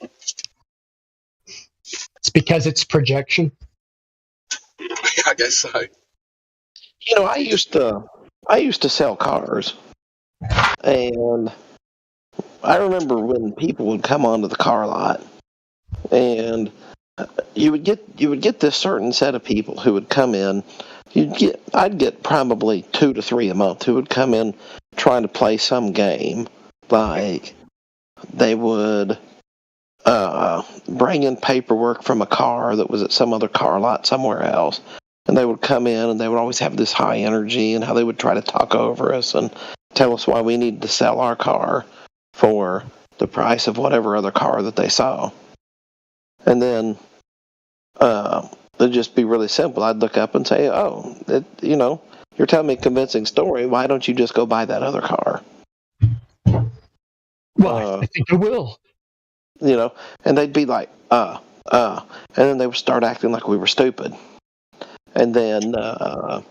It's because it's projection. I guess so. I used to sell cars, and I remember when people would come onto the car lot, and you would get this certain set of people who would come in. I'd get probably 2 to 3 a month who would come in trying to play some game, like they would bring in paperwork from a car that was at some other car lot somewhere else. And they would come in and they would always have this high energy and how they would try to talk over us and tell us why we needed to sell our car for the price of whatever other car that they saw. And then it'd just be really simple. I'd look up and say, you're telling me a convincing story. Why don't you just go buy that other car? Well, I think I will. And they'd be like, and then they would start acting like we were stupid. And then, then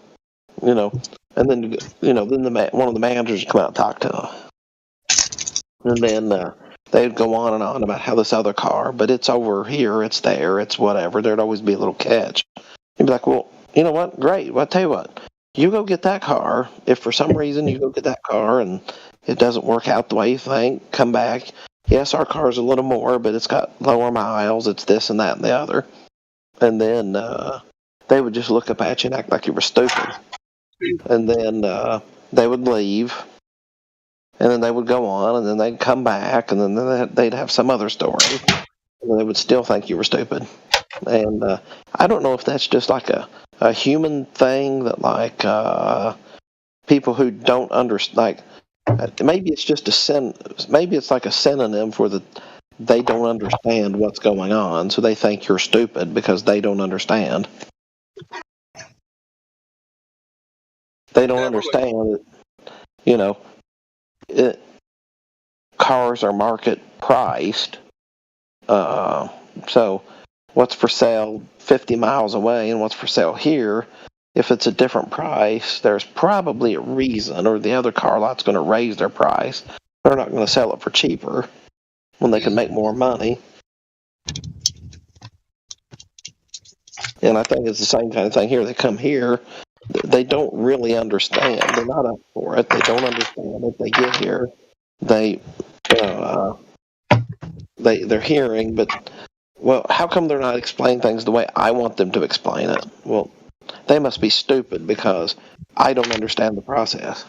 one of the managers would come out and talk to them. And then they'd go on and on about how this other car, but it's over here, it's there, it's whatever. There'd always be a little catch. You'd be like, well, you know what? Great. Well, I'll tell you what. You go get that car. If for some reason you go get that car and it doesn't work out the way you think, come back. Yes, our car's a little more, but it's got lower miles. It's this and that and the other. And then they would just look up at you and act like you were stupid. And then they would leave. And then they would go on, and then they'd come back, and then they'd have some other story. And they would still think you were stupid. And I don't know if that's just like a human thing that, like, people who don't understand, like, maybe it's just maybe it's like a synonym for they don't understand what's going on, so they think you're stupid because they don't understand. They don't understand that, cars are market priced. So what's for sale 50 miles away and what's for sale here, if it's a different price, there's probably a reason, or the other car lot's going to raise their price. They're not going to sell it for cheaper when they can make more money. And I think it's the same kind of thing here. They come here, they don't really understand. They're not up for it. They don't understand it. They get here, they're hearing, but, well, how come they're not explaining things the way I want them to explain it? Well, they must be stupid because I don't understand the process.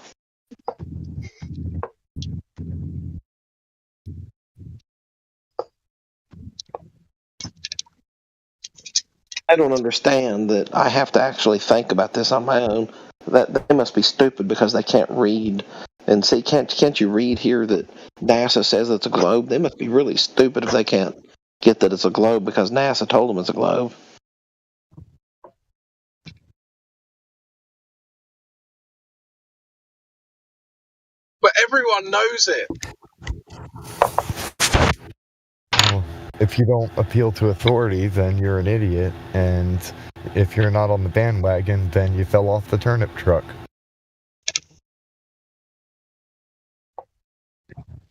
I don't understand that I have to actually think about this on my own. That they must be stupid because they can't read and see. Can't you read here that NASA says it's a globe? They must be really stupid if they can't get that it's a globe because NASA told them it's a globe. But everyone knows it. Well, if you don't appeal to authority, then you're an idiot. And if you're not on the bandwagon, then you fell off the turnip truck.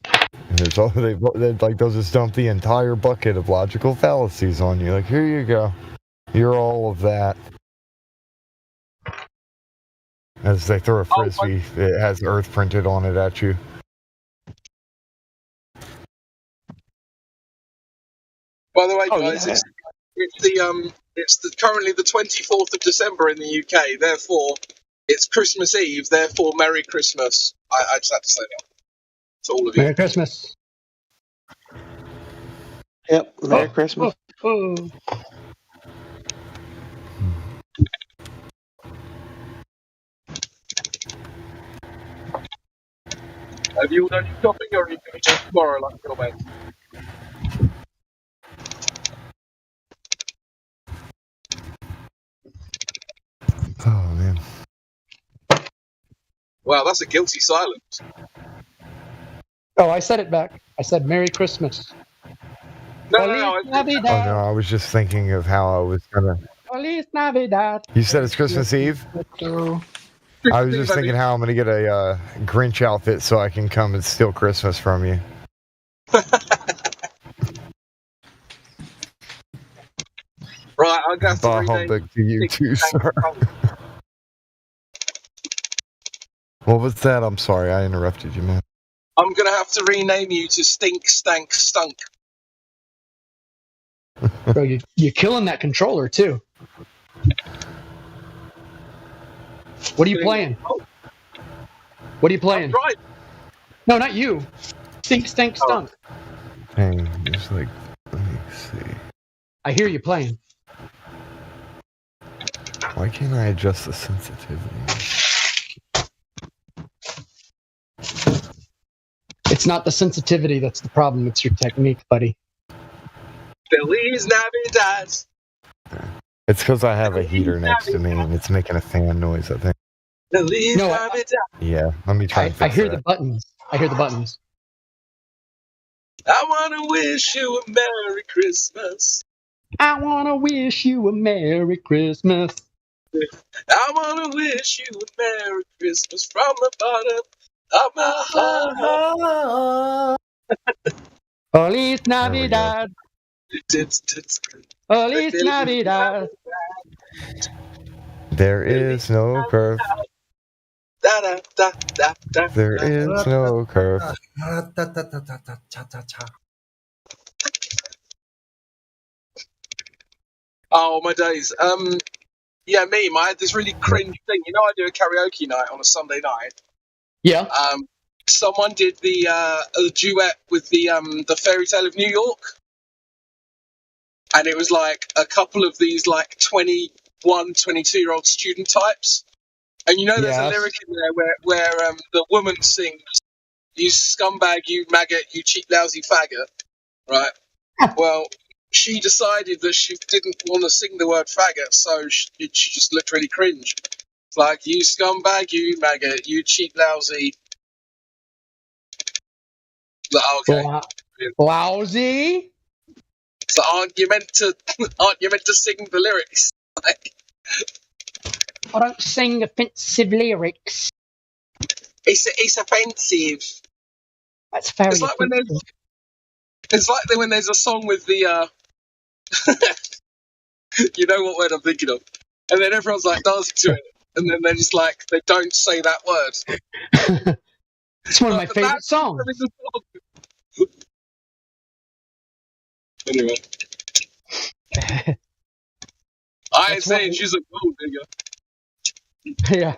And they'll just dump the entire bucket of logical fallacies on you. Like, here you go. You're all of that. As they throw a frisbee, it has Earth printed on it at you. By the way, guys, it's currently the 24th of December in the UK. Therefore, it's Christmas Eve. Therefore, Merry Christmas. I just had to say that to all of you. Merry Christmas. Yep, Merry Christmas. Oh. Have you done your shopping, or are you going to go tomorrow like your man? Oh, man. Wow, that's a guilty silence. Oh, I said it back. I said Merry Christmas. No. Oh, no, I was just thinking of how I was gonna... Feliz Navidad. You said it's Christmas Eve? I was just thinking how I'm gonna get a Grinch outfit so I can come and steal Christmas from you. Right, I'm going to have to Bah rename humbug to you too, sir. I'm What was that? I'm sorry, I interrupted you, man. going to have to rename you to Stink, Stank, Stunk. Bro, you're killing that controller too. What are you playing? What are you playing? Right. No, not you. Stink, stank, stunk. Dang, it's like, let me see. I hear you playing. Why can't I adjust the sensitivity? It's not the sensitivity that's the problem. It's your technique, buddy. Feliz Navidad. It's because I have a heater next to me and it's making a fan noise, I think. Feliz No, Navidad. Yeah, let me try and I fix hear that. the buttons. I hear the buttons. I want to wish you a Merry Christmas. I want to wish you a Merry Christmas. I want to wish you a Merry Christmas from the bottom of my heart. Feliz we go. Navidad. Feliz Navidad. There is no curve. Da, da, da, da, da. There is no curve. Oh, my days. Yeah, meme. I had this really cringe thing. You know, I do a karaoke night on a Sunday night. Yeah. Someone did the a duet with the Fairy Tale of New York, and it was like a couple of these like 21, 22-year-old student types. And you know, there's a Yes. lyric in there where the woman sings, "You scumbag, you maggot, you cheap, lousy faggot," right? Well, she decided that she didn't want to sing the word faggot, so she just looked really cringe. It's like, "You scumbag, you maggot, you cheap, lousy." Like, okay. Lousy. So aren't you meant to sing the lyrics? Like, I don't sing offensive lyrics. it's offensive. That's very It's like when offensive. when there's a song with the you know what word I'm thinking of, and then everyone's like dancing to it, and then they're just like, they don't say that word. It's one of my But favorite that's songs. the song. Anyway, I ain't That's why- saying she's a gold digger. Yeah.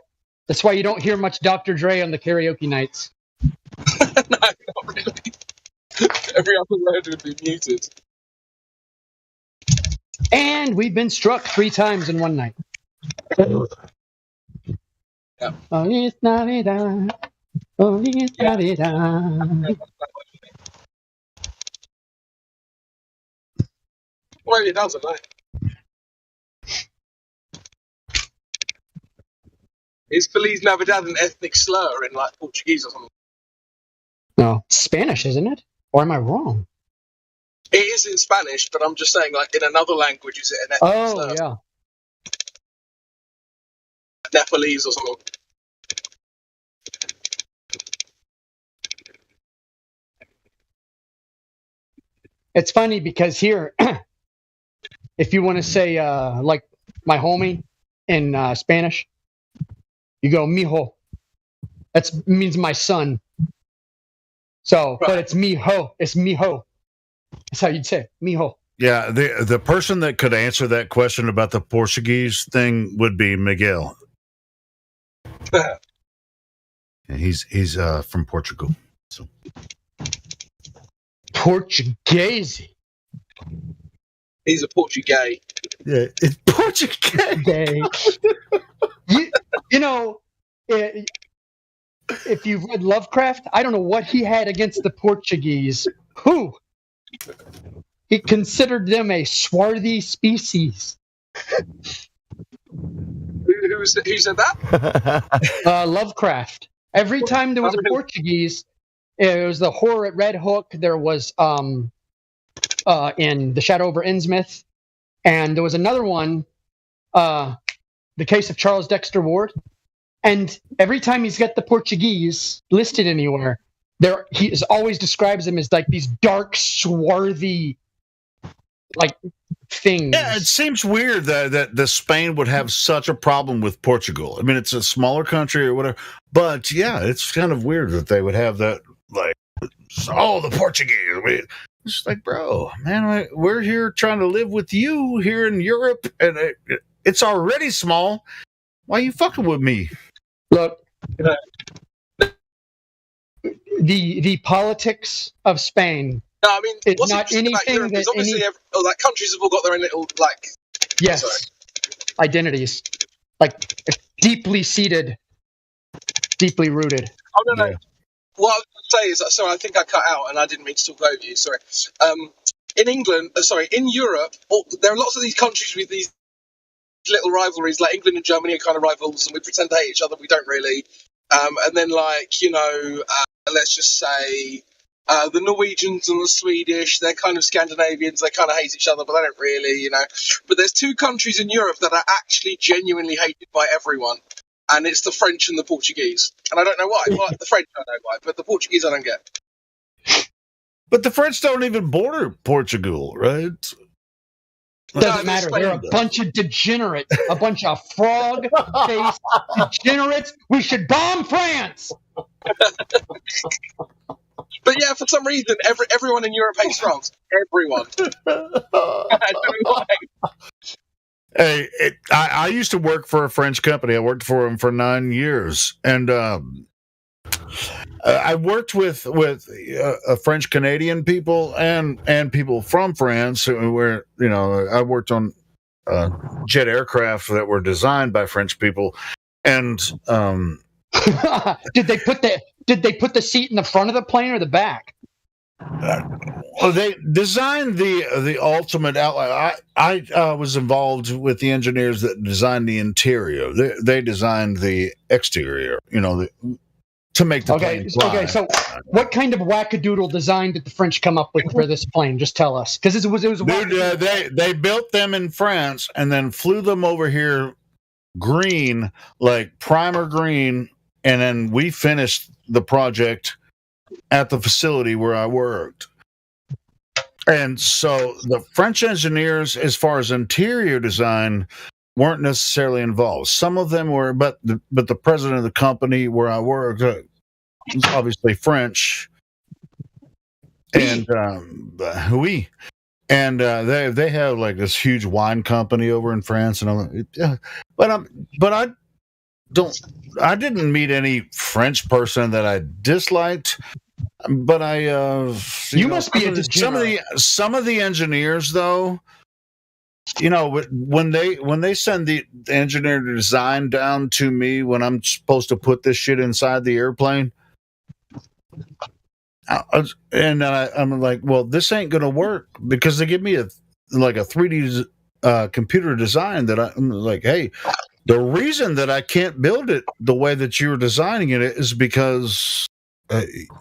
That's why you don't hear much Dr. Dre on the karaoke nights. No, not really. Every other word would be muted. And we've been struck 3 times in one night. Yeah. Feliz Navidad. Feliz Navidad. Well, it doesn't, no. Is Feliz Navidad an ethnic slur in like Portuguese or something? No, Spanish, isn't it? Or am I wrong? It is in Spanish, but I'm just saying, like, in another language, is it an ethnic Oh, slur? yeah. Nepalese or something. It's funny because here, if you want to say, like my homie in Spanish, you go mijo. That means my son. So, Right. but it's mijo. It's mijo. That's how you'd say it, mijo. Yeah, the person that could answer that question about the Portuguese thing would be Miguel. And he's from Portugal. So Portuguese. He's a Portuguese. yeah, it's Portuguese. Gay. you know, if you've read Lovecraft, I don't know what he had against the Portuguese. Who? He considered them a swarthy species. Who said that? Lovecraft. Every time there was a Portuguese, it was the horror at Red Hook. There was in The Shadow over Innsmouth, and there was another one, The Case of Charles Dexter Ward. And every time he's got the Portuguese listed anywhere, he always describes them as like these dark, swarthy, like things. Yeah, it seems weird that the Spain would have such a problem with Portugal. I mean, it's a smaller country or whatever, but yeah, it's kind of weird that they would have that. Like, oh, the Portuguese. I mean, it's like, bro, man, we're here trying to live with you here in Europe, and it's already small. Why are you fucking with me? Look, the politics of Spain. No, I mean, It's what's not interesting about anything Europe that is obviously countries have all got their own little Yes, Sorry. identities, like deeply seated, deeply rooted. Oh no, Yeah. no. What I was going to say is, sorry, I think I cut out and I didn't mean to talk over you. Sorry. In Europe, there are lots of these countries with these little rivalries. Like England and Germany are kind of rivals, and we pretend to hate each other. We don't really. And then, let's just say the Norwegians and the Swedish, they're kind of Scandinavians. They kind of hate each other, but they don't really, But there's two countries in Europe that are actually genuinely hated by everyone. And it's the French and the Portuguese. And I don't know why. Well, the French I know why, but the Portuguese I don't get. But the French don't even border Portugal, right? Doesn't matter. They're a bunch of degenerates, a bunch of frog-faced degenerates. We should bomb France. But yeah, for some reason, everyone in Europe hates France. Everyone. I don't know why. Hey, I used to work for a French company. I worked for them for 9 years, and I worked with French Canadian people and people from France. Where I worked on jet aircraft that were designed by French people, and Did they put the seat in the front of the plane or the back? Well, they designed the ultimate outline. I was involved with the engineers that designed the interior. They designed the exterior, to make the plane fly. Okay, so what kind of wackadoodle design did the French come up with for this plane? Just tell us, because it was. Dude, they built them in France and then flew them over here green, like primer green, and then we finished the project at the facility where I worked. And so the French engineers, as far as interior design, weren't necessarily involved. Some of them were, but the president of the company where I worked was obviously French. And they have like this huge wine company over in France, and I didn't meet any French person that I disliked. But you must be a degenerate. Some of the engineers, though, when they send the engineer design down to me when I'm supposed to put this shit inside the airplane, and I'm like, well, this ain't gonna work, because they give me a 3D computer design that I'm like, hey, the reason that I can't build it the way that you're designing it is because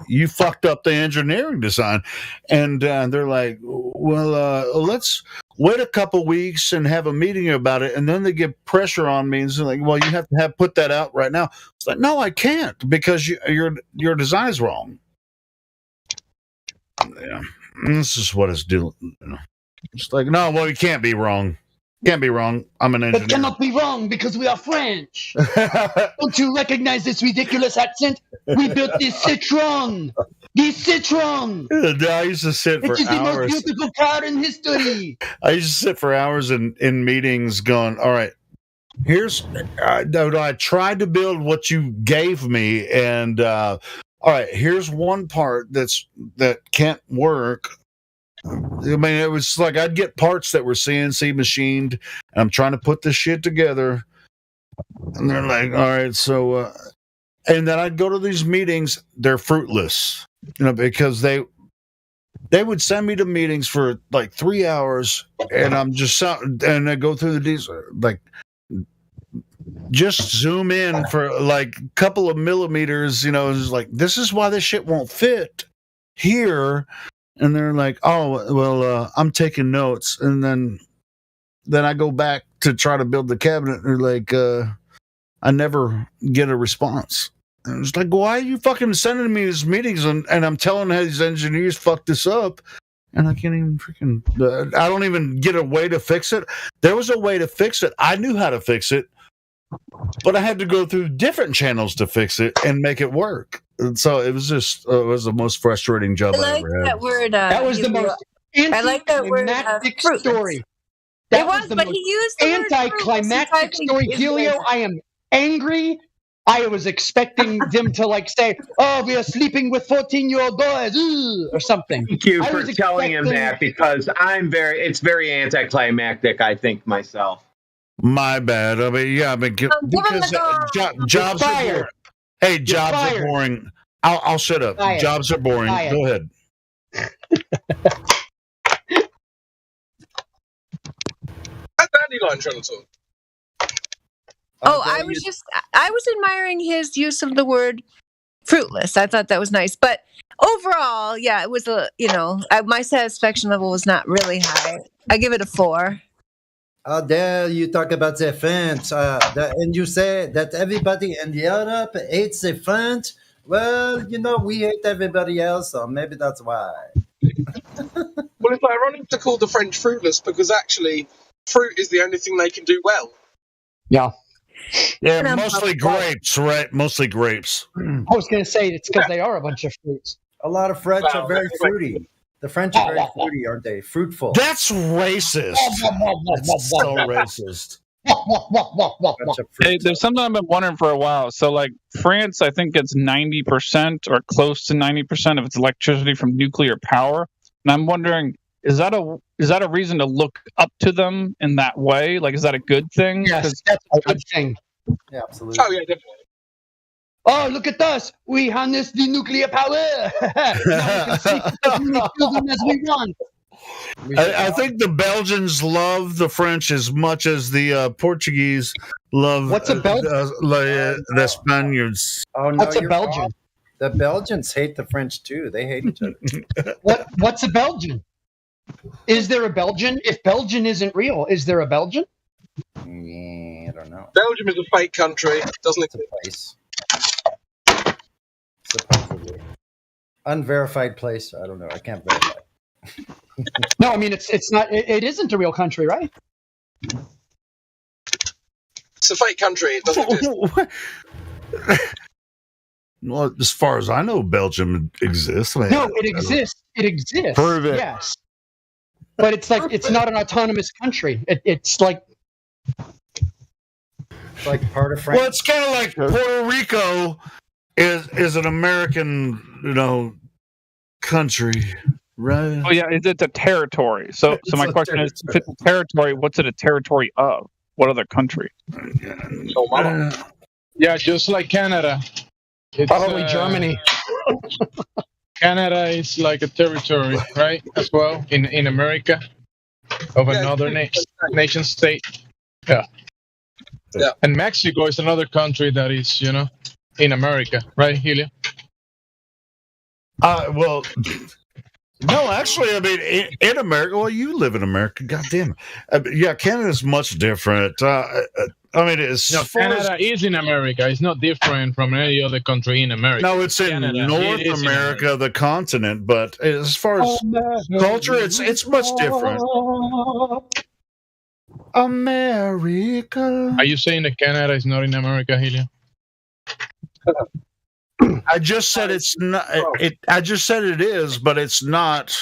you fucked up the engineering design. And they're like, well, let's wait a couple weeks and have a meeting about it. And then they get pressure on me and say, like, well, you have to put that out right now. It's like, no, I can't, because your design is wrong. Yeah, this is what it's doing. It's like, no, well, you can't be wrong. Can't be wrong. I'm an engineer. It cannot be wrong because we are French. Don't you recognize this ridiculous accent? We built this Citroën. The Citroën. I used to sit for hours. It is the most beautiful car in history. I used to sit for hours in meetings going, all right, I tried to build what you gave me, and all right, here's one part that can't work. I mean, it was like I'd get parts that were CNC machined, and I'm trying to put this shit together, and they're like, all right, so and then I'd go to these meetings. They're fruitless, because they would send me to meetings for like 3 hours, and I'm just and I go through these, like, just zoom in for like a couple of millimeters, it's like, this is why this shit won't fit here. And they're like, oh, well, I'm taking notes. And then I go back to try to build the cabinet, and they're like, I never get a response. And it's like, why are you fucking sending me these meetings? And I'm telling these engineers fucked this up. and I can't even freaking. I don't even get a way to fix it. There was a way to fix it. I knew how to fix it, but I had to go through different channels to fix it and make it work. And so it was just it was the most frustrating job I like ever had. that word. That was the most I like that word. anticlimactic Fruitless. story. That It was, the but most he used the word anticlimactic fruitless, which I story. think is Helio, amazing. I am angry. I was expecting them to like say, "Oh, we are sleeping with 14-year-old boys," or something. Thank you I for was telling him expecting- that because it's very anticlimactic, I think, myself. My bad. I mean, yeah, give him because the jobs are fired. boring. Hey, jobs are fired. boring. I'll shut up. Fired. Jobs are boring. Fired. Go ahead. That Dandelion trying to talk. Oh, I was admiring his use of the word fruitless. I thought that was nice, but overall, yeah, it was my satisfaction level was not really high. I give it a 4. There you talk about the French, and you say that everybody in Europe hates the French. Well, we hate everybody else, so maybe that's why. Well, it's ironic to call the French fruitless because actually, fruit is the only thing they can do well. Yeah, Yeah, mostly grapes, right? Mostly grapes. I was going to say it's because they are a bunch of fruits. A lot of French are very fruity. The French are very fruity, aren't they? Fruitful. That's racist. That's so racist. Bunch of Hey, fruits. there's something I've been wondering for a while. So, like France, I think gets 90% or close to 90% of its electricity from nuclear power, and I'm wondering, is that a reason to look up to them in that way? Like, is that a good thing? Yes, 'Cause that's a good thing. Yeah, absolutely. Oh yeah, definitely. Oh, look at us! We harness the nuclear power. Now we can sleep as many children as we want. I think the Belgians love the French as much as the Portuguese love What's a Belgian? the Spaniards. Oh, no, What's a you're Belgian? wrong. The Belgians hate the French too. They hate each other. What's a Belgian? Is there a Belgian? If Belgian isn't real, is there a Belgian? I don't know. Belgium is a fake country. Doesn't It's a exist. place. Supposedly. Unverified place. I don't know. I can't verify. No, I mean it's not. It isn't a real country, right? It's a fake country. It doesn't exist. Well, as far as I know, Belgium exists. Man, No, it exists. It exists. Prove it. Yes, but it's like it's not an autonomous country. It's like It's like part of France. Well, it's kind of like Puerto Rico is an American, country, right? Oh yeah, is it a territory? So my a question is, if it's a territory, what's it a territory of? What other country? Oh, mama. Yeah, just like Canada. It's, probably Germany. Canada is like a territory, right? As well in America of Yeah, another nation state. Yeah. Yeah. And Mexico is another country that is, in America, right, Helio? Well, no, actually, I mean, in America, well, you live in America, goddamn. Yeah, Canada's much different. I mean, as No, far as Canada is in America. It's not different from any other country in America. no, it's in Canada. North It is in America, the continent, but as far as culture, it's much different. America. Are you saying that Canada is not in America, Helio? I just said it's not. I just said it is, but it's not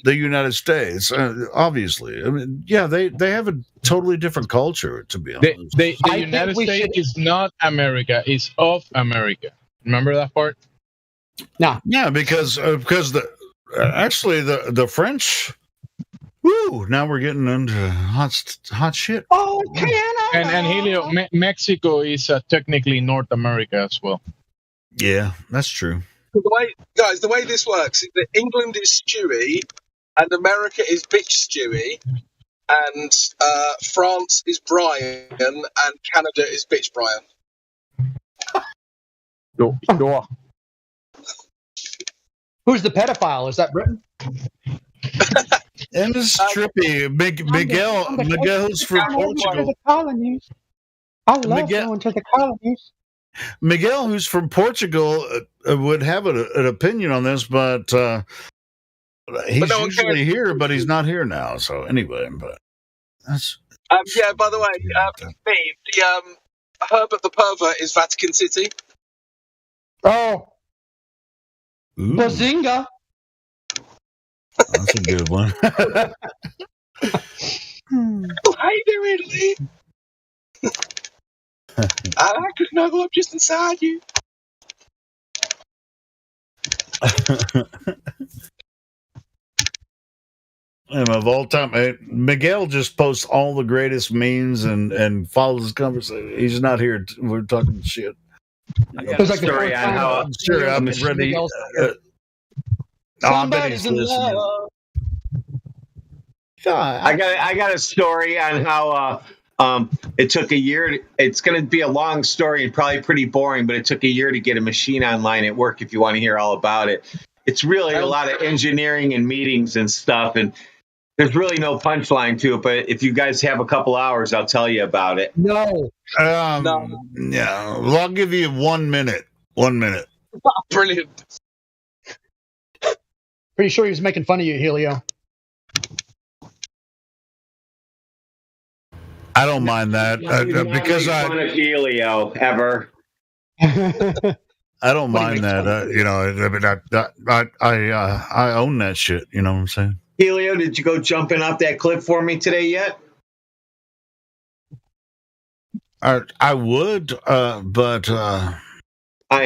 the United States. Obviously, I mean, yeah, they have a totally different culture. To be The honest, I United think we States should- is not America. It's of America. Remember that part? yeah, because the French. Woo! Now we're getting into hot shit. Oh, Canada. And Helio, Mexico is technically North America as well. Yeah, that's true. The way this works is that England is Stewie, and America is bitch Stewie, and France is Brian, and Canada is bitch Brian. Who's the pedophile? Is that Britain? And this is trippy. Miguel's from Portugal. The colonies. I love Miguel- going to the colonies. Miguel, who's from Portugal, would have an opinion on this, but He's no one usually here, but he's not here now. So anyway, but that's Yeah. By the way, me, the Herbert the Pervert is Vatican City. Oh, ooh, Bazinga! that's a good one. Oh, how you doing, Lee? I could snuggle up just inside you. And of all time, Miguel just posts all the greatest memes and follows the conversation. He's not here. We're talking shit. I got a It's like the story fourth on time how I'm sure I'm Miguel's ready. here. I bet Somebody's he's in listening. love. I got a story on how it took a year. It's going to be a long story and probably pretty boring, but it took a year to get a machine online at work. If you want to hear all about it, it's really a lot of engineering and meetings and stuff, and there's really no punchline to it. But if you guys have a couple hours, I'll tell you about it. No. No. Yeah, well, I'll give you 1 minute. 1 minute. Brilliant. Pretty sure he was making fun of you, Helio. I don't mind that because I fun of Helio ever. I don't mind that. You know, I own that shit. You know what I'm saying? Helio, did you go jumping off that cliff for me today yet? I would, but I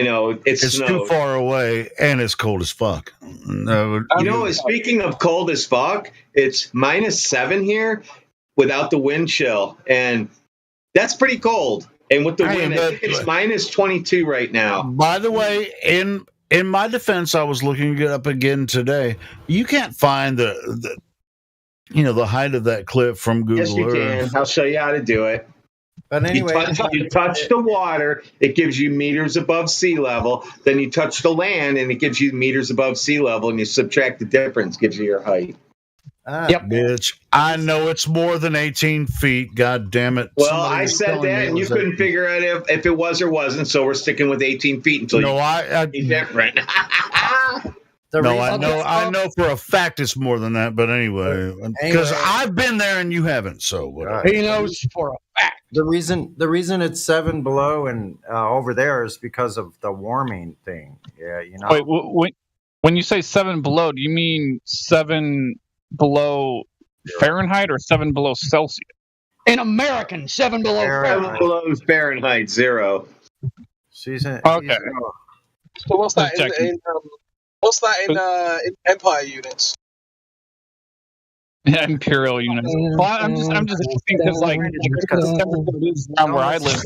know it's too snowed. far away and it's cold as fuck. You know, speaking of cold as fuck, it's -7 here without the wind chill, and that's pretty cold. And with the wind, I think it's -22 right now. By the way, in my defense, I was looking it up again today. You can't find the height of that cliff from Google Yes, you Earth. can. I'll show you how to do it. But anyway, You touch the water, it gives you meters above sea level. Then you touch the land, and it gives you meters above sea level, and you subtract the difference, gives you your height. Yep. Bitch, I know it's more than 18 feet. God damn it! Well, Somebody I was said telling me that, it and you was couldn't 18. figure out if it was or wasn't, so we're sticking with 18 feet until No, you I different. I know for a fact it's more than that. But anyway, because Anyway. I've been there and you haven't, so whatever. He knows for a fact. the reason it's 7 below and over there is because of the warming thing. Yeah, you know. Wait, when you say 7 below, do you mean 7 below Fahrenheit or 7 below Celsius? In American, 7 below Fahrenheit. below Fahrenheit 0. Okay. So what's that Just checking. in Empire units? Yeah, imperial units. Well, I'm just asking because like it is around where I live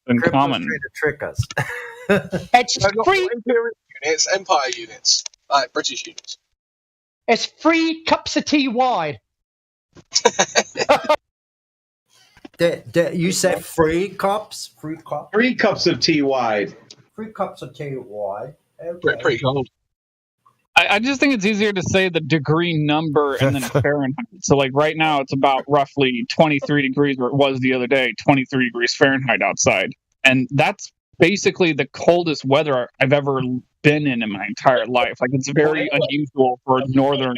in Crypto's common. trying to trick us. It's No, not free. Imperial units, Empire units, like British units. It's free cups of tea wide. You said free cups? Free cups? 3 cups of tea wide. Free cups of tea wide. Okay. Pretty cold. I just think it's easier to say the degree number and then Fahrenheit. So like right now it's about roughly 23 degrees where it was the other day, 23 degrees Fahrenheit outside. And that's basically the coldest weather I've ever been in my entire life. Like it's very unusual for northern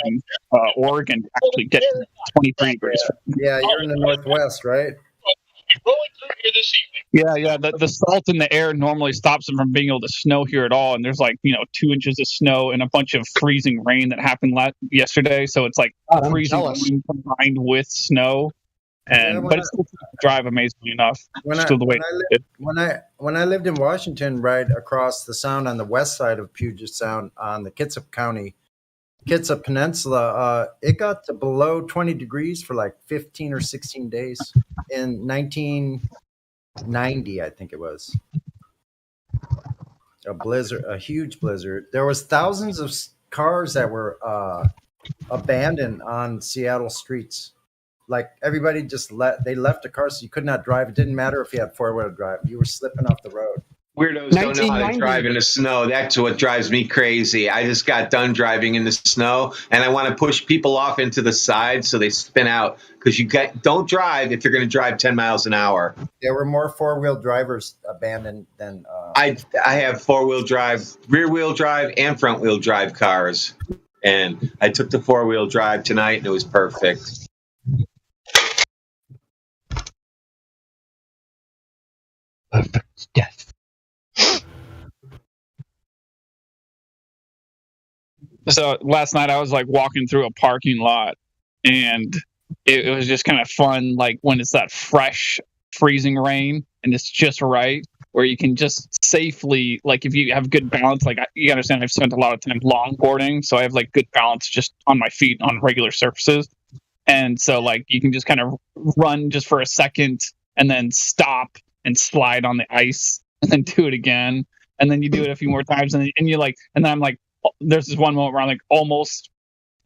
Oregon to actually get to 23 degrees. Yeah, you're in the Northwest, right? Yeah. The salt in the air normally stops them from being able to snow here at all. And there's like 2 inches of snow and a bunch of freezing rain that happened yesterday. So it's like God, I'm freezing jealous. rain combined with snow. And Yeah, but it's still drive amazingly enough. Still the way When I lived in Washington, right across the sound on the west side of Puget Sound on the Kitsap Peninsula, it got to below 20 degrees for like 15 or 16 days in 1990, I think it was. A huge blizzard. There was thousands of cars that were abandoned on Seattle streets. Like everybody they left the car, so you could not drive. It didn't matter if you had 4-wheel drive; you were slipping off the road. Weirdos don't know how to 1990. drive in the snow. That's what drives me crazy. I just got done driving in the snow, and I want to push people off into the side so they spin out. Because don't drive if you're going to drive 10 miles an hour. There were more 4-wheel drivers abandoned than. I have 4-wheel drive, rear-wheel drive, and front-wheel drive cars. And I took the 4-wheel drive tonight, and it was perfect. Perfect death. So last night I was like walking through a parking lot, and it was just kind of fun, like when it's that fresh, freezing rain, and it's just right, where you can just safely, like if you have good balance, like you understand I've spent a lot of time longboarding, so I have like good balance just on my feet on regular surfaces. And so like you can just kind of run just for a second and then stop and slide on the ice and then do it again. And then you do it a few more times and you're like, and then I'm like, there's this one moment where I'm like almost,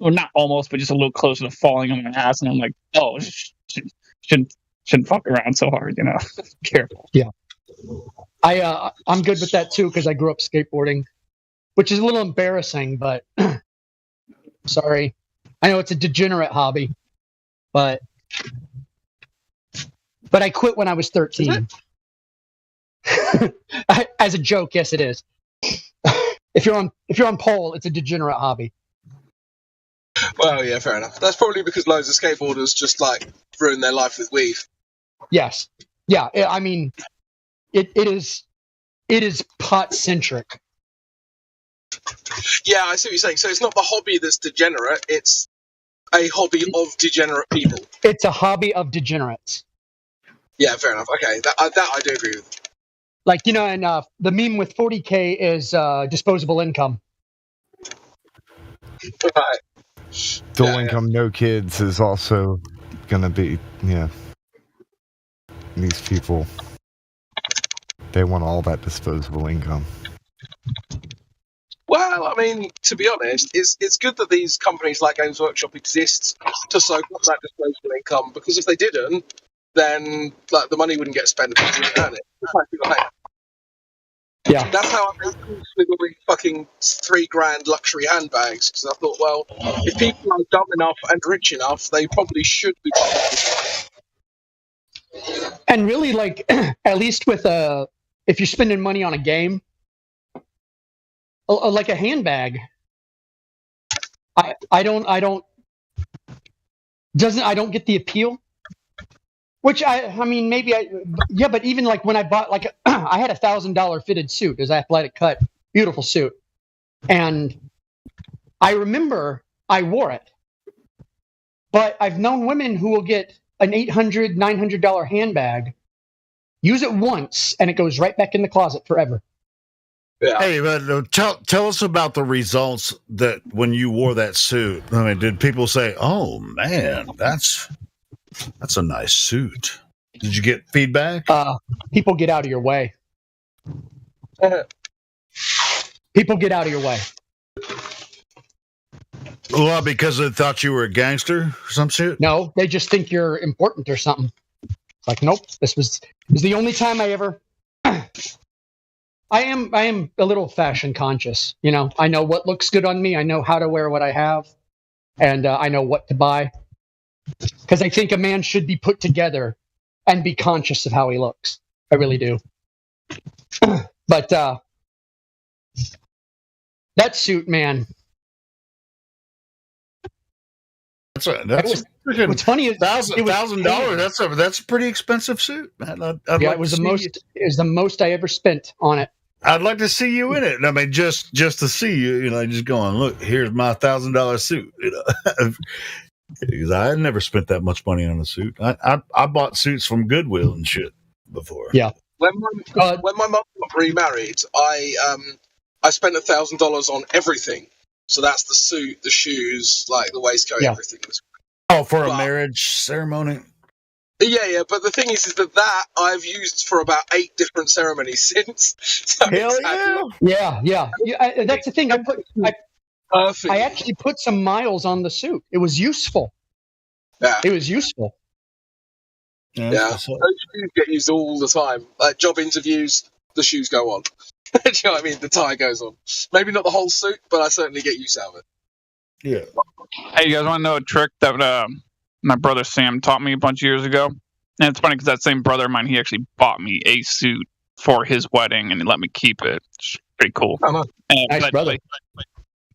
or not almost, but just a little closer to falling on my ass. And I'm like, oh, shouldn't fuck around so hard, you know. Careful. Yeah. I'm good with that too, because I grew up skateboarding, which is a little embarrassing, but sorry. I know it's a degenerate hobby, but I quit when I was 13. As a joke, yes, it is. If you're on pole, it's a degenerate hobby. Well, yeah, fair enough. That's probably because loads of skateboarders just like ruin their life with weed. Yes. Yeah. I mean, it is pot centric. Yeah, I see what you're saying. So it's not the hobby that's degenerate; it's a hobby of degenerate people. It's a hobby of degenerates. Yeah, fair enough. Okay, that I do agree with. Like, you know, and the meme with 40K is disposable income. Right. Dual income, no kids is also gonna be, yeah. These people, they want all that disposable income. Well, I mean, to be honest, it's good that these companies like Games Workshop exist to soak up that disposable income, because if they didn't, then like the money wouldn't get spent and people wouldn't earn it. Yeah. That's how I made with all these fucking $3,000 luxury handbags, because I thought, well, if people are dumb enough and rich enough, they probably should be. And really, like, at least with if you're spending money on a game, like a handbag, I don't get the appeal. Which I mean, maybe yeah, but even like when I bought, like, I had $1,000 fitted suit, it was athletic cut, beautiful suit, and I remember I wore it. But I've known women who will get an $800, $900 handbag, use it once, and it goes right back in the closet forever. Yeah. Hey, but tell us about the results that when you wore that suit. I mean, did people say, "Oh man, that's a nice suit"? Did you get feedback? People get out of your way. People get out of your way. Well, because they thought you were a gangster or some shit? No, they just think you're important or something. It's like, nope, this was the only time I ever. I am a little fashion conscious. You know, I know what looks good on me. I know how to wear what I have, and I know what to buy. Because I think a man should be put together and be conscious of how he looks. I really do. But that suit, man. What's funny is $1,000. That's a pretty expensive suit, man. It was the most I ever spent on it. I'd like to see you in it. I mean, just to see you, you know, just going, look, here's my $1,000 suit. You know, because I had never spent that much money on a suit. I bought suits from Goodwill and shit before. Yeah. When my mum got remarried, I spent $1,000 on everything. So that's the suit, the shoes, like the waistcoat, everything. Oh, for a marriage ceremony? Yeah. But the thing is that I've used for about 8 different ceremonies since. So hell yeah. That's the thing. I actually put some miles on the suit. It was useful. Yeah. It was useful. Yeah. Those shoes get used all the time. Like job interviews, the shoes go on. Do you know what I mean? The tie goes on. Maybe not the whole suit, but I certainly get use out of it. Yeah. Hey, you guys want to know a trick that my brother Sam taught me a bunch of years ago? And it's funny because that same brother of mine, he actually bought me a suit for his wedding and he let me keep it. It's pretty cool. Oh, nice. Nice brother.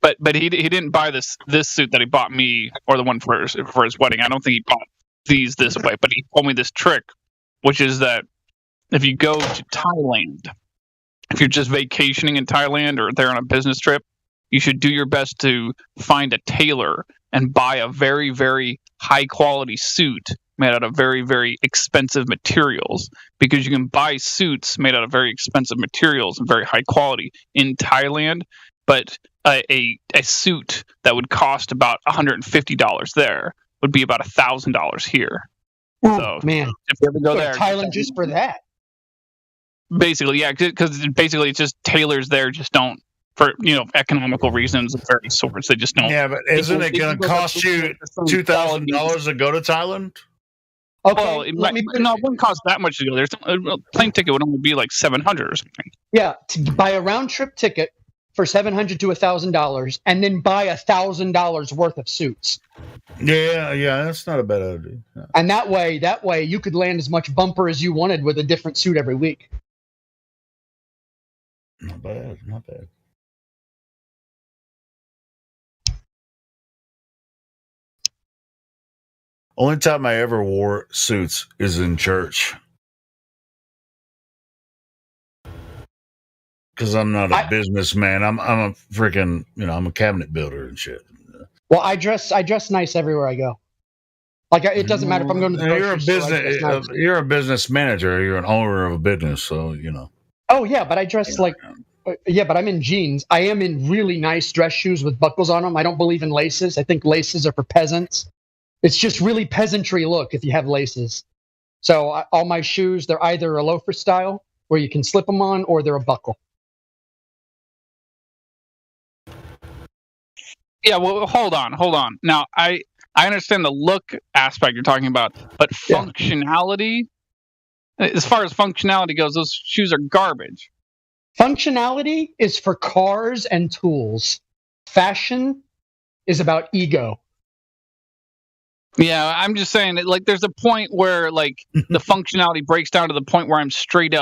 but he didn't buy this suit that he bought me or the one for his wedding. I don't think he bought these this way, but he told me this trick, which is that if you go to Thailand, if you're just vacationing in Thailand or there on a business trip, you should do your best to find a tailor and buy a very, very high quality suit made out of very, very expensive materials, because you can buy suits made out of very expensive materials and very high quality in Thailand, but a suit that would cost about $150 there would be about $1,000 here. Ooh, So man, if you ever go there, Thailand just for that. basically, yeah, because basically it's just tailors there just don't, for economical reasons of various sorts. They just don't. Yeah, but isn't it going to cost you $2,000 to go to Thailand? Okay, Well, it wouldn't cost that much to go there. A plane ticket would only be like $700 or something. Yeah, to buy a round trip ticket for $700 to $1,000, and then buy $1,000 worth of suits. Yeah, that's not a bad idea. Yeah. And that way, you could land as much bumper as you wanted with a different suit every week. Not bad. Only time I ever wore suits is in church. Because I'm not a businessman. I'm a freaking, I'm a cabinet builder and shit. Well, I dress nice everywhere I go. Like, it doesn't matter if I'm going to the grocery store, I dress nice. You're a business manager. You're an owner of a business, so Oh yeah, but I dress but I'm in jeans. I am in really nice dress shoes with buckles on them. I don't believe in laces. I think laces are for peasants. It's just really peasantry look if you have laces. So all my shoes, they're either a loafer style where you can slip them on, or they're a buckle. Yeah, well, hold on. Now, I understand the look aspect you're talking about, but functionality, as far as functionality goes, those shoes are garbage. Functionality is for cars and tools. Fashion is about ego. Yeah, I'm just saying that, like, there's a point where, like, the functionality breaks down to the point where I'm straight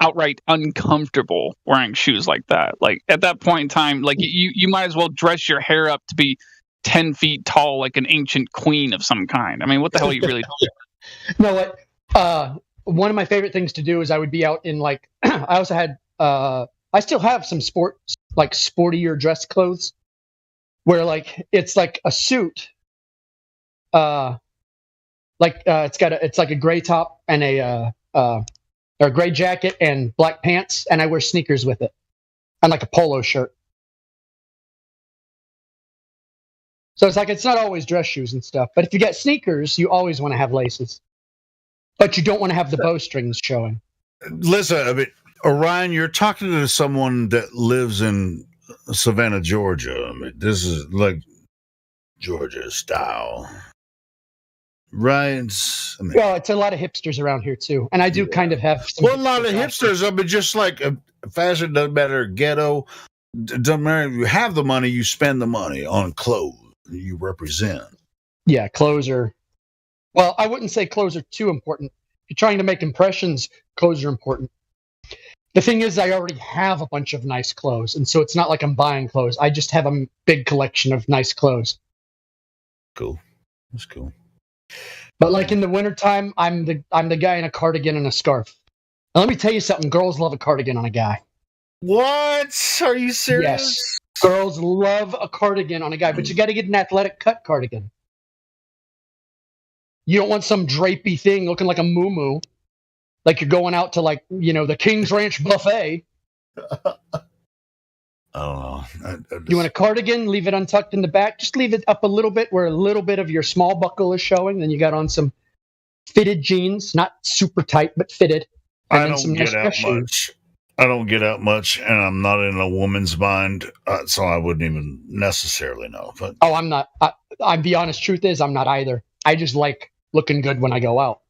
outright uncomfortable wearing shoes like that. Like, at that point in time, like, you might as well dress your hair up to be 10 feet tall, like an ancient queen of some kind. I mean, what the hell are you really doing? You know what? One of my favorite things to do is I would be out in, like, I also had, I still have some sportier dress clothes where, like, it's like a suit. It's like a gray top and a gray jacket and black pants, and I wear sneakers with it, and like a polo shirt. So it's not always dress shoes and stuff, but if you get sneakers, you always want to have laces, but you don't want to have the bowstrings showing. Listen, I mean, Orion, you're talking to someone that lives in Savannah, Georgia. I mean, this is like Georgia style. Right. Well, it's a lot of hipsters around here too, and I do kind of have. A lot of hipsters. I mean, just like fashion doesn't matter. Ghetto doesn't matter. You have the money, you spend the money on clothes you represent. Yeah, clothes are. Well, I wouldn't say clothes are too important. If you're trying to make impressions, clothes are important. The thing is, I already have a bunch of nice clothes, and so it's not like I'm buying clothes. I just have a big collection of nice clothes. Cool. That's cool. But like in the wintertime, I'm the guy in a cardigan and a scarf. Now, let me tell you something. Girls love a cardigan on a guy. What? Are you serious? Yes. Girls love a cardigan on a guy, but you got to get an athletic cut cardigan. You don't want some drapey thing looking like a muumuu, like you're going out to, like, the King's Ranch buffet. I don't know. You want a cardigan, leave it untucked in the back. Just leave it up a little bit where a little bit of your small buckle is showing. Then you got on some fitted jeans, not super tight, but fitted. And I don't get out much. I don't get out much, and I'm not in a woman's mind, so I wouldn't even necessarily know. But I'm not. I'm the honest truth is I'm not either. I just like looking good when I go out.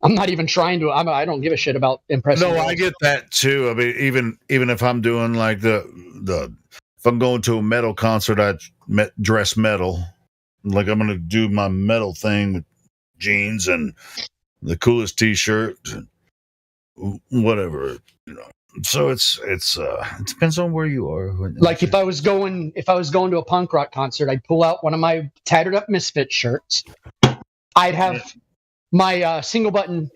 I'm not even trying to. I don't give a shit about impressing. No, I get that too. I mean, even if I'm doing like if I'm going to a metal concert, I dress metal. Like I'm going to do my metal thing with jeans and the coolest T-shirt, whatever. So it depends on where you are. Like if I was going to a punk rock concert, I'd pull out one of my tattered up Misfit shirts. I'd have my single button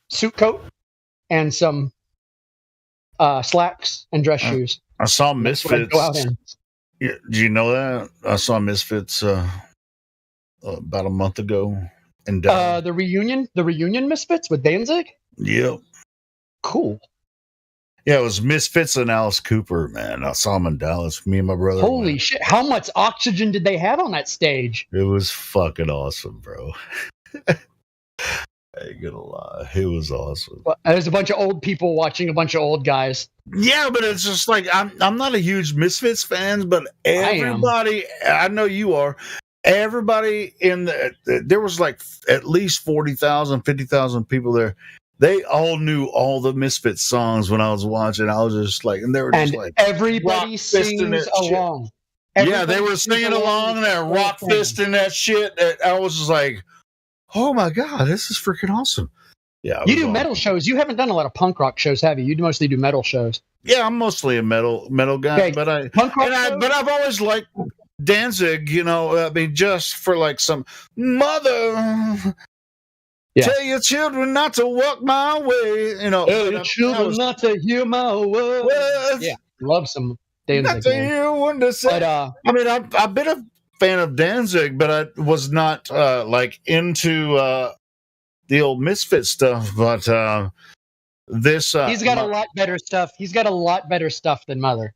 suit coat and some slacks and dress shoes. I saw That's what I'd Misfits. go out in. Yeah, do you know that? I saw Misfits about a month ago in Dallas. The reunion Misfits with Danzig. Yep. Cool. Yeah, it was Misfits and Alice Cooper, man. I saw them in Dallas. Me and my brother. Holy shit! How much oxygen did they have on that stage? It was fucking awesome, bro. I ain't gonna lie, it was awesome. Well, there's a bunch of old people watching a bunch of old guys. Yeah, but it's just like I'm not a huge Misfits fan, but everybody, I know you are. Everybody there was like at least 40,000, 50,000 people there. They all knew all the Misfits songs when I was watching. I was just like, and they were just like, everybody sings along. Yeah, they were singing along and they're rock fisting that shit. I was just like, oh my God, this is freaking awesome. Yeah. You do metal shows. You haven't done a lot of punk rock shows, have you? You mostly do metal shows. Yeah, I'm mostly a metal guy, but I've always liked Danzig, I mean, just for like some mother. Yeah. Tell your children not to walk my way. Tell your children not to hear my words. Yeah, love some Danzig. Not to hear one to say. But, I mean, I've been a fan of Danzig, but I was not like into the old Misfit stuff. But this, he's got a lot better stuff. He's got a lot better stuff than Mother.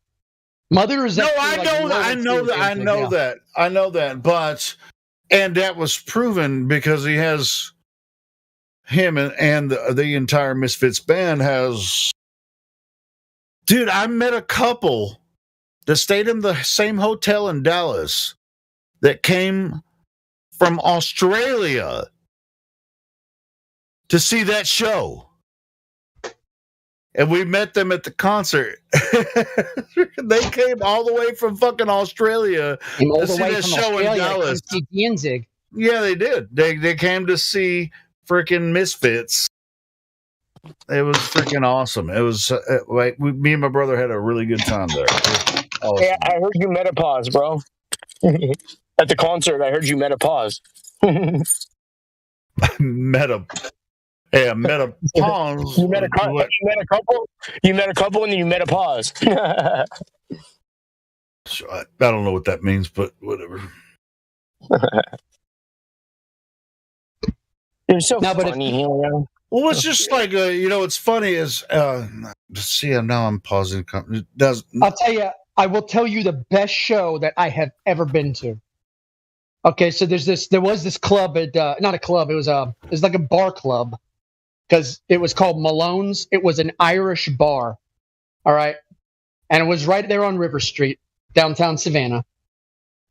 Mother is I know that, but and that was proven because he has. Him and the entire Misfits band has. Dude, I met a couple that stayed in the same hotel in Dallas that came from Australia to see that show. And we met them at the concert. They came all the way from fucking Australia to see that show in Dallas. Danzig. Yeah, they did. They came to see freaking Misfits. It was freaking awesome. It was me and my brother had a really good time there. Awesome. Yeah, I heard you menopause, bro. At the concert, I heard you menopause. menopause. You met a couple. You met a couple, and then you menopause. I don't know what that means, but whatever. You're so funny. Well, it's just like what's funny is see, now I'm pausing. I'll tell you. I will tell you the best show that I have ever been to. Okay, so there was this club at not a club. It was like a bar club because it was called Malone's. It was an Irish bar. All right, and it was right there on River Street, downtown Savannah.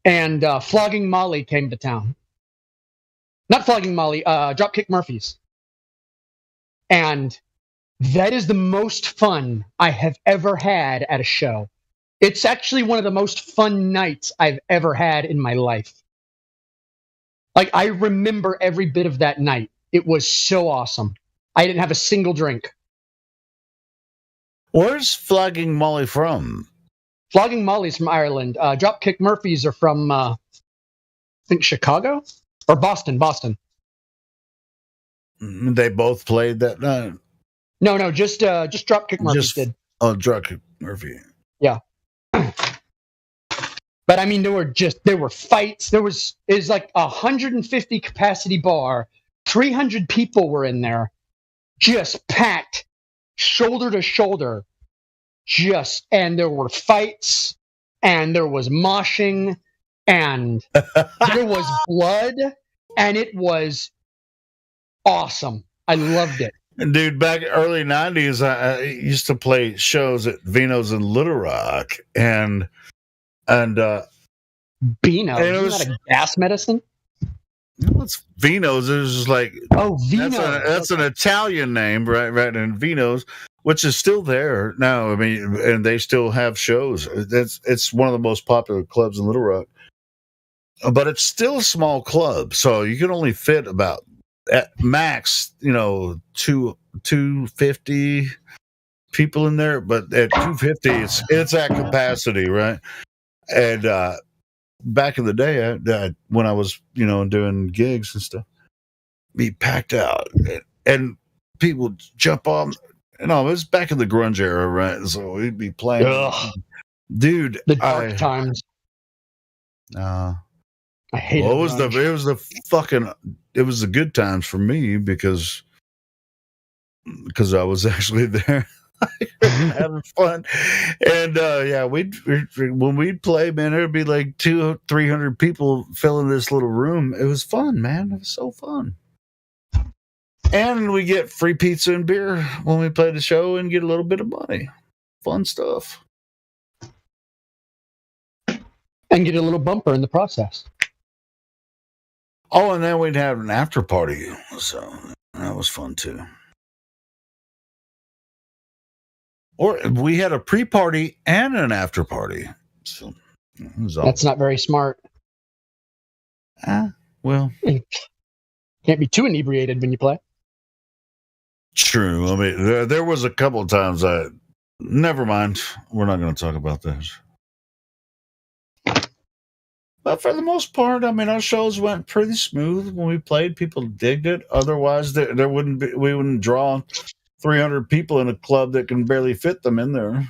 And Flogging Molly came to town. Not Flogging Molly, Dropkick Murphys. And that is the most fun I have ever had at a show. It's actually one of the most fun nights I've ever had in my life. Like, I remember every bit of that night. It was so awesome. I didn't have a single drink. Where's Flogging Molly from? Flogging Molly's from Ireland. Dropkick Murphys are from, I think, Chicago? Or Boston. They both played that night? No, just Dropkick Murphys did. Oh, Dropkick Murphy. Yeah. But I mean, there were fights. It was like 150 capacity bar. 300 people were in there, just packed, shoulder to shoulder. And there were fights, and there was moshing, and there was blood, and it was awesome. I loved it. And dude, back early 90s, I used to play shows at Vino's in Little Rock, and Beano, isn't that a gas medicine? No, it's Vino's. It was just like Vino. That's an Italian name, right? And Vino's, which is still there now. I mean, and they still have shows. It's one of the most popular clubs in Little Rock, but it's still a small club, so you can only fit about at max, 250. people in there, but at 250, it's at capacity, right? And back in the day, when I was, doing gigs and stuff, be packed out, and people jump on. It was back in the grunge era, right? So we'd be playing. Ugh. Dude, The dark times. I hate it it. was it was the good times for me because I was actually there. Having fun. And when we'd play, man, there'd be like 200-300 people filling this little room. It was fun, man. It was so fun. And we get free pizza and beer when we play the show and get a little bit of money. Fun stuff. And get a little bumper in the process. Oh, and then we'd have an after party. So that was fun too. Or we had a pre-party and an after party. So that's not very smart. Well, can't be too inebriated when you play. True. I mean, there was a couple of times never mind. We're not going to talk about this. But for the most part, I mean, our shows went pretty smooth when we played. People digged it. Otherwise, we wouldn't draw 300 people in a club that can barely fit them in there.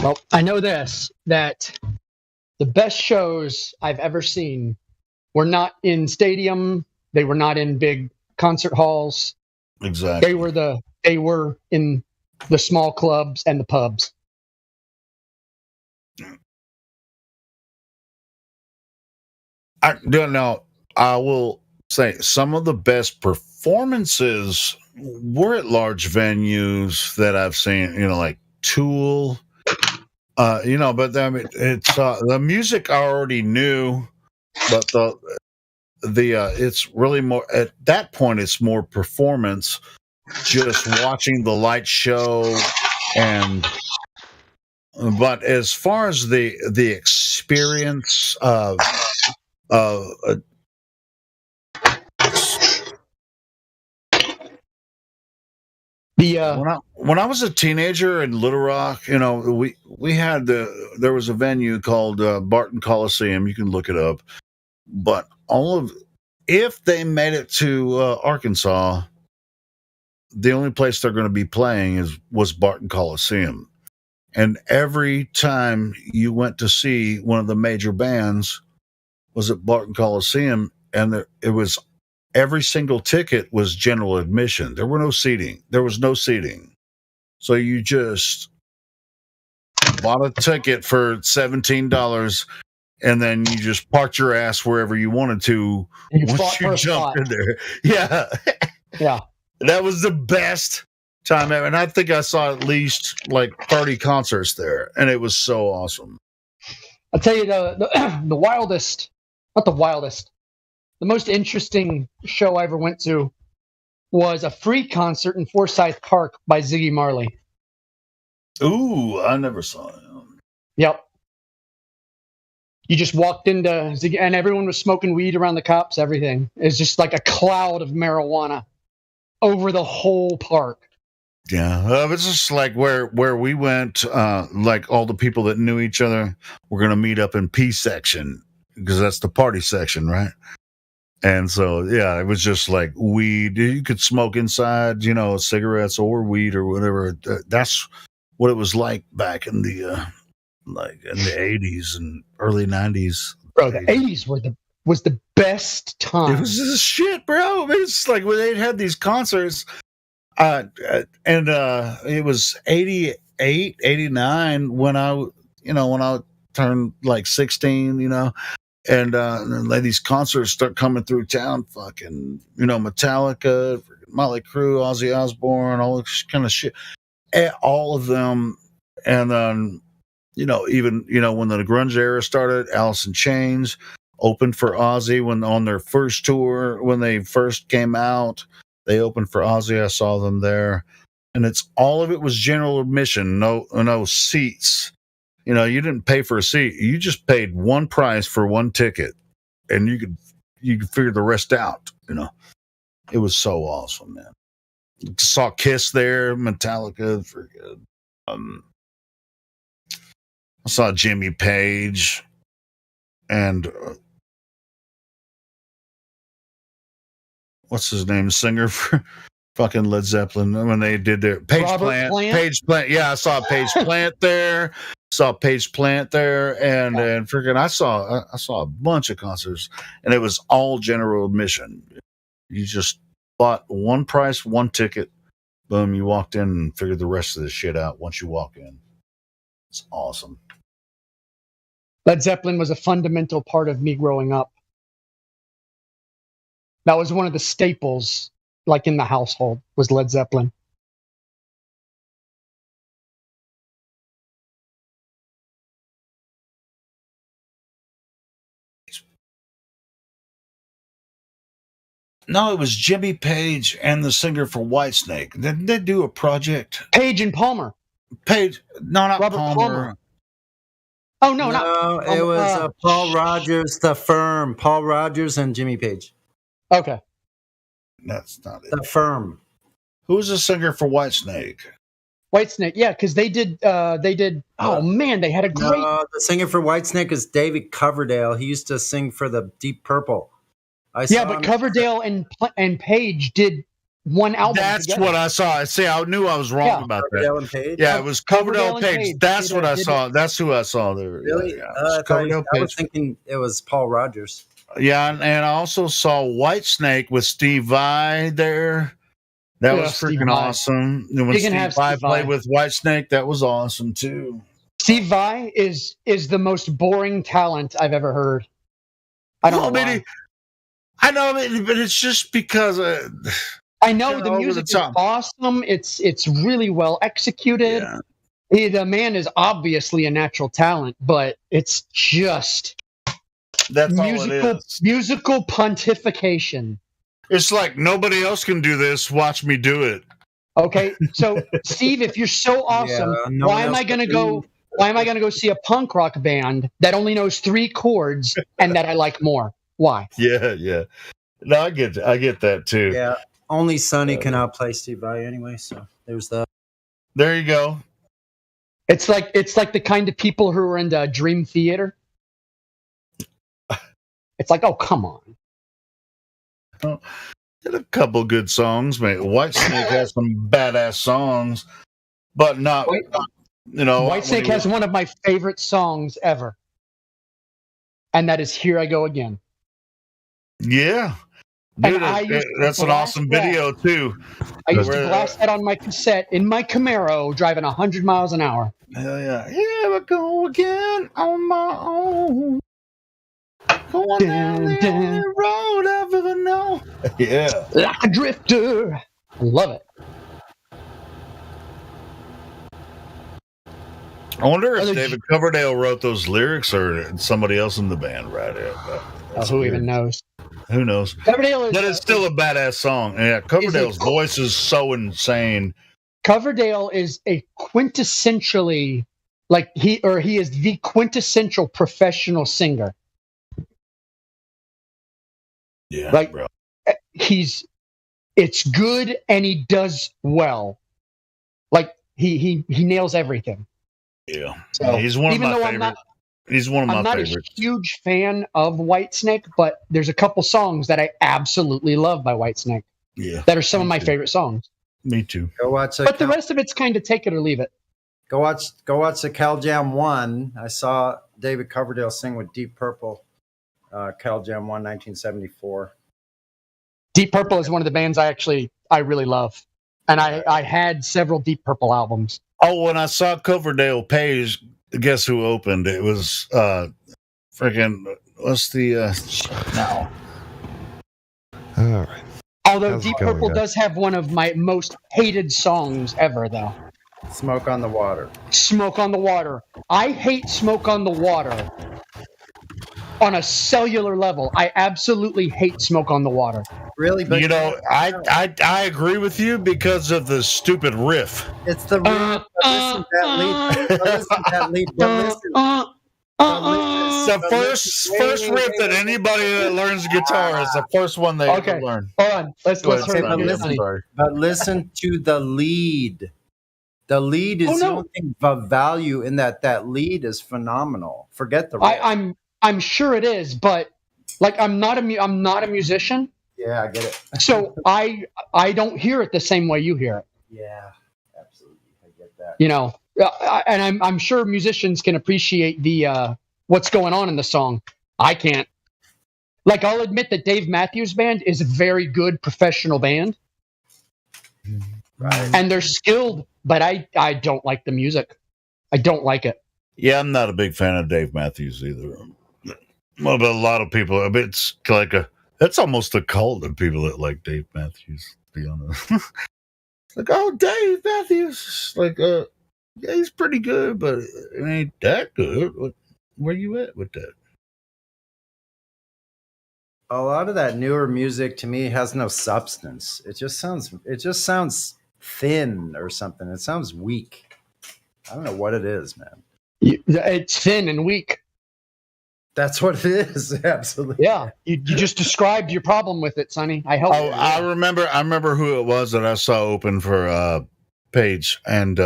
Well, I know that the best shows I've ever seen were not in stadium. They were not in big concert halls. Exactly. They were in the small clubs and the pubs. I will say some of the best performances were at large venues that I've seen, like Tool, but I mean, it's the music I already knew, but it's really more at that point. It's more performance, just watching the light show, but as far as the experience of when I was a teenager in Little Rock, we had there was a venue called Barton Coliseum. You can look it up. But if they made it to Arkansas, the only place they're going to be playing was Barton Coliseum. And every time you went to see one of the major bands was at Barton Coliseum, and it was every single ticket was general admission. There was no seating. So you just bought a ticket for $17, and then you just parked your ass wherever you wanted to once you jumped in there. Yeah. Yeah. That was the best time ever. And I think I saw at least like 30 concerts there, and it was so awesome. I'll tell you the wildest, not the wildest, the most interesting show I ever went to was a free concert in Forsyth Park by Ziggy Marley. Ooh, I never saw him. Yep. You just walked into Ziggy, and everyone was smoking weed around the cops, everything. It's just like a cloud of marijuana over the whole park. Yeah, it's just like where we went, like all the people that knew each other were going to meet up in P section because that's the party section, right? And so, yeah, it was just like weed. You could smoke inside, cigarettes or weed or whatever. That's what it was like back in the in the 80s and early 90s. Bro, the 80s was the best time. It was just shit, bro. It's like when they had these concerts. And it was 88, 89 when I turned like 16, and these concerts start coming through town, fucking, Metallica, Motley Crue, Ozzy Osbourne, all this kind of shit, all of them. And then, even, when the grunge era started, Alice in Chains opened for Ozzy when on their first tour, when they first came out. They opened for Ozzy. I saw them there, and all of it was general admission, no seats. You didn't pay for a seat. You just paid one price for one ticket, and you could figure the rest out. It was so awesome, man. Saw Kiss there, Metallica, I saw Jimmy Page, and what's his name, singer for fucking Led Zeppelin, when they did their Page Plant. Yeah, I saw Page Plant there. And freaking I saw a bunch of concerts, and it was all general admission. You just bought one price, one ticket, boom, you walked in and figured the rest of the shit out once you walk in. It's awesome. Led Zeppelin was a fundamental part of me growing up. That was one of the staples, like in the household, was Led Zeppelin. No, it was Jimmy Page and the singer for Whitesnake. Didn't they do a project? Page and Palmer. Page, no, not Robert Palmer. Oh, no, it was Paul Rogers, The Firm. Paul Rogers and Jimmy Page. Okay. That's not it. The Firm. Who's the singer for Whitesnake? Whitesnake, yeah, because they did. Oh man, they had a great. The singer for Whitesnake is David Coverdale. He used to sing for the Deep Purple. But Coverdale and Page did one album. That's together. what I saw. See, I knew I was wrong about Coverdale that. And Page? Yeah, it was Coverdale and Page. Page. That's what I saw. That's who I saw there. Really? Yeah. I was thinking it was Paul Rogers. Yeah, and I also saw Whitesnake with Steve Vai there. That was freaking awesome. And when Steve Vai played with Whitesnake, that was awesome too. Steve Vai is the most boring talent I've ever heard. I don't know why. I know, but it's just because I know the music is awesome. It's really well executed. Yeah. The man is obviously a natural talent, but it's just musical pontification. It's like nobody else can do this. Watch me do it. Okay, so Steve, if you're so awesome, why am I going to go? Why am I going to go see a punk rock band that only knows 3 chords and that I like more? Why? Yeah. No, I get that too. Yeah, only Sonny can outplay Steve Vai anyway. So there's that. There you go. It's like the kind of people who are into Dream Theater. It's like, oh, come on. Oh, had a couple good songs, man. Whitesnake has some badass songs, but not. Whitesnake has one of my favorite songs ever, and that is "Here I Go Again." Yeah. Dude, that's an awesome video too. I used to blast that on my cassette in my Camaro, driving 100 miles an hour. Hell yeah! Here I go again on my own, going down the only road I've ever known. Yeah, like a drifter. I love it. I wonder if David Coverdale wrote those lyrics or somebody else in the band wrote it. Who even knows? Who knows? Coverdale but it's still a badass song. Yeah, Coverdale's voice is so insane. Coverdale is a quintessentially, he is the quintessential professional singer. Yeah, bro. It's good and he does well. Like he nails everything. Yeah, so, he's one of my favorites. He's one of my favorites. I'm not a huge fan of Whitesnake, but there's a couple songs that I absolutely love by Whitesnake. Yeah, that are some of my favorite songs. Me too. Go watch but the rest of it's kind of take it or leave it. Go watch the Cal Jam 1. I saw David Coverdale sing with Deep Purple. Cal Jam 1, 1974. Deep Purple is one of the bands I really love, and I had several Deep Purple albums. Oh, when I saw Coverdale Page, guess who opened? It was freaking. What's the now? All right. Although Deep Purple does have one of my most hated songs ever, though. Smoke on the Water. Smoke on the Water. I hate Smoke on the Water on a cellular level. I absolutely hate Smoke on the Water. Really? But I agree with you because of the stupid riff. It's the riff. Listen to that lead. Listen to that lead. The first riff that anybody that learns guitar is the first one they ever learn. Hold on. Let's Okay, turn but listen to the lead. The lead is the only thing of value in that. That lead is phenomenal. Forget the riff. I'm sure it is, but like I'm not a musician. Yeah, I get it. So I don't hear it the same way you hear it. Yeah, absolutely. I get that. You know, and I'm sure musicians can appreciate the what's going on in the song. I can't. Like, I'll admit that Dave Matthews Band is a very good professional band. Right. And they're skilled, but I don't like the music. I don't like it. Yeah, I'm not a big fan of Dave Matthews either. Well, but a lot of people, I mean, it's like that's almost a cult of people that like Dave Matthews, to be honest. Like, oh, Dave Matthews. Like, yeah, he's pretty good, but it ain't that good. Where you at with that? A lot of that newer music to me has no substance. It just sounds thin or something. It sounds weak. I don't know what it is, man. It's thin and weak. That's what it is. Absolutely. Yeah. You just described your problem with it, Sonny. I helped. Oh, I remember who it was that I saw open for Page and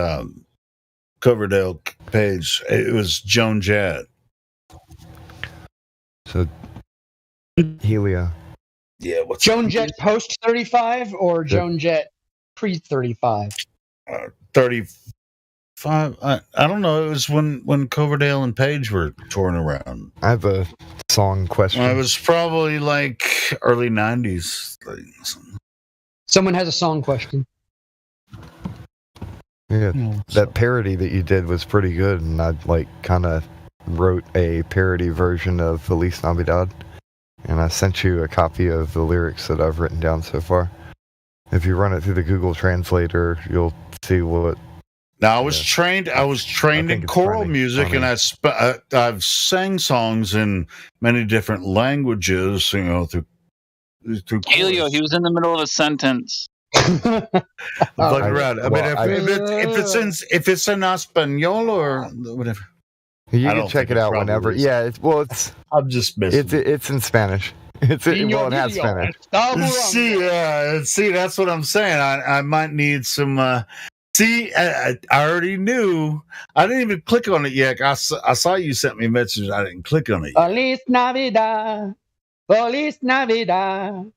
Coverdale Page. It was Joan Jett. So Helio. Yeah, what's Joan Jett post 35 or Joan Jett pre 35? 35. I don't know. It was when Coverdale and Page were touring around. I have a song question. It was probably like early 90s. Someone has a song question. Yeah, that parody that you did was pretty good, and I kind of wrote a parody version of Feliz Navidad, and I sent you a copy of the lyrics that I've written down so far. If you run it through the Google Translator, you'll see what. Now I was trained in choral music, and I've sang songs in many different languages. Through Helio, he was in the middle of a sentence. Around. I mean, if it's in Espanol or whatever. You can check it out whenever. Is. Yeah, it's. I'm just missing. It's in Spanish. It has Spanish. See, that's what I'm saying. I might need some. I already knew. I didn't even click on it yet. I saw you sent me a message. I didn't click on it yet. Feliz Navidad. Feliz Navidad.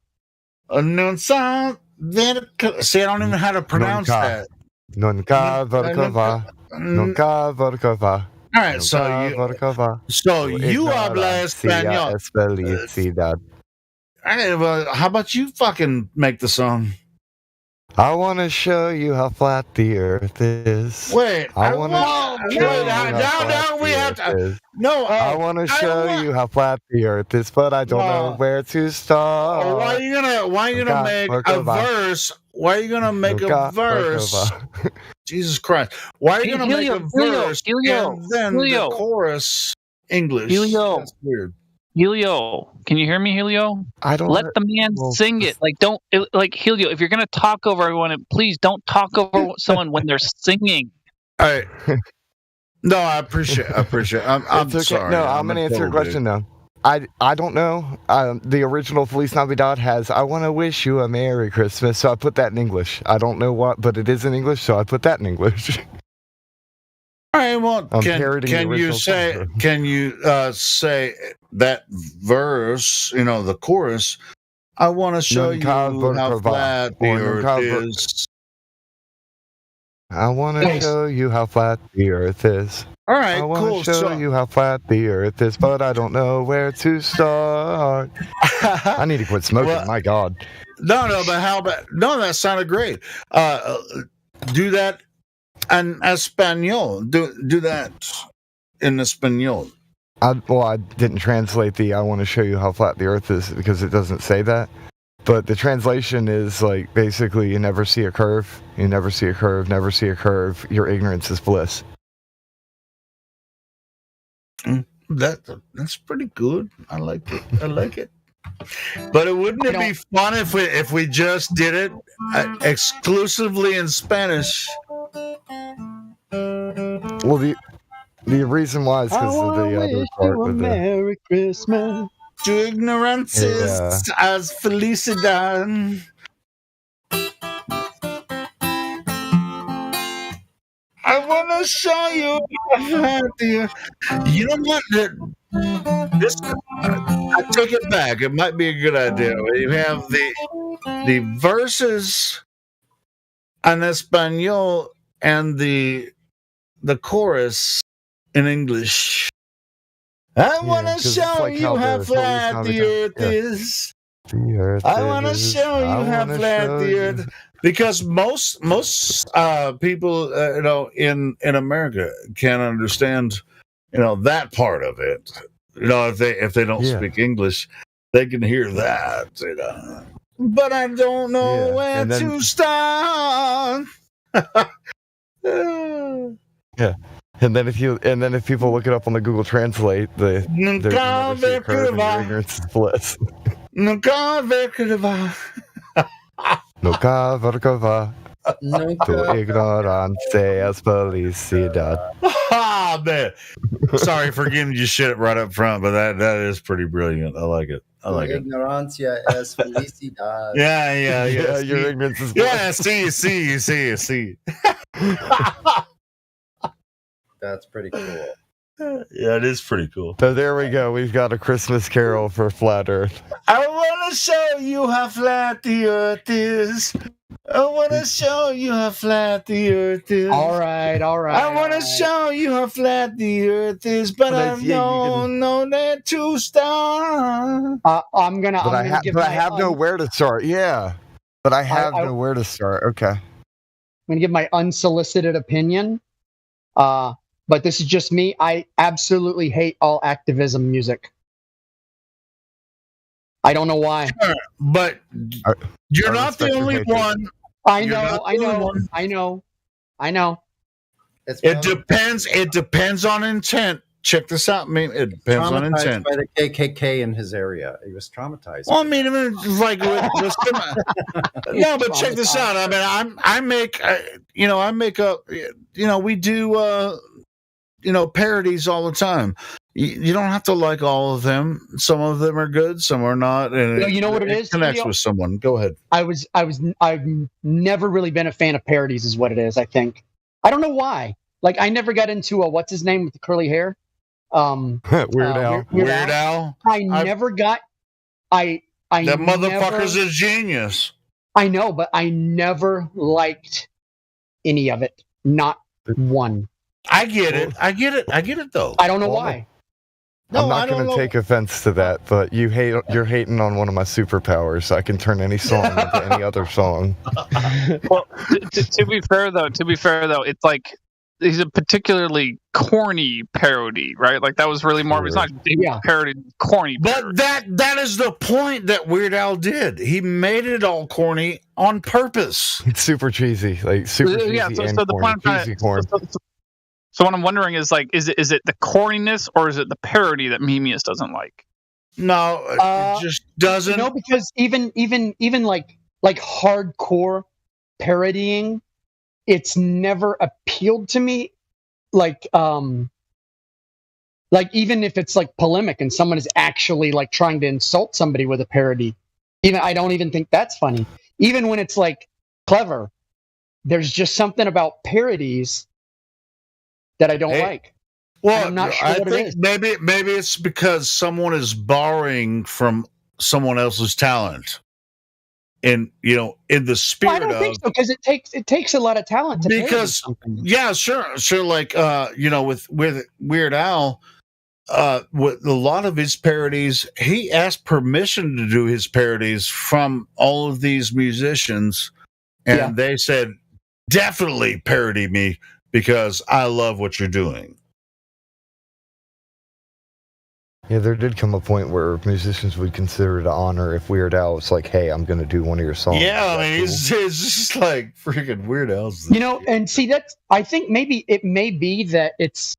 See, I don't even know how to pronounce that. Nunca vodkova. Nunca vodkova. All right, so you habla español. Felicidad. All right, well, how about you fucking make the song? I want to show you how flat the earth is. Wait, I want to show you I want to show you how flat the earth is, but I don't know where to start. Why are you gonna make a verse? Why are you gonna make a verse? Jesus Christ! Why are you gonna make a verse and then the chorus English? Helio, that's weird. Helio, can you hear me, Helio? I don't let the man sing it. Like Helio, if you're gonna talk over everyone, please don't talk over someone when they're singing. All right. No, I appreciate it. I'm okay. sorry. No, I'm going to answer your question, though. I don't know. The original Feliz Navidad has, I want to wish you a Merry Christmas, so I put that in English. I don't know what, but it is in English, so I put that in English. All right, well, can you say that verse, the chorus, I want to show you how flat the earth is. I want to show you how flat the earth is. All right, I want to show you how flat the earth is, but I don't know where to start. I need to quit smoking. My God. No, but how about? No, that sounded great. Do that in Espanol. Do that in Espanol. I didn't translate the "I want to show you how flat the earth is" because it doesn't say that. But the translation is like basically you never see a curve, you never see a curve, never see a curve. Your ignorance is bliss. That's pretty good. I like it. But wouldn't it be fun if we just did it exclusively in Spanish? Well, The reason why is I because of wanna the other wish part you a with the. Merry Christmas. To ignorance Yeah. as felicidad. I want to show you. You know what? This I take it back. It might be a good idea. You have the verses en español and the chorus in English. I want to 'cause it's show like you how how the flat Feliz the Navidad- earth is. The earth I want to is- show you I how wanna flat show the you- earth. Because most people, in America can't understand, that part of it. If they don't Yeah. speak English, they can hear that. But I don't know Yeah, where and then- to start. And then if people look it up on the Google Translate, there's never see a curve and your ignorance is bliss. Nunca verkava. No cavercava, tu Nunca. ignorancia es felicidad. Ah, man. Sorry for giving you shit right up front, but that is pretty brilliant. I like it. I like it. Ignorancia es felicidad. Yeah. Your ignorance is bliss. Yeah, see. That's pretty cool. Yeah, it is pretty cool. So there we go. We've got a Christmas Carol for Flat Earth. I want to show you how flat the earth is. I want to show you how flat the earth is. All right. I want to show you how flat the earth is, but But I yeah, don't know where to start. I'm gonna give I my have nowhere to start. Yeah, but I have nowhere to start. Okay. I'm gonna give my unsolicited opinion. But this is just me. I absolutely hate all activism music. I don't know why. Sure, but you're I not the respect your only hatred. one. I You're know. not the only one. I know. It's It depends. It depends on intent. Check this out. I mean, it depends on traumatized intent. by the KKK in his area. He was traumatized. Well, I mean, like, no, but check this out. I mean, I make up. We do, parodies all the time. You don't have to like all of them. Some of them are good. Some are not. And You know what it is, connects Leo? with someone. Go ahead. I've never really been a fan of parodies, is what it is. I think. I don't know why. Like, I never got into what's his name with the curly hair. Weird Al. Weird Al. I never got. That motherfucker's a genius. I know, but I never liked any of it. Not one. I get it. I get it though. I don't know why. I'm not going to take offense to that, but you're hating on one of my superpowers. I can turn any song into any other song. Well, to be fair though, it's like he's a particularly corny parody, right? Like that was really more. It's not parody, corny. But that is the point that Weird Al did. He made it all corny on purpose. It's super cheesy, like super cheesy and so the corny. point Cheesy corn. So what I'm wondering is like, is it the corniness or is it the parody that Memius doesn't like? No, it just doesn't. No, because even like hardcore parodying, it's never appealed to me. Like even if it's like polemic and someone is actually like trying to insult somebody with a parody, even I don't even think that's funny. Even when it's like clever, there's just something about parodies that I don't like. Well, I'm not sure I what it think is. maybe it's because someone is borrowing from someone else's talent, in the spirit I don't think so, because it takes a lot of talent to parody something. Yeah, sure. Like with Weird Al, with a lot of his parodies, he asked permission to do his parodies from all of these musicians, and they said, "Definitely parody me because I love what you're doing." Yeah, there did come a point where musicians would consider it an honor if Weird Al was like, "Hey, I'm going to do one of your songs." Yeah, I mean, it's just like freaking Weird Al's. And see, that's, I think maybe it may be that it's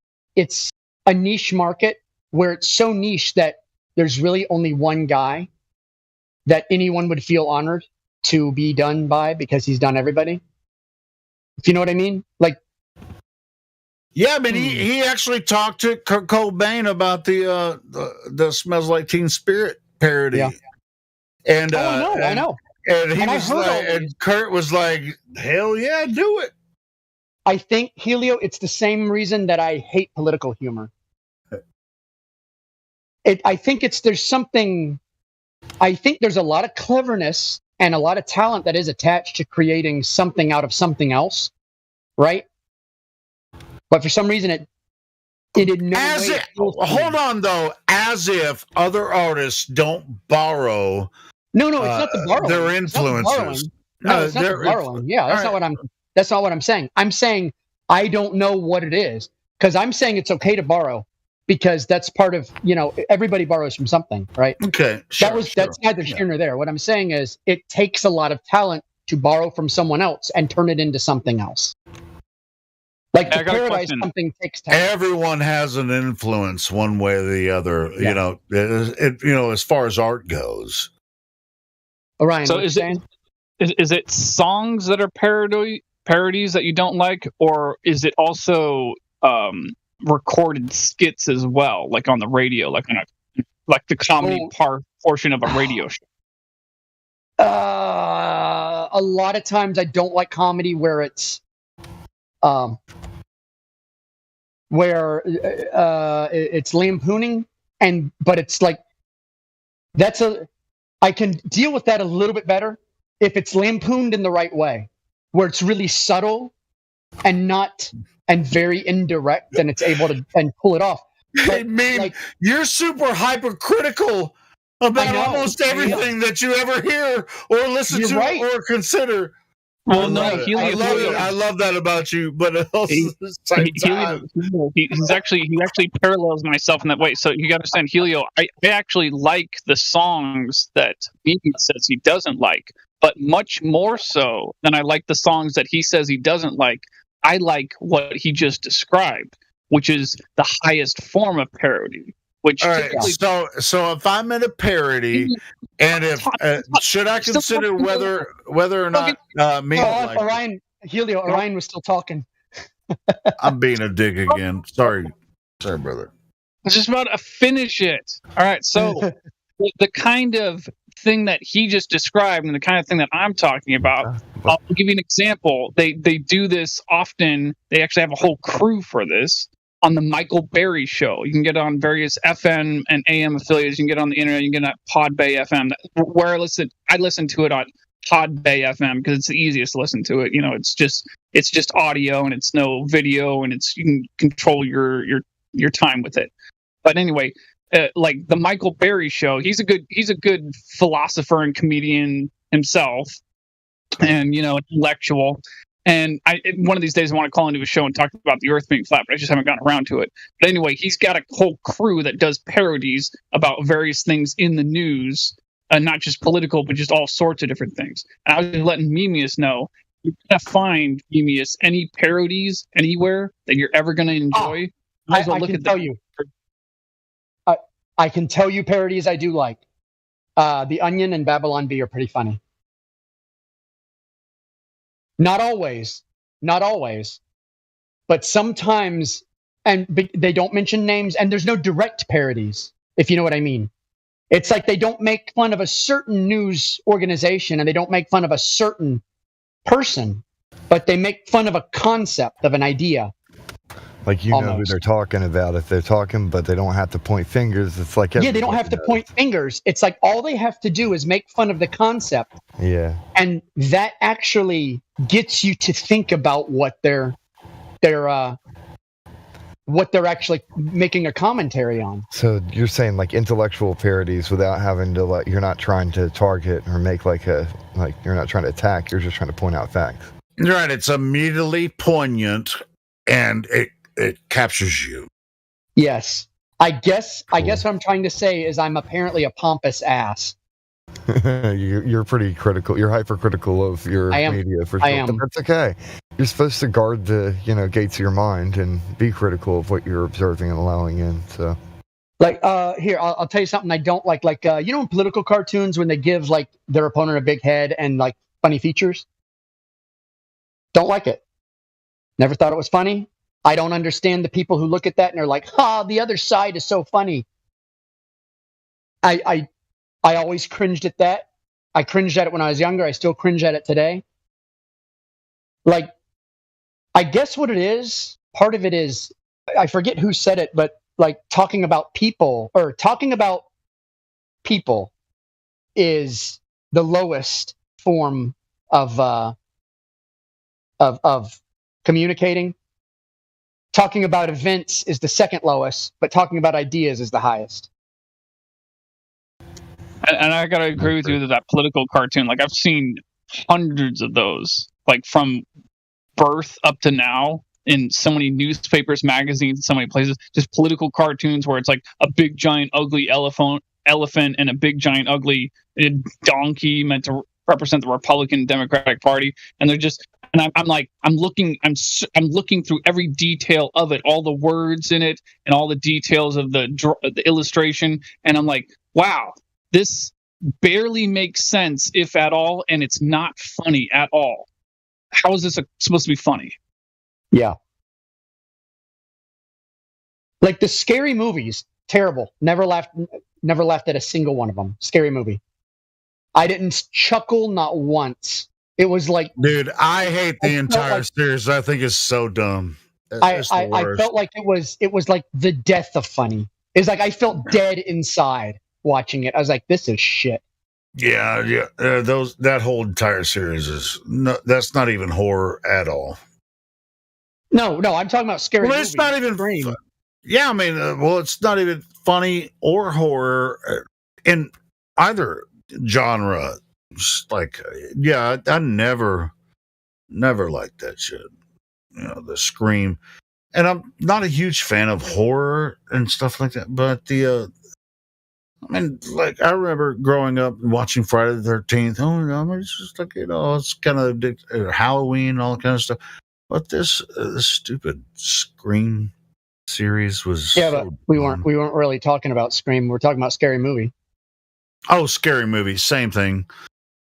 a niche market where it's so niche that there's really only one guy that anyone would feel honored to be done by because he's done everybody. If you know what I mean? Like, Yeah, I mean, he actually talked to Kurt Cobain about the "Smells Like Teen Spirit" parody. Yeah. And I know. And he And I was heard all like, these. and Kurt was like, "Hell yeah, do it." I think, Helio, it's the same reason that I hate political humor. I think there's a lot of cleverness and a lot of talent that is attached to creating something out of something else, right? But for some reason, it in no way. Hold on, though. As if other artists don't borrow. No, it's not the borrowing. Their It's not the influences. borrowing. No, it's not the borrowing. Yeah, that's not what I'm saying. I'm saying I don't know what it is, because I'm saying it's okay to borrow, because that's part of, everybody borrows from something, right? Okay, that's neither here nor there. What I'm saying is it takes a lot of talent to borrow from someone else and turn it into something else. Like the Paradise, something takes talent. Everyone has an influence one way or the other. Yeah. As far as art goes. Orion, so is it songs that are parodies that you don't like, or is it also recorded skits as well, like on the radio, like the comedy portion of a radio show? A lot of times I don't like comedy where it's it's lampooning, but it's like I can deal with that a little bit better if it's lampooned in the right way, where it's really subtle and very indirect, and it's able to pull it off. But, you're super hypercritical about almost everything that you ever hear or listen to or consider. Well, no, I love that about you, but also he actually parallels myself in that way. So you got to understand, Helio, I actually like the songs that he says he doesn't like, but much more so than I like the songs that he says he doesn't like. I like what he just described, which is the highest form of parody. Which so if I'm in a parody, and if should I consider whether or not me? Orion was still talking. I'm being a dick again. Sorry, brother. I was just about to finish it. All right, so the kind of thing that he just described and the kind of thing that I'm talking about, I'll give you an example. They do this often. They actually have a whole crew for this. On the Michael Berry Show. You can get it on various FM and AM affiliates. You can get it on the internet. You can get it at Podbay FM. Where I listen to it on Podbay FM because it's the easiest to listen to it. It's just audio and it's no video, and you can control your time with it. But anyway, like the Michael Berry Show, he's a good philosopher and comedian himself, and intellectual. And one of these days I want to call into a show and talk about the Earth being flat, but I just haven't gotten around to it. But anyway, he's got a whole crew that does parodies about various things in the news, not just political, but just all sorts of different things. And I was just letting Memius know, you're going to find, Memius, any parodies anywhere that you're ever going to enjoy. I can tell you. I can tell you parodies I do like. The Onion and Babylon Bee are pretty funny. Not always, but sometimes, and they don't mention names, and there's no direct parodies, if you know what I mean. It's like they don't make fun of a certain news organization, and they don't make fun of a certain person, but they make fun of a concept, of an idea. Like know who they're talking about if they're talking, but they don't have to point fingers. It's like they don't have to point fingers. It's like all they have to do is make fun of the concept. Yeah, and that actually gets you to think about what they're actually making a commentary on. So you're saying like intellectual parodies without having to you're not trying to target or make you're not trying to attack. You're just trying to point out facts. Right. It's immediately poignant, and it captures you. Yes. I guess what I'm trying to say is I'm apparently a pompous ass. You're pretty critical. You're hypercritical of your media for sure. I am. But that's okay. You're supposed to guard the gates of your mind and be critical of what you're observing and allowing in. So, here I'll tell you something I don't like. In political cartoons when they give their opponent a big head and funny features. Don't like it. Never thought it was funny. I don't understand the people who look at that and are like, the other side is so funny. I always cringed at that. I cringed at it when I was younger. I still cringe at it today. Like, I guess what it is, part of it is, I forget who said it, but like talking about people is the lowest form of communicating. Talking about events is the second lowest, but talking about ideas is the highest. And I gotta agree with you that political cartoon, like I've seen hundreds of those, like from birth up to now, in so many newspapers, magazines, so many places, just political cartoons where it's like a big giant ugly elephant and a big giant ugly donkey meant to represent the Republican Democratic Party, and they're just, and I'm looking through every detail of it, all the words in it, and all the details of the illustration, and I'm like, wow, this barely makes sense, if at all, and it's not funny at all. How is this supposed to be funny? Yeah. Like the Scary Movies, terrible. Never laughed at a single one of them. Scary Movie. I didn't chuckle not once. It was like, dude, I hate the entire series. I think it's so dumb. I felt like it was like the death of funny. It's like I felt dead inside watching it. I was like, this is shit. Yeah. That whole entire series that's not even horror at all. No, I'm talking about Scary Movie. It's not even yeah, I mean, it's not even funny or horror in either genre. Just like, yeah, I never liked that shit. The Scream, and I'm not a huge fan of horror and stuff like that. But I mean, like I remember growing up and watching Friday the 13th. Oh, it's just like it's kind of Halloween and all that kind of stuff. But this stupid Scream series was but we weren't really talking about Scream. We're talking about Scary Movie. Oh, Scary Movie, same thing.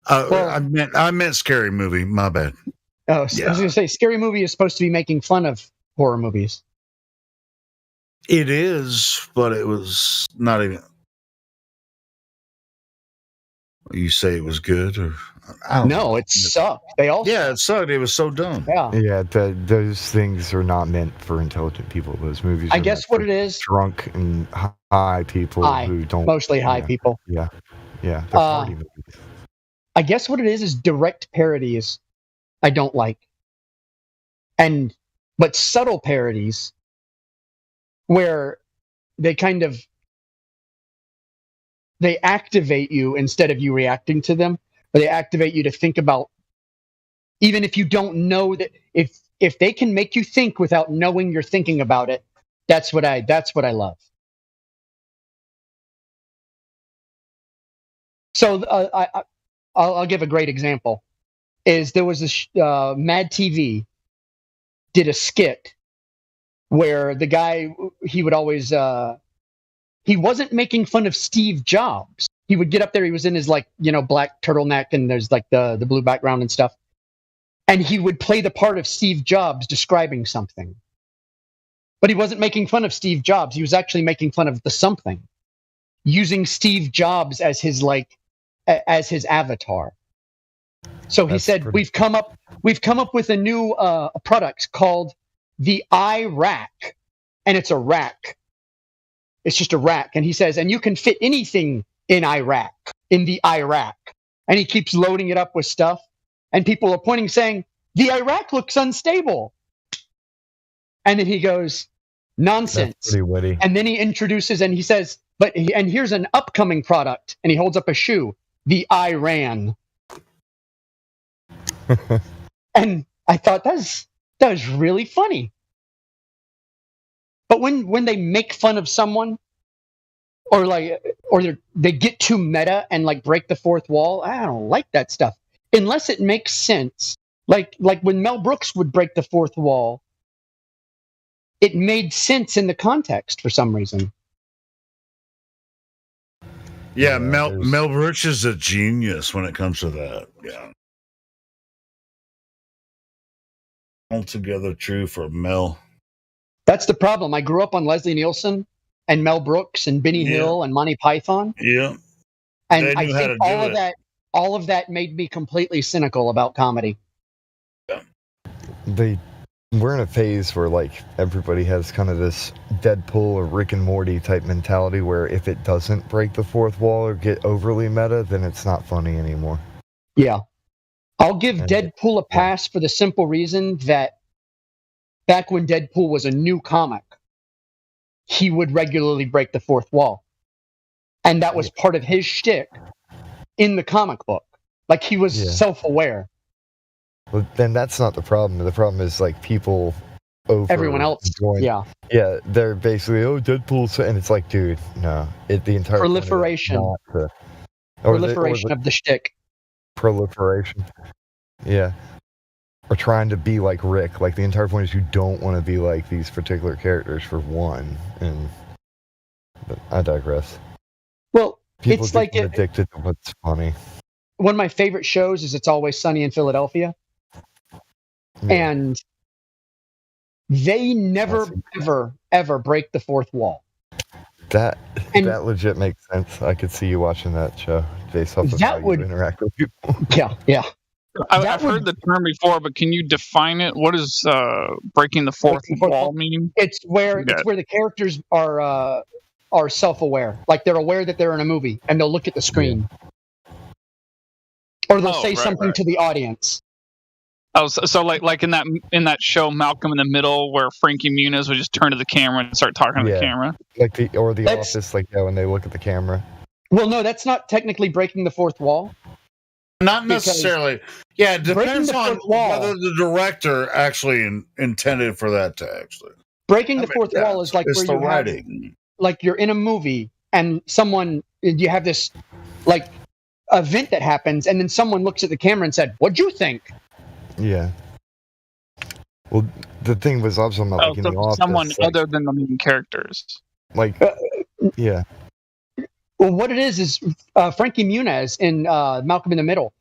I meant Scary Movie. My bad. Oh, yeah. I was going to say Scary Movie is supposed to be making fun of horror movies. It is, but it was not even. You say it was good, or I don't know. It sucked. It sucked. It was so dumb. Yeah. Those things are not meant for intelligent people. Those movies. I guess what it is. Drunk and high people who don't. Mostly high people. Yeah. They're party movies. I guess what it is direct parodies. I don't like, but subtle parodies where they kind of they activate you instead of you reacting to them, or they activate you to think about, even if you don't know that, if they can make you think without knowing you're thinking about it, that's what I love. So I'll give a great example. There was this Mad TV did a skit where the guy, he would always he wasn't making fun of Steve Jobs. He would get up there, he was in his black turtleneck and there's like the blue background and stuff, and he would play the part of Steve Jobs describing something, but he wasn't making fun of Steve Jobs. He was actually making fun of the something, using Steve Jobs as his avatar. So he said, we've come up with a new product called the iRack, and it's a rack. It's just a rack. And he says, and you can fit anything in the iRack. And he keeps loading it up with stuff. And people are pointing, saying, the iRack looks unstable. And then he goes, nonsense. That's pretty witty. And then he introduces, and he says, and here's an upcoming product. And he holds up a shoe, the iRan. And I thought that was really funny. But when they make fun of someone, or they get too meta and like break the fourth wall, I don't like that stuff unless it makes sense. Like when Mel Brooks would break the fourth wall, it made sense in the context for some reason. Yeah, Mel Brooks is a genius when it comes to that. Yeah. Altogether true for Mel. That's the problem. I grew up on Leslie Nielsen and Mel Brooks and Benny Hill and Monty Python. Yeah. And They I knew how think to do it. all of that made me completely cynical about comedy. We're in a phase where like everybody has kind of this Deadpool or Rick and Morty type mentality where if it doesn't break the fourth wall or get overly meta, then it's not funny anymore. Yeah. I'll give Deadpool a pass for the simple reason that back when Deadpool was a new comic, he would regularly break the fourth wall. And that was part of his shtick in the comic book. Like, he was self-aware. Well, then that's not the problem. The problem is, like, people over... Everyone else, Yeah, they're basically, Deadpool... And it's like, dude, no. The entire... Proliferation. Proliferation of the shtick. Proliferation. Yeah. Or trying to be like Rick. Like, the entire point is you don't want to be like these particular characters for one. But I digress. Well, people it's like... addicted to what's funny. One of my favorite shows is It's Always Sunny in Philadelphia. Yeah. And they never, ever break the fourth wall. That legit makes sense. I could see you watching that show based off of how you interact with people. Yeah. I've heard the term before, but can you define it? What does breaking the fourth wall mean? It's where the characters are self-aware. Like, they're aware that they're in a movie, and they'll look at the screen. Or they'll say something to the audience. Oh, so like in that show Malcolm in the Middle, where Frankie Muniz would just turn to the camera and start talking to the camera, like the Office, like when they look at the camera. Well, no, that's not technically breaking the fourth wall. Not necessarily. Yeah, it depends on whether the director actually intended for that to actually. Breaking the fourth wall is like it's where the you writing. Like you're in a movie and you have this like event that happens, and then someone looks at the camera and said, "What'd you think?" Yeah. Well, the thing was also about like in the Office, someone other than the main characters. Like, yeah. Well, what it is Frankie Muniz in Malcolm in the Middle.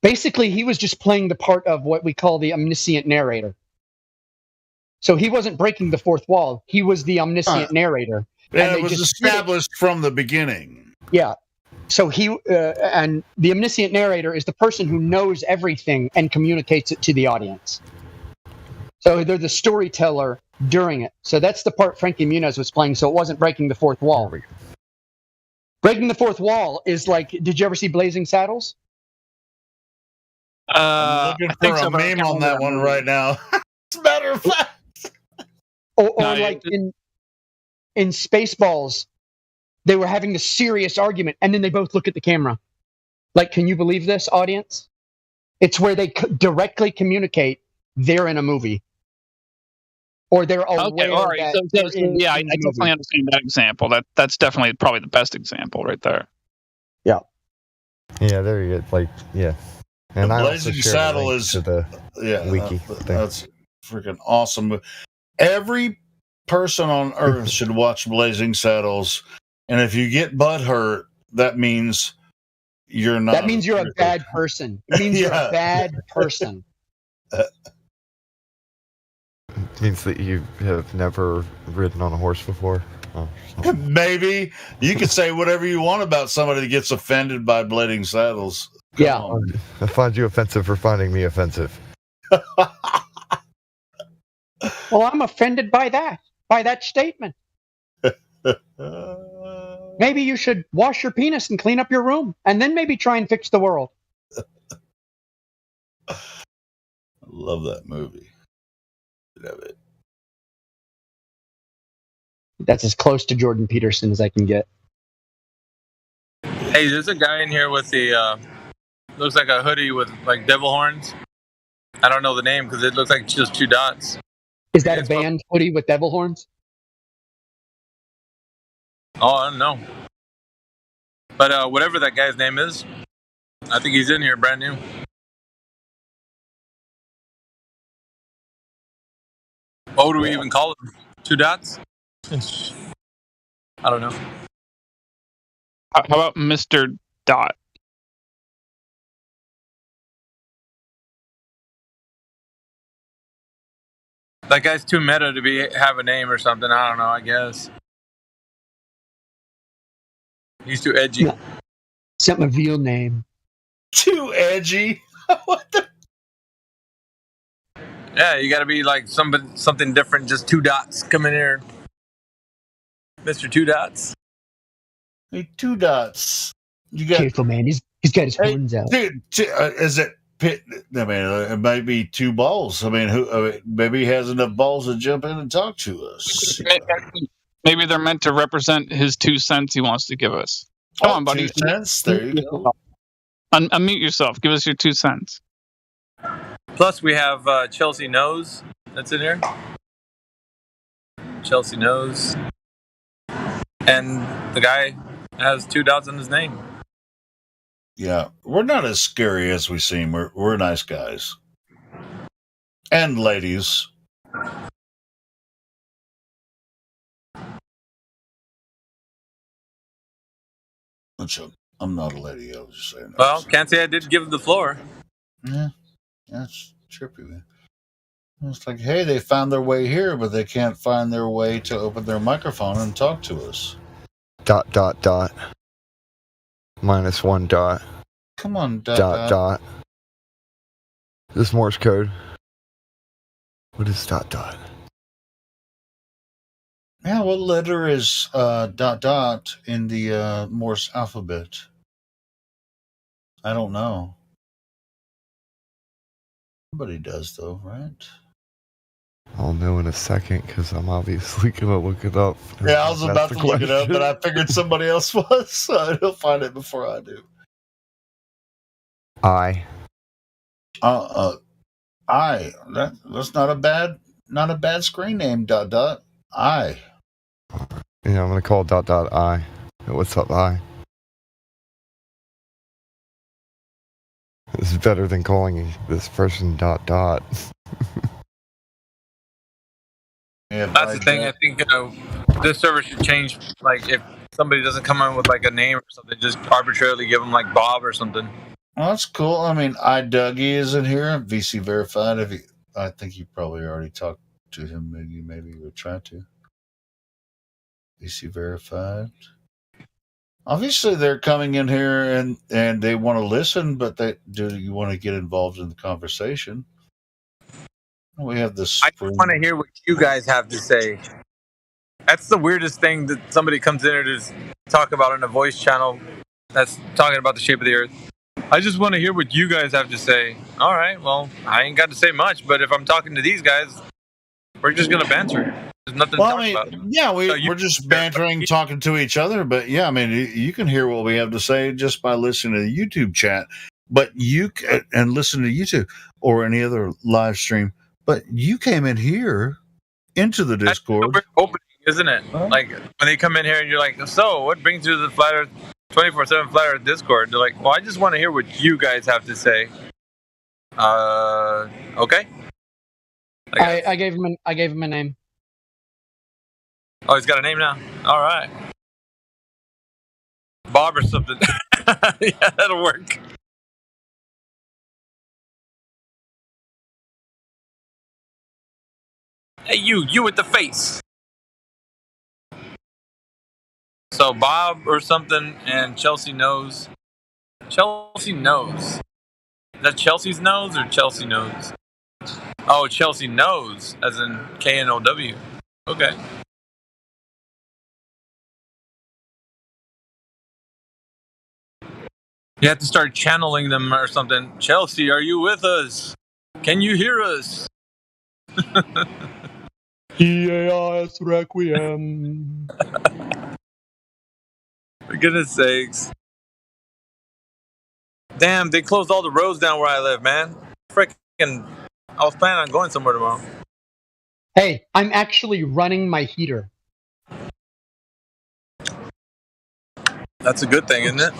Basically, he was just playing the part of what we call the omniscient narrator. So he wasn't breaking the fourth wall. He was the omniscient narrator. Yeah, it was established from the beginning. Yeah. So and the omniscient narrator is the person who knows everything and communicates it to the audience. So they're the storyteller during it. So that's the part Frankie Muniz was playing. So it wasn't breaking the fourth wall. Breaking the fourth wall is like, did you ever see Blazing Saddles? I'm looking for a meme on that one right now. As a matter of fact. Or like in Spaceballs, they were having this serious argument, and then they both look at the camera. Like, can you believe this, audience? It's where they directly communicate they're in a movie. Or they're aware that... I definitely understand that example. That's definitely probably the best example right there. Yeah. Yeah, there you go. Like, yeah. And the I Blazing Saddle is to the wiki. That's freaking awesome. Every person on Earth should watch Blazing Saddles, and if you get butt hurt, that means you're not. That means you're a bad person. It means you're a bad person. It means that you have never ridden on a horse before. Oh, maybe you could say whatever you want about somebody that gets offended by Blazing Saddles. Yeah, I find you offensive for finding me offensive. Well, I'm offended by that statement. Maybe you should wash your penis and clean up your room, and then maybe try and fix the world. I love that movie. Love it. That's as close to Jordan Peterson as I can get. Hey, there's a guy in here with the looks like a hoodie with like devil horns. I don't know the name because it looks like just 2 dots. Is that a band hoodie with devil horns? Oh, I don't know. But whatever that guy's name is, I think he's in here brand new. What would we even call him? 2 dots? I don't know. How about Mr. Dot? That guy's too meta to have a name or something. I don't know. I guess he's too edgy. No. Except my real name. Too edgy. What the? Yeah, you got to be like something different. Just 2 dots. Come in here, Mr. 2 dots. Hey, 2 dots. You got careful, man. He's got his horns out. Dude, is it pit? I mean, it might be 2 balls. I mean, maybe he has enough balls to jump in and talk to us. Maybe they're meant to represent his 2 cents he wants to give us. Come on, buddy. 2 cents. There you go. Unmute yourself. Give us your 2 cents. Plus, we have Chelsea Knows that's in here. Chelsea Knows. And the guy has 2 dots on his name. Yeah, we're not as scary as we seem. We're nice guys. And ladies. I'm not a lady. I was just saying. Well, can't say I did give the floor. Yeah, that's trippy, man. It's like, hey, they found their way here, but they can't find their way to open their microphone and talk to us. ... -1 dot. Come on, dot. This is Morse code. What is ... Yeah, what letter is ... in the Morse alphabet? I don't know. Somebody does, though, right? I'll know in a second because I'm obviously going to look it up. Yeah, I was about to look it up, but I figured somebody else was, so he'll find it before I do. I. That's not a bad screen name. ... I. Yeah, I'm going to call it ... I. What's up, I? This is better than calling this person ... Yeah, that's the thing. I think this server should change. Like, if somebody doesn't come in with like a name or something, just arbitrarily give them like Bob or something. Well, that's cool. I mean, Dougie is in here. VC verified. I think you probably already talked to him. Maybe you would try to. VC verified. Obviously, they're coming in here and they want to listen, but do you want to get involved in the conversation? We have this. I want to hear what you guys have to say. That's the weirdest thing that somebody comes in here to talk about on a voice channel that's talking about the shape of the earth. I just want to hear what you guys have to say. All right, well, I ain't got to say much, but if I'm talking to these guys, we're just going to banter. There's nothing to talk about. Yeah, we're just bantering, talking to each other, but yeah, I mean, you can hear what we have to say just by listening to the YouTube chat, but and listen to YouTube or any other live stream. But you came in here into the Discord. That's a weird opening, isn't it? Huh? Like when they come in here and you're like, so what brings you to the Flat Earth 24/7 Flat Earth Discord? They're like, well, I just want to hear what you guys have to say. Okay. I gave him a name. Oh, he's got a name now. All right, Bob or something. Yeah, that'll work. Hey, you with the face. So Bob or something, and Chelsea Knows. Chelsea Knows. Is that Chelsea's nose or Chelsea Knows? Oh, Chelsea Knows, as in K-N-O-W. Okay. You have to start channeling them or something. Chelsea, are you with us? Can you hear us? EAS Requiem. For goodness sakes. Damn, they closed all the roads down where I live, man. Freaking, I was planning on going somewhere tomorrow. Hey, I'm actually running my heater. That's a good thing, isn't it?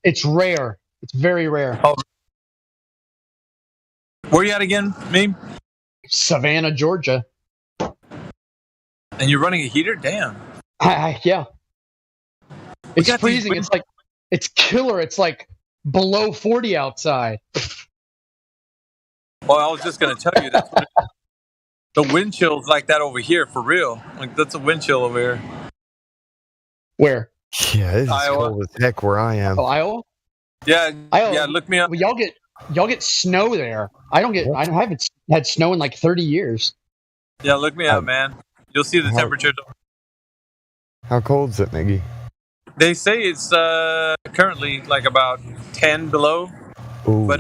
It's rare. It's very rare. Oh. Where are you at again, Meme? Savannah, Georgia. And you're running a heater? Damn. Yeah. It's freezing. It's like, it's killer. It's like below 40 outside. Well, I was just going to tell you that's what The wind chill's like that over here for real. Like that's a wind chill over here. Where? Yeah, it's Iowa. cold as heck where I am. Oh, Iowa. Yeah, Iowa. yeah. Look me up. Well, y'all get snow there. I haven't had snow in like 30 years. Yeah, look me up, man. You'll see the temperature. How cold's it, Miggy? They say it's currently like about 10 below, Ooh. but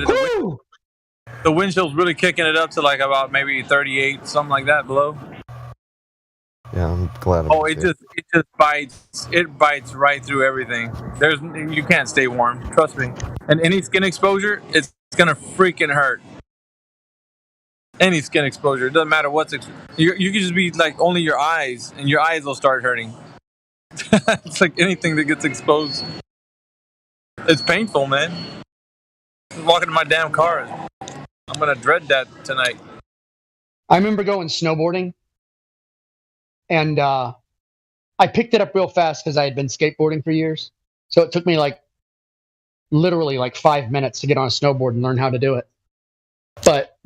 the wind chill's really kicking it up to like about maybe 38, something like that below. Yeah, I'm glad. Oh, it just bites. It bites right through everything. You can't stay warm. Trust me. And any skin exposure, it's gonna freaking hurt. Any skin exposure, it doesn't matter what's. You can just be like only your eyes, and your eyes will start hurting. It's like anything that gets exposed. It's painful, man. Just walking in my damn car. I'm gonna dread that tonight. I remember going snowboarding, and I picked it up real fast because I had been skateboarding for years. So it took me literally 5 minutes to get on a snowboard and learn how to do it. But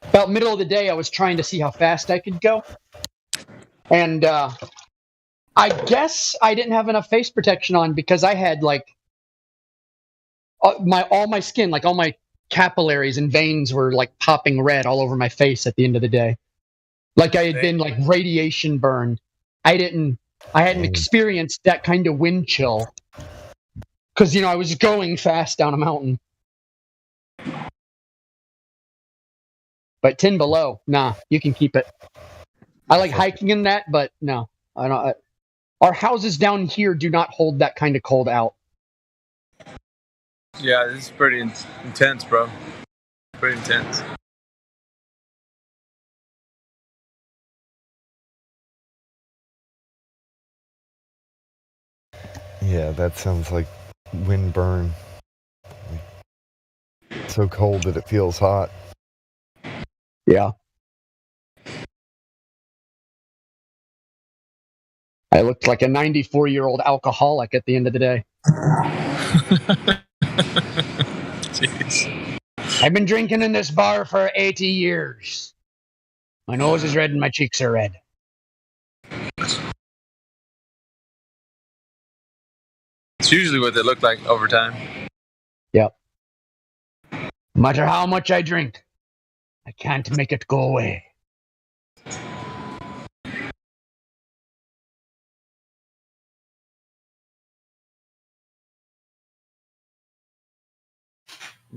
about middle of the day, I was trying to see how fast I could go, and I guess I didn't have enough face protection on because I had all my skin, all my capillaries and veins were popping red all over my face at the end of the day. Like I had been radiation burned. I hadn't experienced that kind of wind chill because I was going fast down a mountain. But 10 below, nah, you can keep it. I like hiking in that, but no, I don't. Our houses down here do not hold that kind of cold out. Yeah, this is pretty intense, bro. Pretty intense. Yeah, that sounds like wind burn. So cold that it feels hot. Yeah. I looked like a 94-year-old alcoholic at the end of the day. Jeez. I've been drinking in this bar for 80 years. My nose is red and my cheeks are red. It's usually what they look like over time. Yep. No matter how much I drink, I can't make it go away.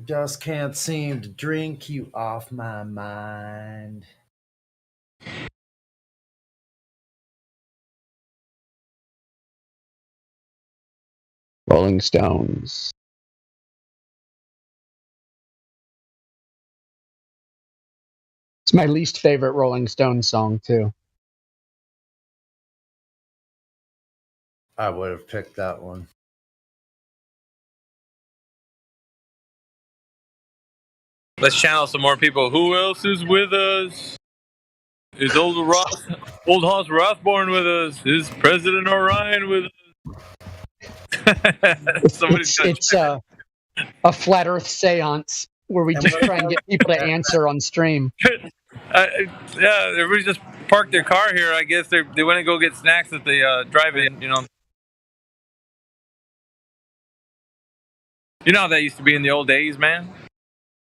Just can't seem to drink you off my mind. Rolling Stones. It's my least favorite Rolling Stones song, too. I would have picked that one. Let's channel some more people. Who else is with us? Is old Hoss Rothborn with us? Is President Orion with us? It's a flat Earth seance where we just try and get people to answer on stream. Yeah, everybody just parked their car here. I guess they went to go get snacks at the drive-in. You know how that used to be in the old days, man.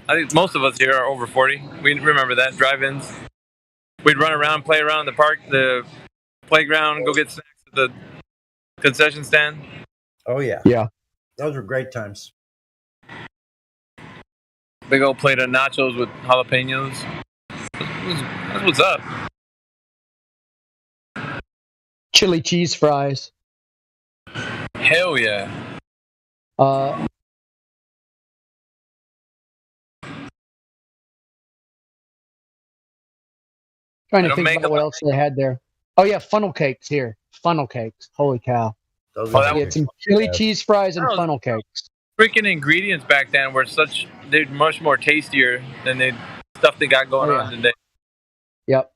I think most of us here are over 40. We remember that drive-ins. We'd run around, play around the park, the playground, go get snacks at the concession stand. Oh yeah, yeah. Those were great times. Big old plate of nachos with jalapenos. That's what's up. Chili cheese fries. Hell yeah. Trying to think about what else they had there. Oh yeah, funnel cakes here. Funnel cakes. Holy cow. Those we had some chili cheese fries and funnel cakes. Freaking ingredients back then were they're much more tastier than the stuff they got going on today. Yep.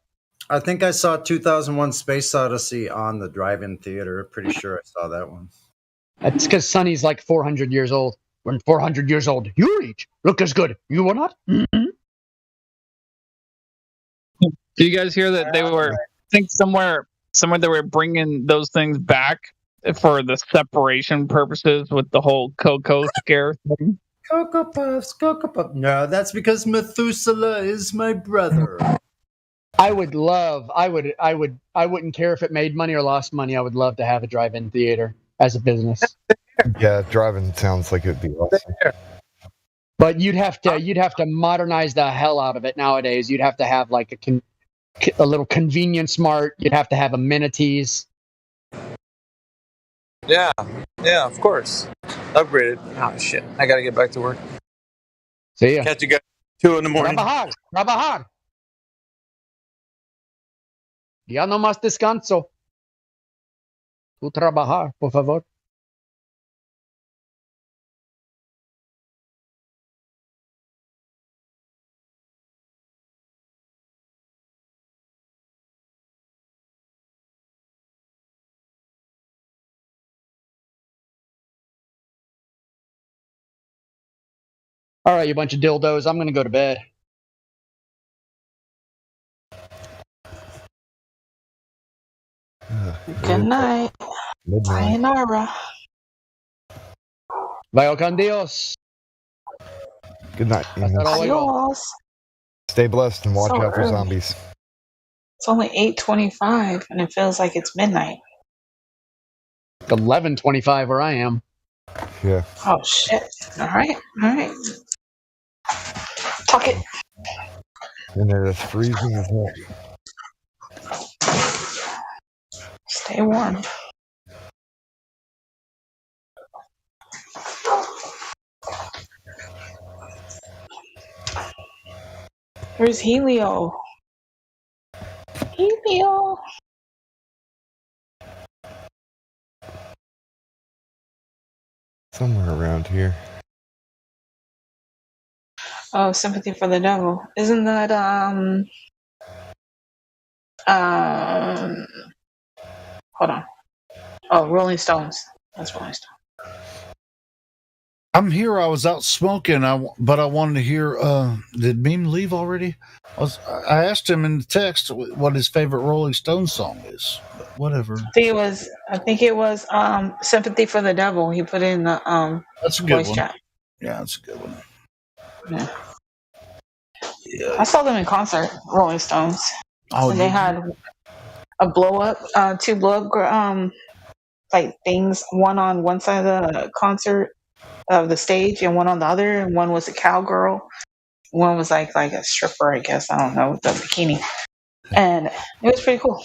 I think I saw 2001 Space Odyssey on the drive-in theater. Pretty sure I saw that one. That's because Sonny's like 400 years old. When 400 years old, you each look as good. You will not? Mm-hmm. Do you guys hear that they were? I think somewhere they were bringing those things back for the separation purposes with the whole Coco scare thing. Cocoa Puffs, Cocoa Puffs. No, that's because Methuselah is my brother. I wouldn't care if it made money or lost money. I would love to have a drive-in theater as a business. Yeah, driving sounds like it'd be awesome. But you'd have to modernize the hell out of it nowadays. You'd have to have like a little convenience mart. You'd have to have amenities. Yeah, of course. Upgraded. Oh shit! I gotta get back to work. See ya. Catch you guys 2 a.m. Trabajar. Ya no más descanso. Tu trabajar, por favor. All right, you bunch of dildos. I'm going to go to bed. Good night. Midnight. Sayonara. Vaya con Dios. Good night. Hasta luego. Adios. Stay blessed and watch So out for early. zombies. It's only 8:25 and it feels like it's midnight. 11:25 where I am. Yeah. Oh shit. All right. Tuck it. And it's freezing as hell. Stay warm. Where's Helio? Helio. Somewhere around here. Oh, Sympathy for the Devil. Isn't that hold on. Oh, Rolling Stones. That's Rolling Stones. I'm here. I was out smoking, but I wanted to hear. Did Meme leave already? I asked him in the text what his favorite Rolling Stones song is. But whatever. I think it was Sympathy for the Devil. He put in the That's a good voice one. chat. Yeah, that's a good one. Yeah. I saw them in concert, Rolling Stones. Oh, and they had a blow up, two blow up like things, one on one side of the concert of the stage and one on the other, and one was a cowgirl, one was like a stripper, I guess, I don't know, with the bikini, and it was pretty cool.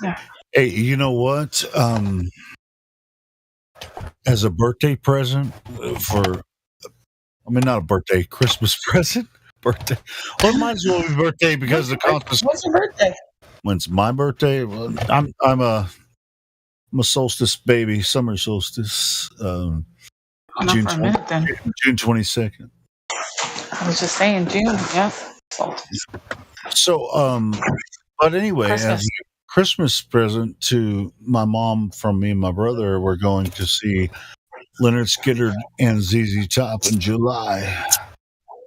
Yeah. Hey, you know what? As a birthday present not a birthday, Christmas present. Birthday. Well, it might as well be birthday because the concert. What's your birthday? When's my birthday? Well, I'm a solstice baby, summer solstice. Not for a minute then. June 22nd. I was just saying June, yeah. So, but anyway, as a Christmas present to my mom from me and my brother, we're going to see Leonard Skinner and ZZ Top in July.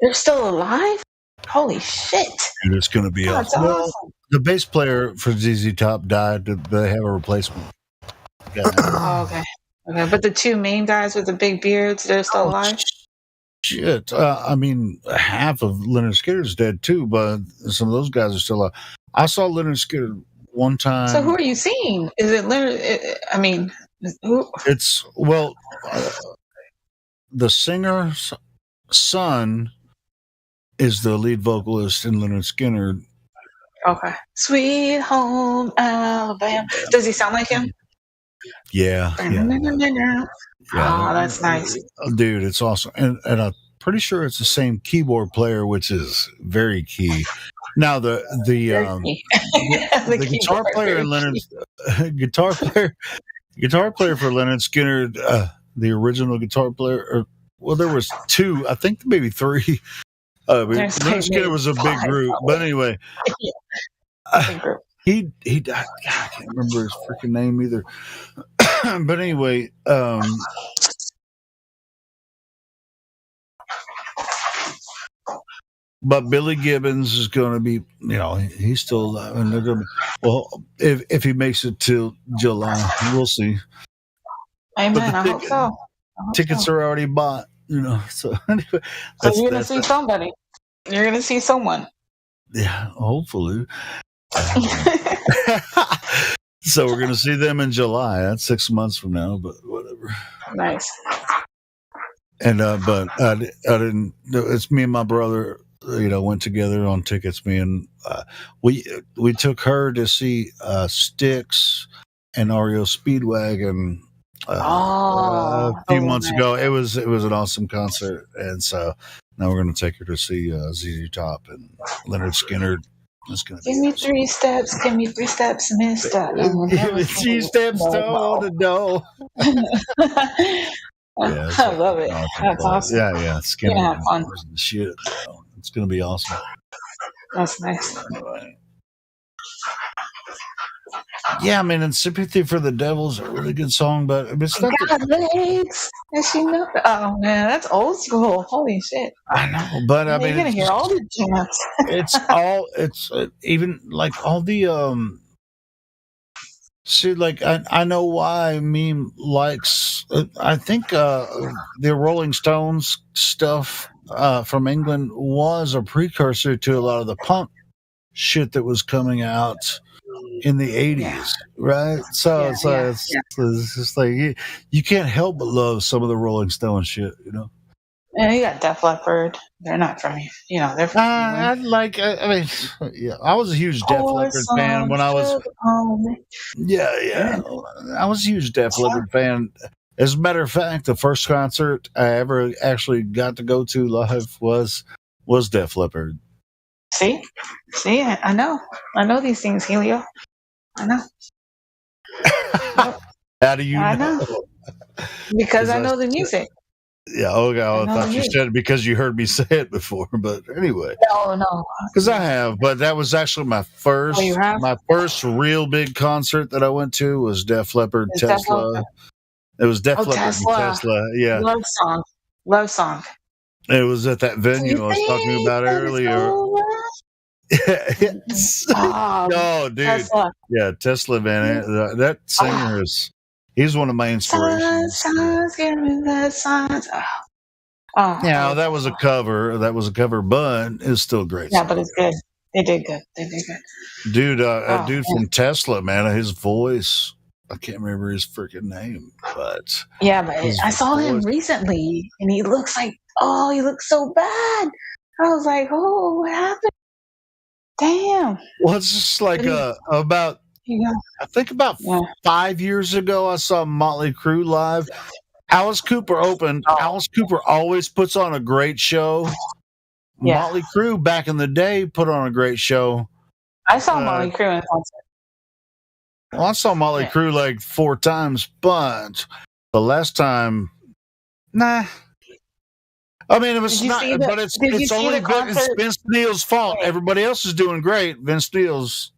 They're still alive? Holy shit. And it's going to be That's awesome. The bass player for ZZ Top died. They have a replacement. Yeah. Oh, okay. Okay, but the two main guys with the big beards, they're still alive? Shit. Half of Leonard Skinner's dead too, but some of those guys are still alive. I saw Leonard Skinner one time. So who are you seeing? Is it Leonard? Who? It's, the singer's son is the lead vocalist in Leonard Skinner. Okay. Sweet Home Alabama. Does he sound like him? Yeah. Oh, that's nice. Dude, it's awesome. And I'm pretty sure it's the same keyboard player, which is very key. Now the guitar player in Leonard's guitar player for Leonard Skinner, the original guitar player, there was two, I think maybe three. Leonard Skinner was a big group, but anyway, he died. I can't remember his freaking name either. But anyway, But Billy Gibbons is going to be, he's still alive, and they're going to be. Well, if he makes it till July, we'll see. Amen. I hope so. Tickets are already bought, So anyway, so you're going to see somebody. You're going to see someone. Yeah, hopefully. So we're going to see them in July. That's 6 months from now, but whatever. Nice. And but I didn't. It's me and my brother. Went together on tickets. Me and we took her to see Styx and REO Speedwagon a few months ago. It was an awesome concert, and so now we're going to take her to see ZZ Top and Leonard Skinner. It's gonna give me 3 steps. Give me 3 steps, mister. Give me 3 steps to the door. Yeah, I love it. That's awesome. Yeah. Skinner. Have fun. Shit. It's going to be awesome. That's nice. Yeah, I mean, and Sympathy for the Devil is a really good song, but it's not. God legs. Does she know? Oh man, that's old school. Holy shit! I know, but I mean, you're gonna hear all the jams. It's even like all the See, like I know why Meme likes. I think the Rolling Stones stuff from England was a precursor to a lot of the punk shit that was coming out in the 80s, right? So it's just like you can't help but love some of the Rolling Stone shit, Yeah, you got Def Leppard. They're not from they're from I was a huge Def Leppard fan when I was. Yeah. I was a huge Def Leppard fan. As a matter of fact, the first concert I ever actually got to go to live was Def Leppard. See, I know these things, Helio. I know. How do you know? I know. Because I know the music. Yeah, okay. I thought you said it because you heard me say it before, but anyway. No. Because I have, but that was actually my first real big concert that I went to was Def Leppard, Tesla. It was Def Leppard and Tesla. Yeah. Love song. It was at that venue I was talking about earlier. Oh, dude. Tesla. Yeah, Tesla, man. That singer he's one of my inspirations. Yeah, that was a cover. But it's still great. Yeah, but it's good. They did good. Dude, a dude from Tesla, man, his voice. I can't remember his freaking name, but yeah, but I saw him recently, and he looks so bad. I was like, oh, what happened? Damn. Well, it's just like about 5 years ago, I saw Motley Crue live. Alice Cooper opened. Alice Cooper always puts on a great show. Yeah. Motley Crue back in the day put on a great show. I saw Motley Crue in concert. Well, I saw Motley Crue like 4 times, but the last time, nah. I mean, it was not, but it's only Vince Neil's fault. Everybody else is doing great. Vince Neil's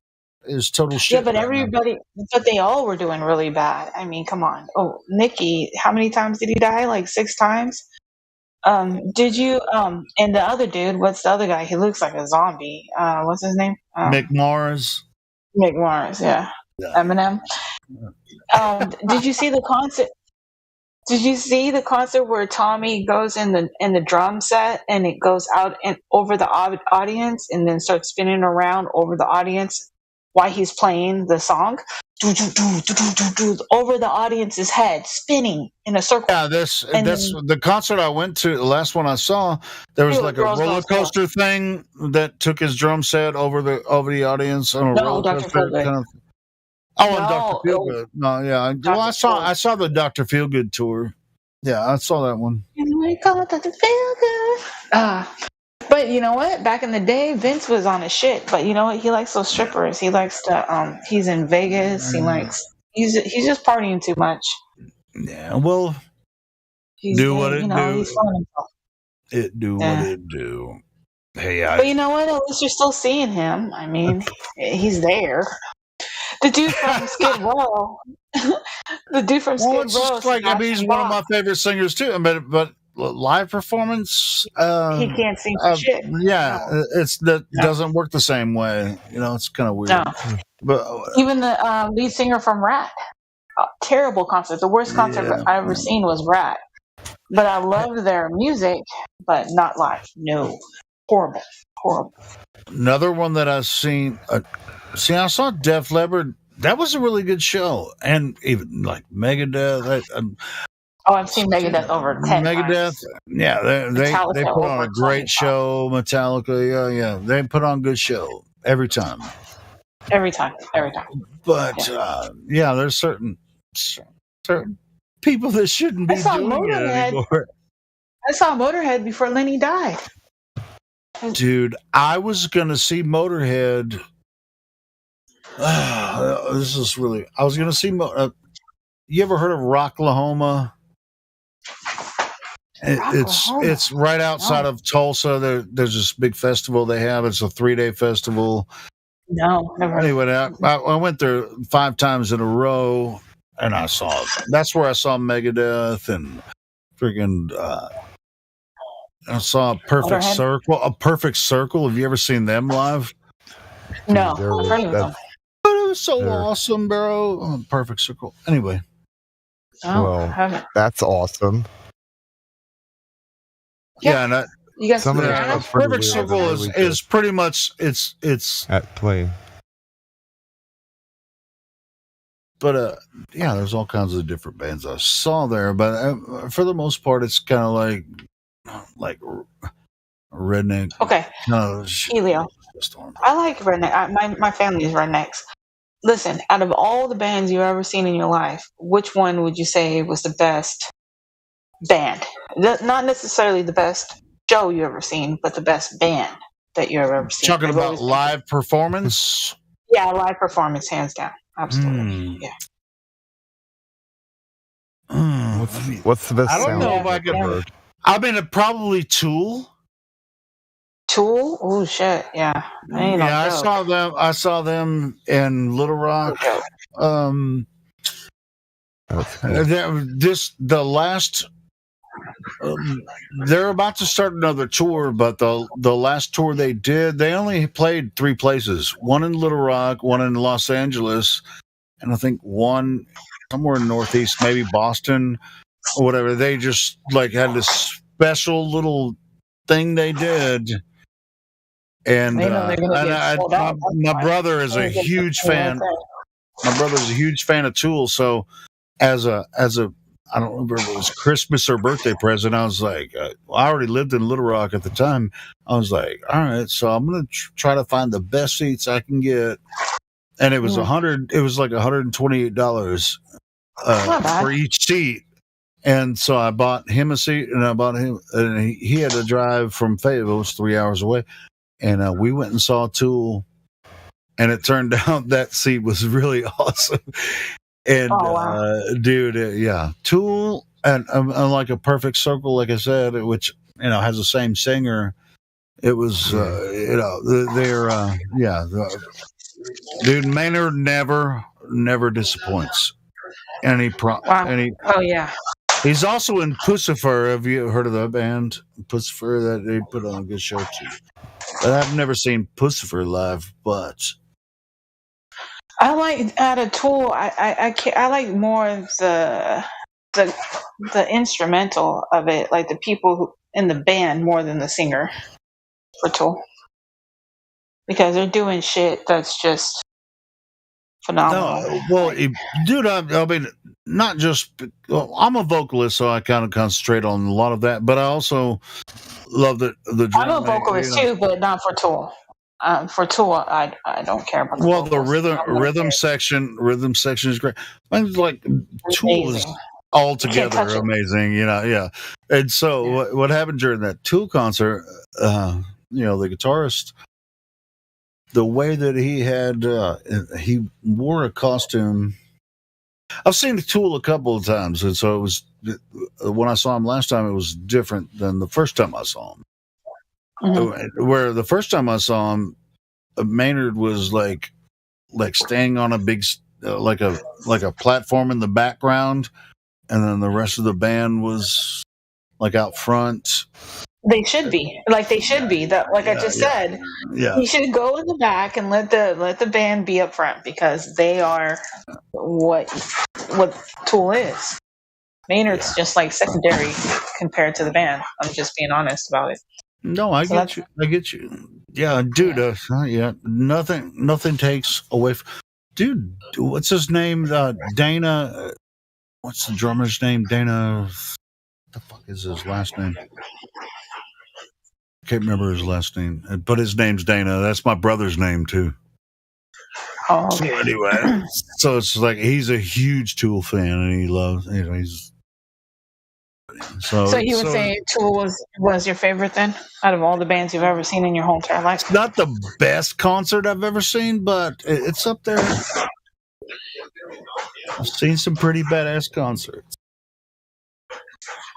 is total shit. Yeah, but they all were doing really bad. I mean, come on. Oh, Nicky, how many times did he die? Like 6 times? Did you, and the other dude, what's the other guy? He looks like a zombie. What's his name? Mick Mars. Mick Mars, yeah. Eminem. Did you see the concert? Did you see the concert where Tommy goes in the drum set and it goes out and over the audience and then starts spinning around over the audience while he's playing the song? Over the audience's head, spinning in a circle. Yeah, that's the concert I went to. The last one I saw, there was like a roller coaster thing that took his drum set over the audience on a roller coaster. Dr. Feelgood. No, yeah. Well, I saw the Dr. Feelgood tour. Yeah, I saw that one. I call it Dr. Feelgood. But you know what? Back in the day, Vince was on his shit. But you know what? He likes those strippers. He likes to. He's in Vegas. He's just partying too much. Yeah. Well, do what it do. He's fun himself. It do what it do. Hey, but you know what? At least you're still seeing him. I mean, he's there. The dude from Skid Row. It's just like, he's one of my favorite singers too. But live performance, He can't sing for shit. yeah, No. it's that No. doesn't work the same way. It's kind of weird. No. But Even the lead singer from Rat, terrible concert. The worst concert I ever seen was Rat. But I loved their music, but not live. No, horrible. another one that I've seen. I saw Def Leppard. That was a really good show, and even like Megadeth. I've seen Megadeth over 10 Megadeth, times. yeah, they Metallica put on over a great 25. show. Metallica, yeah, they put on a good show every time. Every time. But there's certain people that shouldn't be I saw doing it Motorhead. anymore. I saw Motorhead before Lenny died. Dude, I was gonna see Motorhead. This is really. I was gonna see. You ever heard of Rocklahoma? It's right outside of Tulsa. There's this big festival they have. It's a 3-day festival. No, never. Anyway, I went there 5 times in a row, and that's where I saw Megadeth and freaking. I saw Perfect Motorhead? Circle. A Perfect Circle. Have you ever seen them live? No, I've heard of them. But it was so awesome, bro. Perfect Circle. Anyway. Well, that's awesome. Yeah, and you guys. Perfect Circle is pretty much it's at play. But there's all kinds of different bands I saw there. But for the most part, it's kind of like redneck. Okay, Elio. I like redneck. My family is rednecks. Listen, out of all the bands you've ever seen in your life, which one would you say was the best band? Not necessarily the best show you ever seen, but the best band that you ever seen. Talking about live performance? Yeah, live performance, hands down. Absolutely. Yeah. What's the best? I don't know if I could. I mean, probably Tool. Tool? Oh shit! Yeah. I saw them in Little Rock. The last. They're about to start another tour, but the last tour they did, they only played 3 places. One in Little Rock, one in Los Angeles, and I think one somewhere in Northeast, maybe Boston or whatever. They just had this special little thing they did. And my brother is a huge fan. My brother's a huge fan of Tool. So as a I don't remember if it was Christmas or birthday present, I was like, I already lived in Little Rock at the time. I was like, all right, so I'm gonna try to find the best seats I can get. And it was It was like $128 for each seat. And so I bought him a seat, and he had to drive from Fayetteville, it was 3 hours away. And we went and saw Tool, and it turned out that seat was really awesome. And dude, Tool and like a Perfect Circle, like I said, which has the same singer. It was dude, Maynard never disappoints. He's also in Pussifer. Have you heard of that band, Pussifer? That they put on a good show too. But I've never seen Pussifer live, but I like out of Tool. I like more the instrumental of it, like the people who in the band more than the singer for Tool, because they're doing shit that's just phenomenal. No, well, dude, I mean, not just. I'm a vocalist, so I kind of concentrate on a lot of that, but I also love the. I'm a vocalist too, but not for Tool. For Tool, I don't care about the vocals. The rhythm section is great. I mean, like Tool is altogether amazing, And so what happened during that Tool concert? The guitarist, the way that he wore a costume. I've seen the Tool a couple of times, and so it was when I saw him last time, it was different than the first time I saw him. Mm-hmm. Where the first time I saw him, Maynard was like standing on a big like a platform in the background, and then the rest of the band was like out front. They should be like they should be. That like I just said, Yeah. you should go in the back and let the band be up front because they are what Tool is. Maynard's just like secondary compared to the band. I'm just being honest about it. No, I get you. I get you. Yeah, dude. Nothing takes away. Dude, what's his name? Dana. What's the drummer's name? Dana. What the fuck is his last name? I can't remember his last name, but his name's Dana. That's my brother's name too. Oh, okay. So anyway, so it's like he's a huge Tool fan, and he loves. He's so you would say Tool was your favorite then, out of all the bands you've ever seen in your whole entire life? It's not the best concert I've ever seen, but it's up there. I've seen some pretty badass concerts.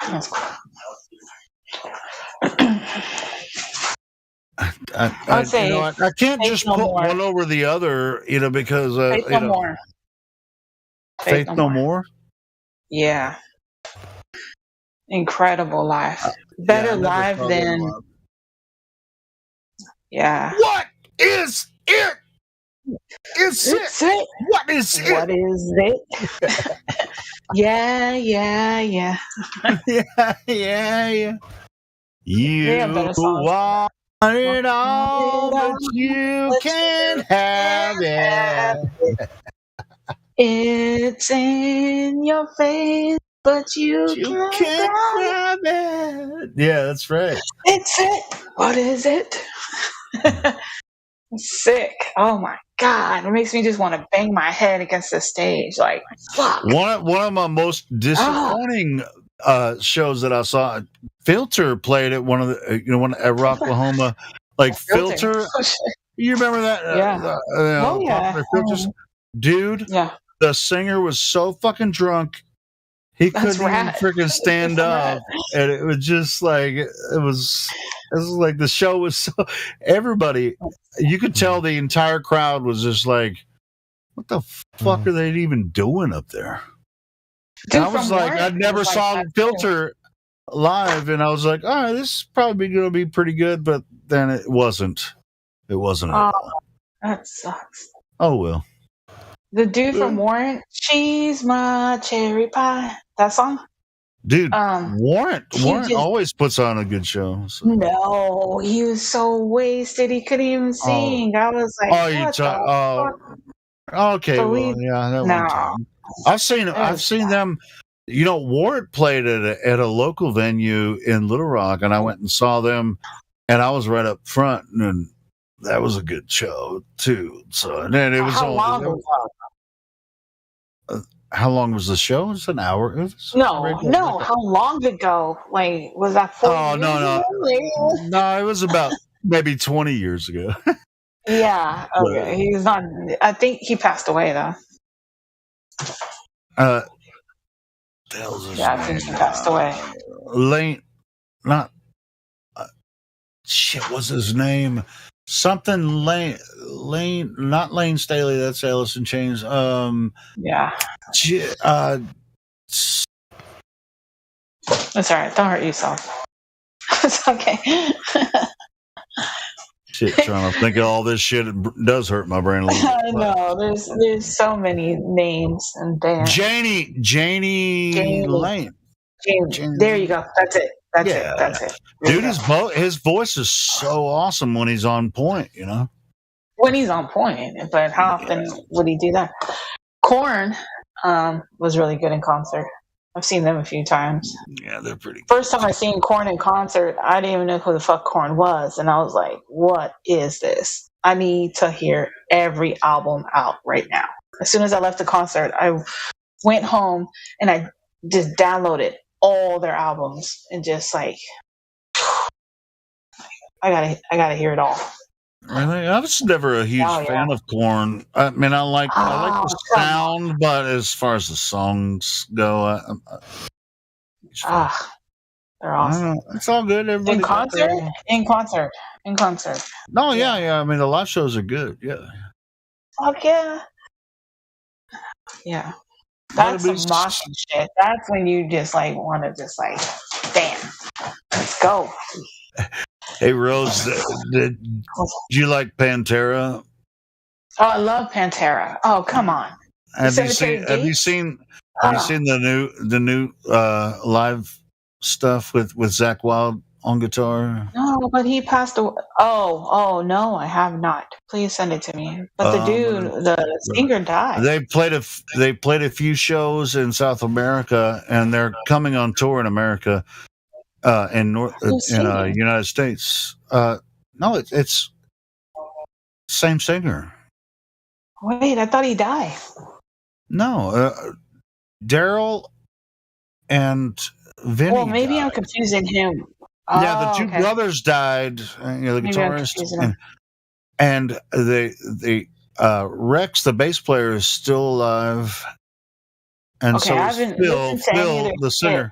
That's cool. I can't just put one over the other, because Faith No More. Faith No More. Yeah, incredible live. Better live than. Yeah. What is it? It's it. What is it? What is it? Yeah. yeah. You want it all, but you can't have it. It's in your face, but you can't grab it. Yeah, that's right. It's it. What is it? Sick. Oh my God. It makes me just want to bang my head against the stage. Like, fuck. One of my most disappointing shows that I saw, Filter played at one of the, one at Rocklahoma, like Filter. You remember that? Yeah. Filters? Dude, the singer was so fucking drunk, he couldn't even freaking stand up. And it was just like, it was like the show was so, everybody, you could tell the entire crowd was just like, what the fuck are they even doing up there? Dude, I was like, I never saw Filter live, and I was like, all right, this is probably going to be pretty good, but then it wasn't. It wasn't. That sucks. Oh, well. The dude from Warrant, She's My Cherry Pie. That song? Dude, Warrant always puts on a good show. So. No, he was so wasted he couldn't even sing. I was like, okay, so one time. I've seen them. Warrant played at a local venue in Little Rock, and I went and saw them, and I was right up front, and that was a good show too. So, and then it was how long was the show? It was an hour. No. How long ago? Like, was that 4 years ago? No, it was about maybe 20 years ago. Yeah. Okay. He's not. I think he passed away though. I think he passed away. Lane, not shit. What's his name? Something Lane, not Lane Staley. That's Alice in Chains. Yeah. That's all right. Don't hurt yourself. It's okay. Shit, trying to think of all this shit, it does hurt my brain a little bit. I know. There's so many names and bands. Janie Lane. Janie. There you go. That's it. That's it. Dude, his voice is so awesome when he's on point, When he's on point, but how often would he do that? Korn was really good in concert. I've seen them a few times. Yeah, they're pretty good. First time I seen Korn in concert, I didn't even know who the fuck Korn was. And I was like, what is this? I need to hear every album out right now. As soon as I left the concert, I went home and I just downloaded all their albums and just like, I gotta hear it all. Really? I was never a huge fan of Korn. I mean, I like the sound, but as far as the songs go, they're awesome. It's all good. Everybody in concert. No, yeah. I mean, the live shows are good. Yeah. Fuck yeah. Yeah. That's some mosh shit. That's when you just like want to just like Damn. Let's go. Hey, Rose, did you like Pantera? Oh, I love Pantera. Oh, come on. Have you seen the new live stuff with Zakk Wylde on guitar? No, but he passed away. Oh no, I have not. Please send it to me. But the singer died. They played a few shows in South America, and they're coming on tour in America, in United States. No, it's same singer. Wait, I thought he died. No, Daryl and Vinny. Well, maybe I'm confusing him. Yeah, the two brothers died. The Maybe guitarist and the Rex, the bass player, is still alive, and so is Phil, the singer.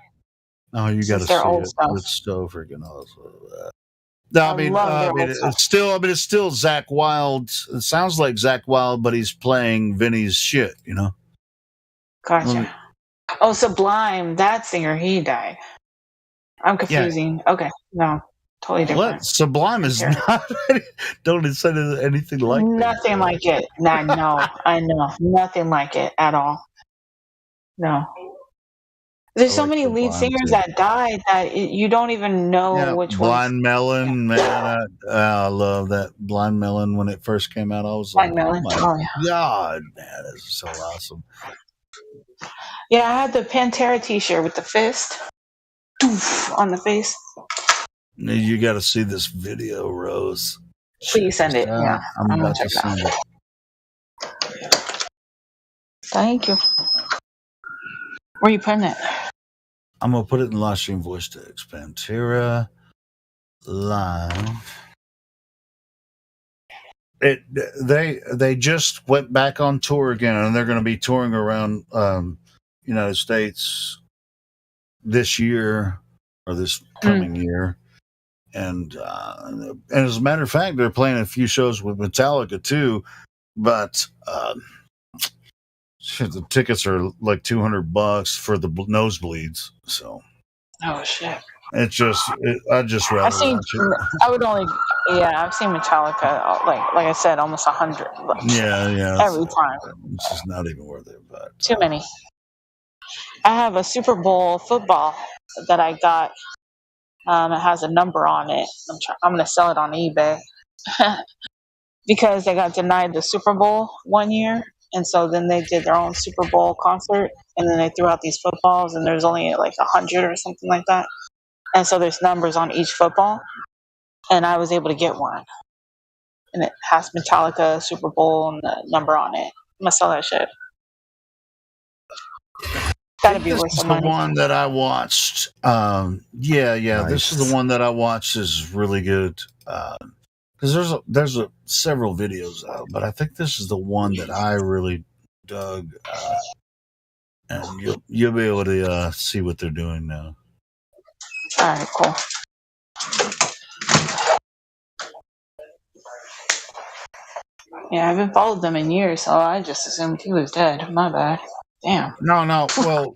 Oh, you got to see it. It's so freaking awesome. No, I mean, it's still Zakk Wylde. It sounds like Zakk Wylde, but he's playing Vinny's shit. Gotcha. Oh, Sublime, that singer, he died. I'm confusing. Yeah. Okay, no, totally different. What? Sublime is not. Don't say anything like nothing that. Like it. No, I know nothing like it at all. No. There's so many lead singers that died that you don't even know which one. Blind Melon, man, I love that Blind Melon when it first came out. I was Blind Melon. Oh my God, man, this is so awesome. Yeah, I had the Pantera T-shirt with the fist on the face. You got to see this video, Rose. Please send it. Yeah, I'm about to send it. Thank you. Where are you putting it? I'm gonna put it in live stream voice text. Pantera live. They just went back on tour again, and they're going to be touring around United States this year or this coming year. And as a matter of fact, they're playing a few shows with Metallica too, but the tickets are like $200 for the nosebleeds. So, oh shit! I just rather. I've seen Metallica like I said, almost 100. Yeah. Every time. It's just not even worth it. But too many. I have a Super Bowl football that I got. It has a number on it. I'm going to sell it on eBay because they got denied the Super Bowl one year. And so then they did their own Super Bowl concert, and then they threw out these footballs, and there's only like 100 or something like that. And so there's numbers on each football, and I was able to get one. And it has Metallica, Super Bowl, and the number on it. I'm going to sell that shit. Gotta be worth some money. The one that I watched. Nice. This is the one that I watched. Is really good. Because there's several videos out, but I think this is the one that I really dug, and you'll be able to see what they're doing now. All right, cool. Yeah, I haven't followed them in years, so I just assumed he was dead. My bad. Damn. No. Well,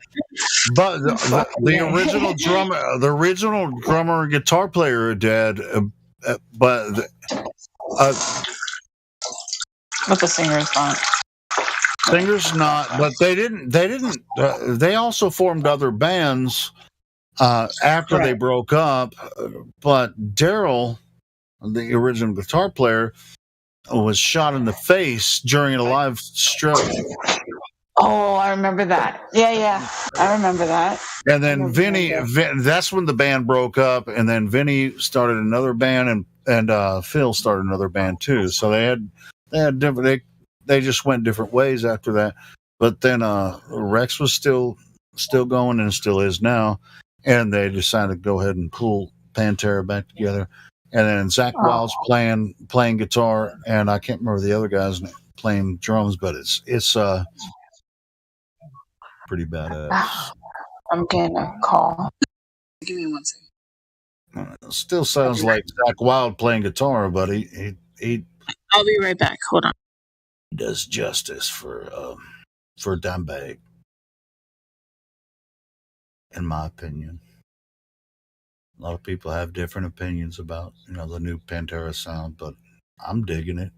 but the original drummer and guitar player are dead. But the singer's not. Singer's not, but they didn't. They also formed other bands after they broke up. But Daryl, the original guitar player, was shot in the face during a live stroke. Oh, I remember that. Yeah, I remember that. And then Vinny, that's when the band broke up, and then Vinny started another band, and Phil started another band too. So they had different. They just went different ways after that. But then Rex was still going, and still is now, and they decided to go ahead and pull Pantera back together. And then Zakk Wylde's playing guitar, and I can't remember the other guys playing drums, but it's pretty badass. I'm getting a call. Give me 1 second. It still sounds like Zakk Wylde playing guitar, but he I'll be right back. Hold on. Does justice for Dimebag, in my opinion. A lot of people have different opinions about, the new Pantera sound, but I'm digging it.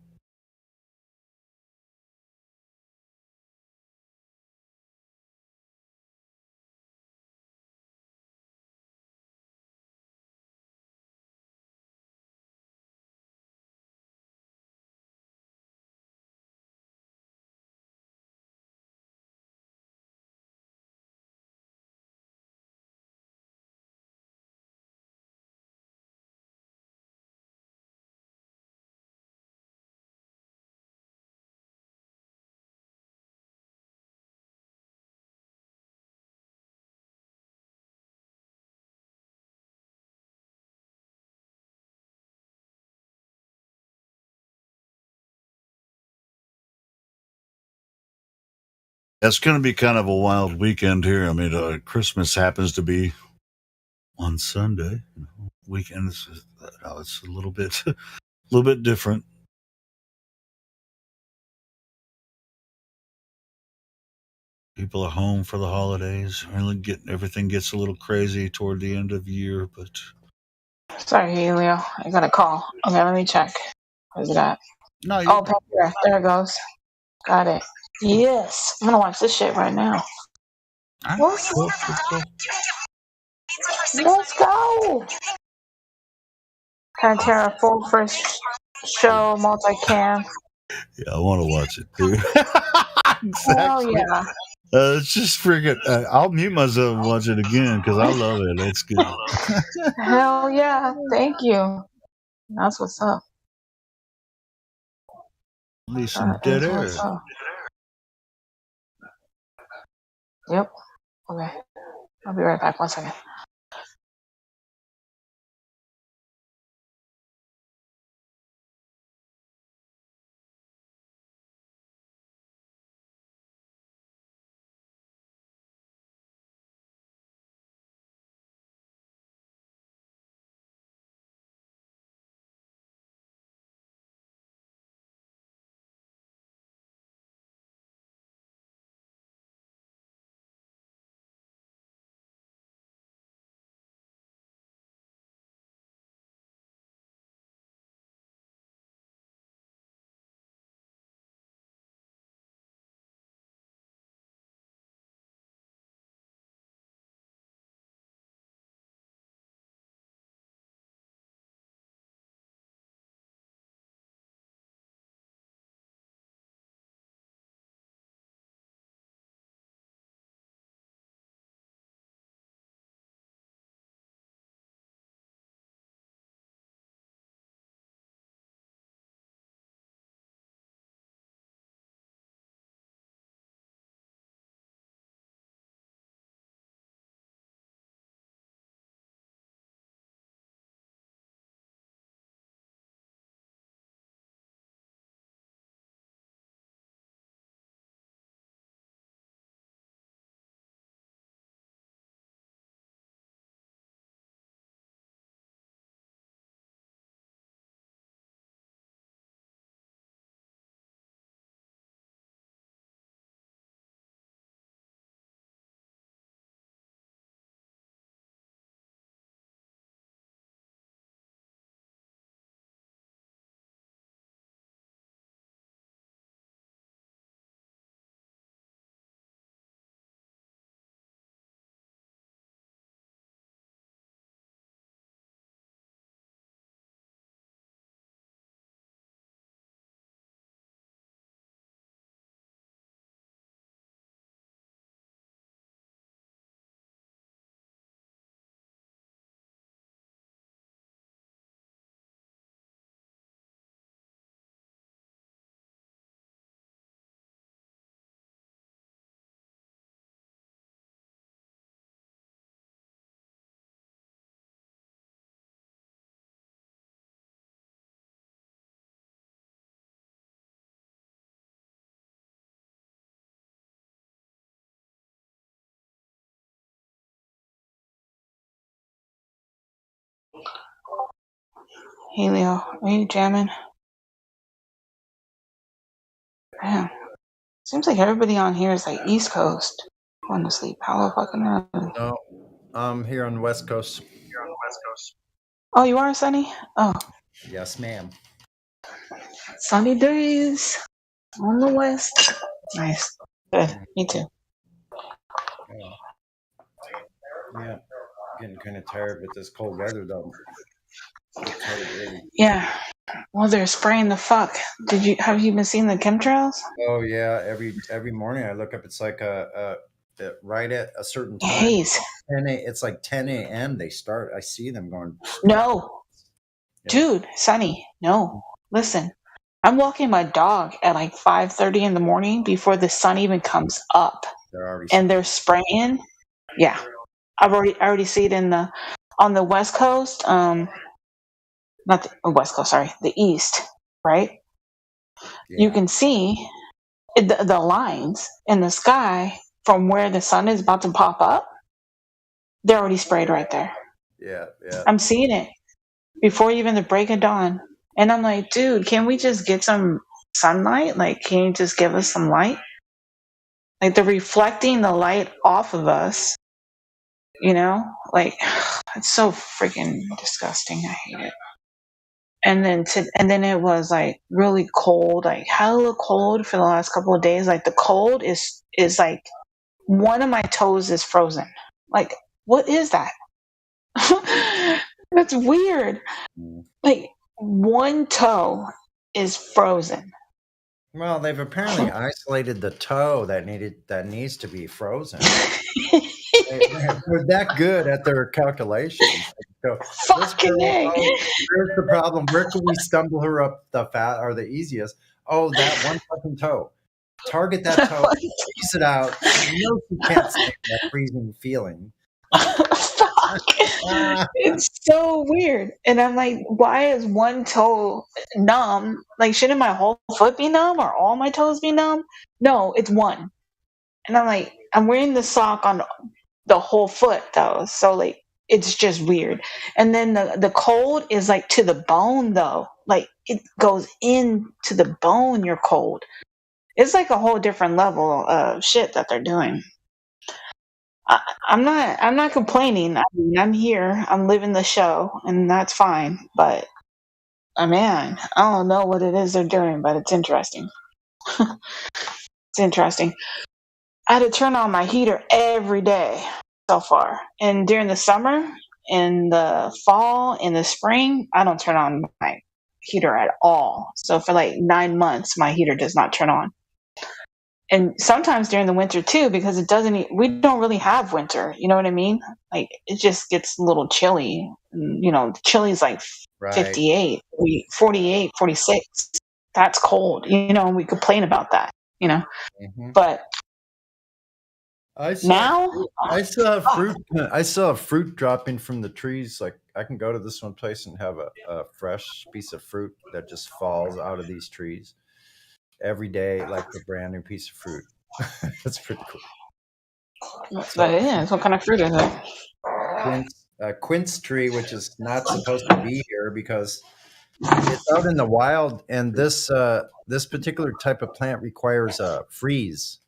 It's going to be kind of a wild weekend here. I mean, Christmas happens to be on Sunday. Weekends, it's a little bit, a little bit different. People are home for the holidays. Really everything gets a little crazy toward the end of the year, but Sorry, Helio. I got a call. Okay, let me check. Where's it at? No, oh, Pantera. There it goes. Got it. Yes. I'm gonna watch this shit right now. Let's go. Pantera full first show multicam. yeah, I want to watch it too. Oh yeah. It's just freaking. I'll mute myself and watch it again because I love it. It's good. Hell yeah. Thank you. That's what's up. At least some dead air. Yep. Okay. I'll be right back. 1 second. Hey Leo, are you jamming? Damn. Seems like everybody on here is like East Coast. Going to sleep. How fucking early. No, I'm here on the West Coast. Oh, you are, Sunny? Oh, Yes, ma'am. sunny days on the west. Nice. Good. Me too. Yeah. Getting kind of tired with this cold weather, though. Yeah. Well, they're spraying the fuck. Have you been seeing the chemtrails? Oh yeah. Every morning I look up. It's like right at a certain time. Haze. It's like 10 a.m. They start. I see them going. No. Yeah. Dude, Sunny, no. Listen, I'm walking my dog at like 5:30 in the morning before the sun even comes up. They're spraying. Yeah. I already see it on the West Coast. Not the West Coast, sorry, the East, right? Yeah. You can see the lines in the sky from where the sun is about to pop up. They're already sprayed right there. Yeah, yeah. I'm seeing it before even the break of dawn. And I'm like, dude, can we just get some sunlight? Like, can you just give us some light? Like, they're reflecting the light off of us. You know? Like, it's so freaking disgusting. I hate it. And then it was like really cold, like hella cold for the last couple of days. Like the cold is like one of my toes is frozen. Like, what is that? That's weird. Like one toe is frozen. Well, they've apparently isolated the toe that needs to be frozen. They're that good at their calculations. So, fucking here's the problem. Where can we stumble her up the fat or the easiest? Oh, that one fucking toe. Target that toe, freeze it out. You know you can't stand that freezing feeling. Fuck. It's so weird. And I'm like, why is one toe numb? Like, shouldn't my whole foot be numb or all my toes be numb? No, it's one. And I'm like, I'm wearing the sock on the whole foot though. So like, it's just weird. And then the cold is like to the bone though. Like it goes into the bone, you're cold. It's like a whole different level of shit that they're doing. I'm not complaining. I mean, I'm here. I'm living the show, and that's fine. But, man, I don't know what it is they're doing, but it's interesting. It's interesting. I had to turn on my heater every day so far. And during the summer, in the fall, in the spring, I don't turn on my heater at all. So for like 9 months, my heater does not turn on. And sometimes during the winter too, because we don't really have winter. You know what I mean? Like it just gets a little chilly. Chilly's like 58, 48, 46. That's cold. We complain about that, Mm-hmm. but I still have fruit dropping from the trees. Like I can go to this one place and have a fresh piece of fruit that just falls out of these trees every day, like a brand new piece of fruit. That's pretty cool. So what kind of fruit is it? Quince tree, which is not supposed to be here because it's out in the wild, and this particular type of plant requires a freeze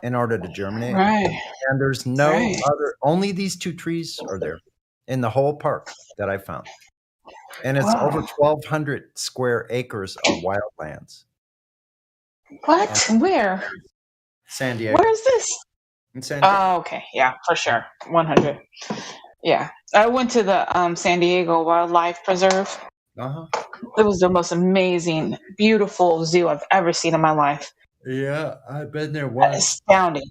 in order to germinate. Right. And there's no only these two trees are there in the whole park that I found. And it's over 1,200 square acres of wildlands. What? Where? San Diego. Where is this? In San Diego. Oh, okay. Yeah, for sure. 100. Yeah. I went to the San Diego Wildlife Preserve. Uh-huh. It was the most amazing, beautiful zoo I've ever seen in my life. Yeah, I've been there once. Astounding.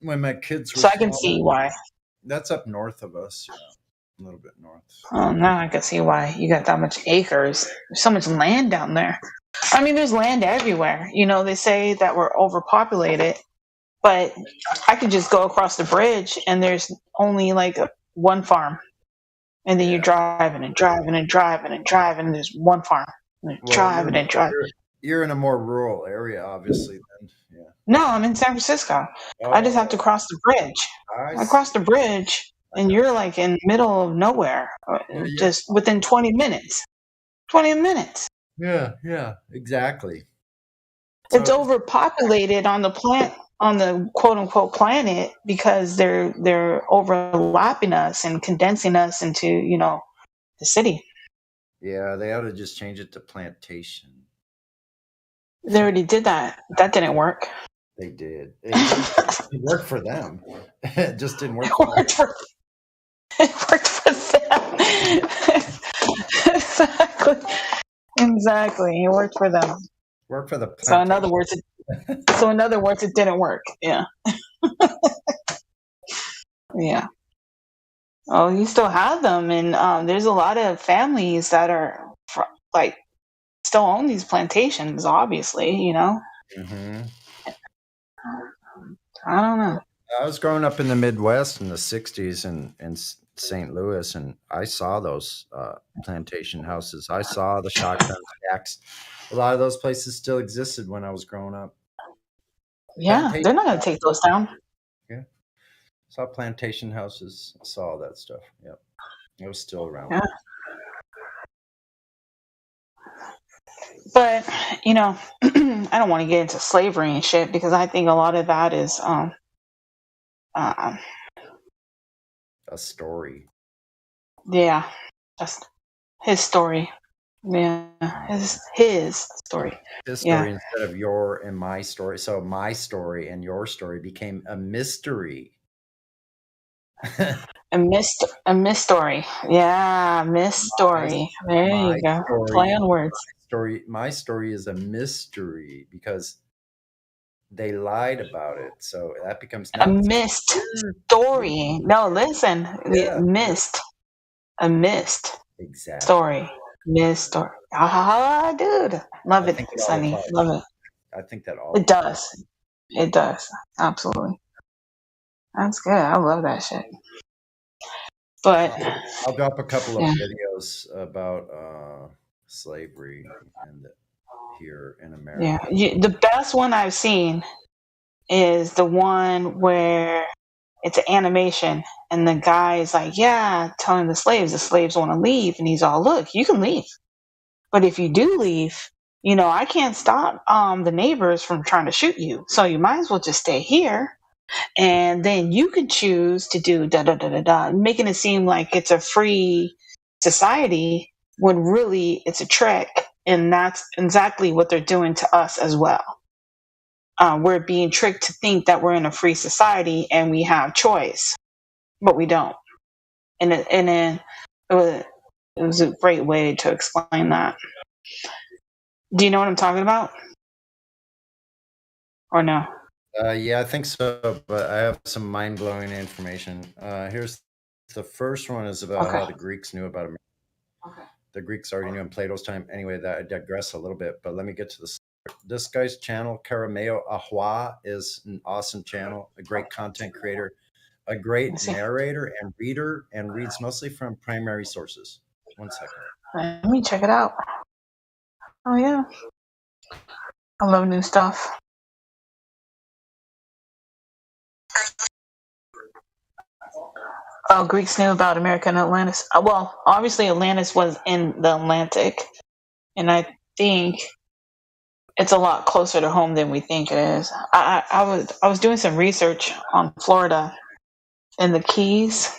When my kids were so I can see why. That's up north of us, a little bit north. Oh, now I can see why you got that much acres. There's so much land down there. I mean, there's land everywhere. They say that we're overpopulated, but I could just go across the bridge and there's only like one farm. And then you're driving and driving and driving and driving, and there's one farm. And driving and driving. You're in a more rural area, obviously. Then. Yeah. No, I'm in San Francisco. I just have to cross the bridge. I cross the bridge, and you're like in the middle of nowhere, just within 20 minutes. 20 minutes. Yeah, exactly. It's overpopulated on the on the quote unquote planet because they're overlapping us and condensing us into, you know, the city. Yeah, they ought to just change it to plantation. They already did that. That didn't work. They did. It worked for them. It just didn't work for us. It worked for them. Exactly. It worked for them. Worked for the plantation. So in other words, it didn't work. Yeah. Yeah. Oh, you still have them, and there's a lot of families that are like still own these plantations. Obviously, you know. Mm-hmm. I don't know. I was growing up in the Midwest in the '60s in St. Louis, and I saw those plantation houses. I saw the shotgun stacks. A lot of those places still existed when I was growing up. Yeah, they're not going to take those down. Yeah. Saw plantation houses. Saw all that stuff. Yep. It was still around. Yeah. But, you know, I don't want to get into slavery and shit because I think a lot of that is a story. Yeah. Just his story. Yeah. His story. His story instead of your and my story. So my story and your story became a mystery. A mystery. Yeah, mystery. There you go. Play on words. My story is a mystery because they lied about it. So that becomes a mist story. No, listen. Yeah. A mist. Exactly. Story. Mist story. Ah, dude. Love it, Sonny. Love it. I think that all it does. It does. Absolutely. That's good. I love that shit. But I'll drop a couple of videos about slavery and here in America. Yeah, the best one I've seen is the one where it's an animation and the guy is like, yeah, telling the slaves want to leave, and he's all, look, you can leave, but if you do leave, you know, I can't stop the neighbors from trying to shoot you, so you might as well just stay here. And then you can choose to do da-da-da-da-da, making it seem like it's a free society when really it's a trick. And that's exactly what they're doing to us as well. We're being tricked to think that we're in a free society and we have choice, but we don't. And it was a great way to explain that. Do you know what I'm talking about? Or no? Yeah, I think so, but I have some mind-blowing information. Here's the first one is about how the Greeks knew about America. Okay. The Greeks already knew in Plato's time. Anyway, that I digress a little bit, but let me get to this. This guy's channel, Carameo Ahua, is an awesome channel, a great content creator, a great narrator and reader, and reads mostly from primary sources. 1 second. Let me check it out. Oh, yeah. I love new stuff. Oh, Greeks knew about America and Atlantis. Well, obviously Atlantis was in the Atlantic, and I think it's a lot closer to home than we think it is. I was doing some research on Florida and the Keys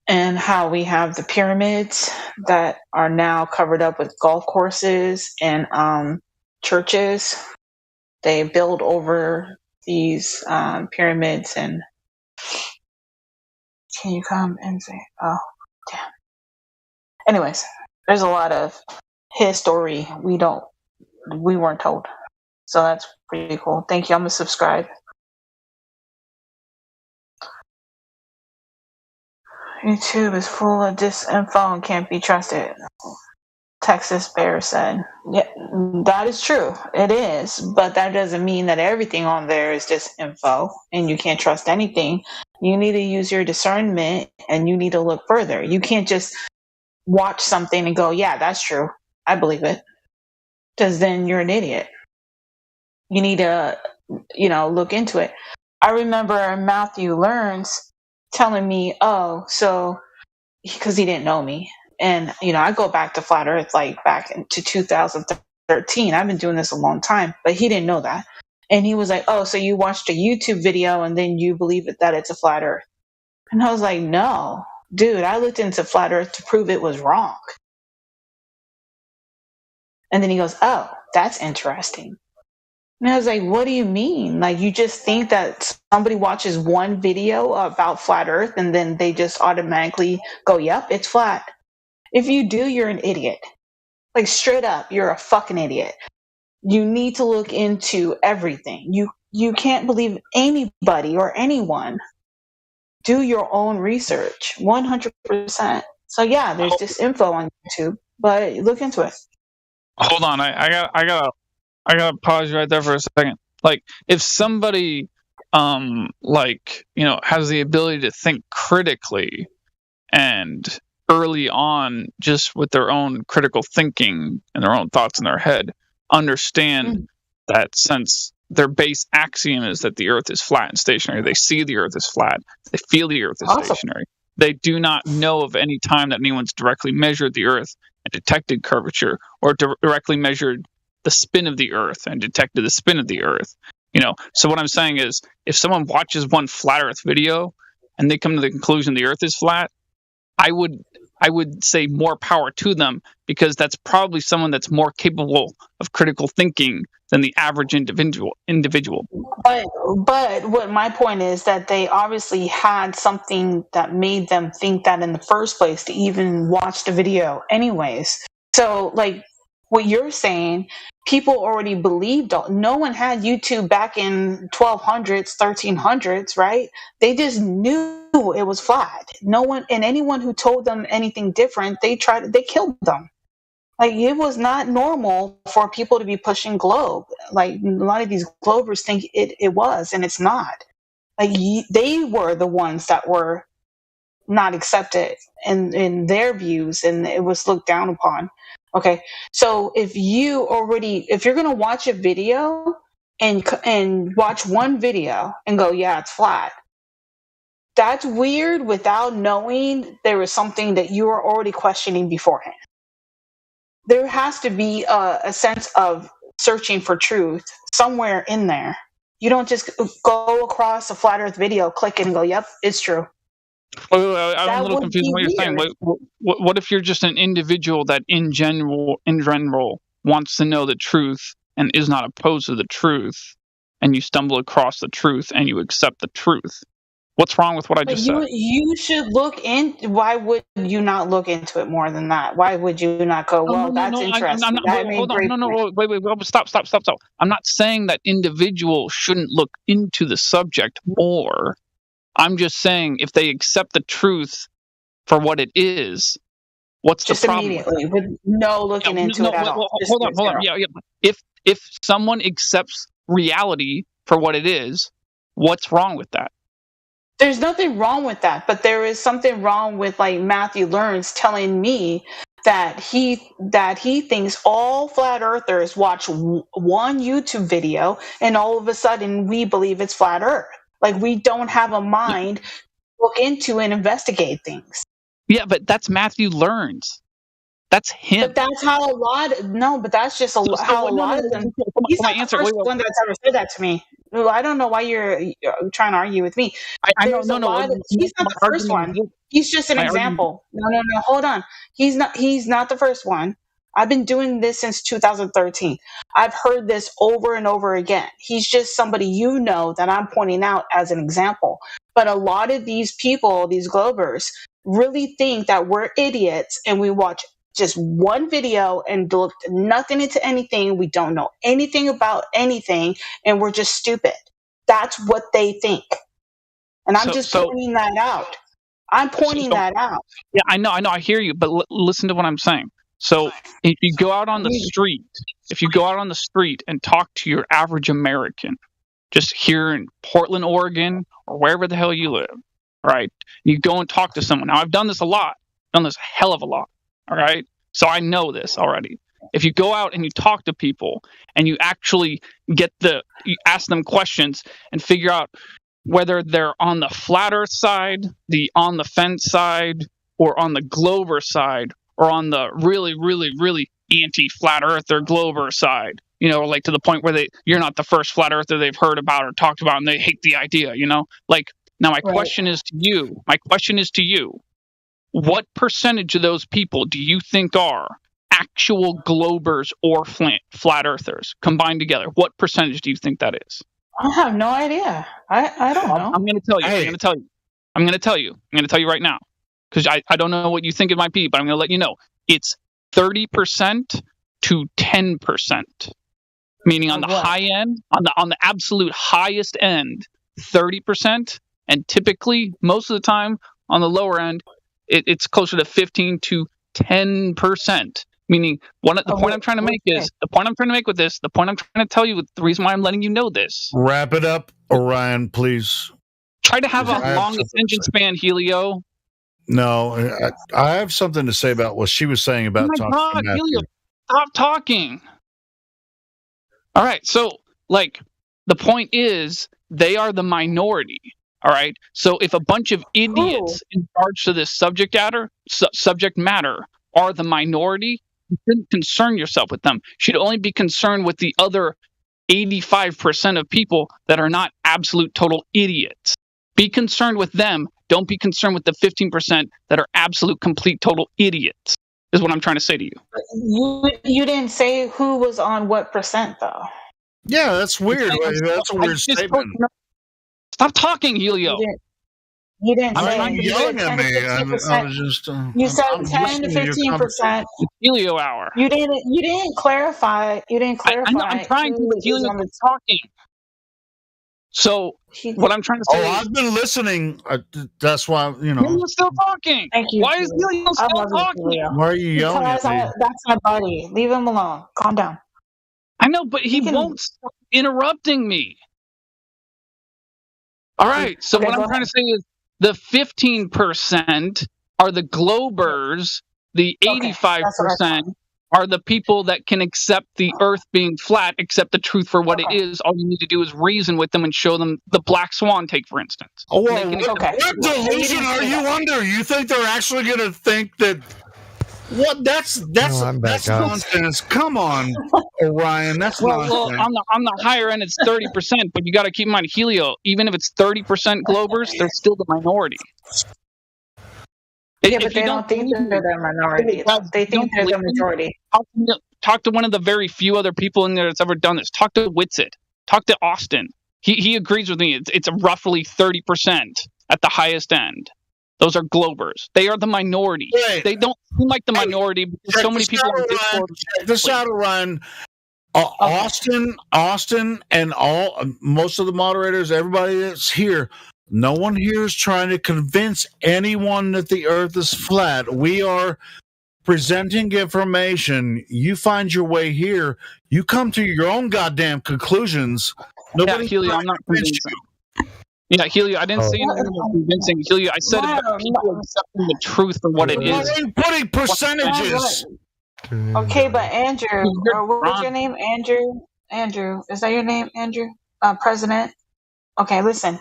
and how we have the pyramids that are now covered up with golf courses and churches. They build over these pyramids, and can you come and say, oh, damn. Anyways, there's a lot of history we weren't told. So that's pretty cool. Thank you. I'm going to subscribe. YouTube is full of disinfo and can't be trusted. Texas Bear said. Yeah, that is true. It is. But that doesn't mean that everything on there is disinfo and you can't trust anything. You need to use your discernment and you need to look further. You can't just watch something and go, yeah, that's true. I believe it. Because then you're an idiot. You need to, look into it. I remember Matthew Learns telling me, because he didn't know me. And, I go back to Flat Earth, like back into 2013. I've been doing this a long time, but he didn't know that. And he was like, "Oh, so you watched a YouTube video and then you believe that it's a flat Earth?" And I was like, "No, dude, I looked into flat Earth to prove it was wrong." And then he goes, "Oh, that's interesting." And I was like, "What do you mean? Like, you just think that somebody watches one video about flat Earth and then they just automatically go, yep, it's flat. If you do, you're an idiot. Like, straight up, you're a fucking idiot. You need to look into everything. You can't believe anybody or anyone. Do your own research, 100%. So yeah, there's this info on YouTube, but look into it." Hold on, I gotta pause you right there for a second. Like, if somebody like, you know, has the ability to think critically and early on, just with their own critical thinking and their own thoughts in their head, understand that since their base axiom is that the Earth is flat and stationary, they see the Earth is flat, they feel the Earth is stationary. They do not know of any time that anyone's directly measured the Earth and detected curvature, or directly measured the spin of the Earth and detected the spin of the Earth. You know, so what I'm saying is, if someone watches one flat Earth video and they come to the conclusion the Earth is flat, I would say more power to them, because that's probably someone that's more capable of critical thinking than the average individual. But what my point is that they obviously had something that made them think that in the first place to even watch the video anyways. So like what you're saying, people already believed. No one had YouTube back in 1200s, 1300s, right? They just knew it was flat. No one, and anyone who told them anything different, they killed them. Like, it was not normal for people to be pushing globe. Like, a lot of these globers think it was, and it's not. Like, they were the ones that were not accepted in their views, and it was looked down upon. Okay, so if you're going to watch a video and watch one video and go, yeah, it's flat, that's weird without knowing there was something that you were already questioning beforehand. There has to be a sense of searching for truth somewhere in there. You don't just go across a flat Earth video, click it, and go, yep, it's true. Well, I'm a little confused with what you're saying. What if you're just an individual that in general wants to know the truth and is not opposed to the truth, and you stumble across the truth and you accept the truth? What's wrong with what I just said? You should look in. Why would you not look into it more than that? Why would you not go, well, that's interesting. Hold on. Wait, stop. I'm not saying that individuals shouldn't look into the subject more. I'm just saying, if they accept the truth for what it is, what's the problem? Just immediately, with no looking into it at all. Hold on. Yeah. If someone accepts reality for what it is, what's wrong with that? There's nothing wrong with that, but there is something wrong with, like, Matthew Learns telling me that he thinks all flat earthers watch one YouTube video and all of a sudden we believe it's flat Earth. Like, we don't have a mind to look into and investigate things. Yeah, but that's Matthew Learns. That's him. But that's how a lot. But that's just how a lot of them. He's not the first one that's ever said that to me. I don't know why you're trying to argue with me. I know. No. He's not the first one. He's just an example. No. Hold on. He's not the first one. I've been doing this since 2013. I've heard this over and over again. He's just somebody that I'm pointing out as an example. But a lot of these people, these globers, really think that we're idiots and we watch just one video and looked nothing into anything. We don't know anything about anything, and we're just stupid. That's what they think. And I'm pointing that out. I'm pointing that out. Yeah, I know. I hear you, but listen to what I'm saying. So if you go out on the street, and talk to your average American, just here in Portland, Oregon, or wherever the hell you live, right? You go and talk to someone. Now, I've done this a lot. Done this a hell of a lot. All right. So I know this already. If you go out and you talk to people and you actually you ask them questions and figure out whether they're on the flat Earth side, the on the fence side, or on the glober side, or on the really, really, really anti-flat Earther glober side, you know, like to the point where you're not the first flat earther they've heard about or talked about, and they hate the idea, you know? Like, now my question is to you, what percentage of those people do you think are actual globers or flat earthers combined together? What percentage do you think that is? I have no idea. I don't know. I'm going to tell you. I'm going to tell you right now, because I don't know what you think it might be, but I'm going to let you know. It's 30% to 10%, meaning on the high end, on the absolute highest end, 30%, and typically most of the time on the lower end, it's closer to 15 to 10%. Meaning, the point I'm trying to make with this, the point I'm trying to tell you, the reason why I'm letting you know this. Wrap it up, Orion, please. Try to have a long attention span, Helio. No, I have something to say about what she was saying about talking to Matthew. Helio, stop talking. All right, so, like, the point is, they are the minority. All right, so if a bunch of idiots in charge to this subject matter are the minority, you shouldn't concern yourself with them. You should only be concerned with the other 85% of people that are not absolute total idiots. Be concerned with them. Don't be concerned with the 15% that are absolute complete total idiots, is what I'm trying to say to you. You didn't say who was on what percent, though. Yeah, that's weird. That's a weird statement. Stop talking, Helio. You didn't say. I'm yelling at me. I was just. You said 10 to 15%. Helio hour. You didn't clarify. I'm trying to. Helio talking. So what I'm trying to say. I've been listening. That's why Helio's still talking. Thank you. Why is Helio still talking? Why are you yelling at me? That's my buddy. Leave him alone. Calm down. I know, but he won't stop interrupting me. All right. So what I'm trying to say is the 15% are the globers. The 85% are the people that can accept the Earth being flat, accept the truth for what it is. All you need to do is reason with them and show them the black swan take, for instance. Oh, well, what delusion are you under? You think they're actually going to think that? What? That's nonsense. Come on, Orion. That's nonsense. Well, on the higher end, it's 30%, but you got to keep in mind, Helio. Even if it's 30% globers, they're still the minority. Yeah, but they don't think they're the minority. They think they're the majority. Talk to one of the very few other people in there that's ever done this. Talk to Whitsitt. Talk to Austin. He agrees with me. It's roughly 30% at the highest end. Those are globers. They are the minority. Right. They don't seem like the minority because so many people on Discord. Check this out, Orion. Austin, and most of the moderators, everybody that's here, no one here is trying to convince anyone that the Earth is flat. We are presenting information. You find your way here. You come to your own goddamn conclusions. Nobody, Helio, I'm not convincing. Yeah, Helio, I didn't say anything convincing. Helio, I said about people accepting the truth for what it is. We're putting percentages. Okay, but Andrew, or what's your name? Andrew, is that your name, Andrew? President? Okay, listen.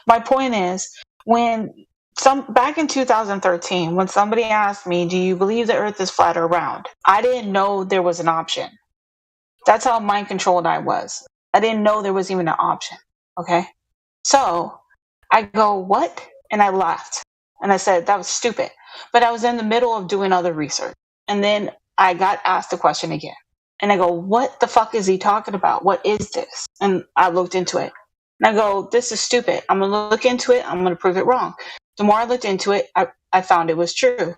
My point is, back in 2013, when somebody asked me, do you believe the Earth is flat or round? I didn't know there was an option. That's how mind controlled I was. I didn't know there was even an option. Okay? So I go, what? And I laughed. And I said, that was stupid. But I was in the middle of doing other research. And then I got asked the question again. And I go, what the fuck is he talking about? What is this? And I looked into it. And I go, this is stupid. I'm going to look into it. I'm going to prove it wrong. The more I looked into it, I found it was true.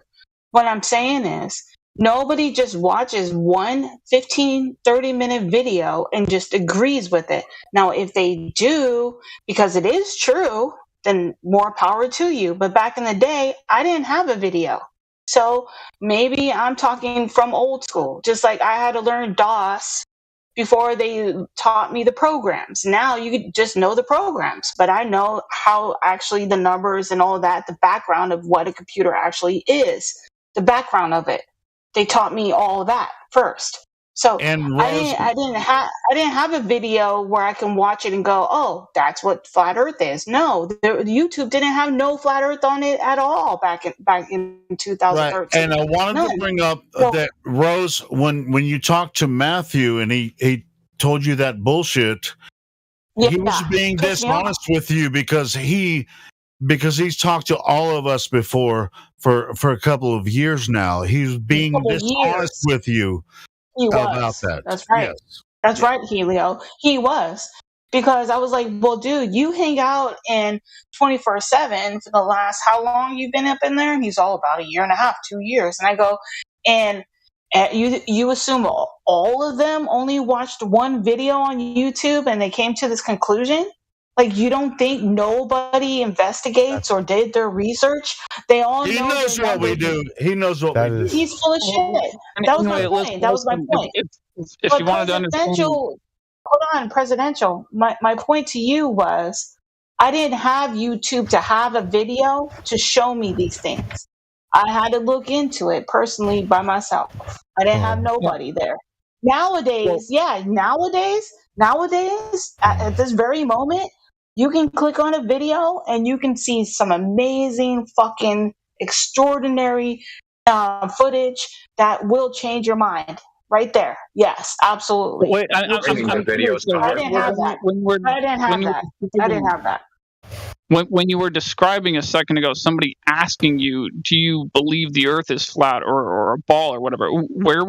What I'm saying is, nobody just watches one 15, 30-minute video and just agrees with it. Now, if they do, because it is true, then more power to you. But back in the day, I didn't have a video. So maybe I'm talking from old school, just like I had to learn DOS before they taught me the programs. Now you could just know the programs, but I know how actually the numbers and all that, the background of what a computer actually is, the background of it. They taught me all of that first. So I didn't have a video where I can watch it and go, oh, that's what flat Earth is. No, YouTube didn't have no flat Earth on it at all back in 2013. Right. And I wanted to bring up that, Rose, when you talked to Matthew and he told you that bullshit, he was being dishonest with you because he's talked to all of us before for a couple of years now. He's being dishonest with you about that. That's right. Yes. That's right, Helio. He was. Because I was like, well, dude, you hang out in 24/7 for the last, how long you've been up in there? And he's all about 1.5 years, 2 years. And I go, and you assume all of them only watched one video on YouTube and they came to this conclusion? Like, you don't think nobody investigates or did their research? They all He know knows what we do. He knows what we do. He's full of shit. That was my point. That was my point. If you wanted to understand, hold on, presidential. My point to you was, I didn't have YouTube to have a video to show me these things. I had to look into it personally by myself. I didn't have nobody there. Nowadays, at this very moment, you can click on a video and you can see some amazing, fucking extraordinary footage that will change your mind. Right there. Yes, absolutely. Wait, I didn't have that. I didn't have that. When you were describing a second ago, somebody asking you, do you believe the Earth is flat or a ball or whatever? Where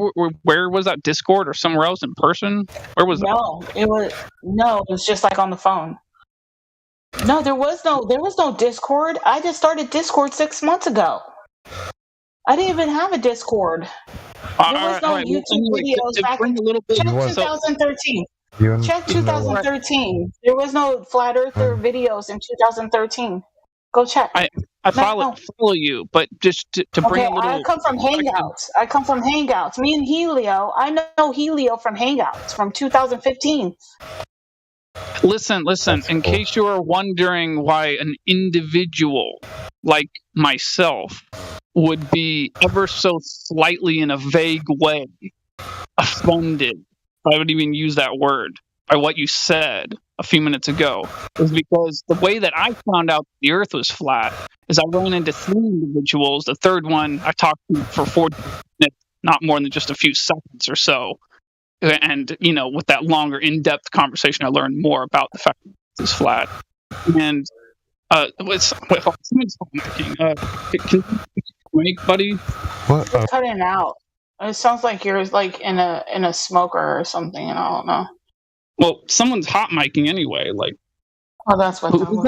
was that? Discord or somewhere else in person? Where was that? It was just like on the phone. No, there was no Discord. I just started Discord 6 months ago. I didn't even have a Discord. There was no YouTube videos back in 2013. Check 2013. There was no Flat Earther videos in 2013. Go check. I follow you, but just to bring a little... I come from Hangouts. Me and Helio, I know Helio from Hangouts from 2015. Listen. In case you are wondering why an individual like myself would be ever so slightly in a vague way offended, if I would even use that word, by what you said a few minutes ago, is because the way that I found out the Earth was flat is I ran into 3 individuals. The third one I talked to for 40 minutes, not more than just a few seconds or so. And, with that longer, in-depth conversation, I learned more about the fact that it was flat. And someone's talking. Can you buddy? What? You're cutting out. It sounds like you're like in a smoker or something, and I don't know. Well, someone's hot micing anyway. Like, oh, that's what that was.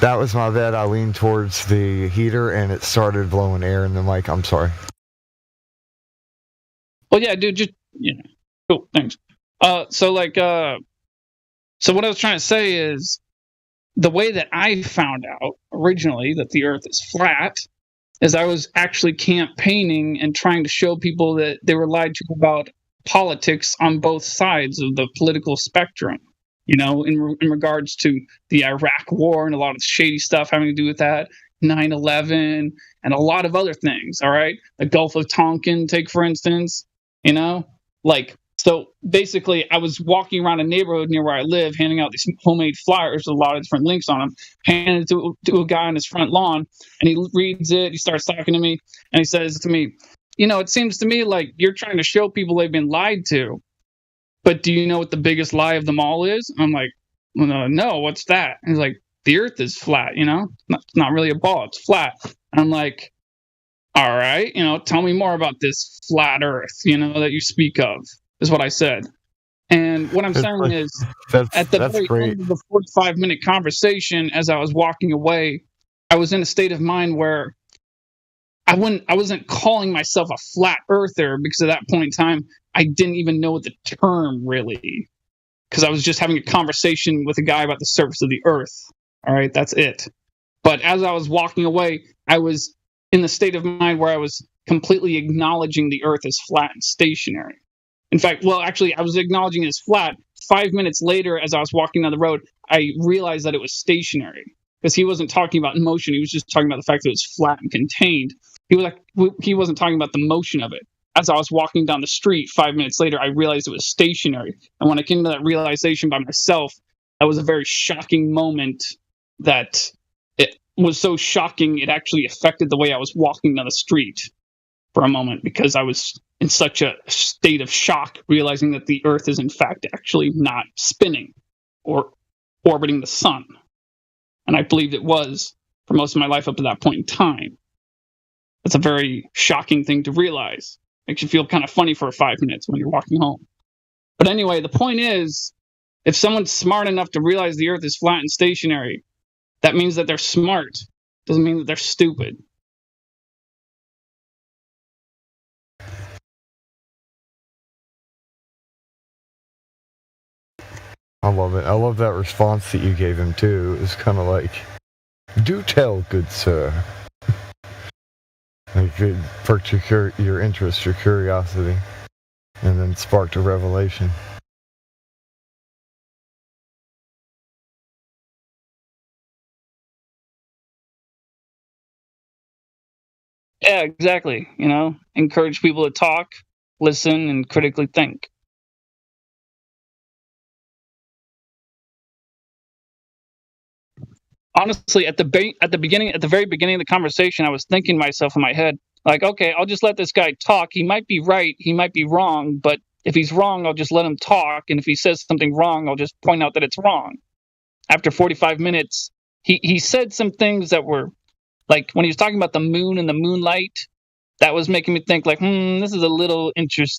That was my bad. I leaned towards the heater and it started blowing air in the mic. I'm sorry. Well, yeah, dude. Cool. Thanks. So what I was trying to say is, the way that I found out originally that the Earth is flat is I was actually campaigning and trying to show people that they were lied to about politics on both sides of the political spectrum. In regards to the Iraq War and a lot of shady stuff having to do with that, 9/11, and a lot of other things. All right, the Gulf of Tonkin, take for instance. So basically, I was walking around a neighborhood near where I live, handing out these homemade flyers with a lot of different links on them, handing it to a guy on his front lawn, and he reads it, he starts talking to me, and he says to me, it seems to me like you're trying to show people they've been lied to, but do you know what the biggest lie of them all is? I'm like, well, no, what's that? And he's like, the Earth is flat, it's not really a ball, it's flat. And I'm like, all right, tell me more about this flat Earth, that you speak of, is what I said. And what I'm saying is, at the very end of the 45-minute conversation, as I was walking away, I was in a state of mind where I wasn't calling myself a flat earther, because at that point in time, I didn't even know the term really, because I was just having a conversation with a guy about the surface of the Earth. All right, that's it. But as I was walking away, I was in the state of mind where I was completely acknowledging the Earth as flat and stationary. In fact, I was acknowledging it as flat. 5 minutes later, as I was walking down the road, I realized that it was stationary, because he wasn't talking about motion. He was just talking about the fact that it was flat and contained. He wasn't talking about the motion of it. As I was walking down the street 5 minutes later, I realized it was stationary. And when I came to that realization by myself, that was a very shocking moment. That it was so shocking, it actually affected the way I was walking down the street. for a moment because I was in such a state of shock, realizing that the Earth is in fact actually not spinning or orbiting the sun. And I believed it was for most of my life up to that point in time. It's a very shocking thing to realize. Makes you feel kind of funny for 5 minutes when you're walking home. But anyway, the point is, if someone's smart enough to realize the Earth is flat and stationary, that means that they're smart. Doesn't mean that they're stupid. I love it. I love that response that you gave him too. It's kind of like, "Do tell, good sir." Like it perked your interest, your curiosity, and then sparked a revelation. Yeah, exactly. Encourage people to talk, listen, and critically think. Honestly, at the very beginning of the conversation, I was thinking to myself in my head, like, okay, I'll just let this guy talk. He might be right, he might be wrong, but if he's wrong, I'll just let him talk, and if he says something wrong, I'll just point out that it's wrong. After 45 minutes, he said some things that were, like, when he was talking about the moon and the moonlight, that was making me think, like, this is a little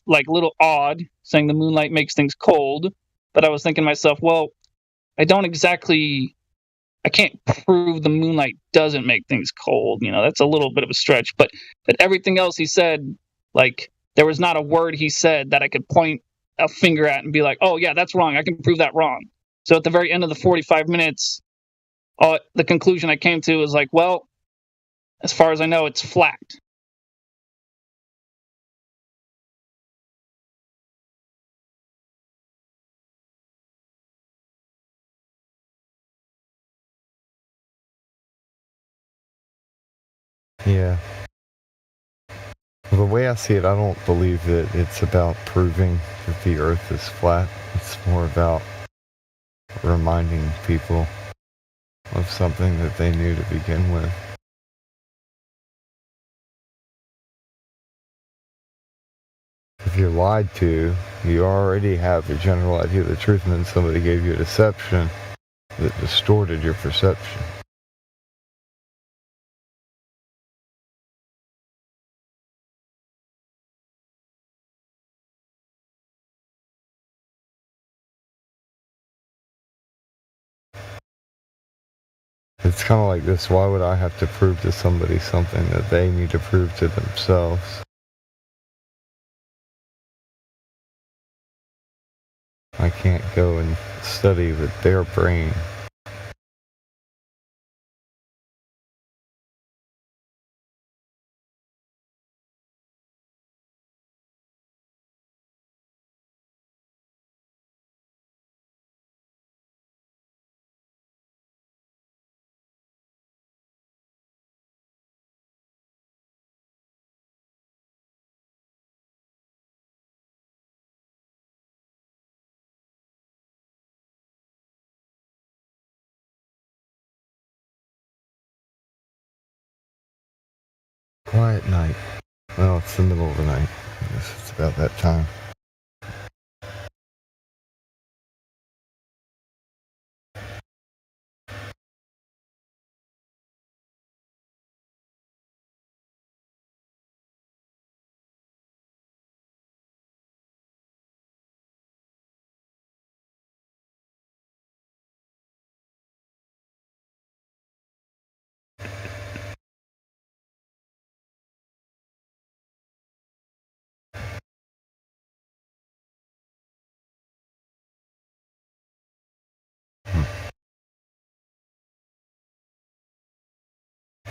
little odd, saying the moonlight makes things cold. But I was thinking to myself, well, I can't prove the moonlight doesn't make things cold. That's a little bit of a stretch. But everything else he said, like, there was not a word he said that I could point a finger at and be like, oh, yeah, that's wrong. I can prove that wrong. So at the very end of the 45 minutes, the conclusion I came to was like, well, as far as I know, it's flat. Yeah. Well, the way I see it, I don't believe that it's about proving that the Earth is flat. It's more about reminding people of something that they knew to begin with. If you're lied to, you already have a general idea of the truth, and then somebody gave you a deception that distorted your perception. It's kind of like this: why would I have to prove to somebody something that they need to prove to themselves? I can't go and study with their brain. Quiet night. Well, it's the middle of the night. I guess it's about that time.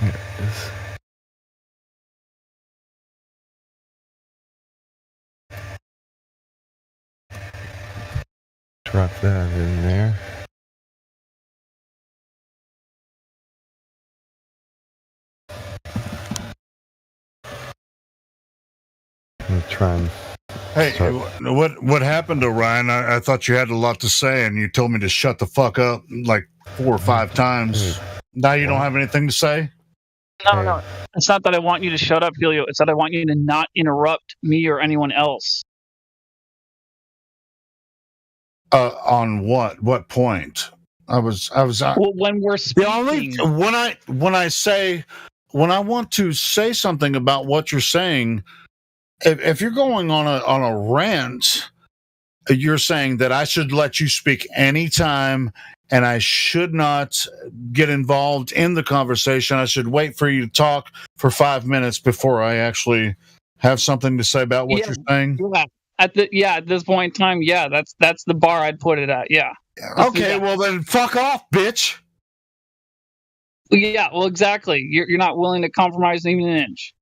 Here it is. Drop that in there. I'm gonna try and Hey, what happened to Ryan? I thought you had a lot to say, and you told me to shut the fuck up like 4 or 5 times. Now you don't have anything to say? No. It's not that I want you to shut up, Helio. It's that I want you to not interrupt me or anyone else. On what point? I was. Well, when we're The only speaking, when I want to say something about what you're saying, if you're going on a rant, you're saying that I should let you speak anytime, and I should not get involved in the conversation. I should wait for you to talk for 5 minutes before I actually have something to say about what you're saying. Yeah. At this point in time, yeah, that's the bar I'd put it at. Yeah. Okay, well then, fuck off, bitch. Yeah, well, exactly. You're not willing to compromise even an inch.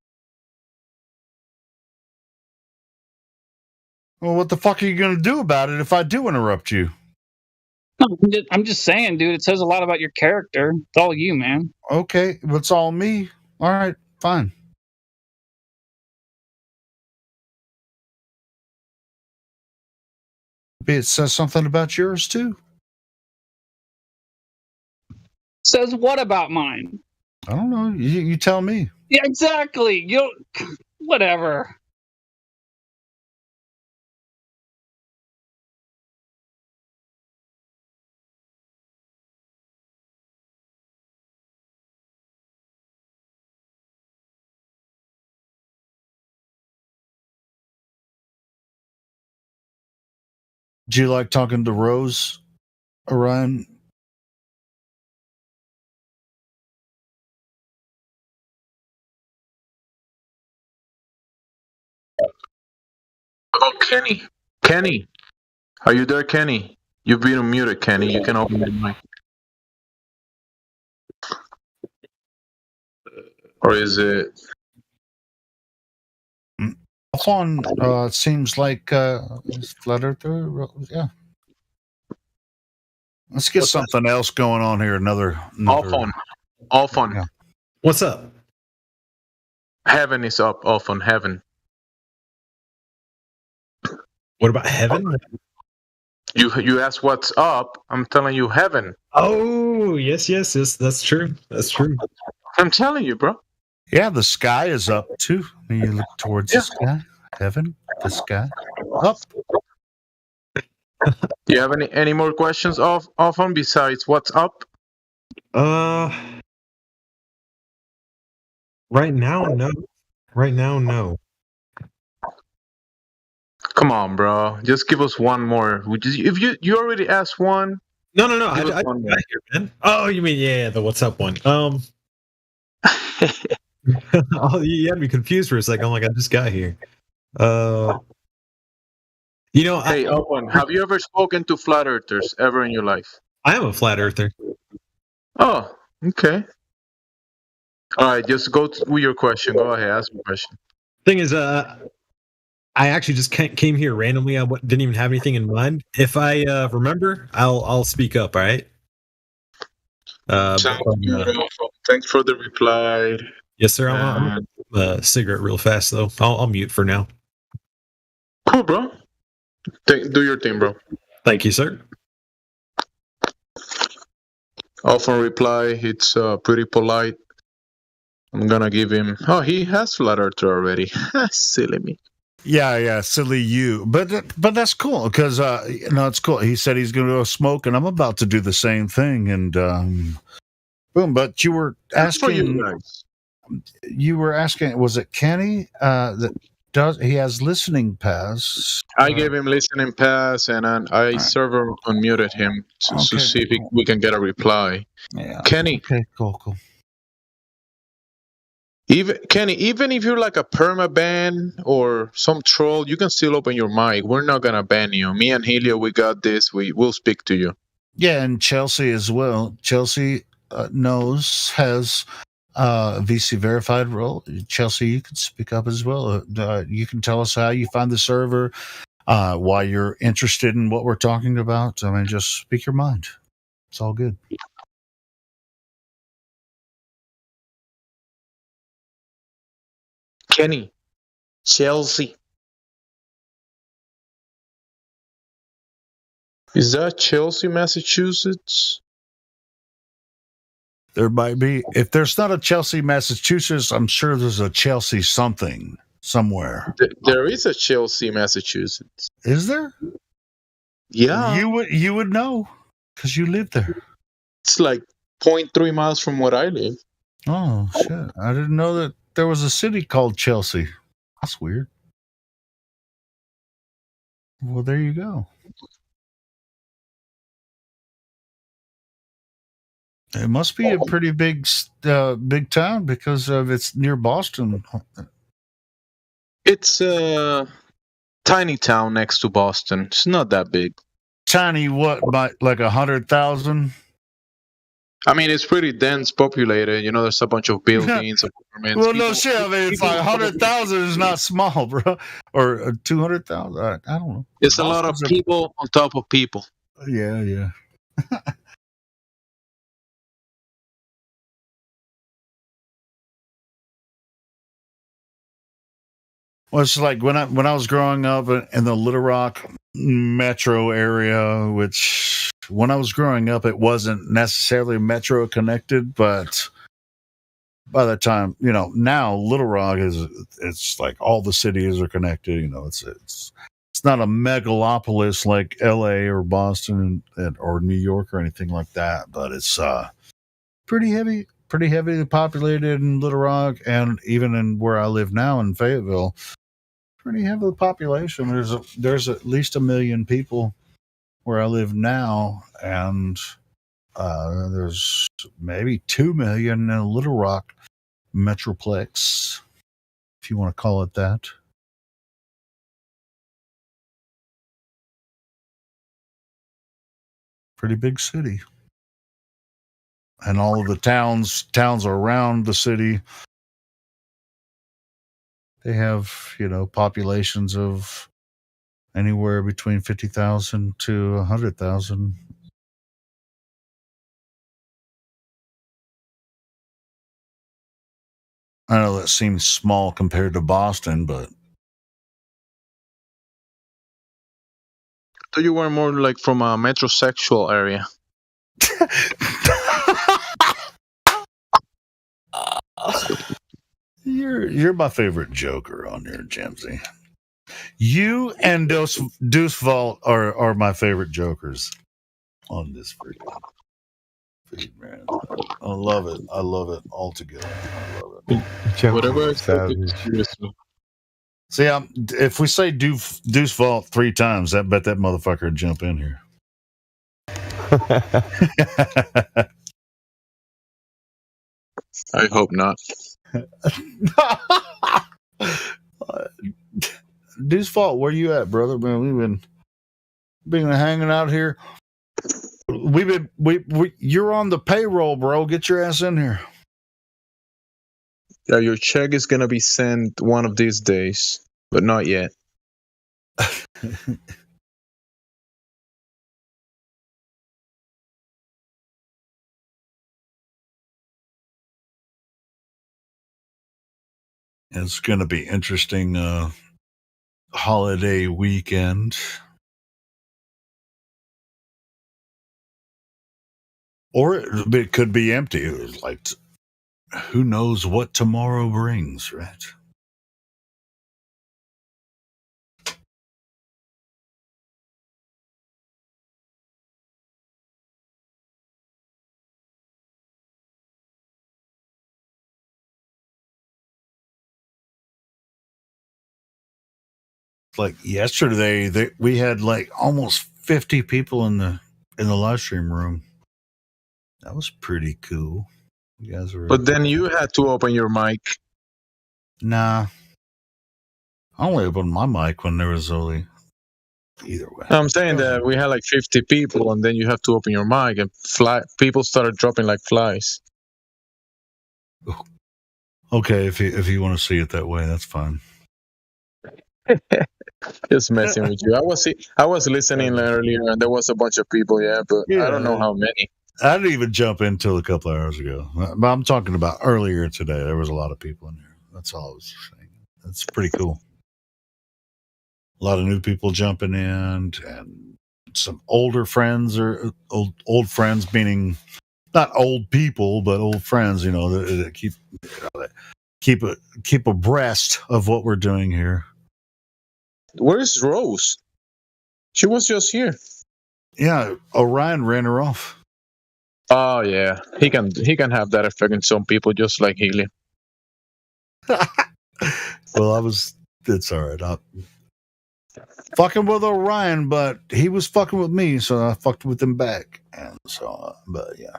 Well, what the fuck are you going to do about it if I do interrupt you? I'm just saying, dude. It says a lot about your character. It's all you, man. Okay, it's all me. All right, fine. Maybe it says something about yours too. Says what about mine? I don't know. You tell me. Yeah, exactly. Whatever. Do you like talking to Rose, Orion? Oh, Kenny. Kenny. Are you there, Kenny? You've been unmuted, Kenny. You can open your mic. Or is it? Phone seems like Flat Earther. Yeah. Let's get something else going on here. Another. All fun. Yeah. What's up? Heaven is up. Off on heaven. What about heaven? You asked what's up. I'm telling you, heaven. Oh, yes. That's true. That's true. I'm telling you, bro. Yeah, the sky is up too. When you look towards the sky, heaven, the sky, up. Do you have any more questions off on besides what's up? Right now, no. Come on, bro. Just give us one more. If you already asked one. No. I got here, man. Oh, you mean the what's up one? Oh, you had me confused for a second. I'm like, I just got here. Hey, Owen, have you ever spoken to flat earthers ever in your life? I am a flat earther. Oh, okay. All right, just go with your question. Go ahead, ask me a question. Thing is, I actually just came here randomly. I didn't even have anything in mind. If I remember, I'll speak up. All right. Thanks for the reply. Yes, sir. I'm a cigarette real fast though. I'll mute for now. Cool, bro. Do your thing, bro. Thank you, sir. Often reply. It's pretty polite. I'm gonna give him. Oh, he has flat earther already. Silly me. Yeah, silly you. But that's cool because it's cool. He said he's going to go smoke, and I'm about to do the same thing. And boom. But you were asking. You were asking. Was it Kenny that does? He has listening pass. I gave him listening pass, and I server unmuted him to see if we can get a reply. Yeah. Kenny. Okay. Cool. Even if you're like a perma-ban or some troll, you can still open your mic. We're not gonna ban you. Me and Helio, we got this. We'll speak to you. Yeah, and Chelsea as well. Chelsea has VC verified role. Chelsea, you can speak up as well. You can tell us how you find the server, why you're interested in what we're talking about. I mean, just speak your mind. It's all good. Kenny, Chelsea. Is that Chelsea, Massachusetts? There might be. If there's not a Chelsea, Massachusetts, I'm sure there's a Chelsea something somewhere. There is a Chelsea, Massachusetts. Is there? Yeah. You would know because you live there. It's like 0.3 miles from where I live. Oh, shit. I didn't know that there was a city called Chelsea. That's weird. Well, there you go. It must be a pretty big town because of it's near Boston. It's a tiny town next to Boston. It's not that big. Tiny what? By like 100,000? I mean, it's pretty dense populated. You know, there's a bunch of buildings, apartments. Well, no shit. I mean, it's like 100,000 is not small, bro. Or 200,000. I don't know. It's a lot of people on top of people. Yeah. Well, it's like when I was growing up in the Little Rock metro area, which when I was growing up, it wasn't necessarily metro connected, but by the time, now Little Rock it's like all the cities are connected. It's not a megalopolis like LA or Boston or New York or anything like that, but it's pretty heavily populated in Little Rock, and even in where I live now in Fayetteville. Pretty heavy population. There's at least 1 million people where I live now, and there's maybe 2 million in Little Rock Metroplex, if you want to call it that. Pretty big city, and all of the towns around the city. They have, populations of anywhere between 50,000 to 100,000. I know that seems small compared to Boston, but So you were more like from a metrosexual area. You're my favorite joker on here, Jamesy. You and Deuce Vault are my favorite jokers on this feed, man. I love it. I love it altogether. I love it. Whatever. See, if we say Deuce Vault 3 times, I bet that motherfucker would jump in here. I hope not. Deuce Vault, where you at, brother? Man, we've been hanging out here. You're on the payroll, bro. Get your ass in here. Yeah, your check is gonna be sent one of these days, but not yet. It's going to be interesting holiday weekend. Or it could be empty. Like, who knows what tomorrow brings, right? Like yesterday, we had like almost 50 people in the live stream room. That was pretty cool. You guys were. But then you had to open your mic. Nah, I only opened my mic when there was only. Either way, I'm saying that we had like 50 people, and then you have to open your mic, and people started dropping like flies. Okay, if you want to see it that way, that's fine. Just messing with you. I was listening earlier, and there was a bunch of people, but I don't know how many. I didn't even jump in till a couple of hours ago. But I'm talking about earlier today. There was a lot of people in here. That's all I was saying. That's pretty cool. A lot of new people jumping in, and some older friends or old friends, meaning not old people, but old friends, that keep abreast of what we're doing here. Where's Rose? She was just here. Yeah, Orion ran her off. Oh yeah, he can have that effect in some people, just like Healy. Well, it's all right. Fucking with Orion, but he was fucking with me, so I fucked with him back. And so, but yeah.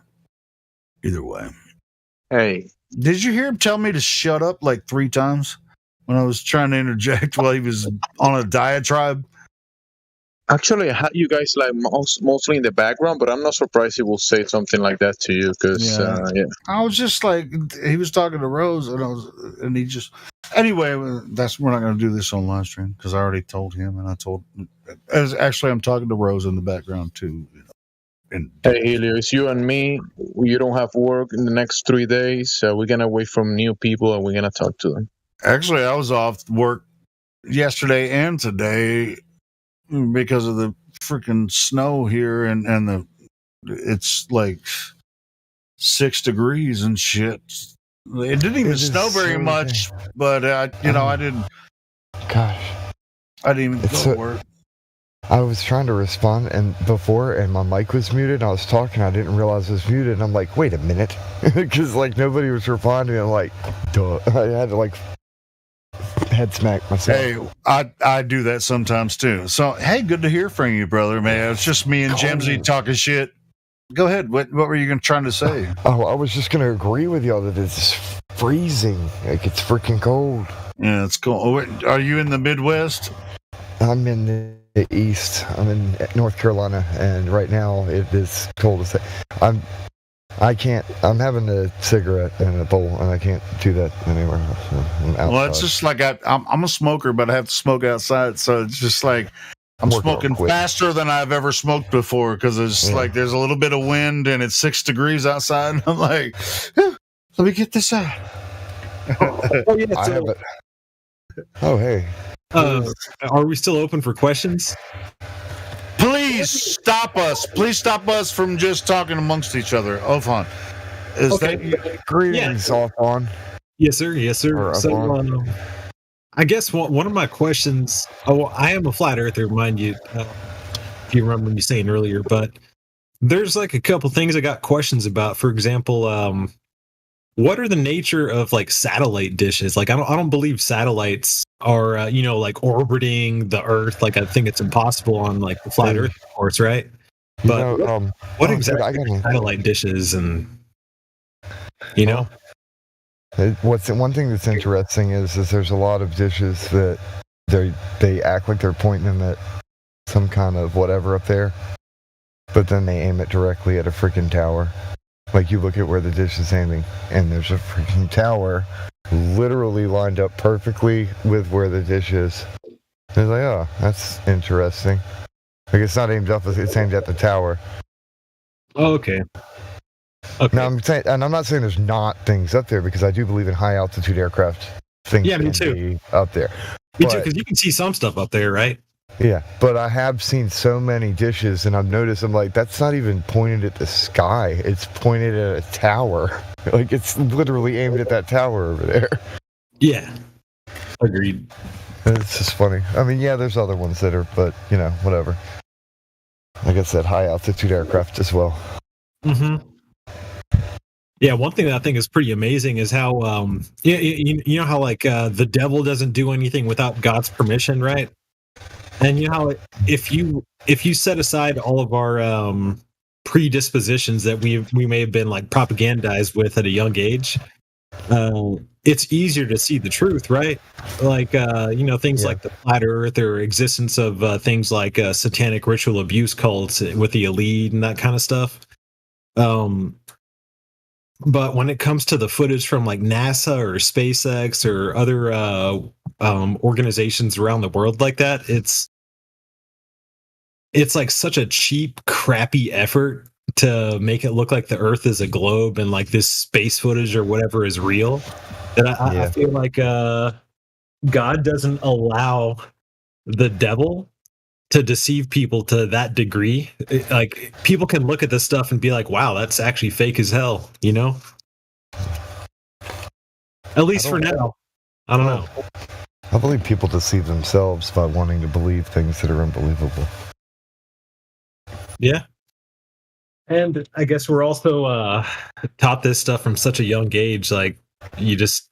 Either way. Hey. Did you hear him tell me to shut up like 3 times when I was trying to interject while he was on a diatribe? Actually, I had you guys like mostly in the background, but I'm not surprised he will say something like that to you because, yeah. I was just like, he was talking to Rose, and he just. Anyway, we're not going to do this on live stream because I already told him, and I told. Actually, I'm talking to Rose in the background too. Hey, Helio, it's you and me. You don't have work in the next 3 days, so we're gonna wait from new people and we're gonna talk to them. Actually, I was off work yesterday and today because of the freaking snow here, and it's like 6 degrees and shit. It didn't even snow very much, but I didn't. Gosh, I didn't even go to work. I was trying to respond and my mic was muted. I was talking. I didn't realize it was muted. And I'm like, wait a minute, because like nobody was responding. I'm like, duh. I had to like head smack myself. Hey, I do that sometimes too. So hey, good to hear from you, brother. Man, it's just me and Jimsy talking shit. Go ahead. What were you trying to say? Oh, I was just going to agree with y'all that it's freezing. Like it's freaking cold. Yeah, it's cold. Are you in the Midwest? I'm in the East. I'm in North Carolina, and right now it is cold as heck. I'm having a cigarette in a bowl, and I can't do that anywhere else. So well, it's just like I'm a smoker, but I have to smoke outside, so it's just like I'm smoking faster than I've ever smoked before because it's like there's a little bit of wind and it's 6 degrees outside, and I'm like, let me get this out. Oh yeah. Oh hey. Are we still open for questions? Please stop us. Please stop us from just talking amongst each other. Ofan. Greetings, Ofan. Yes, sir. Yes, sir. So, I guess one of my questions. Oh, I am a flat earther, mind you. If you remember me saying earlier, but there's like a couple things I got questions about. For example, what are the nature of like satellite dishes? Like, I don't believe satellites are like orbiting the Earth. Like, I think it's impossible on like the flat Earth, of course, right? But what exactly are satellite dishes, and one thing that's interesting is there's a lot of dishes that they act like they're pointing them at some kind of whatever up there, but then they aim it directly at a freaking tower. Like, you look at where the dish is aiming, and there's a freaking tower literally lined up perfectly with where the dish is. It's like, oh, that's interesting. Like, it's not aimed up, it's aimed at the tower. Oh, okay. Now, I'm not saying there's not things up there, because I do believe in high altitude aircraft. Things me too. Up there. Me too, because you can see some stuff up there, right? Yeah, but I have seen so many dishes, and I've noticed, I'm like, that's not even pointed at the sky. It's pointed at a tower. Like, it's literally aimed at that tower over there. Yeah. Agreed. It's just funny. I mean, yeah, there's other ones that are, but, whatever. Like I said, high altitude aircraft as well. Mm-hmm. Yeah, one thing that I think is pretty amazing is how, you know how, like, the devil doesn't do anything without God's permission, right? And you know how if you set aside all of our predispositions that we may have been like propagandized with at a young age, it's easier to see the truth, right? Like things like the flat earth or existence of things like satanic ritual abuse cults with the elite and that kind of stuff. But when it comes to the footage from like NASA or SpaceX or other organizations around the world like that, it's like such a cheap, crappy effort to make it look like the Earth is a globe and like this space footage or whatever is real. That I feel like God doesn't allow the devil to deceive people to that degree. Like people can look at this stuff and be like, "Wow, that's actually fake as hell," you know? At least for now. I don't know. I believe people deceive themselves by wanting to believe things that are unbelievable. Yeah. And I guess we're also taught this stuff from such a young age. Like you're just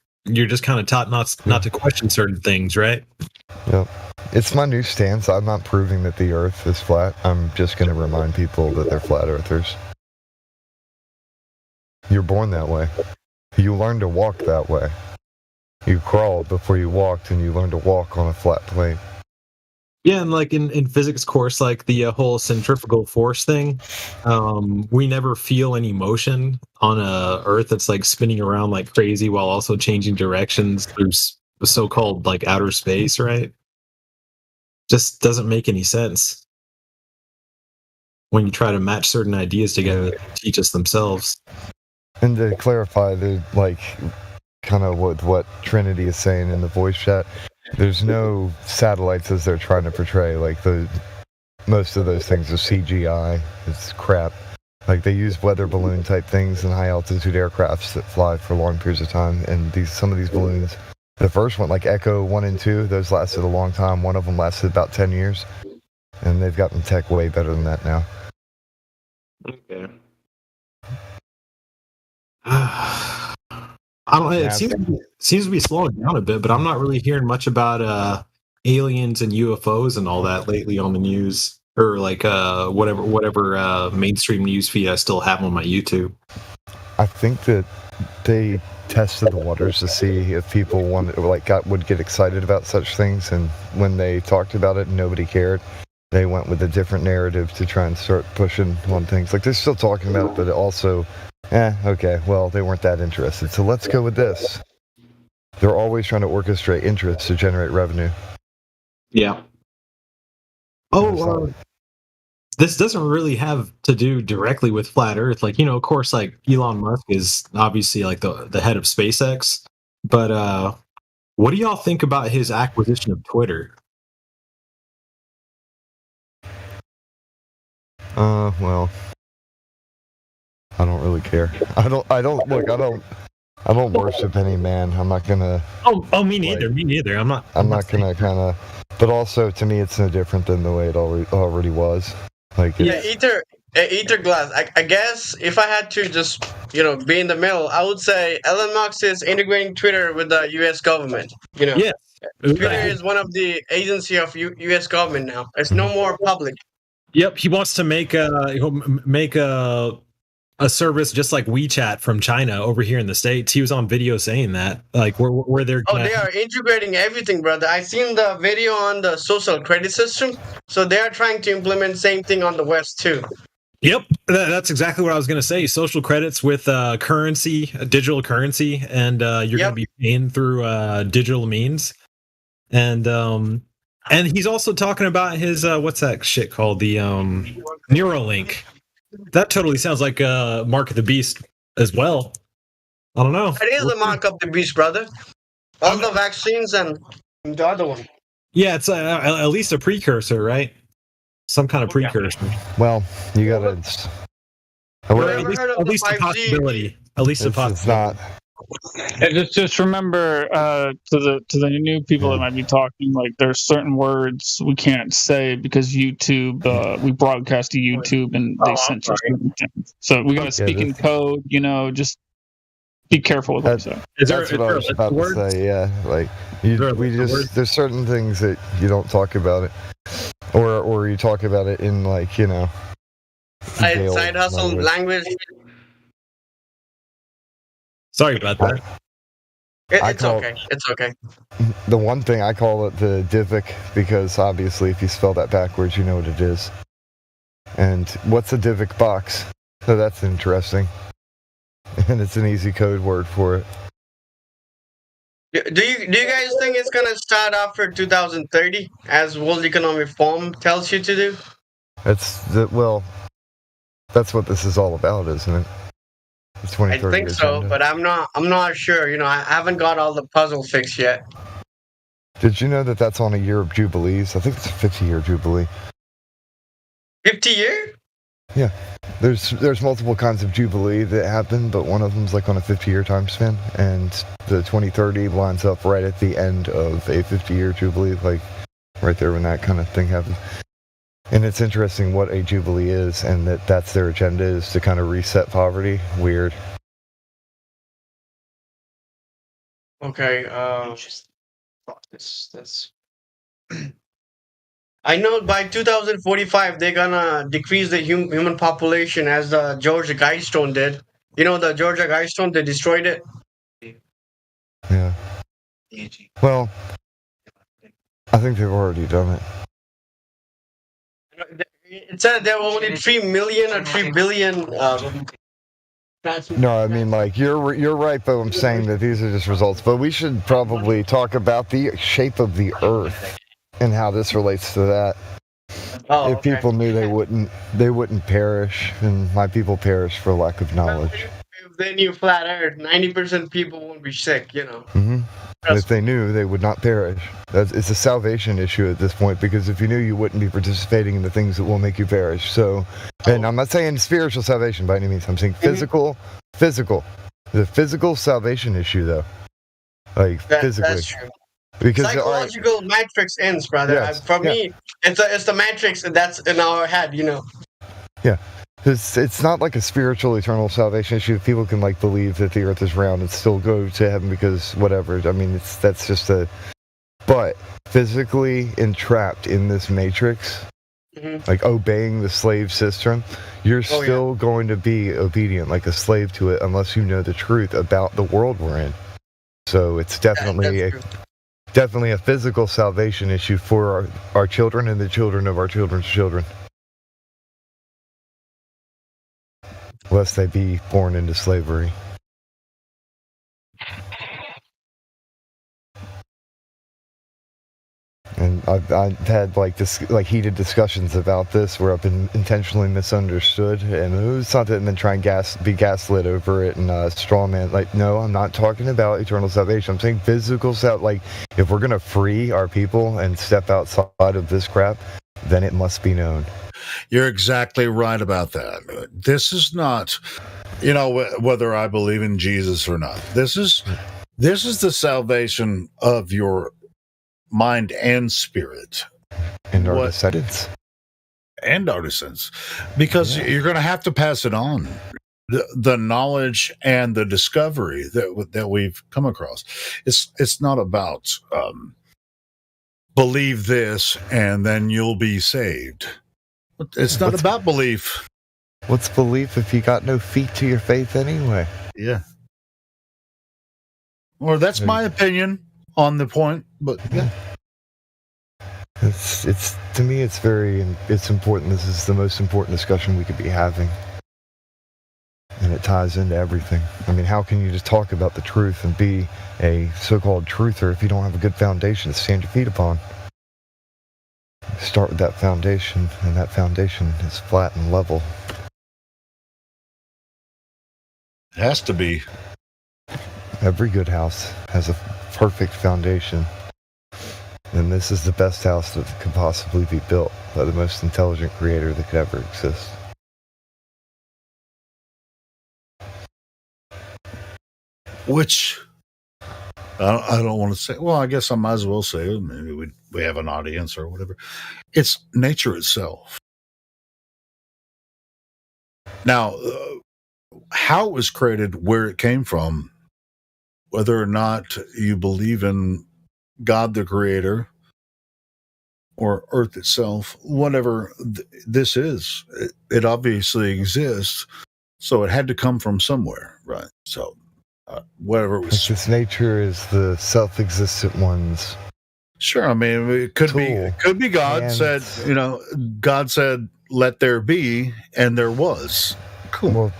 kind of taught not to question certain things, right? Yep. It's my new stance. I'm not proving that the Earth is flat. I'm just going to remind people that they're flat earthers. You're born that way. You learn to walk that way. You crawled before you walked, and you learn to walk on a flat plane. Yeah, and like in physics course, like the whole centrifugal force thing, we never feel any motion on a Earth that's like spinning around like crazy while also changing directions through so-called like outer space, right? Just doesn't make any sense when you try to match certain ideas together that teach us themselves. And to clarify, the like kind of what Trinity is saying in the voice chat, there's no satellites as they're trying to portray. Like most of those things are CGI. It's crap. Like they use weather balloon type things and high altitude aircrafts that fly for long periods of time. And some of these balloons, the first one, like Echo 1 and 2, those lasted a long time. One of them lasted about 10 years. And they've gotten tech way better than that now. Okay. I don't know. It seems to be slowing down a bit, but I'm not really hearing much about aliens and UFOs and all that lately on the news, or like whatever mainstream news feed I still have on my YouTube. I think that they tested the waters to see if people would get excited about such things, and when they talked about it and nobody cared, they went with a different narrative to try and start pushing on things. Like they're still talking about it, but it also, okay, well, they weren't that interested, so let's go with this. They're always trying to orchestrate interest to generate revenue. Yeah. Oh, this doesn't really have to do directly with flat Earth. Like, of course, like Elon Musk is obviously like the head of SpaceX, but what do y'all think about his acquisition of Twitter? Well, I don't really care. I don't worship any man. I'm not gonna. Oh, me neither. Me neither. I'm not gonna kind of. But also, to me, it's no different than the way it already was. Like, yeah, Ether Glass. I guess if I had to just be in the middle, I would say Elon Musk is integrating Twitter with the U.S. government. Yes. Twitter is one of the agency of U.S. government now. It's no more public. Yep, he wants to make a service just like WeChat from China over here in the States. He was on video saying that, like where they're. They are integrating everything, brother. I seen the video on the social credit system, so they are trying to implement same thing on the West too. Yep, that's exactly what I was going to say. Social credits with currency, digital currency, and you're going to be paying through digital means, and he's also talking about his what's that shit called, the Neuralink. That totally sounds like Mark of the Beast as well. I don't know. It is the Mark of the Beast, brother. All the vaccines and the other one. Yeah, it's at least a precursor, right? Some kind of precursor. Well, you gotta. At least a possibility. At least a possibility. It's not. And just remember, to the new people that might be talking, like there's certain words we can't say because YouTube, we broadcast to YouTube and they censor certain things. So we gotta speak in code. Just be careful with what you say. That's what I was about to say. Yeah, like there's certain things that you don't talk about it, or you talk about it in like side hustle language. Sorry about that. It's okay. It's okay. The one thing I call it the DivX, because obviously if you spell that backwards, you know what it is. And what's a DivX box? So that's interesting. And it's an easy code word for it. Do you guys think it's gonna start after 2030, as World Economic Forum tells you to do? That's what this is all about, isn't it? I think so, but I'm not sure. I haven't got all the puzzle fixed yet. Did you know that that's on a year of jubilees? I think it's a 50-year jubilee. 50 year? Yeah, there's multiple kinds of jubilee that happen, but one of them's like on a 50-year time span, and the 2030 lines up right at the end of a 50-year jubilee, like right there when that kind of thing happens. And it's interesting what a jubilee is, and that's their agenda, is to kind of reset poverty. Weird. Okay. That's. I know by 2045 they're gonna decrease the human population as the Georgia Guidestone did. You know the Georgia Guidestone, they destroyed it. Yeah. Well, I think they've already done it. It said there were only 3 million or 3 billion. No, I mean, like, you're right, but I'm saying that these are just results. But we should probably talk about the shape of the Earth and how this relates to that. Oh, if people knew, they wouldn't perish, and my people perish for lack of knowledge. If they knew flat Earth, 90% people won't be sick. You know. Mm-hmm. If they knew, they would not perish. It's a salvation issue at this point, because if you knew, you wouldn't be participating in the things that will make you perish. So, and I'm not saying spiritual salvation by any means. I'm saying physical. The physical salvation issue, though. Like, physically. That's true. Because psychological matrix ends, brother. Yes, For me, it's the matrix that's in our head. You know. Yeah. It's not like a spiritual eternal salvation issue. People can like believe that the earth is round and still go to heaven because whatever. I mean, that's just but physically entrapped in this matrix, like obeying the slave system, you're still going to be obedient, like a slave to it, unless you know the truth about the world we're in. So it's definitely definitely a physical salvation issue for our children and the children of our children's children. Lest they be born into slavery. And I've had heated discussions about this where I've been intentionally misunderstood, and it's not that, and then try and be gaslit over it and straw man. Like, no, I'm not talking about eternal salvation. I'm saying physical like, if we're gonna free our people and step outside of this crap, then it must be known. You're exactly right about that. This is not, whether I believe in Jesus or not. This is the salvation of your mind and spirit, and our descendants, because you're going to have to pass it on. The knowledge and the discovery that we've come across. It's not about believe this and then you'll be saved. It's not about belief. What's belief if you got no feet to your faith anyway? Yeah. Well, that's my opinion on the point, but yeah. It's to me, it's important. This is the most important discussion we could be having. And it ties into everything. I mean, how can you just talk about the truth and be a so-called truther if you don't have a good foundation to stand your feet upon? Start with that foundation, and that foundation is flat and level. It has to be. Every good house has a perfect foundation. And this is the best house that could possibly be built by the most intelligent creator that could ever exist. Which I don't want to say. Well, I guess I might as well say it. Maybe we have an audience or whatever. It's nature itself. Now, how it was created, where it came from, whether or not you believe in God the Creator or Earth itself, whatever this is, it obviously exists. So it had to come from somewhere, right? So. Whatever it was. This nature is the self-existent ones. Sure, I mean it could be God said, God said, "Let there be," and there was. Cool. Well,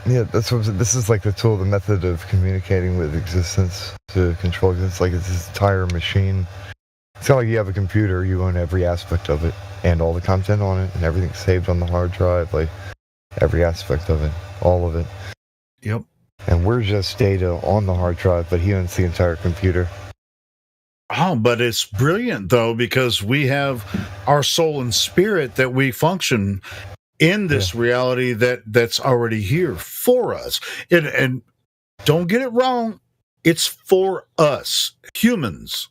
yeah, that's what this is, like the tool, the method of communicating with existence to control. It's like it's this entire machine. It's kind of like you have a computer, you own every aspect of it and all the content on it, and everything's saved on the hard drive, like every aspect of it, all of it. Yep. And we're just data on the hard drive, but he owns the entire computer. Oh, but it's brilliant though, because we have our soul and spirit that we function in this reality that's already here for us. And don't get it wrong, it's for us humans.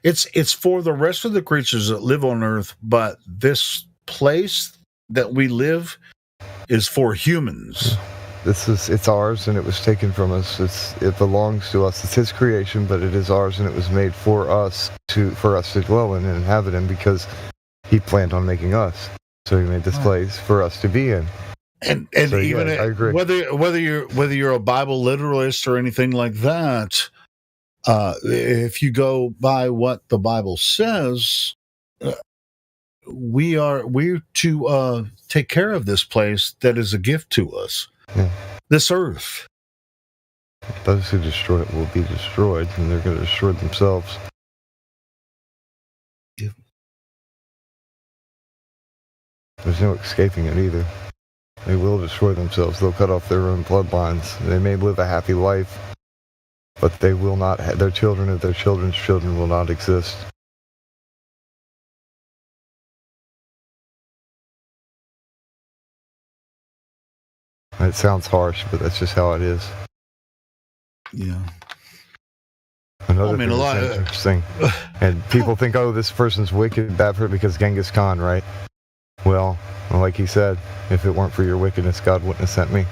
It's for the rest of the creatures that live on Earth, but this place that we live is for humans. It's ours, and it was taken from us. It belongs to us. It's His creation, but it is ours, and it was made for us to dwell in and inhabit in, because He planned on making us. So He made this place for us to be in. And so, even I agree. whether you're a Bible literalist or anything like that, if you go by what the Bible says, we're to take care of this place that is a gift to us. Yeah. This earth. Those who destroy it will be destroyed, and they're going to destroy themselves. Yeah. There's no escaping it either. They will destroy themselves. They'll cut off their own bloodlines. They may live a happy life, but they will not. Their children or their children's children will not exist. It sounds harsh, but that's just how it is. Yeah. Another thing that's interesting, and people think, oh, this person's wicked, bad for it because Genghis Khan, right? Well, like he said, if it weren't for your wickedness, God wouldn't have sent me.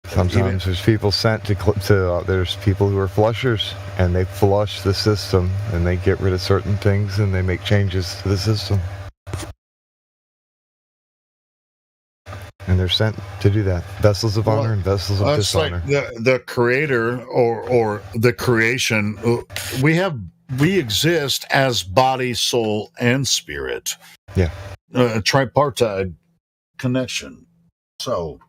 Sometimes there's people sent there's people who are flushers, and they flush the system, and they get rid of certain things, and they make changes to the system. And they're sent to do that. Vessels of honor and vessels of dishonor. Like the creator or the creation. We exist as body, soul, and spirit. Yeah. A tripartite connection. So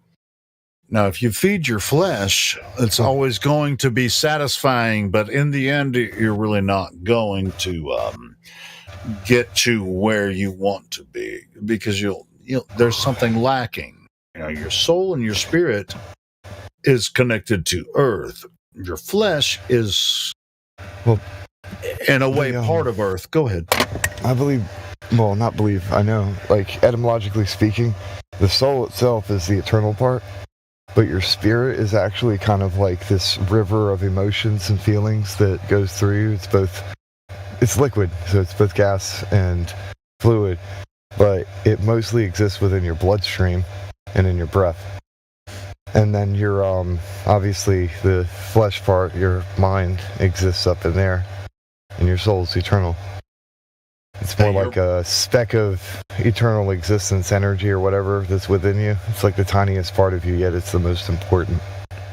now, if you feed your flesh, it's always going to be satisfying, but in the end, you're really not going to get to where you want to be, because there's something lacking. Your soul and your spirit is connected to earth. Your flesh is, in a way, part of earth. Go ahead. I know, like, etymologically speaking, the soul itself is the eternal part, but your spirit is actually kind of like this river of emotions and feelings that goes through you. It's liquid, so it's both gas and fluid, but it mostly exists within your bloodstream and in your breath. And then your obviously the flesh part, your mind, exists up in there, and your soul's eternal. It's more like a speck of eternal existence energy or whatever that's within you. It's like the tiniest part of you, yet it's the most important.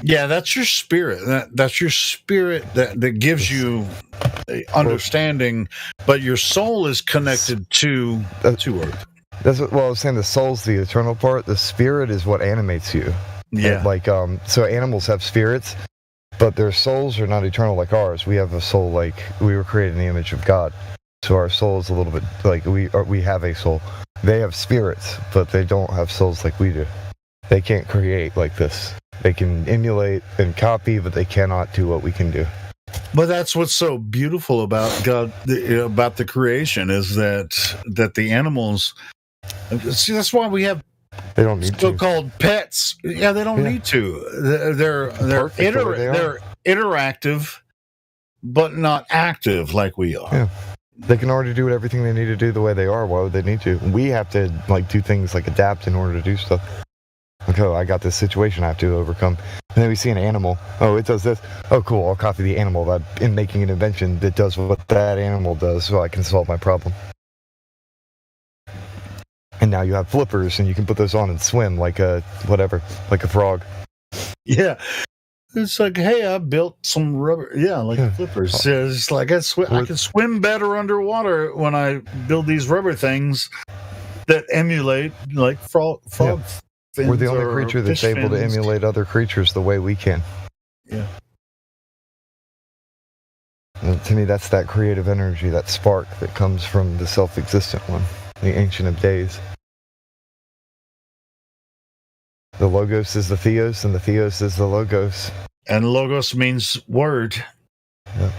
Yeah, that's your spirit. That's your spirit that gives you understanding, but your soul is connected to earth. That's what I was saying. The soul's the eternal part. The spirit is what animates you. Yeah. So animals have spirits, but their souls are not eternal like ours. We have a soul like we were created in the image of God. So our soul is a little bit like we have a soul. They have spirits, but they don't have souls like we do. They can't create like this. They can emulate and copy, but they cannot do what we can do. But that's what's so beautiful about God, about the creation, is that the animals. See, that's why we have they don't need so-called pets. Yeah, they don't need to. They're interactive, but not active like we are. Yeah. They can already do everything they need to do the way they are. Why would they need to? We have to do things like adapt in order to do stuff. Okay, I got this situation I have to overcome. And then we see an animal. Oh, it does this. Oh, cool. I'll copy the animal in making an invention that does what that animal does, so I can solve my problem. And now you have flippers, and you can put those on and swim like a frog. Yeah. It's like, hey, I built some rubber. Yeah, flippers. It's like I can swim better underwater when I build these rubber things that emulate like frog fins. We're the only creature that's able to emulate other creatures the way we can. Yeah. And to me, that's that creative energy, that spark that comes from the self-existent one, the Ancient of Days. The Logos is the Theos, and the Theos is the Logos. And Logos means word. Yep.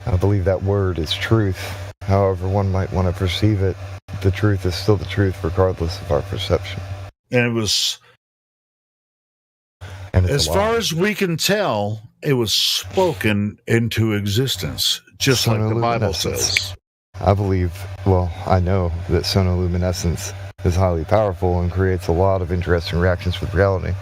I believe that word is truth. However one might want to perceive it, the truth is still the truth regardless of our perception. And it was, as far as we can tell, it was spoken into existence, just like the Bible says. I believe, well, I know that sonoluminescence is highly powerful and creates a lot of interesting reactions with reality.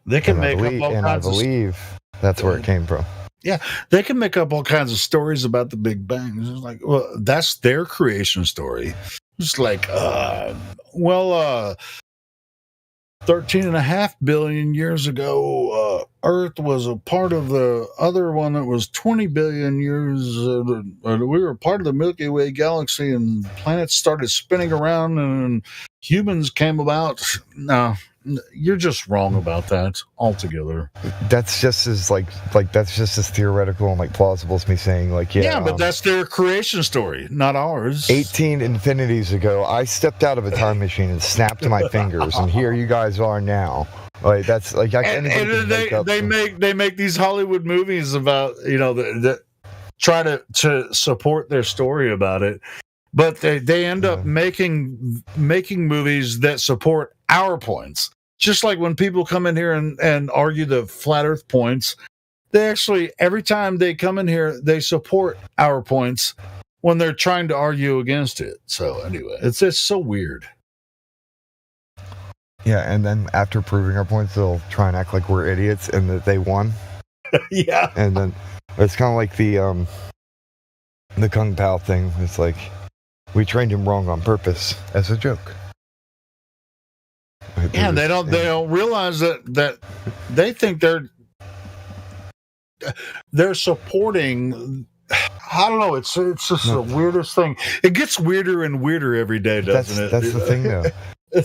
They can make up all kinds I believe that's where it came from. Yeah, they can make up all kinds of stories about the Big Bang. It's like, well, that's their creation story. It's like, 13.5 billion years ago, Earth was a part of the other one that was 20 billion years. We were part of the Milky Way galaxy, and planets started spinning around, and humans came about. No, you're just wrong about that altogether. That's just as that's just as theoretical and plausible as me saying but that's their creation story, not ours. 18 infinities ago, I stepped out of a time machine and snapped my fingers, and here you guys are now. That's like they make these Hollywood movies about that try to support their story about it, but they end up making movies that support our points. Just like when people come in here and argue the flat Earth points, they actually, every time they come in here, they support our points when they're trying to argue against it. So anyway, it's so weird. Yeah, and then after proving our points, they'll try and act like we're idiots and that they won. Yeah. And then it's kind of like the Kung Pao thing. It's like, we trained him wrong on purpose as a joke. Yeah, they don't realize that they think they're supporting. I don't know. It's just the weirdest thing. It gets weirder and weirder every day, doesn't it? That's the thing, though.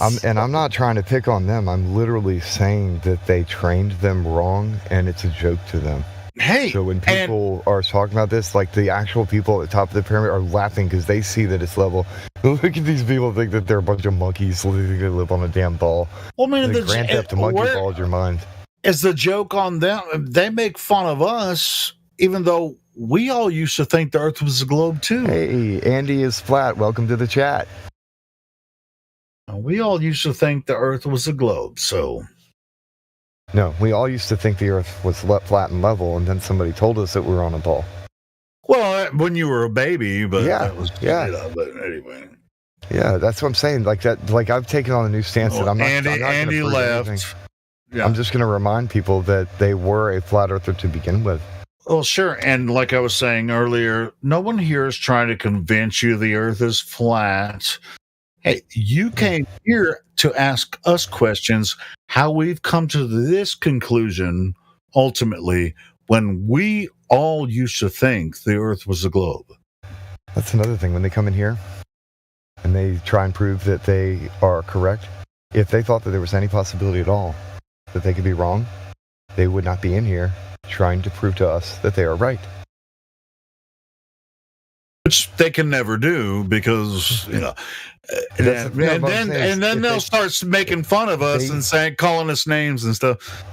I'm not trying to pick on them. I'm literally saying that they trained them wrong, and it's a joke to them. Hey, so when people are talking about this, like the actual people at the top of the pyramid are laughing because they see that it's level. Look at these people, think that they're a bunch of monkeys. They think they live on a damn ball. Well, I mean, the Grand Theft monkey balled your mind. Is the joke on them? They make fun of us, even though we all used to think the Earth was a globe too. Hey, Andy is flat. Welcome to the chat. We all used to think the Earth was a globe, so. No, we all used to think the Earth was flat and level, and then somebody told us that we were on a ball. Well, when you were a baby, but yeah, but anyway. Yeah, that's what I'm saying. Like that, like I've taken on a new stance that I'm not. Andy left. Yeah. I'm just going to remind people that they were a flat earther to begin with. Well, sure, and like I was saying earlier, no one here is trying to convince you the Earth is flat. Hey, you came here to ask us questions, how we've come to this conclusion ultimately when we all used to think the Earth was a globe. That's another thing. When they come in here and they try and prove that they are correct, if they thought that there was any possibility at all that they could be wrong, they would not be in here trying to prove to us that they are right. Which they can never do because, and then they'll start making fun of us and calling us names and stuff.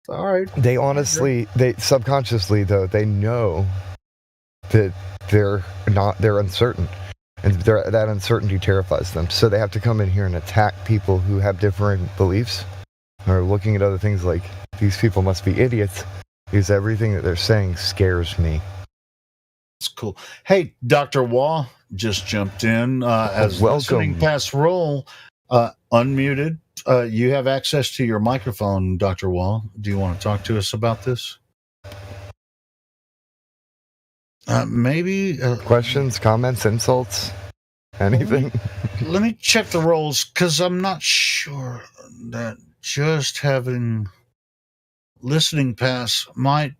All right. They honestly, they subconsciously though, they know that they're uncertain, and that uncertainty terrifies them. So they have to come in here and attack people who have different beliefs, or looking at other things like, these people must be idiots because everything that they're saying scares me. That's cool. Hey, Dr. Waugh just jumped in as listening past roll, unmuted. You have access to your microphone, Dr. Waugh. Do you want to talk to us about this? Maybe questions, comments, insults, anything. Let me check the rolls because I'm not sure that just having listening pass might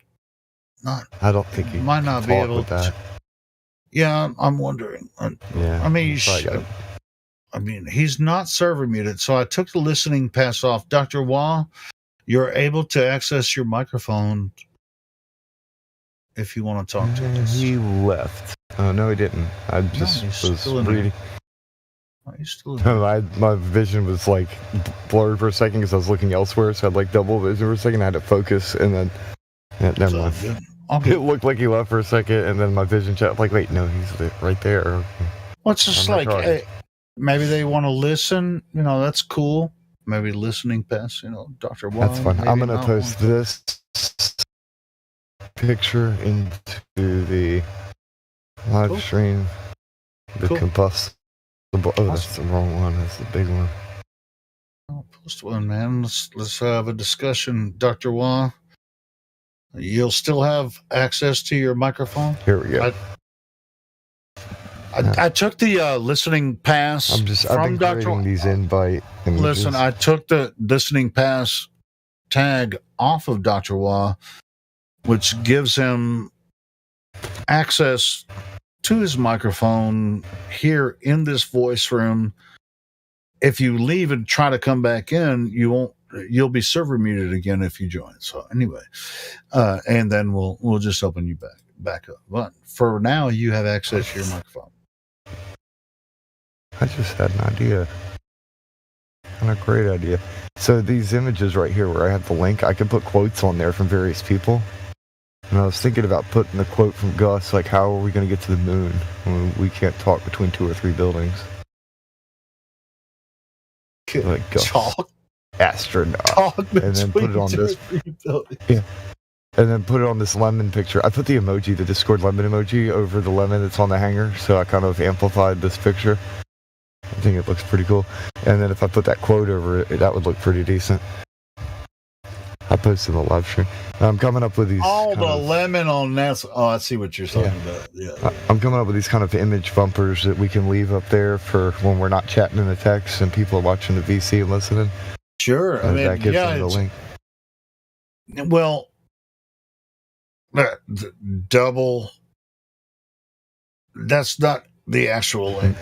not. I don't think he might not be able to. Yeah, I'm wondering. Yeah, I mean, he's not server muted, so I took the listening pass off. Dr. Waugh, you're able to access your microphone if you want to talk to us. He left. Oh, no, he didn't. I just was reading. Are you still? My vision was like blurred for a second because I was looking elsewhere, so I had like double vision for a second. I had to focus, and then never mind. It looked like he left for a second, and then my vision checked. Like, wait, no, he's right there. Well, it's just I'm like, hey, maybe they want to listen. You know, that's cool. Maybe listening past, Dr. Wong. That's fun. I'm gonna post this picture into the live stream. The combustible. Oh, that's the wrong one. That's the big one. Oh, post one, man. Let's have a discussion, Dr. Wong. You'll still have access to your microphone. Here we go. I took the listening pass I've from been Dr. creating these invite images. Listen, I took the listening pass tag off of Dr. Wah, which gives him access to his microphone here in this voice room. If you leave and try to come back in, you'll be server muted again if you join. So anyway, and then we'll just open you back up. But for now, you have access to your microphone. I just had an idea. And a great idea. So these images right here where I have the link, I can put quotes on there from various people. And I was thinking about putting the quote from Gus, like, how are we going to get to the moon when we can't talk between 2 or 3 buildings? Like Gus. Astronaut. And then put it on this. Yeah. And then put it on this lemon picture. I put the emoji, the Discord lemon emoji, over the lemon that's on the hanger, so I kind of amplified this picture. I think it looks pretty cool. And then if I put that quote over it, that would look pretty decent. I posted the live stream. I'm coming up with these. Lemon on that. Oh, I see what you're talking about. Yeah. I'm coming up with these kind of image bumpers that we can leave up there for when we're not chatting in the text and people are watching the VC and listening. Sure. And that gives them the link. Well, double. That's not the actual link.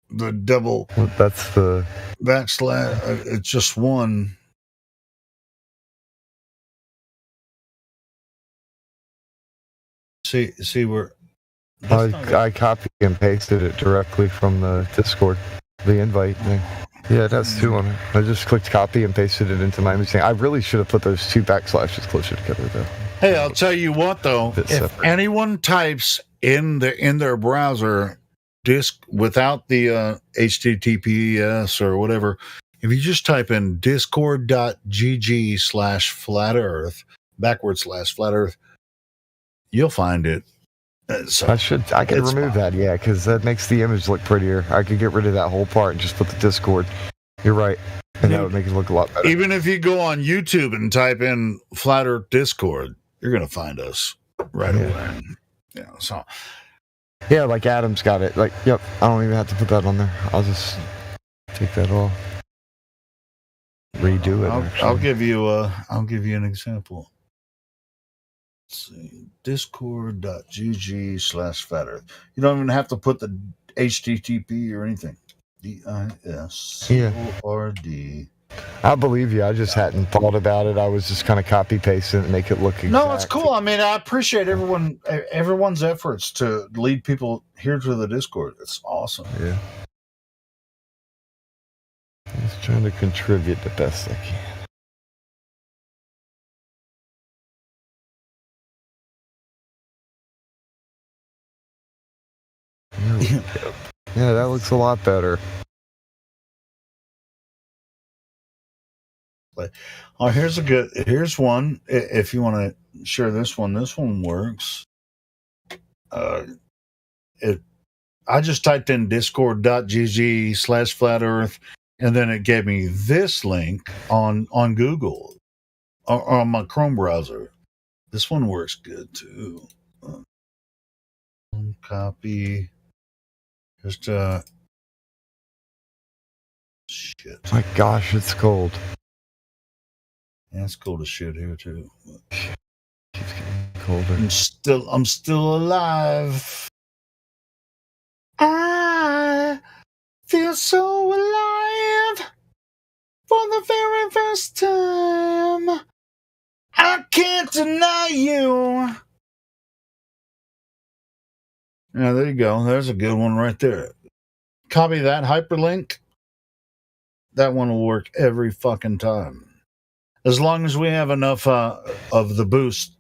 The double. That's the backslash. It's just one. See where. I copied and pasted it directly from the Discord, the invite thing. Yeah, that's 2 on it. I just clicked copy and pasted it into my image thing. I really should have put those 2 backslashes closer together, though. Hey, I'll tell you what, though. If anyone types in their browser disk without the HTTPS or whatever, if you just type in discord.gg/flat-earth, /flat earth, you'll find it. So I can remove that, yeah, because that makes the image look prettier. I could get rid of that whole part and just put the Discord. You're right. And that would make it look a lot better. Even if you go on YouTube and type in Flat Earth Discord, you're going to find us right away. Yeah, so. Yeah, like Adam's got it. Like, yep, I don't even have to put that on there. I'll just take that off. Redo it. I'll give you an example. Let's see. Discord.gg/flat earth. You don't even have to put the HTTP or anything. DISCORD. I believe you. I just hadn't thought about it. I was just kind of copy pasting it and make it look exact. No, it's cool. I mean, I appreciate everyone's efforts to lead people here to the Discord. It's awesome. Yeah. I'm just trying to contribute the best I can. Yeah, that looks a lot better. Oh, here's one. If you want to share this one works. I just typed in discord.gg/flat earth, and then it gave me this link on Google or on my Chrome browser. This one works good too. Copy. Just shit. My gosh, it's cold. Yeah, it's cold as shit here too. Keeps getting colder. I'm still alive. I feel so alive for the very first time. I can't deny you. Yeah, there you go. There's a good one right there. copy that hyperlink. That one will work every fucking time. As long as we have enough of the boost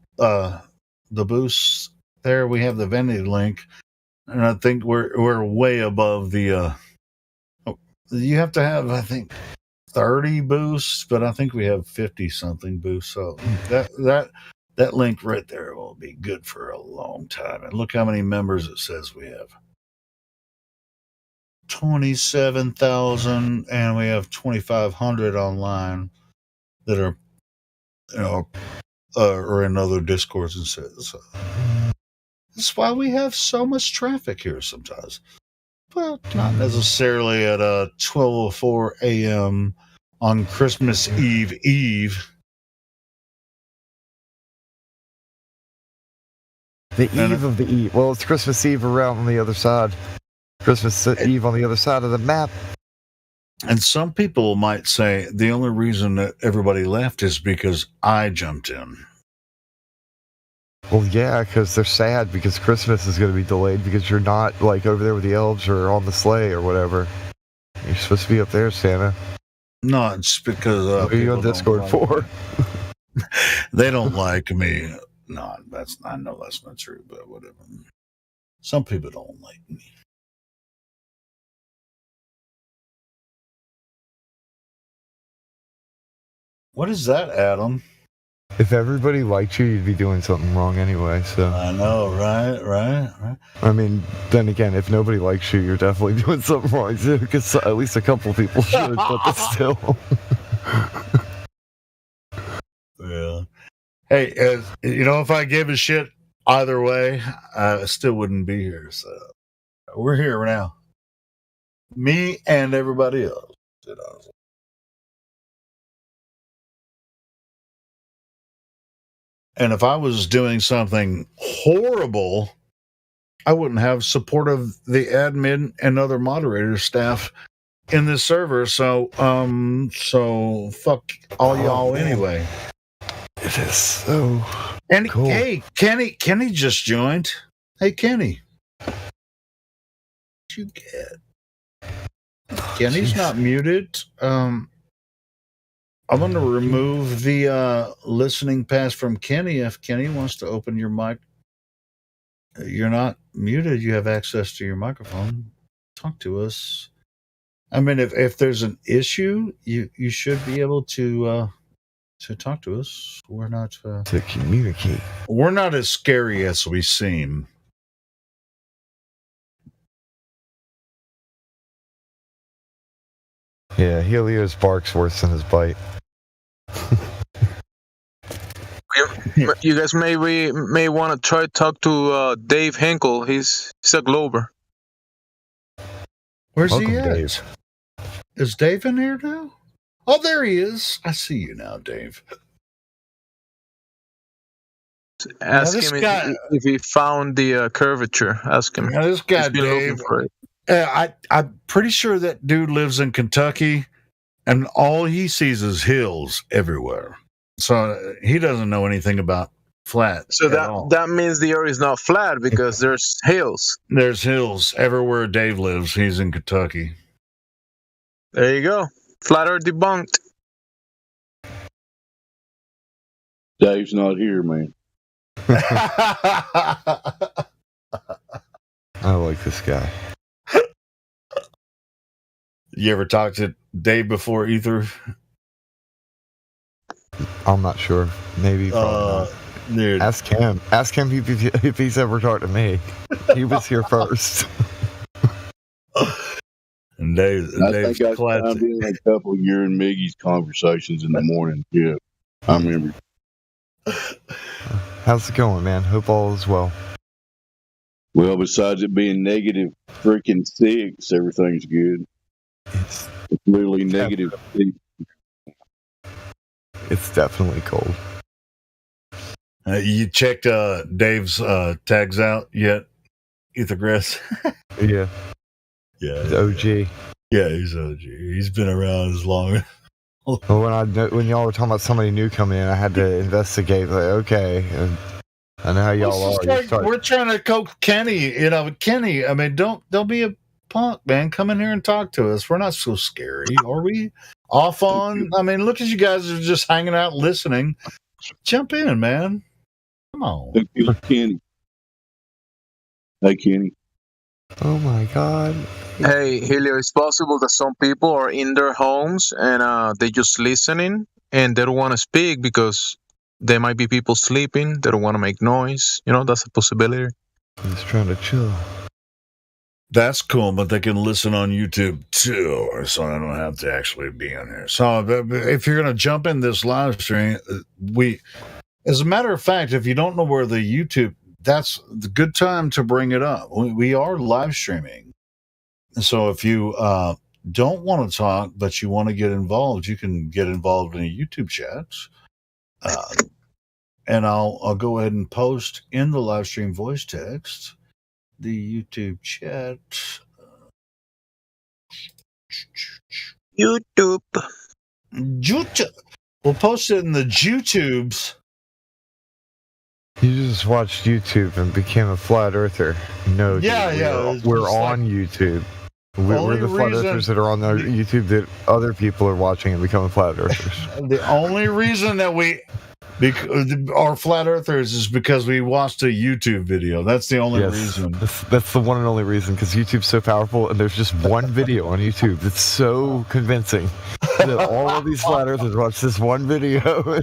there, we have the vending link, and I think we're way above the. You have to have, I think, 30 boosts, but I think we have 50 something boosts. So that link right there will be good for a long time. And look how many members it says we have. 27,000, and we have 2,500 online that are, or in other discords and says. So that's why we have so much traffic here sometimes. Well, not necessarily at 12:04 a.m. on Christmas Eve. The eve of the eve. Well, it's Christmas Eve around on the other side. Christmas Eve on the other side of the map. And some people might say the only reason that everybody left is because I jumped in. Well, yeah, because they're sad because Christmas is going to be delayed because you're not like over there with the elves or on the sleigh or whatever. You're supposed to be up there, Santa. No, it's because what are you on Discord for? They don't like me. No, I know that's not true, but whatever. Some people don't like me. What is that, Adam? If everybody liked you, you'd be doing something wrong anyway. So I know, right. I mean, then again, if nobody likes you, you're definitely doing something wrong too. Because at least a couple people should, but still. Yeah. Hey, if I gave a shit either way, I still wouldn't be here. So we're here now. Me and everybody else. And if I was doing something horrible, I wouldn't have support of the admin and other moderator staff in this server. So fuck all y'all anyway. It is so cool. Hey, Kenny just joined. Hey, Kenny. What you get? Kenny's not muted. I'm going to remove the listening pass from Kenny if Kenny wants to open your mic. You're not muted. You have access to your microphone. Talk to us. I mean, if there's an issue, you should be able to talk to us. We're not to communicate. We're not as scary as we seem. Yeah, Helios barks worse than his bite. You guys may want to try to talk to Dave Hinkle. He's a Glober. Where's Welcome, he at? Dave. Is Dave in here now? Oh, there he is. I see you now, Dave. Ask him if he found the curvature. Ask him. Now, this guy, He's been Dave. looking for it. I'm pretty sure that dude lives in Kentucky, and all he sees is hills everywhere. So he doesn't know anything about flat. So that means the earth is not flat because there's hills. There's hills everywhere Dave lives. He's in Kentucky. There you go. Flat earth debunked. Dave's not here, man. I like this guy. You ever talked to Dave before, Ether? I'm not sure. Maybe. Probably not. Dude. Ask him. Ask him if he's ever talked to me. He was here first. And Dave's think I chimed in a couple of your and Miggy's conversations in the morning. Yeah, I remember. How's it going, man? Hope all is well. Well, besides it being negative freaking 6, everything's good. It's literally negative 6. It's definitely cold. You checked Dave's tags out yet, Ethergrass? Yeah. Yeah. He's OG. Yeah, he's OG. He's been around as long. Well, when y'all were talking about somebody new coming in, I had to investigate. Like, okay, and I know how y'all are. We're trying to coach Kenny. Kenny. I mean, don't be punk, man. Come in here and talk to us. We're not so scary, are we? Off on. I mean, look at you guys are just hanging out, listening. Jump in, man. Come on. Thank you, Kenny. Hey, Kenny. Oh my God. Hey, Helio, it's possible that some people are in their homes and they just listening and they don't want to speak because there might be people sleeping. They don't want to make noise. You know, that's a possibility. I'm just trying to chill. That's cool, but they can listen on YouTube too, so I don't have to actually be on here. So if you're going to jump in this live stream, as a matter of fact, if you don't know where the YouTube, that's the good time to bring it up. We are live streaming. So if you don't want to talk, but you want to get involved, you can get involved in a YouTube chat. And I'll go ahead and post in the live stream voice text the YouTube chat. YouTube. We'll post it in the YouTubes. You just watched YouTube and became a flat earther. No, Yeah, dude, yeah, We're on YouTube. We're the flat earthers that are on the YouTube that other people are watching and becoming flat earthers. The only reason that we are flat earthers is because we watched a YouTube video. That's the only reason. That's the one and only reason, because YouTube's so powerful and there's just one video on YouTube that's so convincing that all of these flat earthers watch this one video.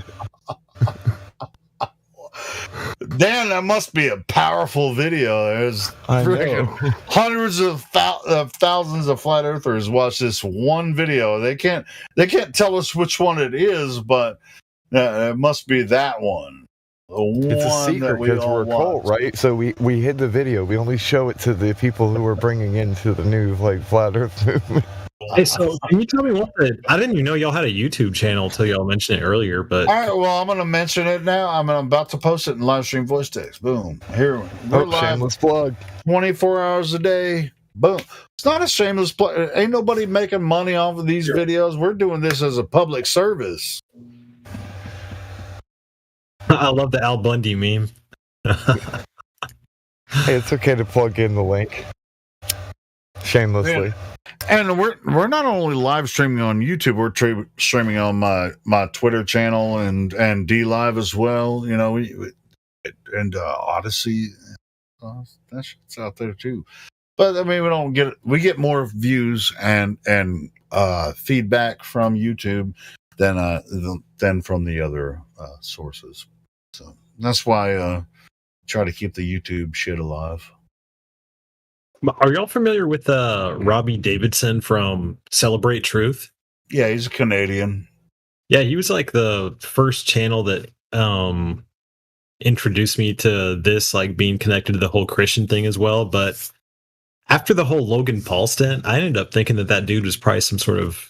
Dan, that must be a powerful video. There's hundreds of thousands of flat earthers watch this one video. They can't tell us which one it is, but it must be that one. It's a secret because we're a cult, right? So we hid the video. We only show it to the people who we're bringing into the new flat Earth movement. Hey, so can you tell me I didn't even know y'all had a YouTube channel until y'all mentioned it earlier. But all right, well, I'm going to mention it now. I'm about to post it in live stream voice text. Boom. Here we're live. Shameless plug. 24 hours a day. Boom. It's not a shameless plug. Ain't nobody making money off of these videos. We're doing this as a public service. I love the Al Bundy meme. Hey, it's okay to plug in the link shamelessly. Yeah. And we're not only live streaming on YouTube, we're streaming on my Twitter channel and DLive as well. You know, and Odyssey, that shit's out there too. But I mean, we get more views and feedback from YouTube than from the other sources. So that's why I try to keep the YouTube shit alive. Are y'all familiar with Robbie Davidson from Celebrate Truth? Yeah, he's a Canadian. Yeah, he was like the first channel that introduced me to this, like being connected to the whole Christian thing as well. But after the whole Logan Paul stint, I ended up thinking that dude was probably some sort of,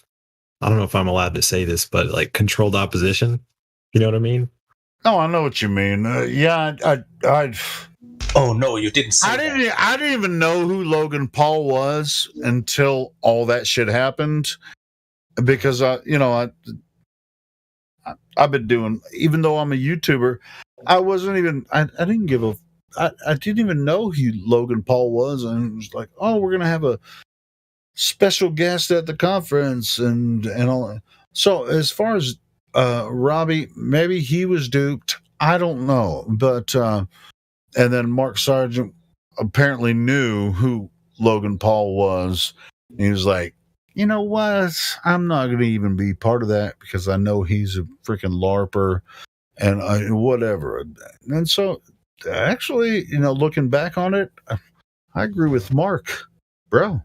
I don't know if I'm allowed to say this, but like controlled opposition. You know what I mean? Oh, I know what you mean. Yeah, I Oh no, you didn't say I didn't even know who Logan Paul was until all that shit happened, because I've been doing, even though I'm a YouTuber, I didn't even know who Logan Paul was, and it was like, oh, we're gonna have a special guest at the conference and all that. So as far as Robbie, maybe he was duped. I don't know, but. And then Mark Sargent apparently knew who Logan Paul was. He was like, you know what? I'm not going to even be part of that because I know he's a freaking LARPer and whatever. And so, actually, looking back on it, I agree with Mark, bro.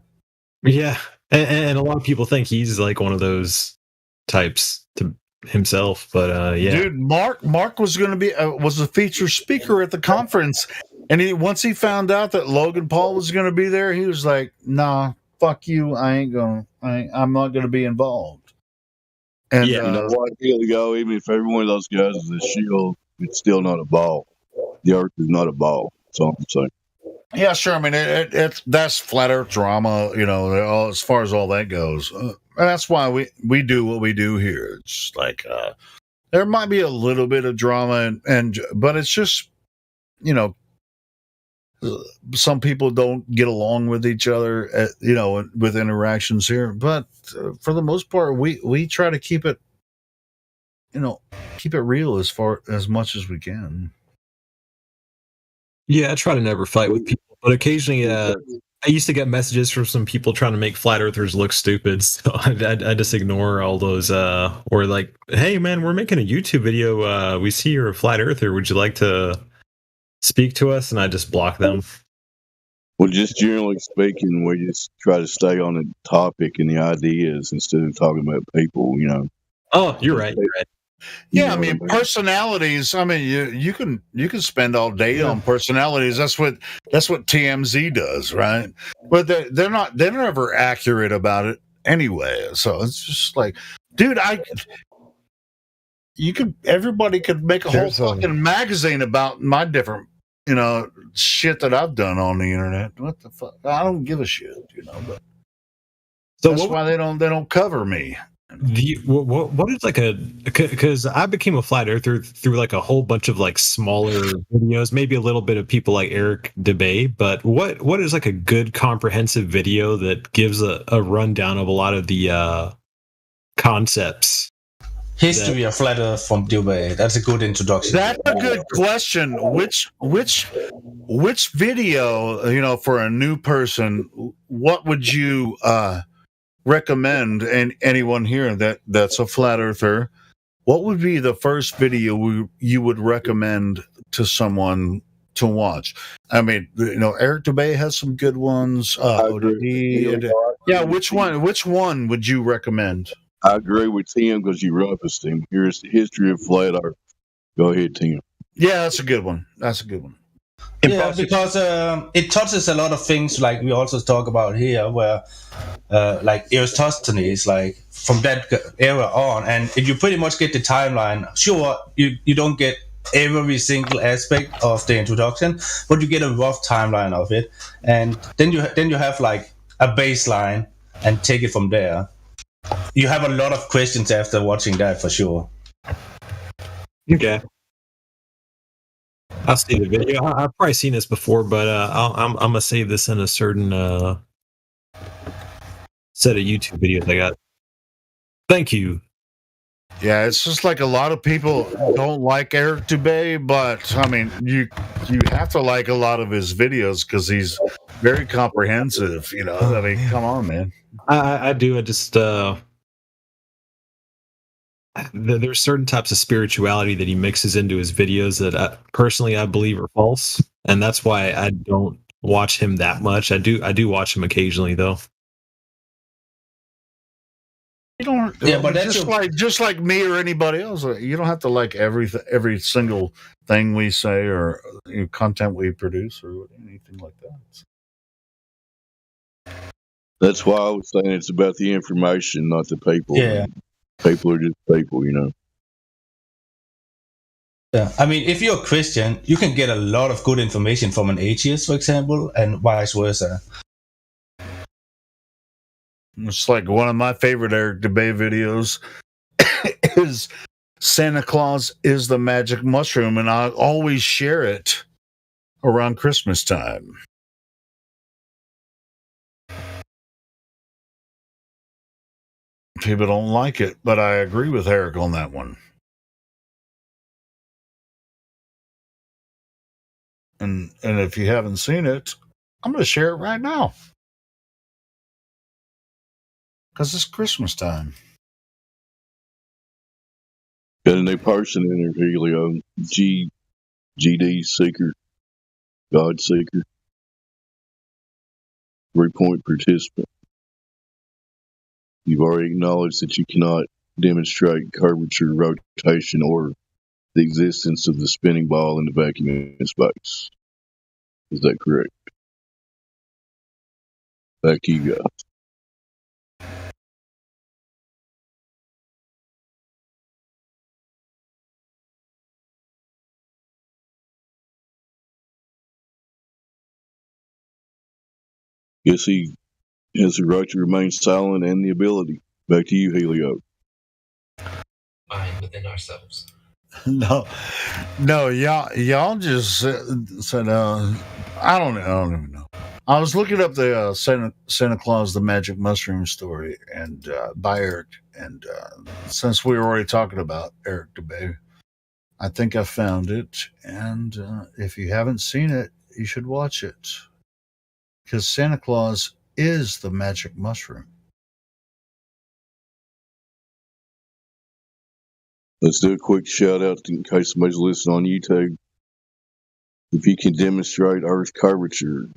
Yeah. And a lot of people think he's like one of those types to himself, but yeah, dude, Mark was going to be was a featured speaker at the conference, and once he found out that Logan Paul was going to be there, he was like, nah, fuck you, I'm not going to be involved. And you know what, Helio, even if every one of those guys is a shield, it's still not a ball. The earth is not a ball. That's all I'm saying. Yeah, sure. I mean, that's flat earth drama, as far as all that goes. That's why we do what we do here. It's like there might be a little bit of drama, but it's just, some people don't get along with each other, with interactions here. But for the most part, we try to keep it, keep it real as much as we can. Yeah, I try to never fight with people, but occasionally, I used to get messages from some people trying to make flat earthers look stupid, so I just ignore all those. Or like, hey man, we're making a YouTube video. We see you're a flat earther. Would you like to speak to us? And I just block them. Well, just generally speaking, we just try to stay on the topic and the ideas instead of talking about people. Oh, you're right. Yeah, I mean, personalities. I mean, you can spend all day on personalities. That's what TMZ does, right? But they're never accurate about it anyway. So it's just like, dude, everybody could make a whole fucking magazine about my different, shit that I've done on the internet. What the fuck? I don't give a shit, but that's why they don't cover me. What is because I became a flat earther through like a whole bunch of like smaller videos, maybe a little bit of people like Eric DeBay, but what is like a good comprehensive video that gives a rundown of a lot of the concepts? History of flat earth from DeBay. That's a good introduction. That's a good question. Which video, for a new person, what would you recommend, and anyone here that's a flat earther, what would be the first video you would recommend to someone to watch? I mean, Eric DeBay has some good ones. Yeah, which one would you recommend? I agree with Tim because you referenced him. Here's the history of flat earth. Go ahead, Tim. Yeah, that's a good one. Yeah, because it touches a lot of things like we also talk about here, where like Eratosthenes, like from that era on, and if you pretty much get the timeline, sure, you don't get every single aspect of the introduction, but you get a rough timeline of it, and then you have like a baseline and take it from there. You have a lot of questions after watching that for sure. Okay. I'll see the video. I've probably seen this before, but I'm gonna save this in a certain set of YouTube videos I got. Thank you. Yeah, it's just like a lot of people don't like Eric DeBay, but I mean, you have to like a lot of his videos because he's very comprehensive. I mean, come on, man. I do. I just there's certain types of spirituality that he mixes into his videos that I believe are false, and that's why I don't watch him that much. I do watch him occasionally though. You don't. Yeah, but that's just like me or anybody else. You don't have to like every single thing we say or content we produce or anything like that. That's why I was saying it's about the information, not the people. Yeah. People are just people, Yeah, I mean, if you're a Christian, you can get a lot of good information from an atheist, for example, and vice versa. It's like one of my favorite Eric DeBay videos is Santa Claus is the magic mushroom, and I always share it around Christmas time. People don't like it, but I agree with Eric on that one. And if you haven't seen it, I'm going to share it right now. Because it's Christmas time. Got a new person in there, Helio. GD Seeker. God Seeker. 3-point participant. You've already acknowledged that you cannot demonstrate curvature, rotation, or the existence of the spinning ball in the vacuum in space. Is that correct? Back to you guys. Guess he has the right to remain silent and the ability. Back to you, Helio. Mind within ourselves. No, y'all just said. I don't even know. I was looking up the Santa Claus the Magic Mushroom story and by Eric, and since we were already talking about Eric DeBay, I think I found it. And if you haven't seen it, you should watch it because Santa Claus is the magic mushroom. Let's do a quick shout out in case somebody's listening on YouTube. If you can demonstrate Earth curvature,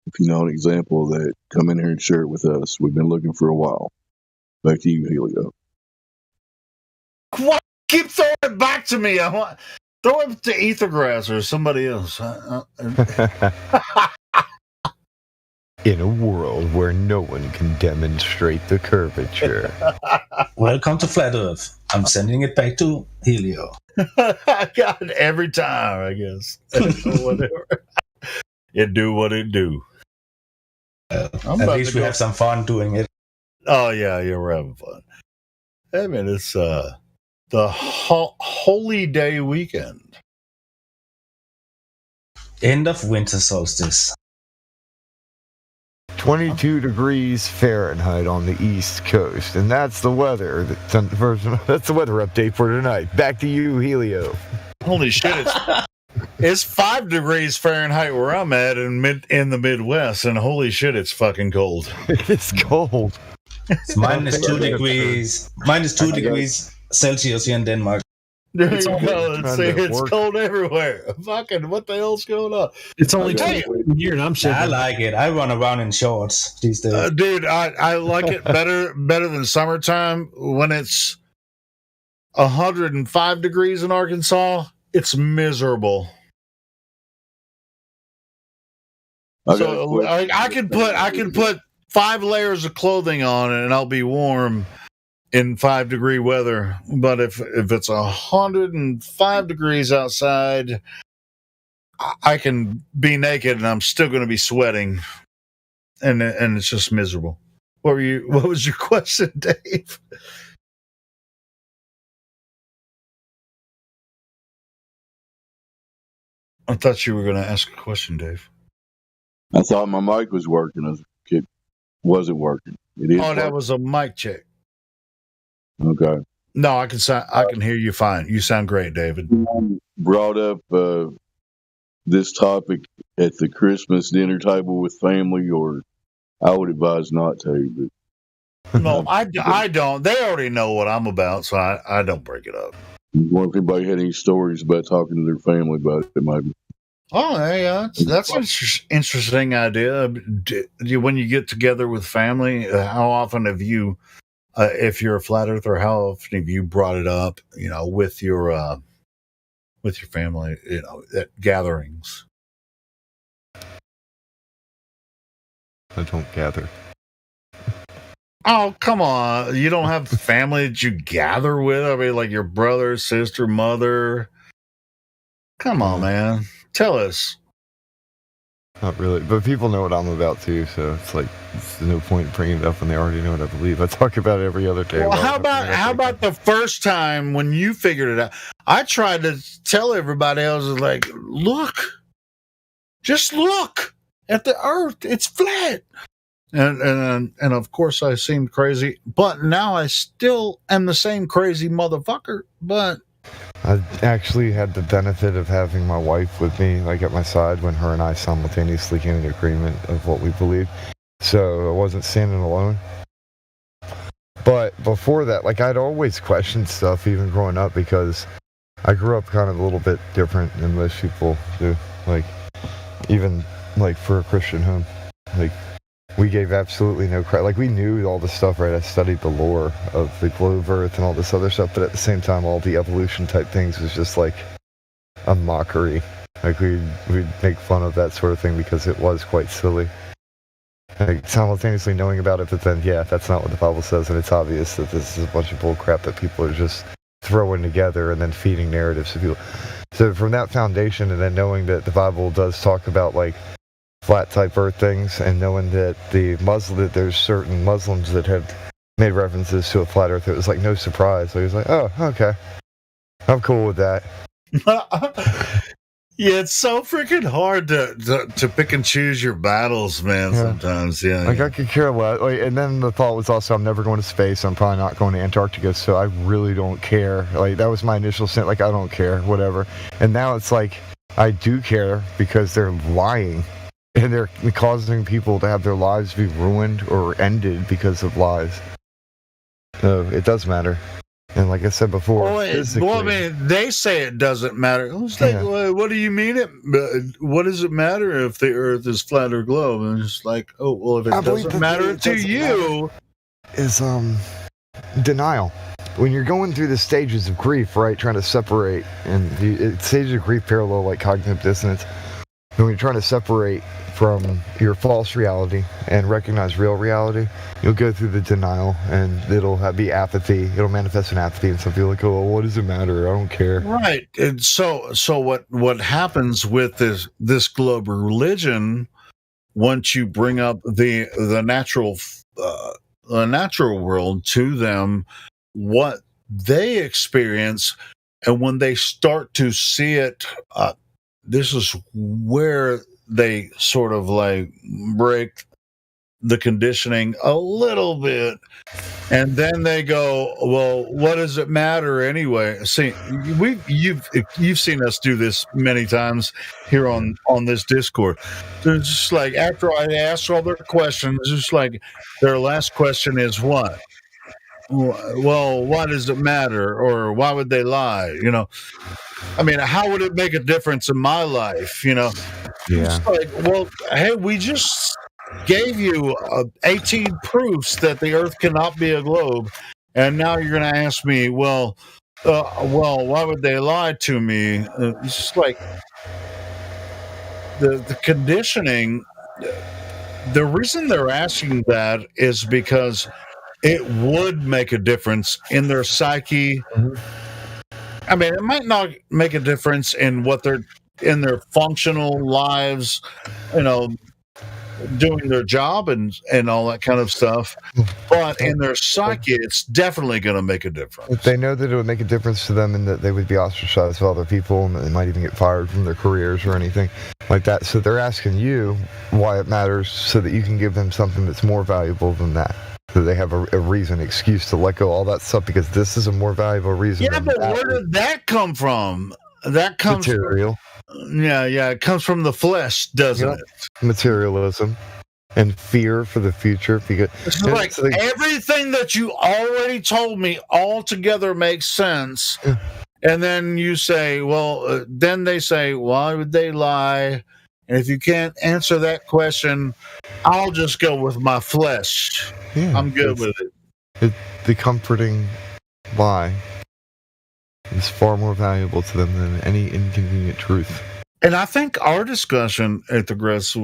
if you know an example of that, come in here and share it with us. We've been looking for a while. Back to you, Helio. What? Keep throwing it back to me. I want throw it to Ethergrass or somebody else. In a world where no one can demonstrate the curvature. Welcome to Flat Earth. I'm sending it back to Helio. God, every time, I guess. Whatever. It do what it do. At least we have some fun doing it. Oh, yeah, we're having fun. I mean, it's the Holy Day weekend. End of winter solstice. 22 degrees Fahrenheit on the East Coast, and that's the weather. That's the weather update for tonight. Back to you, Helio. Holy shit! It's 5 degrees Fahrenheit where I'm at in the Midwest, and holy shit, it's fucking cold. It's cold. It's minus 2 degrees. Minus 2 degrees Celsius here in Denmark. There you go. It's cold everywhere. Fucking, what the hell's going on? It's only 20 year, and I'm shivering. I like it. I run around in shorts these days. Dude, I like it better than summertime when it's 105 degrees in Arkansas. It's miserable. So I can put 5 layers of clothing on and I'll be warm in 5-degree weather. But if it's 105 degrees outside, I can be naked and I'm still going to be sweating, and it's just miserable. What was your question, Dave? I thought you were going to ask a question, Dave. I thought my mic was working. It wasn't working. It is. That was a mic check. Okay. No, I can hear you fine. You sound great, David. Brought up this topic at the Christmas dinner table with family, or I would advise not to. But no, I don't. They already know what I'm about, so I don't break it up. I wonder if anybody had any stories about talking to their family about it, maybe. Oh, yeah, that's an interesting idea. When you get together with family, how often have you, if you're a flat earther, how often have you brought it up, with your family, at gatherings? I don't gather. Oh, come on. You don't have family that you gather with? I mean, like your brother, sister, mother. Come on, man. Tell us. Not really, but people know what I'm about too, so it's like there's no point in bringing it up when they already know what I believe. I talk about it every other day. Well, how about the first time when you figured it out? I tried to tell everybody. I was like, just look at the earth. It's flat. And of course I seemed crazy, but now I still am the same crazy motherfucker, but I actually had the benefit of having my wife with me, like at my side, when her and I simultaneously came in agreement of what we believed. So I wasn't standing alone. But before that, like I'd always questioned stuff, even growing up, because I grew up kind of a little bit different than most people do. Like, even like for a Christian home, like we gave absolutely no credit. Like we knew all the stuff, right? I studied the lore of the globe Earth and all this other stuff, but at the same time, all the evolution type things was just like a mockery. Like we'd make fun of that sort of thing because it was quite silly. Like simultaneously knowing about it, but then that's not what the Bible says, and it's obvious that this is a bunch of bull crap that people are just throwing together and then feeding narratives to people. So from that foundation, and then knowing that the Bible does talk about like flat type earth things, and knowing that that there's certain Muslims that have made references to a flat earth, it was like no surprise. So he was like, oh, okay. I'm cool with that. Yeah, it's so freaking hard to pick and choose your battles, man. Yeah. Sometimes, yeah. Like I could care less. Like, and then the thought was also, I'm never going to space. I'm probably not going to Antarctica, so I really don't care. Like that was my initial sense. Like I don't care, whatever. And now it's like I do care because they're lying, and they're causing people to have their lives be ruined or ended because of lies. So it does matter. And like I said before, well, I mean, they say it doesn't matter. It's like, well, what do you mean it? What does it matter if the Earth is flat or globe? And it's like, oh, well, if it doesn't matter to you, is denial. When you're going through the stages of grief, right, trying to separate, and the stages of grief parallel like cognitive dissonance. When you're trying to separate from your false reality and recognize real reality, you'll go through the denial, and it'll be apathy. It'll manifest in apathy, and some people like, oh, what does it matter? I don't care. Right. And so what happens with this global religion? Once you bring up the natural world to them, what they experience, and when they start to see it, this is where they sort of like break the conditioning a little bit, and then they go, well, what does it matter anyway? See, you've seen us do this many times here on this Discord. It's just like after I ask all their questions, it's just like their last question is what? Well, why does it matter, or why would they lie? You know, I mean, how would it make a difference in my life? You know, yeah. It's like, well, hey, we just gave you 18 proofs that the Earth cannot be a globe, and now you're going to ask me, well, why would they lie to me? It's just like the conditioning. The reason they're asking that is because it would make a difference in their psyche. I mean, it might not make a difference in in their functional lives, you know, doing their job and all that kind of stuff. But in their psyche, it's definitely going to make a difference. They know that it would make a difference to them, and that they would be ostracized by other people, and they might even get fired from their careers or anything like that. So they're asking you why it matters, so that you can give them something that's more valuable than that. So they have a reason, excuse to let go all that stuff, because this is a more valuable reason. Yeah, but where did that come from? That comes material. Yeah, it comes from the flesh, doesn't it? Materialism and fear for the future. Because it's like everything that you already told me all together makes sense. And then you say, well, then they say, why would they lie? And if you can't answer that question, I'll just go with my flesh. Yeah, I'm good with it. The comforting lie is far more valuable to them than any inconvenient truth. And I think our discussion at the Grass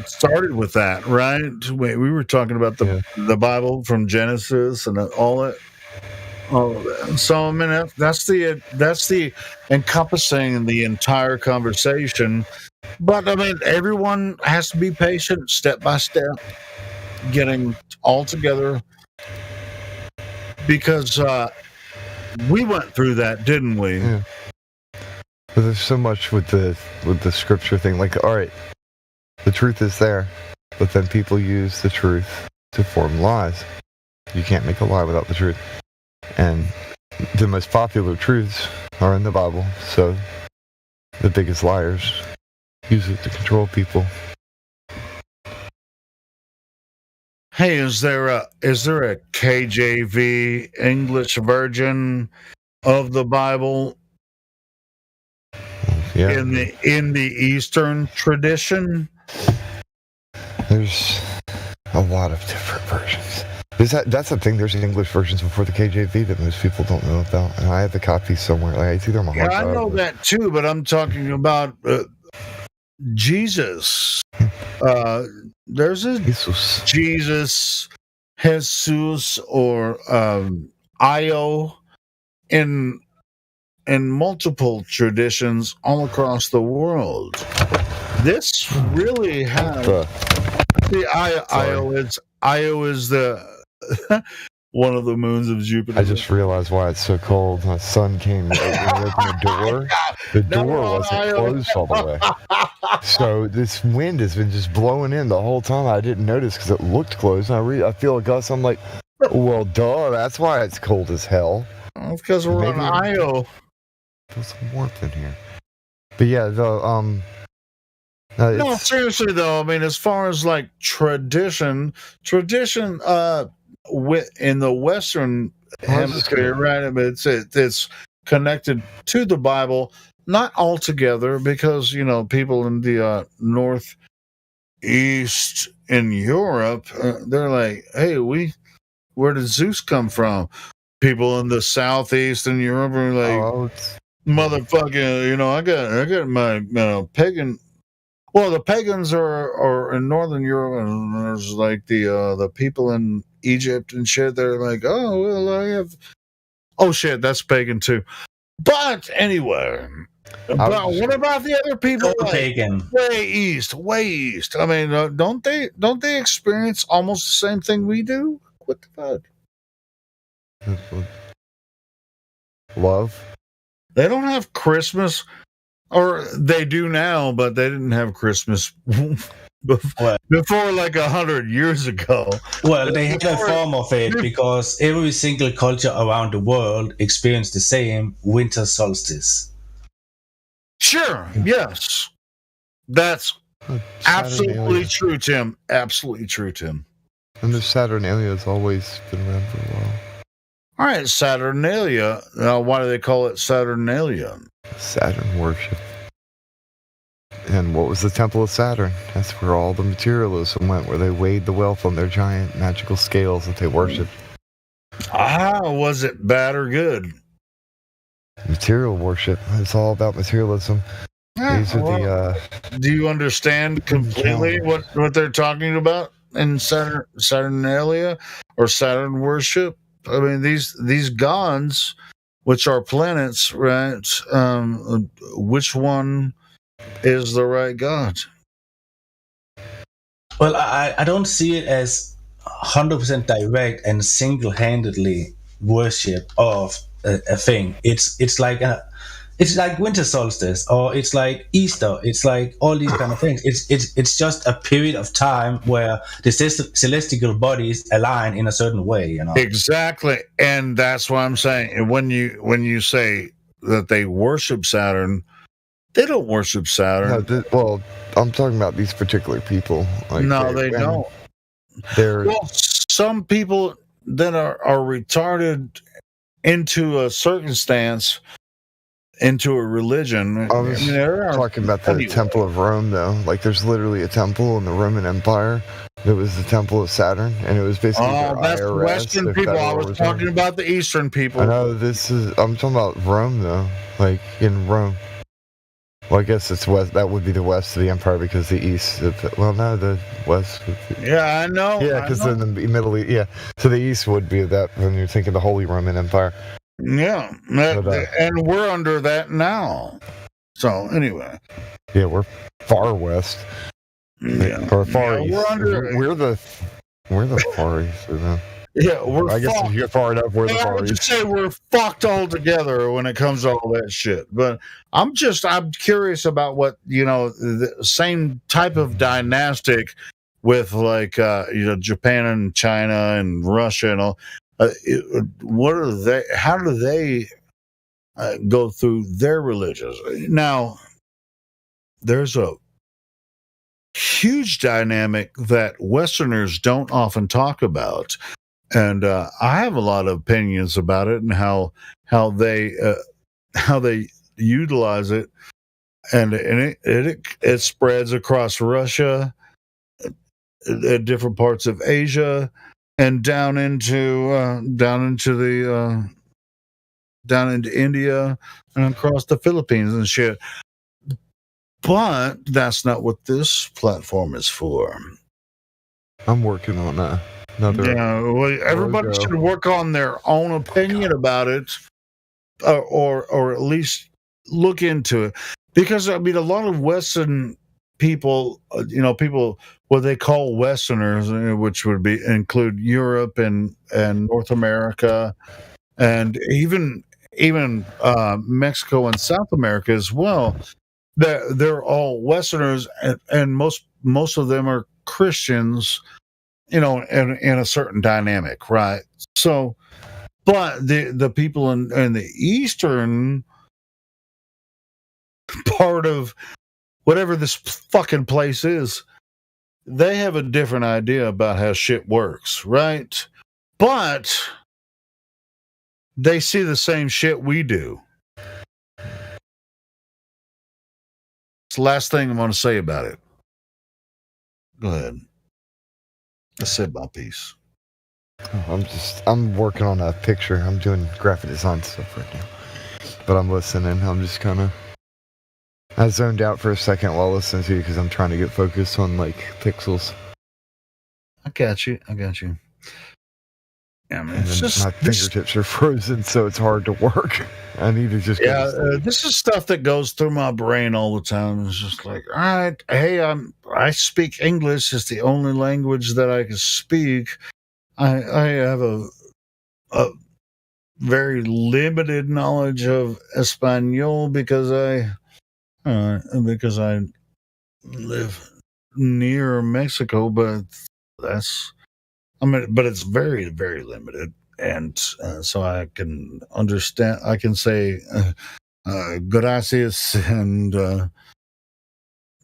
started with that, right? We were talking about the Bible from Genesis and all that. So I mean, that's the encompassing the entire conversation. But I mean, everyone has to be patient, step by step, getting all together, because we went through that, didn't we? Yeah. But there's so much with the scripture thing. Like, all right, the truth is there, but then people use the truth to form lies. You can't make a lie without the truth. And the most popular truths are in the Bible, so the biggest liars use it to control people. Hey, is there a KJV English version of the Bible in the Eastern tradition? There's a lot of different versions. That's the thing. There's English versions before the KJV that most people don't know about, and I have the copy somewhere. Like, it's either on my hard drive. I know that too, but I'm talking about Jesus. There's a Jesus, or Io in multiple traditions all across the world. This really has the Io is the one of the moons of Jupiter. I just realized why it's so cold. My son came and opened the door. The door wasn't closed all the way. So this wind has been just blowing in the whole time. I didn't notice because it looked closed. And I feel a gust. I'm like, well, duh. That's why it's cold as hell. Well, because we're on Io. Put some warmth in here. But yeah, no, seriously though. I mean, as far as like tradition, in the Western hemisphere, right? I mean, it's connected to the Bible, not altogether, because people in the northeast in Europe, they're like, hey, where did Zeus come from? People in the southeast in Europe are like, motherfucking, I got my pagan. Well, the pagans are in Northern Europe, and there's like the people in Egypt and shit. They're like, oh, well, I have. Oh shit, that's pagan too. But anyway, what about the other people? Like, pagan. Way east. I mean, don't they experience almost the same thing we do? What the fuck? Love. They don't have Christmas. Or they do now, but they didn't have Christmas before like 100 years ago. Well, they have a form of it because every single culture around the world experienced the same winter solstice. Sure, yes. That's absolutely true, Tim. Absolutely true, Tim. And the Saturnalia has always been around for a while. All right, Saturnalia. Now, why do they call it Saturnalia? Saturn worship. And what was the Temple of Saturn? That's where all the materialism went, where they weighed the wealth on their giant magical scales that they worshipped. Was it bad or good? Material worship. It's all about materialism. These are do you understand completely what they're talking about in Saturnalia or Saturn worship? I mean, these gods, which are planets, right? Which one is the right god? Well, I don't see it as 100% direct and single-handedly worship of a thing. It's like winter solstice, or it's like Easter. It's like all these kind of things. It's just a period of time where the celestial bodies align in a certain way. Exactly, and that's what I'm saying. When you say that they worship Saturn, they don't worship Saturn. No, well, I'm talking about these particular people. Like no, they don't. Some people that are retarded into a circumstance. Into a religion. I was talking about the Temple of Rome, though. Like, there's literally a temple in the Roman Empire that was the Temple of Saturn, and it was basically that's IRS, Western people. I was talking about the Eastern people. I know I'm talking about Rome, though. Like, in Rome. Well, I guess it's west. That would be the west of the empire because the east. The west. Yeah, I know. Yeah, because in the Middle East. Yeah, so the east would be that when you're thinking the Holy Roman Empire. Yeah, and we're under that now. So anyway, yeah, we're far west. Yeah, or far east. We're the far east. Yeah, I guess if you're far enough, we're the far east. I would just say we're fucked all together when it comes to all that shit. But I'm curious about what the same type of dynastic with like Japan and China and Russia and all. What are they? How do they go through their religions? Now, there's a huge dynamic that Westerners don't often talk about, and I have a lot of opinions about it and how they utilize it, and it spreads across Russia, at different parts of Asia. And down into India and across the Philippines and shit. But that's not what this platform is for. I'm working on another. Yeah, well, everybody should work on their own opinion about it, or at least look into it, because I mean, a lot of Western people, people what they call Westerners, which would include Europe and North America, and even Mexico and South America as well. They're all Westerners, and most of them are Christians, in a certain dynamic, right? So, but the people in the eastern part of whatever this fucking place is, they have a different idea about how shit works, right? But they see the same shit we do. It's the last thing I'm going to say about it. Go ahead. Let's say my piece. I'm working on a picture. I'm doing graphic design stuff right now. But I'm listening. I'm just kind of... I zoned out for a second while listening to you because I'm trying to get focused on, like, pixels. I got you. Yeah, man. My fingertips are frozen, so it's hard to work. I need to just... this is stuff that goes through my brain all the time. It's just like, all right, hey, I speak English. It's the only language that I can speak. I have a very limited knowledge of Espanol because I live near Mexico, but but it's very, very limited, and so I can understand. I can say gracias and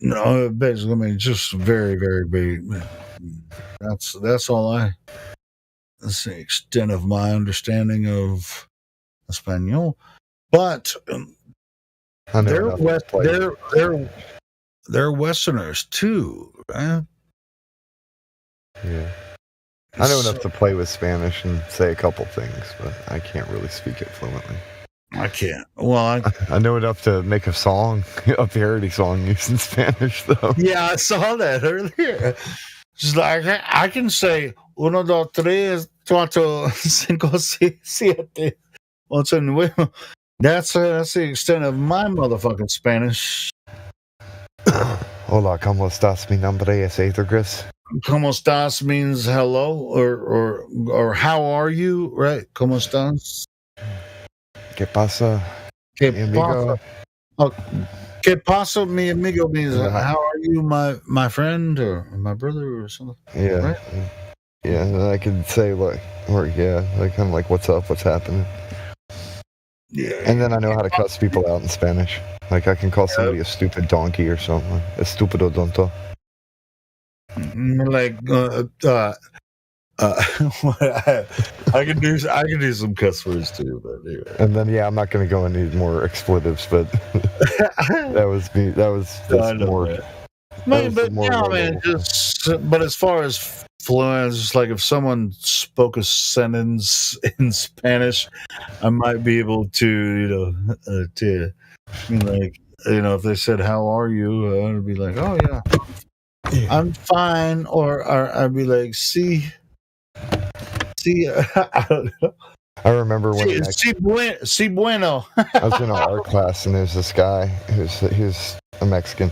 no, basically, I mean, just very, very big. That's all that's the extent of my understanding of Espanol. But they're Westerners too, right? Yeah. I know enough to play with Spanish and say a couple things, but I can't really speak it fluently. I can't. Well, I know enough to make a song, a parody song using Spanish, though. Yeah, I saw that earlier. Just like I can say 1, 2, 3, 4, 5, 6, 7, 8, 9. That's the extent of my motherfucking Spanish. Hola, ¿cómo estás? Mi nombre es Edgar's. ¿Cómo estás means hello or how are you, right? ¿Cómo estás? ¿Qué pasa? ¿Qué mi amigo? ¿Qué pasa, mi amigo means how are you, my friend or my brother or something? Yeah. Right? Yeah, and I can say like kind of like what's up, what's happening. Yeah. And then I know how to cuss people out in Spanish. Like I can call somebody a stupid donkey or something. Estupido tonto. Like I can do some cuss words too, but anyway. And then I'm not going to go into more expletives, but that was more. But as far as fluent, it's just like if someone spoke a sentence in Spanish, I might be able to, if they said "How are you?" I'd be like, "Oh yeah, I'm fine," or I'd be like, "See." I don't know. I remember when Si bueno. I was in an art class, and there's this guy who's a Mexican,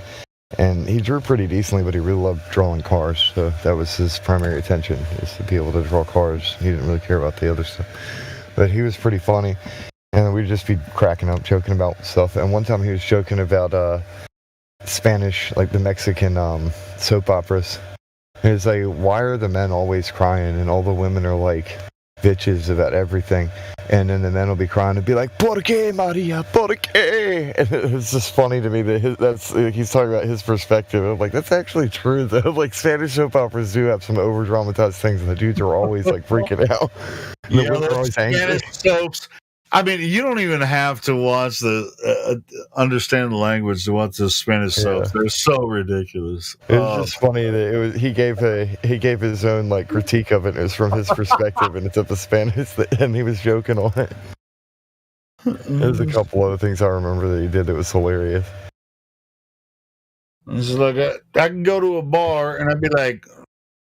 and he drew pretty decently, but he really loved drawing cars. So that was his primary attention, is to be able to draw cars. He didn't really care about the other stuff, but he was pretty funny, and we'd just be cracking up, joking about stuff. And one time he was joking about Spanish, like the Mexican soap operas. It's like, why are the men always crying and all the women are like bitches about everything? And then the men will be crying and be like, "Por qué, Maria? Por qué?" And it's just funny to me that he's talking about his perspective. I'm like, that's actually true though. Like Spanish soap operas do have some over dramatized things, and the dudes are always like freaking out. And the women are always angry. Spanish soaps. I mean, you don't even have to watch understand the language to watch the Spanish soaps. They're so ridiculous. It was just funny that he gave his own like critique of it. It was from his perspective, and it's of the Spanish, and he was joking on it. There's a couple other things I remember that he did that was hilarious. It's like I can go to a bar and I'd be like,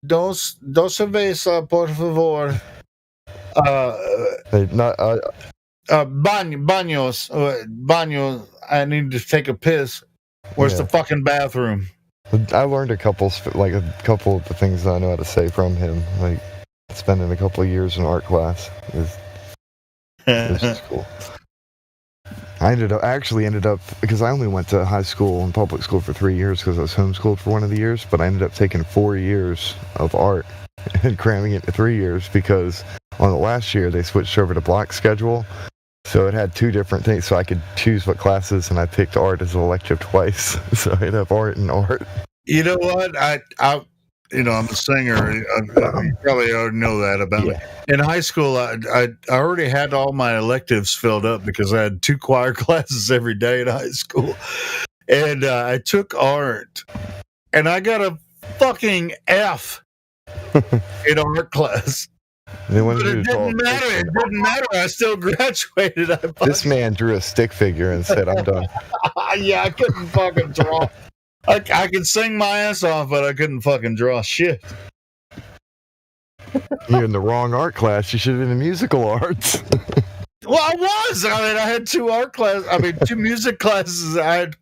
dos cerveza, por favor. Baños. I need to take a piss. Where's the fucking bathroom? I learned a couple of the things that I know how to say from him. Like spending a couple of years in art class is just cool. I actually ended up because I only went to high school and public school for 3 years because I was homeschooled for one of the years, but I ended up taking 4 years of art and cramming it into 3 years because on the last year they switched over to block schedule. So it had 2 different things, so I could choose what classes, and I picked art as an elective twice. So I'd have art and art. You know what? I'm a singer. You probably already know that about me. In high school, I already had all my electives filled up because I had 2 choir classes every day in high school. And I took art, and I got a fucking F in art class. But it didn't matter. It didn't matter. I still graduated. This man drew a stick figure and said, "I'm done." Yeah, I couldn't fucking draw. I could sing my ass off, but I couldn't fucking draw shit. You're in the wrong art class. You should have been in musical arts. Well, I was. I mean, I had 2 art classes. 2 music classes. I had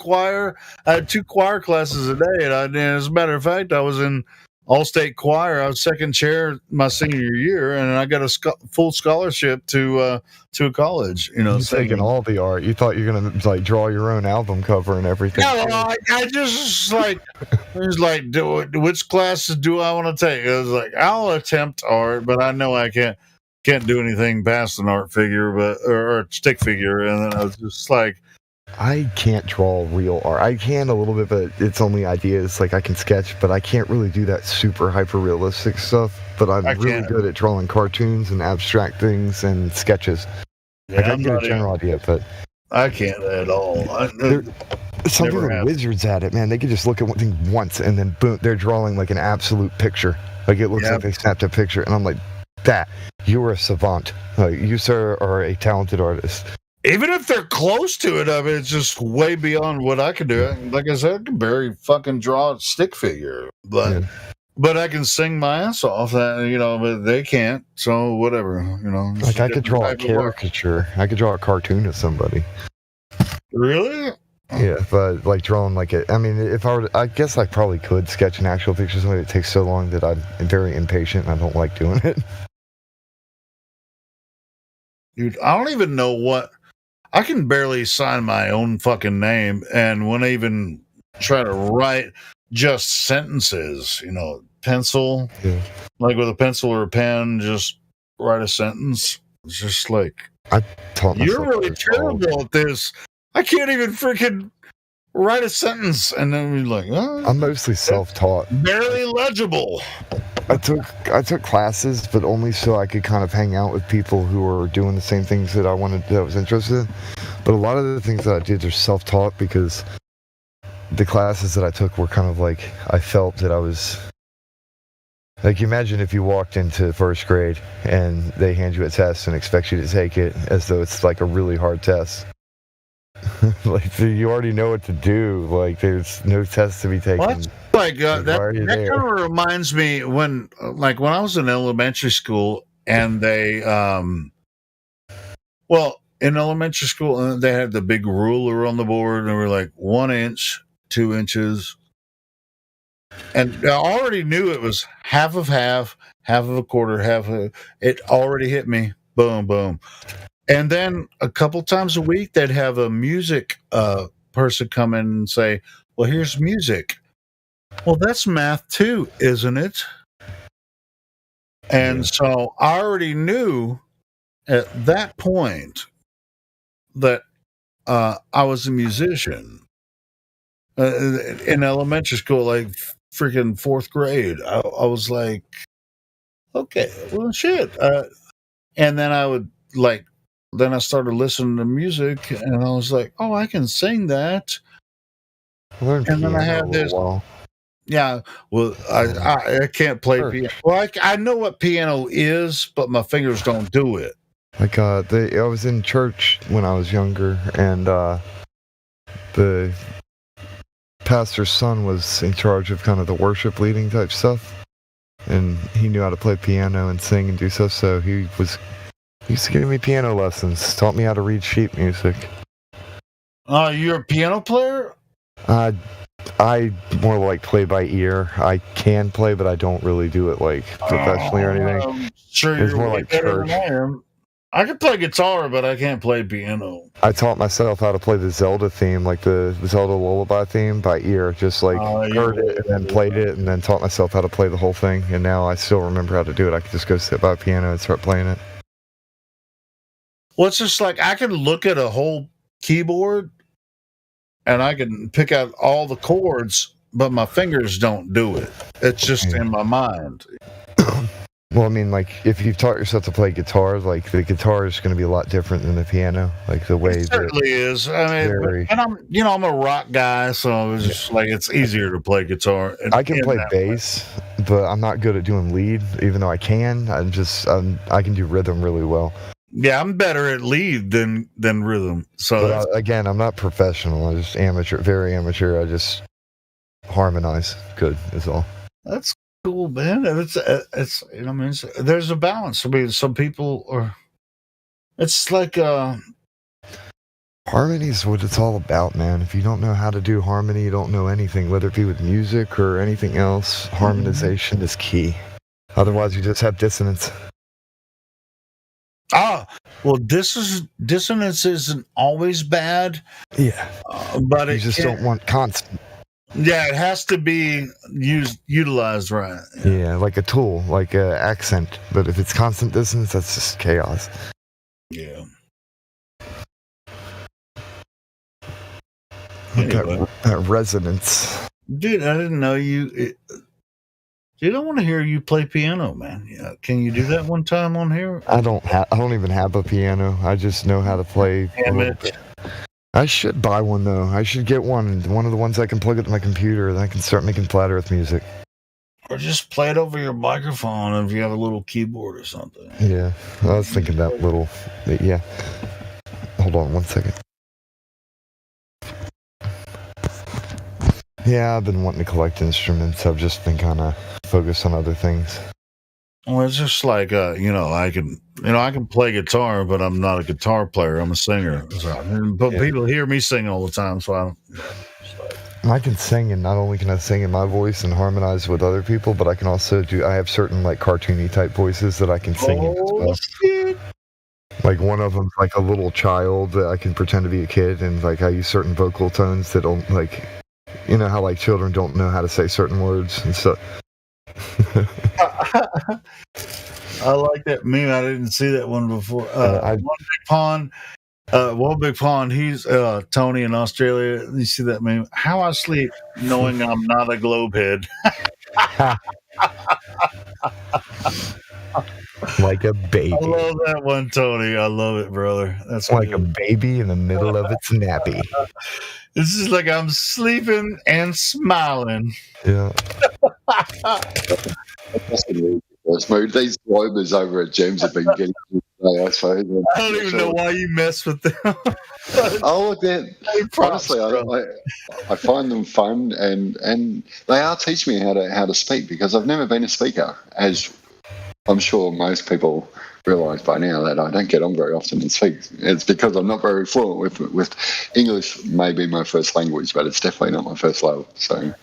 2 choir classes a day. And as a matter of fact, I was in all-state choir. I was second chair my senior year, and I got a full scholarship to a college. You're taking all the art. You thought you were gonna draw your own album cover and everything. No, I just which classes do I want to take? I was like, I'll attempt art, but I know I can't do anything past an art figure, or a stick figure. And then I was just like, I can't draw real art. I can a little bit, but it's only ideas. Like I can sketch, but I can't really do that super hyper realistic stuff. But I'm really good at drawing cartoons and abstract things and sketches. Yeah, I get a general idea, but I can't at all. Some people are wizards at it, man. They can just look at one thing once and then boom, they're drawing like an absolute picture. Like it looks like they snapped a picture, and I'm like, you're a savant. You, sir, are a talented artist. Even if they're close to it, it's just way beyond what I can do. Like I said, I can barely fucking draw a stick figure, but I can sing my ass off. But they can't. So whatever, Like I could draw a caricature. I could draw a cartoon of somebody. Really? Yeah, but like drawing like it. I mean, if I were, I guess I probably could sketch an actual picture of somebody. It takes so long that I'm very impatient and I don't like doing it. Dude, I don't even know what. I can barely sign my own fucking name, and when I even try to write just sentences, pencil, like with a pencil or a pen, just write a sentence. It's just like, I taught myself. You're really terrible at this. I can't even freaking write a sentence, and then you're like, I'm mostly self-taught. Barely legible. I took classes, but only so I could kind of hang out with people who were doing the same things that I was interested in. But a lot of the things that I did are self-taught because the classes that I took were kind of like, I felt that I was, like, imagine if you walked into first grade and they hand you a test and expect you to take it as though it's like a really hard test. Like, you already know what to do. Like, there's no test to be taken. What? Like that kind of reminds me when I was in elementary school, and they in elementary school they had the big ruler on the board, and they were like 1 inch, 2 inches, and I already knew it was half of a quarter, it already hit me. Boom, boom. And then a couple times a week they'd have a music person come in and say, well, here's music. Well, that's math too, isn't it? And so I already knew at that point that I was a musician. In elementary school, like freaking 4th grade, I was like, okay, well, shit. And then then I started listening to music, and I was like, oh, I can sing that. And then I had this. Yeah, well, I can't play piano. Well, I know what piano is, but my fingers don't do it. Like, I was in church when I was younger, and the pastor's son was in charge of kind of the worship leading type stuff, and he knew how to play piano and sing and do stuff, so he used to give me piano lessons, taught me how to read sheet music. You're a piano player? I more like play by ear. I can play, but I don't really do it like professionally or anything. Sure, It's you're more way like better church. than I am. I can play guitar, but I can't play piano. I taught myself how to play the Zelda theme, like the Zelda Lullaby theme, by ear. Just like heard it and then played it, and then taught myself how to play the whole thing. And now I still remember how to do it. I can just go sit by a piano and start playing it. Well, it's just like I can look at a whole keyboard and I can pick out all the chords, but my fingers don't do it. It's just in my mind. Well, I mean, like, if you've taught yourself to play guitar, like, the guitar is going to be a lot different than the piano. Like, the way It certainly is. I mean, and I'm a rock guy, so it's just like it's easier to play guitar. I can play bass, but I'm not good at doing lead, even though I can. I can do rhythm really well. Yeah, I'm better at lead than rhythm. So But again, I'm not professional. I'm just amateur, very amateur. I just harmonize good is all. that's cool, man. It's you know, I mean, there's a balance. I mean, some people are. It's like Harmony is what it's all about, man. If you don't know how to do harmony, you don't know anything, whether it be with music or anything else. Harmonization is key. Otherwise, you just have dissonance. well, dissonance isn't always bad. Yeah, but you it just can't- don't want constant. Yeah, it has to be utilized right. Yeah, like a tool, like an accent. But if it's constant dissonance, that's just chaos. Yeah. Like Anyway. that resonance. Dude, I didn't know you. Dude, I want to hear you play piano, man. Yeah, can you do that one time on here? I don't even have a piano. I just know how to play a Damn little it. bit. I should buy one though. I should get one of the ones I can plug into my computer that I can start making platter with music. Or just play it over your microphone if you have a little keyboard or something. Yeah, I was thinking that little. Yeah. Hold on one second. Yeah, I've been wanting to collect instruments. I've just been kind of focused on other things. Well, it's just like I can play guitar, but I'm not a guitar player. I'm a singer. But people hear me sing all the time, so I don't. I can sing, and not only can I sing in my voice and harmonize with other people, but I can also I have certain like cartoony type voices that I can sing in as well. Shit. Like one of them's like a little child that I can pretend to be a kid, and like I use certain vocal tones that don't like, you know how like children don't know how to say certain words and stuff. I like that meme. I didn't see that one before. One Big Pond. He's Tony in Australia. You see that meme? How I sleep knowing I'm not a globehead. Like a baby. I love that one, Tony. I love it, brother. That's like good. a baby in the middle of its nappy. This is like I'm sleeping and smiling. Yeah. These drivers over at Gems have been getting good today, I suppose. I don't even know why you mess with them. Oh, honestly, I find them fun, and they are teaching me how to speak, because I've never been a speaker, as I'm sure most people realise by now that I don't get on very often and speak. It's because I'm not very fluent with English. Maybe my first language, but it's definitely not my first love. So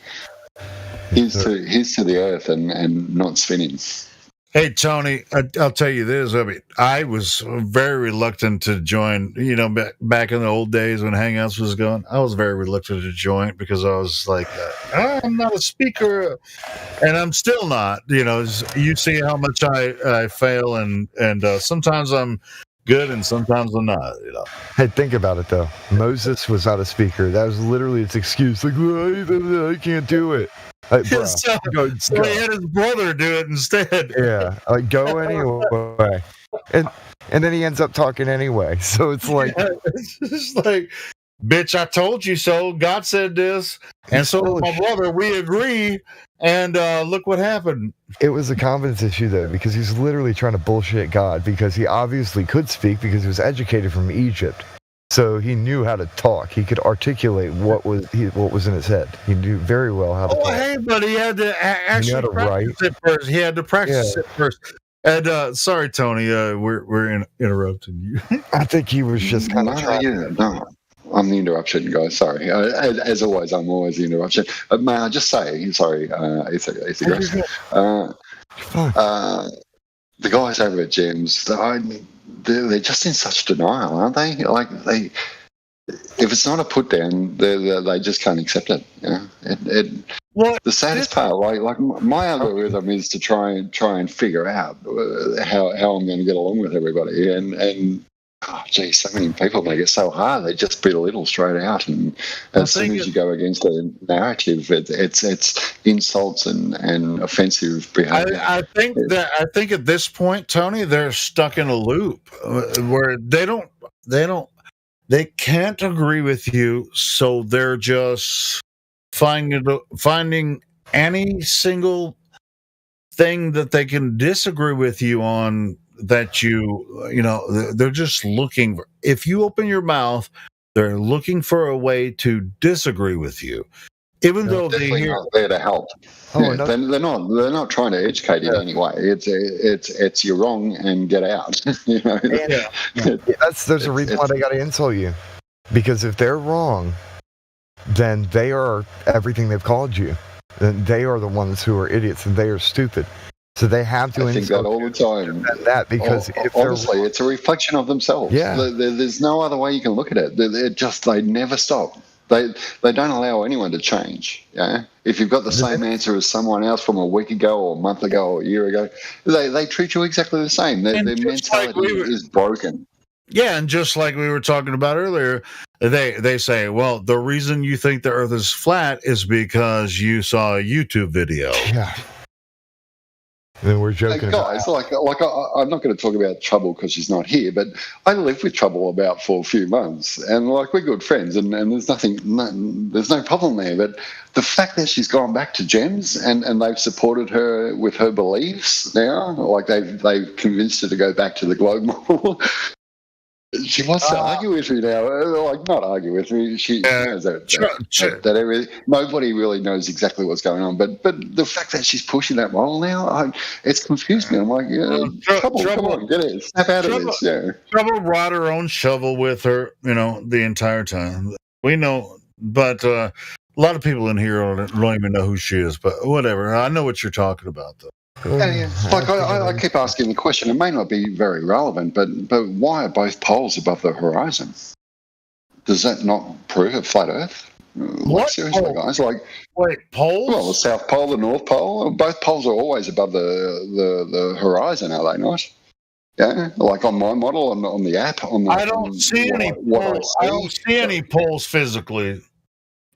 here's to the earth and not spinning. Hey, Tony, I'll tell you this. I mean, I was very reluctant to join, back in the old days when Hangouts was going. I was very reluctant to join because I was like, I'm not a speaker, and I'm still not. You see how much I fail, and sometimes I'm good and sometimes I'm not. Hey, think about it though. Moses was not a speaker. That was literally its excuse. Like, well, I can't do it. Like, bro, so go. he had his brother do it instead. Yeah, like go anyway, and then he ends up talking anyway. So it's like, it's just like, bitch, I told you so. God said this, and so did my brother. We agree, and look what happened. It was a confidence issue though, because he's literally trying to bullshit God, because he obviously could speak because he was educated from Egypt. So he knew how to talk. He could articulate what was in his head. He knew very well how to talk. Hey, but he had to actually practice it first. He had to practice it first. And sorry, Tony, we're interrupting you. I think he was just kind of trying. No, I'm the interruption guy. Sorry. As always, I'm always the interruption. May I just say, sorry, Ethergrass, the guys over at Gems, they're just in such denial, aren't they? Like if it's not a put down, they just can't accept it. You know? The saddest part, like my algorithm is to try and figure out how I'm going to get along with everybody, and oh, geez, so many people make it so hard. They just belittle straight out, and as soon as you go against the narrative, it's insults and offensive behaviour. I think at this point, Tony, they're stuck in a loop where they can't agree with you, so they're just finding any single thing that they can disagree with you on. That they're just looking for, if you open your mouth, they're looking for a way to disagree with you, even though they're not there to help. They're not trying to educate in any way. It's you're wrong and get out. You know? There's a reason why they got to insult you, because if they're wrong, then they are everything they've called you. Then they are the ones who are idiots and they are stupid. So they have to. I think that all the time. That because honestly, it's a reflection of themselves. Yeah. There's no other way you can look at it. They never stop. They don't allow anyone to change. Yeah. If you've got the same answer as someone else from a week ago or a month ago or a year ago, they treat you exactly the same. Their mentality is broken. Yeah, and just like we were talking about earlier, they say, well, the reason you think the Earth is flat is because you saw a YouTube video. Yeah. And we're joking. Guys, I'm not going to talk about Trouble because she's not here, but I lived with Trouble for a few months, and we're good friends, and there's there's no problem there. But the fact that she's gone back to Gems and they've supported her with her beliefs now, like they've convinced her to go back to the Globe model. She wants to argue with me now. Like, not argue with me. She knows that nobody really knows exactly what's going on. But the fact that she's pushing that model now, it's confused me. I'm like, Trouble, come on, get it. Snap out of this. Yeah. Trouble brought her own shovel with her, the entire time. We know, but a lot of people in here don't even know who she is. But whatever. I know what you're talking about, though. Like I keep asking the question. It may not be very relevant, but why are both poles above the horizon? Does that not prove a flat Earth? Like, seriously, guys. Wait, poles? Well, the South Pole, the North Pole. Both poles are always above the horizon, are they not? Yeah, like on my model on the app. I don't see any poles. I don't see any poles physically.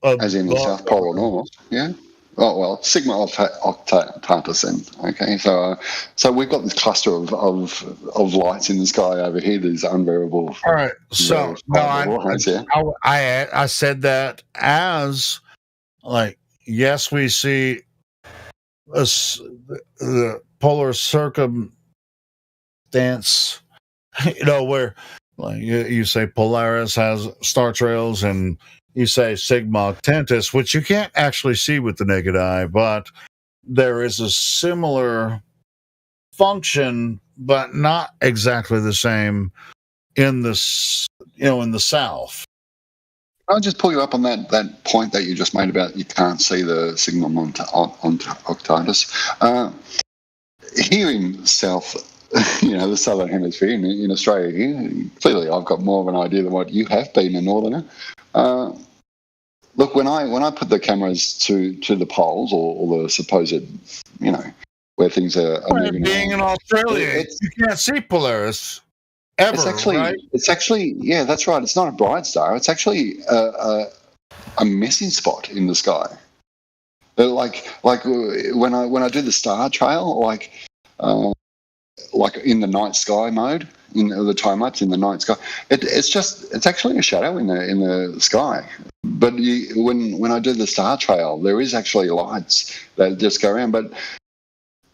As in the South Pole or North. Yeah. Oh, well, Sigma Octantis then. Okay, so we've got this cluster of lights in the sky over here, these unbearable... All right, so I said that as, like, yes, we see the polar circumstance, where like you say Polaris has star trails and you say Sigma Octantis, which you can't actually see with the naked eye, but there is a similar function, but not exactly the same in the south. I'll just pull you up on that point that you just made about you can't see the Sigma Octantis. Here in South, the Southern Hemisphere, in Australia here, clearly I've got more of an idea than what you have, being a northerner. Look, when I put the cameras to the poles or the supposed, where things are moving. Being in Australia, you can't see Polaris ever. It's actually, yeah, that's right. It's not a bright star. It's actually a missing spot in the sky. Like when I do the star trail, like in the night sky mode, in the time lapse in the night sky, it's actually a shadow in the sky. But when I do the star trail, there is actually lights that just go around. But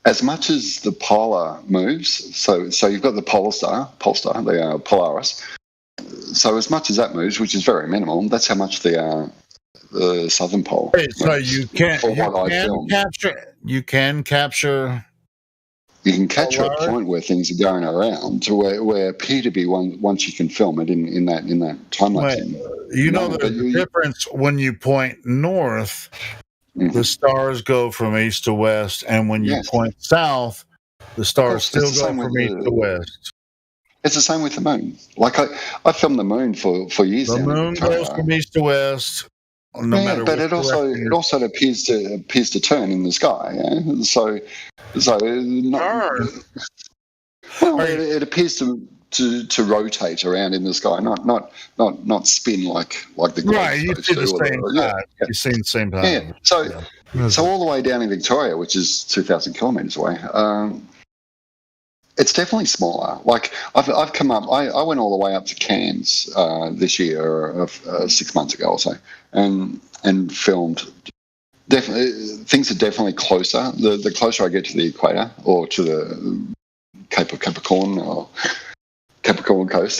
as much as the polar moves, so you've got the Polestar, the Polaris. So as much as that moves, which is very minimal, that's how much the southern pole. So you can capture. You can capture a point where things are going around to where appear to be once you can film it in that time lapse. You know, there's a difference when you point north, the stars go from east to west, and when you point south, the stars still go from east to west. It's the same with the moon. Like I filmed the moon for years. The moon goes from east to west. No matter but it also appears to turn in the sky. Yeah? So it appears to rotate around in the sky, not spin like the right. You see the same time. You see the same time. Yeah. So all the way down in Victoria, which is 2,000 kilometres away. It's definitely smaller. Like I've come up. I went all the way up to Cairns this year, 6 months ago or so, and filmed. Definitely, things are definitely closer. The closer I get to the equator or to the Cape of Capricorn or Capricorn coast,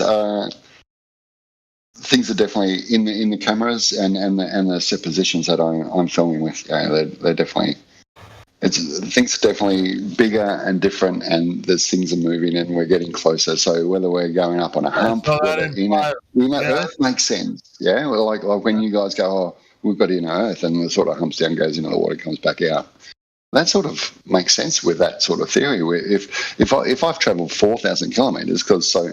things are definitely in the cameras and the set positions that I'm filming with. Yeah, they're definitely. Things are definitely bigger and different, and there's things are moving, and we're getting closer. So whether we're going up on a hump, Earth makes sense. Yeah, well, like when you guys go, oh, we've got inner Earth, and the sort of humps down, goes into the water, comes back out. That sort of makes sense with that sort of theory. Where if I've travelled 4,000 kilometres, because so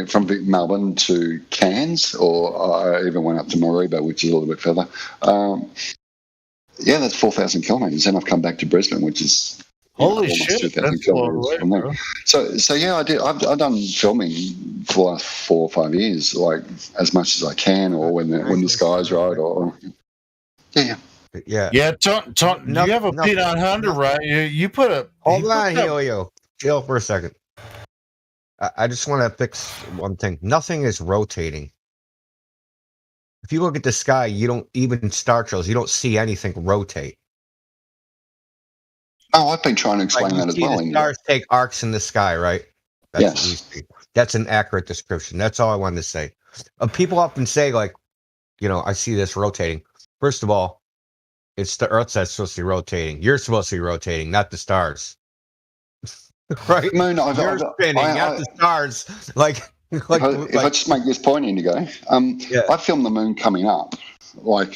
from Melbourne to Cairns, or I even went up to Mareeba, which is a little bit further. Yeah, that's 4,000 kilometres, and I've come back to Brisbane, which is holy shit, 2,000 kilometres from there. So yeah, I did. I've done filming for the last 4 or 5 years, like as much as I can, or when the sky's right, or yeah. Tom, you have a P9 Hunter, right? You put a hold on, Helio. Chill for a second. I just want to fix one thing. Nothing is rotating. If you look at the sky, you don't even star trails. You don't see anything rotate. Oh, I've been trying to explain that as well. The stars take arcs in the sky, right? Yes. That's an accurate description. That's all I wanted to say. People often say, like, I see this rotating. First of all, it's the Earth that's supposed to be rotating. You're supposed to be rotating, not the stars. Right? No, you're spinning, not the stars. If I just make this point, Indigo, I filmed the moon coming up,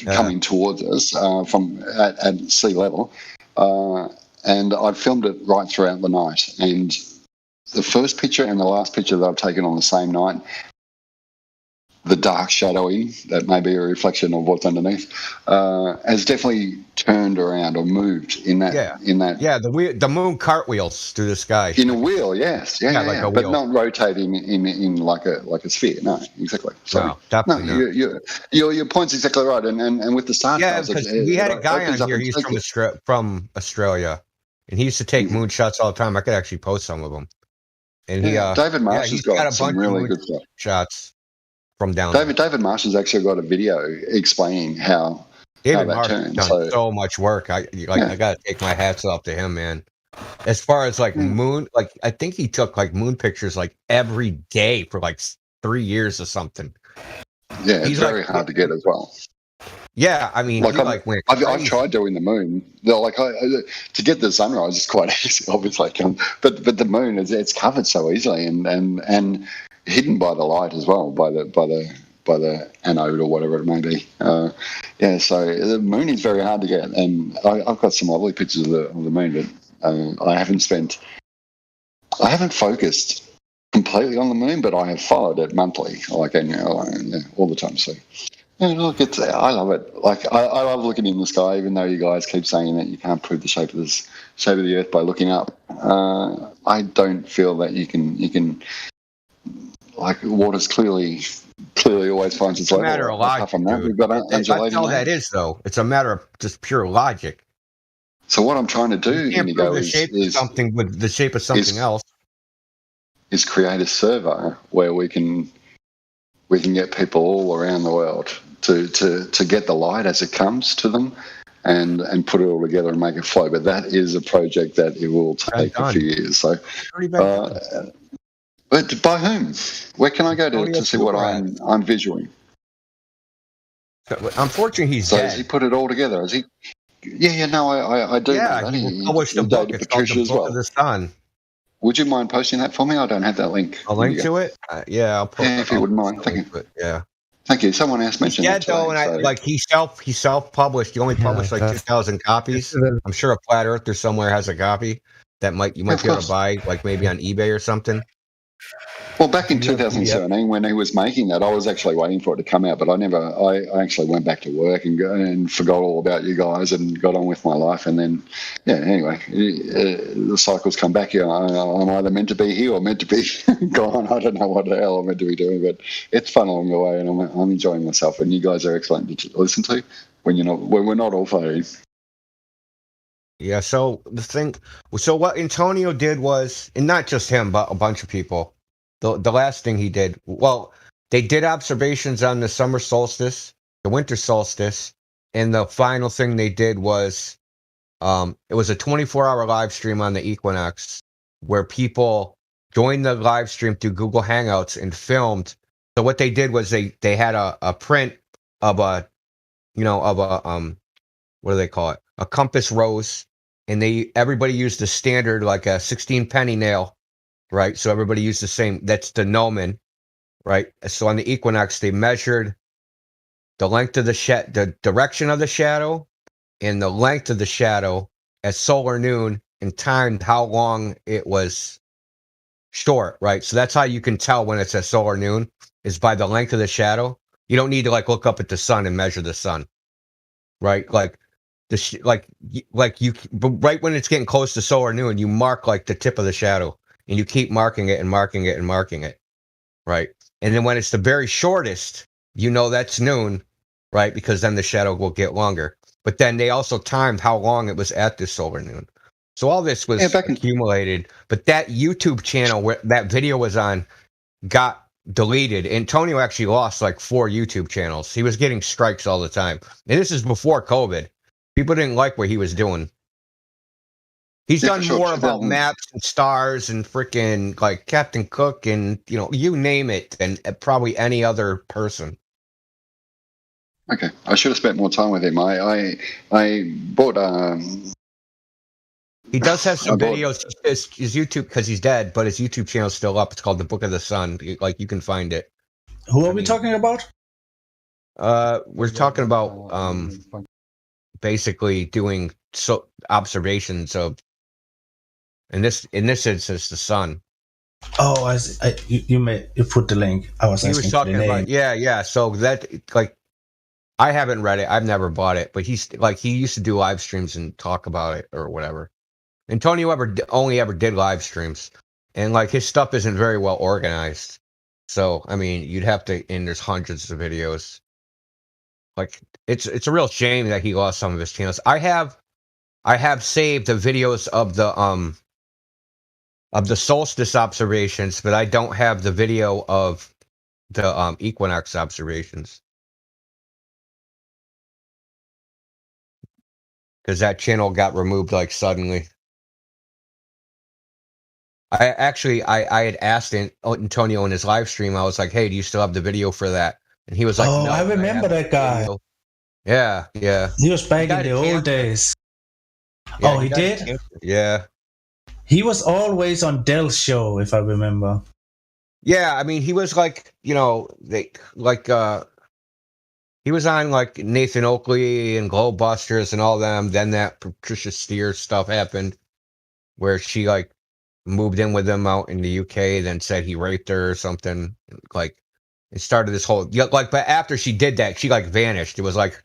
coming towards us from at sea level, and I filmed it right throughout the night. And the first picture and the last picture that I've taken on the same night, the dark shadowing that may be a reflection of what's underneath, has definitely turned around or moved in that. Yeah, the moon cartwheels through the sky. In a wheel, yes, like a wheel. But not rotating in like a sphere. No, exactly. So no, definitely not. Your point's exactly right. And with the star trials, because we had a guy on here. He's from Australia, and he used to take moon shots all the time. I could actually post some of them. And David Marsh has got some really good shots. From down David Marsh has actually got a video explaining how that turns. Done so much work. I gotta take my hats off to him, man. As far as moon, I think he took moon pictures every day for 3 years or something. Yeah, it's very hard to get as well. Yeah, I mean, I've tried doing the moon. To get the sunrise is quite easy, obviously. But the moon it's covered so easily and hidden by the light as well, by the anode or whatever it may be. So the moon is very hard to get, and I've got some lovely pictures of the moon, but I haven't focused completely on the moon, but I have followed it monthly, all the time. So look, I love it. I love looking in the sky, even though you guys keep saying that you can't prove the shape of the Earth by looking up. I don't feel that you can. Water's clearly always finds its level. It's a matter of logic. That's all that is, though. It's a matter of just pure logic. So what I'm trying to do, Indigo, is something with the shape of something else. Is create a server where we can get people all around the world to get the light as it comes to them, and put it all together and make it flow. But that is a project that it will take a few years. So. But by whom? Where can I go to see what I'm visualing? Unfortunately, he's dead. Has he put it all together? Has he? Yeah. No, I do. Yeah, he published a book. It's called The Book of the Sun. Would you mind posting that for me? I don't have that link. A link to it? Yeah, I'll post. Yeah, if you wouldn't mind. Thank you. Yeah. Thank you. Someone else He's mentioned dead it though, today. and So. like he self-published. He only published like 2,000 copies. I'm sure a flat earther somewhere has a copy that you might be able to buy, like maybe on eBay or something. Well, back in 2017, when he was making that, I was actually waiting for it to come out, but I actually went back to work and forgot all about you guys and got on with my life. And then, anyway, the cycles come back here. I'm either meant to be here or meant to be gone. I don't know what the hell I'm meant to be doing, but it's fun along the way, and I'm enjoying myself. And you guys are excellent to listen to when we're not all fighting. Yeah. So what Antonio did was, and not just him, but a bunch of people. The last thing he did, well, they did observations on the summer solstice, the winter solstice, and the final thing they did was, it was a 24-hour live stream on the equinox where people joined the live stream through Google Hangouts and filmed. So what they did was they had a print of what do they call it? A compass rose, and everybody used the standard like a 16 penny nail. Right, so everybody used the same. That's the gnomon, right? So on the equinox, they measured the length of the direction of the shadow, and the length of the shadow at solar noon, and timed how long it was short. Right, so that's how you can tell when it's at solar noon is by the length of the shadow. You don't need to like look up at the sun and measure the sun, right? Like right when it's getting close to solar noon, you mark like the tip of the shadow. And you keep marking it and marking it and marking it, right? And then when it's the very shortest, that's noon, right? Because then the shadow will get longer. But then they also timed how long it was at the solar noon. So all this was accumulated. But that YouTube channel where that video was on got deleted. Antonio actually lost like 4 YouTube channels. He was getting strikes all the time. And this is before COVID. People didn't like what he was doing. He's done more about maps and stars and freaking like Captain Cook and you name it than probably any other person. Okay, I should have spent more time with him. I bought. He does have some videos. His YouTube, because he's dead, but his YouTube channel is still up. It's called The Book of the Sun. Like you can find it. Who are we talking about? We're talking about basically doing observations of. In this instance, the sun. Oh, you put the link. I was. He was talking about yeah. So that I haven't read it. I've never bought it, but he used to do live streams and talk about it or whatever. Antonio only ever did live streams, and like his stuff isn't very well organized. So I mean, you'd have to, and there's hundreds of videos. Like it's a real shame that he lost some of his channels. I have saved the videos of the solstice observations, but I don't have the video of the equinox observations because that channel got removed like suddenly. I had asked Antonio in his live stream. I was like, "Hey, do you still have the video for that?" And he was like, "Oh, no, I remember that guy." Video. Yeah. He was back in the old days. Yeah, he did. Yeah. He was always on Dell's show, if I remember. Yeah, I mean, he was like, he was on like Nathan Oakley and Glowbusters and all them. Then that Patricia Steer stuff happened, where she like moved in with him out in the UK, then said he raped her or something. Like, it started this whole but after she did that, she like vanished. It was like,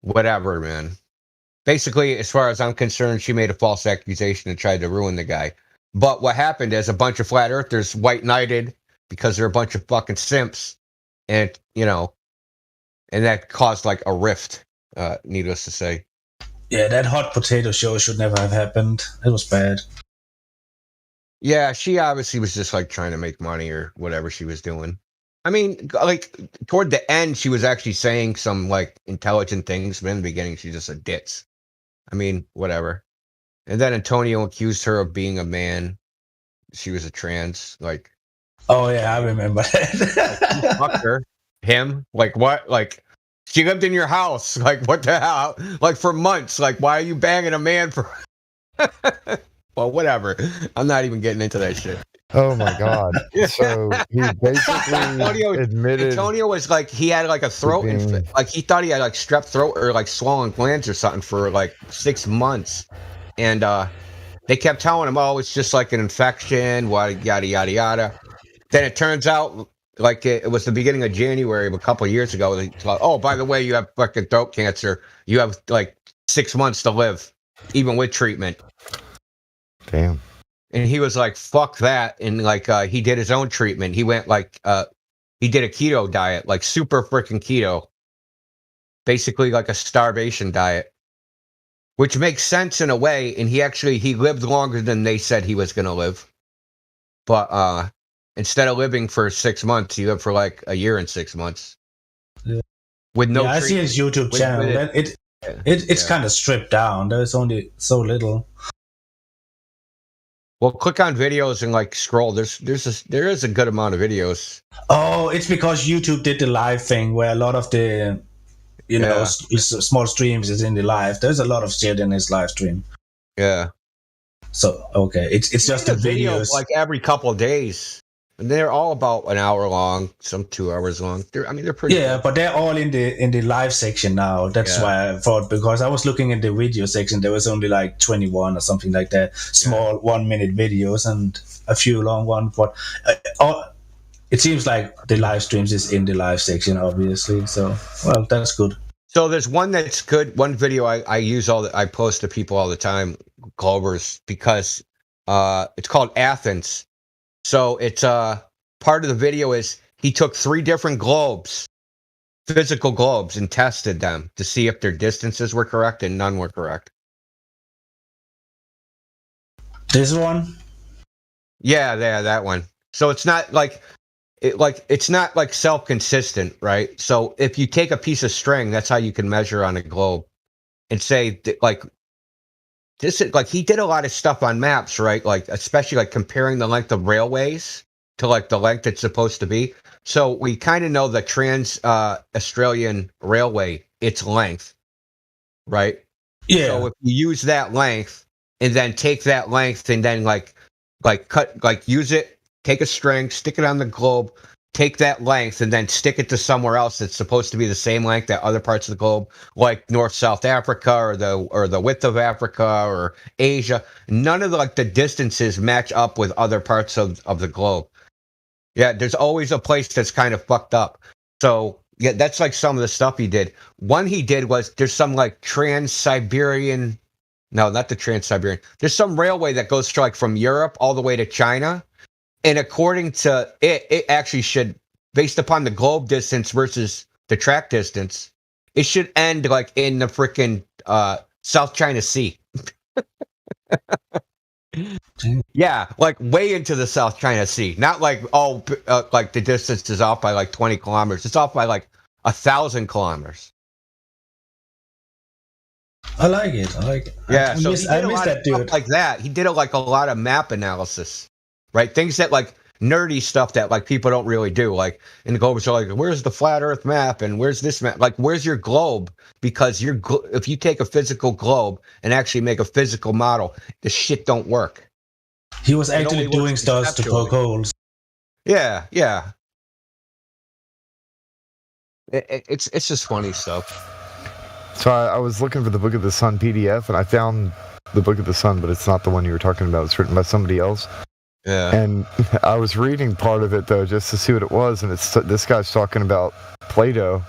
whatever, man. Basically, as far as I'm concerned, she made a false accusation and tried to ruin the guy. But what happened is a bunch of flat earthers white knighted because they're a bunch of fucking simps, and and that caused like a rift. Needless to say. Yeah, that hot potato show should never have happened. It was bad. Yeah, she obviously was just like trying to make money or whatever she was doing. I mean, like toward the end, she was actually saying some like intelligent things, but in the beginning, she's just a ditz. I mean, whatever. And then Antonio accused her of being a man. She was a trans. Like, oh yeah, I remember that. Like, fucked her. Him? Like what? Like, she lived in your house. Like, what the hell? Like for months. Like, why are you banging a man for? Well, whatever. I'm not even getting into that shit. Oh my God! So he basically admitted. Antonio was like he had like a throat like he thought he had like strep throat or like swollen glands or something for like 6 months, and they kept telling him, "Oh, it's just like an infection, yada yada yada." Then it turns out like it was the beginning of January, a couple of years ago. They like, "Oh, by the way, you have fucking throat cancer. You have like 6 months to live, even with treatment." Damn. And he was like, "Fuck that!" And like he did his own treatment. He went like he did a keto diet, like super freaking keto, basically like a starvation diet, which makes sense in a way. And he lived longer than they said he was gonna live. But instead of living for 6 months, he lived for like a year and 6 months. Yeah. With no. I see his YouTube channel. It's kind of stripped down. There's only so little. Well, click on videos and like scroll. There is a good amount of videos. Oh, it's because YouTube did the live thing where a lot of the, small streams is in the live. There's a lot of shit in his live stream. Yeah. So okay, it's just the videos like every couple of days, and they're all about an hour long, some 2 hours long. They're pretty. Yeah, good. but they're all in the live section now. That's why I thought, because I was looking at the video section, there was only like 21 or something like that, small 1 minute videos and a few long ones. But it seems like the live streams is in the live section, obviously. So well, that's good. So there's one that's good. One video I post to people all the time, Globers, because it's called Athens. So it's part of the video is he took 3 different globes, physical globes, and tested them to see if their distances were correct, and none were correct. This one? Yeah, that one. So it's not like it's not like self-consistent, right? So if you take a piece of string, that's how you can measure on a globe, and say like this is like he did a lot of stuff on maps, right? Like especially like comparing the length of railways to like the length it's supposed to be. So we kind of know the Trans Australian Railway, its length, right? Yeah. So if you use that length and then take that length and then like cut, like use it, take a string, stick it on the globe, take that length and then stick it to somewhere else that's supposed to be the same length at other parts of the globe, like North-South Africa or the width of Africa or Asia. None of the distances match up with other parts of the globe. Yeah, there's always a place that's kind of fucked up. So yeah, that's like some of the stuff he did. One he did was there's some like Trans-Siberian. No, not the Trans-Siberian. There's some railway that goes to like from Europe all the way to China. And according to it actually should, based upon the globe distance versus the track distance, it should end like in the freaking South China Sea. Yeah, like way into the South China Sea. Not like like the distance is off by like 20 kilometers. It's off by like 1,000 kilometers. I like it. Yeah, I so miss he did a that lot of dude. stuff like that. He did like a lot of map analysis, right? Things that like nerdy stuff that like people don't really do. Like in the globes are like, where's the flat Earth map and where's this map? Like, where's your globe? Because if you take a physical globe and actually make a physical model, the shit don't work. He was It actually only doing works stuff to poke holes. Yeah. It's just funny stuff. So I was looking for the Book of the Sun PDF, and I found the Book of the Sun, but it's not the one you were talking about. It's written by somebody else. Yeah. And I was reading part of it, though, just to see what it was, and this guy's talking about Plato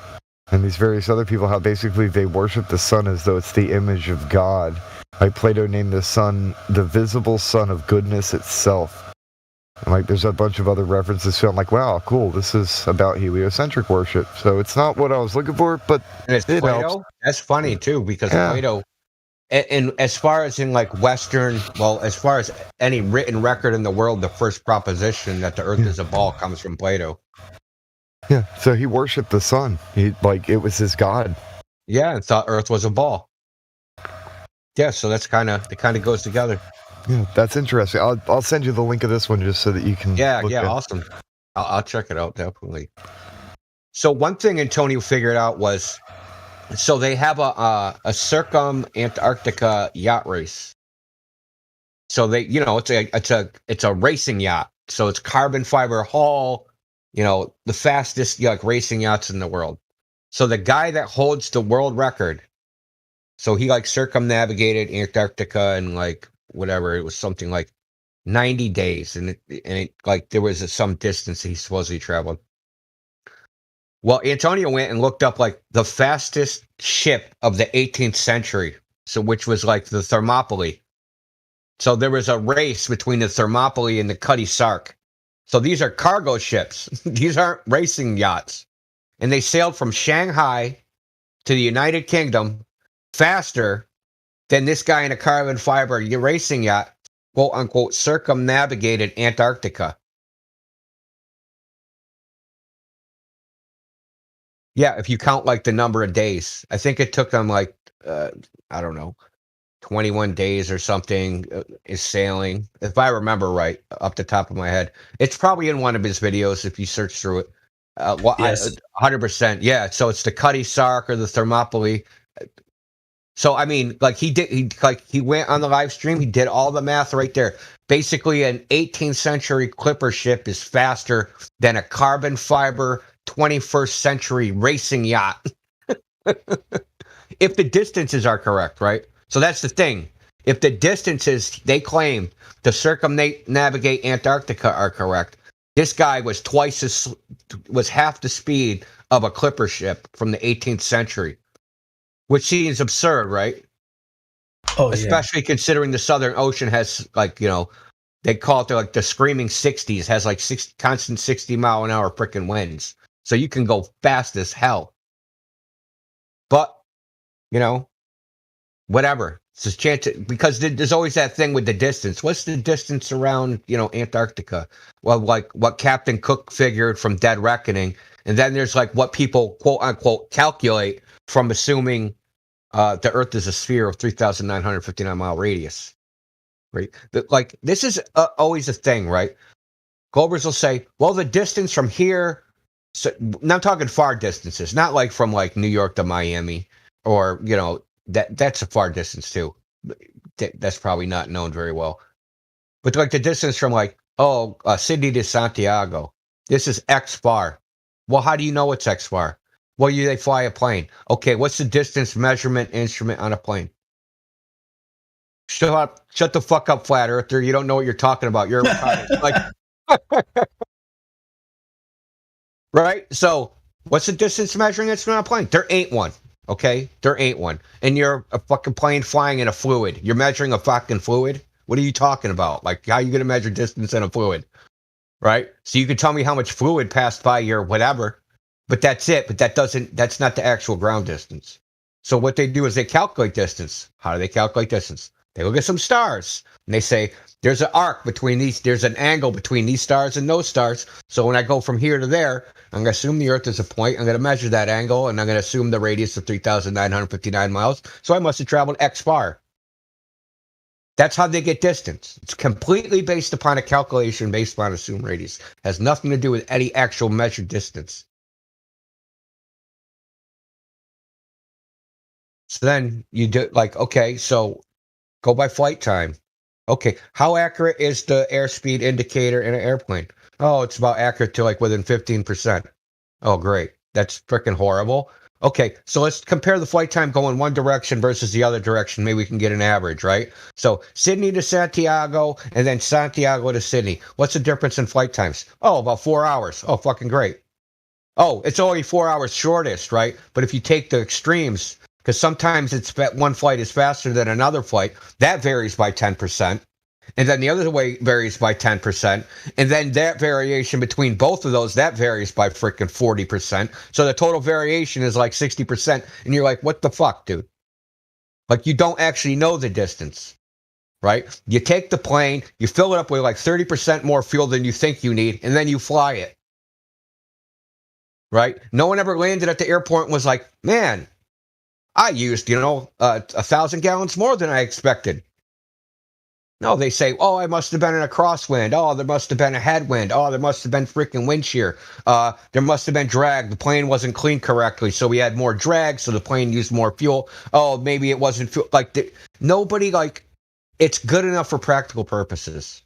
and these various other people, how basically they worship the sun as though it's the image of God. Like Plato named the sun the visible sun of goodness itself. And like there's a bunch of other references, so I'm like, wow, cool, this is about heliocentric worship. So it's not what I was looking for, but And it's it Plato. helps. That's funny too, because Yeah. Plato, and as far as in like Western, well, as far as any written record in the world, the first proposition that the Earth is a ball comes from Plato. Yeah, so he worshipped the sun. He it was his god. Yeah, and thought Earth was a ball. Yeah, so it kind of goes together. Yeah, that's interesting. I'll send you the link of this one just so that you can. Yeah, look yeah, at it. awesome. I'll check it out definitely. So one thing Antonio figured out was, so they have a Circum-Antarctica yacht race. So they, it's a racing yacht. So it's carbon fiber hull, the fastest like racing yachts in the world. So the guy that holds the world record, so he like circumnavigated Antarctica in like whatever, it was something like 90 days, and it like there was some distance he supposedly traveled. Well, Antonio went and looked up like the fastest ship of the 18th century, so which was like the Thermopylae. So there was a race between the Thermopylae and the Cutty Sark. So these are cargo ships. These aren't racing yachts. And they sailed from Shanghai to the United Kingdom faster than this guy in a carbon fiber racing yacht, quote unquote, circumnavigated Antarctica. Yeah, if you count like the number of days. I think it took them like, I don't know, 21 days or something is sailing. If I remember right, up the top of my head. It's probably in one of his videos if you search through it. Yes. 100%. Yeah, so it's the Cutty Sark or the Thermopylae. So I mean, like he went on the live stream, he did all the math right there. Basically, an 18th century clipper ship is faster than a carbon fiber 21st century racing yacht. If the distances are correct, right? So that's the thing. If the distances they claim to circumnavigate Antarctica are correct, this guy was half the speed of a clipper ship from the 18th century, which seems absurd, right? Oh, especially considering the Southern Ocean has like, they call it like the screaming 60s, has like constant 60-mile-an-hour freaking winds. So you can go fast as hell. But, whatever. It's a chance because there's always that thing with the distance. What's the distance around, Antarctica? Well, like what Captain Cook figured from Dead Reckoning. And then there's like what people, quote unquote, calculate from assuming the Earth is a sphere of 3,959-mile radius. Right? Like, this is always a thing, right? Globers will say, well, the distance from here, so now I'm talking far distances, not like from like New York to Miami or, that's a far distance too. That's probably not known very well. But like the distance from like, Sydney to Santiago, this is X far. Well, how do you know it's X far? Well, they fly a plane. Okay, what's the distance measurement instrument on a plane? Shut up! Shut the fuck up, flat earther. You don't know what you're talking about. You're like, right? So, what's the distance measuring instrument on a plane? There ain't one. Okay, there ain't one. And you're a fucking plane flying in a fluid. You're measuring a fucking fluid. What are you talking about? Like, how are you gonna measure distance in a fluid? Right? So you can tell me how much fluid passed by your whatever. But that's it. But that's not the actual ground distance. So what they do is they calculate distance. How do they calculate distance? They look at some stars and they say, there's an arc between these, there's an angle between these stars and those stars. So when I go from here to there, I'm going to assume the Earth is a point. I'm going to measure that angle and I'm going to assume the radius of 3,959 miles. So I must have traveled X far. That's how they get distance. It's completely based upon a calculation based upon assumed radius. It has nothing to do with any actual measured distance. So then you do like, okay, so go by flight time. Okay, how accurate is the airspeed indicator in an airplane? Oh, it's about accurate to like within 15%. Oh, great. That's freaking horrible. Okay, so let's compare the flight time going one direction versus the other direction. Maybe we can get an average, right? So Sydney to Santiago and then Santiago to Sydney. What's the difference in flight times? Oh, about 4 hours. Oh, fucking great. Oh, it's only 4 hours shortest, right? But if you take the extremes, because sometimes one flight is faster than another flight, that varies by 10%. And then the other way varies by 10%. And then that variation between both of those, that varies by freaking 40%. So the total variation is like 60%. And you're like, what the fuck, dude? Like, you don't actually know the distance, right? You take the plane, you fill it up with like 30% more fuel than you think you need, and then you fly it, right? No one ever landed at the airport and was like, man, I used, 1,000 gallons more than I expected. No, they say, oh, I must have been in a crosswind. Oh, there must have been a headwind. Oh, there must have been freaking wind shear. There must have been drag. The plane wasn't cleaned correctly, so we had more drag, so the plane used more fuel. Oh, maybe it wasn't fuel. Like, nobody, like, it's good enough for practical purposes.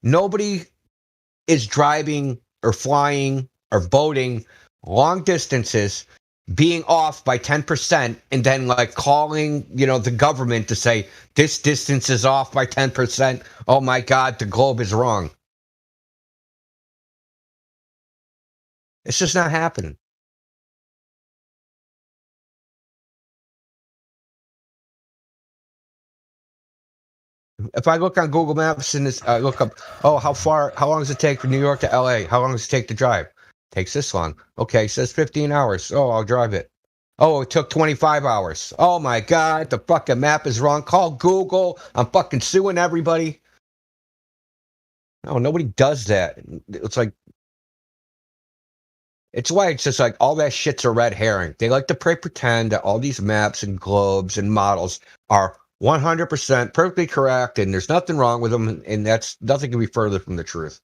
Nobody is driving or flying or boating long distances, being off by 10%, and then like calling, the government to say this distance is off by 10%. Oh my God, the globe is wrong. It's just not happening. If I look on Google Maps and look up, how long does it take from New York to LA? How long does it take to drive? Takes this long. Okay, says 15 hours. Oh, I'll drive it. Oh, it took 25 hours. Oh my God, the fucking map is wrong. Call Google. I'm fucking suing everybody. No, nobody does that. It's why it's just like all that shit's a red herring. They like to pretend that all these maps and globes and models are 100% perfectly correct, and there's nothing wrong with them, and that's nothing can be further from the truth.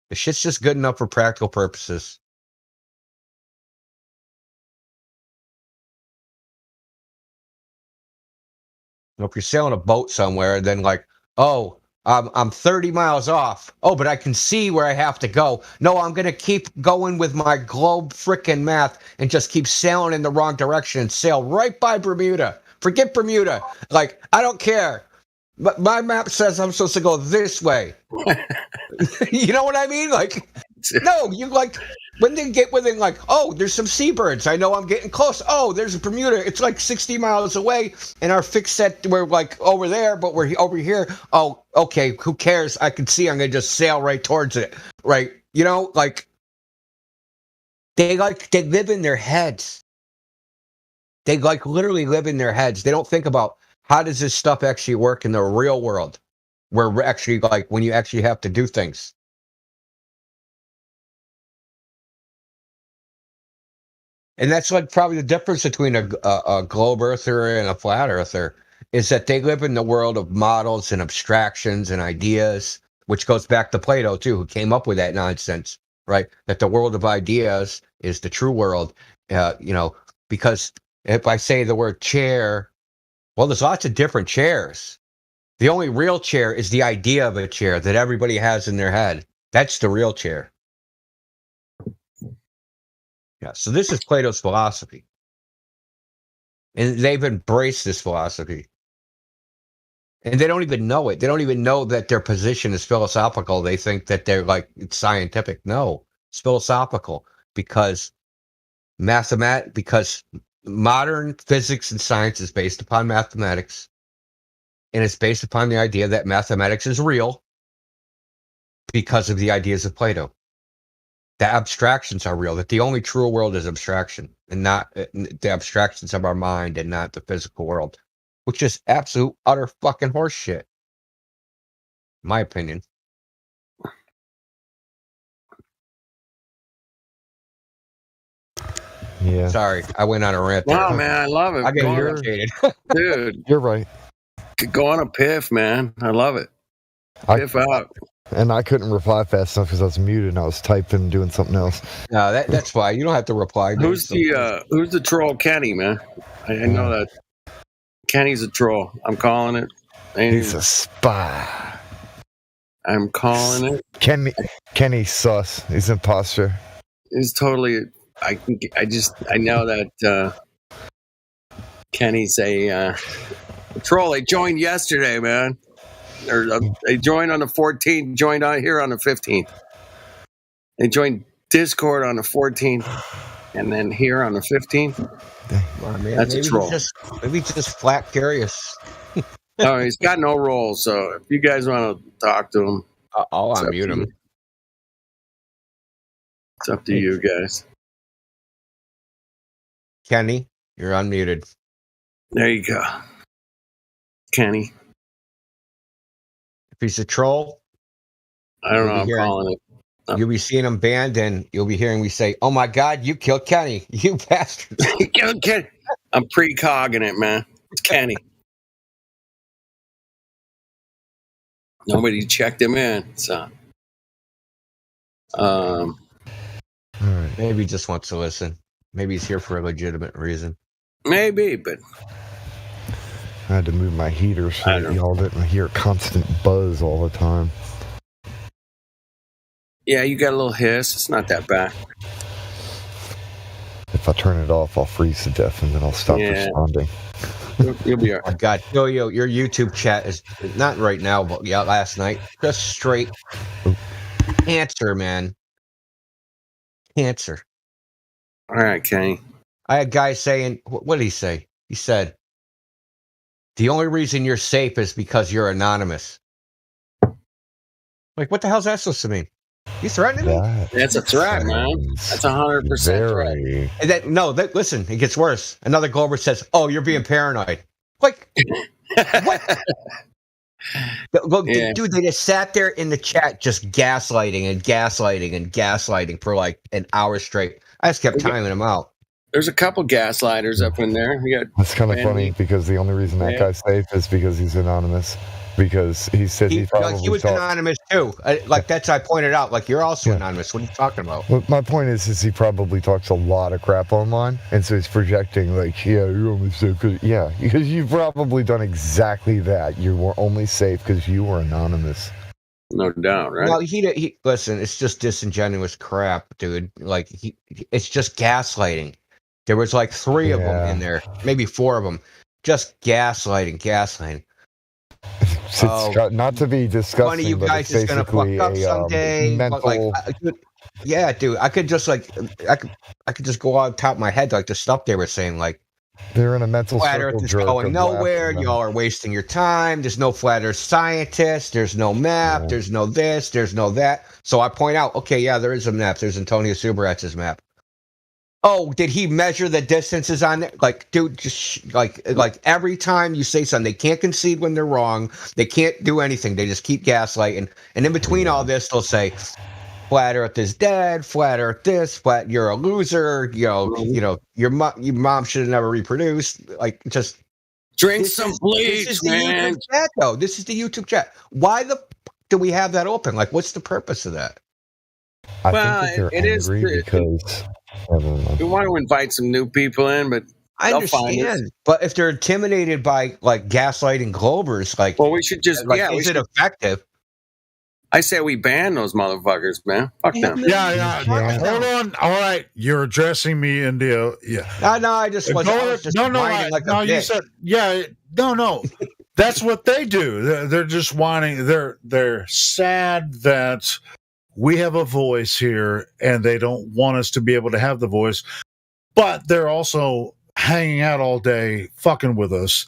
The shit's just good enough for practical purposes. If you're sailing a boat somewhere, then I'm 30 miles off. Oh, but I can see where I have to go. No, I'm going to keep going with my globe frickin' math and just keep sailing in the wrong direction and sail right by Bermuda. Forget Bermuda. I don't care. But my map says I'm supposed to go this way. You know what I mean? No, when they get within there's some seabirds. I know I'm getting close. Oh, there's Bermuda. It's 60 miles away. And our fix set, we're over there, but we're over here. Oh, okay. Who cares? I can see. I'm going to just sail right towards it. Right. They live in their heads. They literally live in their heads. They don't think about how does this stuff actually work in the real world, where we're actually when you actually have to do things. And that's probably the difference between a globe earther and a flat earther is that they live in the world of models and abstractions and ideas, which goes back to Plato too, who came up with that nonsense, right? That the world of ideas is the true world, because if I say the word chair, well, there's lots of different chairs. The only real chair is the idea of a chair that everybody has in their head. That's the real chair. Yeah, so this is Plato's philosophy. And they've embraced this philosophy. And they don't even know it. They don't even know that their position is philosophical. They think that they're it's scientific. No, it's philosophical because modern physics and science is based upon mathematics, and it's based upon the idea that mathematics is real because of the ideas of Plato. The abstractions are real, that the only true world is abstraction, and not the abstractions of our mind and not the physical world, which is absolute, utter fucking horseshit, in my opinion. Yeah. Sorry, I went on a rant there. Wow, man, I love it. I get irritated. Dude. You're right. Go on a piff, man. I love it. Piff out. And I couldn't reply fast enough because I was muted and I was typing and doing something else. No, that's fine. You don't have to reply. Who's the troll? Kenny, man. I know that. Kenny's a troll. I'm calling it. He's a spy. I'm calling it. Kenny's sus. He's an imposter. He's totally. I know that Kenny's a troll. They joined yesterday, man. Or they joined on the 14th. Joined on here on the 15th. They joined Discord on the 14th, and then here on the 15th. Well, man, that's a troll. Maybe he's just flat curious. No, he's got no role. So if you guys want to talk to him, I'll unmute him. It's up to you guys. Kenny, you're unmuted. There you go. Kenny. If he's a troll, I don't know. I'm calling it. You'll be seeing him banned, and you'll be hearing me say, "Oh my God, you killed Kenny, you bastard!" You killed Kenny. I'm precogging it, man. It's Kenny. Nobody checked him in, so. All right. Maybe he just wants to listen. Maybe he's here for a legitimate reason. Maybe, but I had to move my heater so y'all didn't hear a constant buzz all the time. Yeah, you got a little hiss. It's not that bad. If I turn it off, I'll freeze to death, and then I'll stop responding. You'll be all right. Oh God, Yo, your YouTube chat is not right now, but yeah, last night, just straight cancer, man. Cancer. All right, Kenny. I had guys saying, what did he say? He said, the only reason you're safe is because you're anonymous. Like, what the hell's that supposed to mean? You threatening me? That's a threat, man. That's 100% threat. And then, listen, it gets worse. Another Glober says, oh, you're being paranoid. Like, what? Dude, they just sat there in the chat just gaslighting and gaslighting and gaslighting for like an hour straight. I just kept timing them out. There's a couple gaslighters up in there. We got That's kind of funny because the only reason that guy's safe is because he's anonymous. Because he said he probably was anonymous too. Like that's I pointed out. Like you're also anonymous. What are you talking about? Well, my point is he probably talks a lot of crap online, and so he's projecting like, yeah, you're only safe because you've probably done exactly that. You were only safe because you were anonymous. No doubt, right? Well, he listen. It's just disingenuous crap, dude. Like it's just gaslighting. There was like 3 of them in there, maybe 4 of them, just gaslighting. Not to be disgusting, one of you guys but it's is gonna fuck up someday. mental. But like, yeah, dude, I could just just go on top of my head like the stuff they were saying, like they're in a mental flat circle Earth is jerk going of nowhere. laughing, Y'all are wasting your time. There's no flat Earth scientists. There's no map. There's no this. There's no that. So I point out, okay, yeah, there is a map. There's Antonio Subaratz's map. Oh, did he measure the distances on it? Like, dude, just like every time you say something, they can't concede when they're wrong. They can't do anything. They just keep gaslighting. And in between all this, they'll say, "Flat Earth is dead. Flat Earth this. You're a loser. Your mom should have never reproduced." Like, just drink some bleach, this is the man. YouTube chat, though. This is the YouTube chat. Why do we have that open? Like, what's the purpose of that? I think that they're angry because we want to invite some new people in, but I understand. But if they're intimidated by like gaslighting Globers, like, well, we should just is it effective? I say we ban those motherfuckers, man. Fuck them. Yeah. Hold on. All right, you're addressing me, India. Yeah. No, I just was. You said no. That's what they do. They're just whining. They're sad that we have a voice here and they don't want us to be able to have the voice, but they're also hanging out all day fucking with us.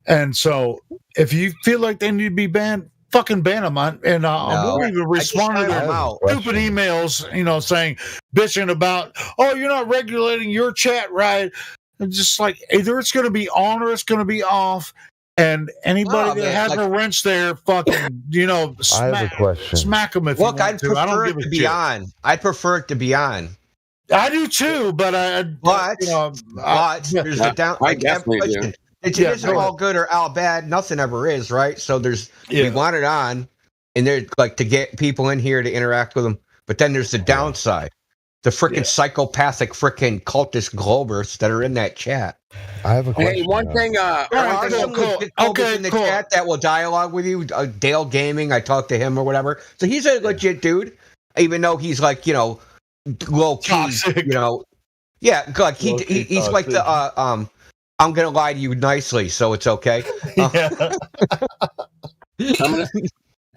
And so if you feel like they need to be banned, fucking ban them. And I won't even respond to their stupid emails, saying, bitching about, oh, you're not regulating your chat right. And just like, either it's going to be on or it's going to be off. And anybody that has a wrench there, fucking, I have a question. Smack them if you want I'd to. prefer I don't give it a to be shit. on. I'd prefer it to be on. I do too, but there's the down. I definitely do. It isn't all good or all bad. Nothing ever is, right? So we want it on, and they're like to get people in here to interact with them. But then there's the downside. The freaking psychopathic freaking cultist Globers that are in that chat. I have a question. Hey, one thing. In the chat that will dialogue with you. Dale Gaming, I talked to him or whatever. So he's a legit dude, even though he's like low key. Toxic. Yeah, like he's like the I'm gonna lie to you nicely, so it's okay. I'm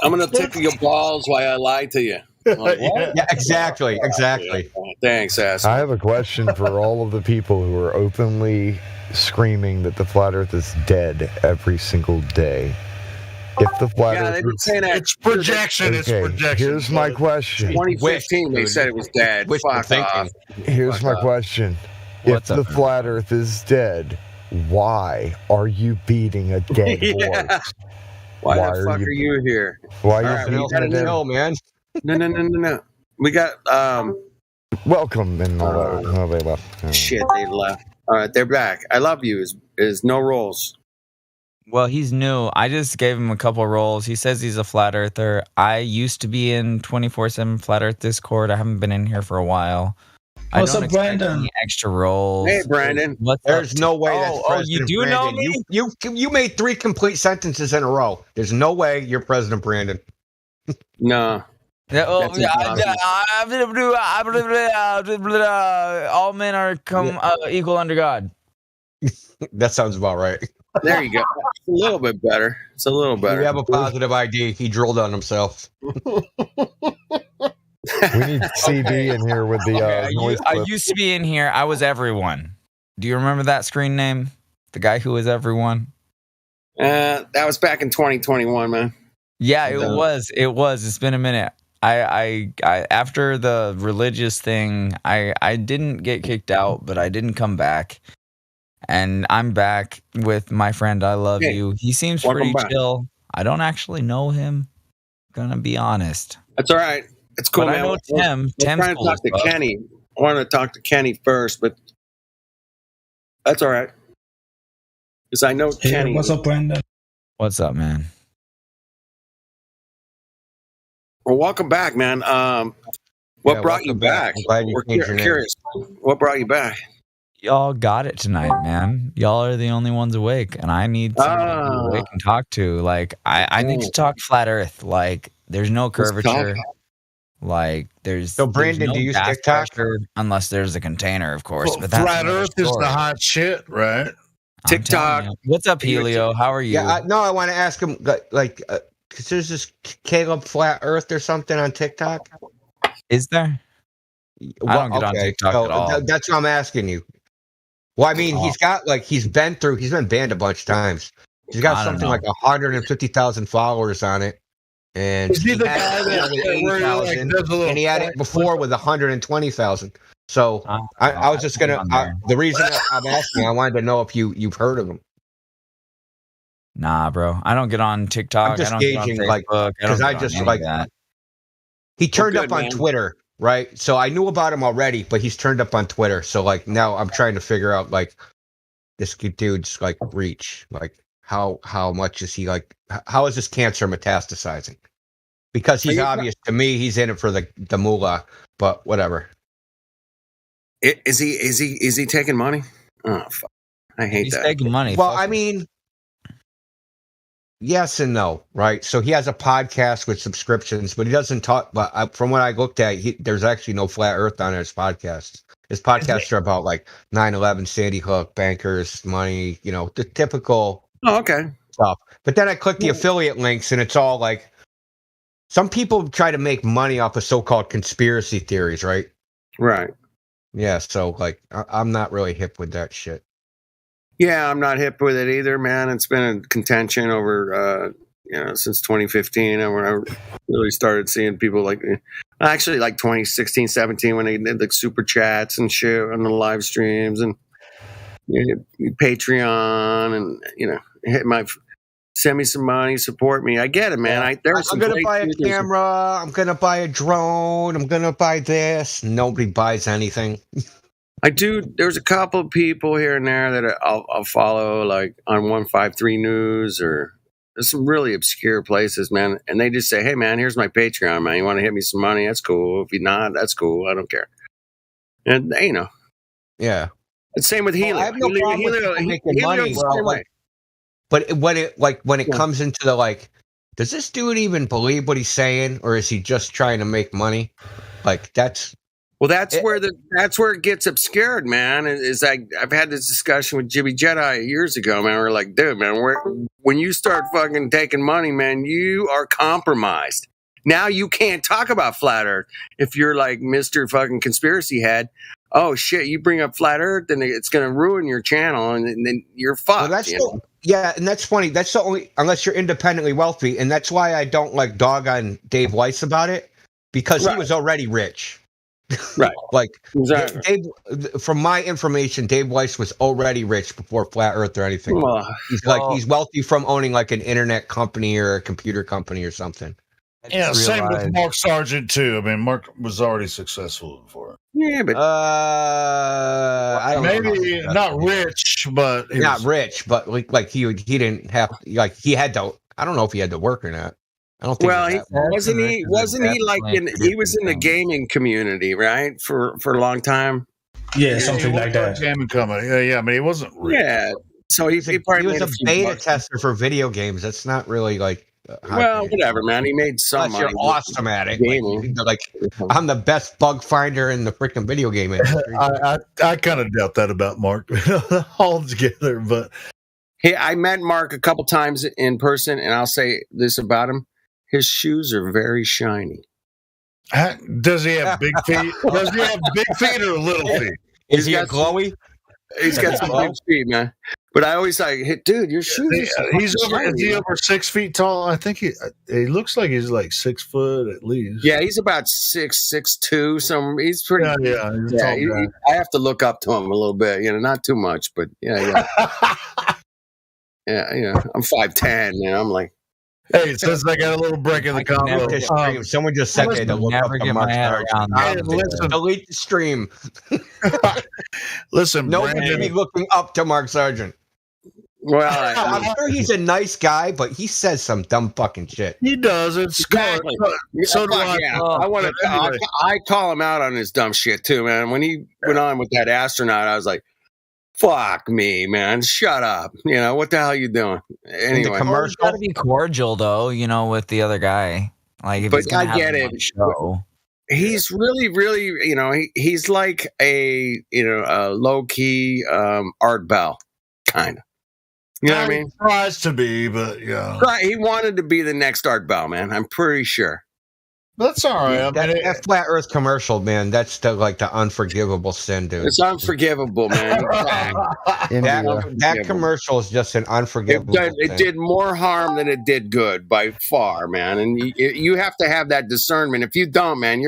gonna tickle your balls while I lie to you. Like, yeah, exactly. Thanks, ass. I have a question for all of the people who are openly screaming that the flat Earth is dead every single day. If the flat Earth they've been saying that. It's projection. Okay, It's projection. here's my question. 2015, they said it was dead. Fuck off. Here's my question. If the flat Earth is dead, why are you beating a dead horse? Why the fuck are you here? Why are you beating a dead horse? man? No. We got welcome and no, they left. Shit, they left. All right, they're back. I love you is no rolls. Well, he's new. I just gave him a couple roles. He says he's a flat earther. I used to be in 24/7 Flat Earth Discord. I haven't been in here for a while. What's up, Brandon? Any extra roles. Hey, Brandon. There's no way that's President you do Brandon. know me? You made 3 complete sentences in a row. There's no way you're President Brandon. No. Yeah, well, That's impossible. all men are equal under God. That sounds about right. There you go. It's a little bit better. It's a little better. You have a positive ID. He drilled on himself. We need CD in here with the noise I clip. used to be in here. I was everyone. Do you remember that screen name? The guy who was everyone? That was back in 2021, man. Yeah, it was. It was. It's been a minute. I after the religious thing, I didn't get kicked out, but I didn't come back. And I'm back with my friend. I love you. He seems pretty chill. I don't actually know him. Gonna be honest. That's all right. It's cool, But man. I know Tim. We're Tim's trying to cool talk as to fuck. Kenny. I wanted to talk to Kenny first, but that's all right. Because I know Kenny. What's up, Brandon? What's up, man? Well, welcome back, man. What brought you back? I'm glad you We're changed your name. curious. What brought you back? Y'all got it tonight, man. Y'all are the only ones awake, and I need somebody to be awake and talk to. Like, I need to talk flat Earth. Like, there's no curvature. Like, there's Brandon, no do you use gas TikTok? pressure, unless there's a container, of course. Well, but that's flat another Earth is story. the hot shit, right? I'm telling you. What's up, Helio? How are you? Yeah, no, I want to ask him, because there's this Caleb Flat Earth or something on TikTok. Is there? I don't get on TikTok at all. That's what I'm asking you. Well, I mean, he's got he's been banned a bunch of times. He's got something like 150,000 followers on it. And Is he the had guy it that- with where he, 80,000, does a little and he had it before with 120,000. So I was just gonna. The reason I'm asking, I wanted to know if you've heard of him. Nah, bro. I don't get on TikTok. I'm just I don't get on gauging, Facebook. because I get on just any like of that. he turned good, up on man. Twitter, right? So I knew about him already, but he's turned up on Twitter. So now I'm trying to figure out this dude's reach, how much is he how is this cancer metastasizing? Because he's obvious to me, he's in it for the moolah, but whatever. Is he taking money? Oh, fuck. I hate He's that. taking money. Well, I mean, yes and no, right? So he has a podcast with subscriptions, but he doesn't talk. But from what I looked at, there's actually no flat Earth on his podcast. His podcasts are about 9/11, Sandy Hook, bankers, money, the typical stuff. But then I click the affiliate links, and it's all some people try to make money off of so-called conspiracy theories, right? Right. Yeah. So I'm not really hip with that shit. Yeah, I'm not hip with it either, man. It's been a contention over, since 2015, and when I really started seeing people actually 2016, 17, when they did the super chats and shit on the live streams and Patreon, and send me some money, support me. I get it, man. I'm gonna buy a camera. I'm gonna buy a drone. I'm gonna buy this. Nobody buys anything. I do. There's a couple of people here and there that I'll follow, on 153 News, or there's some really obscure places, man. And they just say, "Hey, man, here's my Patreon, man. You want to hit me some money? That's cool. If you're not, that's cool. I don't care." And yeah. The same with Helio. I have no problem with people making money. But when it comes into the does this dude even believe what he's saying, or is he just trying to make money? That's. Well, that's where it gets obscured, man. Is I've had this discussion with Jimmy Jedi years ago, man. We're like, dude, man, when you start fucking taking money, man, you are compromised. Now you can't talk about flat Earth if you're like Mr. fucking conspiracy head. Oh shit, you bring up flat Earth, and it's gonna ruin your channel, and then you're fucked. Well, yeah, and that's funny. That's the only, unless you're independently wealthy, and that's why I don't dog on Dave Weiss about it, because he was already rich. Right. Exactly. From my information, Dave Weiss was already rich before flat Earth or anything. He's wealthy from owning an internet company or a computer company or something. Yeah, same with Mark Sargent too. I mean, Mark was already successful before. Yeah, but I don't know. Maybe not rich, but not rich, but he didn't have he had to. I don't know if he had to work or not. I don't think. Well, wasn't he he was in the gaming community, right, for a long time. Yeah, something like that. Gaming company. Yeah, I mean, he wasn't rich. Yeah, so he was a beta tester for video games. That's not really Well, whatever, man. He made some Unless you're money. awesome at it. Like, I'm the best bug finder in the freaking video game industry. I kind of doubt that about Mark altogether, but Hey, I met Mark a couple times in person, and I'll say this about him: his shoes are very shiny. Does he have big feet? Does he have big feet or little feet? Is he a glowy? He's got some big feet, man. But I always like, hey, dude, your shoes. He's over. Is he over 6 feet tall? I think he looks like he's like 6 foot at least. Yeah, he's about 6'2". Some he's pretty. Yeah, he's a tall guy. I have to look up to him a little bit, not too much, but yeah. yeah. I'm 5'10", and I'm like, hey, since I got a little break in the combo, someone just said they to look up the Mark Sargent. Delete the stream. Listen, nobody Brandon, be looking up to Mark Sargent. Well, I'm sure he's a nice guy, but he says some dumb fucking shit. He does. It's exactly. So do I. Yeah. I call him out on his dumb shit too, man. When he went on with that astronaut, I was like, "Fuck me, man! Shut up! What the hell are you doing?" Anyway, the commercial got to be cordial, though. With the other guy. Like, if but he's gonna I get have it. Show. He's really, really, he's like a low key Art Bell kind of. You know what I mean? Tries to be, but yeah. He wanted to be the next Art Bell, man. I'm pretty sure. That's all right. That flat Earth commercial, man. That's the unforgivable sin, dude. It's unforgivable, man. that commercial is just an unforgivable. It did more harm than it did good by far, man. And you have to have that discernment. If you don't, man,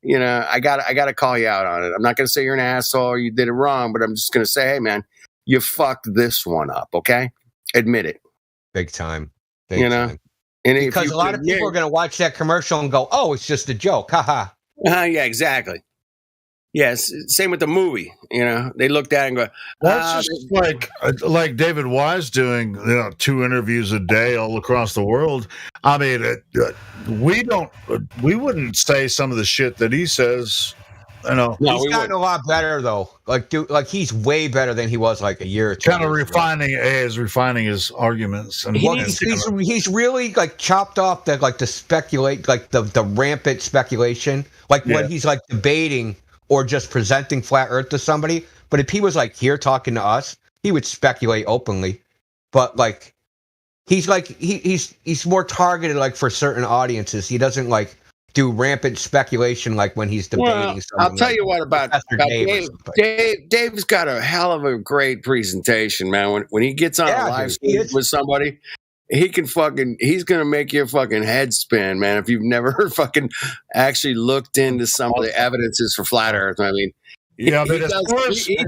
I gotta call you out on it. I'm not gonna say you're an asshole or you did it wrong, but I'm just gonna say, hey, man, you fucked this one up. Okay, admit it. Big time. And because a lot of people are going to watch that commercial and go, "Oh, it's just a joke." Haha. Yeah, exactly. Yes, same with the movie. They looked at it and go, "That's just like David Wise doing 2 interviews a day all across the world." I mean, we wouldn't say some of the shit that he says. No, he's gotten a lot better though. He's way better than he was like a year or 2. Kind of refining his arguments, and he's really chopped off the speculate, the rampant speculation, when he's debating or just presenting flat Earth to somebody. But if he was here talking to us, he would speculate openly. But he's he's more targeted for certain audiences. He doesn't do rampant speculation when he's debating. I'll tell you what about Dave. Dave's got a hell of a great presentation, man. When he gets on a live stage with somebody, he's gonna make your fucking head spin, man. If you've never fucking actually looked into some of the evidences for flat Earth, I mean. Yeah, but I posted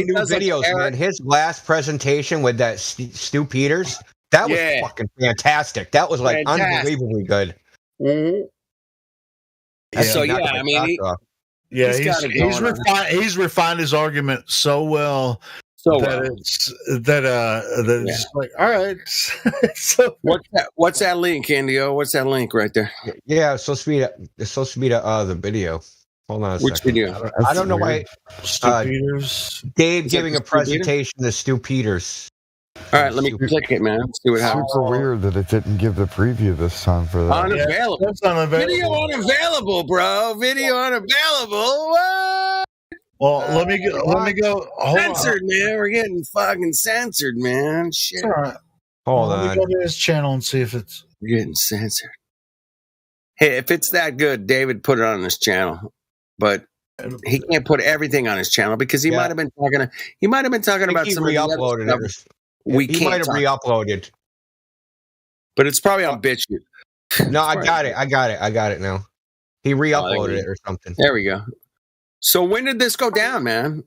new videos, man. His last presentation with that Stu Peters, that was fucking fantastic. That was unbelievably good. Mm-hmm. I mean, he's refined his argument so well. It's like, all right. What's that link, Indio? What's that link right there? Yeah, it's supposed to be the video. Hold on a Which second. video? I don't know why. Stu Peters. Dave giving a presentation to Stu Peters. All right, let me click it, man. Let's see what happens. Super weird that it didn't give the preview this time for that. Unavailable. That's unavailable. Video unavailable, bro. Video unavailable. What? Well, let me go. Censored, man. We're getting fucking censored, man. Shit. All right. Hold Let on. me go to his channel and see if it's getting censored. Hey, if it's that good, David put it on his channel, but he can't put everything on his channel because he might have been talking. He might have been talking about some re-uploaded it. He might have re-uploaded, but it's probably on BitChute. No, I got it now. He re-uploaded it or something. There we go. So when did this go down, man?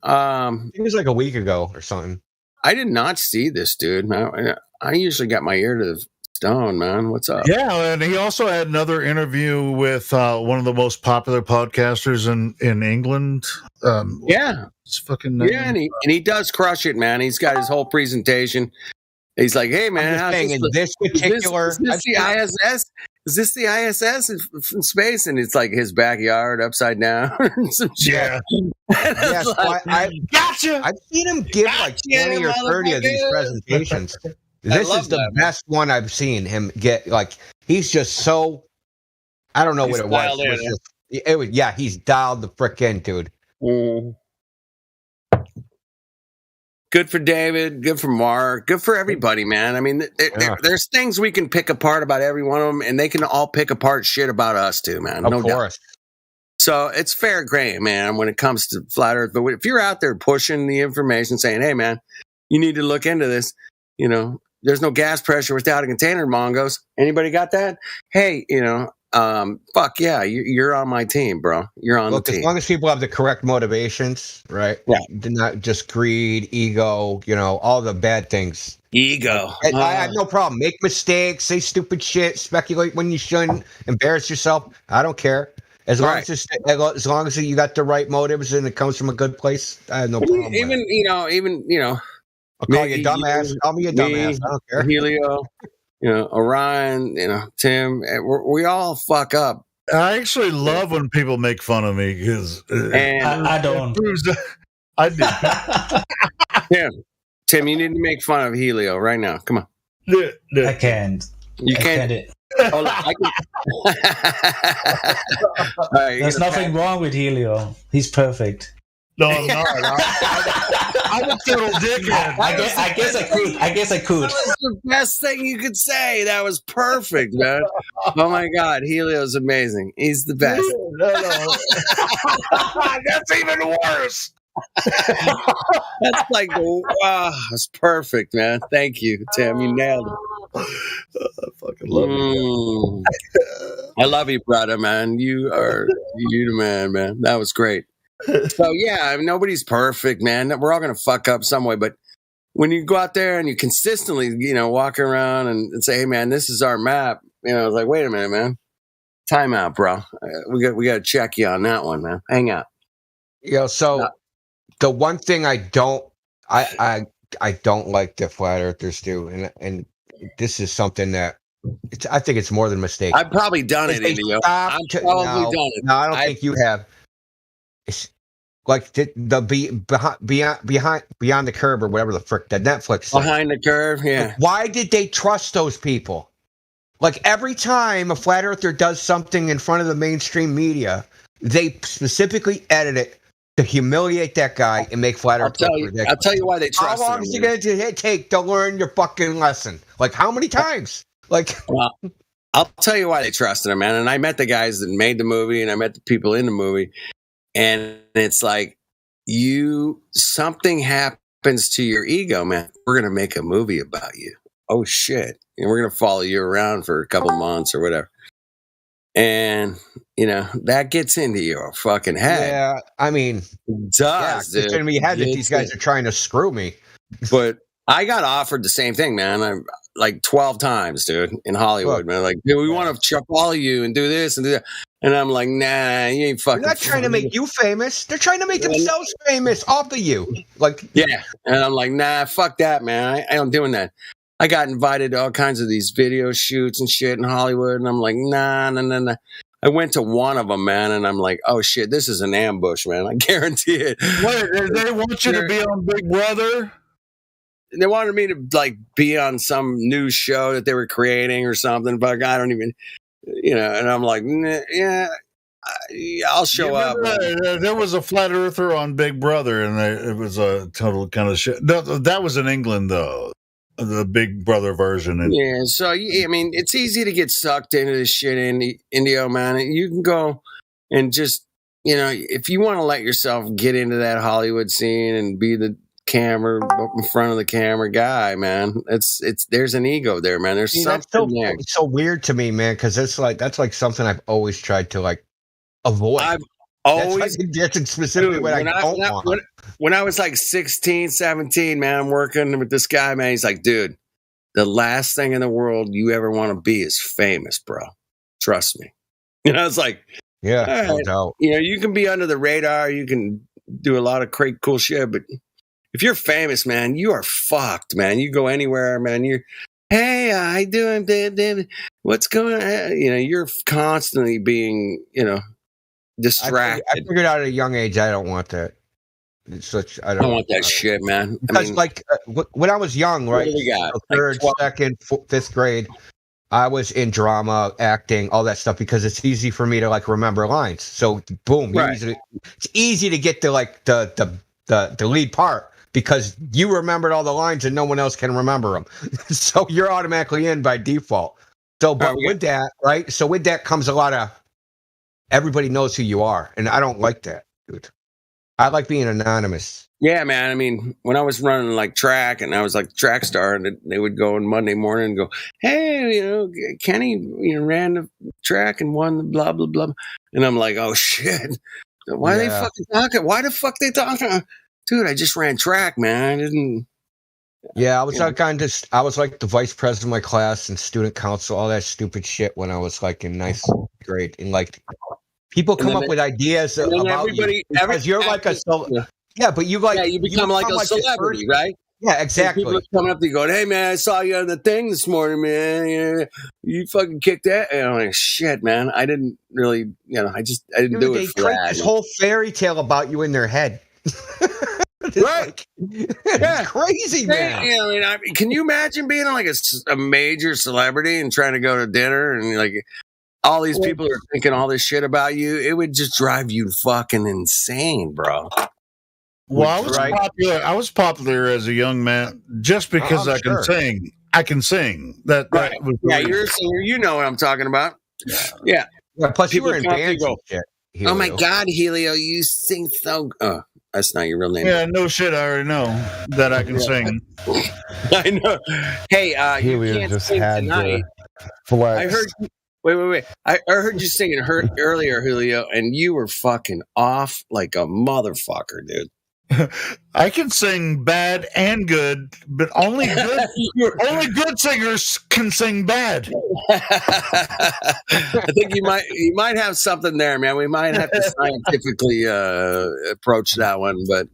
It was a week ago or something. I did not see this, dude. I usually got my ear to the stone, man. What's up? Yeah, and he also had another interview with one of the most popular podcasters in England. It's fucking yeah, and he does crush it, man. He's got his whole presentation. He's like, "Hey, man, is this particular the ISS? Is this the ISS in space?" And it's like his backyard upside down. Some shit. Yeah. Yes, Like, I gotcha. I've seen him give 20 or 30 of these presentations. This love is the that, man. best one I've seen him get. Like, he's just so. I don't know He's what it was. dialed It was in, just, it was, yeah, he's dialed the frick in, dude. Mm. Good for David. Good for Mark. Good for everybody, man. I mean, there's things we can pick apart about every one of them, and they can all pick apart shit about us too, man. Of No course. doubt. So it's fair game, man, when it comes to flat Earth. But if you're out there pushing the information, saying, "Hey, man, you need to look into this," you know, there's no gas pressure without a container, Mongos. Anybody got that? Hey, you know, fuck yeah, you're on my team, bro. You're on Look, the as team. long as people have the correct motivations, right? Yeah. Not just greed, ego, you know, all the bad things. Ego. And I have no problem. Make mistakes, say stupid shit, speculate when you shouldn't, embarrass yourself. I don't care. As long as you got the right motives and it comes from a good place, I have no problem with it. Even you know, I'll call you a dumbass. Call me a dumbass. I don't care. Helio, you know, Orion, you know, Tim. We all fuck up. I actually love when people make fun of me because I don't. I do. Tim, you need to make fun of Helio right now. Come on. I can't. You can't. Oh, I can. All right, There's nothing wrong with Helio. He's perfect. No, I'm not. I'm a total dickhead. I guess I could. That was the best thing you could say. That was perfect, man. Oh my God, Helio's amazing. He's the best. That's even worse. That's like, that's perfect, man. Thank you, Tim. You nailed it. I fucking love you. I love you, brother, man. You the man. That was great. So yeah, I mean, nobody's perfect, man. We're all gonna fuck up some way, but when you go out there and you consistently, you know, walk around and say, "Hey, man, this is our map," you know, it's like, wait a minute, man, time out, bro. We got to check you on that one, man. Hang out. You know, so the one thing I don't like that flat earthers do, and this is something that I think it's more than a mistake. I've probably done it, Indio. I've probably done it. No, I don't think you have. It's like beyond the curve or whatever the frick that Netflix thing. Behind the curve, yeah. Like, why did they trust those people? Like every time a flat earther does something in front of the mainstream media, they specifically edit it to humiliate that guy and make flat earth. I'll tell you why they trust him. How long is it going to take to learn your fucking lesson? Like how many times? Like, well, I'll tell you why they trusted him, man. And I met the guys that made the movie, and I met the people in the movie, and it's like something happens to your ego, man. We're gonna make a movie about you. Oh shit! And we're gonna follow you around for a couple months or whatever. And you know that gets into your fucking head. Yeah, I mean, it does. It's gonna be head that these guys are trying to screw me. But I got offered the same thing, man. I'm like 12 times, dude, in Hollywood, man. Like, dude, we want to follow you and do this and do that. And I'm like, nah, you ain't fucking. They're not trying to make you famous. They're trying to make themselves famous off of you. Like, yeah. And I'm like, nah, fuck that, man. I ain't doing that. I got invited to all kinds of these video shoots and shit in Hollywood, and I'm like, nah. I went to one of them, man, and I'm like, oh shit, this is an ambush, man. I guarantee it. Wait, they want you to be on Big Brother? They wanted me to like be on some new show that they were creating or something, but I don't even, you know. And I'm like, yeah, I'll show up. There was a flat earther on Big Brother, and it was a total kind of shit. That was in England, though, the Big Brother version. Yeah, so I mean, it's easy to get sucked into this shit, Indio, man. You can go and just, you know, if you want to let yourself get into that Hollywood scene and be the camera in front of the camera guy, man, it's there's an ego there, man. There's something there. It's so weird to me, man, because that's like something I've always tried to like avoid. I've always that's specifically what I don't want. When I was like 16, 17, man, I'm working with this guy, man. He's like, dude, the last thing in the world you ever want to be is famous, bro. Trust me. You know, it's like, yeah, no doubt. You know, you can be under the radar, you can do a lot of great, cool shit, but if you're famous, man, you are fucked, man. You go anywhere, man. You're, hey, how you doing, babe? What's going on? You know, you're constantly being, you know, distracted. I figured out at a young age I don't want that. It's such I don't want that shit, man. Because when I was young, right? What do we got? So third, second, fifth grade, I was in drama, acting, all that stuff because it's easy for me to like remember lines. So boom, it's easy to get to like the lead part because you remembered all the lines and no one else can remember them. So you're automatically in by default. So, but with that, right? So with that comes a lot of everybody knows who you are, and I don't like that, dude. I like being anonymous. Yeah, man. I mean, when I was running like track and I was like track star, and they would go on Monday morning and go, "Hey, Kenny, ran the track and won the blah blah blah," and I'm like, "Oh shit, why are they fucking talking? Why the fuck they talking, dude? I just ran track, man. I didn't." Yeah, I was I was like the vice president of my class and student council, all that stupid shit when I was like in ninth grade, and like people come up with ideas about you because you're like a but you become like a celebrity, right? Yeah, exactly. People are coming up to you going, "Hey man, I saw you on the thing this morning, man. You fucking kicked that." And I'm like, "Shit, man, I didn't really, I didn't do it for that." This whole fairy tale about you in their head. Right? It's crazy, man. Can you imagine being like a major celebrity and trying to go to dinner and like all these people are thinking all this shit about you? It would just drive you fucking insane, bro. Well, I was popular as a young man just because I can sing. I can sing. That was you're a singer. You know what I'm talking about. Yeah. Plus, people you were in bands and shit. Oh my God, Helio, you sing so. That's not your real name. Yeah, no shit. I already know that I can sing. I know. Hey, you can't just sing had tonight. Flex. I heard. Wait. I heard you singing earlier, Julio, and you were fucking off like a motherfucker, dude. I can sing bad and good, but only good singers can sing bad. I think you might have something there, man. We might have to scientifically approach that one, but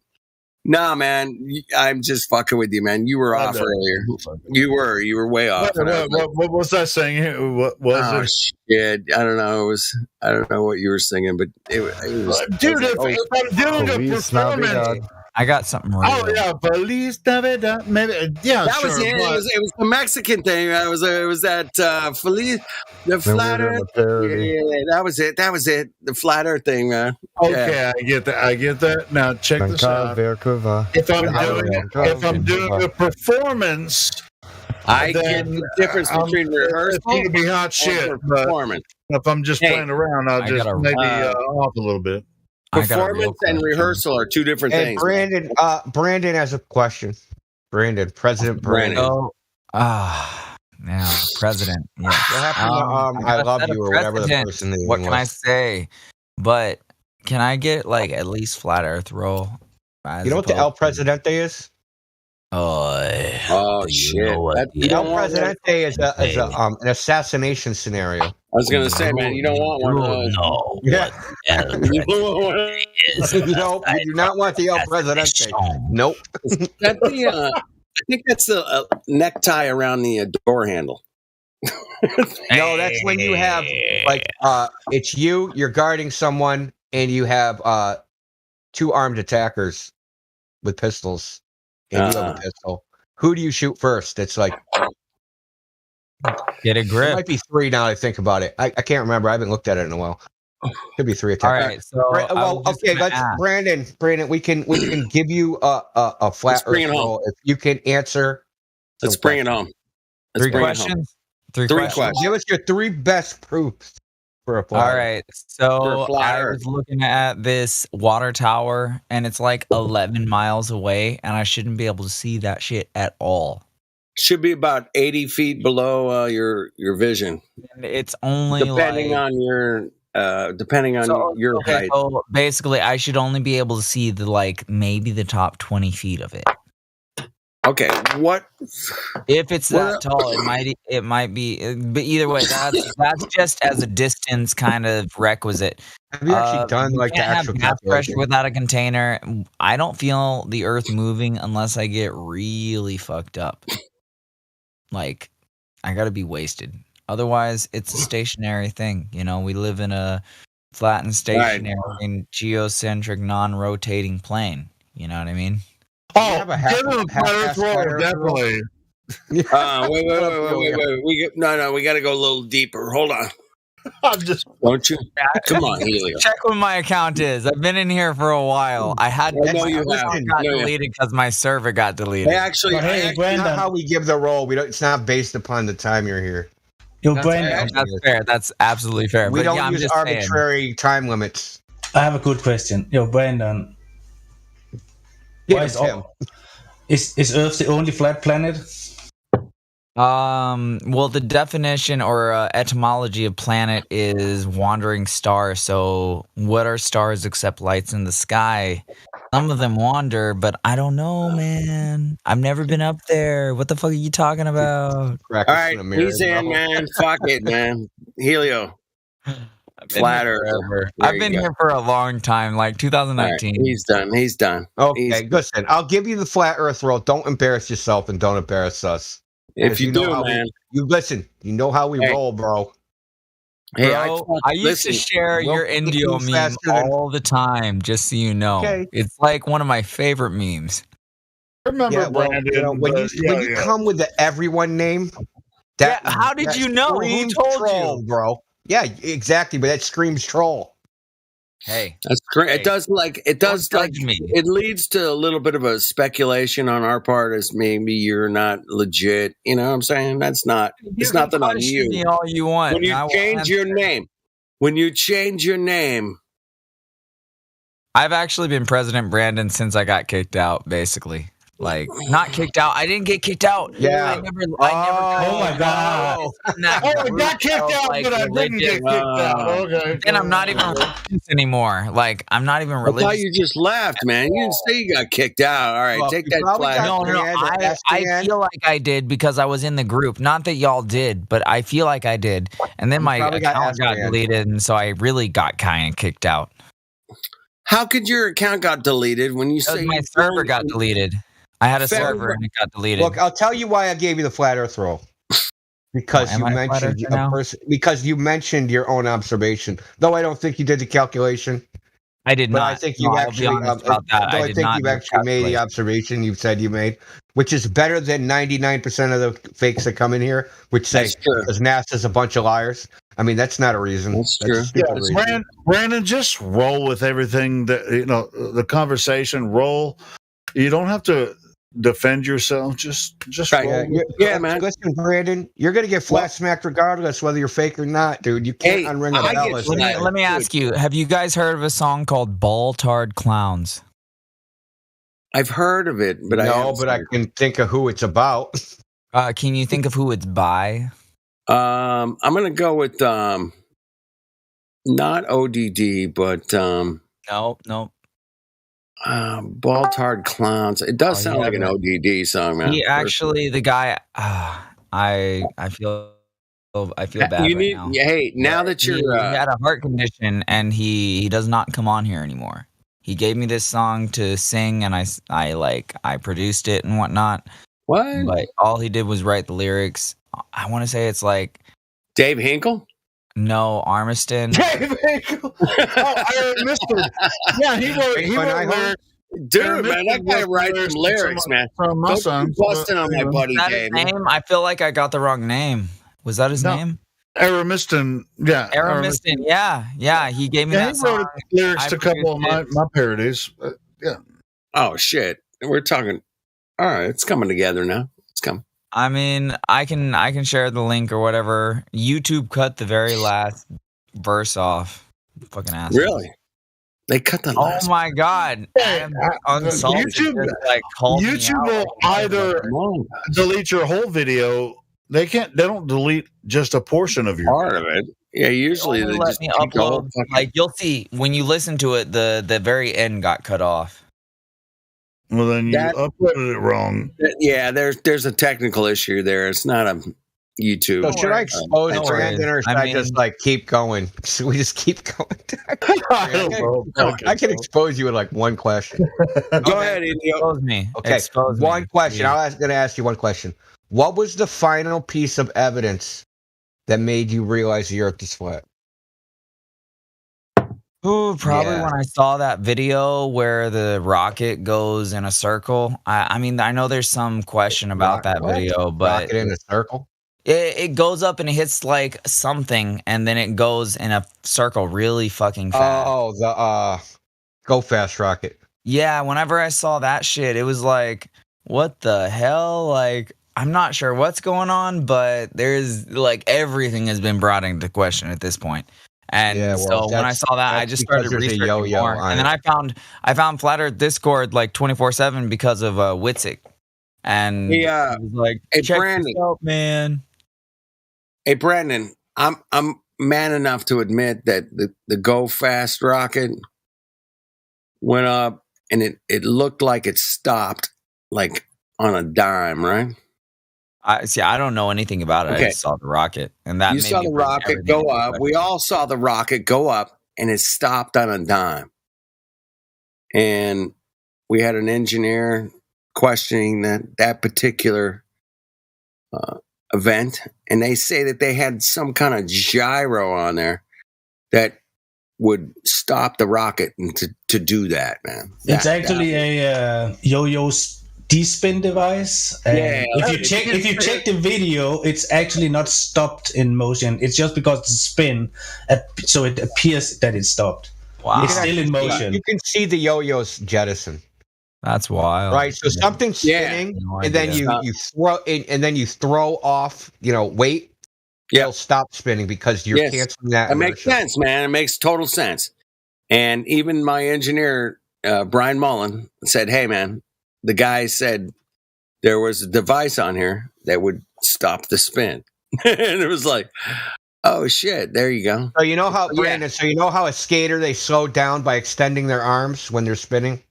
nah, man, I'm just fucking with you, man. You were off earlier. You were way off. What was I singing? What was it? Shit, I don't know. I don't know what you were singing, but it was. Dude, if I'm doing a performance. I got something real. Oh yeah, Feliz Navidad. Maybe that was it. It was the Mexican thing. It was that Feliz the flat Earth. Yeah, that was it. The flat Earth thing, man. Okay, I get that. Now check this out. If I'm doing a performance, I get the difference between rehearsal. It's gonna be hot shit. Performance. If I'm just playing around, I'll just maybe off a little bit. Performance and rehearsal are two different things. Brandon has a question. President Brandon. Now, President. Yes. What happened to I love you or whatever the person name was. What can I say? But can I get like at least flat Earth roll? You know what the El Presidente is? Oh shit! The El Presidente is an assassination scenario. I was gonna say, man, you don't want one of those. No. Yeah. You do not want the El Presidente. Nope. I think that's the necktie around the door handle. No, that's when you have like it's you're guarding someone, and you have two armed attackers with pistols. And you have a pistol. Who do you shoot first? It's like get a grip. It might be three now that I think about it. I can't remember. I haven't looked at it in a while. Could be three attacks. All right. So let's Brandon. We can give you a flat Earth roll if you can answer. Let's bring it home. Three questions. Three questions. Give us your three best proofs for a flat. All right. So I was looking at this water tower, and it's like 11 miles away, and I shouldn't be able to see that shit at all. Should be about 80 feet below your vision. And it's only depending on your height. So basically, I should only be able to see maybe the top 20 feet of it. Okay, what if it's that tall? It might be, but either way, that's just as a distance kind of requisite. Have you actually done like the actual gas pressure without a container? I don't feel the Earth moving unless I get really fucked up. Like, I gotta be wasted. Otherwise, it's a stationary thing. You know, we live in a flat and stationary and geocentric, non-rotating plane. You know what I mean? Oh, give him a flat earth roll, definitely. Wait. We got to go a little deeper. Hold on. I'm just. Don't you? Come on, Helio. Check what my account is. I've been in here for a while. I had I know you have. got deleted because my server got deleted. That's not how we give the roll. We don't. It's not based upon the time you're here. Yo, That's fair. That's absolutely fair. We But don't yeah, I'm use just saying. arbitrary time limits. I have a good question. Yo, Brandon. Why is Earth the only flat planet? Well, the definition or etymology of planet is wandering star. So, what are stars except lights in the sky? Some of them wander, but I don't know, man. I've never been up there. What the fuck are you talking about? All right, he's in, man. Fuck it, man. Helio. Flat Earth. I've been here for a long time, like 2019. Right, he's done. Okay, listen. I'll give you the flat Earth roll. Don't embarrass yourself and don't embarrass us. If you know do, how man. you listen. You know how we roll, bro. Hey, Bro, I used to share your Indio meme all the time, just so you know. Okay. It's like one of my favorite memes. Remember, well, Brandon, when you come with the everyone name, how did you know? Who screams told troll, you? bro? Yeah, exactly. But that screams troll. Hey, that's great. It does me. It leads to a little bit of a speculation on our part as maybe you're not legit. You know what I'm saying? It's nothing on you. Me all you want. When you change your name, I've actually been President Brandon since I got kicked out, basically. Like, not kicked out. I didn't get kicked out. Yeah. I never. Oh my God. I got kicked out, but I didn't get kicked out. Okay. And I'm not even religious anymore. Like, I'm not even I religious. thought you just left, man. You didn't say you got kicked out. All right, take that flag. No, I feel like I did because I was in the group. Not that y'all did, but I feel like I did. And then my account got deleted, and so I really got kind of kicked out. How could your account got deleted when you say my server got deleted? I had a server and it got deleted. Look, I'll tell you why I gave you the flat Earth roll. Because you mentioned a person. Because you mentioned your own observation. Though I don't think you did the calculation. I did not. But I think you actually. I think you actually made the observation you said you made, which is better than 99% of the fakes that come in here, which say because NASA's a bunch of liars. I mean, that's not a reason. That's true. Yeah, Brandon, just roll with everything that the conversation. Roll. You don't have to defend yourself. Just roll. Man. Listen, Brandon, you're gonna get flat smacked regardless whether you're fake or not, dude. You can't unring a bell. Let me ask you: have you guys heard of a song called "Ball-Tard Clowns"? I've heard of it, but I can think of who it's about. Can you think of who it's by? I'm gonna go with not ODD, but no. Ball-Tard Clowns. It does sound like an ODD song, man. He actually, the guy. I feel bad right now. Hey, now that you're he had a heart condition and he does not come on here anymore. He gave me this song to sing and I produced it and whatnot. What? But all he did was write the lyrics. I want to say it's like Dave Hinkle. No, Armiston. Dave Hinkle. Aaron Mister. Yeah, he wrote lyrics. Dude, man, that guy writes some lyrics, man. From my son. Busting on my buddy Dave. Name? I feel like I got the wrong name. Was that his name? Aramiston. Yeah. Aramiston. Yeah. He gave me that he song. wrote lyrics to a couple of my parodies. Yeah. Oh shit. We're talking. All right, it's coming together now. It's coming. I mean, I can share the link or whatever. YouTube cut the very last verse off. Fucking ass. Really? They cut the last. Oh my god! YouTube will either delete your whole video. They can't. They don't delete just a portion of your part of it. Yeah, usually they just upload. Like you'll see when you listen to it, the very end got cut off. Well, then you uploaded it wrong. Yeah, there's a technical issue there. It's not a YouTube. So should I expose Brandon or should I just keep going? Should we just keep going? I don't know. I can expose you with one question. Go ahead, expose me. Okay, expose one me. question. I'm going to ask you one question. What was the final piece of evidence that made you realize the Earth is flat? Ooh, probably Yeah. when I saw that video where the rocket goes in a circle. I mean, I know there's some question about that What? video, but Rocket in a circle? it goes up and it hits like something, and then it goes in a circle really fucking fast. Oh, the Go Fast rocket. Yeah, whenever I saw that shit, it was like, what the hell? Like, I'm not sure what's going on, but there's like everything has been brought into question at this point. And Yeah, so well, when I saw that, I that's just because started there's a researching yo-yo more. on And then it. I found Flat Earth Discord like 24/7 because of Witzik. And Hey, he was like, hey, check Brandon. this out, man. Hey, Brandon, I'm man enough to admit that the Go Fast rocket went up and it looked like it stopped like on a dime, right? I don't know anything about it. I Okay. just saw the rocket, and that You made saw me the bring rocket everything go into up. We question. all saw the rocket go up and it stopped on a dime. And we had an engineer questioning that particular event, and they say that they had some kind of gyro on there that would stop the rocket and to do that, man. It's That- actually a yo-yo D-spin device. And Yeah, if you check the video, it's actually not stopped in motion. It's just because it's spin, so it appears that it stopped. Wow. It's still in motion. You can see the yo-yos jettison. That's wild. Right, so something's spinning, No and then idea. you throw and then you throw off, weight. It'll stop spinning because you're Yes. canceling that. That makes inertia. sense, man. It makes total sense. And even my engineer, Brian Mullen, said, "Hey, man, the guy said there was a device on here that would stop the spin." And it was like, oh shit, there you go. So you know how Yeah. Brandon? So you know how a skater they slow down by extending their arms when they're spinning.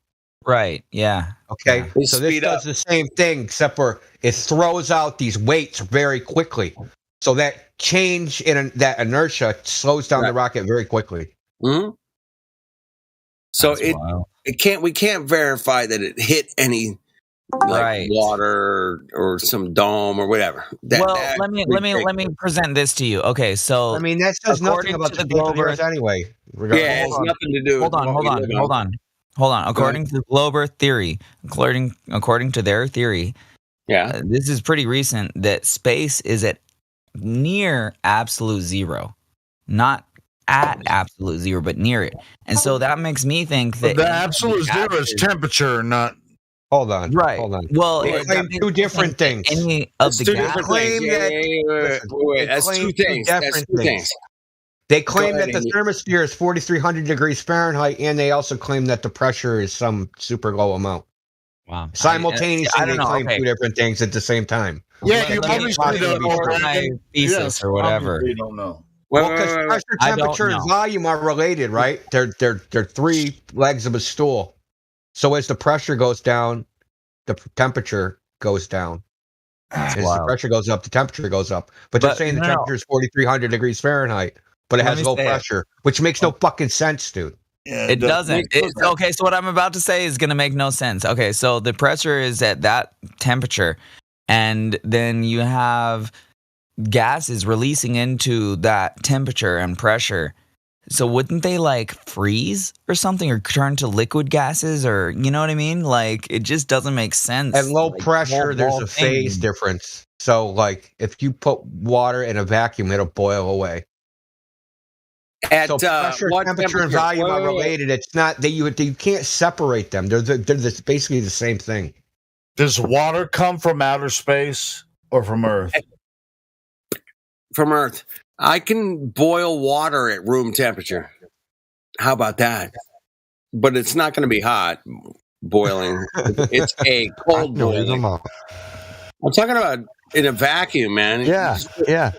Right. Yeah. Okay. They So this speed does the same thing, except for it throws out these weights very quickly. So that change in that inertia slows down the rocket very quickly. Hmm. So That's wild. we can't verify that it hit any like Right. water or some dome or whatever. Well, That's let me ridiculous. present this to you. Okay, so I mean, that says nothing according about to the the shape of Globe the Earth, Earth anyway. Yeah, it's nothing to do. hold with on, what hold we on, live hold on, hold on. According to Globe Earth theory, according to their theory, Yeah. this is pretty recent that space is at near absolute zero, not at absolute zero, but near it. And so that makes me think that The any of absolute zero is gases- temperature, not. Hold on. Right. Hold on. Well, They that claim makes two me different think that things. Any of That's the two gas- different claim things. that- Wait. They That's claim two things. That's different two things. They claim ahead, that the Andy. thermosphere is 4,300 degrees Fahrenheit, and they also claim that the pressure is some super low amount. Wow. Simultaneously, I don't they know. claim Okay. two different things at the same time. Yeah, you Let me- obviously let me don't know. report my Brandon. thesis Yes, or whatever. obviously don't know. Well, because pressure, I don't temperature, and know. volume are related, right? They're three legs of a stool. So as the pressure goes down, the temperature goes down. As the wild. pressure goes up, the temperature goes up. But they're But saying the no. temperature is 4,300 degrees Fahrenheit, but it Let has me low say it. pressure, which makes no fucking sense, dude. Yeah, It doesn't. Okay, so what I'm about to say is going to make no sense. Okay, so the pressure is at that temperature, and then you have gases releasing into that temperature and pressure. So wouldn't they like freeze or something, or turn to liquid gases, or you know what I mean? Like it just doesn't make sense. At low Like, pressure, whole- there's whole a phase thing. difference. So, like, if you put water in a vacuum, it'll boil away. At So pressure, what temperature, and volume are Wait, wait, wait. related. It's not that you can't separate them. They're basically the same thing. Does water come from outer space or from Earth? From Earth. I can boil water at room temperature. How about that? But it's not going to be hot boiling. It's a cold No, leave boiling. them off. I'm talking about in a vacuum, man. Yeah, yeah.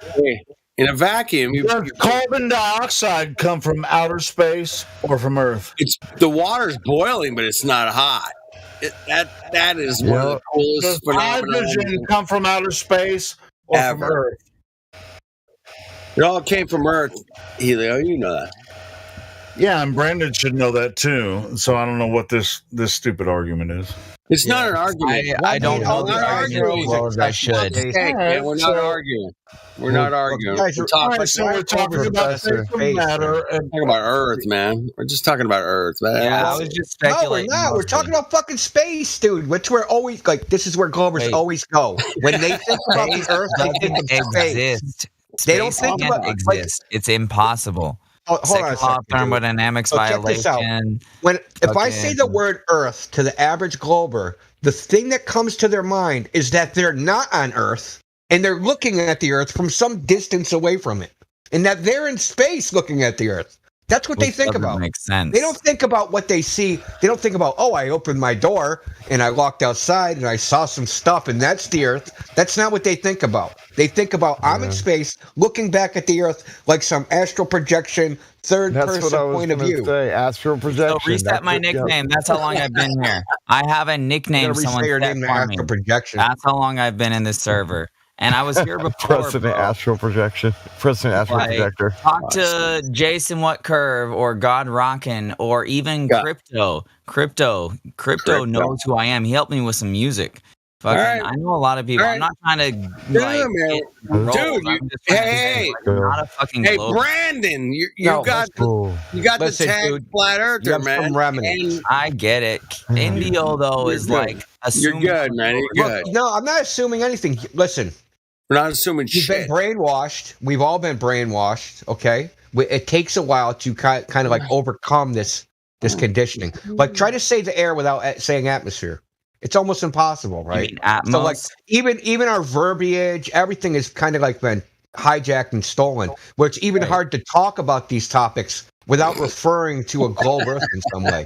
In a vacuum, Does carbon dioxide come from outer space or from Earth? it's the water's boiling, but it's not hot. That is one of the Does coolest phenomena. hydrogen come from outer space or from Ever. Earth? It all came from Earth, Helio. You know that. Yeah, and Brandon should know that too. So I don't know what this stupid argument is. It's not an argument. I don't know We're the not argument arguing. as well as I should. Hey, man, we're not arguing. We're not arguing. All right, so we're talking about space and matter. And talking about Earth, man. We're just talking about Earth, man. Yeah, I was just No, we're speculating. not. We're mostly. talking about fucking space, dude. Which we're always like. This is where Globers Wait. always go when they think about the Space Earth. They think of doesn't space. exist. They don't Space think can't about like. exist. It's impossible. Hold on a Second law of second, dude. thermodynamics So check this out. violation. When if I say the fucking- word Earth to the average Glober, the thing that comes to their mind is that they're not on Earth and they're looking at the Earth from some distance away from it, and that they're in space looking at the Earth. That's what they Which think doesn't about. make sense. They don't think about what they see. They don't think about, oh, I opened my door and I walked outside and I saw some stuff and that's the Earth. That's not what they think about. They think about, I'm in space looking back at the Earth like some astral projection, third That's what I person was point of gonna view. say. Astral projection. So reset That's my it, yeah. nickname. That's how long I've been here. I have a nickname reset someone your set name to for me. astral projection. That's how long I've been in this server. And I was here before. President bro. astral projection. President astral Like, projector. talk to Jason What Curve or God Rockin' or even Crypto. Crypto knows who I am. He helped me with some music. Fucking, right. I know a lot of people. All I'm not trying to Yeah, like man. get rolled. Dude, I'm just trying to hey, say, like, I'm not a fucking Hey, globe. Brandon, you No, got Listen, the tag dude, flat you earther, have man. some remnants. And I get it. Indio though You're is good. like You're assuming good, man. You're Look, good. no, I'm not assuming anything. Listen, We're not assuming you've shit. been brainwashed. We've all been brainwashed. Okay, it takes a while to kind of like overcome this conditioning. Like, try to say the air without saying atmosphere. It's almost impossible, right? Atmos? So, like, even our verbiage, everything has kind of like been hijacked and stolen. Where it's even hard to talk about these topics without referring to a globe Earth in some way.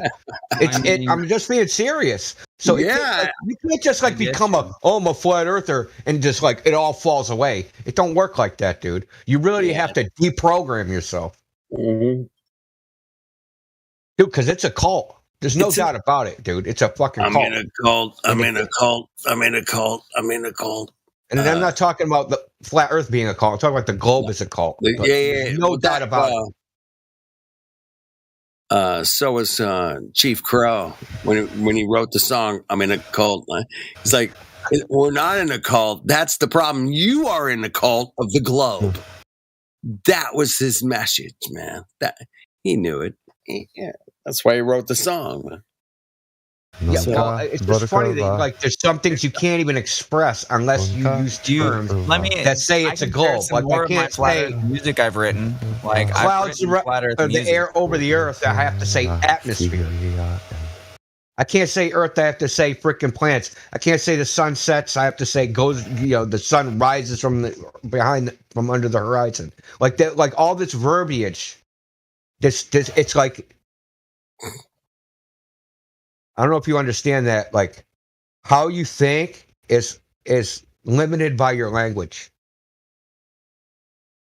I'm just being serious. So Yeah. you can't just like become I'm a flat earther and just like it all falls away. It don't work like that, dude. You really have to deprogram yourself, Mhm. dude, because it's a cult. There's no It's a- doubt about it, dude. It's a fucking I'm cult. in a cult. I'm in a cult. I'm in a cult. I'm in a cult. And I'm not talking about the flat Earth being a cult. I'm talking about the globe as a cult. Yeah, But yeah. no Well, doubt that, about it. So was Chief Crow when he wrote the song "I'm in a Cult." He's like, "We're not in a cult. That's the problem. You are in a cult of the globe." That was his message, man. That he knew it. Yeah, that's why he wrote the song. Man. Yeah, well, it's just funny that like there's some things you can't even express unless you use terms Let me that say it's a globe. Like I can't say music I've written. Like clouds I've written flat Earth the music. air over the earth. I have to say atmosphere. I can't say earth. I have to say freaking plants. I can't say the sun sets. I have to say goes. The sun rises from from under the horizon. Like that. Like all this verbiage. This. It's like. I don't know if you understand that. Like, how you think is limited by your language.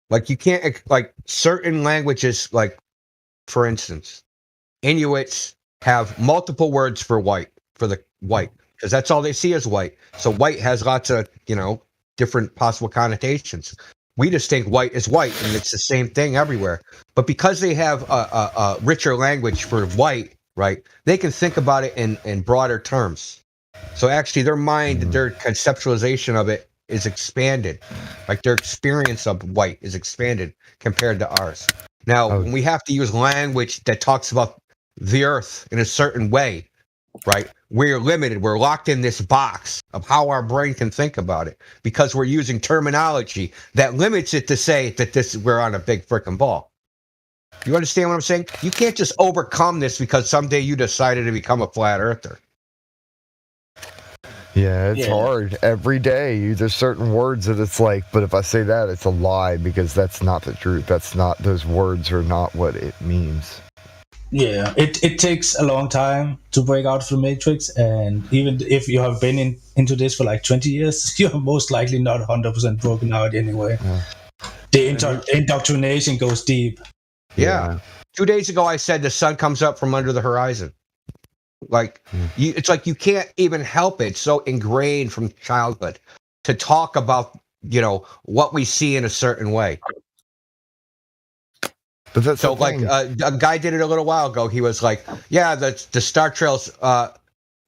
Like you can't like certain languages. Like, for instance, Inuits have multiple words for white, for the white, because that's all they see is white. So white has lots of, different possible connotations. We just think white is white and it's the same thing everywhere. But because they have a richer language for white, right, they can think about it in broader terms. So actually their mind, their conceptualization of it is expanded. Like their experience of white is expanded compared to ours. Now, when we have to use language that talks about the earth in a certain way, right? We're limited. We're locked in this box of how our brain can think about it because we're using terminology that limits it to say that we're on a big freaking ball. You understand what I'm saying? You can't just overcome this because someday you decided to become a flat earther. Yeah, it's hard. Every day, there's certain words that it's like, but if I say that, it's a lie because that's not the truth. Those words are not what it means. Yeah, it takes a long time to break out of the matrix, and even if you have been into this for like 20 years, you're most likely not 100% broken out anyway. Yeah. The indoctrination goes deep. Yeah. 2 days ago, I said the sun comes up from under the horizon. Like, it's like you can't even help it. It's so ingrained from childhood to talk about, what we see in a certain way. But that's so the like thing. a guy did it a little while ago. He was like, yeah, the star trails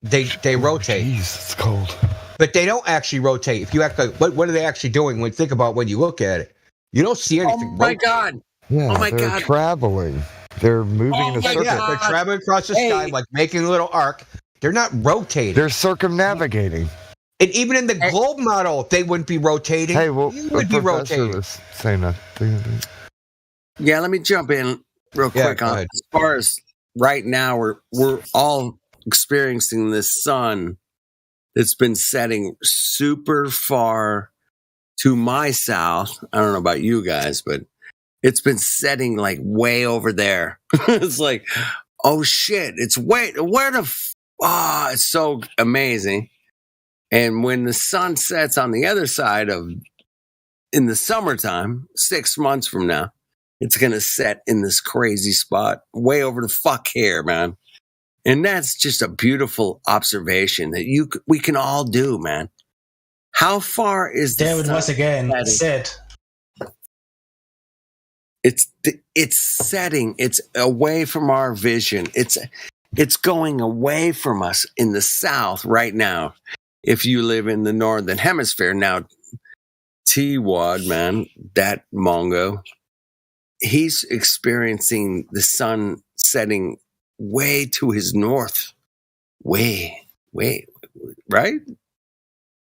they rotate. Jeez, it's cold. But they don't actually rotate. If you act like, what are they actually doing? When think about when you look at it, you don't see anything. Oh my god! Yeah, Oh my they're God. traveling. They're moving in a circuit. Yeah, they're traveling across the sky, like making a little arc. They're not rotating. They're circumnavigating. And even in the globe model, they wouldn't be rotating. Hey, well, you would be rotating. was saying that thing. Yeah, let me jump in real quick go on ahead. as far as right now we're all experiencing this sun that's been setting super far to my south. I don't know about you guys, but it's been setting like way over there. It's like, oh shit, it's where the it's so amazing. And when the sun sets on the other side in the summertime, 6 months from now, it's going to set in this crazy spot way over the fuck here, man. And that's just a beautiful observation that we can all do, man. How far is the David sun once again setting? said, It's setting. It's away from our vision. It's going away from us in the south right now. If you live in the northern hemisphere now, T-Wad, man, that Mongo, he's experiencing the sun setting way to his north. Way, right?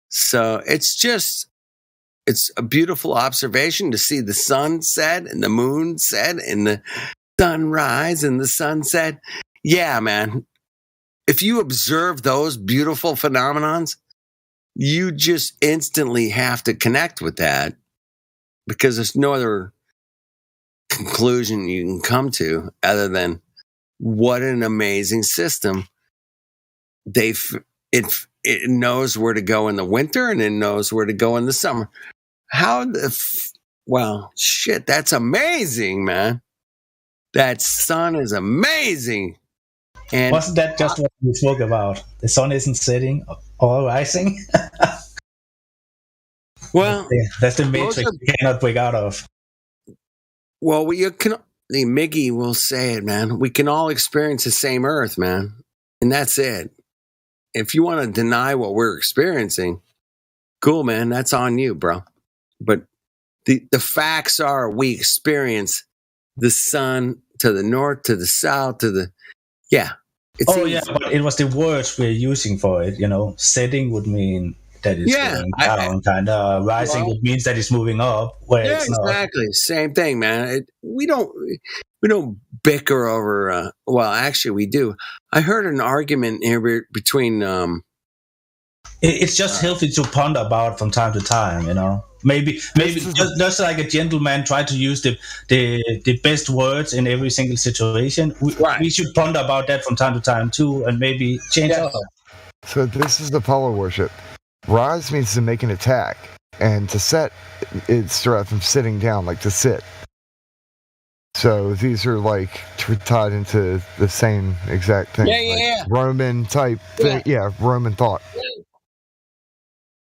So it's a beautiful observation to see the sun set and the moon set and the sunrise and the sunset. Yeah, man. If you observe those beautiful phenomenons, you just instantly have to connect with that because there's no other conclusion you can come to other than what an amazing system. It knows where to go in the winter and it knows where to go in the summer. Well, shit, that's amazing, man. That sun is amazing. And wasn't that just what we spoke about? The sun isn't setting or rising. Well, that's the matrix you cannot break out of. Well, Miggy will say it, man. We can all experience the same Earth, man, and that's it. If you want to deny what we're experiencing, cool, man. That's on you, bro. But the facts are we experience the sun to the north, to the south, to the But it was the words we're using for it. Setting would mean that it's going down, kind of rising would means that it's moving up. Where it's not. Exactly, same thing, man. We don't bicker over. Well, actually, we do. I heard an argument here between. It's just healthy to ponder about from time to time, Maybe just like a gentleman try to use the best words in every single situation. We should ponder about that from time to time too, and maybe change up. So this is the Apollo worship. Rise means to make an attack, and to set it's derived from sitting down, like to sit. So these are like tied into the same exact thing. Yeah. Roman type thing. Yeah, Roman thought.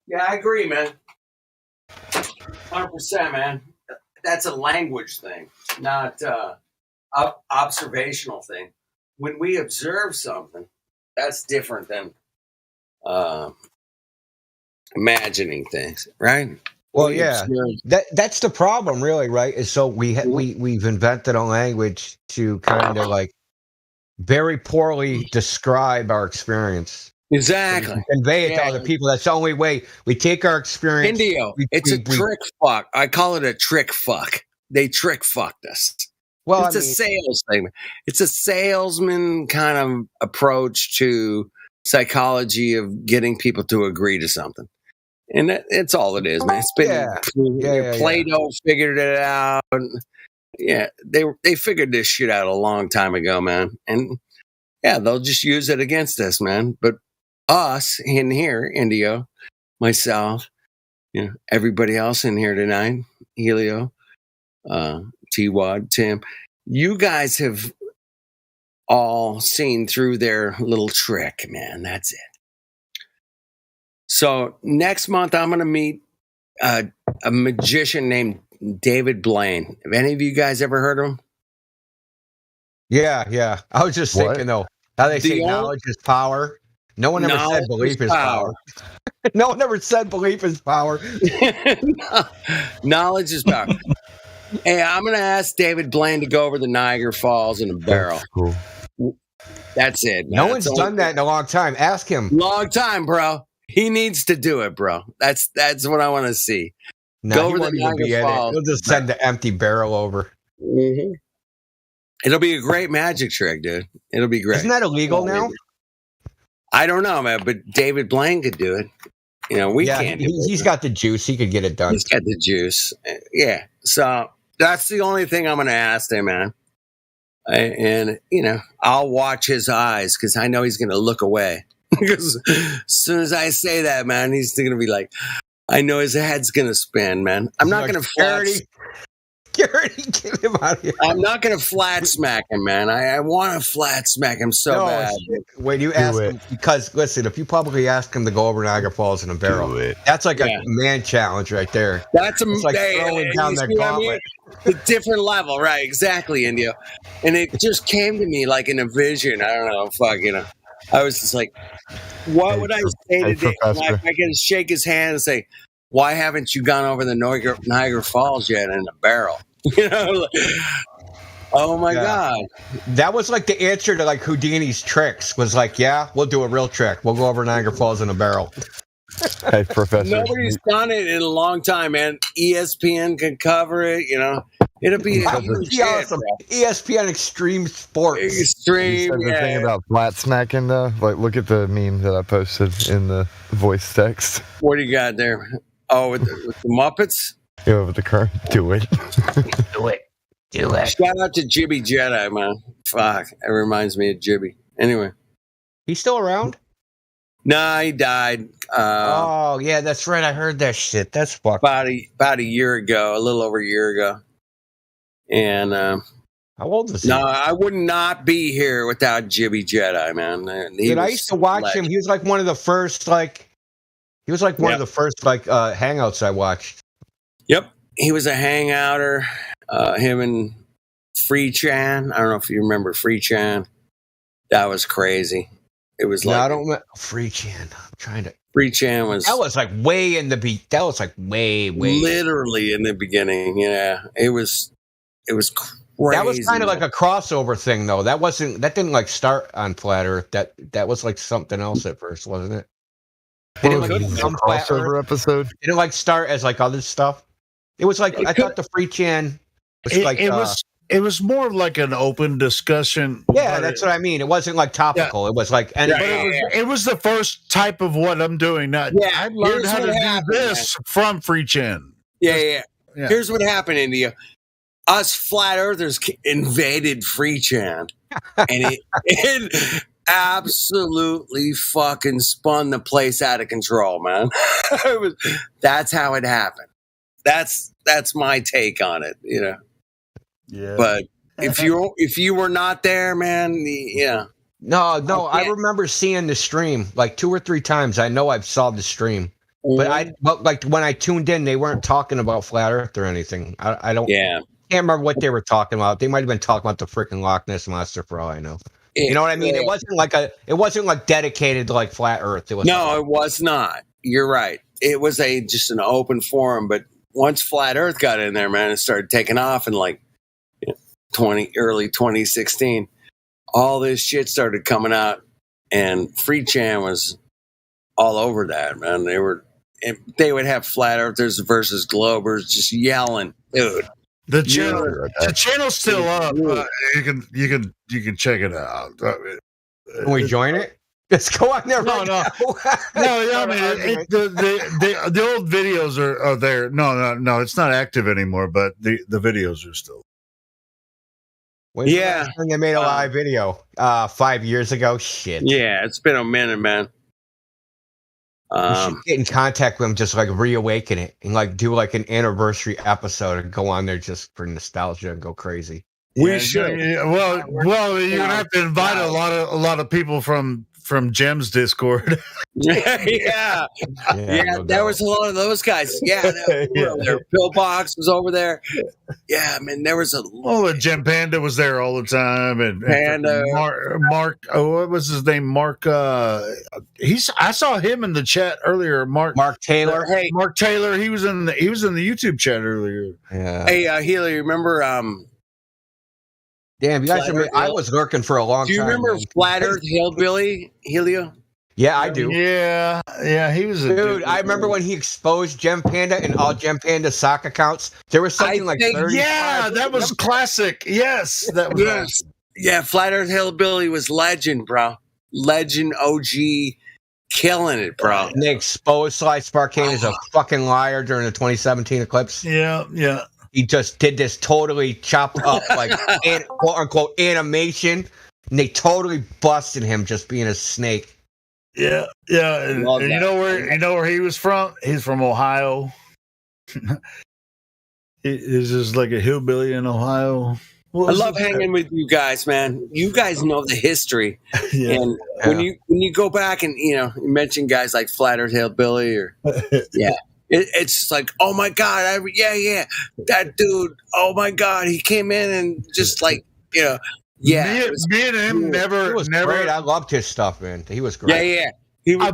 Yeah, I agree, man. 100%, man. That's a language thing, not observational thing. When we observe something, that's different than imagining things, right? Well, yeah, that's the problem, really, right? Is so we've invented a language to kind of like very poorly describe our experience. Exactly. Convey it to other people. That's the only way. We take our experience. Indio, it's a trick fuck. I call it a trick fuck. They trick fucked us. Well, it's a sales thing. It's a salesman kind of approach to psychology of getting people to agree to something. And it's all it is, man. It's been Plato figured it out. Yeah, they figured this shit out a long time ago, man. And yeah, they'll just use it against us, man. But us in here, Indio, myself, everybody else in here tonight, Helio, T-Wad, Tim, you guys have all seen through their little trick, man. That's it. So next month, I'm going to meet a magician named David Blaine. Have any of you guys ever heard of him? Yeah. I was just thinking though, how they say The knowledge is power. No one ever said Knowledge belief is is power. No one ever said belief is power. Knowledge is power. Hey, I'm going to ask David Blaine to go over the Niagara Falls in a barrel. That's cool. That's it, man. No one's done that in a long time. Ask him. Long time, bro. He needs to do it, bro. That's what I want to see. No, go over the Niagara Falls. He'll just send the empty barrel over. Mm-hmm. It'll be a great magic trick, dude. It'll be great. Isn't that illegal now? I don't know, man, but David Blaine could do it. You know, we can't do it. He's got the juice. He could get it done. He's got the juice. Yeah. So that's the only thing I'm going to ask him, man. And, you know, I'll watch his eyes because I know he's going to look away. Because as soon as I say that, man, he's going to be like, I know his head's going to spin, man. I'm not going to flat. Get him out of here. I'm not going to flat smack him, man. I want to flat smack him so bad. When you ask him, because listen, if you publicly ask him to go over Niagara Falls in a barrel, that's like a man challenge right there. That's it's like throwing down that gauntlet. A different level, right? Exactly, India. And it just came to me like in a vision. I don't know, I was just like, what would I say today? I can shake his hand and say, why haven't you gone over the Niagara Falls yet in a barrel? You know, oh my God. That was like the answer to like Houdini's tricks was like, yeah, we'll do a real trick. We'll go over Niagara Falls in a barrel. Hey, Professor. Nobody's done it in a long time, man. ESPN can cover it, you know. It'll be awesome. ESPN Extreme Sports. Extreme, the thing about flat smacking, though. Like, look at the meme that I posted in the voice text. What do you got there? Oh, with the Muppets? Yeah, with the current. Do it. Do it. Shout out to Jibby Jedi, man. Fuck, it reminds me of Jibby. Anyway, he's still around? Nah, he died. Oh yeah, that's right. I heard that shit. That's fucked. About a year ago, a little over a year ago. And how old is he? No, I would not be here without Jibby Jedi, man. I used to watch him. He was like one of the first hangouts I watched. Yep. He was a hangouter. Him and Free Chan. I don't know if you remember Free Chan. That was crazy. It was like I don't remember Free Chan. I'm trying to. Free Chan was. That was like way in the beat. That was like way. Literally in the beginning. Yeah. It was crazy. That was kind of like a crossover thing, though. That didn't like start on Flat Earth. That was like something else at first, wasn't it? Didn't like some crossover episode? It didn't like start as like other stuff. It was like I thought the Free Chan was it was more of like an open discussion. Yeah, that's what I mean. It wasn't like topical. Yeah. It was like it was the first type of what I'm doing now. Yeah, I learned how to do this from Free Chan. Yeah. Here's what happened, India. Us flat earthers invaded Free Chan, and it absolutely fucking spun the place out of control, man. That's how it happened. That's my take on it, you know. Yeah. But if you were not there, man, yeah. No, I remember seeing the stream like 2 or 3 times. I know I saw the stream. But like when I tuned in, they weren't talking about Flat Earth or anything. I don't. Yeah. Can't remember what they were talking about. They might have been talking about the freaking Loch Ness monster for all I know. You know what I mean? It wasn't like dedicated to like Flat Earth. It was not. You're right. It was just an open forum. But once Flat Earth got in there, man, it started taking off in like early 2016. All this shit started coming out, and Free Chan was all over that, man. They would have Flat Earthers versus Globers just yelling, dude. The channel's still up. You can check it out. Can we join it? Let's go on there. No. I mean, the old videos are there. No, it's not active anymore. But the videos are still. When's the last time they made a live video? 5 years ago. Shit. Yeah, it's been a minute, man. We should get in contact with them, just like reawaken it, and like do like an anniversary episode and go on there just for nostalgia and go crazy. We should. Well, you're gonna have to invite a lot of people from from Jim's Discord. yeah, there was a lot of those guys. Yeah, there. Pillbox was over there. Yeah, man, there was a. Oh, and Jim Panda was there all the time, and Panda. Mark. Oh, what was his name? Mark. I saw him in the chat earlier. Mark Taylor. Hey, Mark Taylor. He was in the YouTube chat earlier. Yeah. Hey, Healy, remember? Damn, you guys! I was lurking for a long time. Do you remember Flat Earth Hillbilly, Helio? Yeah, I do. Yeah, he was a dude. I remember when he exposed Gem Panda and all Gem Panda sock accounts. There was something like 30. Yeah, that was classic. Yes, that was. Yeah, Flat Earth Hillbilly was legend, bro. Legend OG, killing it, bro. And they exposed Sly Sparkane as a fucking liar during the 2017 eclipse. Yeah. He just did this totally chopped up, like quote unquote animation, and they totally busted him just being a snake. Yeah. And you know where he was from? He's from Ohio. He's just like a hillbilly in Ohio. I love hanging with you guys, man. You guys know the history, and when you go back and you mention guys like Flat Earth Hillbilly or it's like, oh my god, that dude. Oh my god, he came in and just like me and him never. Great. I loved his stuff, man. He was great. Yeah. He was,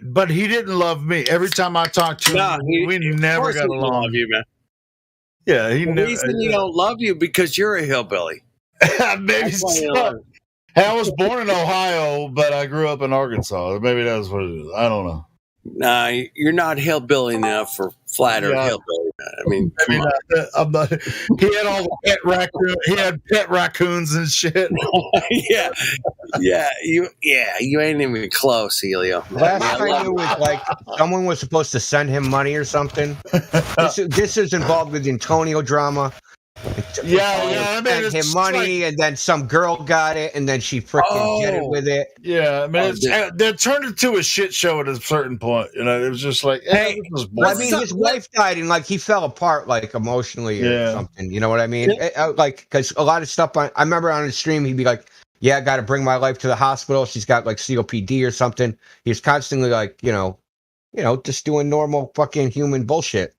but he didn't love me. Every time I talked to him, we never got along. Love you, man. Yeah, the reason he don't love you because you're a hillbilly. Maybe so. Hey, I was born in Ohio, but I grew up in Arkansas. Maybe that's what it is. I don't know. Nah, you're not hillbilly enough for Flat Earth Hillbilly. I mean, I'm not. He had all the pet raccoons. He had pet raccoons and shit. You ain't even close, Helio. Last I knew was like someone was supposed to send him money or something. This is involved with Antonio drama. I mean, sent him money, and then some girl got it, and then she freaking did it with it. Yeah, I mean, they turned it to a shit show at a certain point. It was just like, hey, this was well, I mean, his wife died, and like he fell apart, like emotionally or something. You know what I mean? Like, because a lot of stuff. I remember on the stream, he'd be like, "Yeah, I got to bring my wife to the hospital. She's got like COPD or something." He's constantly like, just doing normal fucking human bullshit.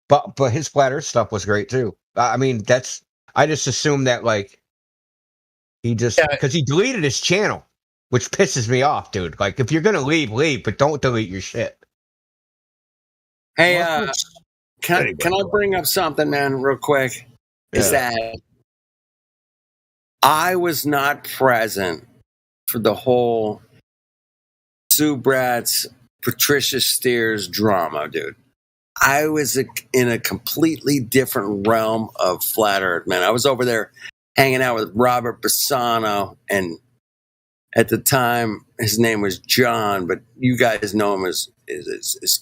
But his Flat Earth stuff was great too. I mean, I just assumed that like he just because he deleted his channel, which pisses me off, dude. Like if you're gonna leave, but don't delete your shit. Hey, can I bring up something, man, real quick? Is that I was not present for the whole Sue Bratz, Patricia Steers drama, dude. I was in a completely different realm of Flat Earth, man. I was over there hanging out with Robert Bassano, and at the time his name was John, but you guys know him as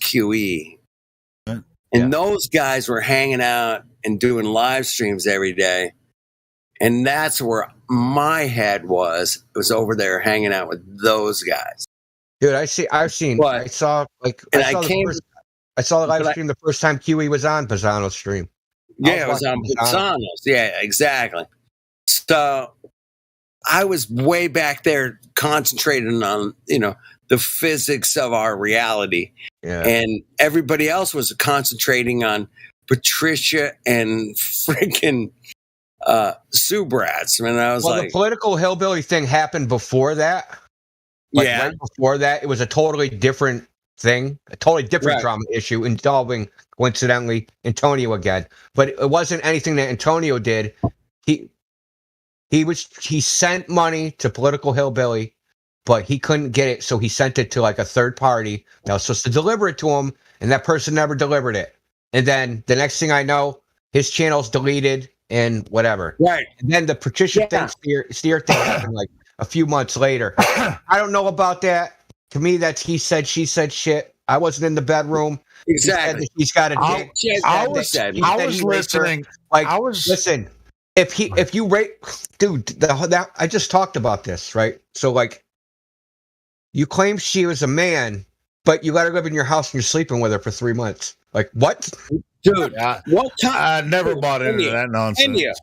QE. And those guys were hanging out and doing live streams every day, and that's where my head was. It was over there hanging out with those guys. Dude, I saw the live stream the first time QE was on Bassano's stream. Yeah, it was on Bassano's. Yeah, exactly. So I was way back there concentrating on, the physics of our reality. Yeah. And everybody else was concentrating on Patricia and freaking Sue Bratz. And I was the political hillbilly thing happened before that. Right before that, it was a totally different thing, a totally different drama issue involving, coincidentally, Antonio again. But it wasn't anything that Antonio did. He sent money to political hillbilly, but he couldn't get it, so he sent it to like a third party that was supposed to deliver it to him, and that person never delivered it. And then the next thing I know, his channel's deleted and whatever. Right. And then the Patricia Steer thing happened like a few months later. I don't know about that. To me, that's he said, she said shit. I wasn't in the bedroom. Exactly. He's got a dick. I was listening. Listen. If you rate, dude, I just talked about this, right? So like, you claim she was a man, but you let her live in your house and you're sleeping with her for 3 months. Like what, dude? What time? I never bought into that nonsense.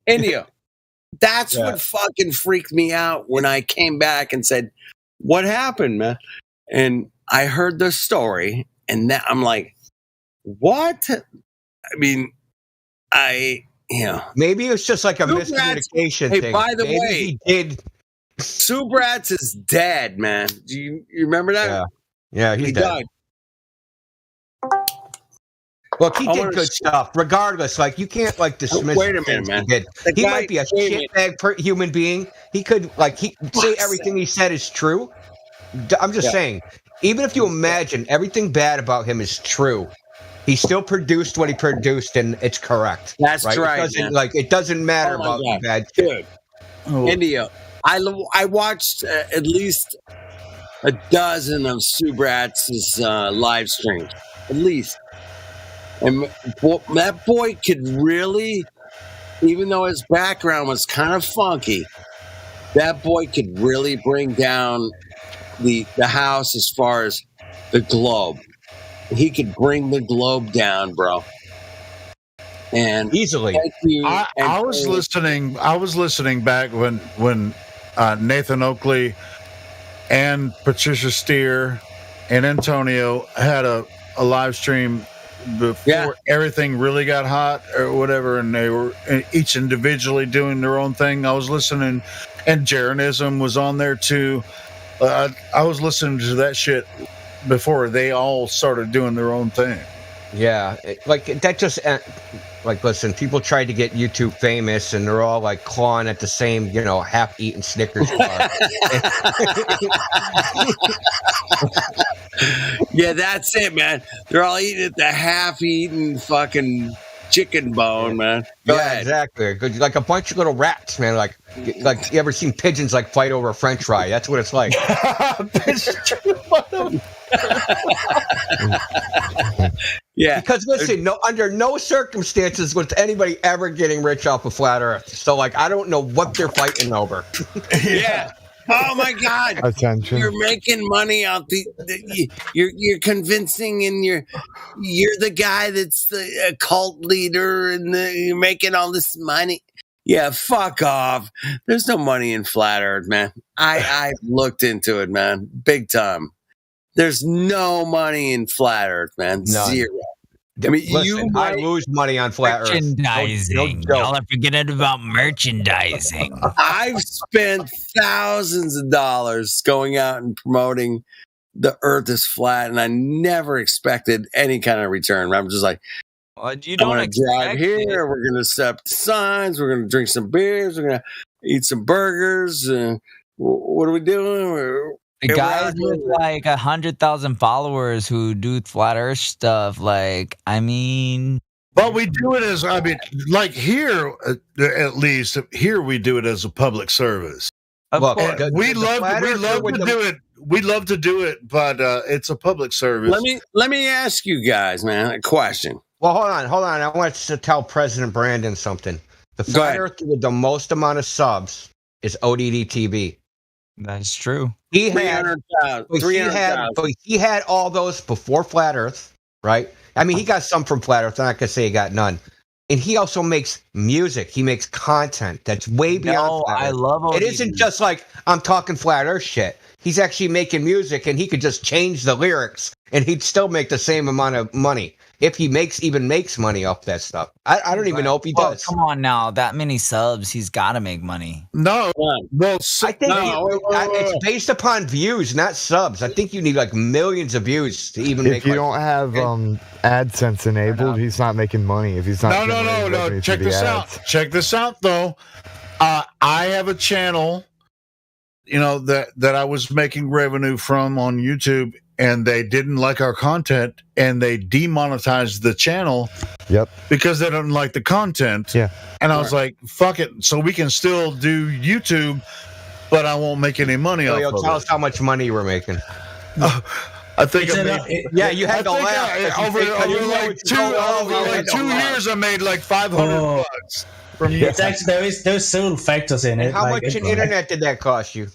India. That's what fucking freaked me out when I came back and said, "What happened, man?" And I heard the story, and that I'm like, "What?" I mean, maybe it's just like a Sue Bratz- miscommunication Hey, thing. by the Maybe way, he did. Sue Bratz is dead, man. Do you remember that? Yeah, he's He dead. died. Look, he I did wanna good stuff. Regardless, like you can't like dismiss. Wait a the things minute, he man. did. The He guy- might be a wait a minute. shitbag human being. He could say everything he said is true. I'm just Yeah. saying. Even if you imagine everything bad about him is true, he still produced what he produced, and it's correct. That's right. right, It doesn't man. it doesn't matter Oh my about the God. bad shit. Dude, India. I watched at least a dozen of Sue Bratz's live streams, at least. And that boy could really, even though his background was kind of funky, that boy could really bring down the house as far as the globe. He could bring the globe down, bro. And easily. Thank you. I was listening. I was listening back when Nathan Oakley and Patricia Steer and Antonio had a live stream before everything really got hot or whatever, and they were each individually doing their own thing. I was listening, and Jeranism was on there too. I was listening to that shit before they all started doing their own thing. Yeah, that just listen, people tried to get YouTube famous, and they're all like clawing at the same, half-eaten Snickers bar. Yeah, that's it, man. They're all eating at the half-eaten fucking chicken bone, man. Go ahead. Exactly. Like a bunch of little rats, man. Like you ever seen pigeons fight over a French fry? That's what it's like. Yeah. Because listen, under no circumstances was anybody ever getting rich off of flat Earth. So I don't know what they're fighting over. Yeah. Oh my God! Attention. You're making money out you're convincing, and you're the guy that's the cult leader, and you're making all this money. Yeah, fuck off. There's no money in flat Earth, man. I looked into it, man, big time. There's no money in flat Earth, man. None. Zero. I mean, Listen, I lose money on flat Earth. Merchandising. Y'all are forgetting about merchandising. I've spent thousands of dollars going out and promoting the Earth is flat, and I never expected any kind of return. I'm just like, you I'm don't going to drive here. We're going to set up the signs. We're going to drink some beers. We're going to eat some burgers. What are we doing? The guys with 100,000 followers who do flat Earth stuff, But we do it as, here, at least here we do it as a public service. Look, We love to do it. We love to do it, but it's a public service. Let me ask you guys, man, a question. Well, hold on. I want to tell President Brandon something. The flat Earth with the most amount of subs is ODD TV. That's true. He had 300,000. He had all those before flat Earth, right? I mean, he got some from flat Earth. I'm not gonna say he got none. And he also makes music. He makes content that's way beyond flat Earth. I love ODD. It isn't just like I'm talking flat Earth shit. He's actually making music, and he could just change the lyrics, and he'd still make the same amount of money if he even makes money off that stuff. I don't even know if he does. Come on now, that many subs, he's got to make money. No, well, I think it's based upon views, not subs. I think you need make millions to even make. If you don't have AdSense enabled, he's not making money. If he's not no. Check this out. Check this out, though. I have a channel, that I was making revenue from on YouTube, and they didn't like our content, and they demonetized the channel. Yep. Because they don't like the content. Yeah. And I was like, fuck it. So we can still do YouTube, but I won't make any money off of it. Tell us how much money you were making. I think I made, you had to laugh. Over 2 years, I made like $500 from It's actually there's several factors in it. And how much in internet did that cost you?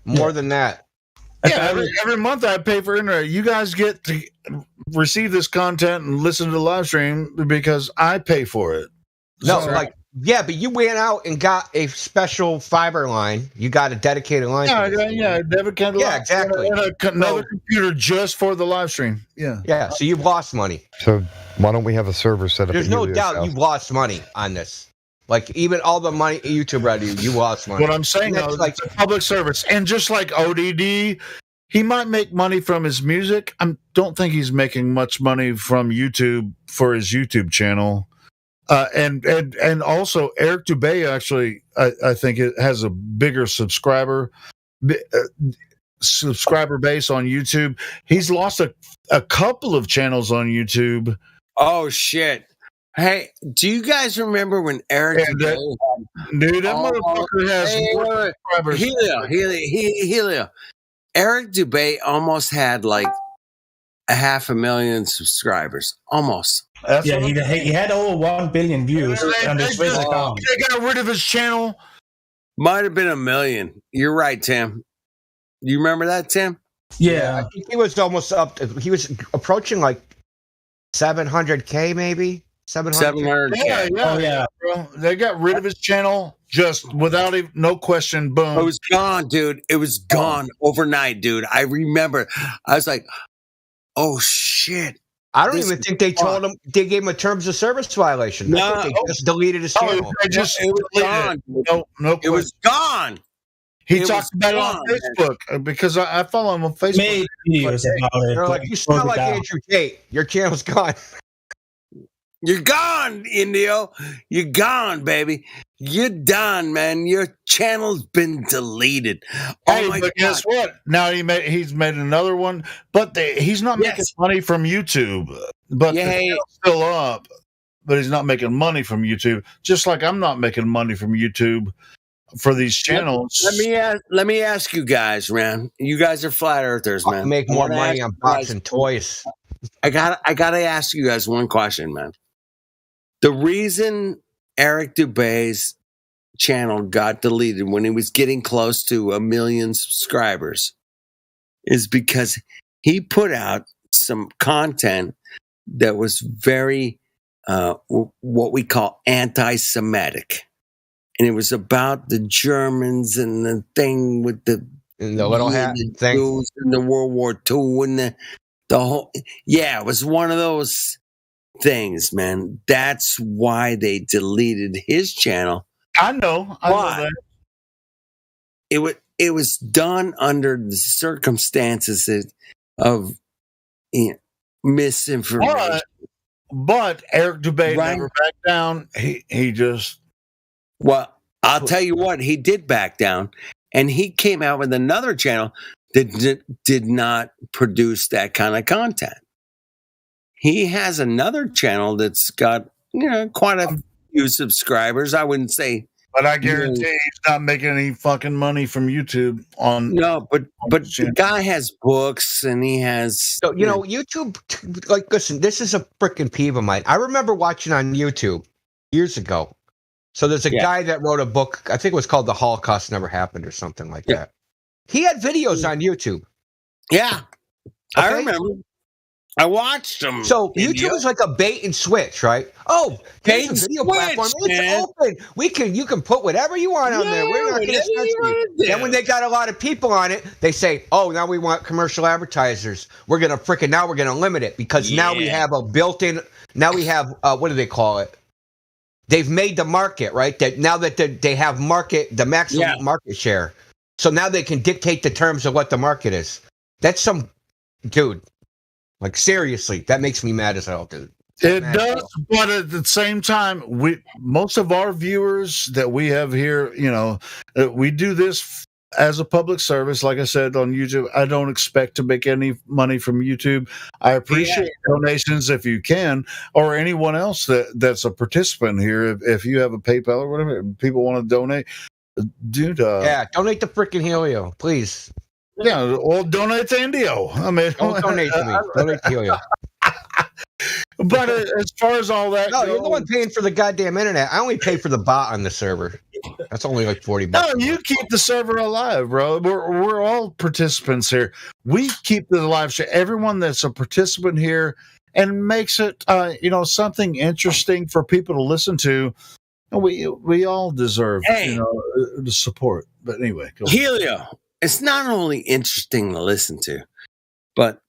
More than that. Yeah, every month I pay for internet. You guys get to receive this content and listen to the live stream because I pay for it. No, So- Yeah, but you went out and got a special fiber line. You got a dedicated line. Yeah, dedicated. Yeah, exactly. And another computer just for the live stream. Yeah. Yeah, so you've lost money. So why don't we have a server set up? There's at no Helio's doubt house? you've lost money on this. Like, even all the money YouTube revenue, you lost money. What I'm saying, though, like it's a public service. And just like ODD, he might make money from his music. I don't think he's making much money from YouTube for his YouTube channel. And also, Eric Dubay, actually, I think it has a bigger subscriber base on YouTube. He's lost a couple of channels on YouTube. Oh, shit. Hey, do you guys remember when Eric Dubay dude, that motherfucker has more subscribers. Helio. Eric Dubay almost had like 500,000 subscribers. Almost. Yeah, he had over 1 billion views on his first account. They got rid of his channel. Might have been 1 million. You're right, Tim. You remember that, Tim? Yeah, I think he was almost up. He was approaching like 700K, maybe 700. Yeah. Oh, yeah. Bro. They got rid of his channel just without even, no question. Boom. It was gone, dude. It was gone overnight, dude. I remember. I was like, "Oh shit!" I don't even think they told him. They gave him a terms of service violation. No, I think they just deleted his channel. They just it was gone. No, it was gone. He talked about it on Facebook because I follow him on Facebook. Made videos about it. They're like, you smell like Andrew Tate. Your channel's gone. You're gone, Indio. You're gone, baby. You're done, man. Your channel's been deleted. Hey, but guess what? Now he's made another one, but he's not making money from YouTube. But the channel's still up, but he's not making money from YouTube. Just like I'm not making money from YouTube for these channels. Let me ask you guys, man. You guys are flat earthers, man. I make more money on boxing toys. I gotta ask you guys one question, man. The reason Eric Dubay's channel got deleted when he was getting close to 1 million subscribers is because he put out some content that was very what we call anti-Semitic. And it was about the Germans and the thing with the little hat thing and the World War II and the whole. Yeah, it was one of those things, man. That's why they deleted his channel. I know that. It was done under the circumstances of misinformation. But Eric Dubay never backed down. He just. Well, I'll tell you what, he did back down, and he came out with another channel that did not produce that kind of content. He has another channel that's got, quite a few subscribers. I wouldn't say. But I guarantee he's not making any fucking money from YouTube on. No, but the guy has books and he has. So, YouTube, like, listen, this is a freaking peeve of mine. I remember watching on YouTube years ago. So there's a guy that wrote a book, I think it was called The Holocaust Never Happened or something like that. He had videos on YouTube. Yeah. I remember. I watched them. So YouTube is like a bait and switch, right? Oh, bait a video platform. It's open. You can put whatever you want on there. We're not going to censor you. Then when they got a lot of people on it, they say, "Oh, now we want commercial advertisers. We're going to limit it because now we have a built-in. Now we have what do they call it? They've made the market, right? That now that they have the maximum market share. So now they can dictate the terms of what the market is. That's some dude. Like, seriously, that makes me mad as hell, dude. It does, but at the same time, most of our viewers that we have here, we do this as a public service. Like I said, on YouTube, I don't expect to make any money from YouTube. I appreciate donations if you can, or anyone else that's a participant here. If you have a PayPal or whatever, people want to donate, dude. Donate to freaking Helio, please. Yeah, or donate to Indio. I mean, don't donate to me. Donate to Helio. But as far as all that, no, you're the one paying for the goddamn internet. I only pay for the bot on the server. That's only like $40. No, you keep the server alive, bro. We're all participants here. We keep the live show. Everyone that's a participant here and makes it, something interesting for people to listen to. We all deserve, Hey. the support. But anyway, go ahead. Helio, it's not only interesting to listen to, but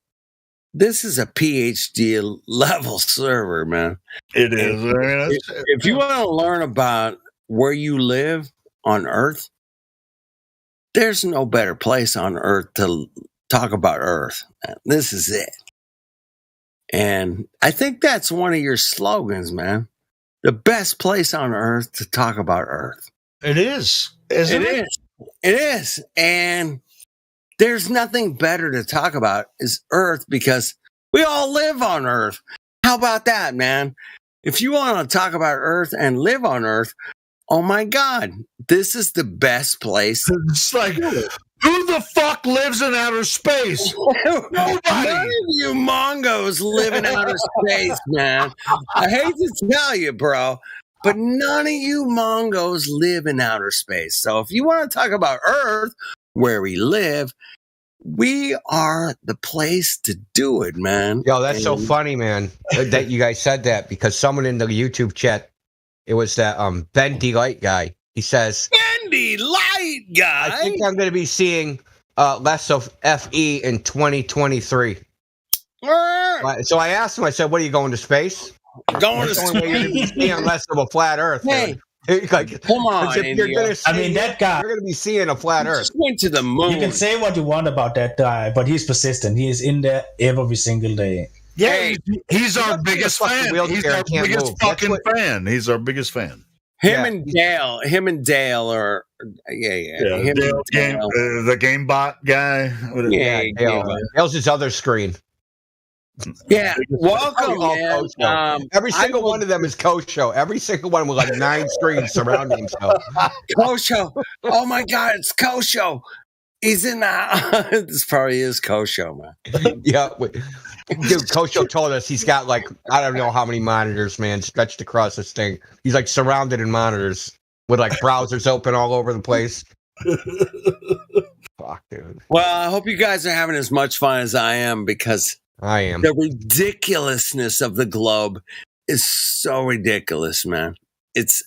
this is a PhD level server, man. It is. If you want to learn about where you live on Earth, there's no better place on Earth to talk about Earth. This is it. And I think that's one of your slogans, man. The best place on Earth to talk about Earth. It is. Isn't it? It is. And there's nothing better to talk about is Earth because we all live on Earth. How about that, man? If you want to talk about Earth and live on Earth, oh my God, this is the best place. It's like, who the fuck lives in outer space? None of you Mongos live in outer space, man. I hate to tell you, bro, but none of you Mongos live in outer space. So if you want to talk about Earth, where we live, we are the place to do it, man. Yo, that's so funny, man, that you guys said that because someone in the YouTube chat, it was that Ben Delight guy. He says, Andy Light guy. I think I'm going to be seeing less of FE in 2023. So I asked him, I said, what are you going to space? Going to space. You're going to be seeing less of a flat Earth. Hey, like, come on, if you're gonna see, that guy. You're going to be seeing a flat Earth. Just went to the moon. You can say what you want about that guy, but he's persistent. He is in there every single day. Yeah, he's our biggest fan. He's our biggest fucking fan. He's our biggest fan. Him and Dale are Him Dale, and Dale. the GameBot guy. Dale's his other screen. Yeah, welcome, man. Every single one of them is Kosho. Every single one with like 9 screens surrounding himself. Kosho. Oh my God, it's Kosho. He's in the. This probably is Kosho, man. Yeah, dude. Kosho told us he's got like I don't know how many monitors, man, stretched across this thing. He's like surrounded in monitors with like browsers open all over the place. Fuck, dude. Well, I hope you guys are having as much fun as I am because I am. The ridiculousness of the globe is so ridiculous, man. It's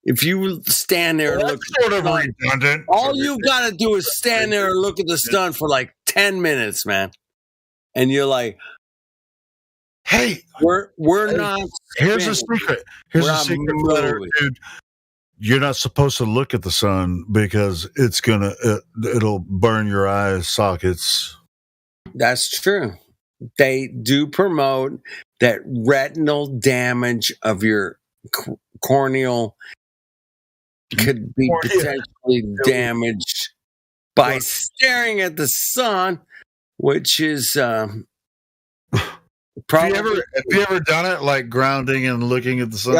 if you stand there and look sort of redundant. All you gotta do is stand there and look at the sun for like 10 minutes, man. And you're like, hey, we're not. Here's a secret. Here's a secret, letter, dude. You're not supposed to look at the sun because it'll burn your eye sockets. That's true. They do promote that retinal damage of your corneal could be potentially damaged by staring at the sun, which is probably. Have you ever done it, like grounding and looking at the sun?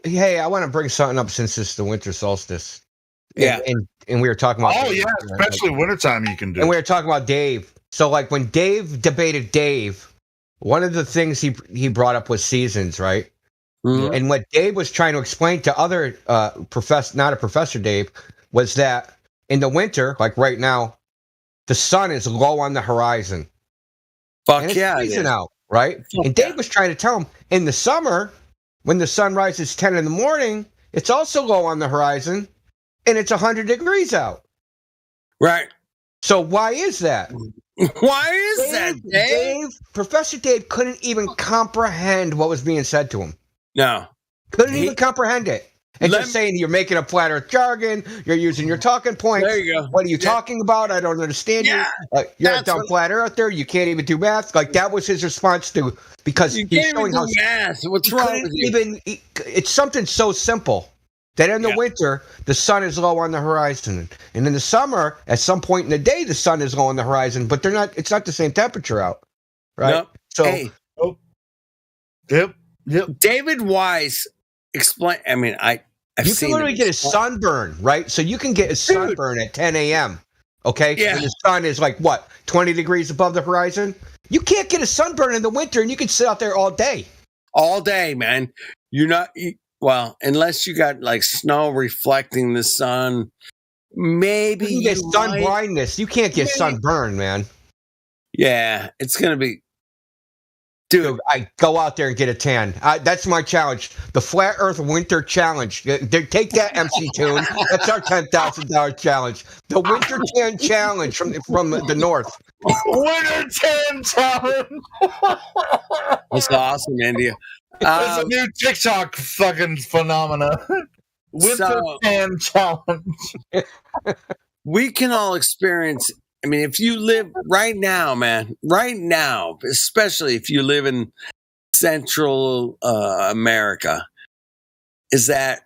Yeah. I want to bring something up since it's the winter solstice. Yeah, and we were talking about. Oh yeah, especially wintertime you can do. And we were talking about Dave. So like when Dave debated Dave, one of the things he brought up was seasons, right? Mm-hmm. And what Dave was trying to explain to other not a professor Dave, was that in the winter, like right now, the sun is low on the horizon. Fuck and it's yeah, freezing out, right? And Dave was trying to tell him in the summer, when the sun rises 10 in the morning, it's also low on the horizon, and it's 100 degrees out. Right. So why is that? Why is that, Dave? Professor Dave couldn't even comprehend what was being said to him. No. Couldn't even comprehend it. And just saying you're making a flat earth jargon, you're using your talking points. There you go. What are you talking about? I don't understand you. You're a dumb flat earther. You can't even do math. Like that was his response to because you he's can't showing even how do math. What's wrong with you? It's something so simple that in the winter the sun is low on the horizon, and in the summer at some point in the day the sun is low on the horizon, but they're not. It's not the same temperature out, right? Nope. So, yep. David Wise explain. I mean, you can literally get a sunburn, right? So you can get a sunburn at 10 a.m. Okay, yeah. And the sun is like what 20 degrees above the horizon. You can't get a sunburn in the winter, and you can sit out there all day. All day, man. You're not. Well, unless you got like snow reflecting the sun, maybe you get sun blindness. You can't get sunburn, man. Yeah, it's gonna be. Dude, I go out there and get a tan. That's my challenge. The Flat Earth Winter Challenge. Take that, MC Tune. That's our $10,000 challenge. The Winter Tan Challenge from the north. Winter Tan Challenge. That's awesome, India. That's a new TikTok fucking phenomena. Winter Tan Challenge. We can all experience. I mean, if you live right now, man, right now, especially if you live in Central America, is that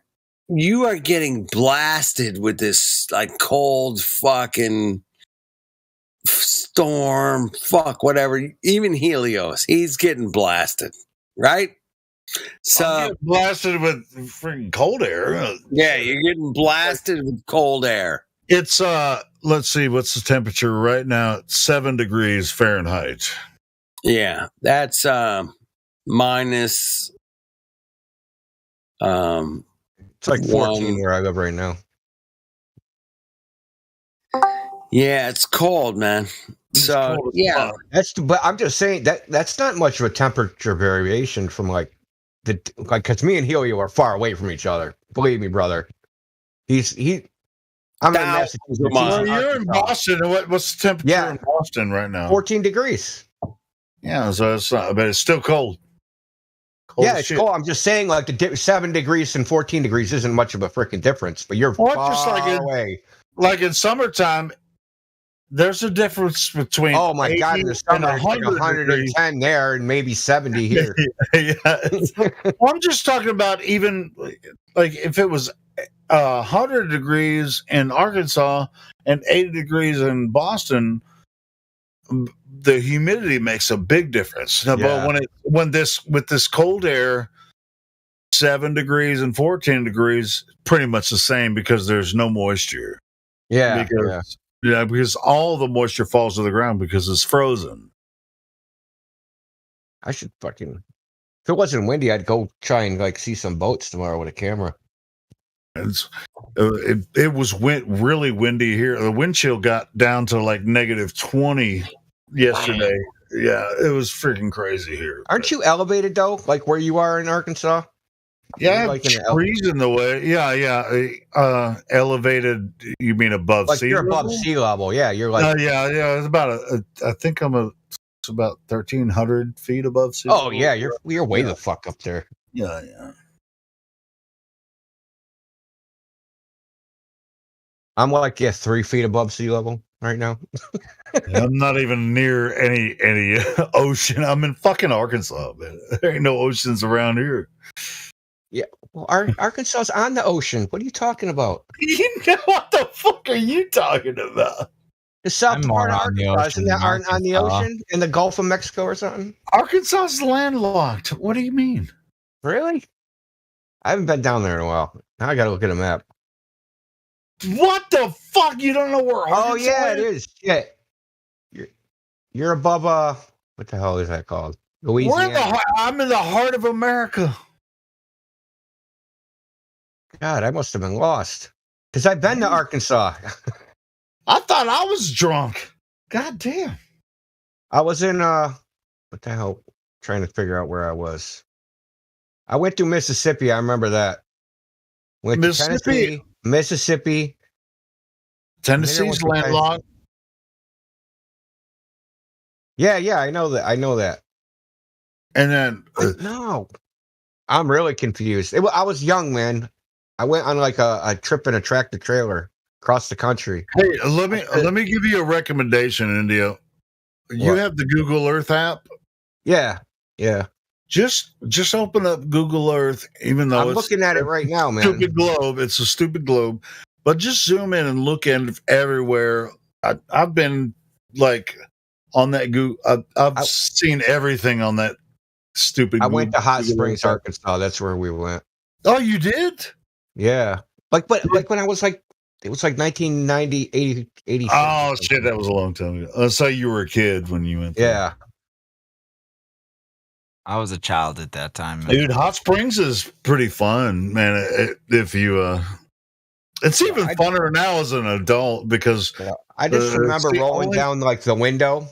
you are getting blasted with this like cold fucking storm, whatever. Even Helios, he's getting blasted, right? So I'm getting blasted with freaking cold air. Yeah, you're getting blasted with cold air. It's let's see, what's the temperature right now? It's 7 degrees Fahrenheit. Yeah, that's minus it's like 14 where I live right now. Yeah, it's cold, man. So yeah, but I'm just saying that's not much of a temperature variation from because me and Helio are far away from each other. Believe me, brother. I'm in Massachusetts. Well, you're in Boston. What's the temperature in Boston right now? 14 degrees. Yeah, so it's not, but it's still cold. Yeah, it's cold. I'm just saying, like, the 7 degrees and 14 degrees isn't much of a freaking difference, but you're far away. Like in summertime, there's a difference between. Oh my God! In the summer, it's like 110 there and maybe 70 here. Yeah, well, I'm just talking about even like if it was 100 degrees in Arkansas and 80 degrees in Boston, the humidity makes a big difference. Yeah. But with this cold air, 7 degrees and 14 degrees, pretty much the same because there's no moisture. Yeah, because all the moisture falls to the ground because it's frozen. I should if it wasn't windy, I'd go try and see some boats tomorrow with a camera. It was really windy here. The wind chill got down to like -20 yesterday. Yeah, it was freaking crazy here. Aren't you elevated though, like where you are in Arkansas? Yeah, like trees in the way. Yeah. Elevated. You mean above sea level? You're above sea level. Yeah, you're like. Yeah. It's about I think it's about 1,300 feet above sea level. Oh yeah, you're way the fuck up there. Yeah. I'm 3 feet above sea level right now. I'm not even near any ocean. I'm in fucking Arkansas, man. There ain't no oceans around here. Yeah, well, Arkansas's on the ocean. What are you talking about? What the fuck are you talking about? The south part of Arkansas isn't that on the ocean in the Gulf of Mexico or something? Arkansas is landlocked. What do you mean? Really? I haven't been down there in a while. Now I got to look at a map. What the fuck? You don't know where Arkansas Oh yeah, it is. Shit. You're above what the hell is that called? Louisiana. I'm in the heart of America. God, I must have been lost. Because I've been to Arkansas. I thought I was drunk. God damn. I was in what the hell? Trying to figure out where I was. I went to Mississippi, I remember that. Went to Tennessee, Mississippi. Tennessee's landlocked. Yeah, I know that. And then no. I'm really confused. I was young, man. I went on a trip in a tractor trailer across the country. Hey, let me give you a recommendation, India. You have the Google Earth app? Yeah. Just open up Google Earth, even though I'm looking at it right now, man. Stupid globe. It's a stupid globe. But just zoom in and look in everywhere. I've been on that Google. I've seen everything on that stupid. I went to Hot Springs, Arkansas. That's where we went. Oh, you did? Yeah. But when I was it was 1990, 80. Oh shit, that was a long time ago. So you were a kid when you went there. Yeah. I was a child at that time, man. Dude, Hot Springs is pretty fun, man. If you it's even funner now as an adult because I just remember rolling down the window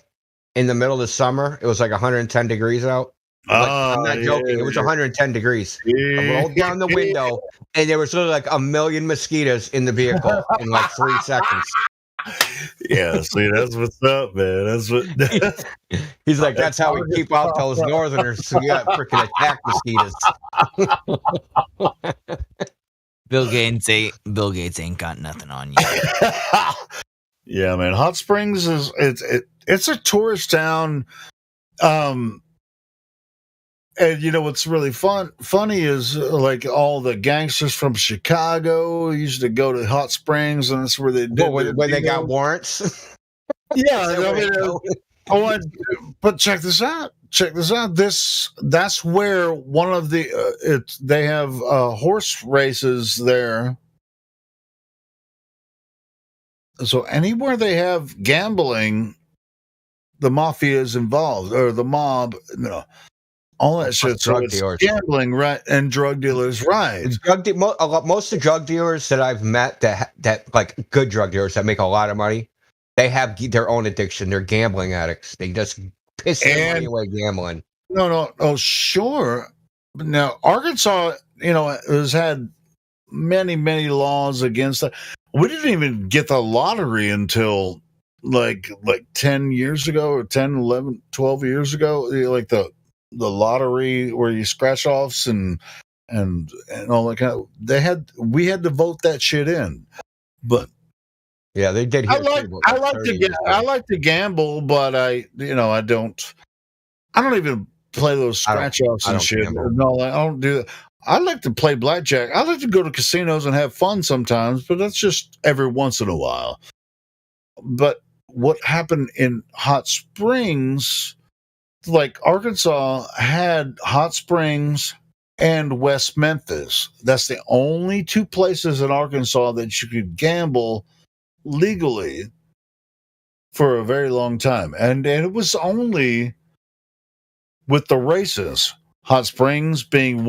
in the middle of the summer. It was 110 degrees out. I'm not joking. It was 110 degrees. I rolled down the window, and there was literally like a million mosquitoes in the vehicle in like 3 seconds. Yeah, see, that's what's up, man. That's what. He's like, that's how we keep out those northerners. So we got freaking attack mosquitoes. Bill Gates ain't got nothing on you. Yeah, man. Hot Springs it's a tourist town. And you know what's really funny is like all the gangsters from Chicago used to go to Hot Springs, and that's where they did. When they got warrants. Yeah, but check this out. That's where one of the they have horse races there. So anywhere they have gambling, the mafia is involved, or the mob. All that shit. So it's gambling, right, and drug dealers, right? Most of the drug dealers that I've met that like good drug dealers that make a lot of money, they have their own addiction. They're gambling addicts. They just piss their money away gambling. No. Oh, sure. Now Arkansas, has had many laws against that. We didn't even get the lottery until like 10 years ago, or 10, 11, 12 years ago. Like the lottery where you scratch offs and all that kind of. We had to vote that shit in, but yeah, they did. I like to gamble, but I don't even play those scratch offs and shit. No, I don't do that. I like to play blackjack. I like to go to casinos and have fun sometimes, but that's just every once in a while. But what happened in Hot Springs? Like Arkansas had Hot Springs and West Memphis. That's the only two places in Arkansas that you could gamble legally for a very long time. And it was only with the races, Hot Springs being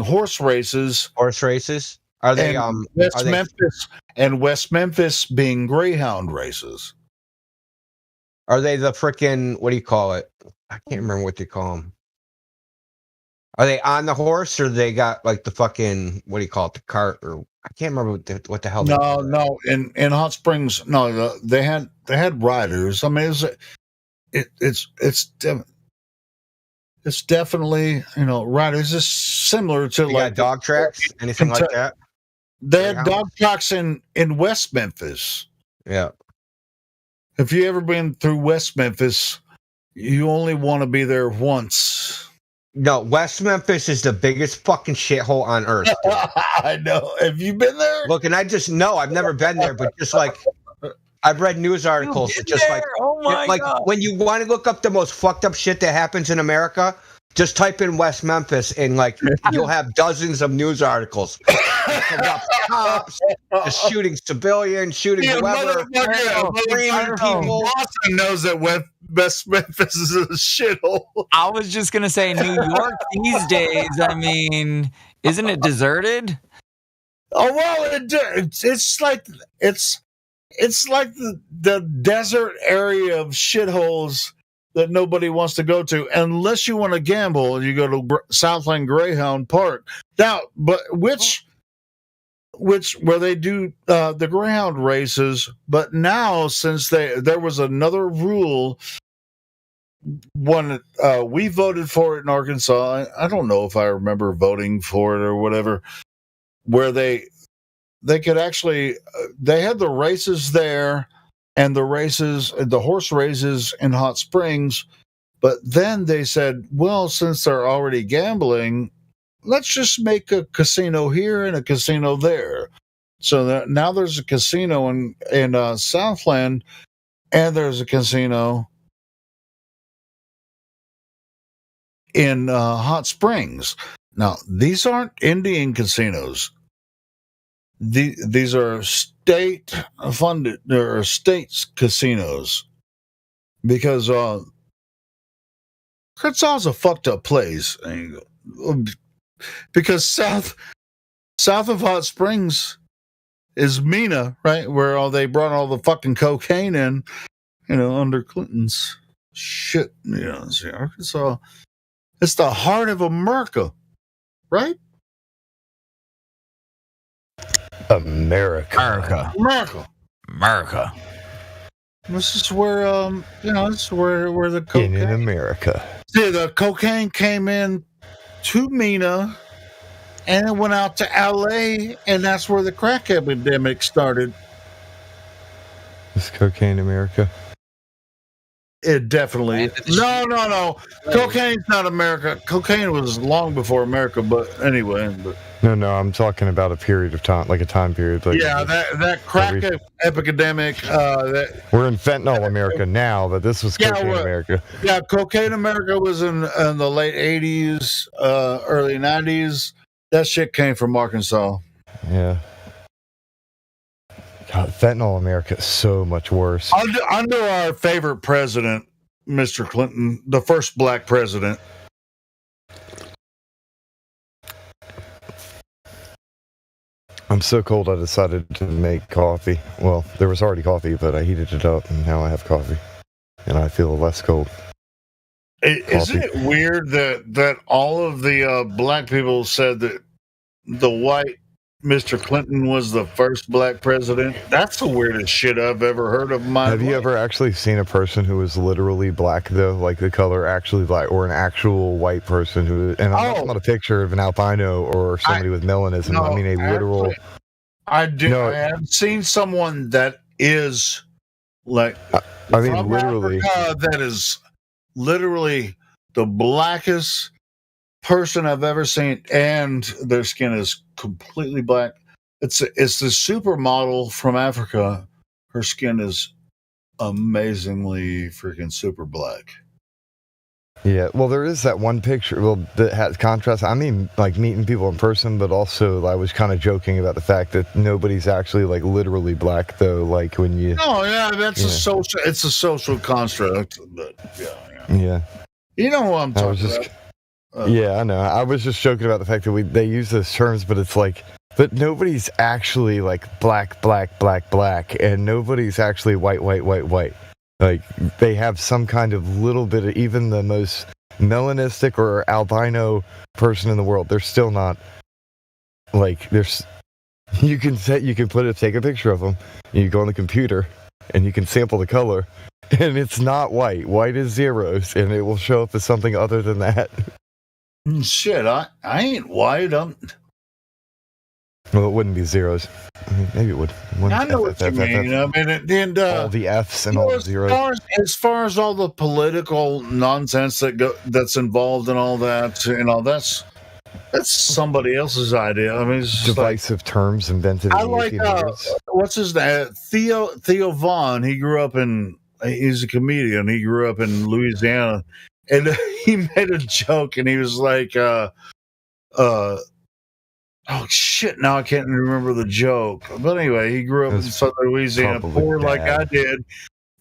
horse races. Horse races? Are they West Memphis being greyhound races. Are they the freaking, what do you call it? I can't remember what they call them. Are they on the horse, or they got like the fucking, what do you call it, the cart, or I can't remember what the hell. No. In Hot Springs, no, they had riders. I mean, it's definitely riders. It's similar to like dog tracks, anything like that. They had dog tracks in West Memphis. Yeah. If you ever been through West Memphis, you only want to be there once. No, West Memphis is the biggest fucking shithole on earth. I know. Have you been there? Look, and I've never been there, but just like I've read news articles, just like, God. When you want to look up the most fucked up shit that happens in America, just type in West Memphis and like you'll have dozens of news articles about cops, just shooting civilians, shooting whoever, people. Boston knows that West Memphis is a shithole. I was just gonna say New York these days. I mean, isn't it deserted? Oh well, it's like the desert area of shitholes that nobody wants to go to unless you want to gamble. You go to Southland Greyhound Park now, but which where they do the greyhound races. But now, since there was another rule when we voted for it in Arkansas, I don't know if I remember voting for it or whatever, where they could actually they had the races there. And the horse races in Hot Springs. But then they said, well, since they're already gambling, let's just make a casino here and a casino there. So now there's a casino in Southland, and there's a casino in Hot Springs. Now, these aren't Indian casinos. These are state funded or states casinos, because Arkansas is a fucked up place. Because south of Hot Springs is Mena, right, where they brought all the fucking cocaine in, under Clinton's shit, see, Arkansas, it's the heart of America, right? America. This is where, this is where the cocaine. In America. See, the cocaine came in to Mena, and it went out to L.A., and that's where the crack epidemic started. Is cocaine America? It definitely is. No. Cocaine's not America. Cocaine was long before America, but anyway. No, I'm talking about a period of time, like a time period. Like that crack epidemic. We're in fentanyl America now, but this was cocaine America. Yeah, cocaine America was in the late 80s, early 90s. That shit came from Arkansas. Yeah. God, fentanyl America is so much worse. Under our favorite president, Mr. Clinton, the first black president. I'm so cold I decided to make coffee. Well, there was already coffee, but I heated it up, and now I have coffee. And I feel less cold. Isn't it weird that all of the black people said that the white Mr. Clinton was the first black president? That's the weirdest shit I've ever heard of in my life. Have you ever actually seen a person who was literally black, though? Like the color actually black, or an actual white person who... And I'm not talking about a picture of an albino or somebody with melanism. No, I mean a literal... I have seen someone that is like... I mean, literally... Africa, that is literally the blackest person I've ever seen, and their skin is completely black. It's the supermodel from Africa. Her skin is amazingly freaking super black. Yeah, well, there is that one picture that has contrast. I mean, like meeting people in person, but also I was kind of joking about the fact that nobody's actually like literally black, though. Like when you... Oh yeah, that's it's a social construct, but yeah. You know what I'm talking about. Yeah, I know. I was just joking about the fact that they use those terms, but it's like, but nobody's actually like black, and nobody's actually white. Like they have some kind of little bit of, even the most melanistic or albino person in the world, they're still not like, there's, you can take a picture of them, and you go on the computer and you can sample the color, and it's not white. White is zeros, and it will show up as something other than that. Shit, I ain't white. Well, it wouldn't be zeros. I mean, maybe it would. I know what you mean. I mean, all the F's and all the zeros. As far as all the political nonsense that's involved in all that, that's somebody else's idea. I mean, it's divisive terms invented in the 1800s. What's his name? Theo Vaughn. He's a comedian. He grew up in Louisiana. And he made a joke, and he was like, oh shit, now I can't remember the joke. But anyway, he grew up in southern Louisiana, poor like I did.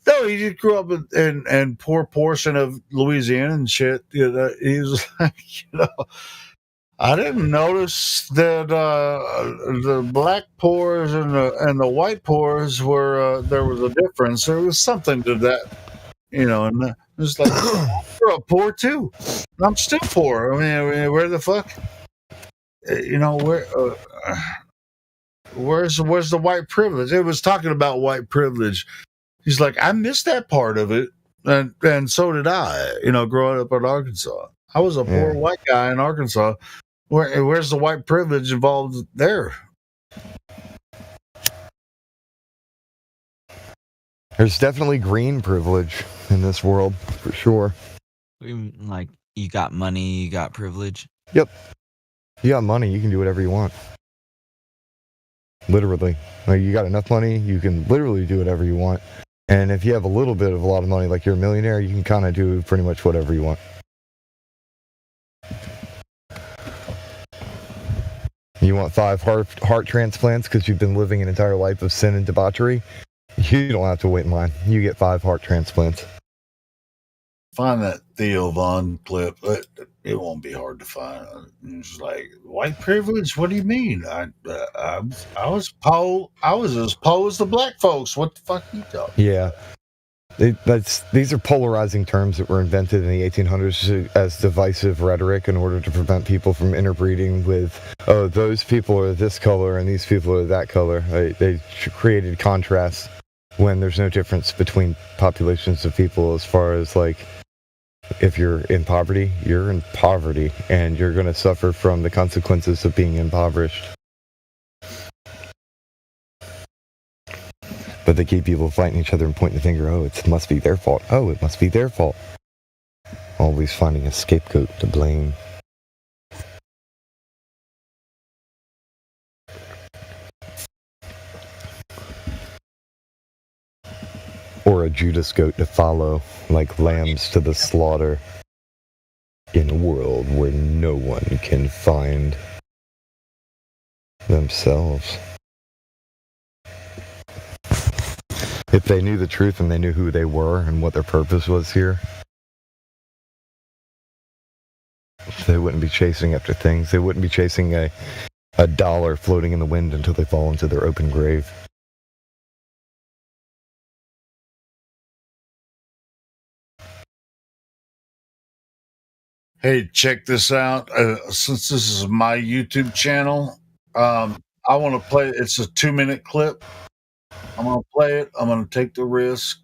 No, he just grew up in poor portion of Louisiana and shit. He was like, I didn't notice that the black pores and the white pores were there was a difference. There was something to that, and it's like, you're poor too. I'm still poor. I mean, where the fuck? Where's the white privilege? It was talking about white privilege. He's like, I missed that part of it, and so did I. Growing up in Arkansas, I was a poor white guy in Arkansas. Where's the white privilege involved there? There's definitely green privilege in this world, for sure. Like, you got money, you got privilege. Yep. You got money, you can do whatever you want. Literally. Like, you got enough money, you can literally do whatever you want. And if you have a little bit of a lot of money, like you're a millionaire, you can kind of do pretty much whatever you want. You want 5 heart transplants because you've been living an entire life of sin and debauchery? You don't have to wait in line. You get 5 heart transplants. Find that Theo Vaughn clip. It won't be hard to find. It's like, white privilege? What do you mean? I was poor. I was as poor as the black folks. What the fuck are you talking? Yeah. These are polarizing terms that were invented in the 1800s as divisive rhetoric in order to prevent people from interbreeding with, oh, those people are this color and these people are that color. They created contrasts when there's no difference between populations of people as far as, like, if you're in poverty, you're in poverty, and you're going to suffer from the consequences of being impoverished. But they keep people fighting each other and pointing the finger. Oh, it must be their fault. Oh, it must be their fault. Always finding a scapegoat to blame. Or a Judas goat to follow, like lambs to the slaughter. In a world where no one can find themselves. If they knew the truth and they knew who they were and what their purpose was here, they wouldn't be chasing after things. They wouldn't be chasing a dollar floating in the wind until they fall into their open grave. Hey, check this out. Since this is my YouTube channel, I want to play. It's a 2-minute clip. I'm going to play it. I'm going to take the risk.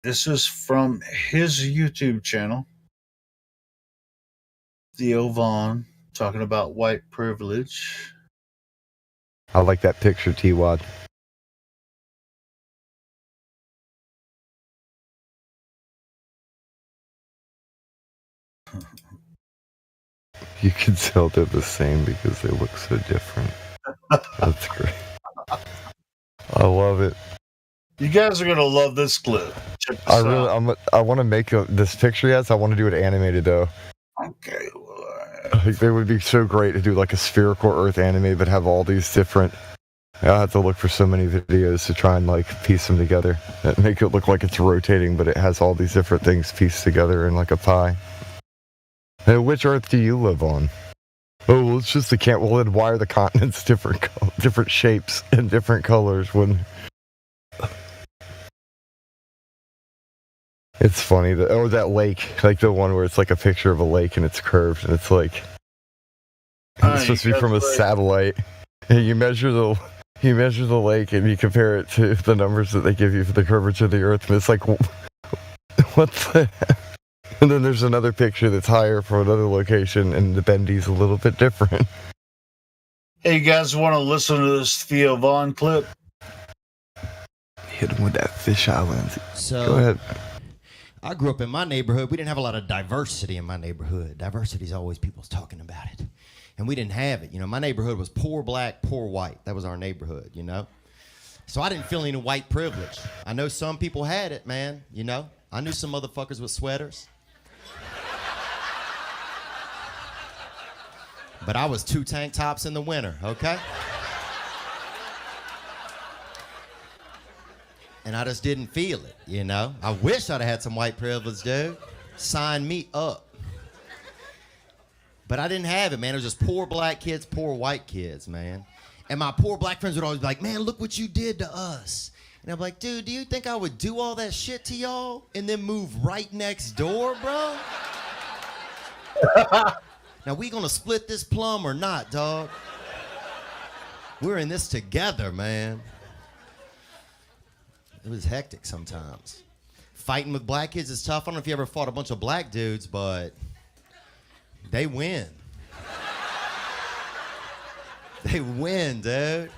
This is from his YouTube channel, Theo Vaughn, talking about white privilege. I like that picture, T-Wad. You can tell they're the same because they look so different. That's great. I love it. You guys are gonna love this clip. Check this out. I want to make this picture. Yes, I want to do it animated though. Okay. Like, it would be so great to do like a spherical Earth anime, but have all these different. I have to look for so many videos to try and like piece them together that make it look like it's rotating, but it has all these different things pieced together in like a pie. Hey, which Earth do you live on? Oh, well, it's just well, then why are the continents different shapes and different colors when... It's funny, that lake, like the one where it's like a picture of a lake and it's curved and it's like... It's supposed to be from a satellite. And you measure the lake and you compare it to the numbers that they give you for the curvature of the Earth, and it's like, what the heck? And then there's another picture that's higher from another location, and the bendy's a little bit different. Hey, you guys want to listen to this Theo Vaughn clip? Hit him with that fisheye lens. So, go ahead. I grew up in my neighborhood. We didn't have a lot of diversity in my neighborhood. Diversity is always people's talking about it. And we didn't have it. You know, my neighborhood was poor black, poor white. That was our neighborhood, you know? So I didn't feel any white privilege. I know some people had it, man, you know? I knew some motherfuckers with sweaters. But I was 2 tank tops in the winter, okay? And I just didn't feel it, you know? I wish I'd have had some white privilege, dude. Sign me up. But I didn't have it, man. It was just poor black kids, poor white kids, man. And my poor black friends would always be like, man, look what you did to us. And I'm like, dude, do you think I would do all that shit to y'all and then move right next door, bro? Now, we gonna split this plum or not, dog? We're in this together, man. It was hectic sometimes. Fighting with black kids is tough. I don't know if you ever fought a bunch of black dudes, but they win. They win, dude.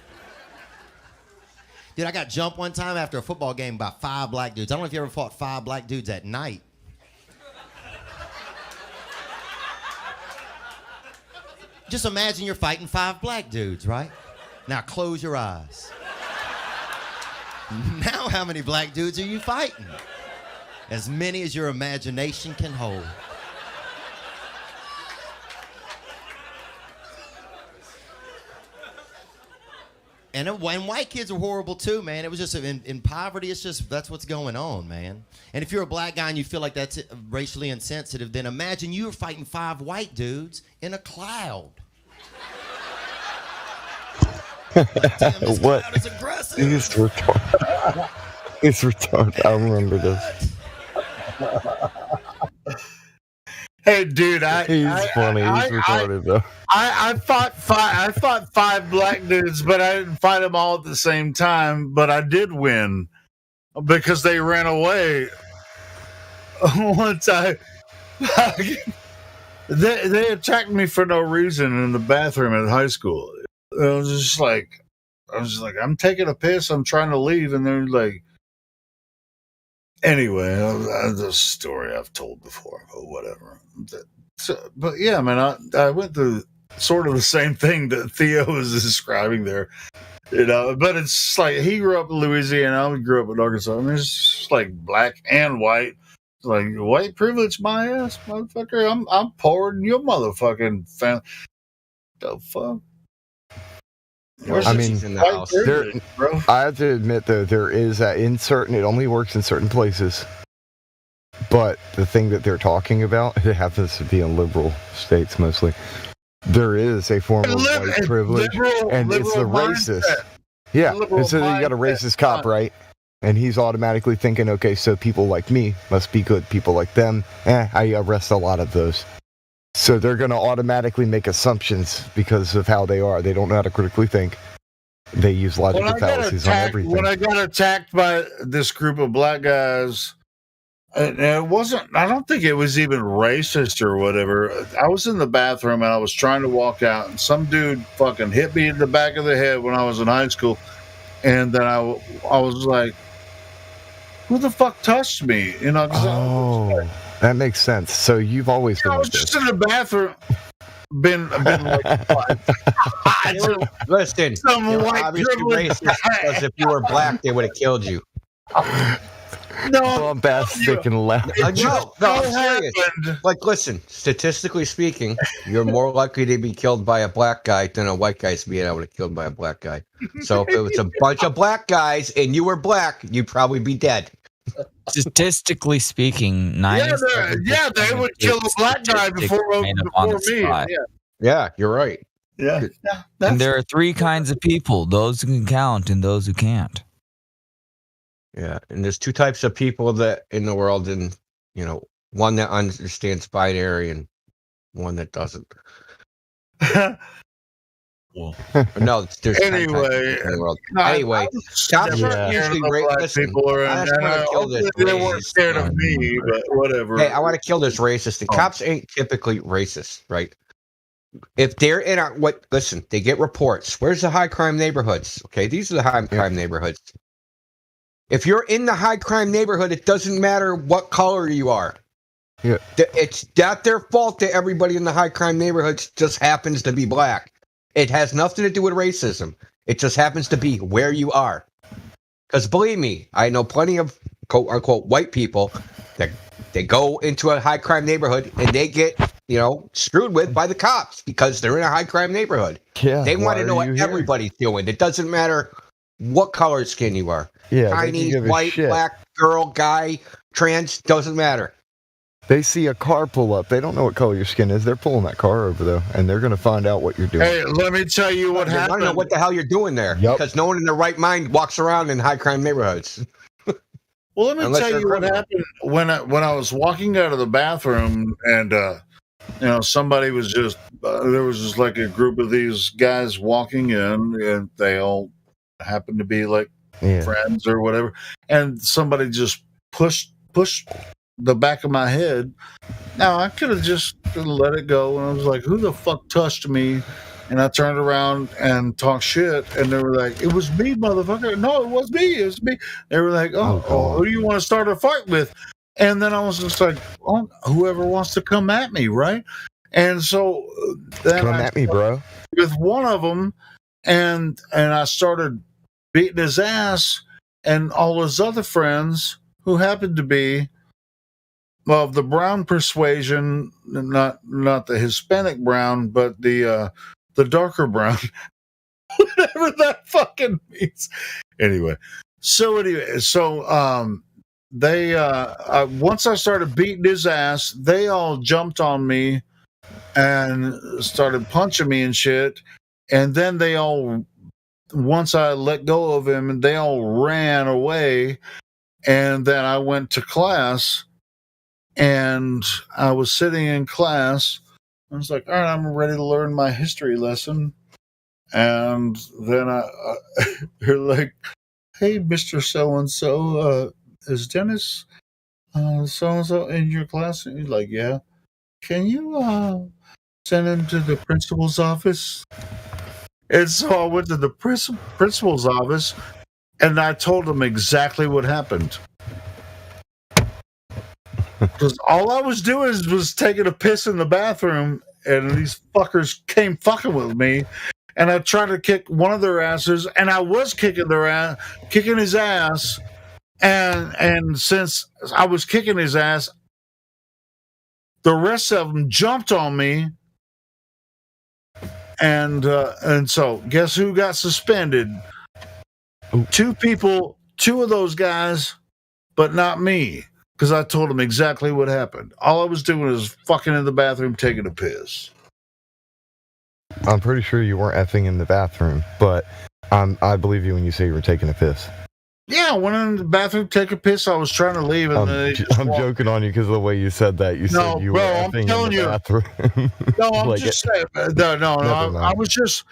Dude, I got jumped one time after a football game by 5 black dudes. I don't know if you ever fought 5 black dudes at night. Just imagine you're fighting 5 black dudes, right? Now close your eyes. Now how many black dudes are you fighting? As many as your imagination can hold. And white kids are horrible too, man. It was just in poverty. It's just that's what's going on, man. And if you're a black guy and you feel like that's racially insensitive, then imagine you're fighting 5 white dudes in a cloud. Like, damn, this cloud is aggressive. These were He's retarded. I remember this. Hey, dude, He's funny. He's retarded though. I fought five black dudes, but I didn't fight them all at the same time. But I did win because they ran away. Once they attacked me for no reason in the bathroom at high school. I was just like, I'm taking a piss. I'm trying to leave, and they're like, anyway, the story I've told before, but whatever. But yeah, man, I went through sort of the same thing that Theo was describing there, but it's like he grew up in Louisiana, I grew up in Arkansas. I mean, it's just like black and white. It's like white privilege, my ass, motherfucker. I'm poorer than your motherfucking family. The fuck? I mean, I have to admit though, there is that in certain. It only works in certain places. But the thing that they're talking about, it happens to be in liberal states mostly. There is a form of white privilege, and it's the racist. Yeah, and so you got a racist cop, right? And he's automatically thinking, okay, so people like me must be good. People like them, I arrest a lot of those. So they're going to automatically make assumptions because of how they are. They don't know how to critically think. They use logical fallacies on everything. When I got attacked by this group of black guys, it wasn't, I don't think it was even racist or whatever. I was in the bathroom and I was trying to walk out, and some dude fucking hit me in the back of the head when I was in high school. And then I was like, who the fuck touched me? That makes sense. So you've always been. I was just in the bathroom. Been like, listen, some white obviously privilege. racist because if you were black, they would have killed you. No, bump ass stick and laugh. No, I'm serious. Like, listen, statistically speaking, you're more likely to be killed by a black guy than a white guy's being able to be killed by a black guy. So if it was a bunch of black guys and you were black, you'd probably be dead. Statistically speaking, they would kill a black guy before me. Yeah, you're right. Yeah. And there are three kinds of people: those who can count and those who can't. Yeah, and there's two types of people that in the world, and one that understands binary and one that doesn't. No, there's 10 types of people in the world. Anyway, cops aren't usually racist. I just want to kill this They weren't scared of me, but whatever. Hey, I want to kill this racist. The cops ain't typically racist, right? If they're in listen, they get reports. Where's the high crime neighborhoods? Okay, these are the high crime neighborhoods. If you're in the high crime neighborhood, it doesn't matter what color you are. Yeah. It's not their fault that everybody in the high crime neighborhoods just happens to be black. It has nothing to do with racism. It just happens to be where you are. Because believe me, I know plenty of quote unquote white people that they go into a high crime neighborhood and they get, screwed with by the cops because they're in a high crime neighborhood. Yeah, they want to know what everybody's doing. It doesn't matter what color skin you are. Yeah, Chinese, white, black, girl, guy, trans, doesn't matter. They see a car pull up. They don't know what color your skin is. They're pulling that car over, though, and they're going to find out what you're doing. Hey, let me tell you what happened. I don't know what the hell you're doing there because no one in their right mind walks around in high crime neighborhoods. Well, let me tell you what happened when I was walking out of the bathroom and somebody was just there was just like a group of these guys walking in, and they all happened to be like friends or whatever, and somebody just pushed the back of my head. Now I could have just let it go, and I was like, who the fuck touched me? And I turned around and talked shit, and they were like, it was me, motherfucker. No, it was me. It was me. They were like, oh, who do you want to start a fight with? And then I was just like, oh, whoever wants to come at me, right? And so then come at me, bro. With one of them, and I started beating his ass, and all his other friends who happened to be of the brown persuasion, not the Hispanic brown, but the darker brown, whatever that fucking means. Anyway, so they once I started beating his ass, they all jumped on me and started punching me and shit. And then once I let go of him, they all ran away. And then I went to class, and I was sitting in class. I was like, all right, I'm ready to learn my history lesson. And then you're like, hey, Mr. So-and-so, is Dennis so-and-so in your class? And he's like, yeah. Can you send him to the principal's office? And so I went to the principal's office, and I told him exactly what happened. Because all I was doing was taking a piss in the bathroom, and these fuckers came fucking with me, and I tried to kick one of their asses, and I was kicking his ass, and since I was kicking his ass, the rest of them jumped on me, and so guess who got suspended? Two people, two of those guys, but not me. Because I told them exactly what happened. All I was doing was fucking in the bathroom, taking a piss. I'm pretty sure you weren't effing in the bathroom, but I believe you when you say you were taking a piss. Yeah, I went in the bathroom, take a piss. I was trying to leave. And I'm joking on you because of the way you said that. You said you were effing in the bathroom. No, I'm just saying. No, I was just...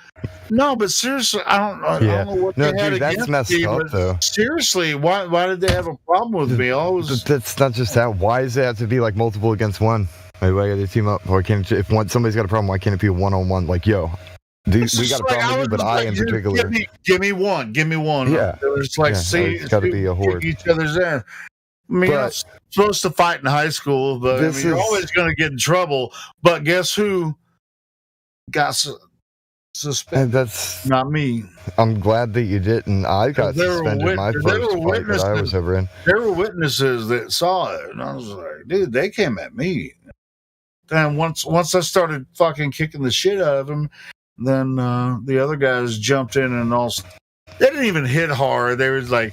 No, but seriously, I don't know what they had dude, that's against messed me. up, though. Seriously, why did they have a problem with me? That's not just that. Why does it have to be like multiple against one? Like, why gotta team up? Why can't if somebody's got a problem? Why can't it be one-on-one? Like, yo, dude, we got a problem with you, but I in particular. Give me one. Yeah, it was like, it's got to be a horde. Each other's in. I mean, you're supposed to fight in high school, but you're always going to get in trouble. But guess who got suspended? And that's not me. I'm glad that you didn't. I got suspended my first fight that I was ever in. There were witnesses that saw it, and I was like, dude, they came at me. Then once I started fucking kicking the shit out of them, then the other guys jumped in and all. They didn't even hit hard. They was like,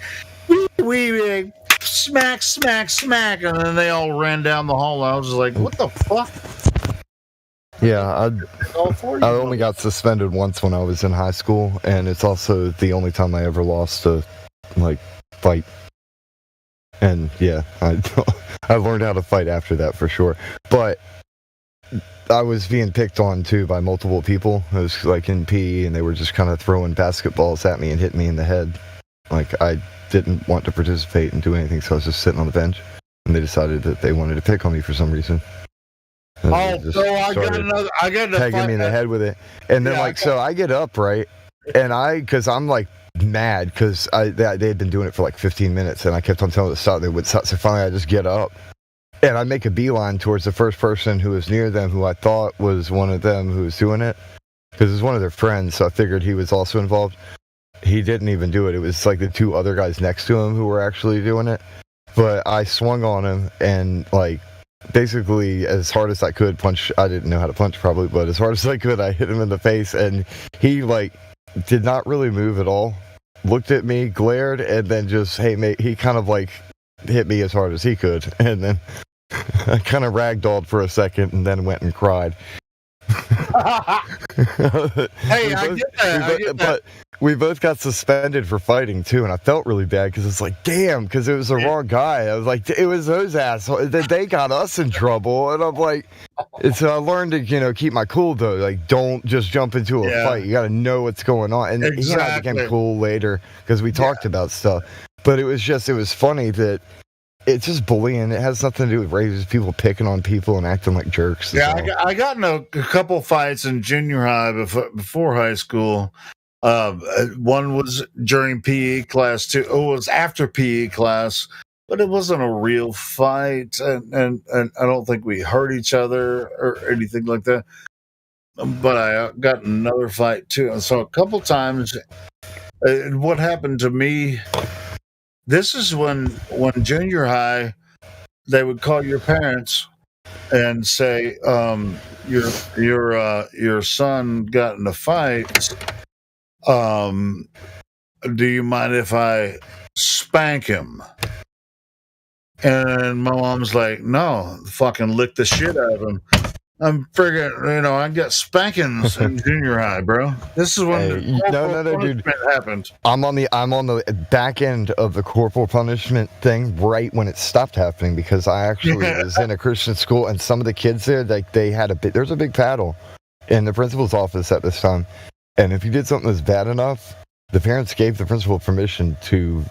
wee, smack, smack, smack, and then they all ran down the hall. I was like, what the fuck? Yeah, I only got suspended once when I was in high school, and it's also the only time I ever lost a fight. And yeah, I learned how to fight after that for sure. But I was being picked on too by multiple people. It was like in PE, and they were just kind of throwing basketballs at me and hitting me in the head. Like, I didn't want to participate and do anything, so I was just sitting on the bench, and they decided that they wanted to pick on me for some reason. So I got pegging me in the head with it, and then so I get up, right, and because I'm like mad because they had been doing it for like 15 minutes, and I kept on telling them to stop. They would stop, so finally I just get up, and I make a beeline towards the first person who was near them, who I thought was one of them who was doing it, because it was one of their friends, so I figured he was also involved. He didn't even do it. It was like the two other guys next to him who were actually doing it, but I swung on him and like. Basically, as hard as I could punch, I didn't know how to punch probably, but as hard as I could, I hit him in the face, and he like did not really move at all. Looked at me, glared, and then just, hey mate, he kind of like hit me as hard as he could, and then I kind of ragdolled for a second, and then went and cried. Hey, I get that. But we both got suspended for fighting too, and I felt really bad because it's like, damn, because it was the wrong guy. I was like, it was those assholes. They got us in trouble, and I'm like, so I learned to keep my cool though. Like, don't just jump into a fight. You got to know what's going on. And he and I became cool later because we talked about stuff. But it was funny that. It's just bullying. It has nothing to do with race. People picking on people and acting like jerks. Yeah, I got in a couple fights in junior high before high school. One was during PE class too. Oh, it was after PE class, but it wasn't a real fight, and I don't think we hurt each other or anything like that. But I got another fight too, and so a couple times. What happened to me? This is when junior high, they would call your parents and say, your son got in a fight. Do you mind if I spank him? And my mom's like, no, fucking lick the shit out of him. I'm friggin', I got spankings in junior high, bro. This is when no, dude. happened. I'm on the back end of the corporal punishment thing right when it stopped happening, because I actually was in a Christian school, and some of the kids there, like, they had there's a big paddle in the principal's office at this time, and if you did something that's bad enough, the parents gave the principal permission to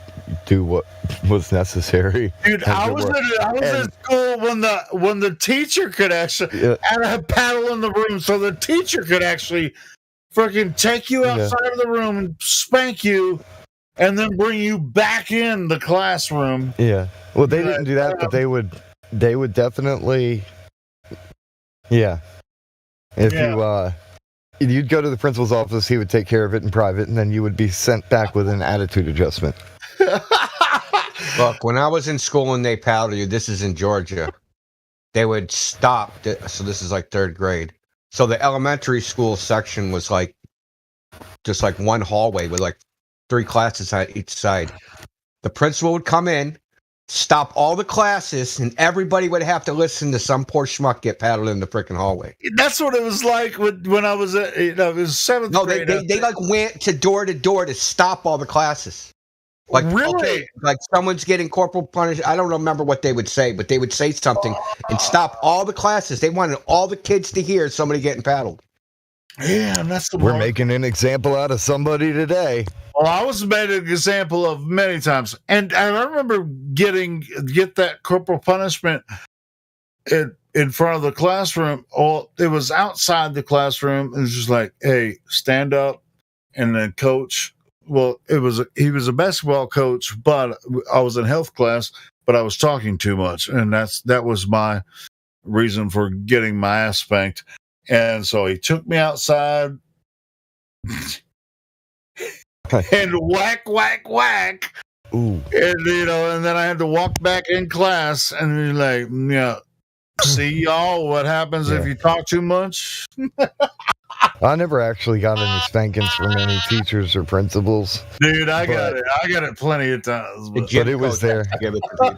do what was necessary. Dude, I was in school when the teacher could actually had a paddle in the room, so the teacher could actually freaking take you outside of the room and spank you, and then bring you back in the classroom. Yeah. Well, they didn't do that, but they would definitely. Yeah. If you'd go to the principal's office, he would take care of it in private, and then you would be sent back with an attitude adjustment. Look, when I was in school and they paddled you, this is in Georgia, they would stop. So this is like 3rd grade. So the elementary school section was like just like one hallway with like 3 classes on each side. The principal would come in, stop all the classes, and everybody would have to listen to some poor schmuck get paddled in the freaking hallway. That's what it was like when I was at, it was 7th grade. No, they like went to door to stop all the classes. Like, really? Okay, like someone's getting corporal punished. I don't remember what they would say, but they would say something and stop all the classes. They wanted all the kids to hear somebody getting paddled. Yeah, and that's the We're making an example out of somebody today. Well, I was made an example of many times, and I remember get that corporal punishment in front of the classroom. Or it was outside the classroom. It was just like, hey, stand up, and then coach. Well, he was a basketball coach, but I was in health class, but I was talking too much, and that was my reason for getting my ass spanked. And so he took me outside and whack. Ooh. And and then I had to walk back in class, and he's like, yeah, see y'all what happens if you talk too much. I never actually got any spankings from any teachers or principals. Dude, I got it plenty of times. But it was there.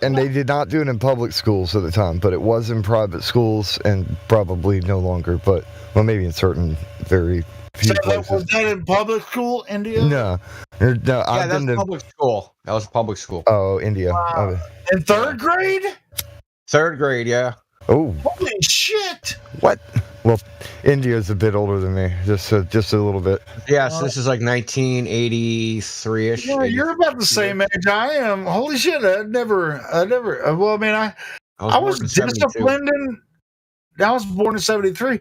And they did not do it in public schools at the time, but it was in private schools, and probably no longer, but maybe in certain very few places. Was that in public school, India? No. Yeah, that was public school. That was public school. Oh, India. Wow. In 3rd grade? 3rd grade, yeah. Oh. Holy shit! What? Well, India's a bit older than me, just a little bit. Yeah, so this is like 1983-ish. Yeah, you're about the same age I am. Holy shit! I never. Well, I mean, I was disciplined in. I was born in '73,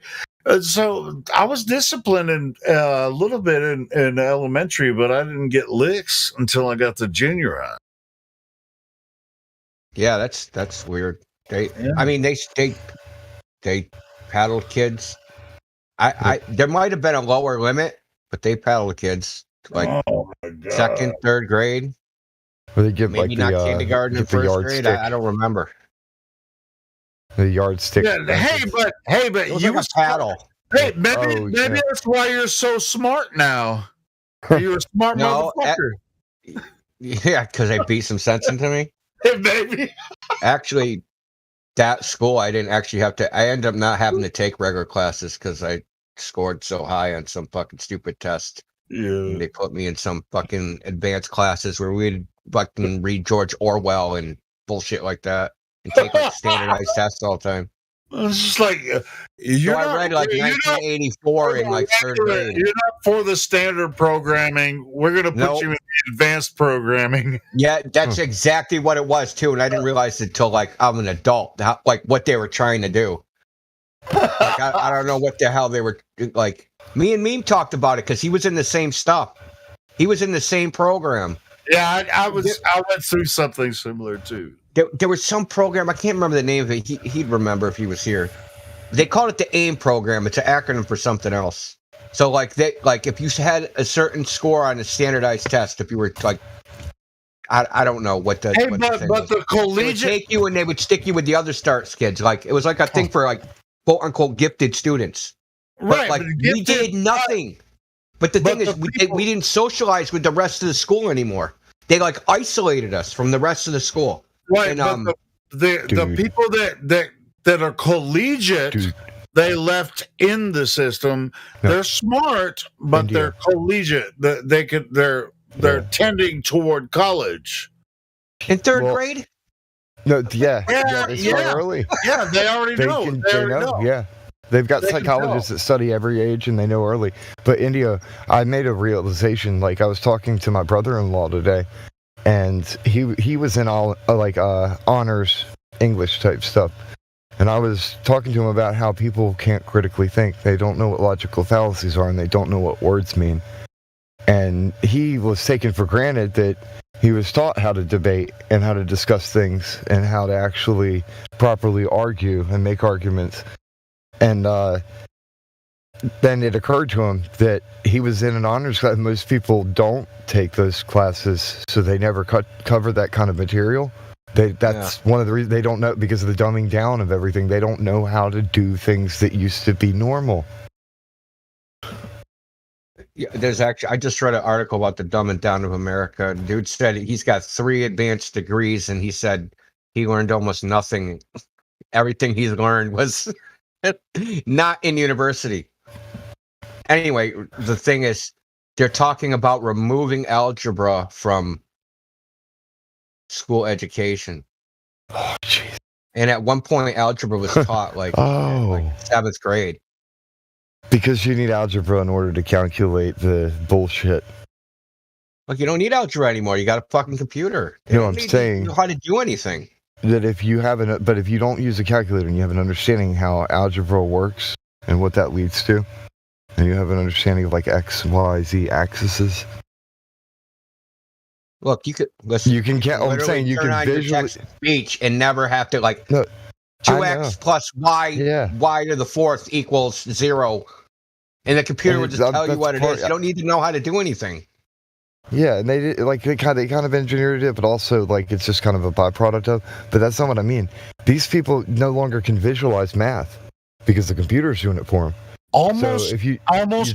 so I was disciplined a little bit in elementary, but I didn't get licks until I got to junior high. Yeah, that's weird. I mean, they paddled kids. I there might have been a lower limit, but they paddled kids like 2nd, 3rd grade. Or they give maybe like not kindergarten and 1st grade. I don't remember. The yardstick. Yeah, hey, but you like a paddle. Hey, maybe that's why you're so smart now. You're a smart motherfucker. Yeah, because they beat some sense into me. Maybe. Actually, that school, I didn't actually have to. I ended up not having to take regular classes because I scored so high on some fucking stupid test. Yeah. And they put me in some fucking advanced classes where we'd fucking read George Orwell and bullshit like that and take like standardized tests all the time. It's just like I read like 1984 in like 3rd grade. You're not for the standard programming. We're gonna put you in the advanced programming. Yeah, that's exactly what it was too, and I didn't realize it until like I'm an adult, like what they were trying to do. Like, I don't know what the hell they were like. Me and Meme talked about it because he was in the same stuff. He was in the same program. Yeah, I went through something similar too. There was some program, I can't remember the name of it. He'd remember if he was here. They called it the AIM program. It's an acronym for something else. So like if you had a certain score on a standardized test, if you were like, I don't know what the but the collegiate, they would take you and they would stick you with the other START kids. Like it was like a thing for like quote unquote gifted students. Right, but like we did nothing. But the thing is, we didn't socialize with the rest of the school anymore. They like isolated us from the rest of the school. Right, and, but the people that are collegiate, they left in the system. They're smart, but they're collegiate. They're tending toward college. In third grade? No, they start early. Yeah, they already know. They know. Yeah. They've got They can psychologists that study every age and they know early. But India, I made a realization. Like, I was talking to my brother-in-law today, and he was in all honors English type stuff. And I was talking to him about how people can't critically think. They don't know what logical fallacies are, and they don't know what words mean. And he was taken for granted that he was taught how to debate and how to discuss things and how to actually properly argue and make arguments. And then it occurred to him that he was in an honors class. Most people don't take those classes, so they never cover that kind of material. That's one of the reasons they don't know, because of the dumbing down of everything. They don't know how to do things that used to be normal. Yeah, I just read an article about the dumbing down of America. Dude said he's got 3 advanced degrees, and he said he learned almost nothing. Everything he's learned was not in university. Anyway, the thing is, they're talking about removing algebra from school education. Oh, jeez. And at one point, algebra was taught like 7th grade. Because you need algebra in order to calculate the bullshit. Like, you don't need algebra anymore. You got a fucking computer. You know what I'm saying? You know how to do anything. That if you but if you don't use a calculator and you have an understanding how algebra works and what that leads to, and you have an understanding of like X, Y, Z axes. Look, you could listen. You can I'm saying you can visually speech and never have to 2x plus y, y to the 4th equals 0, and the computer would just tell you what it is. You don't need to know how to do anything. Yeah, and they kind of engineered it, but also it's just kind of a byproduct of. But that's not what I mean. These people no longer can visualize math because the computer's doing it for them. Almost. So if you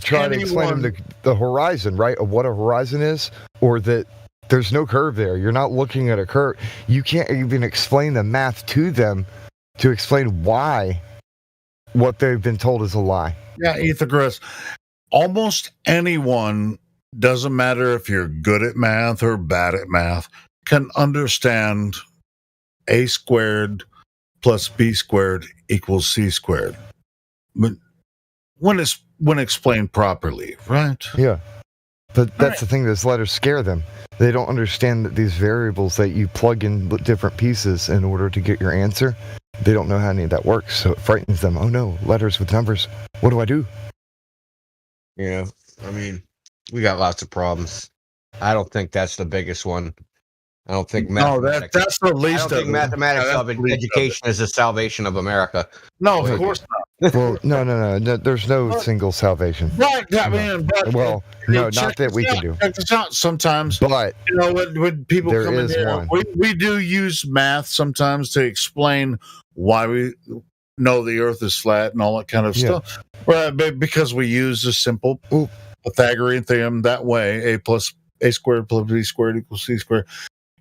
try to explain them the horizon, right, of what a horizon is, or that there's no curve there, you're not looking at a curve. You can't even explain the math to them to explain why what they've been told is a lie. Yeah, Ethergris. Almost anyone, doesn't matter if you're good at math or bad at math, can understand a squared plus b squared equals c squared. But when explained properly, right? Yeah. But that's the thing, those letters scare them. They don't understand that these variables that you plug in different pieces in order to get your answer, they don't know how any of that works. So it frightens them. Oh no, letters with numbers. What do I do? Yeah, I mean, we got lots of problems. I don't think that's the biggest one. I don't think mathematics. No, that's the least. I don't think mathematics of education is the salvation of America. No, of course not. Well, no. There's no single salvation. Right, I mean, but not that we can do. Sometimes, but when people come in here, we do use math sometimes to explain why we know the Earth is flat and all that kind of stuff. Right, because we use a simple Pythagorean theorem that way: a squared plus b squared equals c squared.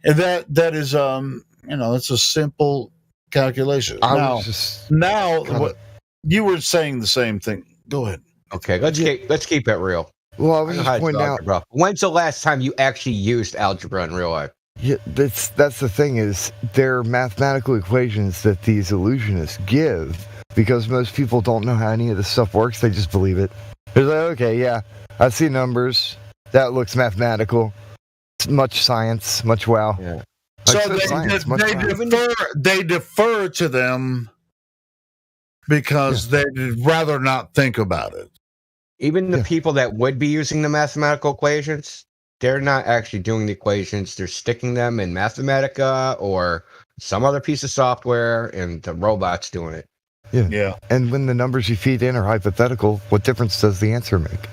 And that is it's a simple calculation. What you were saying the same thing. Go ahead. Okay, let's keep it real. Well, I was just pointing out. When's the last time you actually used algebra in real life? Yeah, that's the thing, is they're mathematical equations that these illusionists give, because most people don't know how any of this stuff works. They just believe it. They're like, okay, yeah, I see numbers. That looks mathematical. Much science, much wow. Yeah. So they defer to them because they'd rather not think about it. Even the people that would be using the mathematical equations, they're not actually doing the equations. They're sticking them in Mathematica or some other piece of software, and the robot's doing it. Yeah. And when the numbers you feed in are hypothetical, what difference does the answer make?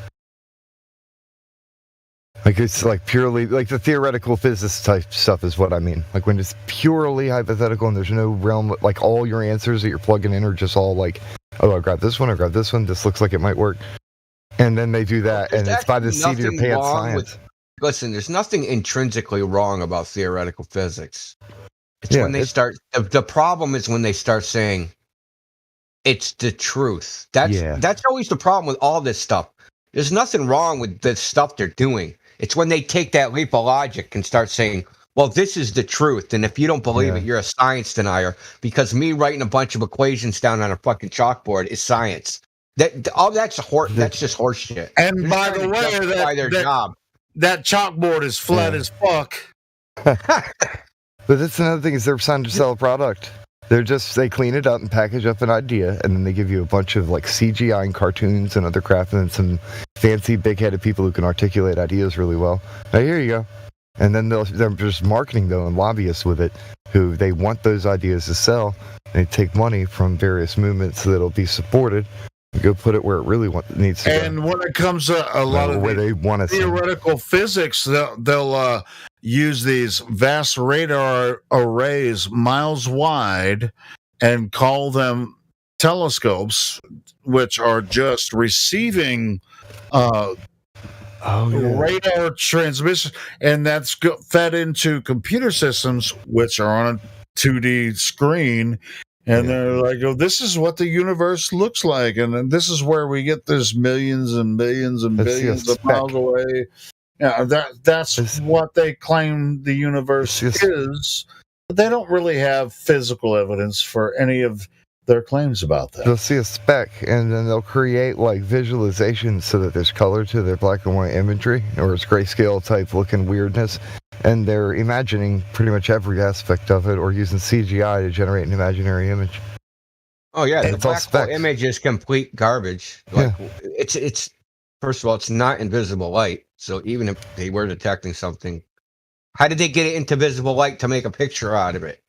It's purely the theoretical physics type stuff is what I mean. When it's purely hypothetical and there's no realm, all your answers that you're plugging in are just all I grab this one, this looks like it might work. And then they do that, and it's by the seat of your pants science. Listen, there's nothing intrinsically wrong about theoretical physics. It's when they start. The problem is when they start saying it's the truth. That's always the problem with all this stuff. There's nothing wrong with the stuff they're doing. It's when they take that leap of logic and start saying, well, this is the truth. And if you don't believe it, you're a science denier, because me writing a bunch of equations down on a fucking chalkboard is science. That's just horse shit. And They're by just the trying to way, justify their job. that chalkboard is flat as fuck. But that's another thing, is they're trying to sell a product. They clean it up and package up an idea, and then they give you a bunch of like CGI and cartoons and other crap, and then some fancy big-headed people who can articulate ideas really well. Now here you go. And then they're just marketing though, and lobbyists with it, who they want those ideas to sell. They take money from various movements that'll be supported and go put it where it really needs to go. And when it comes to a lot of where they want to theoretical physics, they'll use these vast radar arrays miles wide and call them telescopes, which are just receiving radar transmission, and that's fed into computer systems, which are on a 2D screen. And they're like, oh, this is what the universe looks like. And then this is where we get this millions and millions and billions of miles away. Yeah, that's what they claim the universe is. But they don't really have physical evidence for any of their claims about that. They'll see a speck, and then they'll create like visualizations so that there's color to their black and white imagery, or it's grayscale type looking weirdness. And they're imagining pretty much every aspect of it, or using CGI to generate an imaginary image. Oh yeah, and the black hole image is complete garbage. Like it's first of all, it's not invisible light. So even if they were detecting something, how did they get it into visible light to make a picture out of it?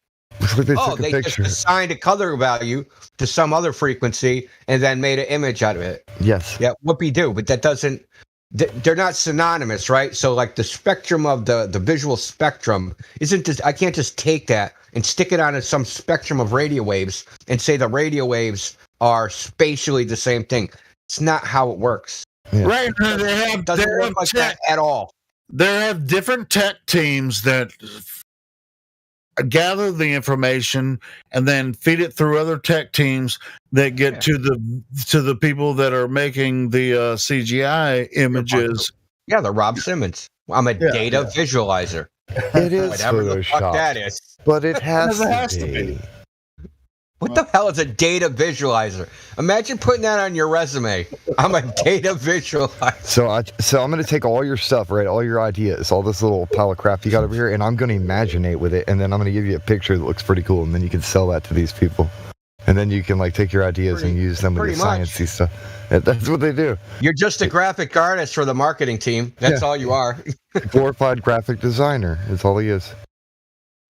They just assigned a color value to some other frequency and then made an image out of it. Yes. Yeah, whoopee-doo, but that doesn't... They're not synonymous, right? So like the spectrum of the visual spectrum isn't just... I can't just take that and stick it on some spectrum of radio waves and say the radio waves are spatially the same thing. It's not how it works. Yeah. Right. It doesn't work like that at all. They have different tech teams that gather the information and then feed it through other tech teams that get to the people that are making the CGI images. Yeah, the Rob Simmons. I'm a data visualizer. It is whatever the fuck Photoshop, that is. but it has to be. What the hell is a data visualizer? Imagine putting that on your resume. I'm a data visualizer. So I'm going to take all your stuff, right? All your ideas, all this little pile of crap you got over here, and I'm going to imaginate with it, and then I'm going to give you a picture that looks pretty cool, and then you can sell that to these people. And then you can like take your ideas and use them with your sciencey stuff. That's what they do. You're just a graphic artist for the marketing team. That's all you are. Glorified graphic designer is all he is.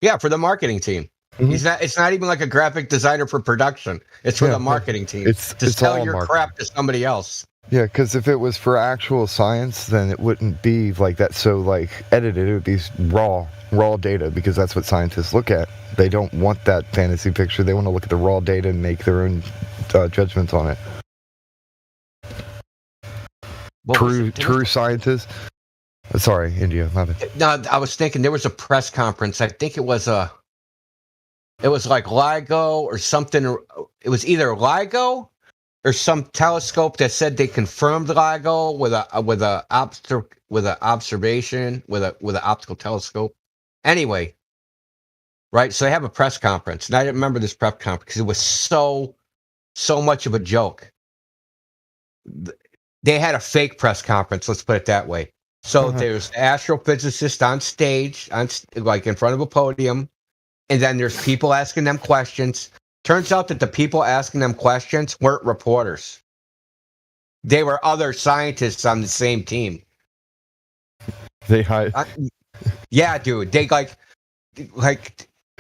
Yeah, for the marketing team. Mm-hmm. It's not even like a graphic designer for production. It's for the marketing team. It's sell all your marketing. crap to somebody else. Yeah, because if it was for actual science, then it wouldn't be like that. So like edited, it would be raw data, because that's what scientists look at. They don't want that fantasy picture. They want to look at the raw data and make their own judgments on it. True scientists. Sorry, India. My bad. No, I was thinking there was a press conference. I think it was like LIGO or something. It was either LIGO or some telescope that said they confirmed LIGO with an optical telescope. Anyway, right? So they have a press conference, and I remember this press conference because it was so much of a joke. They had a fake press conference. Let's put it that way. So there's astrophysicists on stage, like in front of a podium, and then there's people asking them questions. Turns out that the people asking them questions weren't reporters. They were other scientists on the same team. They hide. Yeah, dude. They like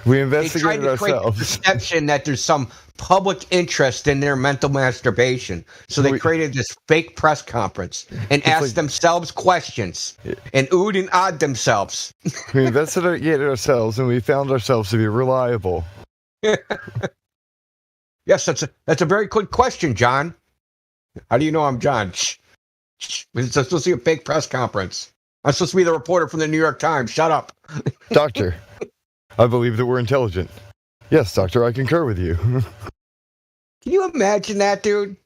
we investigated they tried to create the ourselves. perception that there's some public interest in their mental masturbation. So they created this fake press conference and asked themselves questions and oohed and awed themselves. We investigated ourselves and we found ourselves to be reliable. Yes, that's a very good question, John. How do you know I'm John? It's supposed to be a fake press conference. I'm supposed to be the reporter from the New York Times. Shut up. Can you imagine that, dude?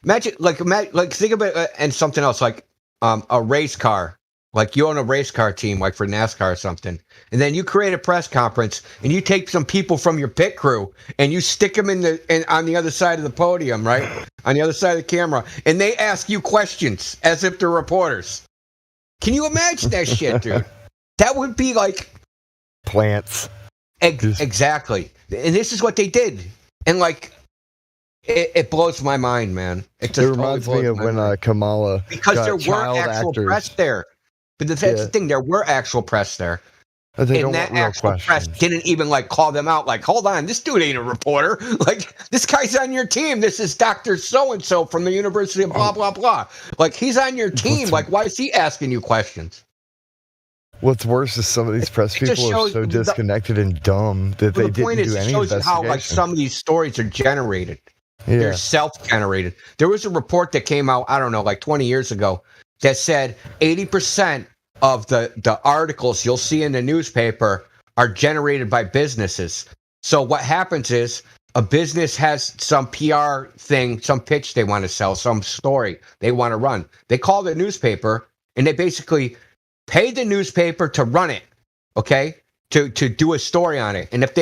Imagine think about it, and something else like a race car. Like you own a race car team, like for NASCAR or something, and then you create a press conference and you take some people from your pit crew and you stick them on the other side of the podium, right, on the other side of the camera, and they ask you questions as if they're reporters. Can you imagine that shit, dude? That would be like plants. Exactly, and this is what they did, and like. It blows my mind, man. It reminds me of when Kamala because got there were actual actors. press there. But that's the thing, there were actual press there. But they and that actual press didn't even like call them out. Like, hold on, this dude ain't a reporter. Like, this guy's on your team. This is Dr. So-and-so from the University of blah, blah, blah. Like, he's on your team. Like, why is he asking you questions? What's worse is some of these press people are so disconnected and dumb that they didn't do any investigation. It shows you how like some of these stories are generated. Yeah. They're self-generated. There was a report that came out, I don't know, like 20 years ago that said 80% of the articles you'll see in the newspaper are generated by businesses. So what happens is a business has some PR thing, some pitch they want to sell, some story they want to run. They call the newspaper and they basically pay the newspaper to run it, okay, to do a story on it. And if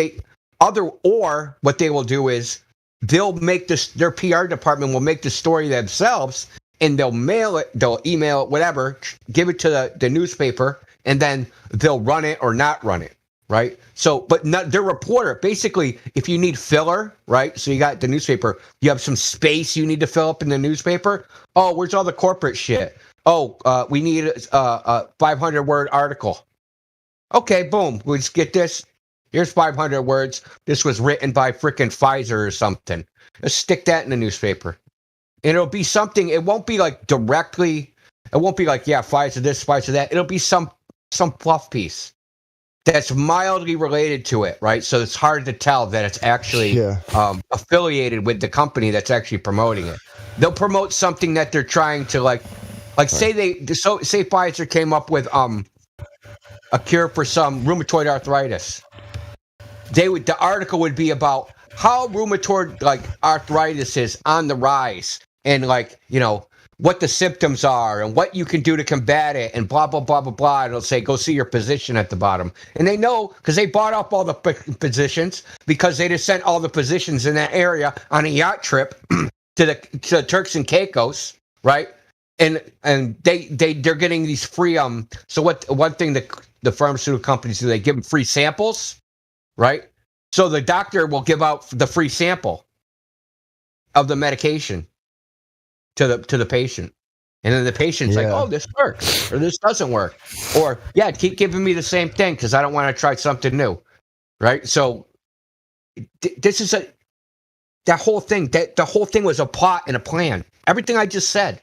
what they will do is they'll make this, their PR department will make the story themselves and they'll mail it, they'll email it, whatever, give it to the newspaper, and then they'll run it or not run it, right? So, but not, their reporter, basically, if you need filler, right? So you got the newspaper, you have some space you need to fill up in the newspaper. Oh, where's all the corporate shit? Oh, we need a 500-word article. Okay, boom, we just get this. Here's 500 words. This was written by frickin' Pfizer or something. Let's stick that in the newspaper. And it'll be something, it won't be like directly, it won't be like, yeah, Pfizer this, Pfizer that. It'll be some fluff piece that's mildly related to it, right? So it's hard to tell that it's actually affiliated with the company that's actually promoting it. They'll promote something that they're trying to like say Pfizer came up with a cure for some rheumatoid arthritis. The article would be about how rheumatoid arthritis is on the rise and what the symptoms are and what you can do to combat it and blah blah blah blah blah. It'll say go see your physician at the bottom, and they know because they bought up all the physicians because they just sent all the physicians in that area on a yacht trip to the Turks and Caicos, right? And they're getting these free So one thing that the pharmaceutical companies do, they give them free samples. Right? So the doctor will give out the free sample of the medication to the patient. And then the patient's like, oh, this works or this doesn't work. Or, yeah, keep giving me the same thing because I don't want to try something new. Right? So this is the whole thing was a plot and a plan. Everything I just said.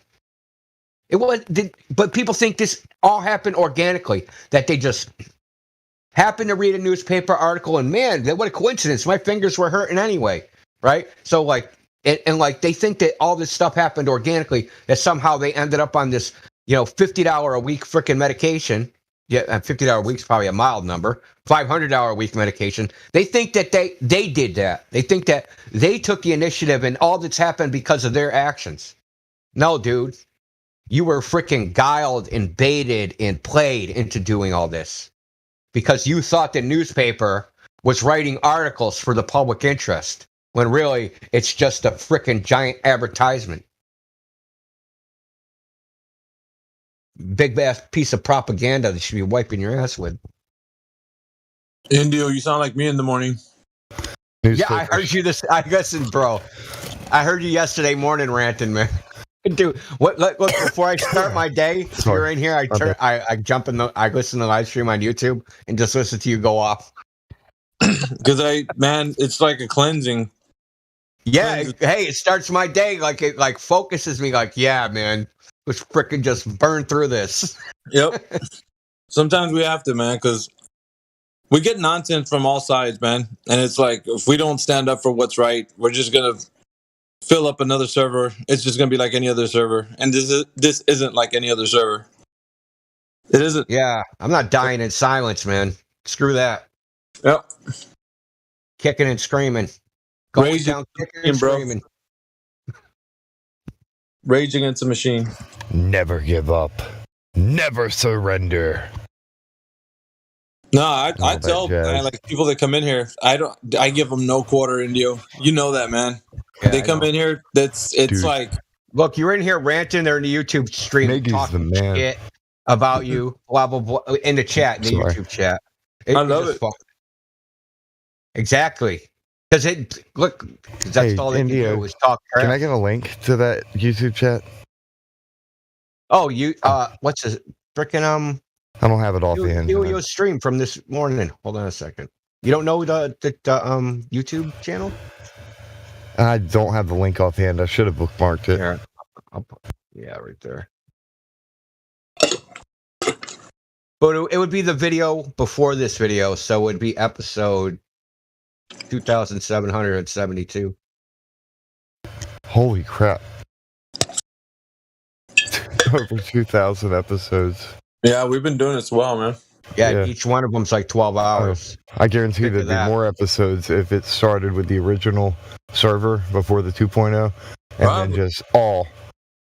But people think this all happened organically, that they just happened to read a newspaper article and man, what a coincidence. My fingers were hurting anyway, right? So they think that all this stuff happened organically, that somehow they ended up on this, $50 a week freaking medication. Yeah, $50 a week is probably a mild number. $500 a week medication. They think that they did that. They think that they took the initiative and all that's happened because of their actions. No, dude. You were freaking guiled and baited and played into doing all this. Because you thought the newspaper was writing articles for the public interest, when really it's just a frickin' giant advertisement. Big ass piece of propaganda that you should be wiping your ass with. Indio, you sound like me in the morning. Yeah, I heard you listen, bro. I heard you yesterday morning ranting, man. Dude, look, before I start my day, if you're in here, I jump in I listen to the live stream on YouTube and just listen to you go off. Because it's like a cleansing. Yeah, hey, it starts my day, it focuses me, yeah, man, let's frickin' just burn through this. Yep. Sometimes we have to, man, because we get nonsense from all sides, man. And it's like, if we don't stand up for what's right, we're just going to fill up another server. It's just going to be like any other server. And this isn't like any other server. It isn't. Yeah, I'm not dying in silence, man. Screw that. Yep. Kicking and screaming. Going Rage down Against kicking the and Machine, bro. screaming. Rage Against the Machine. Never give up. Never surrender. No, I All that tell jazz. like people that come in here, I give them no quarter, Indio. You know that, man. Yeah, they I come know. in here. It's Dude. like, Look, you're in here ranting there in the YouTube stream, Niggy's the talking man. shit about you, blah blah blah, in the chat, in the Sorry. YouTube chat. I love it. Fun. Exactly, because that's Hey, all they Indio, can do is talk crap. Can I get a link to that YouTube chat? Oh, what's this freaking I don't have it offhand. Helio's stream from this morning? Hold on a second. You don't know the YouTube channel? I don't have the link offhand. I should have bookmarked it. Here, yeah, right there. But it would be the video before this video, so it would be episode 2772. Holy crap. Over 2,000 episodes. yeah, we've been doing this well, man. Yeah, each one of them's like 12 hours. I guarantee Think there'd of be that. more episodes if it started with the original server before the 2.0 and then just all.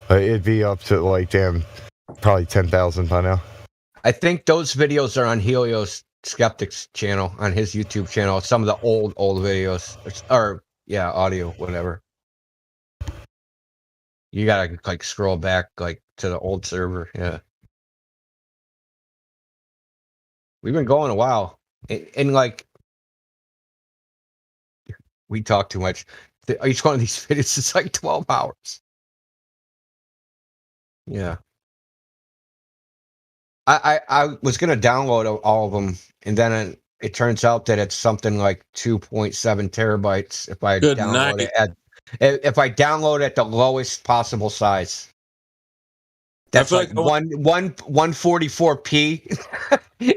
It'd be up to like, damn, probably 10,000 by now. I think those videos are on Helio's Skeptics channel, on his YouTube channel. Some of the old videos, or yeah, audio, whatever. You gotta like scroll back like to the old server. Yeah, we've been going a while, and like we talk too much. Each one of these videos is like 12 hours. Yeah. I was gonna download all of them, and then it turns out that it's something like 2.7 terabytes if I Good download night. if I download at the lowest possible size. That's feel like like 144p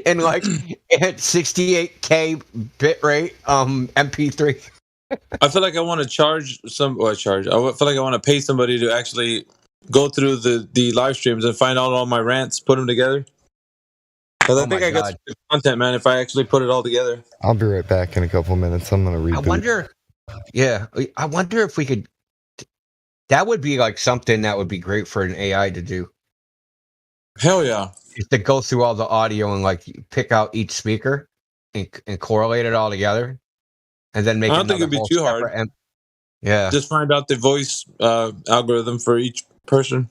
and like at 68k bit rate MP3. I feel like I want to charge some. Or charge. I feel like I want to pay somebody to actually go through the live streams and find out all my rants, put them together. Because I think I got some good content, man. If I actually put it all together. I'll be right back in a couple minutes. I'm gonna reboot. I wonder if we could. That would be like something that would be great for an AI to do. Hell yeah! Is to go through all the audio and like pick out each speaker and correlate it all together, and then make. I don't think it'd be too hard. Yeah, just find out the voice algorithm for each person.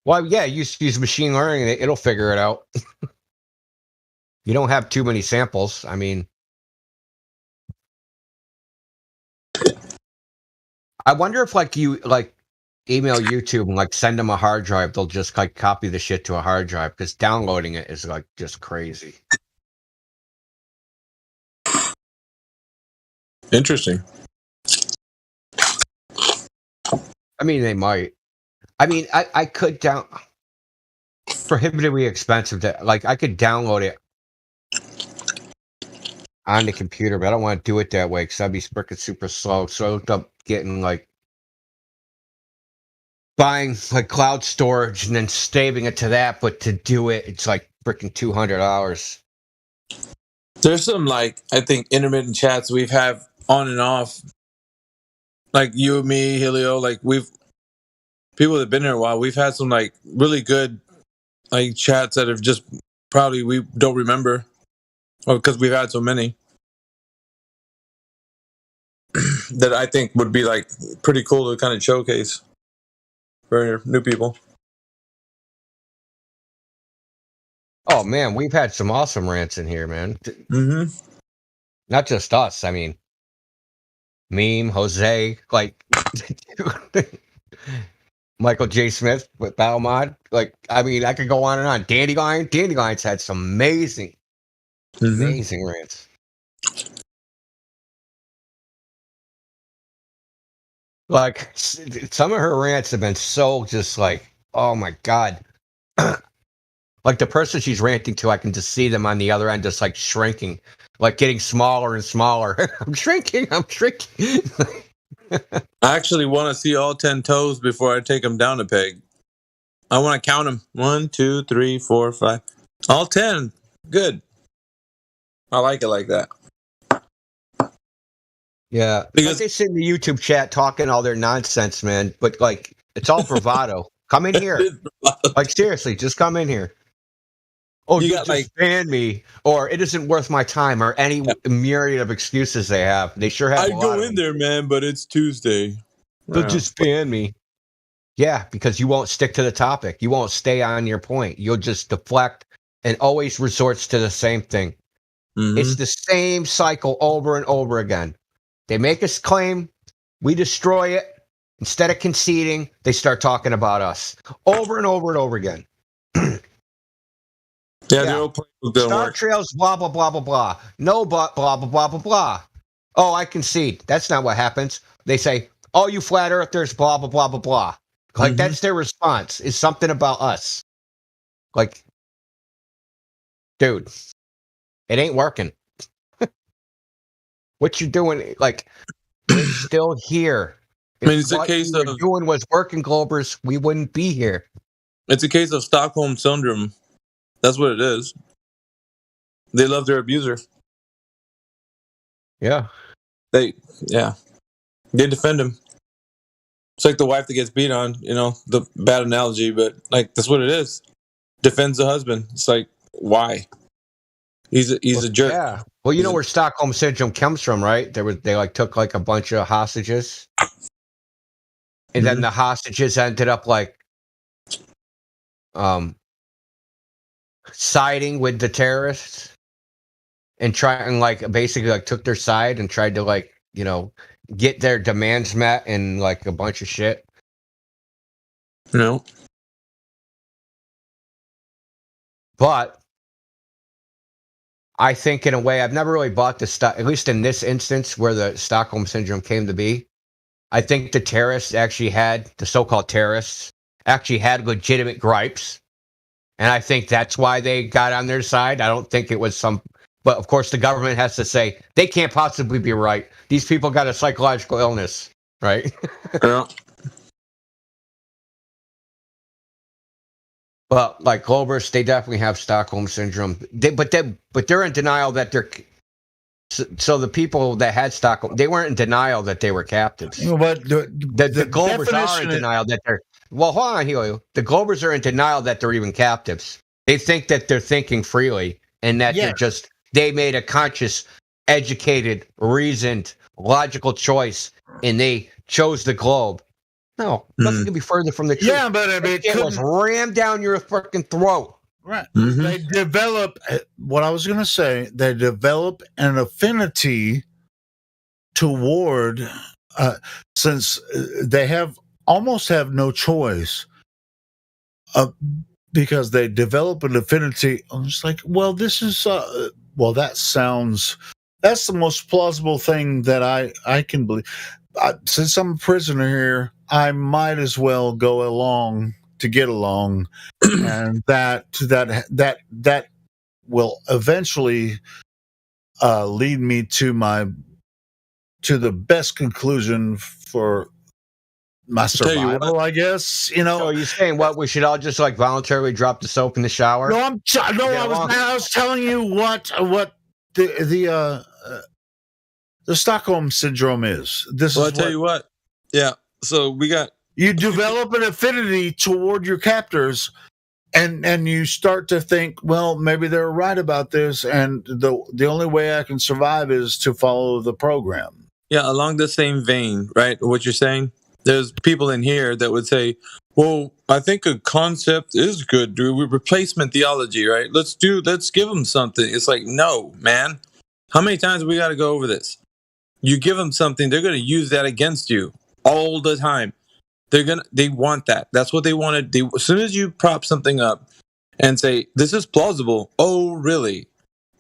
Well, yeah, use machine learning. It'll figure it out. You don't have too many samples. I mean, I wonder if like you like email YouTube and like send them a hard drive, they'll just like copy the shit to a hard drive, because downloading it is like just crazy. Interesting. I mean, they might. I mean, I could prohibitively expensive to like I could download it on the computer, but I don't want to do it that way because I'd be freaking super slow. So I looked up getting like buying like cloud storage and then staving it to that, but to do it, it's like freaking $200. There's some like I think intermittent chats we've had on and off, like you, me, Helio. Like people that've been here a while. We've had some like really good like chats that have just probably we don't remember, because we've had so many that I think would be like pretty cool to kind of showcase for new people. Oh man, we've had some awesome rants in here, man. Mm-hmm. Not just us. I mean, Meme, Jose, like Michael J. Smith with Battlemod. Like, I mean, I could go on and on. Dandelions had some amazing rants. Like, some of her rants have been so just like, oh my God. Like the person she's ranting to, I can just see them on the other end, just like shrinking, like getting smaller and smaller. I'm shrinking. I actually want to see all 10 toes before I take them down a peg. I want to count them. 1, 2, 3, 4, 5. All 10. Good. I like it like that. Yeah, because they sit in the YouTube chat talking all their nonsense, man. But like, it's all bravado. Come in here. Like seriously, just come in here. Oh, you just ban me, or it isn't worth my time, or any myriad of excuses they have. They sure have. I a lot go of in them. there, man, but it's Tuesday. They'll just ban me. Yeah, because you won't stick to the topic. You won't stay on your point. You'll just deflect and always resorts to the same thing. It's the same cycle over and over again. They make us claim, we destroy it. Instead of conceding, they start talking about us over and over and over again. Yeah. Star Trails, blah, blah, blah, blah, blah. No, but blah, blah, blah, blah, blah. Oh, I concede. That's not what happens. They say, oh, you flat earthers, blah, blah, blah, blah, blah. Like, that's their response, is something about us. Like, dude, it ain't working. What you doing? Like, we're still here. I mean, If it's a what case you were of doing was working, Globers, we wouldn't be here. It's a case of Stockholm syndrome. That's what it is. They love their abuser. Yeah. They defend him. It's like the wife that gets beat on, the bad analogy, but like that's what it is. Defends the husband. It's like, why? He's a jerk. Yeah. Well, you know where Stockholm syndrome comes from, right? They like took like a bunch of hostages. And then the hostages ended up like siding with the terrorists and trying like basically like took their side and tried to like, get their demands met and like a bunch of shit. No. But I think in a way, I've never really bought the stock, at least in this instance where the Stockholm syndrome came to be. I think the so-called terrorists actually had legitimate gripes. And I think that's why they got on their side. I don't think it was but of course the government has to say, they can't possibly be right. These people got a psychological illness, right? Yeah. But like Globers, they definitely have Stockholm syndrome. But they're in denial that they're. So the people that had Stockholm, they weren't in denial that they were captives. But the Globers are in denial that they're. Well, hold on, Helio. The Globers are in denial that they're even captives. They think that they're thinking freely and that they made a conscious, educated, reasoned, logical choice, and they chose the globe. No, nothing can be further from the truth. Yeah, but it was rammed down your fucking throat. Right. They develop what I was going to say. They develop an affinity toward, since they almost have no choice, because they develop an affinity. I'm just like, well, this is, that's the most plausible thing that I can believe. Since I'm a prisoner here, I might as well go along to get along, and that will eventually lead me to the best conclusion for my survival, I guess. So you're saying what? We should all just like voluntarily drop the soap in the shower? No, I was telling you what the Stockholm syndrome is. I'll tell you what. Yeah. So you develop an affinity toward your captors, and you start to think, well, maybe they're right about this, and the only way I can survive is to follow the program. Yeah, along the same vein, right? What you're saying, there's people in here that would say, well, I think a concept is good, dude. Replacement theology, right? Let's give them something. It's like, no, man. How many times we got to go over this? You give them something, they're going to use that against you all the time. They want that. That's what they wanted. As soon as you prop something up and say, this is plausible. Oh, really?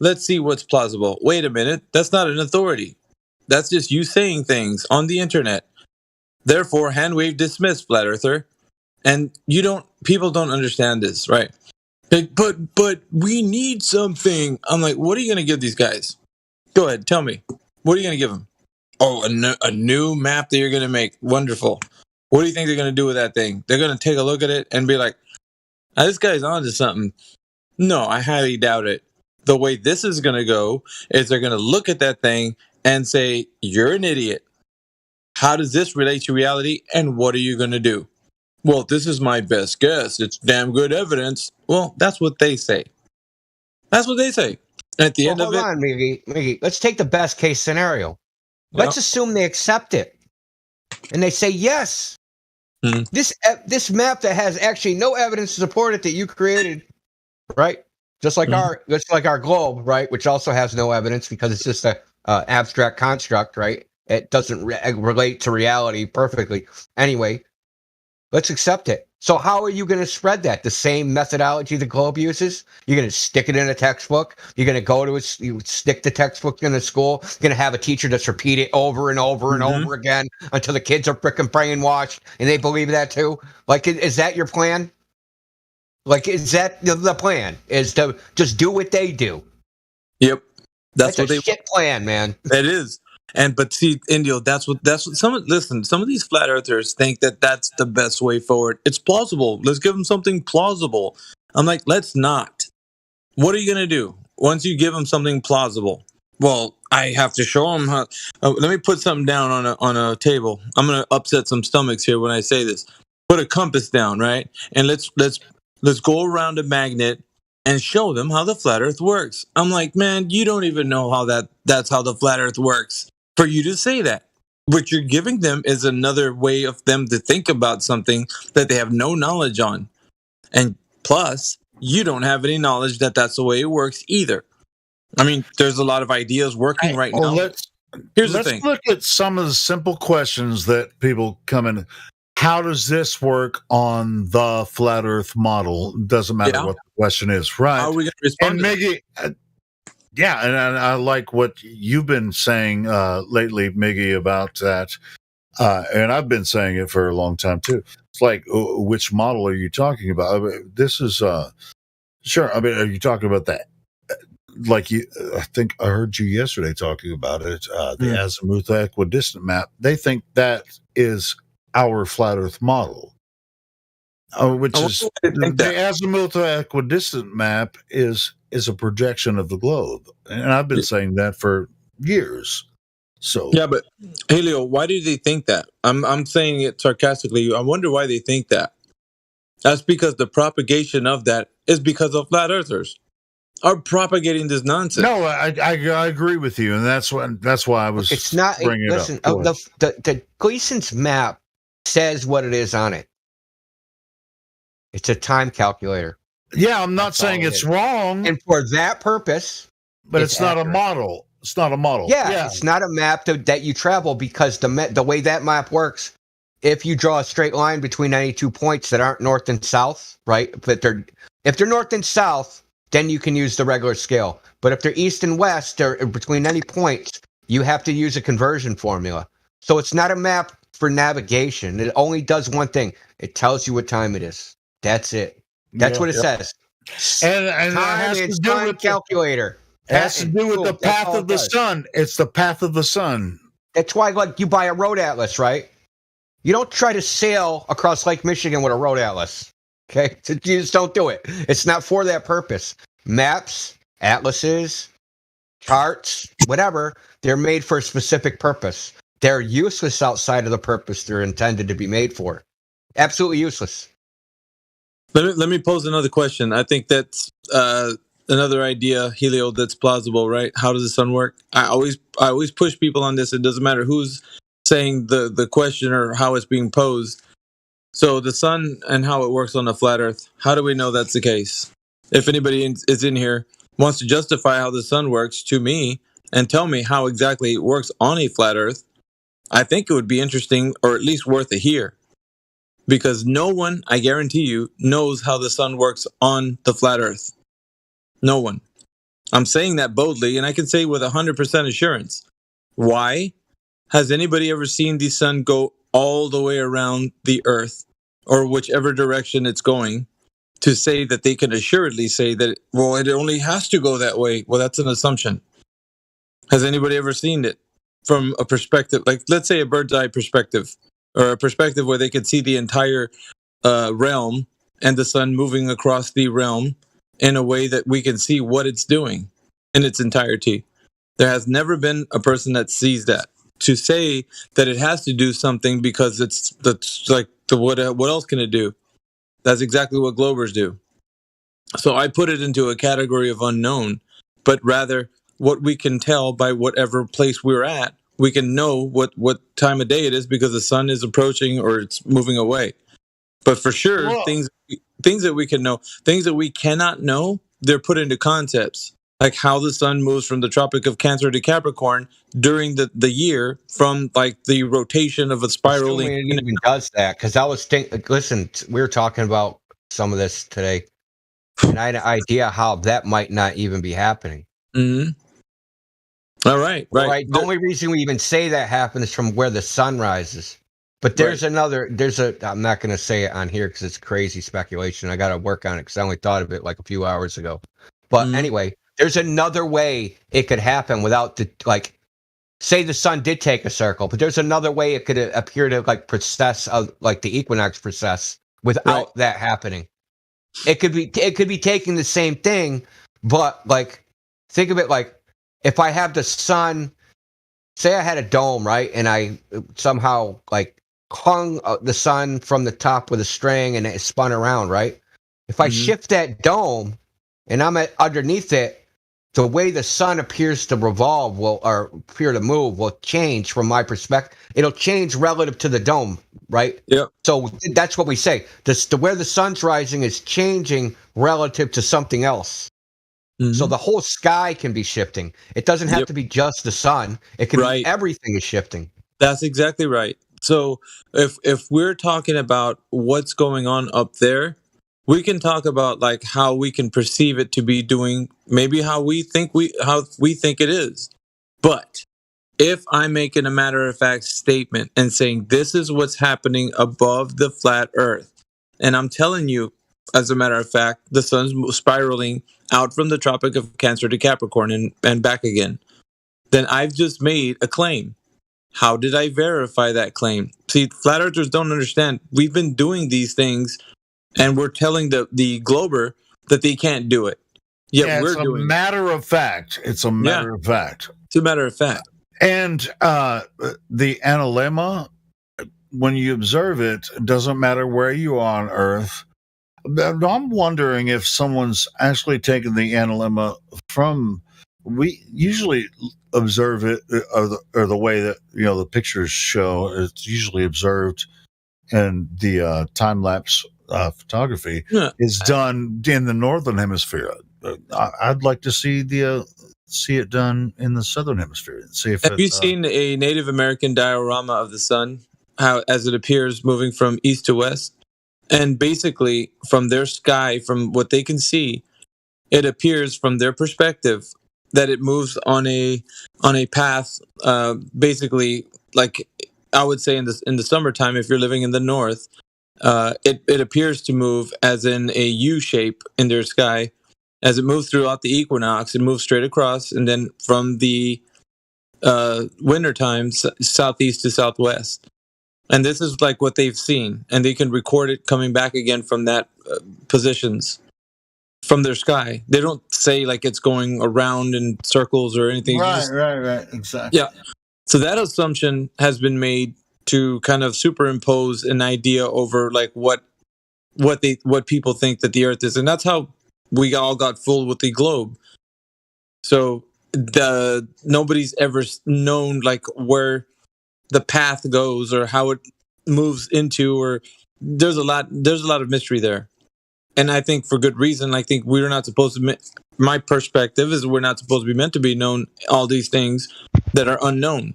Let's see what's plausible. Wait a minute. That's not an authority. That's just you saying things on the internet. Therefore, hand wave dismissed, flat earther. And people don't understand this, right? But we need something. I'm like, what are you going to give these guys? Go ahead. Tell me. What are you going to give them? Oh, a new map that you're going to make. Wonderful. What do you think they're going to do with that thing? They're going to take a look at it and be like, this guy's onto something. No, I highly doubt it. The way this is going to go is they're going to look at that thing and say, you're an idiot. How does this relate to reality? And what are you going to do? Well, this is my best guess. It's damn good evidence. Well, that's what they say. That's what they say. At the end of it. Hold on, Miggy. Let's take the best case scenario. Let's assume they accept it. And they say, yes, this map that has actually no evidence to support it that you created, right? Just like our globe, right? Which also has no evidence because it's just a abstract construct, right? It doesn't relate to reality perfectly. Anyway, let's accept it. So how are you going to spread that? The same methodology the globe uses? You're going to stick it in a textbook? You're going to go to you stick the textbook in the school? You're going to have a teacher just repeat it over and over and over again until the kids are frickin' brainwashed and they believe that too? Like, is that your plan? Like, is that the plan? Is to just do what they do? Yep. That's what a shit plan, man. It is. But see, Indio, that's what some of these flat earthers think that that's the best way forward. It's plausible. Let's give them something plausible. I'm like, let's not. What are you going to do once you give them something plausible? Well, I have to show them how. Let me put something down on a table. I'm going to upset some stomachs here when I say this. Put a compass down, right? And let's go around a magnet and show them how the flat earth works. I'm like, man, you don't even know how that's how the flat earth works. For you to say that, what you're giving them is another way of them to think about something that they have no knowledge on. And plus, you don't have any knowledge that that's the way it works either. I mean, there's a lot of ideas working right now. Here's the thing. Let's look at some of the simple questions that people come in. How does this work on the flat earth model? Doesn't matter what the question is, right? How are we going to respond? And Miggy, yeah, and I like what you've been saying lately, Miggy, about that. And I've been saying it for a long time, too. It's like, which model are you talking about? I mean, this is, sure, I mean, are you talking about that? Like, I think I heard you yesterday talking about it, the azimuth equidistant map. They think that is our flat earth model, which is the azimuth equidistant map is a projection of the globe, and I've been saying that for years. So yeah, but Helio, why do they think that? I'm saying it sarcastically. I wonder why they think that. That's because the propagation of that is because of flat earthers are propagating this nonsense. No, I agree with you, and that's why I was. It's not. Bringing Listen, it up. The Gleason's map says what it is on it. It's a time calculator. Yeah, I'm not saying it's wrong. And for that purpose, but it's not a model. It's not a model. Yeah, it's not a map that you travel because the way that map works, if you draw a straight line between 92 points that aren't north and south, right? But if they're north and south, then you can use the regular scale. But if they're east and west, or between 90 points, you have to use a conversion formula. So it's not a map for navigation. It only does one thing. It tells you what time it is. That's it. That's what it says. And it has to do with calculator. It has to do with the path of the sun. It's the path of the sun. That's why, like, you buy a road atlas, right? You don't try to sail across Lake Michigan with a road atlas. Okay, you just don't do it. It's not for that purpose. Maps, atlases, charts, whatever, they're made for a specific purpose. They're useless outside of the purpose they're intended to be made for. Absolutely useless. Let me pose another question. I think that's another idea, Helio, that's plausible, right? How does the sun work? I always push people on this. It doesn't matter who's saying the question or how it's being posed. So the sun and how it works on a flat earth, how do we know that's the case? If anybody is in here wants to justify how the sun works to me and tell me how exactly it works on a flat earth, I think it would be interesting or at least worth a hear. Because no one, I guarantee you, knows how the sun works on the flat earth. No one. I'm saying that boldly, and I can say with 100% assurance. Why? Has anybody ever seen the sun go all the way around the earth, or whichever direction it's going, to say that they can assuredly say that, well, it only has to go that way? Well, that's an assumption. Has anybody ever seen it from a perspective, like, let's say a bird's eye perspective, or a perspective where they could see the entire realm and the sun moving across the realm in a way that we can see what it's doing in its entirety? There has never been a person that sees that. To say that it has to do something because that's like what else can it do? That's exactly what Globers do. So I put it into a category of unknown, but rather what we can tell by whatever place we're at. We can know what time of day it is because the sun is approaching or it's moving away. But for sure, things that we can know, things that we cannot know, they're put into concepts. Like how the sun moves from the Tropic of Cancer to Capricorn during the year from like the rotation of a spiraling. Assuming it even does that, because I was thinking. Listen, we were talking about some of this today, and I had an idea how that might not even be happening. Mm-hmm. All right. The only reason we even say that happens is from where the sun rises. But there's I'm not going to say it on here because it's crazy speculation. I got to work on it because I only thought of it like a few hours ago. But anyway, there's another way it could happen without say the sun did take a circle, but there's another way it could appear to like process like the equinox process without that happening. It could be taking the same thing, but like think of it like if I have the sun, say I had a dome, right, and I somehow like hung the sun from the top with a string and it spun around, right? If I shift that dome and I'm underneath it, the way the sun appears to revolve or appear to move will change from my perspective. It'll change relative to the dome, right? Yeah. So that's what we say. Where the sun's rising is changing relative to something else. So the whole sky can be shifting. It doesn't have to be just the sun. It can be everything is shifting. That's exactly right. So if we're talking about what's going on up there, we can talk about like how we can perceive it to be doing maybe how we think it is. But if I'm making a matter of fact statement and saying this is what's happening above the flat earth, and I'm telling you, as a matter of fact, the sun's spiraling out from the Tropic of Cancer to Capricorn and back again, then I've just made a claim. How did I verify that claim? See, flat earthers don't understand. We've been doing these things, and we're telling the Glober that they can't do it. Yet we're doing it. Matter of fact. It's a matter of fact. It's a matter of fact. And the analemma, when you observe it, doesn't matter where you are on Earth. I'm wondering if someone's actually taken the analemma from. We usually observe it, or the way that the pictures show. It's usually observed, and the time lapse photography is done in the northern hemisphere. I'd like to see it done in the southern hemisphere. And see if have you seen a Native American diorama of the sun, how as it appears moving from east to west? And basically, from their sky, from what they can see, it appears from their perspective that it moves on a path. Basically, like I would say in the summertime, if you're living in the north, it appears to move as in a U shape in their sky. As it moves throughout the equinox, it moves straight across, and then from the winter time, southeast to southwest. And this is like what they've seen, and they can record it coming back again from that positions from their sky. They don't say like it's going around in circles or anything. Right, exactly. Yeah. So that assumption has been made to kind of superimpose an idea over like what people think that the Earth is, and that's how we all got fooled with the globe. So nobody's ever known like where the path goes or how it moves into, or there's a lot of mystery there. And I think for good reason. I think we're not supposed to, my perspective is we're not supposed to be meant to be known all these things that are unknown.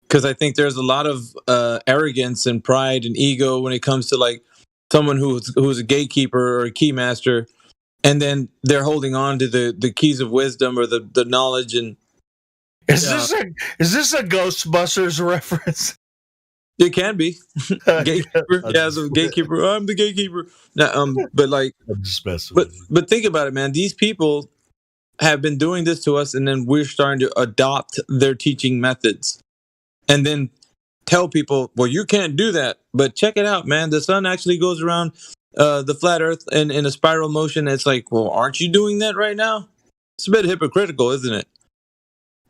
Because I think there's a lot of arrogance and pride and ego when it comes to like someone who's a gatekeeper or a keymaster, and then they're holding on to the keys of wisdom or the knowledge. And is this a Ghostbusters reference? It can be. Gatekeeper. Yeah, so gatekeeper. I'm the gatekeeper. But like, but think about it, man. These people have been doing this to us, and then we're starting to adopt their teaching methods, and then tell people, well, you can't do that. But check it out, man. The sun actually goes around the flat Earth in a spiral motion. It's like, well, aren't you doing that right now? It's a bit hypocritical, isn't it?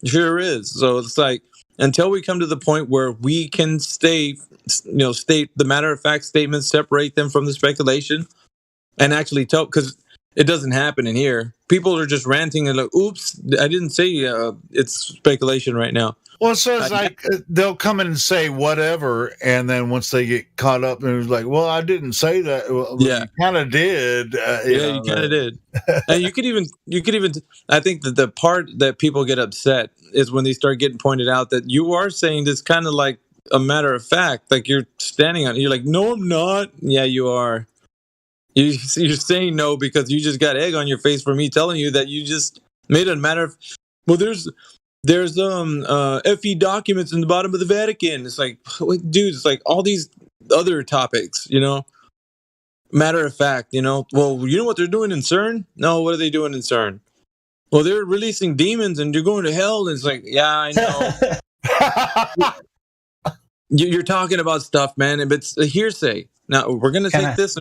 Sure is. So it's like until we come to the point where we can state the matter of fact statements, separate them from the speculation, and actually tell, because it doesn't happen in here. People are just ranting and like, "Oops, I didn't say it's speculation right now." Well, so it's like they'll come in and say whatever, and then once they get caught up, and it's like, "Well, I didn't say that." Well, Yeah. you kind of did. You kind of did. And you could even. I think that the part that people get upset is when they start getting pointed out that you are saying this kind of like a matter of fact, like you're standing on. You're like, "No, I'm not." Yeah, you are. You're saying no because you just got egg on your face for me telling you that you just made it a matter of. Well, there's FE documents in the bottom of the Vatican. It's like, dude, it's like all these other topics, matter of fact, well, you know what they're doing in CERN? No, what are they doing in CERN? Well, they're releasing demons and you're going to hell. And it's like, yeah, I know. You're talking about stuff, man, but it's a hearsay. Now we're going to take this.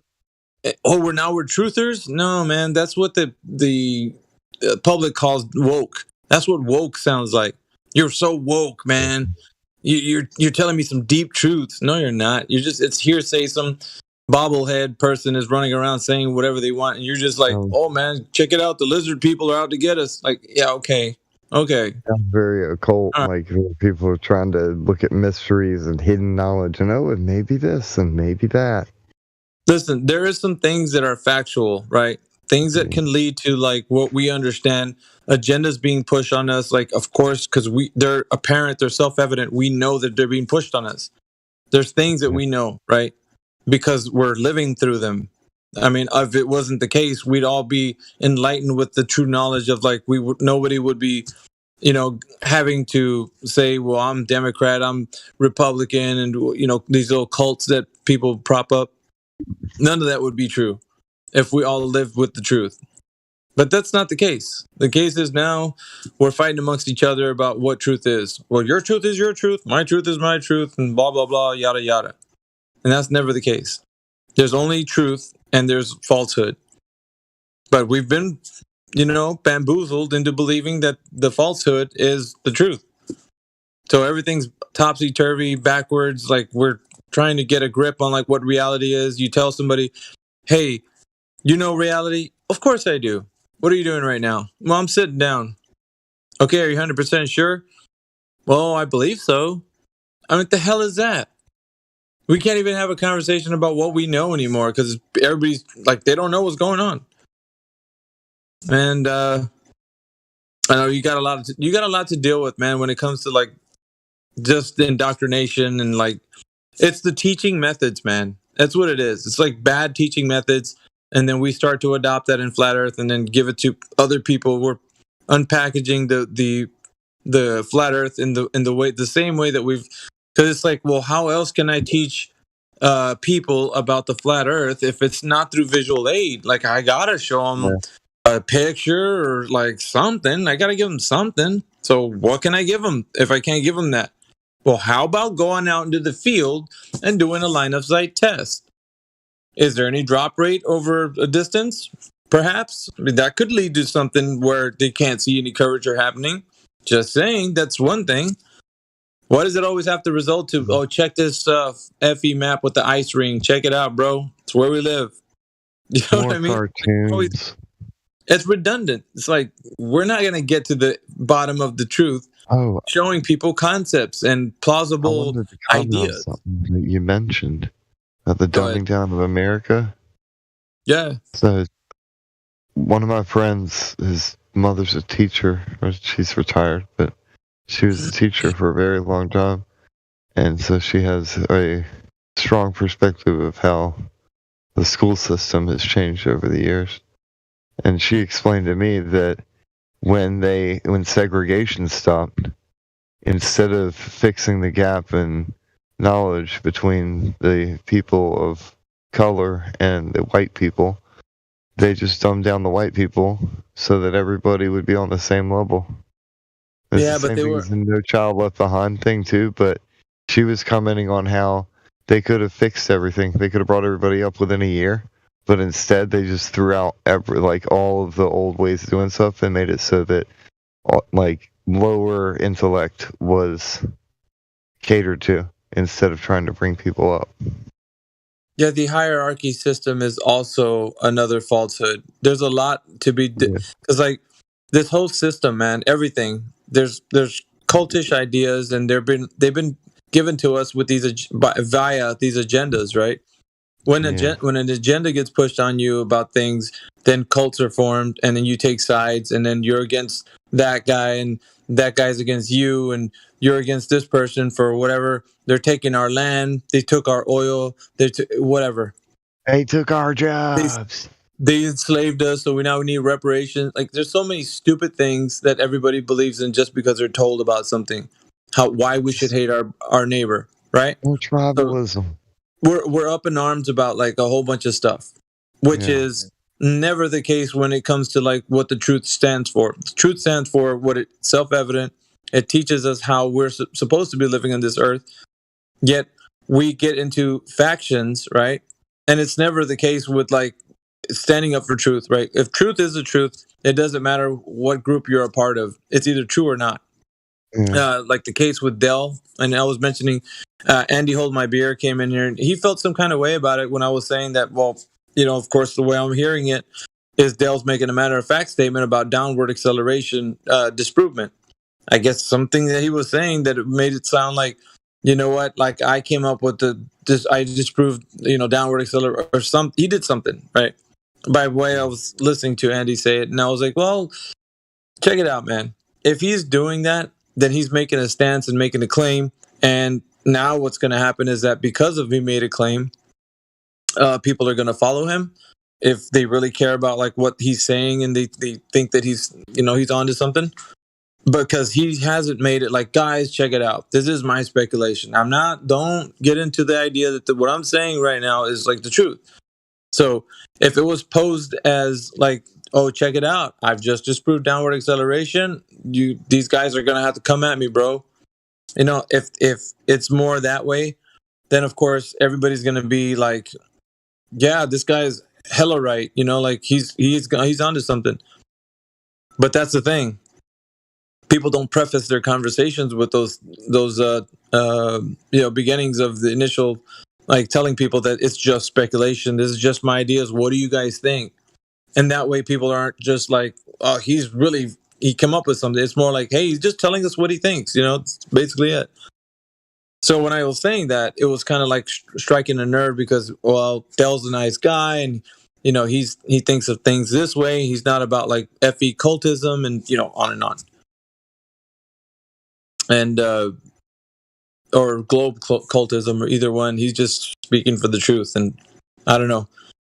We're truthers? No, man, that's what the public calls woke. That's what woke sounds like. You're so woke, man. You're telling me some deep truths. No, you're not. It's hearsay. Some bobblehead person is running around saying whatever they want, and you're just like, oh man, check it out. The lizard people are out to get us. Like, yeah, okay. That's very occult. Like people are trying to look at mysteries and hidden knowledge, and it may be this and maybe that. Listen, there is some things that are factual, right? Things that can lead to like what we understand, agendas being pushed on us. Like, of course, because they're apparent, they're self-evident. We know that they're being pushed on us. There's things that we know, right? Because we're living through them. I mean, if it wasn't the case, we'd all be enlightened with the true knowledge of like nobody would be, having to say, well, I'm Democrat, I'm Republican, and these little cults that people prop up. None of that would be true if we all lived with the truth. But that's not the case. The case is now we're fighting amongst each other about what truth is. Well, your truth is your truth, my truth is my truth, and blah, blah, blah, yada, yada. And that's never the case. There's only truth and there's falsehood. But we've been, bamboozled into believing that the falsehood is the truth. So everything's topsy-turvy, backwards, like we're trying to get a grip on like what reality is. You tell somebody, hey, you know reality? Of course I do. What are you doing right now? Well, I'm sitting down. Okay, are you 100% sure? Well, I believe so. I mean, what the hell is that? We can't even have a conversation about what we know anymore because everybody's like, they don't know what's going on. And I know you got a lot to deal with, man, when it comes to like just the indoctrination and like it's the teaching methods, man. That's what it is. It's like bad teaching methods, and then we start to adopt that in Flat Earth and then give it to other people. We're unpackaging the Flat Earth in the same way that we've, because it's like, well, how else can I teach people about the Flat Earth if it's not through visual aid? Like I gotta show them a picture or like something. I gotta give them something. So what can I give them if I can't give them that? Well, how about going out into the field and doing a line of sight test? Is there any drop rate over a distance? Perhaps. I mean, that could lead to something where they can't see any curvature happening. Just saying, that's one thing. Why does it always have to result to, oh, check this FE map with the ice ring. Check it out, bro. It's where we live. You know what I mean? Cartoons. It's redundant. It's like, we're not going to get to the bottom of the truth. Showing people concepts and plausible ideas. Something that you mentioned about the dumbing down of America. Yeah. So, one of my friends, his mother's a teacher, or she's retired, but she was a teacher for a very long time, and so she has a strong perspective of how the school system has changed over the years. And she explained to me that when segregation stopped, instead of fixing the gap in knowledge between the people of color and the white people, they just dumbed down the white people so that everybody would be on the same level. It's but they were the No Child Left Behind thing too. But she was commenting on how they could have fixed everything. They could have brought everybody up within a year. But instead, they just threw out all of the old ways of doing stuff and made it so that, like, lower intellect was catered to instead of trying to bring people up. Yeah, the hierarchy system is also another falsehood. There's a lot to be because like this whole system, man, everything. There's cultish ideas, and they've been given to us with these via these agendas, right? When when an agenda gets pushed on you about things, then cults are formed, and then you take sides, and then you're against that guy, and that guy's against you, and you're against this person for whatever. They're taking our land. They took our oil. Whatever. They took our jobs. They enslaved us, so we need reparations. Like, there's so many stupid things that everybody believes in just because they're told about something. Why we should hate our neighbor, right? Or tribalism. We're up in arms about like a whole bunch of stuff, which is never the case when it comes to like what the truth stands for. The truth stands for what it's self-evident. It teaches us how we're supposed to be living on this earth. Yet we get into factions, right? And it's never the case with like standing up for truth, right? If truth is the truth, it doesn't matter what group you're a part of. It's either true or not. Like the case with Dell, and I was mentioning Andy Hold My Beer came in here, and he felt some kind of way about it when I was saying that, well, of course, the way I'm hearing it is Dell's making a matter-of-fact statement about downward acceleration disprovement. I guess something that he was saying that it made it sound like, you know what, like I came up with I disproved, downward acceleration or something. He did something, right? By the way, I was listening to Andy say it, and I was like, well, check it out, man. If he's doing that, then he's making a stance and making a claim. And now what's going to happen is that because of he made a claim, people are going to follow him if they really care about like what he's saying, and they think that he's onto something. Because he hasn't made it like, guys, check it out. This is my speculation. Don't get into the idea that what I'm saying right now is like the truth. So if it was posed as like, oh, check it out, I've just disproved downward acceleration, these guys are gonna have to come at me, bro. If it's more that way, then of course everybody's gonna be like, yeah, this guy's hella right, like he's onto something. But that's the thing. People don't preface their conversations with those beginnings of the initial, like telling people that it's just speculation. This is just my ideas. What do you guys think? And that way people aren't just like, oh, he came up with something. It's more like, hey, he's just telling us what he thinks. It's basically it. So when I was saying that, it was kind of like striking a nerve because, well, Dell's a nice guy, and he thinks of things this way. He's not about like FE cultism and on and on. And or globe cultism, or either one. He's just speaking for the truth. And I don't know.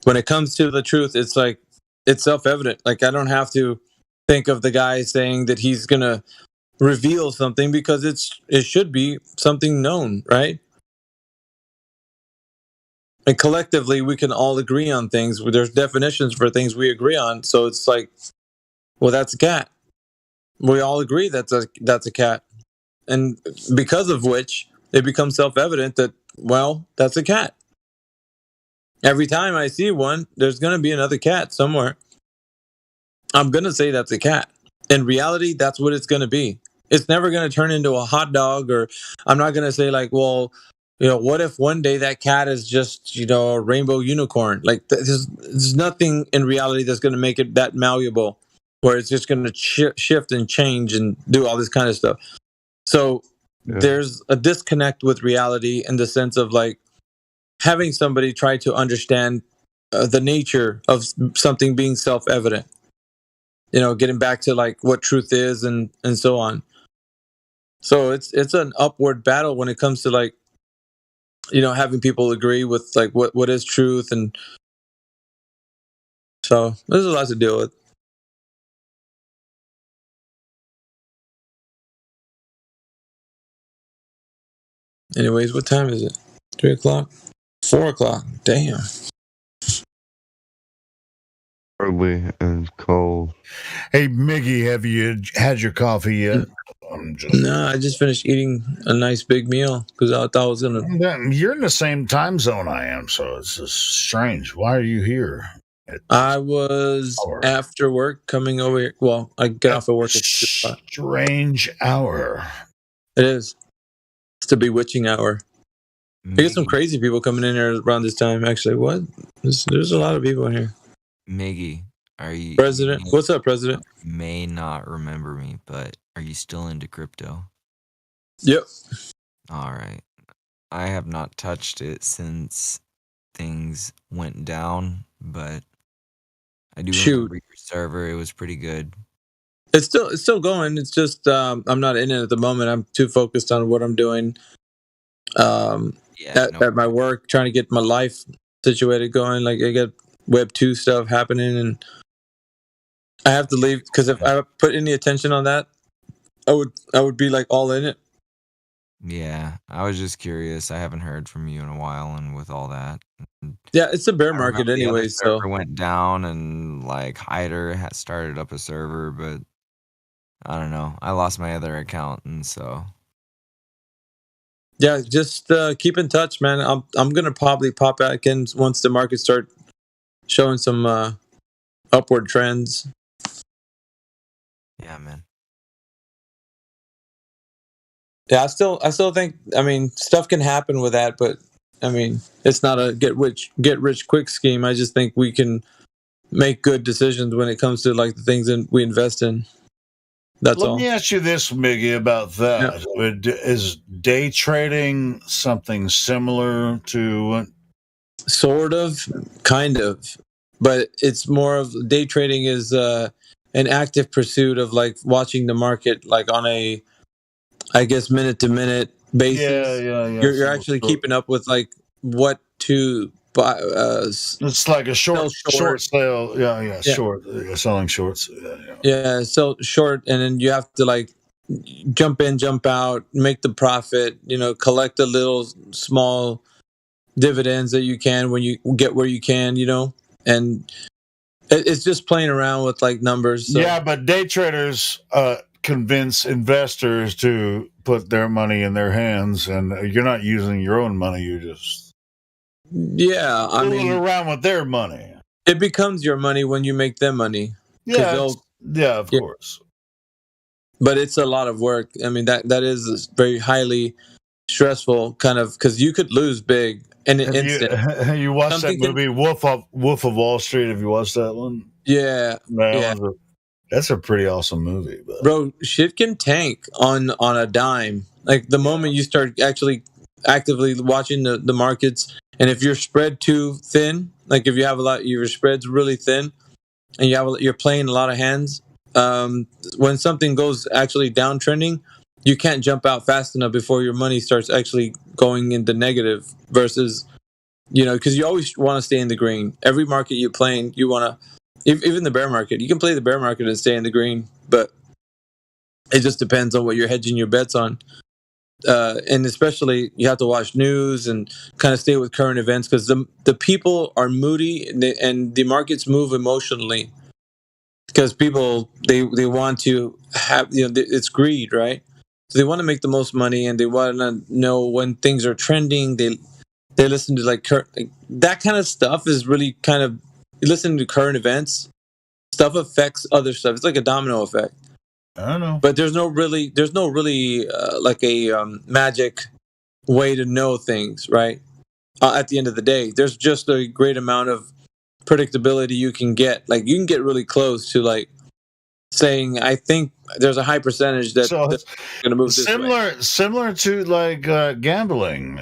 When it comes to the truth, it's like it's self-evident. Like I don't have to think of the guy saying that he's gonna reveal something because it should be something known, right? And collectively, we can all agree on things. There's definitions for things we agree on. So it's like, well, that's a cat. We all agree that's a cat. And because of which, it becomes self-evident that, well, that's a cat. Every time I see one, there's going to be another cat somewhere. I'm going to say that's a cat. In reality, that's what it's going to be. It's never going to turn into a hot dog, or I'm not going to say like, well, what if one day that cat is just, a rainbow unicorn? Like there's nothing in reality that's going to make it that malleable, where it's just going to shift and change and do all this kind of stuff. So there's a disconnect with reality in the sense of like having somebody try to understand the nature of something being self-evident, getting back to like what truth is and so on. So it's an upward battle when it comes to like, having people agree with like what is truth. And so there's a lot to deal with. Anyways, what time is it? 3 o'clock? 4 o'clock. Damn. Early and cold. Hey, Miggy, have you had your coffee yet? No, I just finished eating a nice big meal because I thought I was going to... You're in the same time zone I am, so it's just strange. Why are you here? I was after work coming over here. Well, I get off of work at 2 o'clock. Strange hour. It is. It's the bewitching hour. I get some crazy people coming in here around this time. Actually, what? There's a lot of people in here. Miggy, are you President? What's up, President? May not remember me, but are you still into crypto? Yep. All right. I have not touched it things went down, but I do remember your server. It was pretty good. It's still going. It's just I'm not in it at the moment. I'm too focused on what I'm doing at my work, trying to get my life situated going. Like I got Web 2 stuff happening, and I have to leave because if I put any attention on that, I would be like all in it. Yeah, I was just curious. I haven't heard from you in a while, and with all that, yeah, it's a bear market anyway. So server went down, and like Hyder had started up a server, but I don't know. I lost my other account, and so yeah, just keep in touch, man. I'm gonna probably pop back in once the markets start showing some upward trends. Yeah, man. Yeah, I still think. I mean, stuff can happen with that, but I mean, it's not a get rich quick scheme. I just think we can make good decisions when it comes to like the things that we invest in. That's all. Let me ask you this, Miggy, about that. Yeah. Is day trading something similar to? Sort of, kind of, but it's more of day trading is an active pursuit of like watching the market like on a, I guess, minute to minute basis. Yeah. You're actually keeping up with like what to buy. It's like a short sale. Yeah. Short. Selling shorts. Yeah, so short, and then you have to like jump in, jump out, make the profit. Collect a little small dividends that you can when you get where you can. And it's just playing around with like numbers. So. Yeah, but day traders convince investors to put their money in their hands, and you're not using your own money. You just fooling around with their money. It becomes your money when you make them money. Yeah, of course. But it's a lot of work. I mean, that is very highly stressful, kind of, because you could lose big in an instant. You watched that movie, Wolf of Wall Street? Have you watched that one? Yeah. That's a pretty awesome movie. But. Bro, shit can tank on a dime. Like the moment you start actually actively watching the markets, and if you're spread too thin, like if you have your spread's really thin, and you're playing a lot of hands, when something goes actually downtrending, you can't jump out fast enough before your money starts actually going into negative. Versus, because you always want to stay in the green. Every market you're playing, you want to. Even the bear market, you can play the bear market and stay in the green, but it just depends on what you're hedging your bets on. And especially, you have to watch news and kind of stay with current events, because the people are moody, and the markets move emotionally, because people they want to have, it's greed, right? So they want to make the most money, and they want to know when things are trending. They listen to like that kind of stuff is really kind of. Listening to current events, stuff affects other stuff. It's like a domino effect. I don't know, but there's no really like a magic way to know things, right? At the end of the day, there's just a great amount of predictability you can get. Like you can get really close to like saying, I think there's a high percentage that's going to move this way. Similar to like gambling.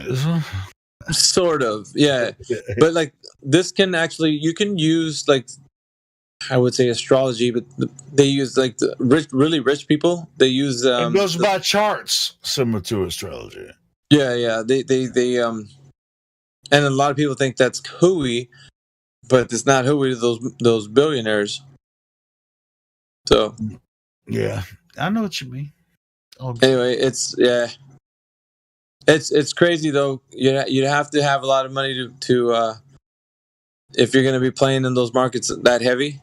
Sort of, yeah. But like this can actually, you can use like, I would say astrology, but they use like the really rich people. They use it goes by charts, similar to astrology. Yeah. They and a lot of people think that's hooey, but it's not hooey to those billionaires. So yeah, I know what you mean. Anyway, It's crazy though. You have to have a lot of money to if you're going to be playing in those markets that heavy.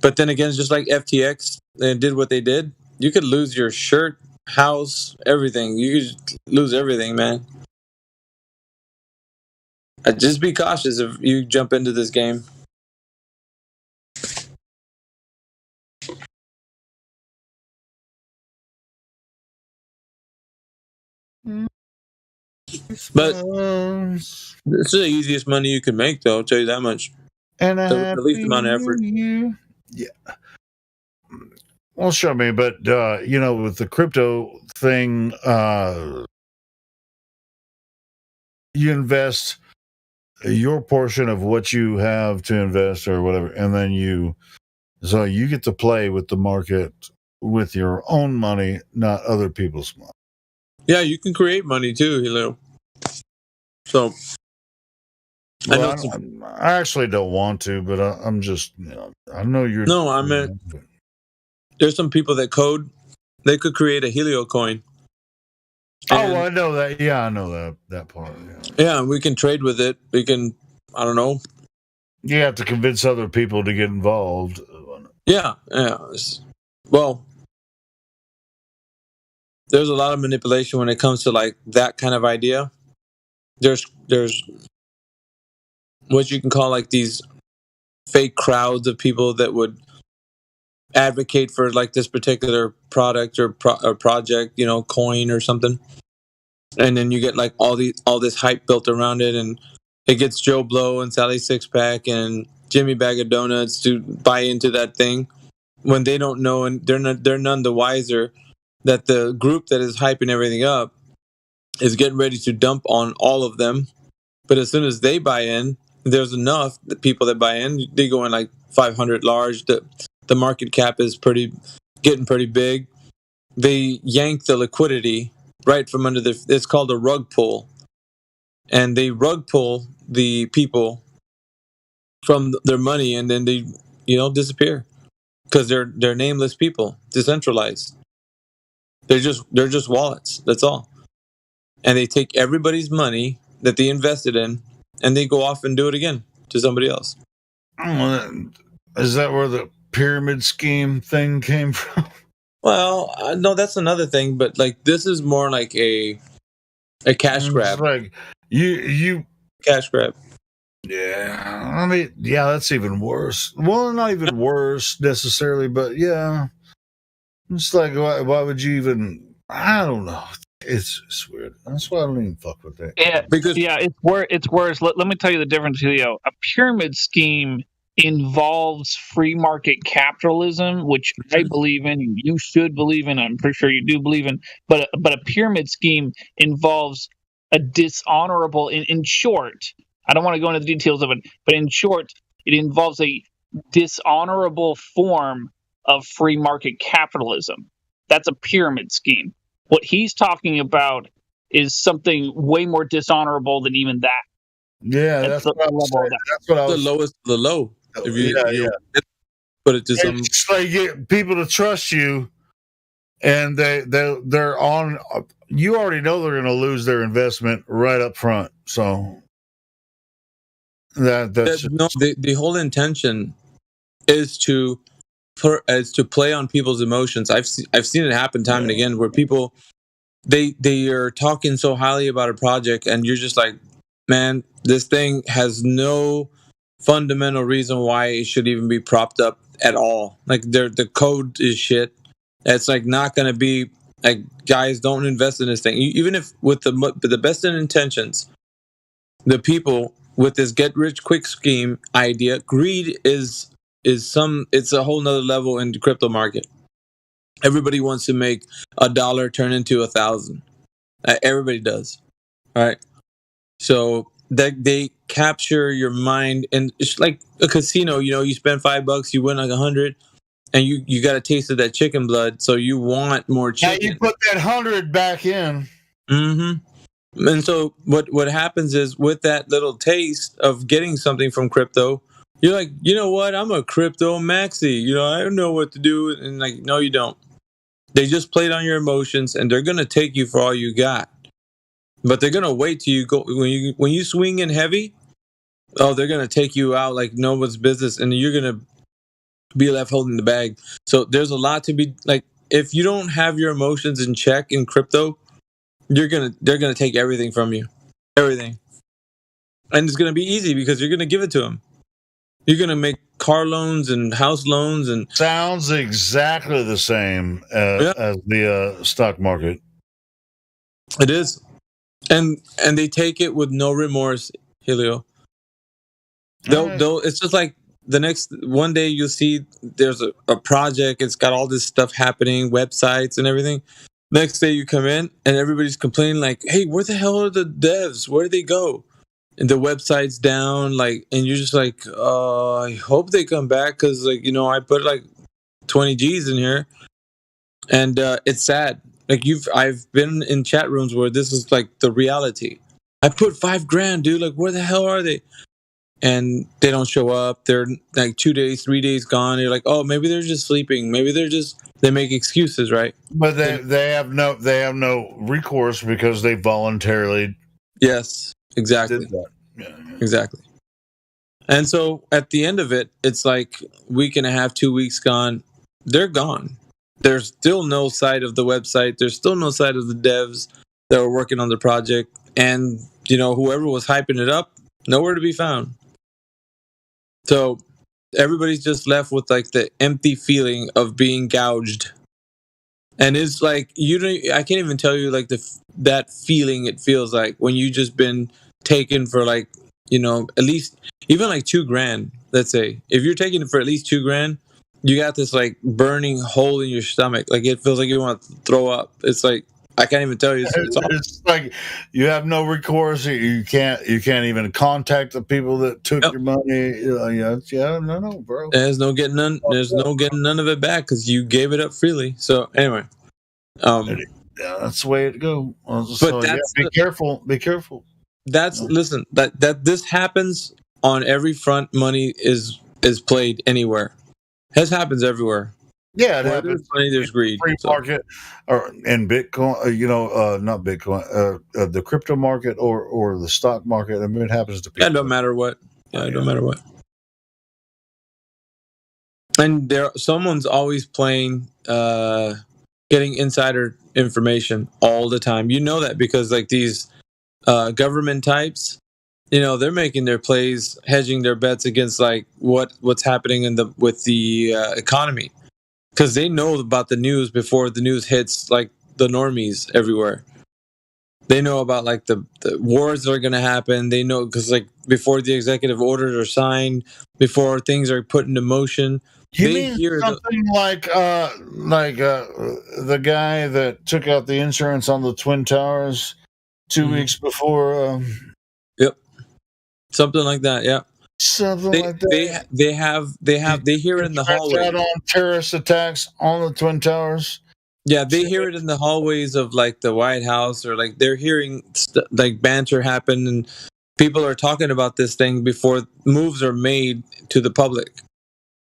But then again, it's just like FTX, they did what they did. You could lose your shirt, house, everything. You could lose everything, man. Just be cautious if you jump into this game. But it's the easiest money you can make, though. I'll tell you that much. And the least amount of effort. Yeah. Well, show me, but with the crypto thing, you invest your portion of what you have to invest or whatever, and then you get to play with the market with your own money, not other people's money. Yeah, you can create money too, Helio. So I actually don't want to, but I'm just, I know you're. No, I meant there's some people that code. They could create a Helio coin. I know that. Yeah, I know that part. Yeah, we can trade with it. We can, I don't know. You have to convince other people to get involved. Yeah. Well, there's a lot of manipulation when it comes to like that kind of idea. There's what you can call like these fake crowds of people that would advocate for like this particular product or project, coin or something. And then you get like all this hype built around it, and it gets Joe Blow and Sally Sixpack and Jimmy Bag of Donuts to buy into that thing when they don't know, and they're none the wiser that the group that is hyping everything up is getting ready to dump on all of them. But as soon as they buy in, there's enough that people that buy in, they go in like 500 large. The market cap is getting pretty big. They yank the liquidity right from under it's called a rug pull. And they rug pull the people from their money, and then they, disappear because they're nameless people, decentralized. They're just wallets. That's all. And they take everybody's money that they invested in, and they go off and do it again to somebody else. Is that where the pyramid scheme thing came from? Well, no, that's another thing. But like, this is more like a cash grab. Like you cash grab. Yeah, I mean, that's even worse. Well, not even worse necessarily, but yeah, it's like why would you even? I don't know. It's weird. That's why I don't even fuck with that. Yeah, it's worse. Let me tell you the difference, Julio. A pyramid scheme involves free market capitalism, which I believe in, and you should believe in. I'm pretty sure you do believe in. But a pyramid scheme involves a dishonorable. In short, I don't want to go into the details of it, but in short, it involves a dishonorable form of free market capitalism. That's a pyramid scheme. What he's talking about is something way more dishonorable than even that. Yeah, that's what I was saying. That's what I was. The lowest of the low. If you put it to some, it's like get people to trust you, and they're on. You already know they're going to lose their investment right up front. So the whole intention is to play on people's emotions. I've seen it happen time and again where people they are talking so highly about a project, and you're just like, man, this thing has no fundamental reason why it should even be propped up at all. Like the code is shit. It's like not going to be like, guys, don't invest in this thing. Even if with the best in intentions, the people with this get rich quick scheme idea, greed is it's a whole nother level in the crypto market. Everybody wants to make $1 turn into 1,000. Everybody does. All right. So that they capture your mind, and it's like a casino. You spend $5, you win like 100, and you got a taste of that chicken blood, so you want more chicken. Yeah, you put that 100 back in. Mm-hmm. And so what happens is, with that little taste of getting something from crypto, you're like, you know what? I'm a crypto maxi. I don't know what to do. And like, no, you don't. They just played on your emotions, and they're gonna take you for all you got. But they're gonna wait till you go when you swing in heavy. Oh, they're gonna take you out like no one's business, and you're gonna be left holding the bag. So there's a lot to be like. If you don't have your emotions in check in crypto, they're gonna take everything from you, everything, and it's gonna be easy because you're gonna give it to them. You're gonna make car loans and house loans, and sounds exactly the same as the stock market. It is. and they take it with no remorse, Helio. They'll it's just like the next one day you'll see there's a project, it's got all this stuff happening, websites and everything. Next day you come in and everybody's complaining like, hey, where the hell are the devs? Where did they go? And the website's down, like, and you're just like, I hope they come back, because like, I put like 20 G's in here. And it's sad. Like I've been in chat rooms where this is like the reality. I put $5,000, dude. Like, where the hell are they? And they don't show up. They're like 2 days, 3 days gone. You're like, oh, maybe they're just sleeping. Maybe they make excuses, right? But they have no recourse because they voluntarily. Yes, exactly. Exactly. And so at the end of it, it's like week and a half, 2 weeks gone. They're gone. There's still no sight of the website. There's still no sight of the devs that were working on the project. And, whoever was hyping it up, nowhere to be found. So everybody's just left with like the empty feeling of being gouged. And it's like, I can't even tell you like that feeling it feels like when you just been taken for like, at least even like $2,000, let's say. If you're taking it for at least $2,000, you got this like burning hole in your stomach. Like it feels like you want to throw up. It's like, I can't even tell you. It's like you have no recourse. You can't even contact the people that took your money. No, bro. There's no getting none of it back because you gave it up freely. So anyway, that's the way it go. But be careful. Be careful. Listen. That this happens on every front. Money is played anywhere. This happens everywhere. Yeah, it happens. There's money, there's greed. Free market, or in Bitcoin, not Bitcoin, the crypto market or the stock market. I mean, it happens to people. Yeah, no matter what. Yeah, no matter what. And someone's always playing, getting insider information all the time. You know that because like these government types, they're making their plays, hedging their bets against like what's happening with the economy. Because they know about the news before the news hits like the normies everywhere. They know about like the wars that are going to happen. They know because like before the executive orders are signed, before things are put into motion. You mean something like the guy that took out the insurance on the Twin Towers 2 weeks before? Yep, something like that. Yeah. Something like that. They hear it in the hallway. On terrorist attacks on the Twin Towers. Yeah, they hear it in the hallways of like the White House, or like they're hearing like banter happen, and people are talking about this thing before moves are made to the public.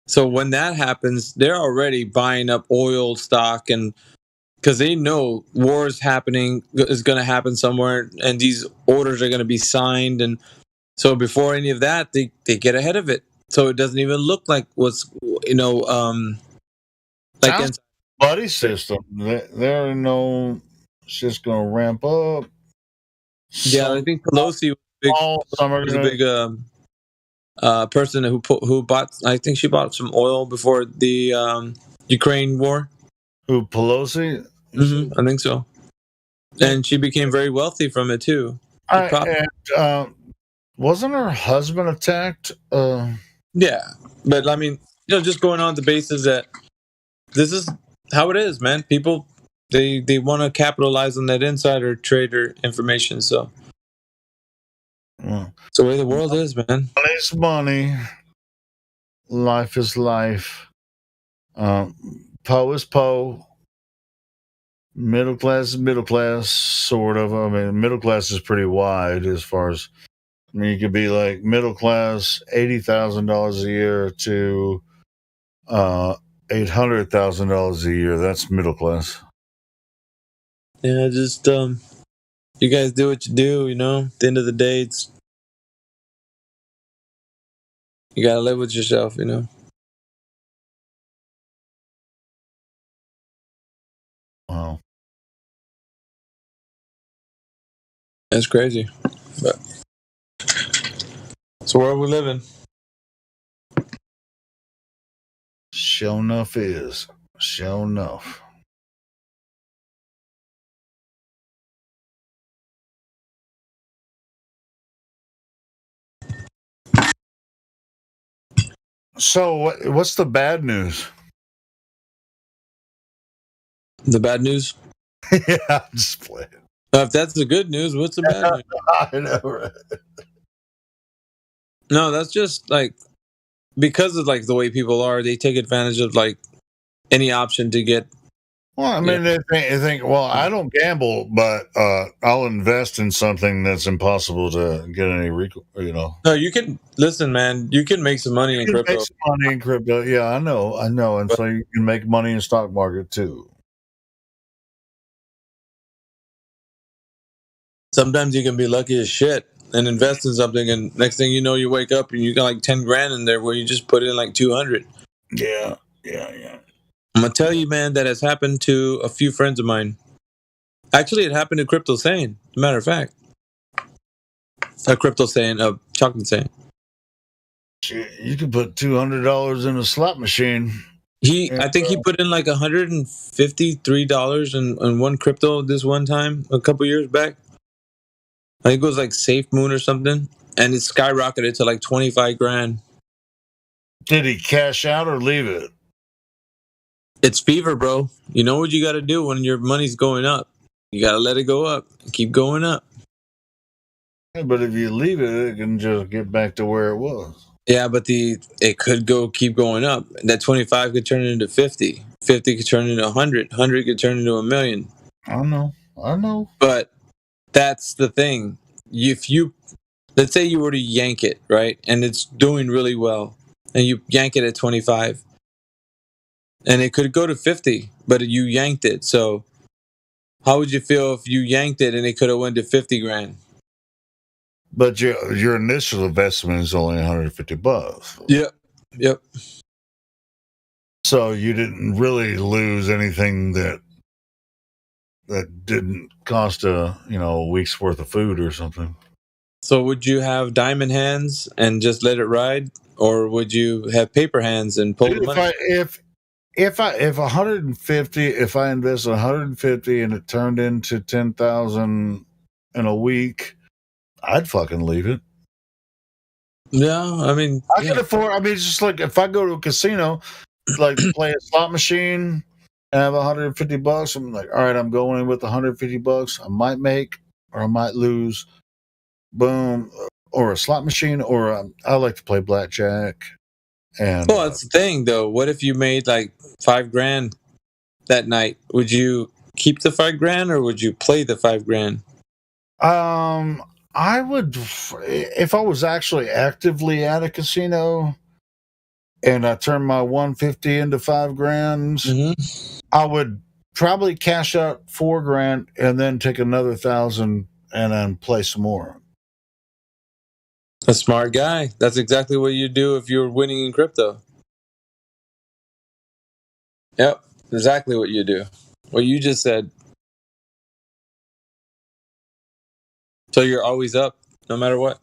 So when that happens, they're already buying up oil stock, and because they know wars happening is going to happen somewhere, and these orders are going to be signed, and so before any of that, they get ahead of it, so it doesn't even look like what's like buddy system. They're it's just going to ramp up. Yeah, I think Pelosi was a big person who bought. I think she bought some oil before the Ukraine war. Who, Pelosi? Mm-hmm, I think so. And she became very wealthy from it too. Wasn't her husband attacked? Yeah, but I mean, just going on the basis that this is how it is, man. People they want to capitalize on that insider trader information. So it's the way the world is, man. Money's money. Life is life. Po is po. Middle class is middle class, sort of. I mean, middle class is pretty wide as far as. I mean, you could be like middle class, $80,000 a year to $800,000 a year. That's middle class. Yeah, just you guys do what you do. At the end of the day, you gotta live with yourself. Wow, that's crazy, but it's the world we live in. Sure enough is. Sure enough. So what's the bad news? The bad news? Yeah, I'm just playing. If that's the good news, what's the bad news? I know, right? No, that's just like because of like the way people are, they take advantage of like any option to get. Well, I mean, they think, well, I don't gamble, but I'll invest in something that's impossible to get any, No, you can listen, man. You can make some money in You can crypto. make some money in crypto. Yeah, I know. And so you can make money in stock market too. Sometimes you can be lucky as shit and invest in something, and next thing you know, you wake up and you got like 10 grand in there where you just put in like 200. Yeah. I'm gonna tell you, man, that has happened to a few friends of mine. Actually, it happened to Crypto Sane. As a matter of fact, a Crypto Sane, a Chocolate Sane. You can put $200 in a slot machine. I think he put in like $153 in one crypto this one time a couple years back. I think it was like Safe Moon or something, and it skyrocketed to like 25 grand. Did he cash out or leave it? It's fever, bro. You know what you got to do when your money's going up? You got to let it go up and keep going up. Yeah, but if you leave it, it can just get back to where it was. Yeah, but it could keep going up. That 25 could turn into 50. 50 could turn into 100. 100 could turn into 1,000,000. I know. But that's the thing. If you, let's say you were to yank it, right? And it's doing really well. And you yank it at 25. And it could go to 50, but you yanked it. So how would you feel if you yanked it and it could have went to 50 grand? But your initial investment is only $150. Yep. So you didn't really lose anything that didn't cost a week's worth of food or something. So would you have diamond hands and just let it ride, or would you have paper hands and pull the money? If I invest 150 and it turned into 10,000 in a week, I'd fucking leave it. Yeah, I mean, I can afford. I mean, it's just like if I go to a casino, like play a slot machine and have $150, I'm like, all right, I'm going in with $150. I might make or I might lose. Boom, or a slot machine, or I like to play blackjack. And well, that's the thing, though. What if you made like 5 grand that night? Would you keep the 5 grand, or would you play the 5 grand? I would, if I was actually actively at a casino and I turned my 150 into 5 grand, I would probably cash out 4 grand and then take another 1,000 and then play some more. A smart guy. That's exactly what you do if you're winning in crypto. Yep, exactly what you do. What you just said. So you're always up, no matter what.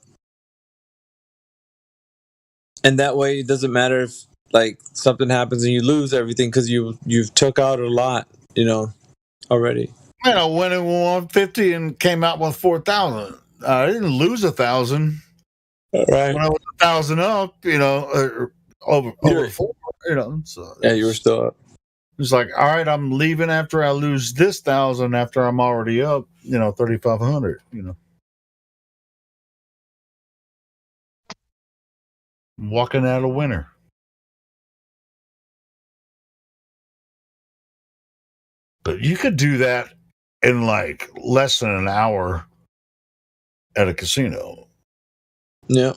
And that way, it doesn't matter if like something happens and you lose everything because you've took out a lot, already. Man, I went in with 150 and came out with 4,000. I didn't lose 1,000. Right. When I was 1,000 up, over 4, So yeah, you were still up. It's like, all right, I'm leaving after I lose this 1,000 after I'm already up, 3,500. I'm walking out a winner. But you could do that in like less than an hour at a casino. Yeah.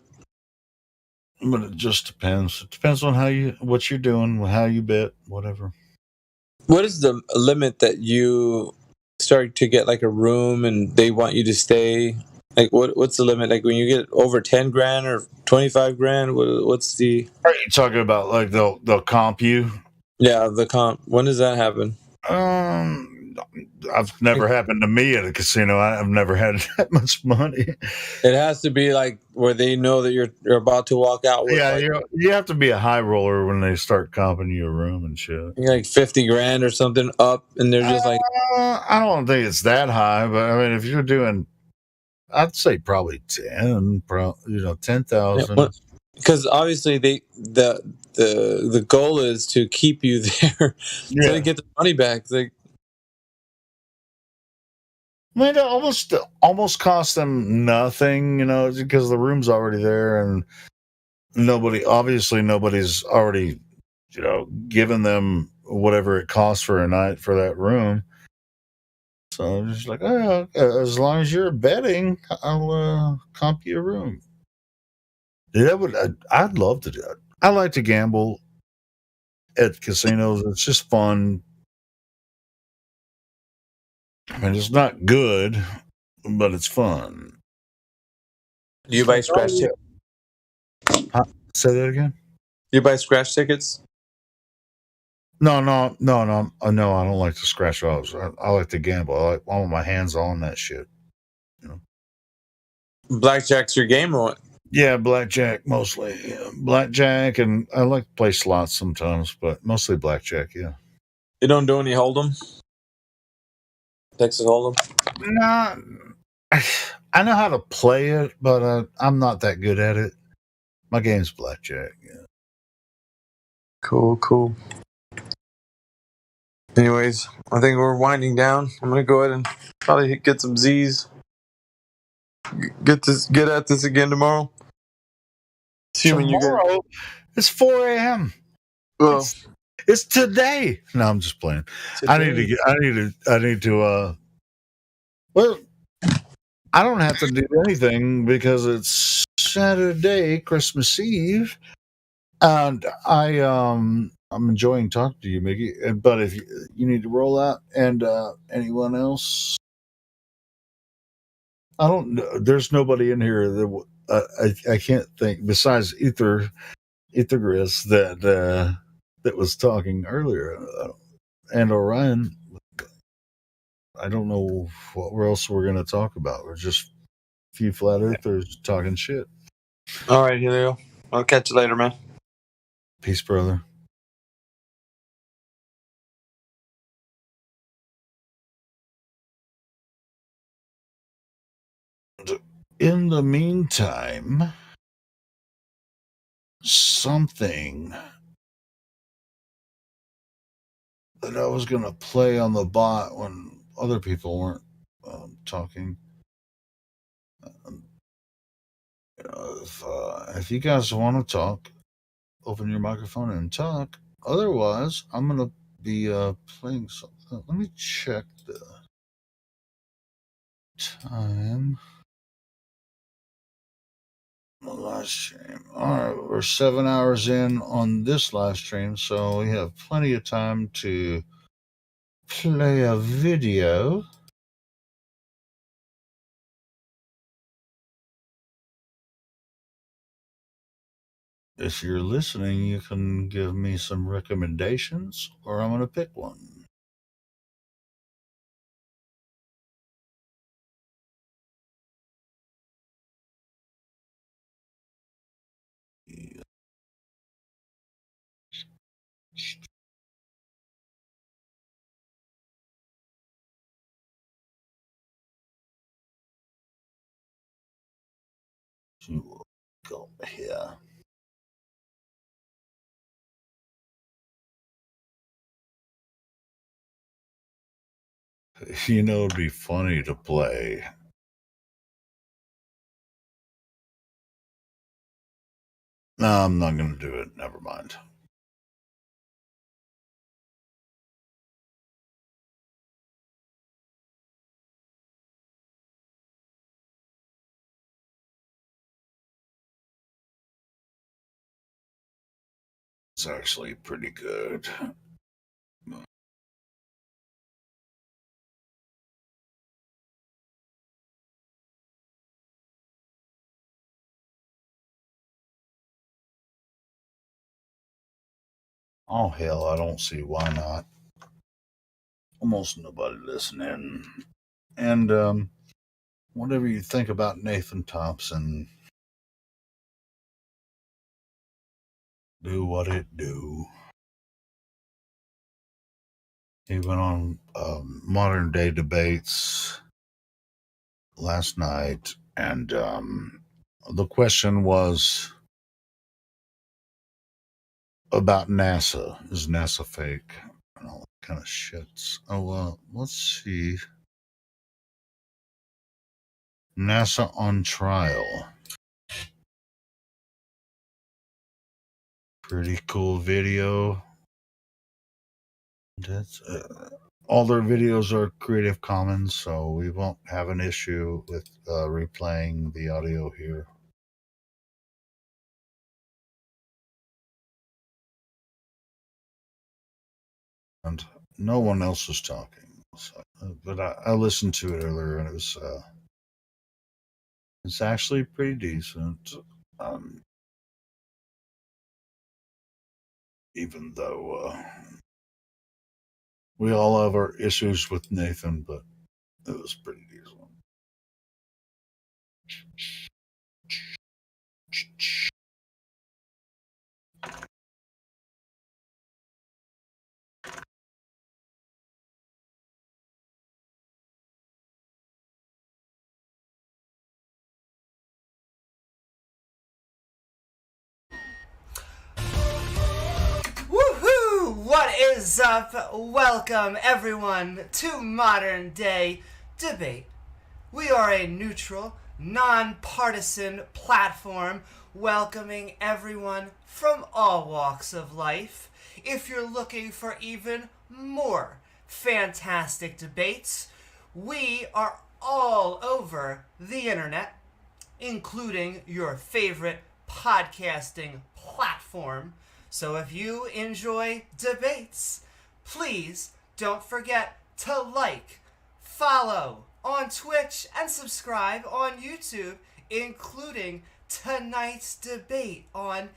But it just depends. It depends on what you're doing, how you bet, whatever. What is the limit that you start to get like a room and they want you to stay? Like what's the limit? Like when you get over 10 grand or 25 grand, what's the? Are you talking about like they'll comp you? Yeah, the comp. When does that happen? I've never happened to me at a casino. I've never had that much money. It has to be like where they know that you're about to walk out with. Yeah, you have to be a high roller when they start comping you a room and shit. You're like 50 grand or something up, and they're just like. I don't think it's that high, but I mean, if you're doing, I'd say probably 10, 10,000. Because obviously the the goal is to keep you there so they get the money back. Like, I mean, it almost cost them nothing, because the room's already there, and nobody's already, given them whatever it costs for a night for that room. So I'm just like, oh, as long as you're betting, I'll comp you a room. I'd love to do that. I like to gamble at casinos. It's just fun. I mean, it's not good, but it's fun. do you buy scratch tickets? Say that again? You buy scratch tickets? No, I don't like to scratch offs. I like to gamble. I want my hands on that shit. Blackjack's your game or what? Yeah, blackjack mostly. Yeah. Blackjack, and I like to play slots sometimes, but mostly blackjack. Yeah. You don't do any hold'em? Texas hold'em? Nah, I know how to play it, but I'm not that good at it. My game's blackjack. Yeah. Cool. Anyways, I think we're winding down. I'm gonna go ahead and probably get some Z's. Get at this again tomorrow. Assuming Tomorrow, it's 4 a.m. Well, it's today. No, I'm just playing. I need to. Well, I don't have to do anything because it's Saturday, Christmas Eve, and I'm enjoying talking to you, Mickey. But if you need to roll out, and anyone else, I don't know. There's nobody in here that I can't think besides Ethergris that was talking earlier, and Orion. I don't know what else we're going to talk about. We're just a few flat earthers talking shit. All right, Helio. I'll catch you later, man. Peace, brother. In the meantime, something that I was going to play on the bot when other people weren't talking. If you guys want to talk, open your microphone and talk. Otherwise, I'm going to be playing something. Let me check the time. The live stream. All right, we're 7 hours in on this live stream, so we have plenty of time to play a video. If you're listening, you can give me some recommendations, or I'm going to pick one. Go here. It'd be funny to play. No, I'm not going to do it. Never mind. It's actually pretty good. Oh, hell, I don't see why not. Almost nobody listening. And whatever you think about Nathan Thompson, do what it do. He went on Modern Day Debates last night, and the question was, about NASA. Is NASA fake? And all that kind of shits. Let's see. NASA on trial. Pretty cool video. That's all their videos are Creative Commons, so we won't have an issue with replaying the audio here. And no one else is talking, so, but I listened to it earlier, and it's actually pretty decent. Even though we all have our issues with Nathan, but it was pretty decent. Woohoo! What is up? Welcome everyone to Modern Day Debate. We are a neutral, non-partisan platform welcoming everyone from all walks of life. If you're looking for even more fantastic debates, we are all over the internet, including your favorite podcasting platform. So if you enjoy debates, please don't forget to like, follow on Twitch, and subscribe on YouTube, including tonight's debate on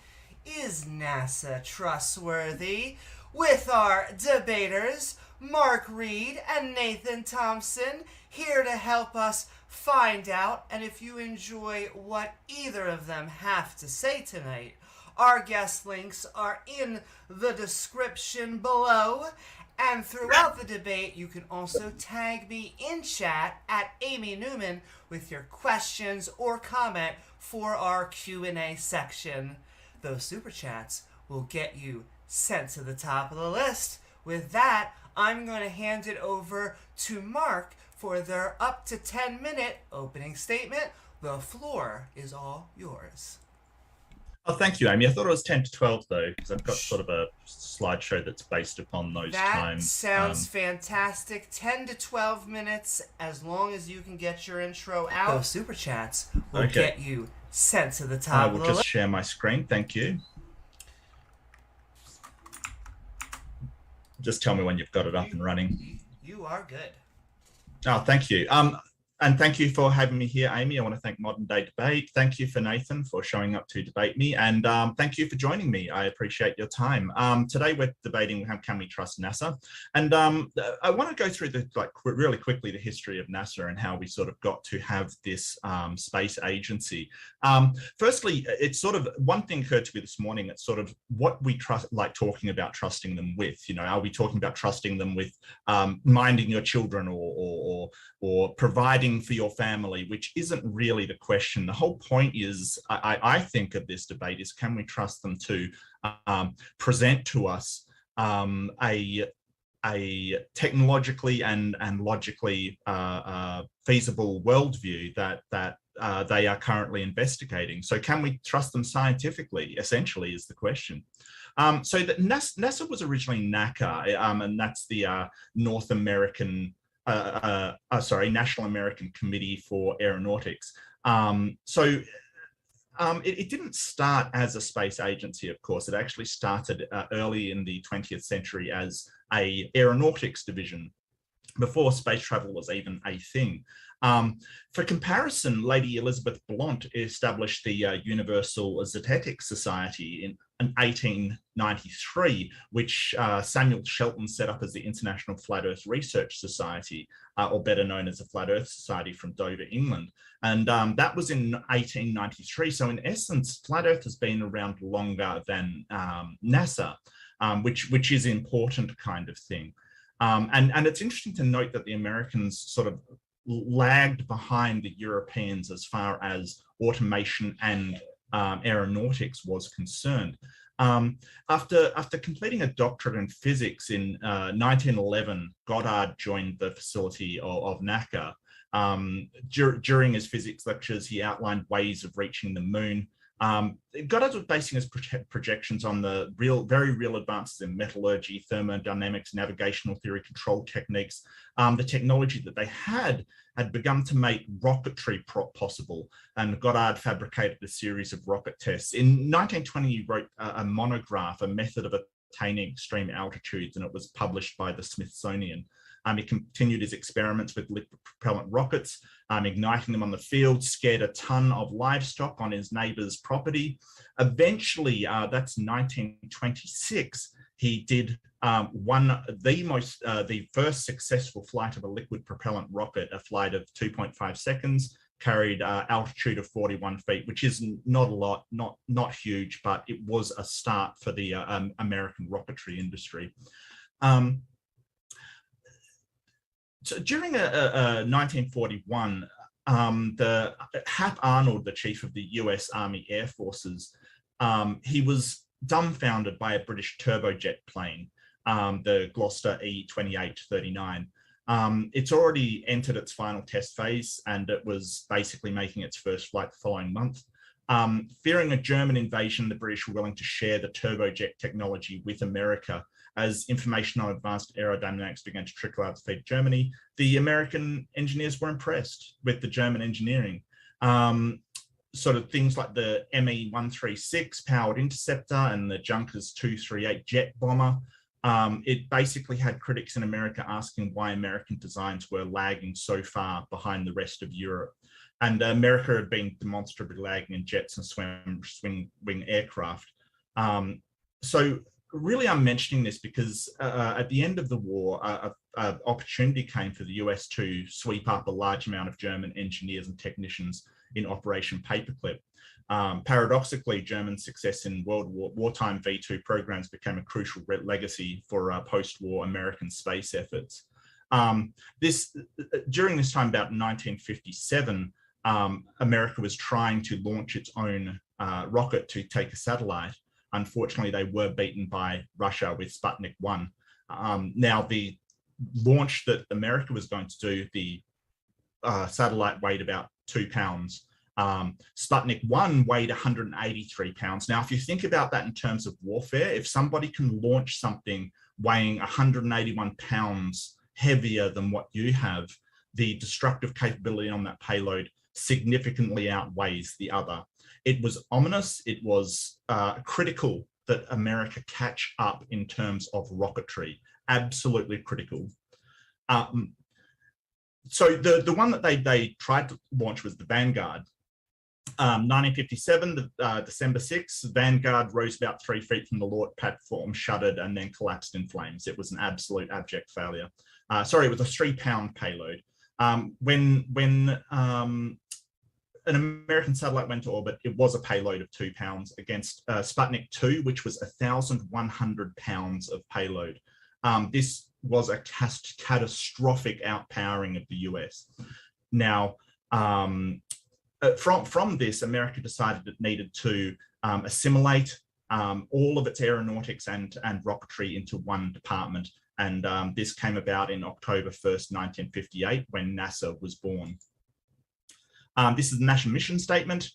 Is NASA Trustworthy? With our debaters, Mark Reed and Nathan Thompson, here to help us find out. And if you enjoy what either of them have to say tonight, our guest links are in the description below. And throughout the debate, you can also tag me in chat at Amy Newman with your questions or comment for our Q&A section. Those super chats will get you sent to the top of the list. With that, I'm going to hand it over to Mark for their up to 10-minute opening statement. The floor is all yours. Oh, thank you, Amy. I thought it was 10 to 12, though, because I've got sort of a slideshow that's based upon those times. That sounds fantastic. 10 to 12 minutes, as long as you can get your intro out. Those super chats will get you sent to the top I of will the just list. share my screen. Thank you. Just tell me when you've got it up and running. You are good. Oh, thank you. And thank you for having me here, Amy. I want to thank Modern Day Debate. Thank you for Nathan for showing up to debate me. And thank you for joining me. I appreciate your time. Today we're debating how can we trust NASA. And I want to go through really quickly the history of NASA and how we sort of got to have this space agency. Firstly, it's sort of, one thing occurred to me this morning, it's sort of what we like talking about trusting them with. You know, are we talking about trusting them with minding your children or providing for your family, which isn't really the question. The whole point is, I think of this debate is, can we trust them to present to us a technologically and logically feasible worldview that they are currently investigating? So can we trust them scientifically, essentially, is the question. So that NASA was originally NACA, and that's the North American National American Committee for Aeronautics. It didn't start as a space agency, of course. It actually started early in the 20th century as a aeronautics division, before space travel was even a thing. For comparison, Lady Elizabeth Blount established the Universal Zetetic Society in 1893, which Samuel Shelton set up as the International Flat Earth Research Society, or better known as the Flat Earth Society, from Dover, England. And that was in 1893. So in essence, Flat Earth has been around longer than NASA, which is important kind of thing. And it's interesting to note that the Americans sort of lagged behind the Europeans as far as automation and aeronautics was concerned. After completing a doctorate in physics in 1911, Goddard joined the facility of NACA. During his physics lectures, he outlined ways of reaching the moon. Goddard was basing his projections on the very real advances in metallurgy, thermodynamics, navigational theory, control techniques. The technology that they had begun to make rocketry possible, and Goddard fabricated a series of rocket tests. In 1920, he wrote a monograph, A Method of Attaining Extreme Altitudes, and it was published by the Smithsonian. He continued his experiments with liquid propellant rockets, igniting them on the field, scared a ton of livestock on his neighbor's property. Eventually, that's 1926, he did the first successful flight of a liquid propellant rocket, a flight of 2.5 seconds, carried altitude of 41 feet, which is not a lot, not huge, but it was a start for the American rocketry industry. So during 1941, Hap Arnold, the chief of the US Army Air Forces, he was dumbfounded by a British turbojet plane, the Gloster E-2839. It's already entered its final test phase, and it was basically making its first flight the following month. Fearing a German invasion, the British were willing to share the turbojet technology with America. As information on advanced aerodynamics began to trickle out to feed Germany, the American engineers were impressed with the German engineering. Sort of things like the ME-136 powered interceptor and the Junkers 238 jet bomber. It basically had critics in America asking why American designs were lagging so far behind the rest of Europe. And America had been demonstrably lagging in jets and swing aircraft. So really, I'm mentioning this because at the end of the war, an opportunity came for the US to sweep up a large amount of German engineers and technicians in Operation Paperclip. Paradoxically, German success in wartime V2 programs became a crucial legacy for post-war American space efforts. During this time, about 1957, America was trying to launch its own rocket to take a satellite. Unfortunately, they were beaten by Russia with Sputnik 1. Now, the launch that America was going to do, the satellite weighed about 2 pounds. Sputnik 1 weighed 183 pounds. Now, if you think about that in terms of warfare, if somebody can launch something weighing 181 pounds heavier than what you have, the destructive capability on that payload significantly outweighs the other. It was ominous. It was critical that America catch up in terms of rocketry. Absolutely critical. So the one that they tried to launch was the Vanguard. 1957, December 6th, Vanguard rose about 3 feet from the launch platform, shuddered, and then collapsed in flames. It was an absolute abject failure. It was a 3-pound payload. When an American satellite went to orbit, it was a payload of 2 pounds against Sputnik 2, which was 1,100 pounds of payload. This was a catastrophic outpowering of the US. Now, from this, America decided it needed to assimilate all of its aeronautics and rocketry into one department. And this came about in October 1st, 1958, when NASA was born. This is the National Mission Statement.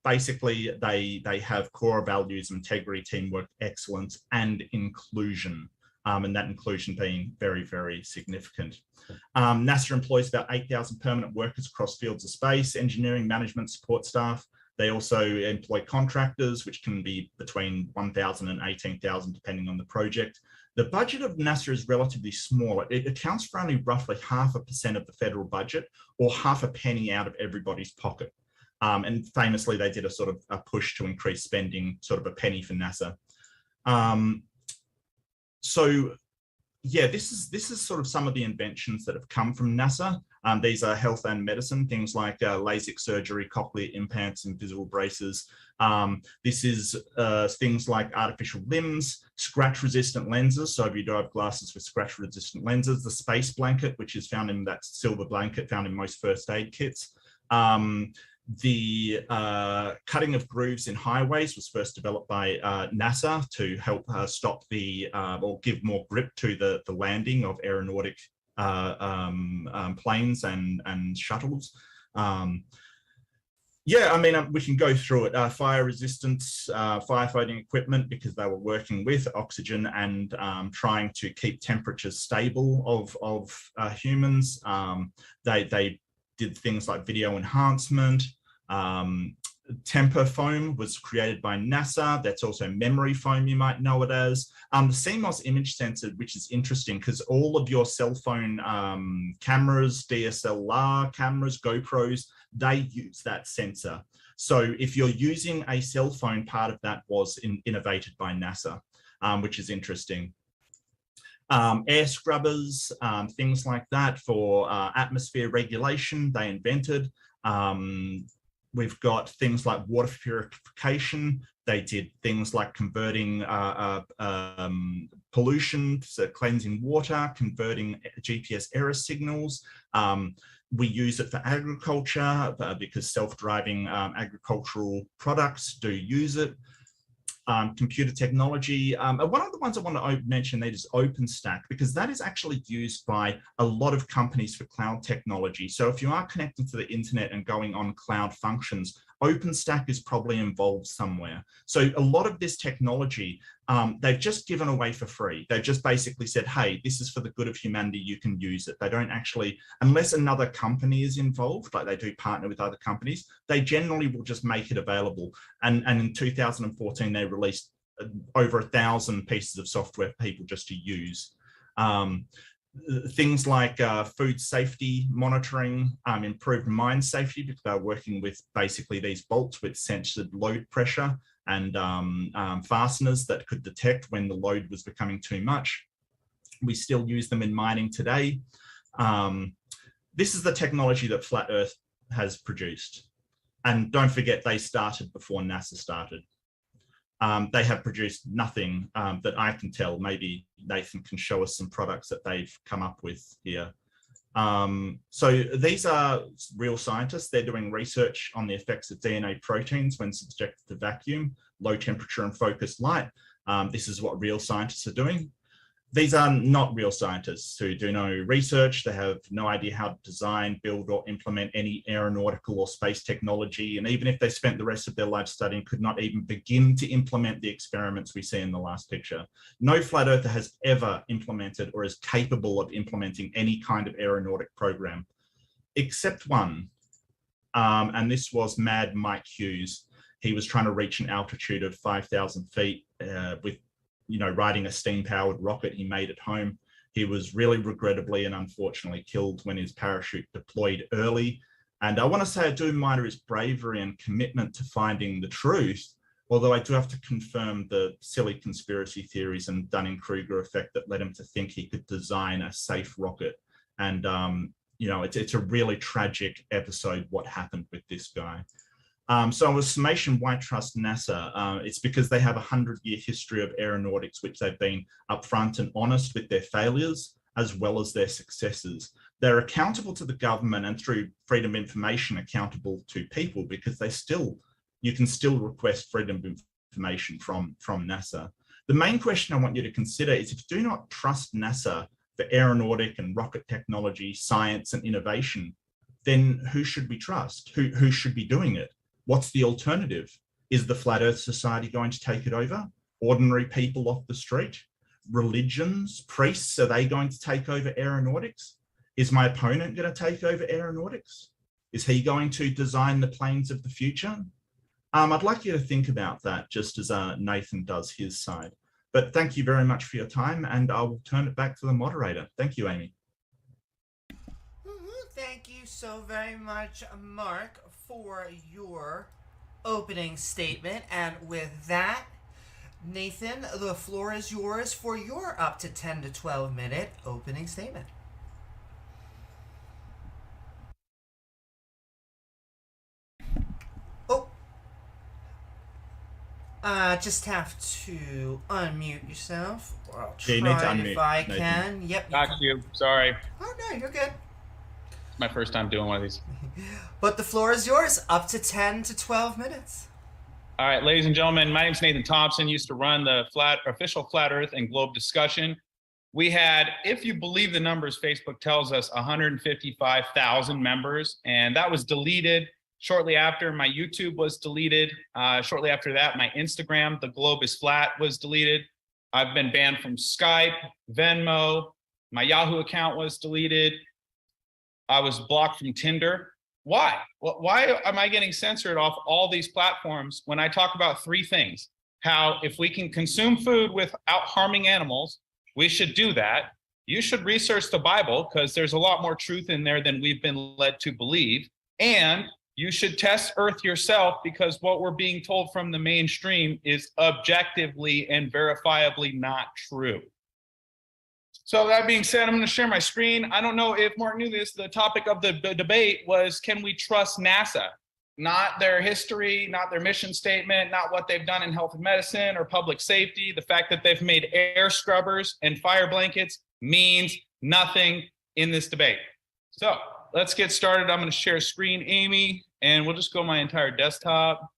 Basically, they have core values of integrity, teamwork, excellence, and inclusion. And that inclusion being very, very significant. NASA employs about 8,000 permanent workers across fields of space, engineering, management, support staff. They also employ contractors, which can be between 1,000 and 18,000, depending on the project. The budget of NASA is relatively small. It accounts for only roughly 0.5% of the federal budget, or half a penny out of everybody's pocket. And famously, they did a sort of a push to increase spending, sort of a penny for NASA. So yeah, this is sort of some of the inventions that have come from NASA. These are health and medicine, things like LASIK surgery, cochlear implants, and visual braces. This is things like artificial limbs, scratch-resistant lenses. So if you do have glasses with scratch-resistant lenses, the space blanket, which is found in that silver blanket found in most first aid kits. The cutting of grooves in highways was first developed by NASA to help stop or give more grip to the landing of aeronautic planes and shuttles. Yeah, I mean, we can go through it. Fire resistance, firefighting equipment, because they were working with oxygen and trying to keep temperatures stable of humans. They did things like video enhancement. Temper foam was created by NASA. That's also memory foam, you might know it as. The CMOS image sensor, which is interesting because all of your cell phone cameras, DSLR cameras, GoPros, they use that sensor. So if you're using a cell phone, part of that was innovated by NASA, which is interesting. Air scrubbers, things like that for atmosphere regulation, they invented. We've got things like water purification. They did things like converting pollution, so cleansing water, converting GPS error signals. We use it for agriculture because self-driving agricultural products do use it. Computer technology. One of the ones I want to mention there is OpenStack, because that is actually used by a lot of companies for cloud technology. So if you are connected to the internet and going on cloud functions, OpenStack is probably involved somewhere. So a lot of this technology, they've just given away for free. They've just basically said, hey, this is for the good of humanity, you can use it. They don't actually, unless another company is involved, like they do partner with other companies, they generally will just make it available. And in 2014, they released over 1,000 pieces of software for people just to use. Things like food safety monitoring, improved mine safety, because they're working with basically these bolts with censored load pressure and fasteners that could detect when the load was becoming too much. We still use them in mining today. This is the technology that Flat Earth has produced. And don't forget, they started before NASA started. They have produced nothing that I can tell. Maybe Nathan can show us some products that they've come up with here. So these are real scientists. They're doing research on the effects of DNA proteins when subjected to vacuum, low temperature and focused light. This is what real scientists are doing. These are not real scientists who do no research. They have no idea how to design, build, or implement any aeronautical or space technology. And even if they spent the rest of their life studying, could not even begin to implement the experiments we see in the last picture. No flat earther has ever implemented or is capable of implementing any kind of aeronautic program, except one. And this was Mad Mike Hughes. He was trying to reach an altitude of 5,000 feet with riding a steam-powered rocket he made at home. He was really regrettably and unfortunately killed when his parachute deployed early. And I want to say I do admire his bravery and commitment to finding the truth, although I do have to confirm the silly conspiracy theories and Dunning-Kruger effect that led him to think he could design a safe rocket. And, it's a really tragic episode what happened with this guy. So with Summation, why trust NASA? It's because they have a 100-year history of aeronautics, which they've been upfront and honest with their failures as well as their successes. They're accountable to the government and through freedom of information accountable to people, because you can still request freedom of information from NASA. The main question I want you to consider is, if you do not trust NASA for aeronautic and rocket technology, science and innovation, then who should we trust? Who should be doing it? What's the alternative? Is the Flat Earth Society going to take it over? Ordinary people off the street? Religions? Priests? Are they going to take over aeronautics? Is my opponent going to take over aeronautics? Is he going to design the planes of the future? I'd like you to think about that, just as Nathan does his side. But thank you very much for your time, and I will turn it back to the moderator. Thank you, Amy. Thank you so very much, Mark, for your opening statement. And with that, Nathan, the floor is yours for your up to 10 to 12 minute opening statement. Just have to unmute yourself. I'll try you need to unmute, if I Nathan. can. Yep. Got you. Sorry. Oh, no, you're good. my first time doing one of these. But the floor is yours, up to 10 to 12 minutes. All right, ladies and gentlemen, my name's Nathan Thompson. Used to run the official Flat Earth and Globe discussion. We had, if you believe the numbers, Facebook tells us 155,000 members, and that was deleted shortly after. My YouTube was deleted. Shortly after that, my Instagram, The Globe is Flat, was deleted. I've been banned from Skype, Venmo. My Yahoo account was deleted. I was blocked from Tinder. Why? Why am I getting censored off all these platforms when I talk about three things? How if we can consume food without harming animals, we should do that. You should research the Bible because there's a lot more truth in there than we've been led to believe. And you should test Earth yourself because what we're being told from the mainstream is objectively and verifiably not true. So that being said, I'm going to share my screen. I don't know if Mark knew this. The topic of the debate was, can we trust NASA? Not their history, not their mission statement, not what they've done in health and medicine or public safety. The fact that they've made air scrubbers and fire blankets means nothing in this debate. So let's get started. I'm going to share screen, Amy, and we'll just go my entire desktop.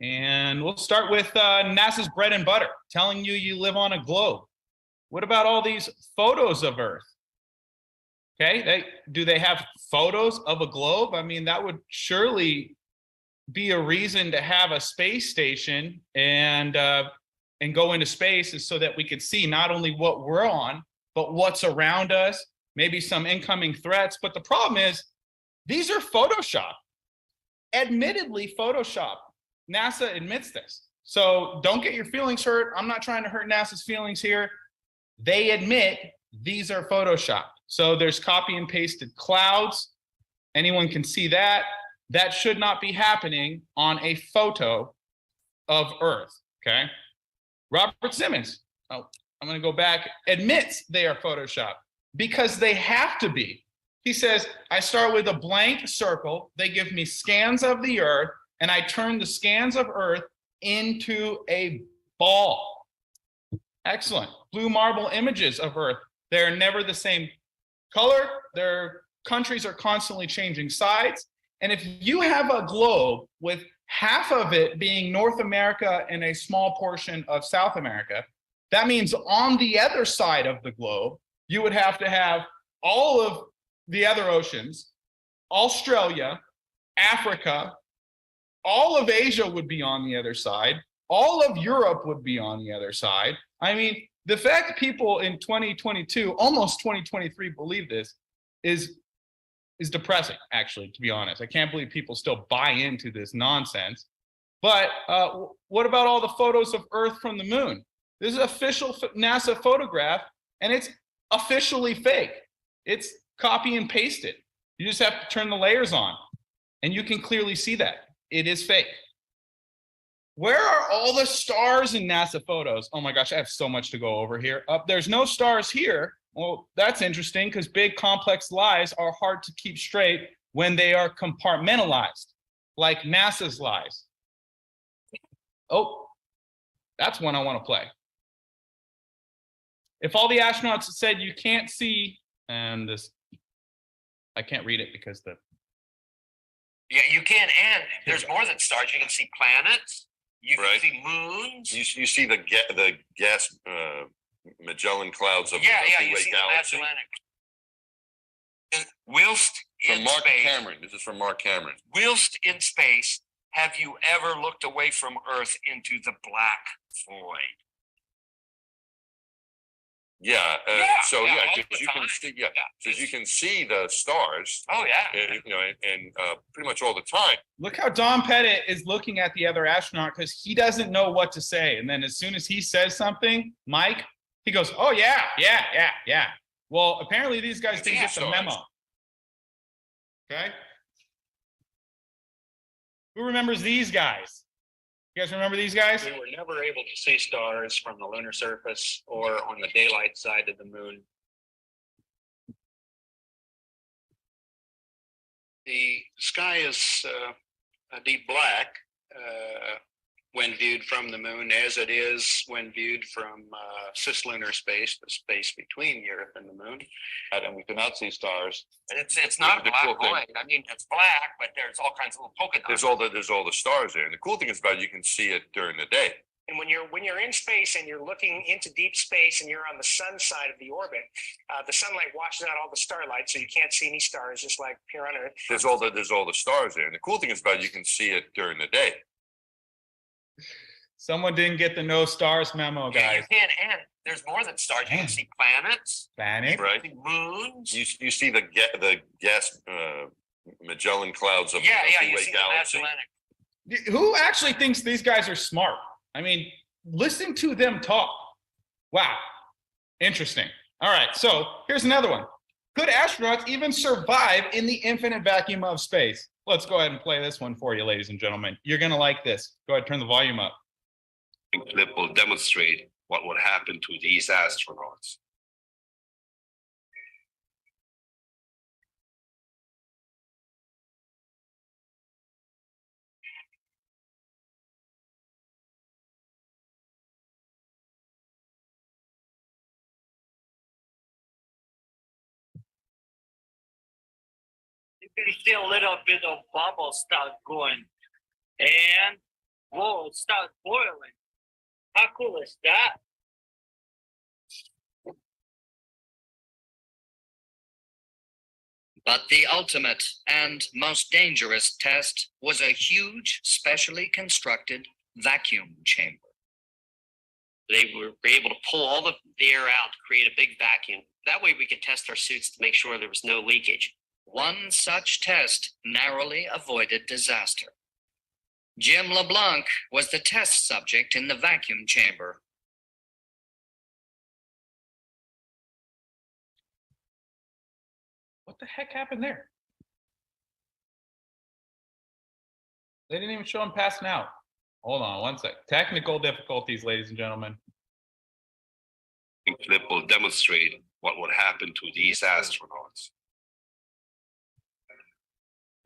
And we'll start with NASA's bread and butter, telling you live on a globe. What about all these photos of Earth? Okay, do they have photos of a globe? I mean, that would surely be a reason to have a space station and go into space, is so that we could see not only what we're on, but what's around us, maybe some incoming threats. But the problem is, these are Photoshop. Admittedly, Photoshop. NASA admits this. So don't get your feelings hurt. I'm not trying to hurt NASA's feelings here. They admit these are Photoshopped. So there's copy and pasted clouds. Anyone can see that. That should not be happening on a photo of Earth, okay? Robert Simmons, I'm gonna go back, admits they are Photoshopped because they have to be. He says, I start with a blank circle, they give me scans of the Earth, and I turn the scans of Earth into a ball. Excellent. Blue marble images of Earth. They're never the same color. Their countries are constantly changing sides. And if you have a globe with half of it being North America and a small portion of South America, that means on the other side of the globe, you would have to have all of the other oceans, Australia, Africa, all of Asia would be on the other side. All of Europe would be on the other side. I mean, the fact people in 2022, almost 2023, believe this is depressing, actually, to be honest. I can't believe people still buy into this nonsense. But what about all the photos of Earth from the moon? This is an official NASA photograph, and it's officially fake. It's copy and pasted. You just have to turn the layers on, and you can clearly see that. It is fake. Where are all the stars in NASA photos? Oh my gosh, I have so much to go over here. There's no stars here. Well, that's interesting because big complex lies are hard to keep straight when they are compartmentalized, like NASA's lies. Oh, that's one I want to play. If all the astronauts said you can't see, and this, I can't read it because the. Yeah, you can, and there's more than stars. You can see planets. You can see moons. You see the gas Magellan clouds of the you Milky see Way galaxy. the Magellanic. Whilst From in Mark space, Cameron. This is from Mark Cameron. whilst in space, have you ever looked away from Earth into the black void? Yeah. So all because the you can time. see, because you can see the stars. Oh yeah. And pretty much all the time. Look how Don Pettit is looking at the other astronaut because he doesn't know what to say. And then as soon as he says something, Mike, he goes, oh, yeah. Well, apparently these guys didn't get the memo. Okay? Who remembers these guys? You guys remember these guys? We were never able to see stars from the lunar surface or on the daylight side of the moon. The sky is a deep black. when viewed from the moon as it is when viewed from cislunar space, the space between the Earth and the moon. And we cannot see stars. It's not a The black cool thing- void. I mean, it's black, but there's all kinds of little polka dots. There's all the stars there. And the cool thing is about it, you can see it during the day. And when you're in space and you're looking into deep space and you're on the sun side of the orbit, the sunlight washes out all the starlight, so you can't see any stars, just like here on Earth. There's all the stars there. And the cool thing is about it, you can see it during the day. Someone didn't get the no stars memo, Yeah, guys. you can, and there's more than stars. You can see planets, Planet. Right. moons. You see the gas Magellan clouds of Yeah, the you Milky Way see the galaxy. Magellanic. Who actually thinks these guys are smart? I mean, listen to them talk. Wow. Interesting. All right. So here's another one. Could astronauts even survive in the infinite vacuum of space? Let's go ahead and play this one for you, ladies and gentlemen. You're going to like this. Go ahead, turn the volume up. Clip will demonstrate what would happen to these astronauts. You can see a little bit of bubbles start going, and whoa, start boiling. How cool is that? But the ultimate and most dangerous test was a huge, specially constructed vacuum chamber. They were able to pull all the air out to create a big vacuum. That way we could test our suits to make sure there was no leakage. One such test narrowly avoided disaster. Jim LeBlanc was the test subject in the vacuum chamber. What the heck happened there? They didn't even show him passing out. Hold on one sec. Technical difficulties, ladies and gentlemen. Clip will demonstrate what would happen to these astronauts.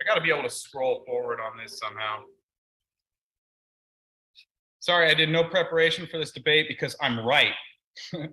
I got to be able to scroll forward on this somehow. Sorry, I did no preparation for this debate because I'm right.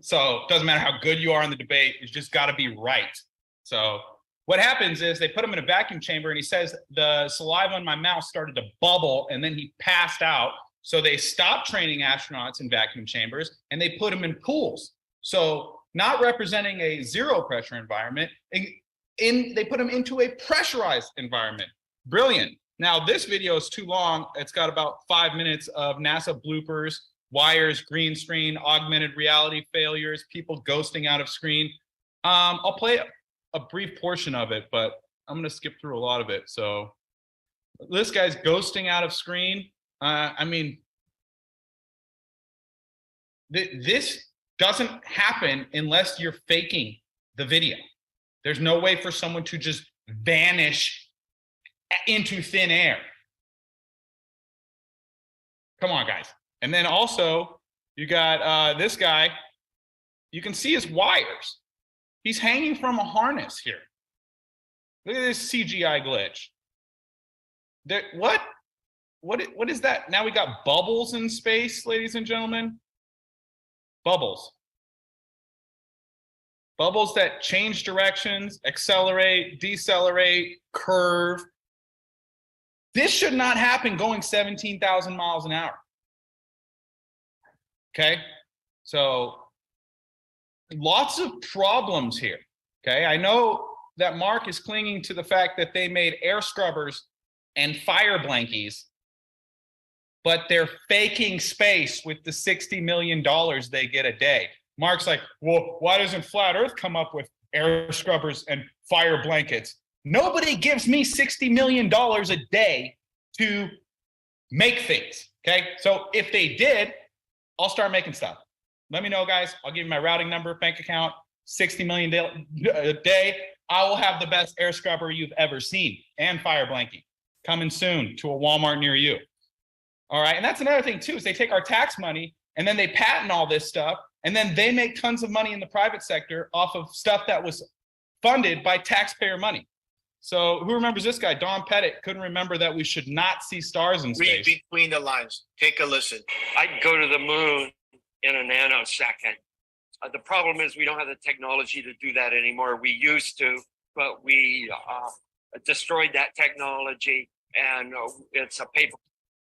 So it doesn't matter how good you are in the debate, you just got to be right. So what happens is they put him in a vacuum chamber and he says the saliva in my mouth started to bubble and then he passed out. So they stopped training astronauts in vacuum chambers and they put him in pools. So not representing a zero pressure environment, they put him into a pressurized environment. Brilliant. Now this video is too long. It's got about 5 minutes of NASA bloopers, wires, green screen, augmented reality failures, people ghosting out of screen. I'll play a brief portion of it, but I'm going to skip through a lot of it. So this guy's ghosting out of screen. I mean, this doesn't happen unless you're faking the video. There's no way for someone to just vanish into thin air. Come on, guys. And then also, you got this guy. You can see his wires. He's hanging from a harness here. Look at this CGI glitch. What is that? Now we got bubbles in space, ladies and gentlemen. Bubbles. Bubbles that change directions, accelerate, decelerate, curve. This should not happen going 17,000 miles an hour. Okay? So lots of problems here. Okay? I know that Mark is clinging to the fact that they made air scrubbers and fire blankies, but they're faking space with the $60 million they get a day. Mark's like, well, why doesn't Flat Earth come up with air scrubbers and fire blankets? Nobody gives me $60 million a day to make things, okay? So if they did, I'll start making stuff. Let me know, guys. I'll give you my routing number, bank account, $60 million a day. I will have the best air scrubber you've ever seen and fire blankie coming soon to a Walmart near you. All right, and that's another thing too, is they take our tax money and then they patent all this stuff and then they make tons of money in the private sector off of stuff that was funded by taxpayer money. So who remembers this guy? Don Pettit couldn't remember that we should not see stars in Read space. between the lines. Take a listen. I'd go to the moon in a nanosecond. The problem is we don't have the technology to do that anymore. We used to, but we destroyed that technology, and it's a paper.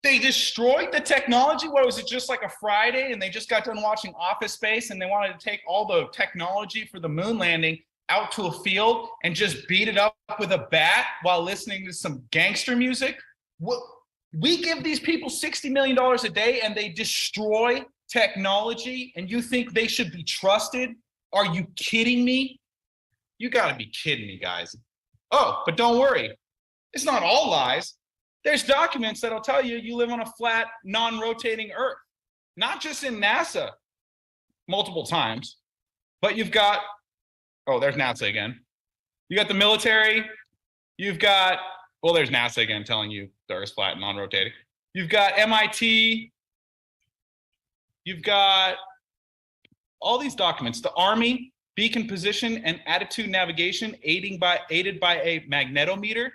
They destroyed the technology? What was it, just like a Friday and they just got done watching Office Space and they wanted to take all the technology for the moon landing out to a field and just beat it up with a bat while listening to some gangster music? What, we give these people $60 million a day and they destroy technology, and you think they should be trusted? Are you kidding me? You got to be kidding me, guys. Oh, but don't worry. It's not all lies. There's documents that'll tell you you live on a flat, non-rotating Earth. Not just in NASA multiple times, but you've got, oh, there's NASA again. You got the military. You've got, well, there's NASA again telling you the Earth's flat, non-rotating. You've got MIT. You've got all these documents. The Army, beacon position and attitude navigation aided by a magnetometer.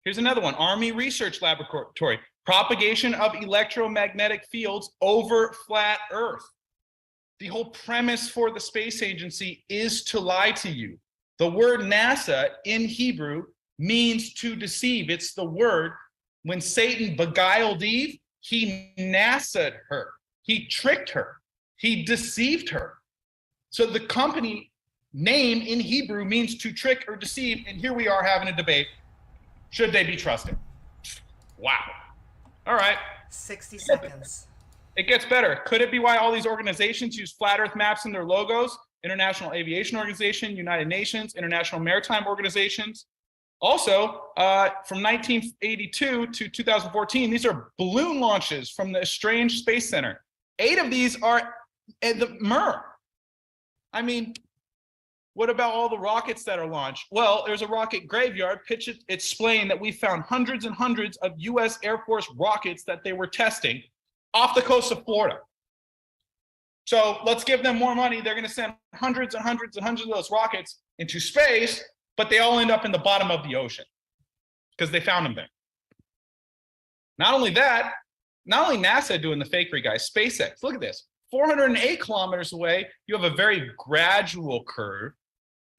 Here's another one, Army Research Laboratory, propagation of electromagnetic fields over flat Earth. The whole premise for the space agency is to lie to you. The word NASA in Hebrew means to deceive. It's the word when Satan beguiled Eve, he nassa'd her. He tricked her. He deceived her. So the company name in Hebrew means to trick or deceive. And here we are having a debate. Should they be trusted? Wow. All right. 60 seconds. It gets better. Could it be why all these organizations use flat Earth maps in their logos? International Aviation Organization, United Nations, International Maritime Organizations. Also, from 1982 to 2014, these are balloon launches from the Strange Space Center. 8 of these are at the MER. I mean, what about all the rockets that are launched? Well, there's a rocket graveyard. It's explained that we found hundreds and hundreds of U.S. Air Force rockets that they were testing off the coast of Florida. So let's give them more money. They're going to send hundreds and hundreds and hundreds of those rockets into space, but they all end up in the bottom of the ocean because they found them there. Not only that, not only NASA doing the fakery, guys, SpaceX, look at this. 408 kilometers away, you have a very gradual curve.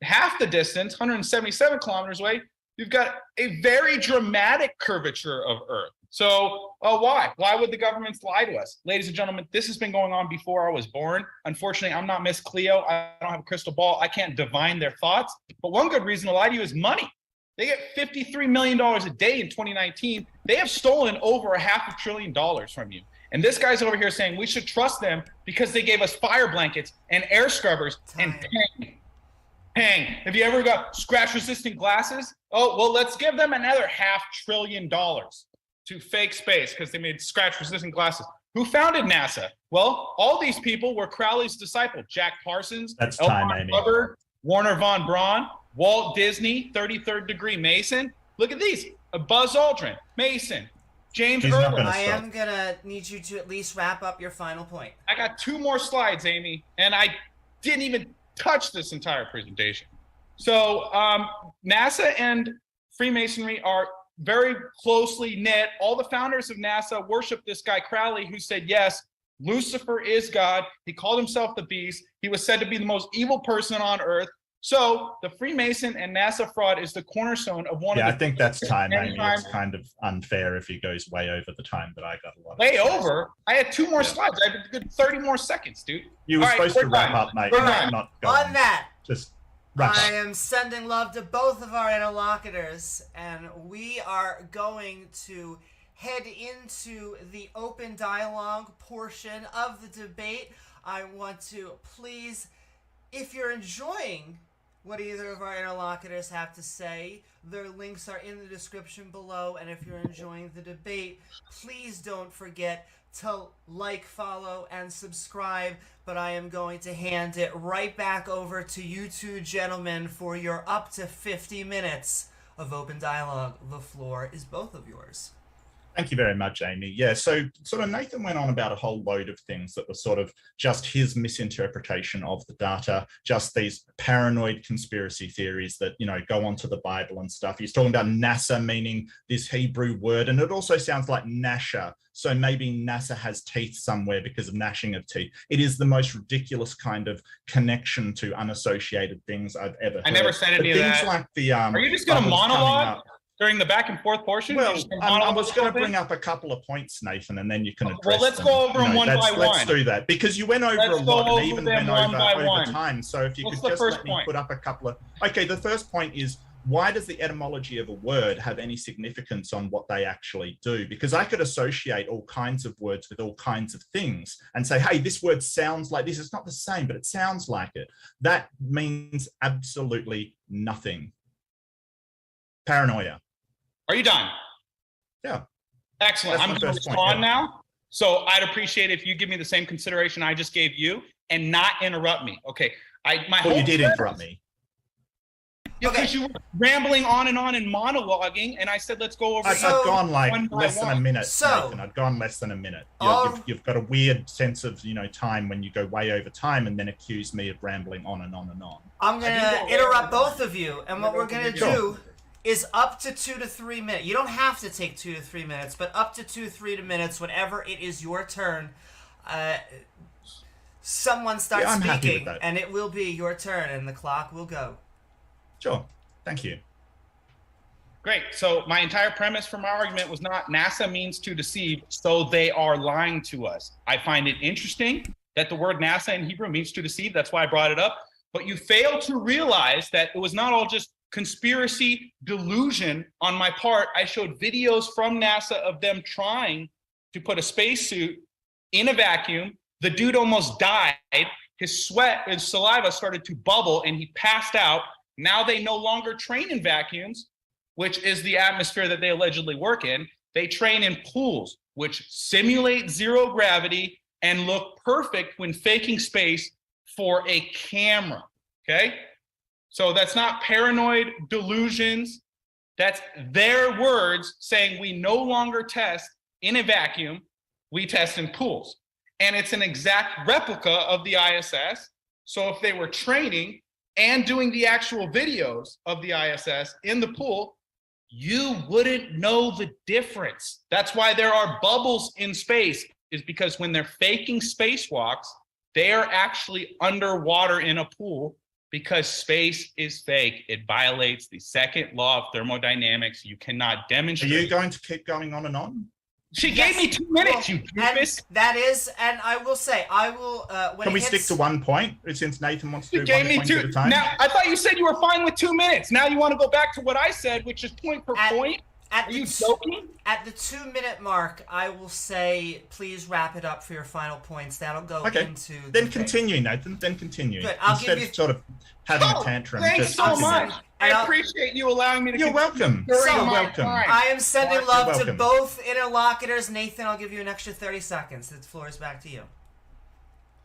Half the distance, 177 kilometers away, you've got a very dramatic curvature of Earth. So why? Why would the governments lie to us? Ladies and gentlemen, this has been going on before I was born. Unfortunately, I'm not Miss Cleo. I don't have a crystal ball. I can't divine their thoughts. But one good reason to lie to you is money. They get $53 million a day in 2019. They have stolen over $500 billion from you. And this guy's over here saying we should trust them because they gave us fire blankets and air scrubbers and Pang. Have you ever got scratch-resistant glasses? Oh, well, let's give them another $500 billion to fake space because they made scratch-resistant glasses. Who founded NASA? Well, all these people were Crowley's disciple. Jack Parsons, That's time, Amy. Hubbard, Warner von Braun, Walt Disney, 33rd degree Mason. Look at these. Buzz Aldrin, Mason, James Irwin. I am going to need you to at least wrap up your final point. I got 2 more slides, Amy, and I didn't even touch this entire presentation. So NASA and Freemasonry are very closely knit. All the founders of NASA worship this guy Crowley, who said, yes, Lucifer is God. He called himself the beast. He was said to be the most evil person on earth. So the Freemason and NASA fraud is the cornerstone of one of the— I think that's time, Amy. It's kind of unfair if he goes way over the time, but I got a lot. Way over? I had 2 more slides. I had a good 30 more seconds, dude. You were supposed to wrap up, mate. Not go on that. Just wrap I up. am sending love to both of our interlocutors, and we are going to head into the open dialogue portion of the debate. I want to please, if you're enjoying what either of our interlocutors have to say, their links are in the description below, and if you're enjoying the debate, please don't forget to like, follow, and subscribe. But I am going to hand it right back over to you two gentlemen for your up to 50 minutes of open dialogue. The floor is both of yours. Thank you very much, Amy. Yeah, so sort of Nathan went on about a whole load of things that were sort of just his misinterpretation of the data, just these paranoid conspiracy theories that, you know, go onto the Bible and stuff. He's talking about NASA meaning this Hebrew word, and it also sounds like Nasha. So maybe NASA has teeth somewhere because of gnashing of teeth. It is the most ridiculous kind of connection to unassociated things I've ever heard. I never said any of that. Like the, are you just going to monologue during the back and forth portion? Well, I was going to bring up a couple of points, Nathan, and then you can address Well, let's them. go over them one by one. Let's do that, because you went over a lot and even went over time. So if you What's could the just first let me point? put up a couple of... Okay, the first point is, why does the etymology of a word have any significance on what they actually do? Because I could associate all kinds of words with all kinds of things and say, hey, this word sounds like this. It's not the same, but it sounds like it. That means absolutely nothing. Paranoia. Are you done? Yeah. Excellent. That's I'm my going to first point, respond yeah. now. So I'd appreciate if you give me the same consideration I just gave you and not interrupt me. Okay. Well, you did interrupt me. Because you were rambling on and monologuing, and I said, let's go over. I've gone like one by less than a one. minute, Nathan. I've gone less than a minute. You've got a weird sense of, you know, time when you go way over time and then accuse me of rambling on and on and on. I'm going to interrupt both of you, and what we're going to do is up to 2 to 3 minutes. You don't have to take 2 to 3 minutes, but up to 2 to 3 minutes, whenever it is your turn, someone starts I'm happy with speaking, that. and it will be your turn, and the clock will go. Sure. Thank you. Great. So my entire premise for my argument was not NASA means to deceive, so they are lying to us. I find it interesting that the word NASA in Hebrew means to deceive. That's why I brought it up. But you fail to realize that it was not all just conspiracy delusion on my part. I showed videos from NASA of them trying to put a spacesuit in a vacuum. The dude almost died. His sweat and saliva started to bubble and he passed out. Now they no longer train in vacuums, which is the atmosphere that they allegedly work in. They train in pools, which simulate zero gravity and look perfect when faking space for a camera, okay? So that's not paranoid delusions. That's their words saying we no longer test in a vacuum, we test in pools. And it's an exact replica of the ISS. So if they were training and doing the actual videos of the ISS in the pool, you wouldn't know the difference. That's why there are bubbles in space, is because when they're faking spacewalks, they are actually underwater in a pool because space is fake. It violates the second law of thermodynamics. You cannot demonstrate. Are you going to keep going on and on? She gave me 2 minutes, you doofus. That is, and I will say, I will. When Can we it stick hits, to 1 point since Nathan wants to You do gave 1 me point 2. at a time? Now, I thought you said you were fine with 2 minutes. Now you want to go back to what I said, which is point per point? Are you joking? At the 2 minute mark, I will say, please wrap it up for your final points. That'll go Okay. into. Then continue, Nathan. Then continue. Good. I'll Instead give you- of sort of having a tantrum. Thanks just so much. And I I'll- appreciate you allowing me to. You're welcome. during You're my welcome. time. I am sending You're love to welcome. both interlocutors. Nathan, I'll give you an extra 30 seconds. The floor is back to you.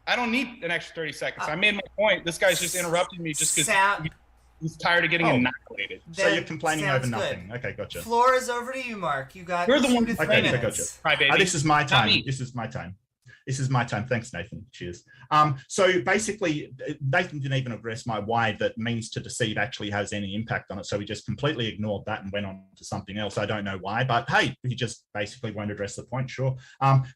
I don't need an extra 30 seconds. I made my point. This guy's just interrupting me just because Sound- he's tired of getting Oh. annihilated. So you're complaining over sounds nothing. Okay, gotcha. Floor is over to you, Mark. You got You're the 2 one to who- 3 Okay, minutes. gotcha. Hi, baby. This is my Not time. me. This is my time. This is my time. Thanks, Nathan. Cheers. So basically, Nathan didn't even address my why that means to deceive actually has any impact on it. So he just completely ignored that and went on to something else. I don't know why, but hey, he just basically won't address the point. Sure.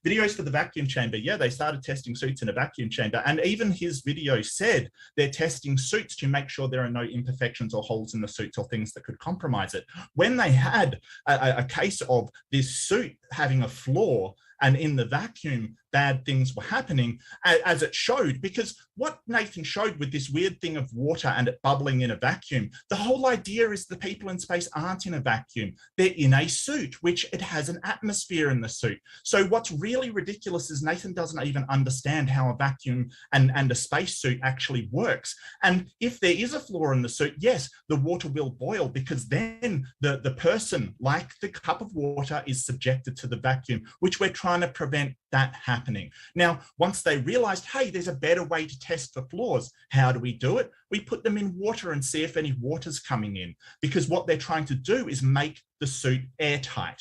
Videos for the vacuum chamber. Yeah, they started testing suits in a vacuum chamber. And even his video said they're testing suits to make sure there are no imperfections or holes in the suits or things that could compromise it. When they had a case of this suit having a flaw, and in the vacuum, bad things were happening, as it showed, because what Nathan showed with this weird thing of water and it bubbling in a vacuum, the whole idea is the people in space aren't in a vacuum. They're in a suit, which it has an atmosphere in the suit. So what's really ridiculous is Nathan doesn't even understand how a vacuum and a spacesuit actually works. And if there is a flaw in the suit, yes, the water will boil, because then the person, like the cup of water, is subjected to the vacuum, which we're trying to prevent that happening. Now, once they realized, hey, there's a better way to test for flaws, how do we do it? We put them in water and see if any water's coming in, because what they're trying to do is make the suit airtight.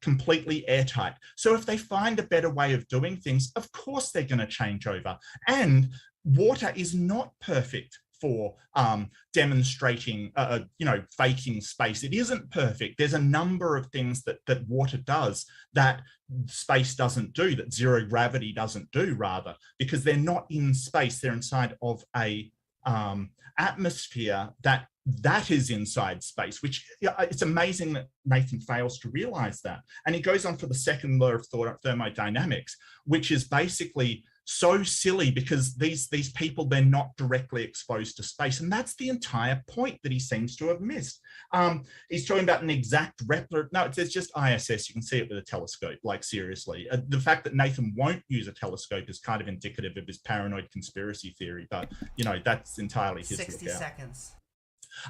completely airtight. So if they find a better way of doing things, of course they're going to change over. And water is not perfect for demonstrating, faking space. It isn't perfect. There's a number of things that water does that space doesn't do, that zero gravity doesn't do, rather, because they're not in space. They're inside of a atmosphere that is inside space, which it's amazing that Nathan fails to realize that. And he goes on for the second law of thermodynamics, which is basically so silly because these people, they're not directly exposed to space. And that's the entire point that he seems to have missed. He's talking about an exact replica. No, it says just ISS. You can see it with a telescope, like seriously. The fact that Nathan won't use a telescope is kind of indicative of his paranoid conspiracy theory, but that's entirely his 60 lookout. seconds.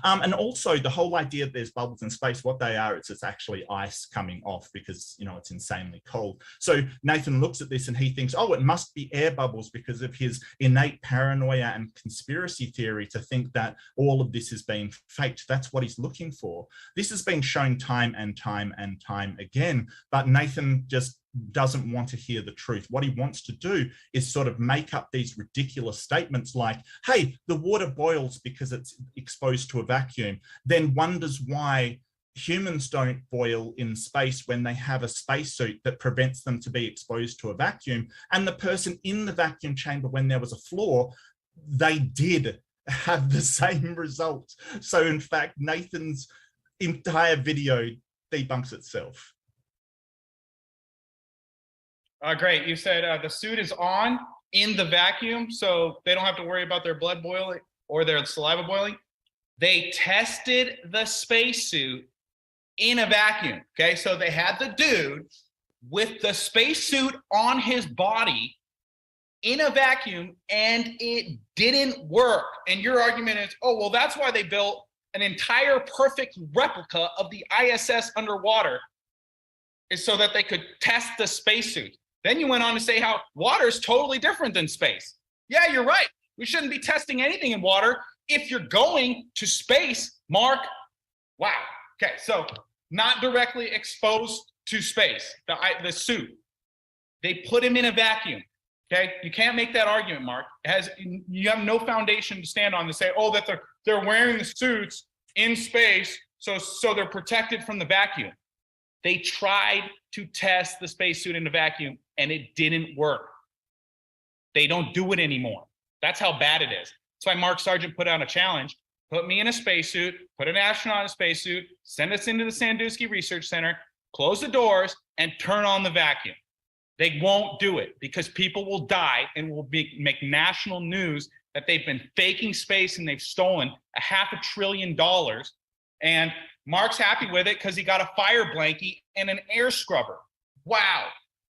And also the whole idea that there's bubbles in space, what they are, it's actually ice coming off because, it's insanely cold. So Nathan looks at this and he thinks, oh, it must be air bubbles because of his innate paranoia and conspiracy theory to think that all of this is being faked. That's what he's looking for. This has been shown time and time and time again, but Nathan just doesn't want to hear the truth. What he wants to do is sort of make up these ridiculous statements like, hey, the water boils because it's exposed to a vacuum, then wonders why humans don't boil in space when they have a spacesuit that prevents them to be exposed to a vacuum. And the person in the vacuum chamber, when there was a flaw, they did have the same result. So in fact, Nathan's entire video debunks itself. Great. You said the suit is on in the vacuum, so they don't have to worry about their blood boiling or their saliva boiling. They tested the spacesuit in a vacuum. Okay, so they had the dude with the spacesuit on his body in a vacuum, and it didn't work. And your argument is, oh, well, that's why they built an entire perfect replica of the ISS underwater, is so that they could test the spacesuit. Then you went on to say how water is totally different than space. Yeah, you're right. We shouldn't be testing anything in water if you're going to space, Mark. Wow. Okay, so not directly exposed to space, the suit. They put him in a vacuum. Okay, you can't make that argument, Mark. You have no foundation to stand on to say, oh, that they're wearing the suits in space, so they're protected from the vacuum. They tried to test the spacesuit in a vacuum, and it didn't work. They don't do it anymore. That's how bad it is. That's why Mark Sargent put out a challenge. Put me in a spacesuit, put an astronaut in a spacesuit, send us into the Sandusky Research Center, close the doors, and turn on the vacuum. They won't do it because people will die and will make national news that they've been faking space and they've stolen $500 billion. And Mark's happy with it because he got a fire blankie and an air scrubber. Wow.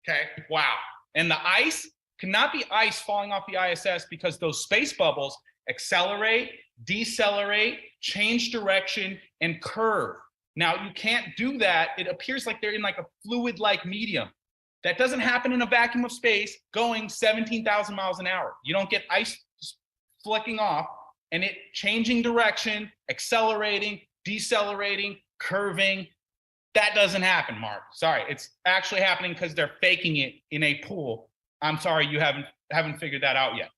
Okay. Wow. And the ice cannot be ice falling off the ISS because those space bubbles accelerate, decelerate, change direction, and curve. Now, you can't do that. It appears like they're in like a fluid-like medium. That doesn't happen in a vacuum of space going 17,000 miles an hour. You don't get ice flicking off and it changing direction, accelerating, decelerating, curving. That doesn't happen, Mark. Sorry, it's actually happening because they're faking it in a pool. I'm sorry you haven't figured that out yet.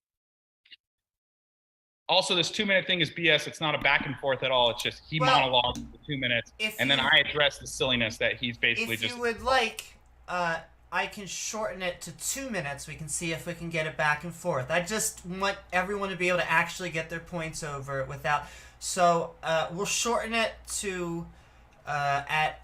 Also, this 2-minute thing is BS. It's not a back and forth at all. It's just he monologues for 2 minutes, and then I address the silliness that he's basically just. If you would like, I can shorten it to 2 minutes. We can see if we can get it back and forth. I just want everyone to be able to actually get their points over without. So we'll shorten it to at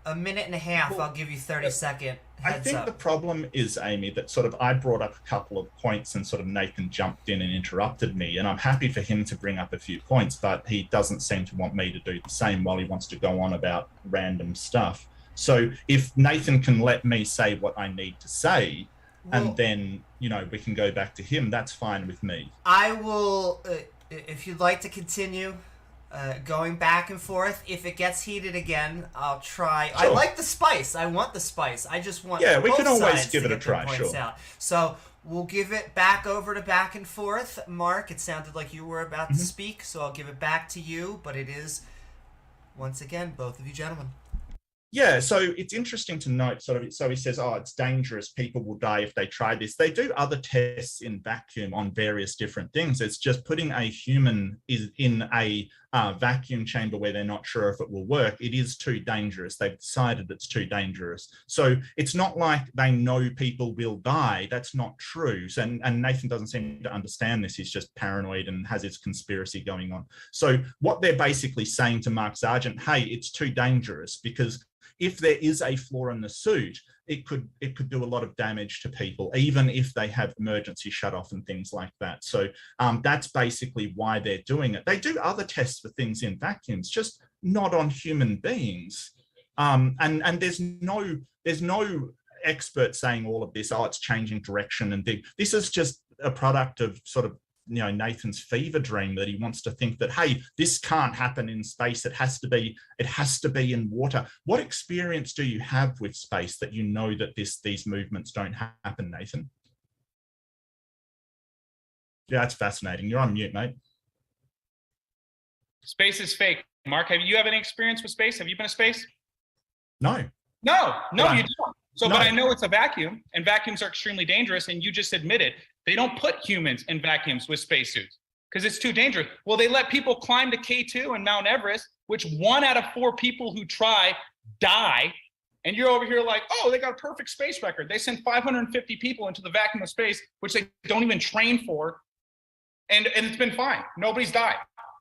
a minute and a half. I'll give you 30-second heads I think up. the problem is, Amy, that sort of I brought up a couple of points and sort of Nathan jumped in and interrupted me. And I'm happy for him to bring up a few points, but he doesn't seem to want me to do the same while he wants to go on about random stuff. So if Nathan can let me say what I need to say, and then, we can go back to him, that's fine with me. I will, if you'd like to continue going back and forth, if it gets heated again, I'll try. Sure. I like the spice. I want the spice. I just want we both can always sides give to it a get their try, points sure. out. So we'll give it back over to back and forth. Mark, it sounded like you were about to speak, so I'll give it back to you, but it is, once again, both of you gentlemen. Yeah, so it's interesting to note sort of, so he says, oh, it's dangerous. People will die if they try this. They do other tests in vacuum on various different things. It's just putting a human in a vacuum chamber where they're not sure if it will work. It is too dangerous. They've decided it's too dangerous. So it's not like they know people will die. That's not true. So, and Nathan doesn't seem to understand this. He's just paranoid and has his conspiracy going on. So what they're basically saying to Mark Sargent, hey, it's too dangerous, because if there is a flaw in the suit, it could do a lot of damage to people, even if they have emergency shut-off and things like that. So that's basically why they're doing it. They do other tests for things in vacuums, just not on human beings. And there's no expert saying all of this, oh, it's changing direction and thing. This is just a product of sort of, you know, Nathan's fever dream that he wants to think that, hey, this can't happen in space. It has to be in water. What experience do you have with space that you know that these movements don't happen, Nathan? Yeah, that's fascinating. You're on mute, mate. Space is fake. Mark, have you any experience with space? Have you been to space? No. No, you don't. So, No. but I know it's a vacuum, and vacuums are extremely dangerous, and you just admitted they don't put humans in vacuums with spacesuits because it's too dangerous. Well, they let people climb to K2 and Mount Everest, which 1 out of 4 people who try die, and you're over here like, oh, they got a perfect space record. They sent 550 people into the vacuum of space, which they don't even train for, and it's been fine. Nobody's died,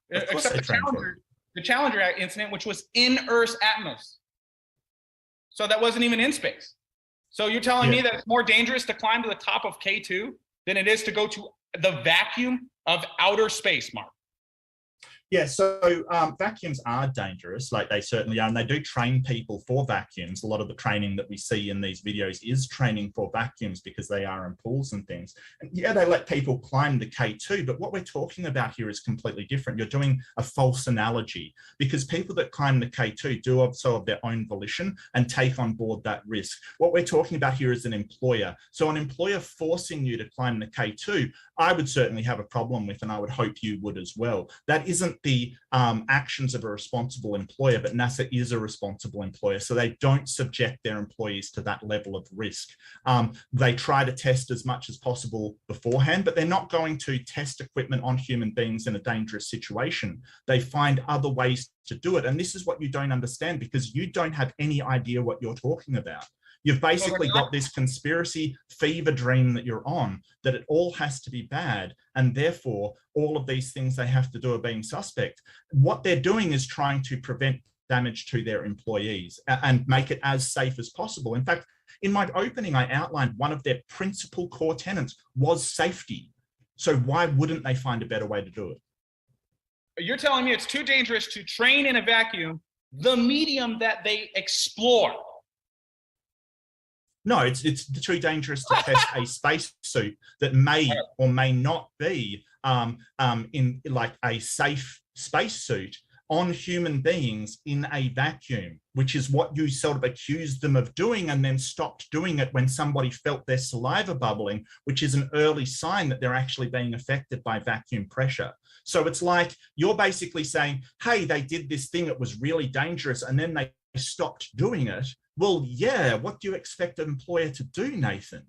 except the Challenger incident, which was in Earth's atmosphere. So that wasn't even in space. So you're telling me that it's more dangerous to climb to the top of K2 than it is to go to the vacuum of outer space, Mark? Yeah, so vacuums are dangerous, like they certainly are, and they do train people for vacuums. A lot of the training that we see in these videos is training for vacuums because they are in pools and things. And yeah, they let people climb the K2, but what we're talking about here is completely different. You're doing a false analogy, because people that climb the K2 do so of their own volition and take on board that risk. What we're talking about here is an employer. So an employer forcing you to climb the K2, I would certainly have a problem with, and I would hope you would as well. That isn't the actions of a responsible employer, but NASA is a responsible employer, so they don't subject their employees to that level of risk. They try to test as much as possible beforehand, but they're not going to test equipment on human beings in a dangerous situation. They find other ways to do it, and this is what you don't understand, because you don't have any idea what you're talking about. You've basically got this conspiracy fever dream that you're on, that it all has to be bad, and therefore all of these things they have to do are being suspect. What they're doing is trying to prevent damage to their employees and make it as safe as possible. In fact, in my opening, I outlined one of their principal core tenets was safety. So why wouldn't they find a better way to do it? You're telling me it's too dangerous to train in a vacuum, the medium that they explore. No, it's too dangerous to test a spacesuit that may or may not be in like a safe spacesuit on human beings in a vacuum, which is what you sort of accused them of doing and then stopped doing it when somebody felt their saliva bubbling, which is an early sign that they're actually being affected by vacuum pressure. So it's like you're basically saying, hey, they did this thing, it was really dangerous, and then they stopped doing it. Well, yeah, what do you expect an employer to do, Nathan?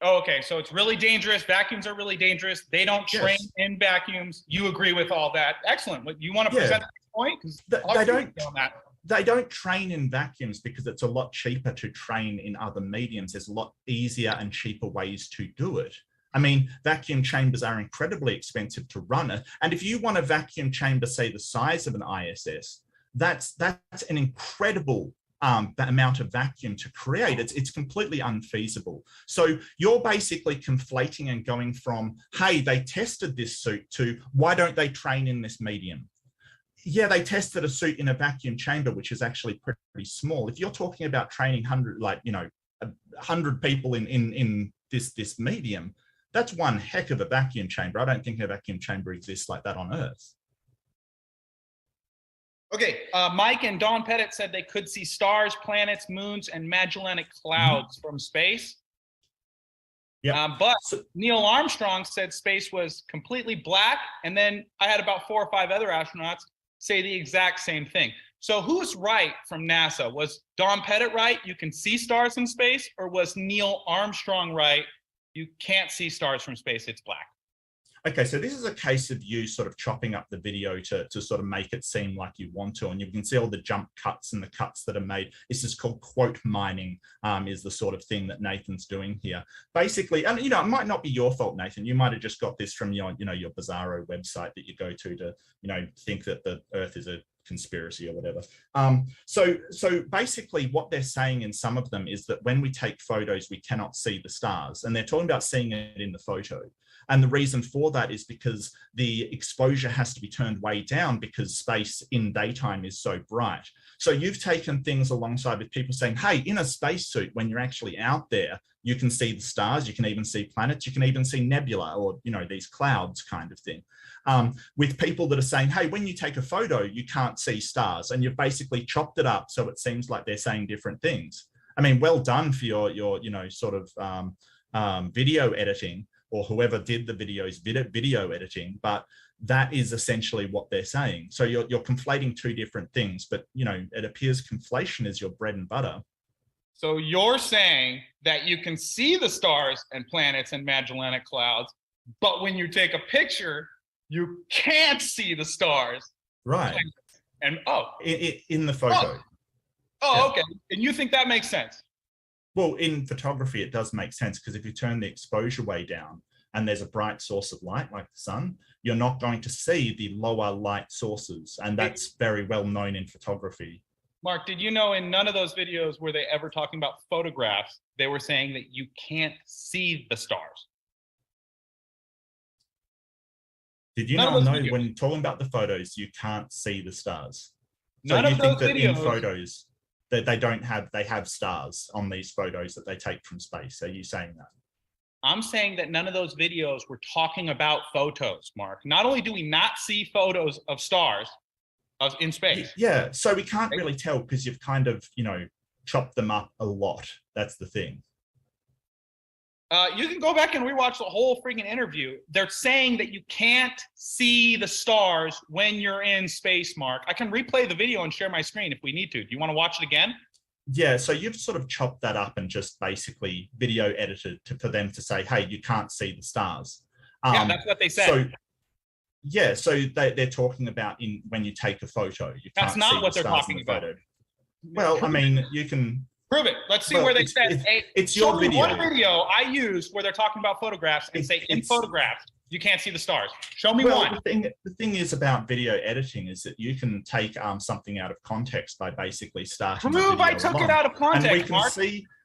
Oh, okay, so it's really dangerous. Vacuums are really dangerous. They don't train in vacuums. You agree with all that. Excellent. You want to present that point? They don't train in vacuums because it's a lot cheaper to train in other mediums. There's a lot easier and cheaper ways to do it. I mean, vacuum chambers are incredibly expensive to run it. And if you want a vacuum chamber, say the size of an ISS, that's an incredible amount of vacuum to create. It's completely unfeasible. So you're basically conflating and going from, hey, they tested this suit, to why don't they train in this medium? Yeah, they tested a suit in a vacuum chamber, which is actually pretty small. If you're talking about training 100 people in this medium, that's one heck of a vacuum chamber. I don't think a vacuum chamber exists like that on Earth. Okay, Mike and Dawn Pettit said they could see stars, planets, moons, and Magellanic Clouds from space. Yeah. But Neil Armstrong said space was completely black, and then I had about 4 or 5 other astronauts say the exact same thing. So who's right from NASA? Was Don Pettit right? You can see stars in space, or was Neil Armstrong right? You can't see stars from space. It's black. Okay, so this is a case of you sort of chopping up the video to sort of make it seem like you want to, and you can see all the jump cuts and the cuts that are made. This is called quote mining, is the sort of thing that Nathan's doing here. Basically, and it might not be your fault, Nathan. You might have just got this from your Bizarro website that you go to think that the Earth is a conspiracy or whatever. So basically what they're saying in some of them is that when we take photos, we cannot see the stars, and they're talking about seeing it in the photo. And the reason for that is because the exposure has to be turned way down because space in daytime is so bright. So you've taken things alongside with people saying, hey, in a spacesuit, when you're actually out there, you can see the stars, you can even see planets, you can even see nebula or, these clouds kind of thing. With people that are saying, hey, when you take a photo, you can't see stars, and you've basically chopped it up so it seems like they're saying different things. I mean, well done for your sort of video editing, or whoever did the video editing, but that is essentially what they're saying. So you're conflating two different things, but it appears conflation is your bread and butter. So you're saying that you can see the stars and planets and Magellanic Clouds, but when you take a picture, you can't see the stars. Right. And in the photo. Oh, okay. And you think that makes sense? Well, in photography, it does make sense, because if you turn the exposure way down and there's a bright source of light like the sun, you're not going to see the lower light sources. And that's very well known in photography. Mark, did you know in none of those videos were they ever talking about photographs? They were saying that you can't see the stars. Did you not know when talking about the photos, you can't see the stars? So None you of think those that videos. in photos that they have stars on these photos that they take from space? Are you saying that? I'm saying that none of those videos were talking about photos, Mark. Not only do we not see photos of stars in space. Yeah, so we can't really tell because you've kind of, chopped them up a lot. That's the thing. You can go back and rewatch the whole freaking interview. They're saying that you can't see the stars when you're in space, Mark. I can replay the video and share my screen if we need to. Do you want to watch it again? Yeah, so you've sort of chopped that up and just basically video edited for them to say, hey, you can't see the stars. Yeah, that's what they said. So they're talking about when you take a photo. That's not what they're talking about. Well, I mean, you can... Prove it. Let's see where they said. It's your video. One video I used where they're talking about photographs and say in photographs you can't see the stars. Show me one. The thing is about video editing is that you can take something out of context by basically starting. Prove I took it out of context, and Mark.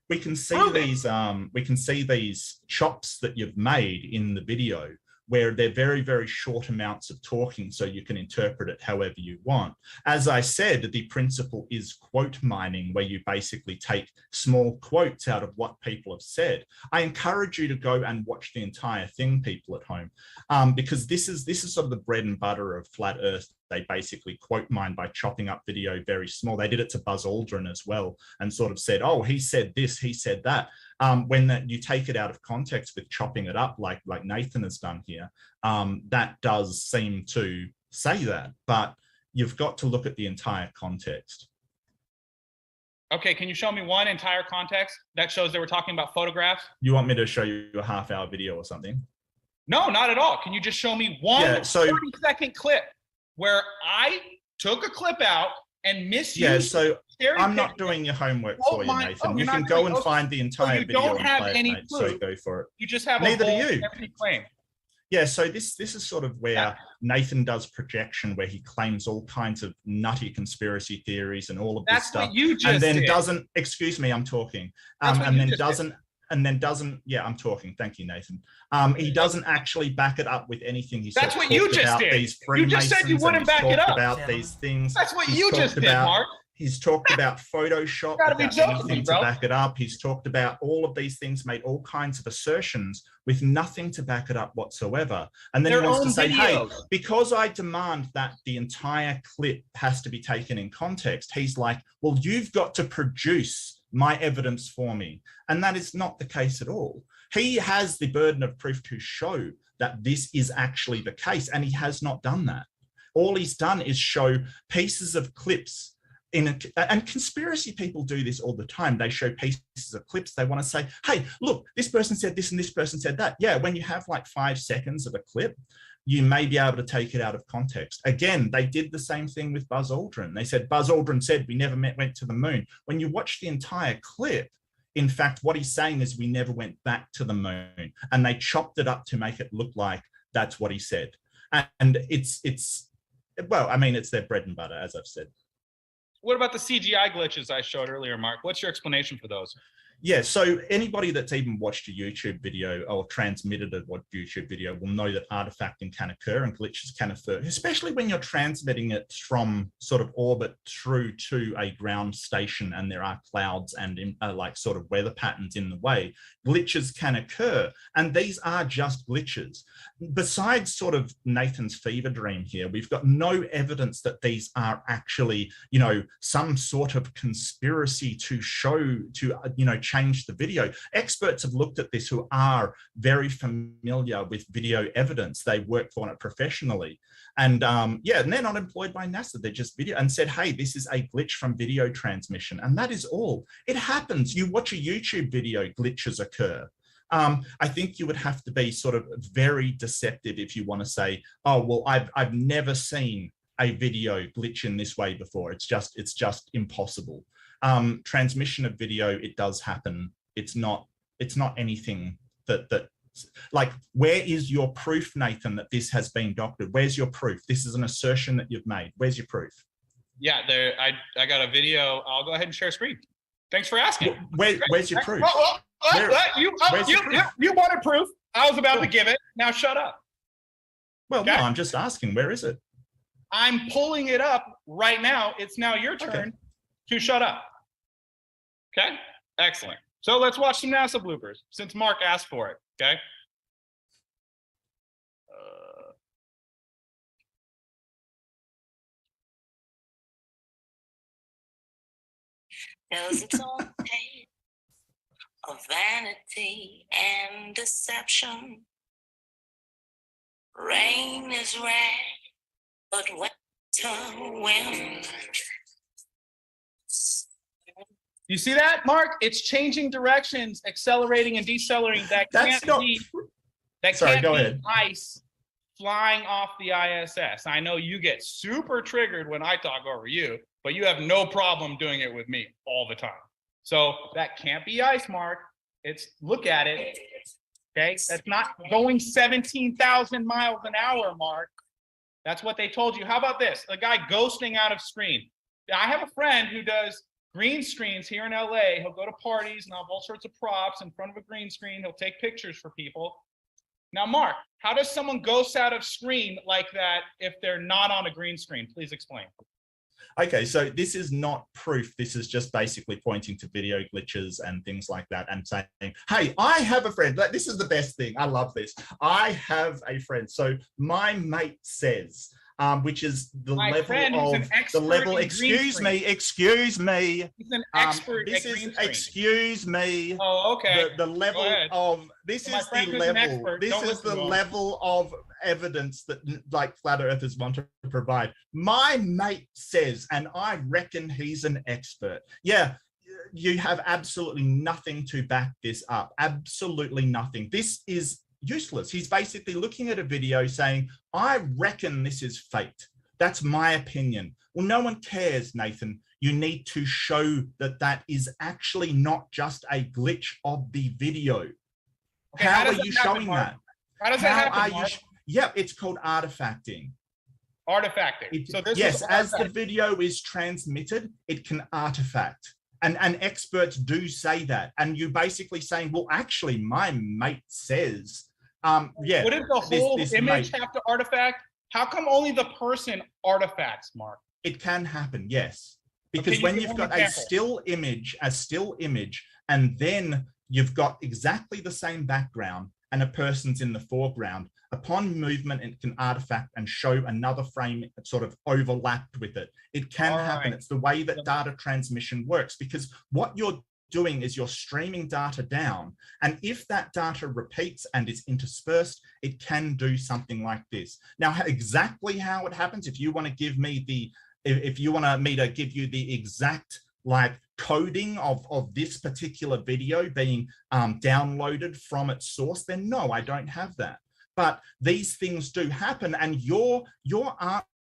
We can see these chops that you've made in the video, where they're very, very short amounts of talking, so you can interpret it however you want. As I said, the principle is quote mining, where you basically take small quotes out of what people have said. I encourage you to go and watch the entire thing, people at home, because this is sort of the bread and butter of Flat Earth. They basically quote mine by chopping up video very small. They did it to Buzz Aldrin as well, and sort of said, oh, he said this, he said that. When you take it out of context with chopping it up like Nathan has done here, that does seem to say that, but you've got to look at the entire context. Okay, can you show me one entire context that shows they were talking about photographs? You want me to show you a half-hour video or something? No, not at all. Can you just show me one 30-second clip where I took a clip out and misused? Yeah, so I'm not doing your homework for you, Nathan. You can go and find the entire video. You don't have any clue. So go for it. You just have neither do you. Empty claim. Yeah, so this is sort of where Nathan does projection, where he claims all kinds of nutty conspiracy theories and all of this stuff. What you just and then did. Doesn't, excuse me, I'm talking. Yeah, I'm talking. Thank you, Nathan. He doesn't actually back it up with anything. He That's what you just did. You just said you wouldn't back it up. About these things. That's what you just did, Mark. He's talked about Photoshop without anything to back it up. He's talked about all of these things, made all kinds of assertions with nothing to back it up whatsoever. And then he wants to say, hey, because I demand that the entire clip has to be taken in context, he's like, well, you've got to produce my evidence for me. And that is not the case at all. He has the burden of proof to show that this is actually the case, and he has not done that. All he's done is show pieces of clips and conspiracy people do this all the time. They show pieces of clips. They want to say, hey, look, this person said this and this person said that. Yeah, when you have like 5 seconds of a clip, you may be able to take it out of context. Again, they did the same thing with Buzz Aldrin. They said, Buzz Aldrin said we never went to the moon. When you watch the entire clip, in fact, what he's saying is we never went back to the moon. And they chopped it up to make it look like that's what he said. And it's well, I mean, it's their bread and butter, as I've said. What about the CGI glitches I showed earlier, Mark? What's your explanation for those? Yeah, so anybody that's even watched a YouTube video or transmitted a YouTube video will know that artifacting can occur and glitches can occur, especially when you're transmitting it from sort of orbit through to a ground station and there are clouds and like sort of weather patterns in the way. Glitches can occur, and these are just glitches. Besides sort of Nathan's fever dream here, we've got no evidence that these are actually, you know, some sort of conspiracy to show, to, you know, change the video. Experts have looked at this who are very familiar with video evidence. They work on it professionally. And yeah, and they're not employed by NASA. They're just video, and said, hey, this is a glitch from video transmission. And that is all. It happens. You watch a YouTube video, glitches occur. I think you would have to be sort of very deceptive if you want to say, oh, well, I've never seen a video glitch in this way before. It's just impossible. Transmission of video, it does happen. It's not anything that like, where is your proof, Nathan, that this has been doctored? Where's your proof? This is an assertion that you've made. Where's your proof? Yeah, there. I got a video. I'll go ahead and share screen. Thanks for asking. Where's your proof? You wanted proof. I was about to give it. Now shut up. Well, okay? No, I'm just asking. Where is it? I'm pulling it up right now. It's now your turn to shut up. Okay, excellent. So let's watch some NASA bloopers since Mark asked for it. Okay. Knows it's all pain of vanity and deception. Rain is red, but winter wind. You see that, Mark? It's changing directions, accelerating and decelerating. That can't be ice flying off the ISS. I know you get super triggered when I talk over you, but you have no problem doing it with me all the time. So that can't be ice, Mark. It's, look at it. Okay, that's not going 17,000 miles an hour, Mark. That's what they told you. How about this? A guy ghosting out of screen. I have a friend who does green screens here in LA. He'll go to parties and have all sorts of props in front of a green screen. He'll take pictures for people. Now, Mark, how does someone ghost out of screen like that if they're not on a green screen? Please explain. Okay, so this is not proof. This is just basically pointing to video glitches and things like that and saying, hey, I have a friend. This is the best thing. I love this. I have a friend. So my mate says, which is the My level friend of who's an expert the level. in Excuse green me. Excuse me. He's an expert This at is green screen. excuse me. Oh, okay. The level of this So my is friend the who's an level. expert, This don't is listen the to him. level of evidence that like flat earthers want to provide. My mate says, and I reckon he's an expert. Yeah. You have absolutely nothing to back this up. Absolutely nothing. This is useless. He's basically looking at a video saying, I reckon this is faked. That's my opinion. Well, no one cares, Nathan. You need to show that that is actually not just a glitch of the video. Okay, how does are you that happen, showing Mark? that? How does that happen, are you Mark? Yep, it's called artifacting. Artifacting. So this Yes, is as the artifact. video is transmitted, it can artifact. And experts do say that. And you're basically saying, well, actually, my mate says, yeah. Wouldn't the whole this image mate- have to artifact? How come only the person artifacts, Mark? It can happen, yes. Okay, Because you when give you've an got a example. still image, and then you've got exactly the same background and a person's in the foreground, upon movement, it can artifact and show another frame sort of overlapped with it. It can happen. It's the way that data transmission works, because what you're doing is you're streaming data down. And if that data repeats and is interspersed, it can do something like this. Now, exactly how it happens, if you want to give me me to give you the exact like coding of this particular video being downloaded from its source, then no, I don't have that. But these things do happen, and your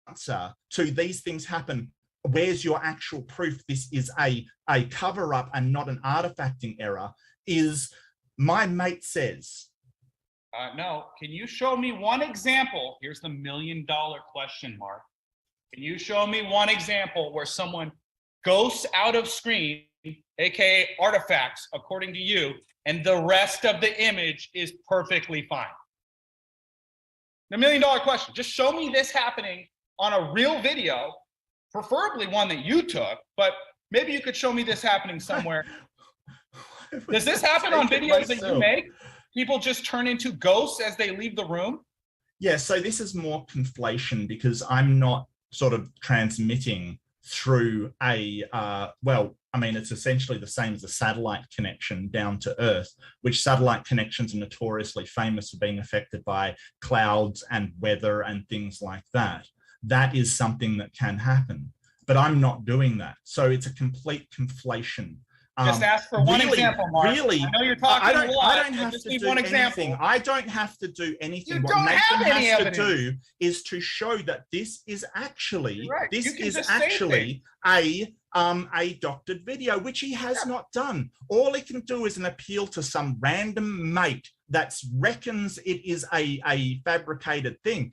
answer to these things happen, where's your actual proof this is a cover-up and not an artifacting error, is my mate says. No, can you show me one example? Here's the $1 million question, Mark. Can you show me one example where someone ghosts out of screen, aka artifacts, according to you, and the rest of the image is perfectly fine? The $1 million question. Just show me this happening on a real video, preferably one that you took, but maybe you could show me this happening somewhere. Does this happen on videos that you make? People just turn into ghosts as they leave the room? Yeah, so this is more conflation because I'm not sort of transmitting through it's essentially the same as a satellite connection down to Earth, which satellite connections are notoriously famous for being affected by clouds and weather and things like that. That is something that can happen, but I'm not doing that. So it's a complete conflation. Just ask for one example, Mark. Really, I know you're talking a lot. I don't have to do one anything. example. I don't have to do anything. You what don't have Nathan any has evidence. to do is to show that this is actually Right. You can just say a doctored video, which he has not done. All he can do is an appeal to some random mate that reckons it is a fabricated thing.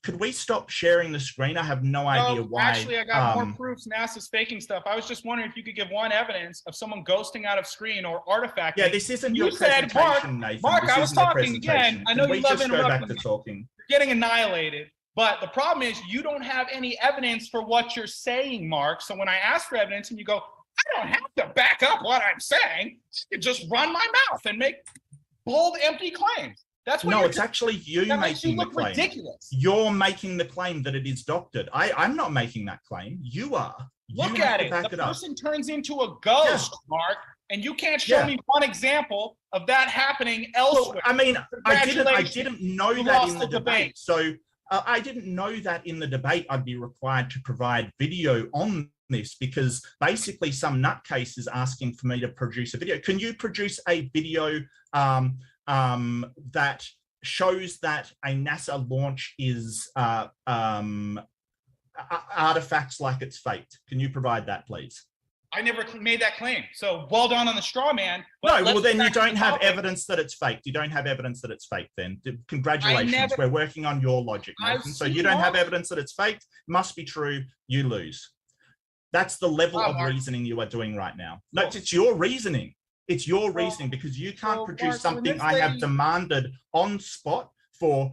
Could we stop sharing the screen? I have no idea why. Actually, I got more proofs NASA's faking stuff. I was just wondering if you could give one evidence of someone ghosting out of screen or artifacting. Yeah, this isn't you your said, presentation, Nathan. Mark, This I was isn't the talking again. presentation. I know Can you we love just go back interrupting to me. talking? You're getting annihilated. But the problem is you don't have any evidence for what you're saying, Mark. So when I ask for evidence and you go, I don't have to back up what I'm saying. You just run my mouth and make bold, empty claims. That's what No, you're it's actually you that makes making you the look claim. ridiculous. You're making the claim that it is doctored. I'm not making that claim. You are. Look You have at to it. back The it up. person turns into a ghost, Mark, and you can't show me one example of that happening elsewhere. I mean, I didn't Congratulations. know You that lost in the debate. So I didn't know that in the debate I'd be required to provide video on this because basically some nutcase is asking for me to produce a video. Can you produce a video that shows that a NASA launch is artifacts like it's faked? Can you provide that, please? I never made that claim. So well done on the straw man. No, well then you don't have evidence that it's faked. You don't have evidence that it's faked then. Congratulations, we're working on your logic, Nathan. So you don't have evidence that it's faked, must be true, you lose. That's the level of reasoning you are doing right now. No, it's your reasoning. It's your reasoning because you can't produce something I have demanded on spot for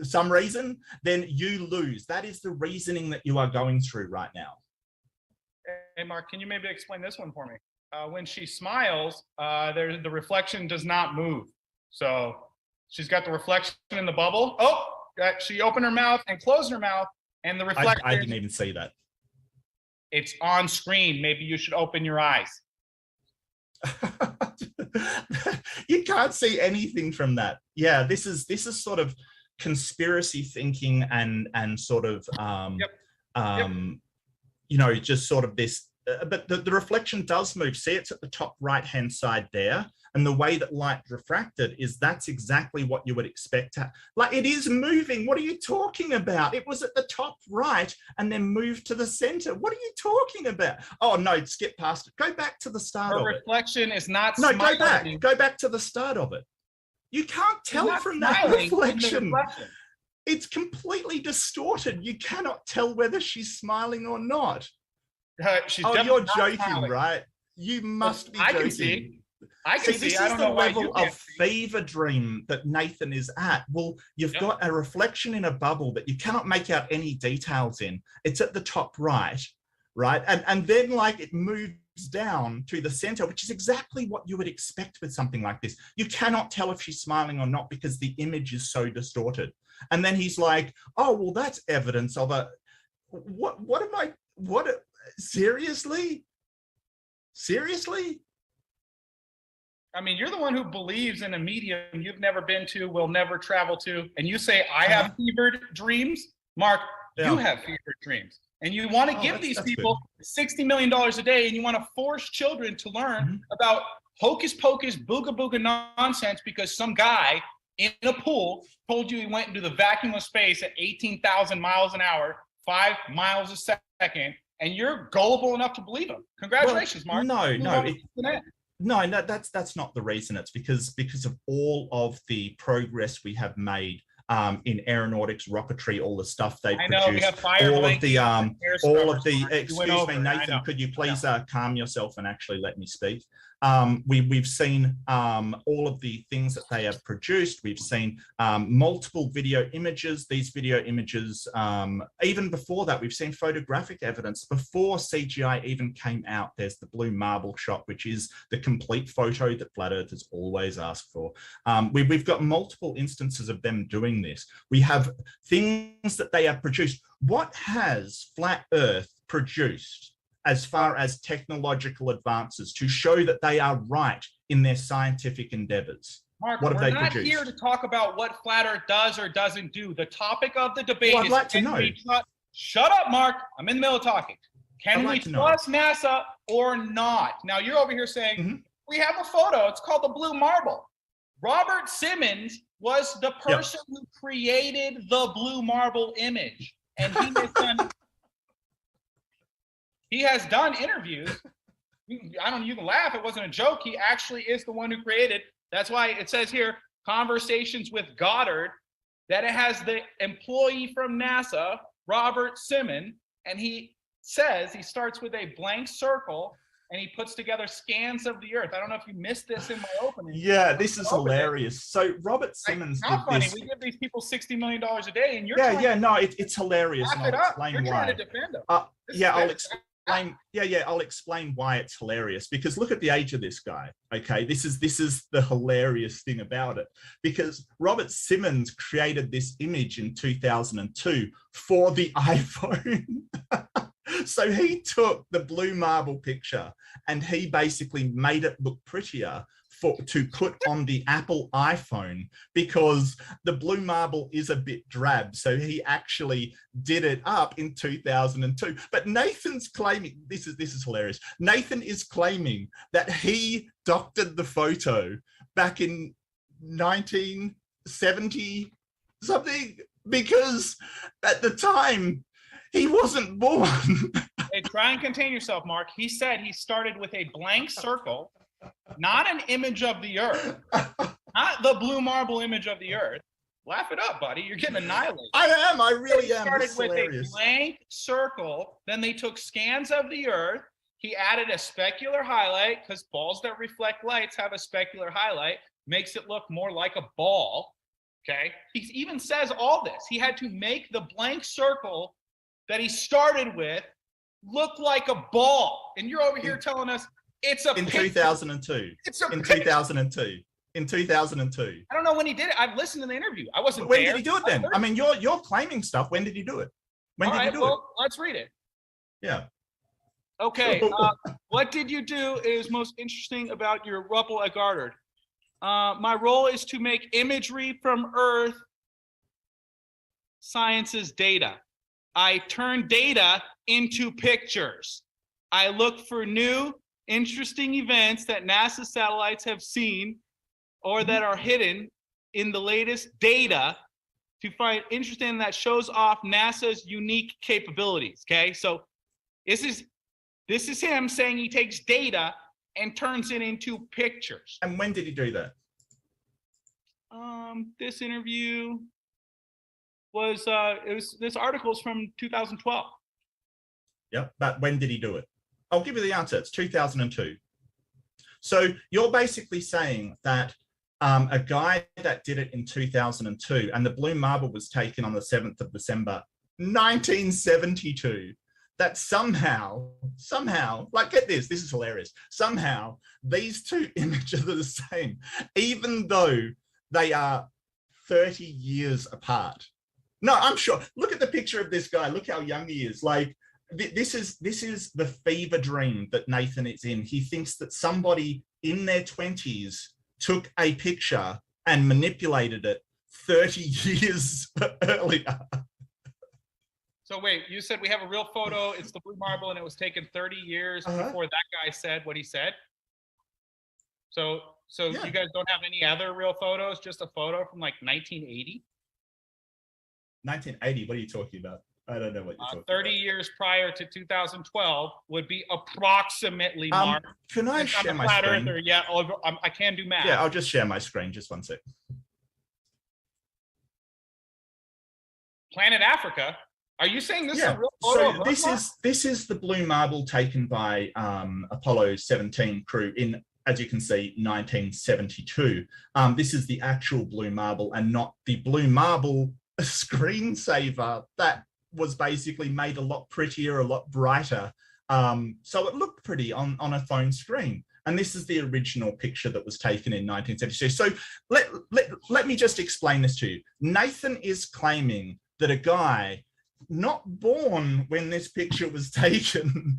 some reason, then you lose. That is the reasoning that you are going through right now. Hey, Mark, can you maybe explain this one for me? When she smiles, the reflection does not move. So she's got the reflection in the bubble. Oh, she opened her mouth and closed her mouth, and the reflection. I didn't even see that. It's on screen. Maybe you should open your eyes. You can't see anything from that. Yeah, this is sort of conspiracy thinking and sort of you know, just sort of this. But the reflection does move. See, it's at the top right-hand side there. And the way that light refracted is that's exactly what you would expect. Like it is moving. What are you talking about? It was at the top right and then moved to the center. What are you talking about? Oh no, skip past it. Go back to the start of it. Reflection is not No, smiling. go back. Go back to the start of it. You can't tell from that reflection. It's completely distorted. You cannot tell whether she's smiling or not. She's you're not joking, smiling. right? You must be I joking. can see. I can see. This I is don't the know why you level can't of fever dream that Nathan is at. Well, you've got a reflection in a bubble that you cannot make out any details in. It's at the top right? And then like it moves down to the center, which is exactly what you would expect with something like this. You cannot tell if she's smiling or not because the image is so distorted. And then he's like, oh, well, that's evidence of a, seriously? Seriously? I mean, you're the one who believes in a medium you've never been to, will never travel to, and you say, I have fevered dreams? Mark, you have fevered dreams. And you want to give these people $60 million a day, and you want to force children to learn about hocus pocus, booga booga nonsense because some guy in a pool told you he went into the vacuum of space at 18,000 miles an hour, 5 miles a second, and you're gullible enough to believe him. Congratulations, Mark. No, that's not the reason. It's because of all of the progress we have made in aeronautics, rocketry, all the stuff they've produced. We have fire all of the excuse me, Nathan, could you please calm yourself and actually let me speak? We've seen all of the things that they have produced. We've seen multiple video images. These video images, even before that, we've seen photographic evidence. Before CGI even came out, there's the blue marble shot, which is the complete photo that Flat Earth has always asked for. We've got multiple instances of them doing this. We have things that they have produced. What has Flat Earth produced as far as technological advances to show that they are right in their scientific endeavors? Mark, what have we're they not produced? here to talk about what Flat Earth does or doesn't do. The topic of the debate I'd is, like to know. Shut up, Mark. I'm in the middle of talking. Can I'd we like to know. trust NASA or not? Now, you're over here saying, we have a photo. It's called the blue marble. Robert Simmons was the person who created the blue marble image. And he has done interviews. I don't know, you can laugh. It wasn't a joke. He actually is the one who created. That's why it says here, conversations with Goddard, that it has the employee from NASA, Robert Simmons, and he says, he starts with a blank circle and he puts together scans of the Earth. I don't know if you missed this in my opening. Yeah, this is hilarious. So Robert Simmons did How funny. this. We give these people $60 million a day and you're It's hilarious. Laugh And it I'll up. explain You're why. trying to defend them. I'll explain. I'll explain why it's hilarious. Because look at the age of this guy. Okay, this is the hilarious thing about it. Because Robert Simmons created this image in 2002 for the iPhone. So he took the blue marble picture and he basically made it look prettier to put on the Apple iPhone because the blue marble is a bit drab. So he actually did it up in 2002. But Nathan's claiming, this is hilarious. Nathan is claiming that he doctored the photo back in 1970 something because at the time he wasn't born. Hey, try and contain yourself, Mark. He said he started with a blank circle, not an image of the Earth, not the blue marble image of the Earth. Laugh it up, buddy. You're getting annihilated. I am. I really am. Started This is with hilarious. a blank circle. Then they took scans of the Earth. He added a specular highlight because balls that reflect lights have a specular highlight. Makes it look more like a ball. Okay. He even says all this. He had to make the blank circle that he started with look like a ball. And you're over here telling us it's a in picture. 2002. It's a in picture. 2002. In 2002. I don't know when he did it. I've listened to the interview. I wasn't When there. did he do it then? I mean, you're claiming stuff. When did he do it? When All did he right, do well, let's read it. it? Yeah. Okay. What did you do is most interesting about your rubble at Goddard? My role is to make imagery from Earth science's data. I turn data into pictures. I look for new, interesting events that NASA satellites have seen or that are hidden in the latest data to find interesting that shows off NASA's unique capabilities. Okay, so this is him saying he takes data and turns it into pictures. And when did he do that? This interview was this article is from 2012. Yeah, but when did he do it? I'll give you the answer. It's 2002. So you're basically saying that a guy that did it in 2002, and the blue marble was taken on the 7th of December, 1972, that somehow, like, get this is hilarious. Somehow these two images are the same, even though they are 30 years apart. No, I'm sure. Look at the picture of this guy. Look how young he is. Like, this is the fever dream that Nathan is in. He thinks that somebody in their 20s took a picture and manipulated it 30 years earlier. So wait, you said we have a real photo. It's the blue marble, and it was taken 30 years before that guy said what he said. So you guys don't have any other real photos? Just a photo from like 1980? 1980? What are you talking about? I don't know what you're talking 30 years prior to 2012 would be approximately Mark. Can I share my screen? I can do math. Yeah, I'll just share my screen. Just one sec. Planet Africa. Are you saying this is a real photo? So this is the blue marble taken by Apollo 17 crew in, as you can see, 1972. This is the actual blue marble and not the blue marble screensaver that was basically made a lot prettier, a lot brighter. So it looked pretty on a phone screen. And this is the original picture that was taken in 1972. So let me just explain this to you. Nathan is claiming that a guy not born when this picture was taken,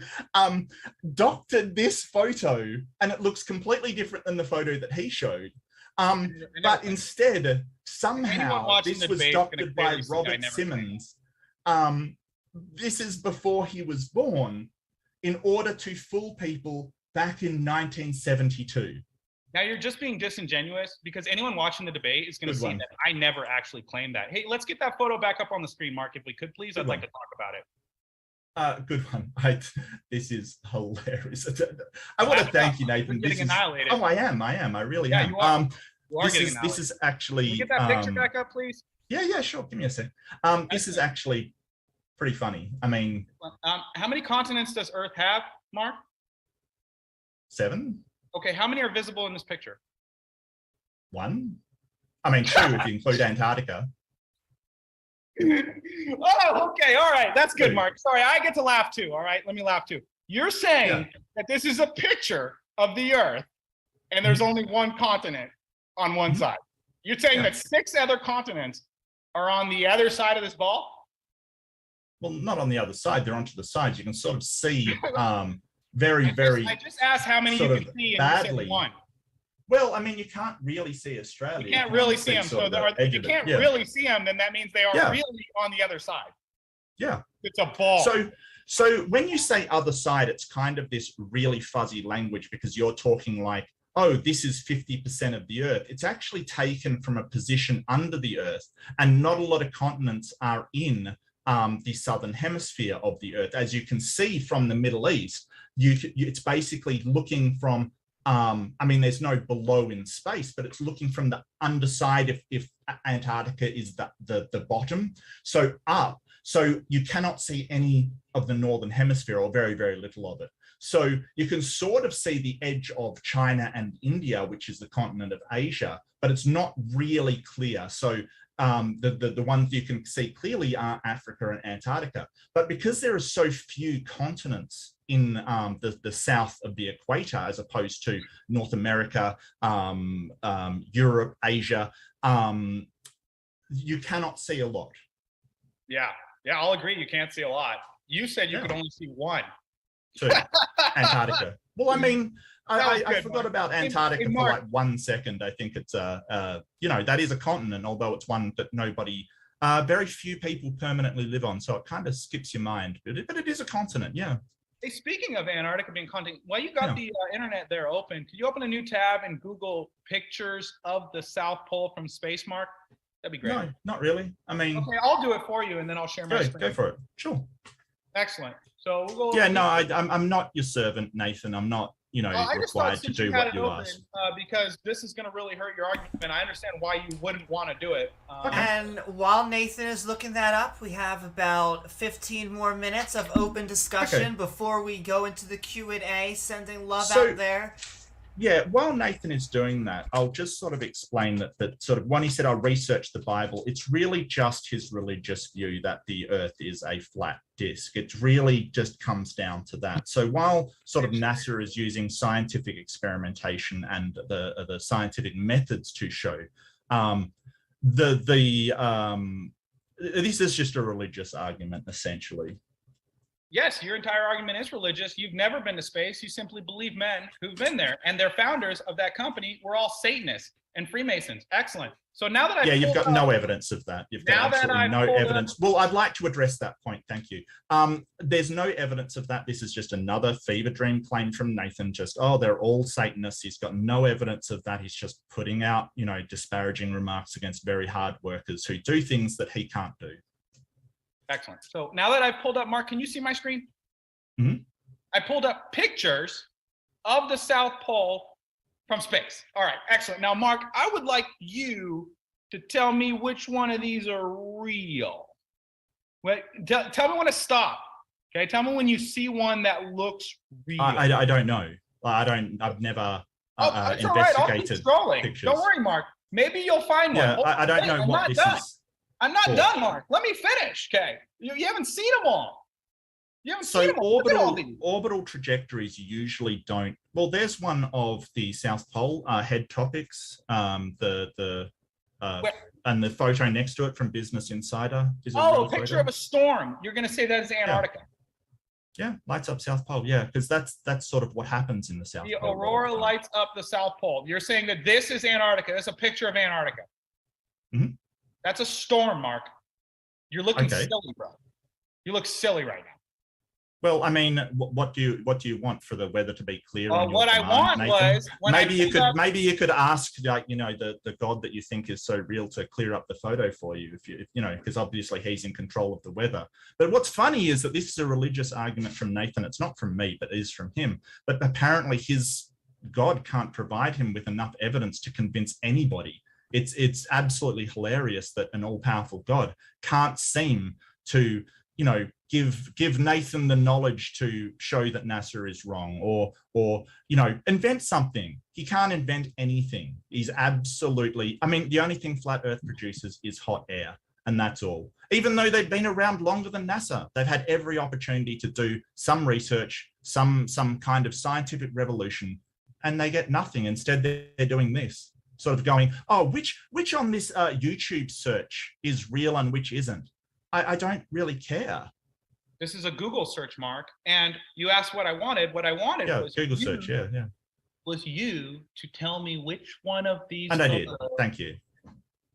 doctored this photo, and it looks completely different than the photo that he showed. But instead, somehow, this was doctored by Robert Simmons. This is before he was born, in order to fool people back in 1972. Now you're just being disingenuous, because anyone watching the debate is going to see that I never actually claimed that. Hey, let's get that photo back up on the screen, Mark, if we could, please. I'd like to talk about it. Good one. This is hilarious. I want to thank you, Nathan. You're getting annihilated. Oh, I am. I really am. You are. This is actually. Can you get that picture back up, please? Yeah, sure. Give me a sec. This is actually pretty funny. I mean, how many continents does Earth have, Mark? 7. Okay, how many are visible in this picture? 1. I mean, 2 if you include Antarctica. Oh, okay, all right. That's good, Mark. Sorry, I get to laugh too. All right, let me laugh too. You're saying that this is a picture of the Earth, and there's only one continent on one side. You're saying that 6 other continents are on the other side of this ball? Well, not on the other side. They're onto the sides. You can sort of see very. I just asked how many you can see, and badly. you said 1. Well, I mean, you can't really see Australia. You can't really see them. So if you can't really see them, then that means they are really on the other side. Yeah. It's a ball. So when you say other side, it's kind of this really fuzzy language, because you're talking like, oh, this is 50% of the Earth. It's actually taken from a position under the Earth, and not a lot of continents are in the southern hemisphere of the Earth. As you can see from the Middle East, it's basically looking from, I mean, there's no below in space, but it's looking from the underside if Antarctica is the bottom. So up, so you cannot see any of the northern hemisphere, or very, very little of it. So you can sort of see the edge of China and India, which is the continent of Asia, but it's not really clear. So the ones you can see clearly are Africa and Antarctica. But because there are so few continents in the south of the equator, as opposed to North America, Europe, Asia, you cannot see a lot. Yeah, I'll agree. You can't see a lot. You said you could only see 1. 2. Antarctica. Well, I mean, I forgot about Antarctica for like 1 second. I think it's that is a continent, although it's one that very few people permanently live on. So it kind of skips your mind, but it is a continent. Yeah. Hey, speaking of Antarctica being continent, while you got the internet there open, could you open a new tab and Google pictures of the South Pole from space, Mark? That'd be great. No, not really. I mean, okay, I'll do it for you, and then I'll share my screen. Go for it. Sure. Excellent. So we'll go. Yeah, no, I'm not your servant, Nathan. I'm not, required to do what you ask. Because this is going to really hurt your argument. I understand why you wouldn't want to do it. And while Nathan is looking that up, we have about 15 more minutes of open discussion before we go into the Q&A, sending love out there. Yeah, while Nathan is doing that, I'll just sort of explain that sort of when he said, I'll research the Bible, it's really just his religious view that the earth is a flat disk. It really just comes down to that. So while sort of NASA is using scientific experimentation and the scientific methods to show, this is just a religious argument, essentially. yes, your entire argument is religious. You've never been to space. You simply believe men who've been there. And their founders of that company were all Satanists and Freemasons. Excellent. So now that you've got no evidence of that. You've got absolutely no evidence. Well, I'd like to address that point. Thank you. There's no evidence of that. This is just another fever dream claim from Nathan. Just, oh, they're all Satanists. He's got no evidence of that. He's just putting out, disparaging remarks against very hard workers who do things that he can't do. Excellent. So now that I've pulled up, Mark, can you see my screen? Mm-hmm. I pulled up pictures of the South Pole from space. All right, excellent. Now, Mark, I would like you to tell me which one of these are real. Wait, tell me when to stop. Okay, tell me when you see one that looks real. I don't know. I've never investigated I'll keep scrolling. pictures. Don't worry, Mark. Maybe you'll find one. Yeah, I don't know what this is. I'm not for. done, Mark. Let me finish. Okay, you haven't seen them all. You haven't seen them all. Look at all these. Orbital trajectories usually don't. Well, there's one of the South Pole head topics. And the photo next to it from Business Insider is a picture of a storm. You're going to say that is Antarctica. Yeah, lights up South Pole. Yeah, because that's sort of what happens in the South Pole. The aurora lights up the South Pole. You're saying that this is Antarctica. That's a picture of Antarctica. Mm-hmm. That's a storm, Mark. You're looking Okay. silly, bro. You look silly right now. Well, I mean, what do you want for the weather to be clear? on your What I command, want Nathan? was when maybe you could ask the God that you think is so real to clear up the photo for you, if because obviously he's in control of the weather. But what's funny is that this is a religious argument from Nathan. It's not from me, but it is from him. But apparently his God can't provide him with enough evidence to convince anybody. It's absolutely hilarious that an all-powerful God can't seem to give Nathan the knowledge to show that NASA is wrong, or invent something. He can't invent anything. He's absolutely, the only thing flat Earth produces is hot air, and that's all. Even though they've been around longer than NASA, they've had every opportunity to do some research, some kind of scientific revolution, and they get nothing. Instead, they're doing this, sort of going, oh, which on this YouTube search is real and which isn't? I don't really care. This is a Google search, Mark, and you asked what I wanted. What I wanted was Google search. Yeah. Was you to tell me which one of these. And I did. Thank you.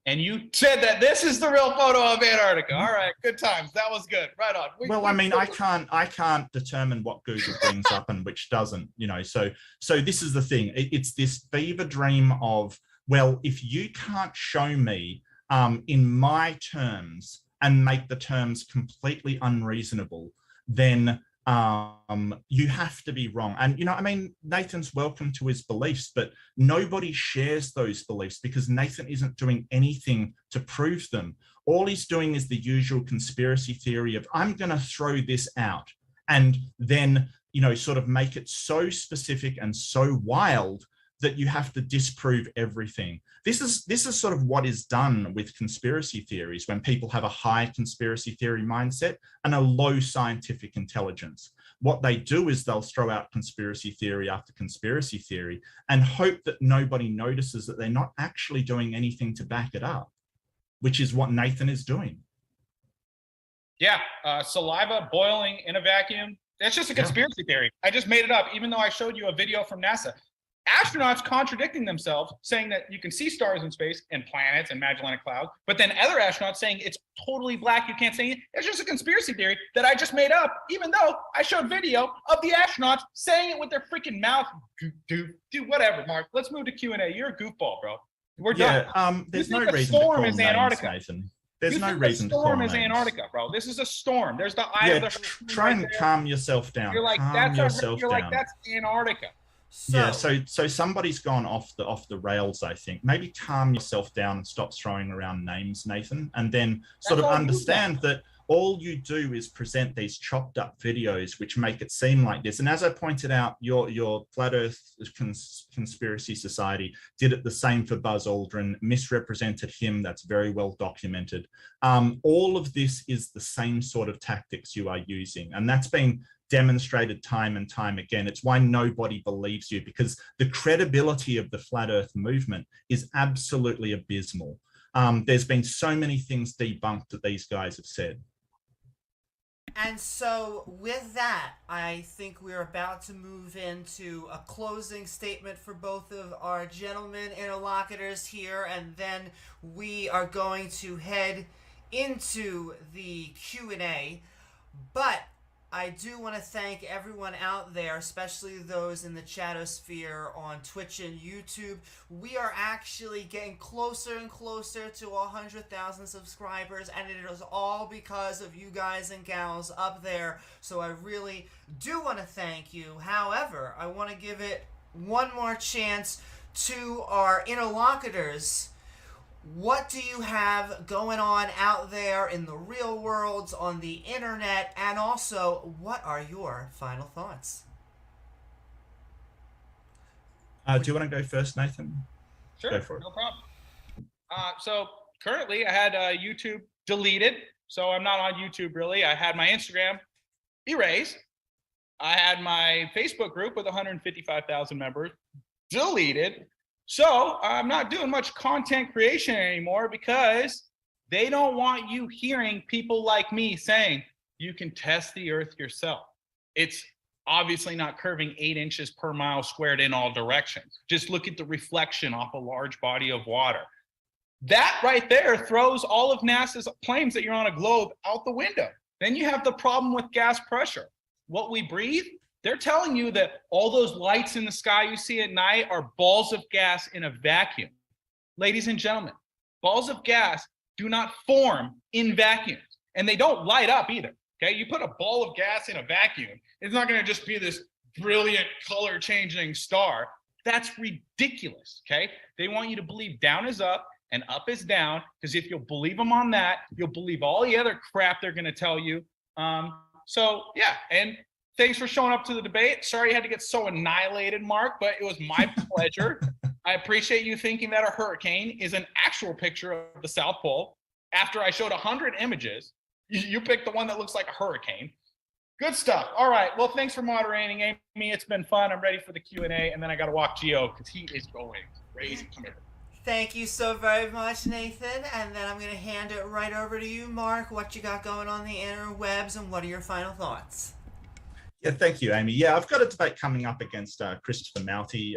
And you said that this is the real photo of Antarctica. All right, good times. That was good. Right on. I can't determine what Google brings up and which doesn't. So this is the thing. It's this fever dream of, well, if you can't show me in my terms and make the terms completely unreasonable, then you have to be wrong. And, Nathan's welcome to his beliefs, but nobody shares those beliefs because Nathan isn't doing anything to prove them. All he's doing is the usual conspiracy theory of, I'm going to throw this out and then, sort of make it so specific and so wild that you have to disprove everything. This is sort of what is done with conspiracy theories when people have a high conspiracy theory mindset and a low scientific intelligence. What they do is they'll throw out conspiracy theory after conspiracy theory and hope that nobody notices that they're not actually doing anything to back it up, which is what Nathan is doing. Yeah, saliva boiling in a vacuum. That's just a conspiracy theory. I just made it up, even though I showed you a video from NASA. Astronauts contradicting themselves, saying that you can see stars in space and planets and Magellanic Clouds, but then other astronauts saying it's totally black, you can't see anything. It's just a conspiracy theory that I just made up, even though I showed video of the astronauts saying it with their freaking mouth. Do whatever, Mark. Let's move to Q&A. You're a goofball, bro. We're done. There's no reason to call names, Nathan. There's no reason to call storm names. is Antarctica, bro. This is a storm. There's the eye of the try and calm yourself down. You're like, calm yourself down. like, that's Antarctica. So somebody's gone off the rails, I think. Maybe calm yourself down and stop throwing around names, Nathan, and then sort of understand that all you do is present these chopped up videos which make it seem like this. And as I pointed out, your Flat Earth Conspiracy Society did it the same for Buzz Aldrin, misrepresented him. That's very well documented. All of this is the same sort of tactics you are using, and that's been demonstrated time and time again. It's why nobody believes you, because the credibility of the Flat Earth movement is absolutely abysmal. There's been so many things debunked that these guys have said. And so, with that, I think we're about to move into a closing statement for both of our gentlemen interlocutors here, and then we are going to head into the Q&A. But I do want to thank everyone out there, especially those in the chatosphere on Twitch and YouTube. We are actually getting closer and closer to 100,000 subscribers, and it is all because of you guys and gals up there. So I really do want to thank you. However, I want to give it one more chance to our interlocutors. What do you have going on out there in the real world, on the internet, and also, what are your final thoughts? Do you want to go first, Nathan? Sure, Go for it. no problem. So currently I had YouTube deleted, so I'm not on YouTube really. I had my Instagram erased. I had my Facebook group with 155,000 members deleted. So I'm not doing much content creation anymore because they don't want you hearing people like me saying you can test the earth yourself. It's obviously not curving 8 inches per mile squared in all directions. Just look at the reflection off a large body of water. That right there throws all of NASA's claims that you're on a globe out the window. Then you have the problem with gas pressure. What we breathe, they're telling you that all those lights in the sky you see at night are balls of gas in a vacuum. Ladies and gentlemen, balls of gas do not form in vacuums, and they don't light up either. Okay, you put a ball of gas in a vacuum, it's not going to just be this brilliant color changing star. That's ridiculous. Okay, they want you to believe down is up and up is down, because if you'll believe them on that, you'll believe all the other crap they're going to tell you. So yeah, and thanks for showing up to the debate. Sorry you had to get so annihilated, Mark, but it was my pleasure. I appreciate you thinking that a hurricane is an actual picture of the South Pole. After I showed 100 images, you picked the one that looks like a hurricane. Good stuff. All right. Well, thanks for moderating, Amy. It's been fun. I'm ready for the Q&A, and then I got to walk Gio because he is going crazy. Come here. Thank you so very much, Nathan. And then I'm going to hand it right over to you, Mark. What you got going on the interwebs, and what are your final thoughts? Yeah, thank you, Amy. Yeah, I've got a debate coming up against Christopher Mouty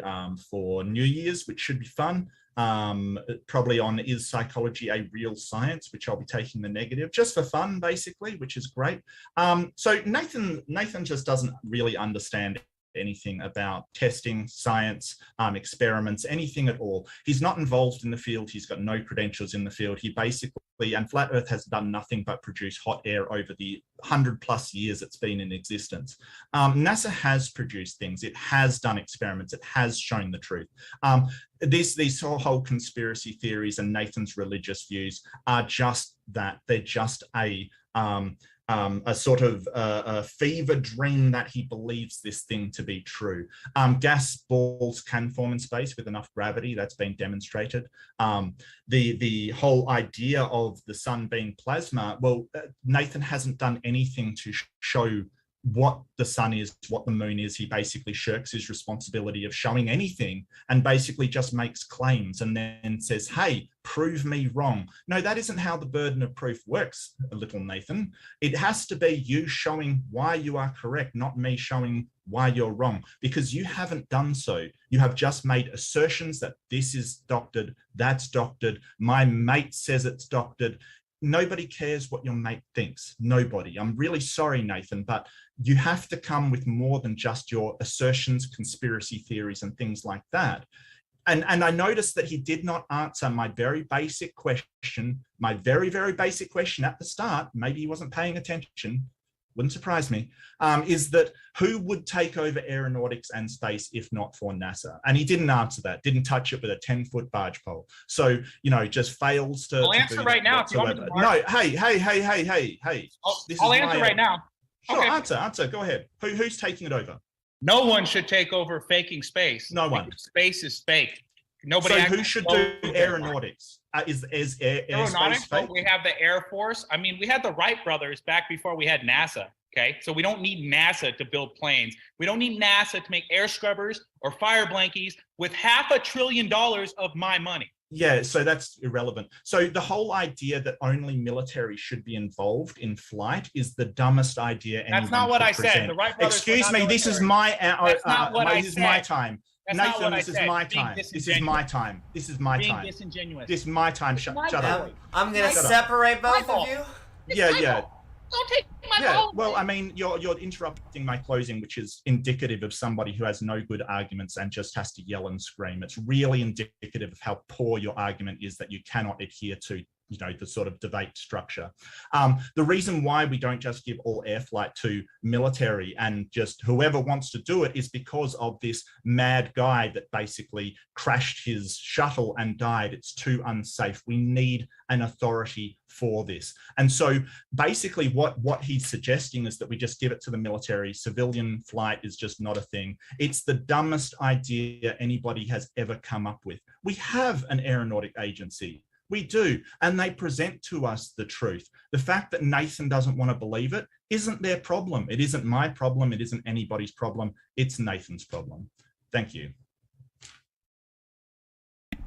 for New Year's, which should be fun. Probably on Is Psychology a Real Science, which I'll be taking the negative, just for fun, basically, which is great. So Nathan just doesn't really understand anything about testing, science, experiments, anything at all. He's not involved in the field. He's got no credentials in the field. He basically, and Flat Earth has done nothing but produce hot air over the 100+ years it's been in existence. NASA has produced things. It has done experiments. It has shown the truth. These whole conspiracy theories and Nathan's religious views are just that. They're just a sort of a fever dream that he believes this thing to be true. Gas balls can form in space with enough gravity. That's been demonstrated. The whole idea of the sun being plasma, well, Nathan hasn't done anything to show what the sun is, what the moon is. He basically shirks his responsibility of showing anything and basically just makes claims and then says, hey, prove me wrong. No, that isn't how the burden of proof works, little Nathan. It has to be you showing why you are correct, not me showing why you're wrong, because you haven't done so. You have just made assertions that this is doctored, that's doctored, my mate says it's doctored. Nobody cares what your mate thinks. Nobody. I'm really sorry, Nathan, but you have to come with more than just your assertions, conspiracy theories, and things like that. And I noticed that he did not answer my very basic question, my very, very basic question at the start. Maybe he wasn't paying attention. Wouldn't surprise me, is that who would take over aeronautics and space if not for NASA? And he didn't answer that, didn't touch it with a 10-foot barge pole. So, you know, just fails to— I'll answer right now if you want me to, Mark. No, hey. I'll answer right now. Sure, Okay. answer, go ahead. Who's taking it over? No one should take over faking space. No one. Space is fake. Nobody. So who should do aeronautics? Is aeronautics? fake? We have the Air Force. I mean, we had the Wright brothers back before we had NASA. Okay, so we don't need NASA to build planes. We don't need NASA to make air scrubbers or fire blankies with $500 billion of my money. Yeah, so that's irrelevant. So the whole idea that only military should be involved in flight is the dumbest idea. That's not what I said. The Wright brothers were Excuse not me, this is military. my That's not what I this is my said. time. That's not Nathan, what I this is said. my Being time. This is disingenuous. my time. This is my Being time. disingenuous. This is my time. Shut my up. fault. I'm gonna Shut up. separate both of you. Yeah. Don't take my Yeah, ball well, away. I mean, you're interrupting my closing, which is indicative of somebody who has no good arguments and just has to yell and scream. It's really indicative of how poor your argument is that you cannot adhere to, you know, the sort of debate structure. The reason why we don't just give all air flight to military and just whoever wants to do it is because of this mad guy that basically crashed his shuttle and died. It's too unsafe. We need an authority for this. And so basically what he's suggesting is that we just give it to the military. Civilian flight is just not a thing. It's the dumbest idea anybody has ever come up with. We have an aeronautic agency. We do, and they present to us the truth. The fact that Nathan doesn't want to believe it isn't their problem. It isn't my problem. It isn't anybody's problem. It's Nathan's problem. Thank you.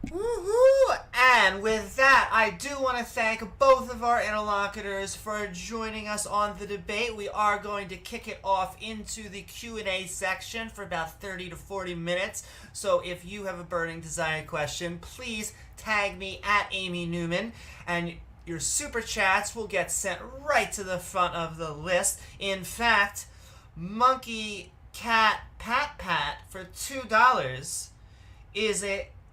Woohoo! And with that, I do want to thank both of our interlocutors for joining us on the debate. We are going to kick it off into the Q&A section for about 30 to 40 minutes. So if you have a burning desire question, please tag me at Amy Newman, and your super chats will get sent right to the front of the list. In fact, Monkey Cat Pat Pat for $2 is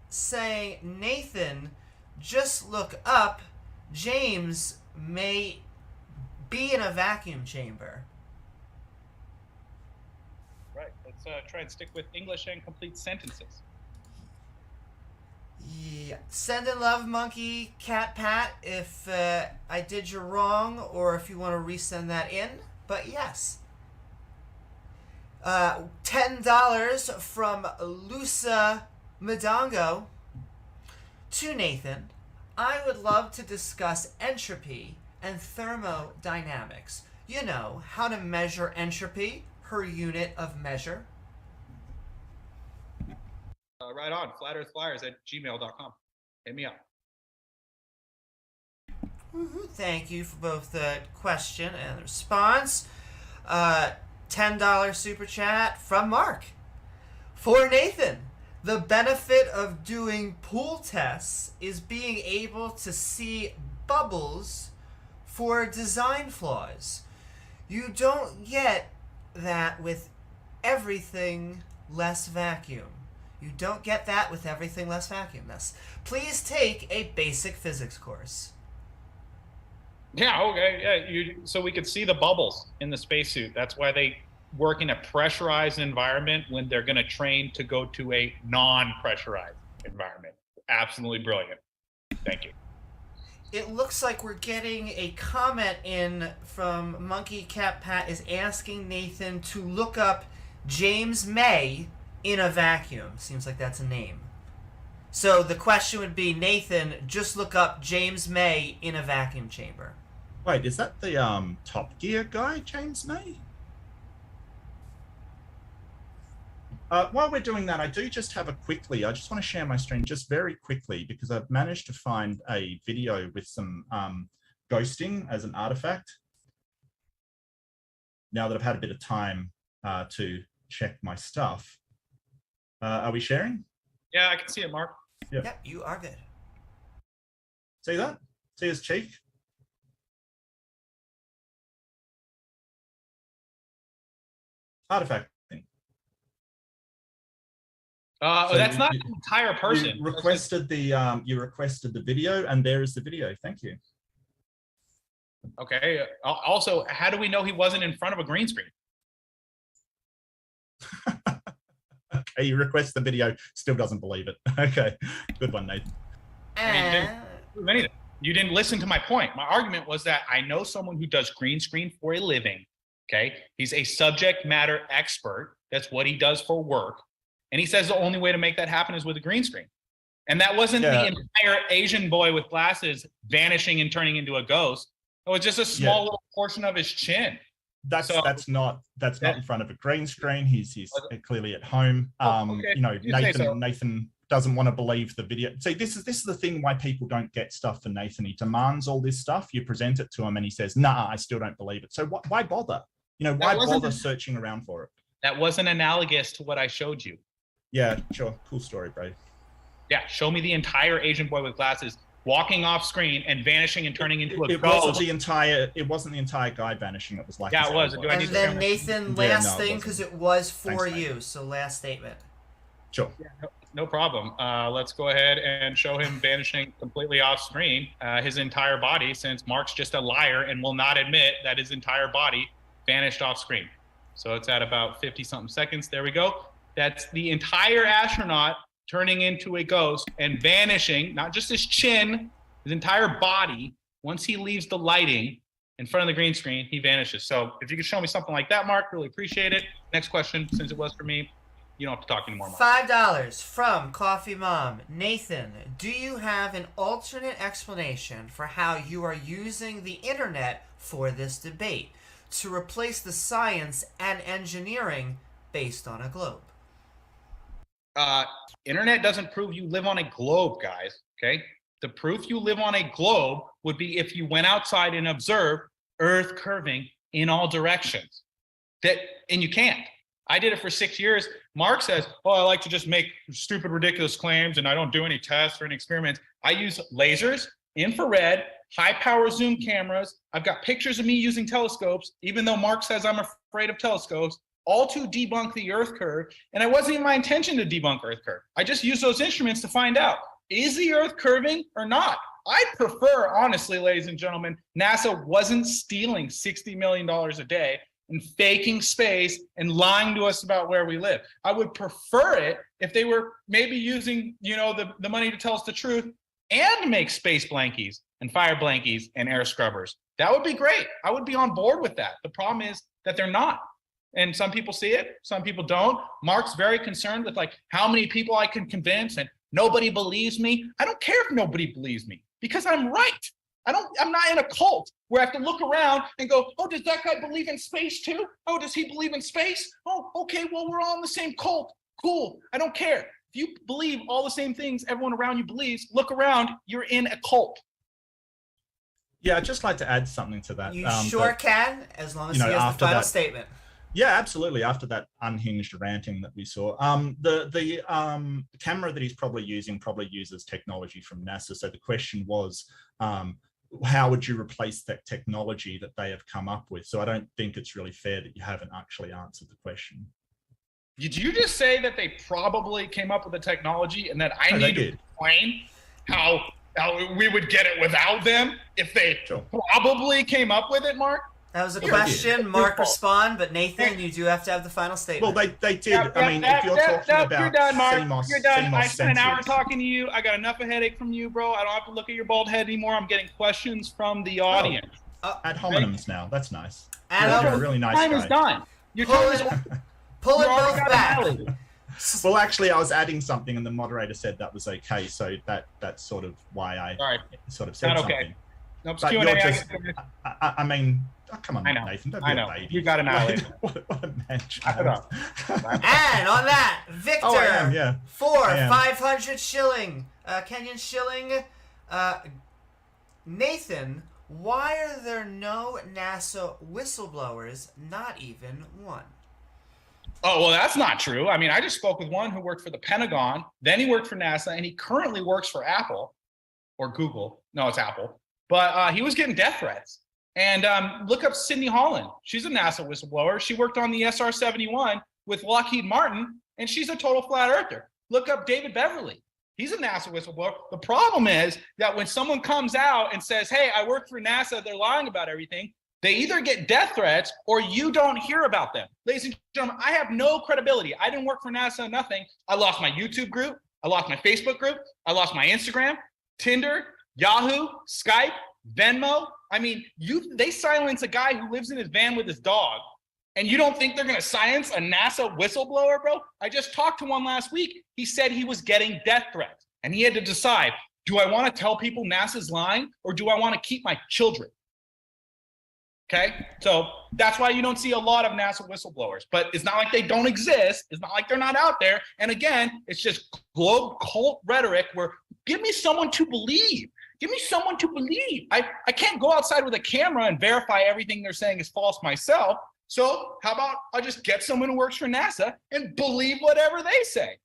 saying, Nathan, just look up, James may be in a vacuum chamber. Right. Let's try and stick with English and complete sentences. Yeah. Send in love, Monkey Cat Pat, if I did you wrong, or if you want to resend that in. But yes. $10 from Lusa Madongo to Nathan. I would love to discuss entropy and thermodynamics. You know, how to measure entropy per unit of measure. Right on. FlatEarthFlyers@gmail.com. Hit me up. Thank you for both the question and the response. $10 super chat from Mark. For Nathan, the benefit of doing pool tests is being able to see bubbles for design flaws. You don't get that with everything less vacuum. You don't get that with everything less vacuum. Please take a basic physics course. Yeah, okay. Yeah, so we could see the bubbles in the spacesuit. That's why they work in a pressurized environment when they're going to train to go to a non-pressurized environment. Absolutely brilliant. Thank you. It looks like we're getting a comment in from Monkey Cat Pat is asking Nathan to look up James May in a vacuum. Seems like that's a name. So the question would be, Nathan, just look up James May in a vacuum chamber. Wait, is that the Top Gear guy, James May? While we're doing that, I do just have I just want to share my screen just very quickly because I've managed to find a video with some ghosting as an artifact. Now that I've had a bit of time to check my stuff. Are we sharing? Yeah, I can see it, Mark. Yep, you are good. See that? See his cheek? Artifact. So that's not an entire person. You requested the video, and there is the video. Thank you. Okay. Also, how do we know he wasn't in front of a green screen? Okay, you request the video, still doesn't believe it. Okay, good one, Nathan. You didn't listen to my point. My argument was that I know someone who does green screen for a living. Okay, he's a subject matter expert. That's what he does for work. And he says the only way to make that happen is with a green screen. And that wasn't the entire Asian boy with glasses vanishing and turning into a ghost. It was just a small little portion of his chin. That's not in front of a green screen. He's clearly at home. You know, Nathan doesn't want to believe the video. See, this is the thing why people don't get stuff for Nathan. He demands all this stuff. You present it to him and he says, nah, I still don't believe it. So why bother? You know, why bother searching around for it? That wasn't analogous to what I showed you. Yeah, sure. Cool story, bro. Yeah, show me the entire Asian boy with glasses walking off screen and vanishing and turning into a It wasn't the entire guy vanishing. It was like yeah, it was. Do I need And then Nathan, Yeah, last no, it thing, wasn't. because it was for Thanks, you. So last statement. Sure. Yeah, no problem. Let's go ahead and show him vanishing completely off screen, his entire body, since Mark's just a liar and will not admit that his entire body vanished off screen. So it's at about 50-something seconds. There we go. That's the entire astronaut turning into a ghost and vanishing, not just his chin, his entire body. Once he leaves the lighting in front of the green screen, he vanishes. So if you could show me something like that, Mark, really appreciate it. Next question, since it was for me, you don't have to talk anymore, Mark. $5 from Coffee Mom. Nathan, do you have an alternate explanation for how you are using the internet for this debate to replace the science and engineering based on a globe? Internet doesn't prove you live on a globe, guys, okay? The proof you live on a globe would be if you went outside and observed Earth curving in all directions. And you can't. I did it for 6 years. Mark says, oh, I like to just make stupid, ridiculous claims and I don't do any tests or any experiments. I use lasers, infrared, high-power zoom cameras. I've got pictures of me using telescopes, even though Mark says I'm afraid of telescopes, all to debunk the Earth curve. And it wasn't even my intention to debunk Earth curve. I just used those instruments to find out, is the Earth curving or not? I'd prefer, honestly, ladies and gentlemen, NASA wasn't stealing $60 million a day and faking space and lying to us about where we live. I would prefer it if they were maybe using, the money to tell us the truth and make space blankies and fire blankies and air scrubbers. That would be great. I would be on board with that. The problem is that they're not. And some people see it, some people don't. Mark's very concerned with how many people I can convince and nobody believes me. I don't care if nobody believes me because I'm right. I'm not in a cult where I have to look around and go, oh, does that guy believe in space too? Oh, does he believe in space? Oh, okay, well, we're all in the same cult. Cool, I don't care. If you believe all the same things everyone around you believes, look around, you're in a cult. Yeah, I'd just like to add something to that. You sure can, as long as he has the final statement. Yeah, absolutely. After that unhinged ranting that we saw, the camera that he's probably uses technology from NASA. So the question was, how would you replace that technology that they have come up with? So I don't think it's really fair that you haven't actually answered the question. Did you just say that they probably came up with the technology and that I need to explain how we would get it without them if they probably came up with it, Mark? That was a question. Mark respond, but Nathan, you do have to have the final statement. Well, they did. I mean, if you're talking about you're done, Mark. CMOS, You're done. CMOS I spent an hour sensors. talking to you. I got enough of a headache from you, bro. I don't have to look at your bald head anymore. I'm getting questions from the audience. Ad hominems now. That's nice. Ad You're hominem. a really nice Time guy. is done. You're Pull it both back. Well, actually, I was adding something, and the moderator said that was okay. So that's sort of why I sort of said Not something. okay. Nope, But Q&A, you're just, I mean, come on, I know. Nathan, don't I be know. a baby. You got an eye. What a man I know. And on that, Victor, Oh, I am, yeah. for I am. 500 shilling, Kenyan shilling. Nathan, why are there no NASA whistleblowers? Not even one. Oh, well, that's not true. I mean, I just spoke with one who worked for the Pentagon, then he worked for NASA, and he currently works for Apple or Google. No, it's Apple. But he was getting death threats. And look up Sydney Holland. She's a NASA whistleblower. She worked on the SR-71 with Lockheed Martin, and she's a total flat earther. Look up David Beverly. He's a NASA whistleblower. The problem is that when someone comes out and says, hey, I work for NASA, they're lying about everything, they either get death threats or you don't hear about them. Ladies and gentlemen, I have no credibility. I didn't work for NASA, nothing. I lost my YouTube group. I lost my Facebook group. I lost my Instagram, Tinder, Yahoo, Skype, Venmo. I mean, they silence a guy who lives in his van with his dog, and you don't think they're going to silence a NASA whistleblower, bro? I just talked to one last week. He said he was getting death threats, and he had to decide, do I want to tell people NASA's lying, or do I want to keep my children? Okay, so that's why you don't see a lot of NASA whistleblowers. But it's not like they don't exist. It's not like they're not out there. And again, it's just globe cult rhetoric where give me someone to believe. Give me someone to believe. I can't go outside with a camera and verify everything they're saying is false myself. So how about I just get someone who works for NASA and believe whatever they say?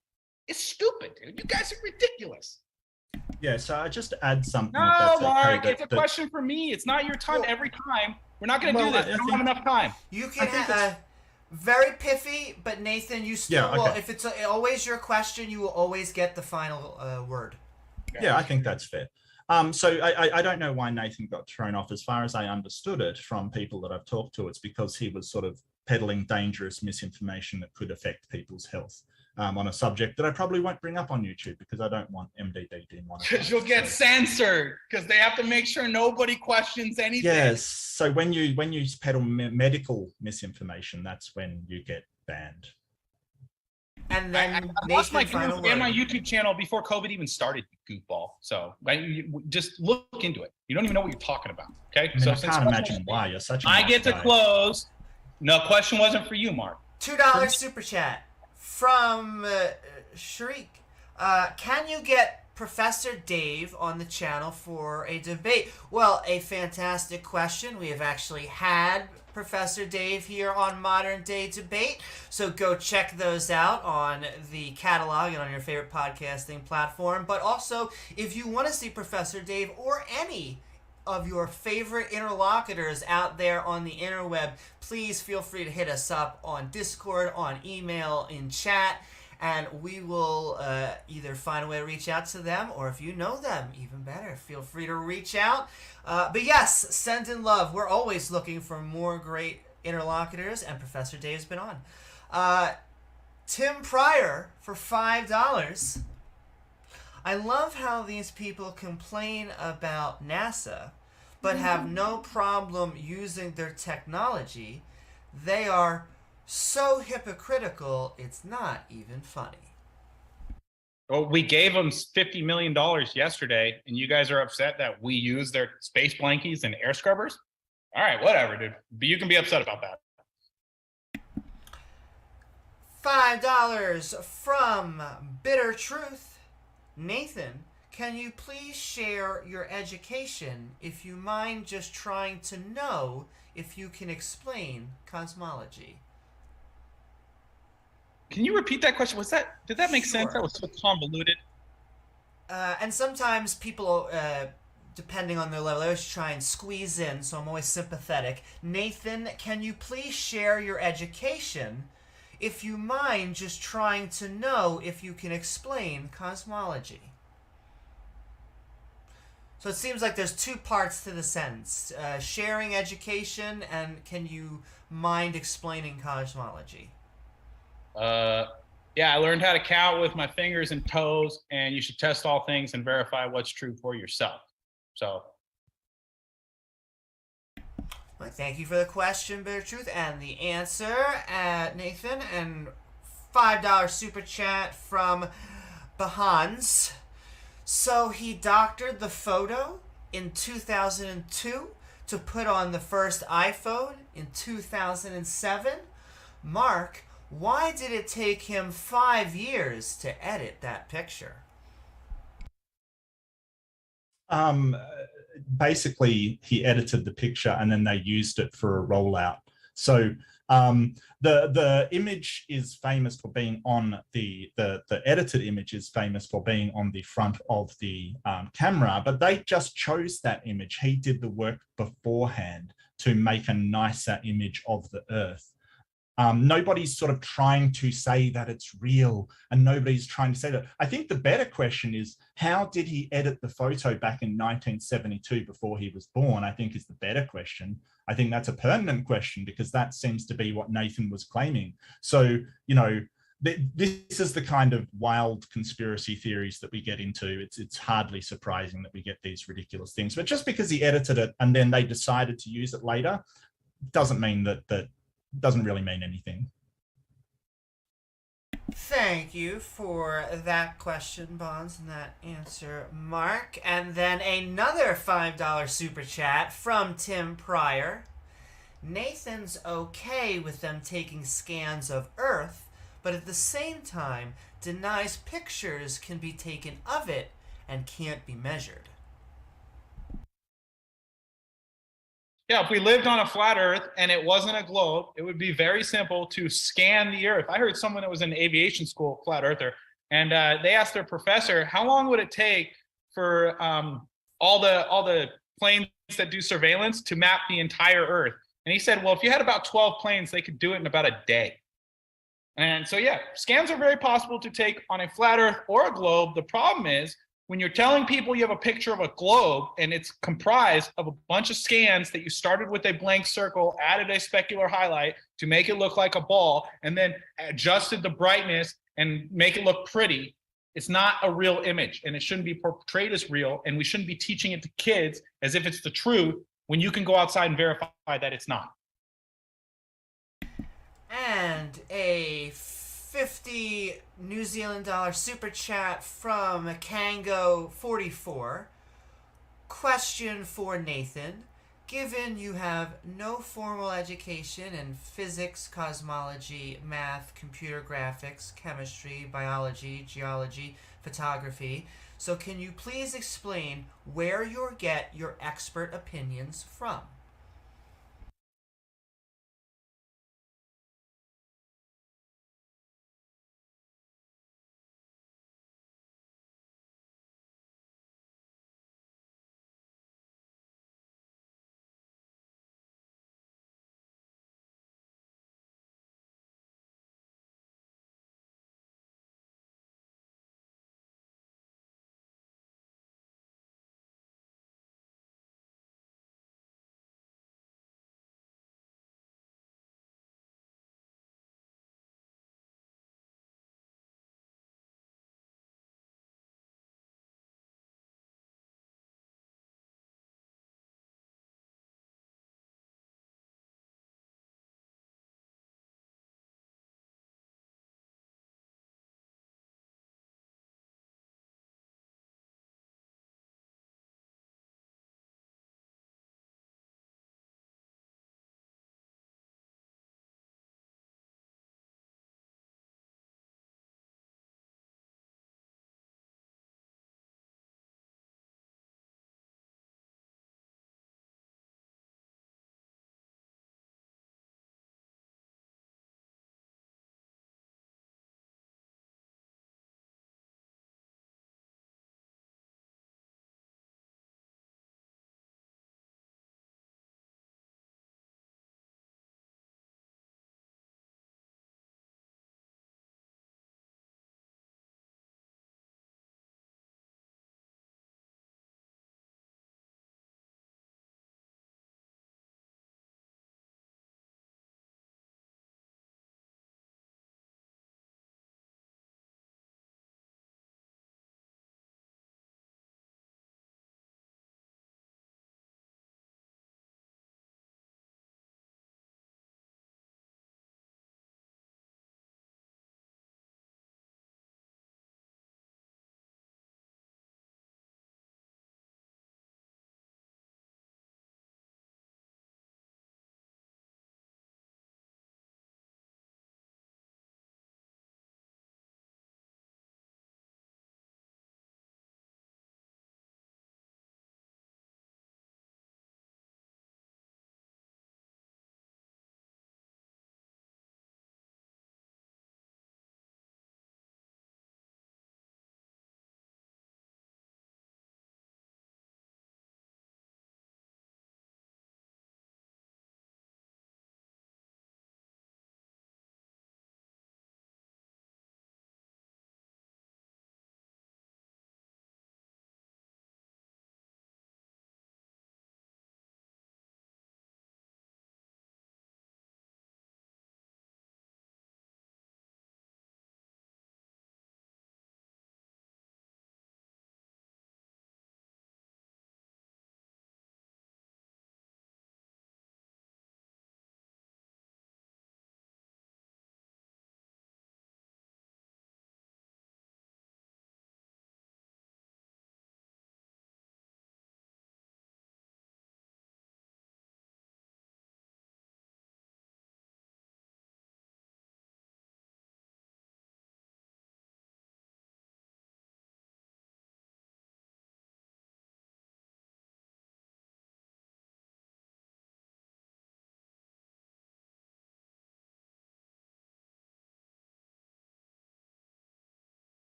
It's stupid, dude. You guys are ridiculous. Yeah, so I just add something. if No, that's Mark, okay, it's a question for me. It's not your time every time. We're not going to Well, do this. I We don't think- have enough time. You can very pithy, but Nathan, you still Yeah, will. okay. If it's always your question, you will always get the final word. Yeah, I think that's fair. So I don't know why Nathan got thrown off. As far as I understood it from people that I've talked to, it's because he was sort of peddling dangerous misinformation that could affect people's health on a subject that I probably won't bring up on YouTube because I don't want MDD demonetized. Because you'll get censored because they have to make sure nobody questions anything. Yes. So when you peddle medical misinformation, that's when you get banned. And then I lost my group and my YouTube channel before COVID even started, goofball. So just look into it. You don't even know what you're talking about. Okay. I mean, so I since can't imagine why. You're such a I nice get to guy. close. No question wasn't for you, Mark. $2 super chat from Sharik. Can you get Professor Dave on the channel for a debate? Well, a fantastic question. We have actually had Professor Dave here on Modern Day Debate, so go check those out on the catalog and on your favorite podcasting platform. But also, if you want to see Professor Dave or any of your favorite interlocutors out there on the interweb, please feel free to hit us up on Discord, on email, in chat, and we will either find a way to reach out to them, or if you know them, even better, feel free to reach out. But yes, send in love. We're always looking for more great interlocutors, and Professor Dave's been on. Tim Pryor for $5. I love how these people complain about NASA, but have no problem using their technology. They are so hypocritical, it's not even funny. Well, we gave them $50 million yesterday, and you guys are upset that we use their space blankies and air scrubbers? All right, whatever, dude. But you can be upset about that. $5 from Bitter Truth. Nathan, can you please share your education if you mind just trying to know if you can explain cosmology? Can you repeat that question? Did that make sense? That was so convoluted. And sometimes people, depending on their level, they always try and squeeze in, so I'm always sympathetic. Nathan, can you please share your education if you mind just trying to know if you can explain cosmology? So it seems like there's two parts to the sentence. Sharing education, and can you mind explaining cosmology? Yeah, I learned how to count with my fingers and toes, and you should test all things and verify what's true for yourself. So. Well, thank you for the question, Bitter Truth, and the answer, Nathan. And $5 super chat from Bahans. So he doctored the photo in 2002 to put on the first iPhone in 2007. Mark, why did it take him 5 years to edit that picture? Basically, he edited the picture and then they used it for a rollout. So the image is famous for being on the edited image is famous for being on the front of the camera, but they just chose that image. He did the work beforehand to make a nicer image of the Earth. Nobody's sort of trying to say that it's real, and nobody's trying to say that. I think the better question is, how did he edit the photo back in 1972 before he was born? I think is the better question. I think that's a pertinent question because that seems to be what Nathan was claiming. So, you know, this is the kind of wild conspiracy theories that we get into. It's hardly surprising that we get these ridiculous things. But just because he edited it and then they decided to use it later doesn't mean that doesn't really mean anything. Thank you for that question, Bonds, and that answer, Mark. And then another $5 super chat from Tim Pryor. Nathan's okay with them taking scans of Earth, but at the same time denies pictures can be taken of it and can't be measured. Yeah, if we lived on a flat Earth and it wasn't a globe, it would be very simple to scan the Earth. I heard someone that was in aviation school, flat earther, and they asked their professor, how long would it take for all the planes that do surveillance to map the entire Earth? And he said, well, if you had about 12 planes, they could do it in about a day. And so, yeah, scans are very possible to take on a flat Earth or a globe. The problem is when you're telling people you have a picture of a globe and it's comprised of a bunch of scans that you started with a blank circle, added a specular highlight to make it look like a ball, and then adjusted the brightness and make it look pretty, it's not a real image, and it shouldn't be portrayed as real, and we shouldn't be teaching it to kids as if it's the truth when you can go outside and verify that it's not. And a 50 New Zealand dollar super chat from Kango44. Question for Nathan. Given you have no formal education in physics, cosmology, math, computer graphics, chemistry, biology, geology, photography, so can you please explain where you get your expert opinions from?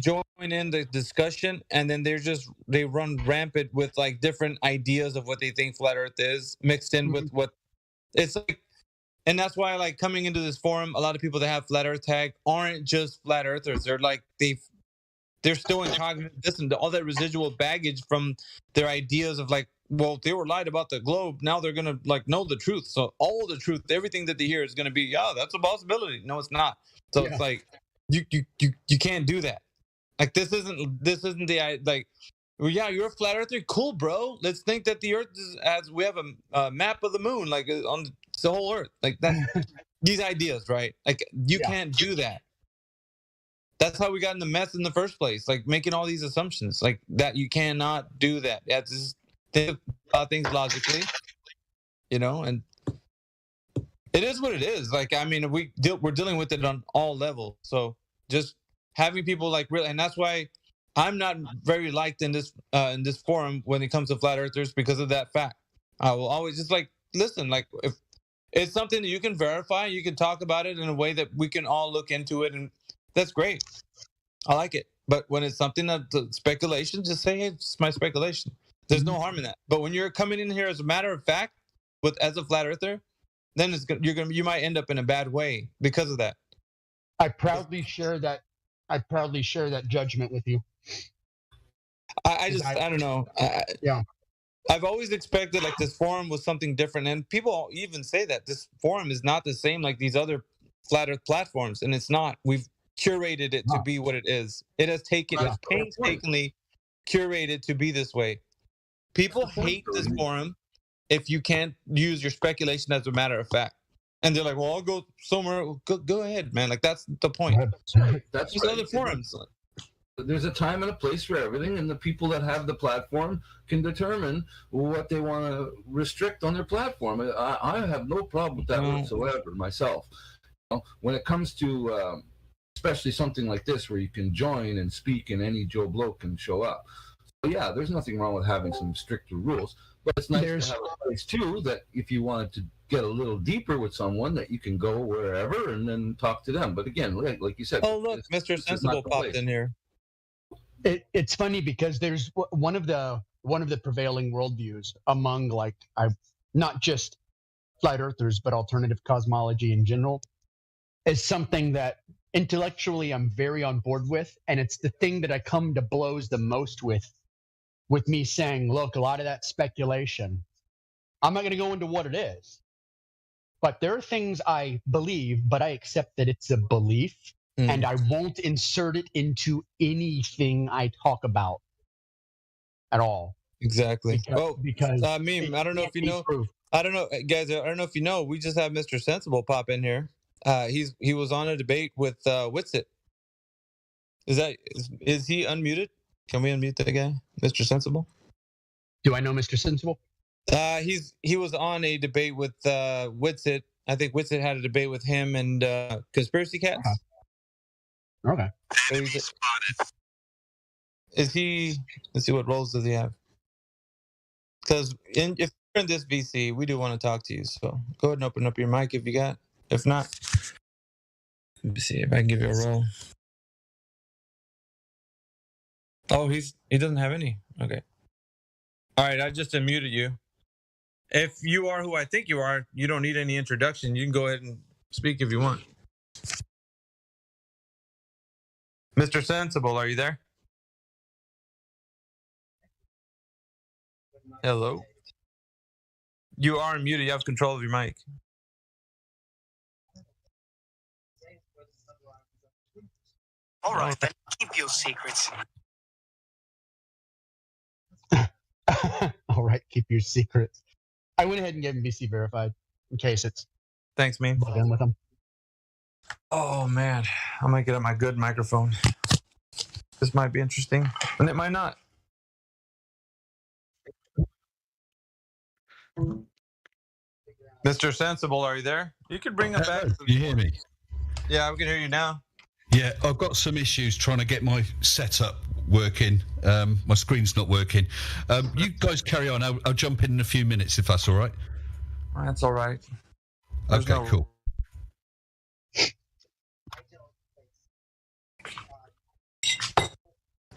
join in the discussion, and then they run rampant with like different ideas of what they think flat Earth is, mixed in with what it's like. And that's why, like, coming into this forum, a lot of people that have flat Earth tag aren't just flat earthers. They're like they're still in cognitive dissonance, all that residual baggage from their ideas of like, well, they were lied about the globe. Now they're gonna like know the truth. So all the truth, everything that they hear is gonna be, yeah, that's a possibility. No, it's not. So it's like you can't do that. Like this isn't the like. Well, yeah, you're a flat earther. Cool, bro. Let's think that the Earth is as we have a map of the moon, like on the whole Earth. Like that, these ideas, right? Like you can't do that. That's how we got in the mess in the first place. Like making all these assumptions, like that. You cannot do that. You have to just think about things logically, and it is what it is. Like I mean, we're dealing with it on all levels. So just having people like really, and that's why I'm not very liked in this forum when it comes to flat earthers because of that fact. I will always just like listen. Like if it's something that you can verify, you can talk about it in a way that we can all look into it, and that's great. I like it. But when it's something that's speculation, just say, hey, it's my speculation. There's no harm in that. But when you're coming in here as a matter of fact, as a flat earther, then you might end up in a bad way because of that. I proudly share that judgment with you. I don't know. I've always expected like this forum was something different, and people even say that this forum is not the same like these other flat Earth platforms, and it's not. We've curated it to be what it is. It has painstakingly curated to be this way. People hate this forum if you can't use your speculation as a matter of fact. And they're like, well, I'll go somewhere. Go ahead, man. Like, that's the point. That's These other forums. There's a time and a place for everything, and the people that have the platform can determine what they want to restrict on their platform. I have no problem with that whatsoever myself. When it comes to especially something like this where you can join and speak and any Joe Blow can show up. So yeah, there's nothing wrong with having some stricter rules, but it's nice to have a place too that if you wanted to get a little deeper with someone that you can go wherever and then talk to them. But again, like you said, oh look, Mr. Sensible popped in here. It's funny because there's one of the prevailing worldviews among not just flat earthers but alternative cosmology in general is something that intellectually I'm very on board with, and it's the thing that I come to blows the most with me saying, look, a lot of that speculation, I'm not going to go into what it is, but there are things I believe, but I accept that it's a belief. And I won't insert it into anything I talk about at all. Exactly. Because I don't know if you know. I don't know, guys. I don't know if you know. We just have Mr. Sensible pop in here. He was on a debate with Witsit. Is he unmuted? Can we unmute that guy, Mr. Sensible? Do I know Mr. Sensible? He was on a debate with Witsit. I think Witsit had a debate with him and Conspiracy Cats. Okay. Is he? Let's see, what roles does he have? Because if you're in this VC, we do want to talk to you. So go ahead and open up your mic if you got. If not, let me see if I can give you a role. Oh, he doesn't have any. Okay. All right, I just unmuted you. If you are who I think you are, you don't need any introduction. You can go ahead and speak if you want. Mr. Sensible, are you there? Hello? You are muted. You have control of your mic. All right, then keep your secrets. All right, keep your secrets. I went ahead and gave him VC verified in case it's. Thanks, man. In with him. Oh man, I might get up my good microphone. This might be interesting, and it might not. Mr. Sensible, are you there? You could bring him back. You hear me? Yeah, we can hear you now. Yeah, I've got some issues trying to get my setup working. My screen's not working. You guys carry on. I'll jump in a few minutes if that's all right. That's all right. Okay, cool.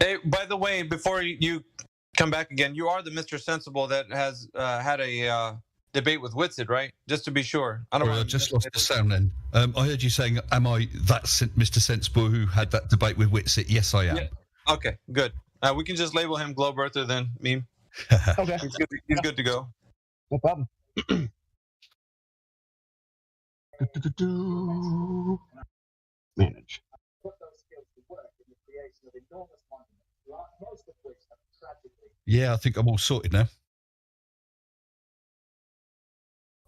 Hey, by the way, before you come back again, you are the Mr. Sensible that has had a debate with Whitsitt, right? Just to be sure. I just lost the sound then. I heard you saying, am I that Mr. Sensible who had that debate with Whitsitt? Yes, I am. Yeah. Okay, good. We can just label him Globe Earther then, meme. Okay. He's good to go. No problem. Manage. Yeah, I think I'm all sorted now.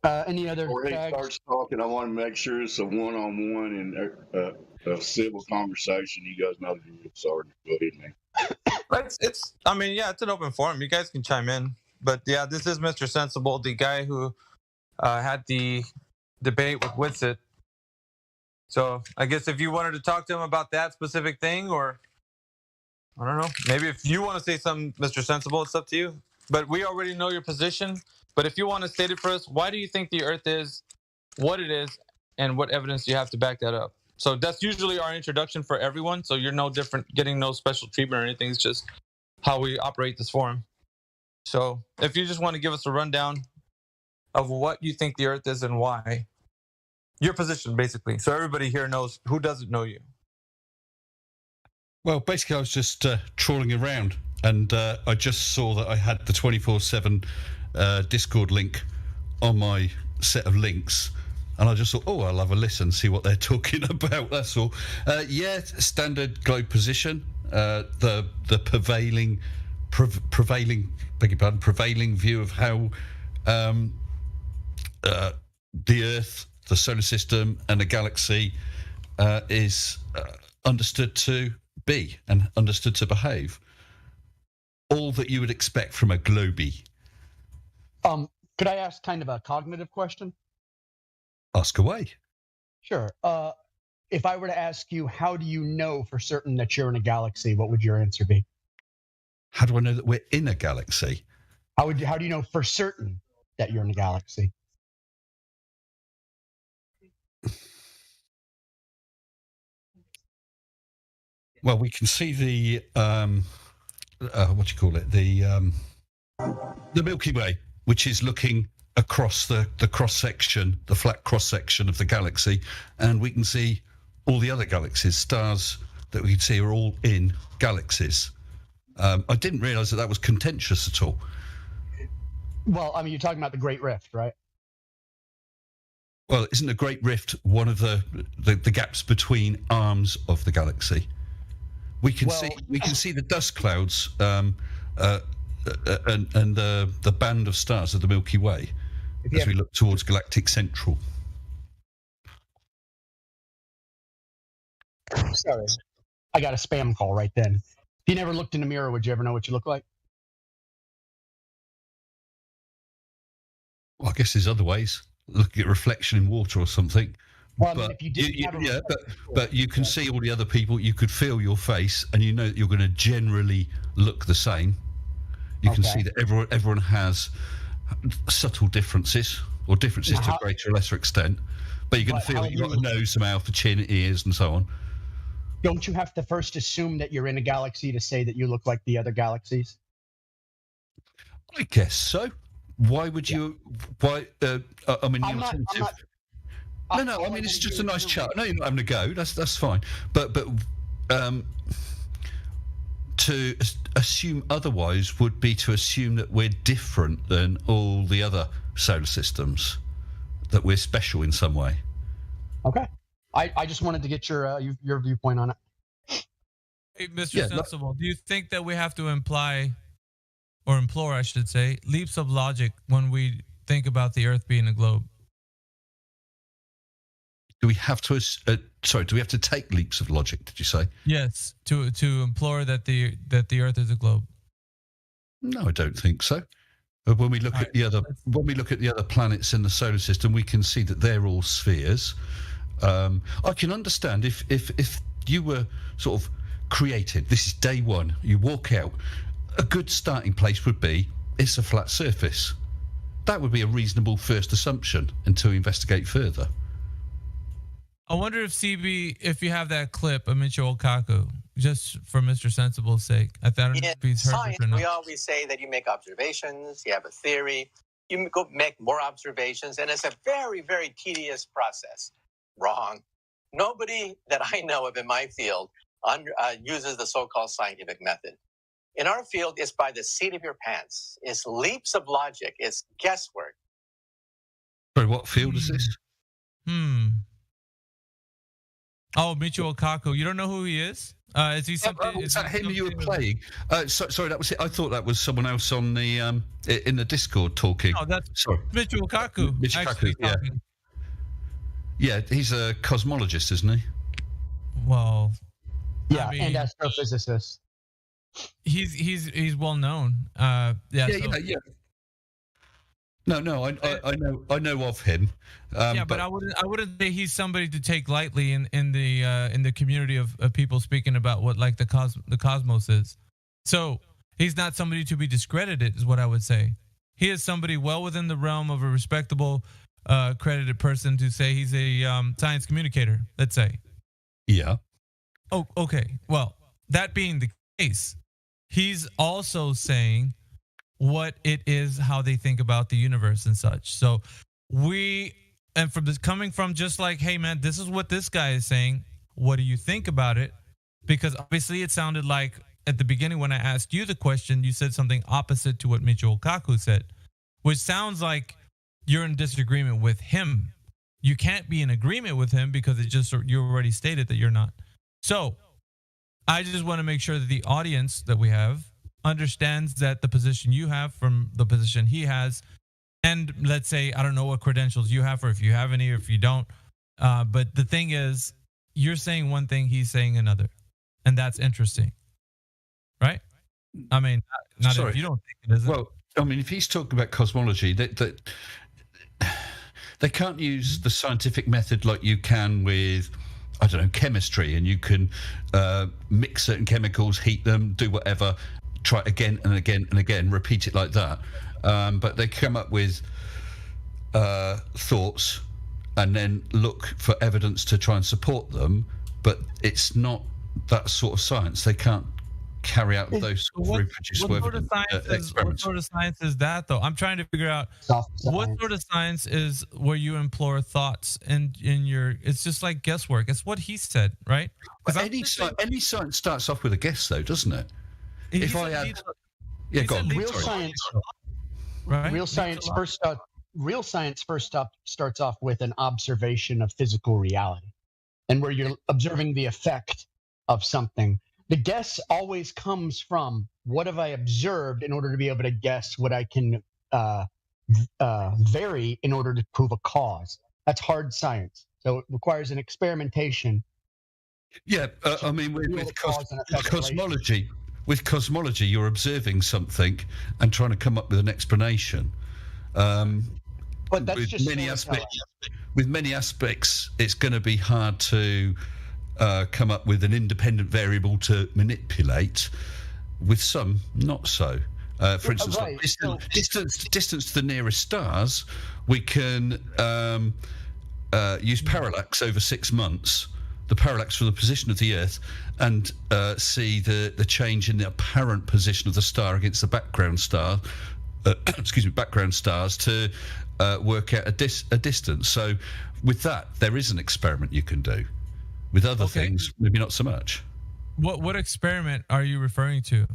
Any other Before he tags? starts talking, I want to make sure it's a one-on-one and a civil conversation. You guys know the drill, Sergeant. Go ahead, man. It's I mean, yeah, it's an open forum. You guys can chime in. But yeah, this is Mr. Sensible, the guy who had the debate with Whitsitt. So I guess if you wanted to talk to him about that specific thing, or I don't know, maybe if you want to say something, Mr. Sensible, it's up to you. But we already know your position. But if you want to state it for us, why do you think the Earth is what it is, and what evidence do you have to back that up? So that's usually our introduction for everyone. So you're no different, getting no special treatment or anything. It's just how we operate this forum. So if you just want to give us a rundown of what you think the Earth is and why, your position basically, so everybody here knows who doesn't know you. Well, basically, I was just trawling around, and I just saw that I had the 24/7 Discord link on my set of links, and I just thought, oh, I'll have a listen, see what they're talking about. That's all. Yeah, standard globe position. The prevailing, beg your pardon, prevailing view of how the Earth, the solar system, and the galaxy is understood to be and understood to behave. All that you would expect from a globie. Could I ask kind of a cognitive question? Ask away. Sure. If I were to ask you, how do you know for certain that you're in a galaxy, what would your answer be? How do I know that we're in a galaxy? How do you know for certain that you're in a galaxy? Well, we can see the what do you call it? The Milky Way, which is looking across the cross section, the flat cross section of the galaxy, and we can see all the other galaxies. Stars that we can see are all in galaxies. I didn't realise that was contentious at all. Well, I mean, you're talking about the Great Rift, right? Well, isn't the Great Rift one of the gaps between arms of the galaxy? We can see the dust clouds and the band of stars of the Milky Way as we look towards galactic central. Sorry, I got a spam call right then. If you never looked in the mirror, would you ever know what you look like? Well, I guess there's other ways. Look at reflection in water or something. Well, I mean, if you didn't but you can see all the other people. You could feel your face, and you know that you're going to generally look the same. You can see that everyone has subtle differences, or differences to a greater or lesser extent. But you're going to feel that you've got a nose, a mouth, a chin, ears, and so on. Don't you have to first assume that you're in a galaxy to say that you look like the other galaxies? I guess so. Why would you? Why? I mean, the alternative. No. I mean, it's just a nice chat. No, you're not having a go. That's fine. But to assume otherwise would be to assume that we're different than all the other solar systems, that we're special in some way. Okay. I just wanted to get your viewpoint on it. Hey, Mr. Sensible, do you think that we have to imply, or implore, I should say, leaps of logic when we think about the Earth being a globe? Do we have to? Do we have to take leaps of logic? Did you say? Yes, to implore that the Earth is a globe. No, I don't think so. When we look at the other planets in the solar system, we can see that they're all spheres. I can understand if you were sort of created. This is day one. You walk out. A good starting place would be it's a flat surface. That would be a reasonable first assumption until we investigate further. I wonder if CB, if you have that clip of Michio Kaku, just for Mr. Sensible's sake. I don't know In if he's heard science, this or not. we always say that you make observations, you have a theory, you go make more observations, and it's a very, very tedious process. Wrong. Nobody that I know of in my field uses the so-called scientific method. In our field, it's by the seat of your pants. It's leaps of logic. It's guesswork. Sorry, what field is this? Oh, Michio Kaku. You don't know who he is? Is he something? Is that him you were playing? Sorry, that was it. I thought that was someone else on the in the Discord talking. No, that's sorry. Michio Kaku. Michio actually Kaku, yeah. talking. Yeah, he's a cosmologist, isn't he? Well, Yeah, I mean, and astrophysicist. He's well known. Yeah. No, I know of him. But I wouldn't say he's somebody to take lightly in the community of people speaking about what like the cosmos is. So he's not somebody to be discredited, is what I would say. He is somebody well within the realm of a respectable, credited person to say he's a science communicator. Let's say. Yeah. Oh, okay. Well, that being the case, he's also saying what it is, how they think about the universe and such. So from this coming from just like, hey man, this is what this guy is saying. What do you think about it? Because obviously it sounded like at the beginning when I asked you the question, you said something opposite to what Michio Kaku said, which sounds like you're in disagreement with him. You can't be in agreement with him because you already stated that you're not. So I just want to make sure that the audience that we have understands that the position you have from the position he has, and let's say, I don't know what credentials you have or if you have any or if you don't, but the thing is, you're saying one thing, he's saying another, and that's interesting, right? I mean, not Sorry. if you don't think it is. Well, I mean, if he's talking about cosmology, they can't use the scientific method like you can with, I don't know, chemistry, and you can mix certain chemicals, heat them, do whatever, try it again and again and again, repeat it like that. But they come up with thoughts and then look for evidence to try and support them, but it's not that sort of science. They can't carry out those reproducible experiments. What sort of science is that, though? I'm trying to figure out what sort of science is where you implore thoughts in your. It's just like guesswork. It's what he said, right? Any science starts off with a guess, though, doesn't it? If I had, go on. Real science, right? Real science first up starts off with an observation of physical reality, and where you're observing the effect of something. The guess always comes from what have I observed in order to be able to guess what I can vary in order to prove a cause. That's hard science. So it requires an experimentation. Yeah, I mean, with cosmology, you're observing something and trying to come up with an explanation. But that's just with many aspects, it's going to be hard to come up with an independent variable to manipulate. With some, not so. For instance, right. distance to the nearest stars, we can use parallax over 6 months, the parallax from the position of the Earth, and see the change in the apparent position of the star against the background star. Background stars to work out a distance. So, with that, there is an experiment you can do. With other things, maybe not so much. What experiment are you referring to?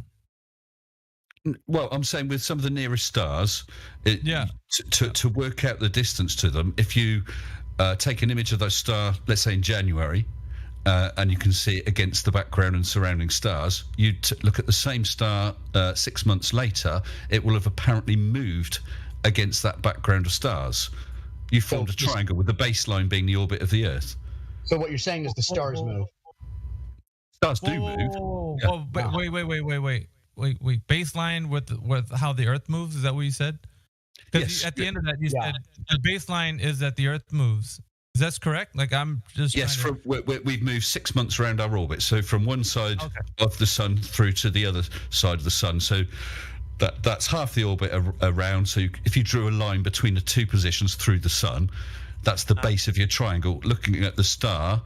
Well, I'm saying with some of the nearest stars, to work out the distance to them, if you take an image of that star, let's say in January, and you can see it against the background and surrounding stars, you look at the same star 6 months later, it will have apparently moved against that background of stars. You formed a triangle with the baseline being the orbit of the Earth. So what you're saying is the stars move. Stars do move. Whoa, wait. Baseline with how the Earth moves? Is that what you said? Because at the end of that, you said the baseline is that the Earth moves. Is that correct? Like I'm just we've moved 6 months around our orbit, so from one side of the sun through to the other side of the sun. So that's half the orbit around. So if you drew a line between the two positions through the sun, that's the base of your triangle. Looking at the star,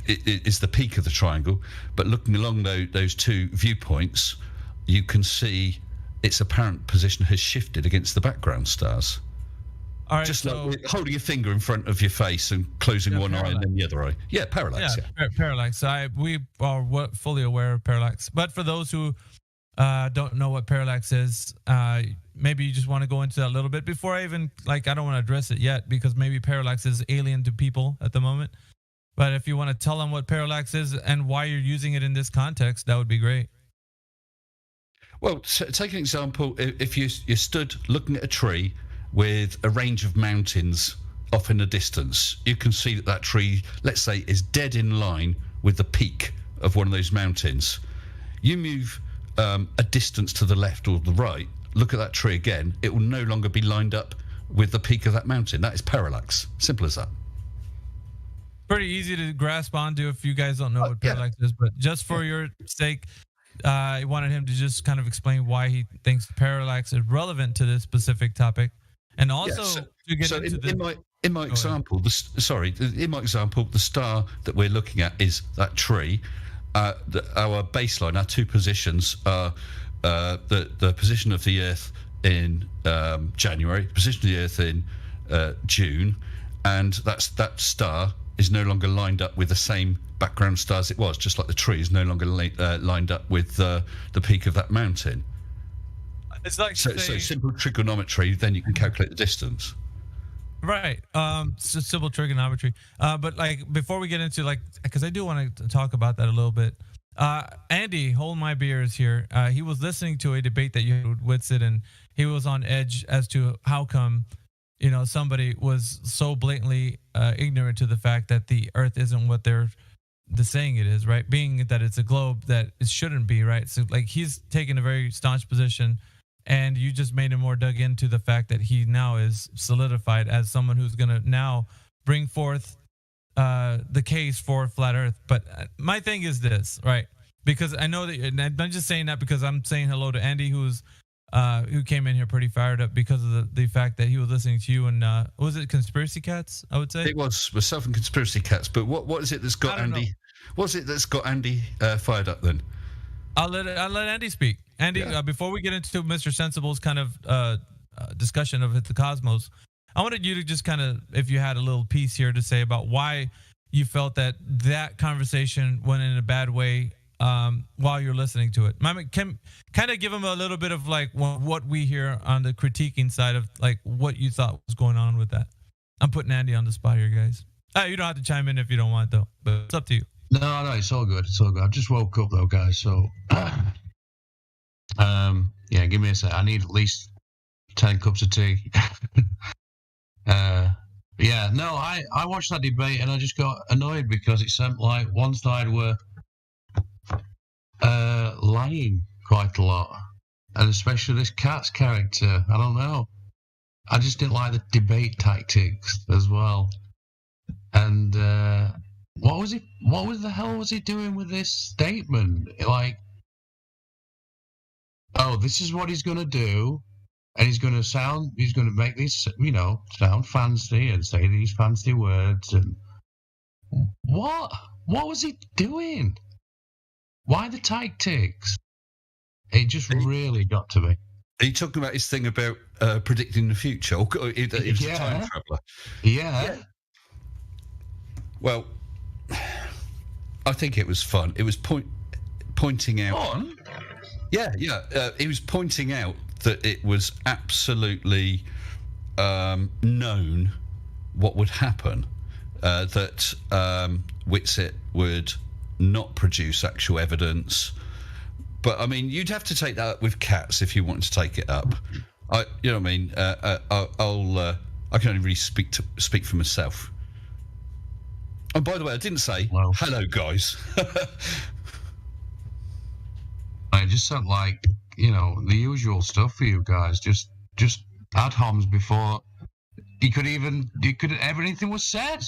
is the peak of the triangle. But looking along those two viewpoints, you can see its apparent position has shifted against the background stars. All right, just so, like holding your finger in front of your face and closing one eye and then the other eye. Yeah, parallax. Yeah, parallax. we are fully aware of parallax. But for those who don't know what parallax is, maybe you just want to go into that a little bit before I even, I don't want to address it yet because maybe parallax is alien to people at the moment. But if you want to tell them what parallax is and why you're using it in this context, that would be great. Well, take an example. If you stood looking at a tree with a range of mountains off in the distance, you can see that tree, let's say, is dead in line with the peak of one of those mountains. You move a distance to the left or the right, look at that tree again, it will no longer be lined up with the peak of that mountain. That is parallax. Simple as that. Pretty easy to grasp onto if you guys don't know what parallax is, but just for your sake, I wanted him to just kind of explain why he thinks parallax is relevant to this specific topic. And also to get into in my example, the star that we're looking at is that tree. Our baseline, our two positions are the position of the Earth in January, the position of the Earth in June, and that star is no longer lined up with the same background stars it was, just like the tree is no longer lined up with the peak of that mountain. It's like so simple trigonometry, then you can calculate the distance. Right. So simple trigonometry. But before we get into because I do want to talk about that a little bit. Andy, hold my beer is here. He was listening to a debate that you had with Whitsitt, and he was on edge as to how come, somebody was so blatantly ignorant to the fact that the Earth isn't what they're saying it is, right? Being that it's a globe that it shouldn't be, right? So he's taken a very staunch position. And you just made him more dug into the fact that he now is solidified as someone who's going to now bring forth the case for flat Earth. But my thing is this, right? Because I know that, and I'm just saying that because I'm saying hello to Andy, who came in here pretty fired up because of the fact that he was listening to you and was it Conspiracy Cats? I would say it was myself and Conspiracy Cats. But what is it that's got Andy? What's it that's got Andy fired up then? I'll let Andy speak. Andy, before we get into Mr. Sensible's kind of discussion of the cosmos, I wanted you to just kind of, if you had a little piece here to say about why you felt that conversation went in a bad way while you're listening to it. Can kind of give him a little bit of what we hear on the critiquing side of what you thought was going on with that. I'm putting Andy on the spot here, guys. You don't have to chime in if you don't want, though, but it's up to you. No, it's all good. It's all good. I just woke up though, guys. So, give me a sec. I need at least 10 cups of tea. I watched that debate and I just got annoyed because it seemed like one side were lying quite a lot, and especially this Katz character. I don't know. I just didn't like the debate tactics as well, and. What the hell was he doing with this statement? This is what he's going to do, and he's going to make this, sound fancy and say these fancy words. And what was he doing? Why the tactics? It just really got to me. Are you talking about his thing about predicting the future? Or he was a time traveler? Yeah. Well, I think it was fun. It was pointing out. Fun? Yeah. He was pointing out that it was absolutely known what would happen. That Whitsitt would not produce actual evidence. But I mean, you'd have to take that up with Katz if you wanted to take it up. I can only really speak for myself. And by the way, I didn't say hello, guys. I just sound like the usual stuff for you guys. Just ad homs before everything was said.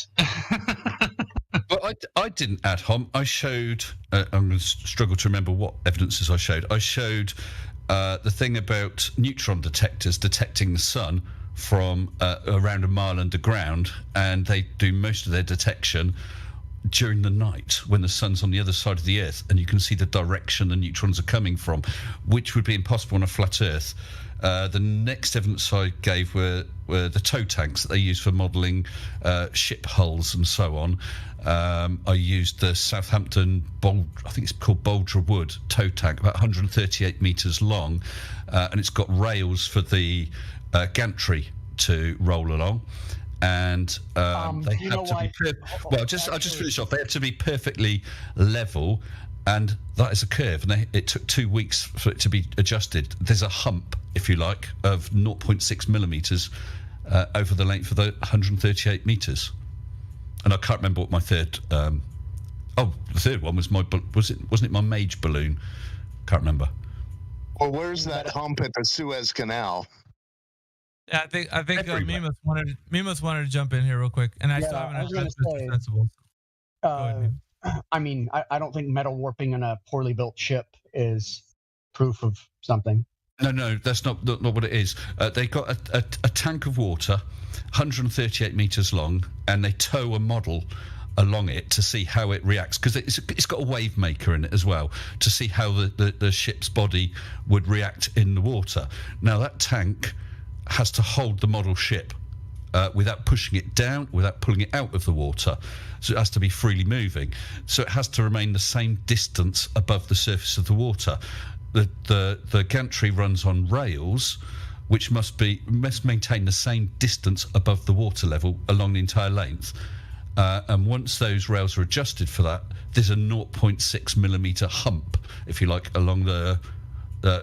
But I didn't ad hom. I showed. I'm going to struggle to remember what evidences I showed. I showed the thing about neutron detectors detecting the sun from around a mile underground, and they do most of their detection during the night when the sun's on the other side of the Earth, and you can see the direction the neutrons are coming from, which would be impossible on a flat Earth. The next evidence I gave were the tow tanks that they use for modelling ship hulls and so on. I used the Southampton, I think it's called Bouldra Wood tow tank, about 138 metres long, and it's got rails for the gantry to roll along. And they have to be I'll just finish off. They had to be perfectly level, and that is a curve, and it took 2 weeks for it to be adjusted. There's a hump, if you like, of 0.6 millimeters over the length of the 138 meters. And I can't remember what my third. The third one was wasn't it my Mage balloon? Can't remember. Well, where's that hump at the Suez Canal? Yeah, I think Mimas wanted to jump in here real quick, and I still haven't addressed Mr. Sensible. I mean, I don't think metal warping in a poorly built ship is proof of something. No, that's not what it is. They got a tank of water, 138 meters long, and they tow a model along it to see how it reacts, because it's got a wave maker in it as well, to see how the ship's body would react in the water. Now that tank has to hold the model ship without pushing it down, without pulling it out of the water. So it has to be freely moving. So it has to remain the same distance above the surface of the water. The gantry runs on rails, which must maintain the same distance above the water level along the entire length. And once those rails are adjusted for that, there's a 0.6 millimeter hump, if you like, along the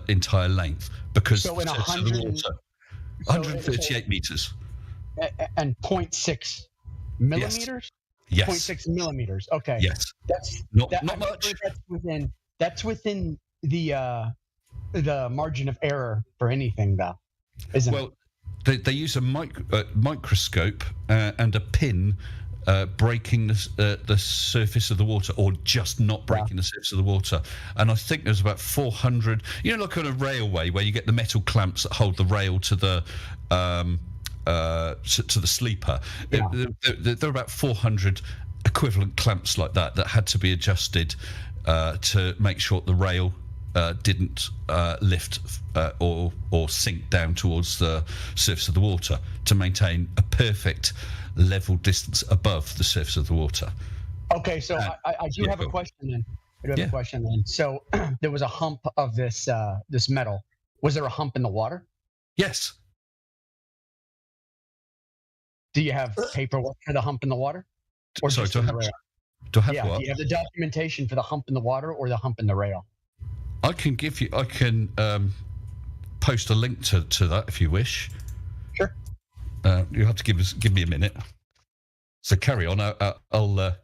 entire length, because so in 138 meters. And 0.6 millimeters? Yes. 0.6 millimeters. Okay. Yes. That's not much. That's within the margin of error for anything, though, isn't it? They use a microscope and a pin breaking the surface of the water, or just not breaking the surface of the water. And I think there's about 400. You know, like on a railway where you get the metal clamps that hold the rail to the sleeper. Yeah. There are about 400 equivalent clamps like that had to be adjusted to make sure the rail didn't lift or sink down towards the surface of the water, to maintain a perfect level distance above the surface of the water. Okay, so I do have a question then. So there was a hump of this metal. Was there a hump in the water? Yes. Do you have paperwork for the hump in the water? Or Sorry, just do I in have the rail? what? Do you have the documentation for the hump in the water or the hump in the rail? I can post a link to that if you wish. Sure. You have to give me a minute. So carry on. I'll.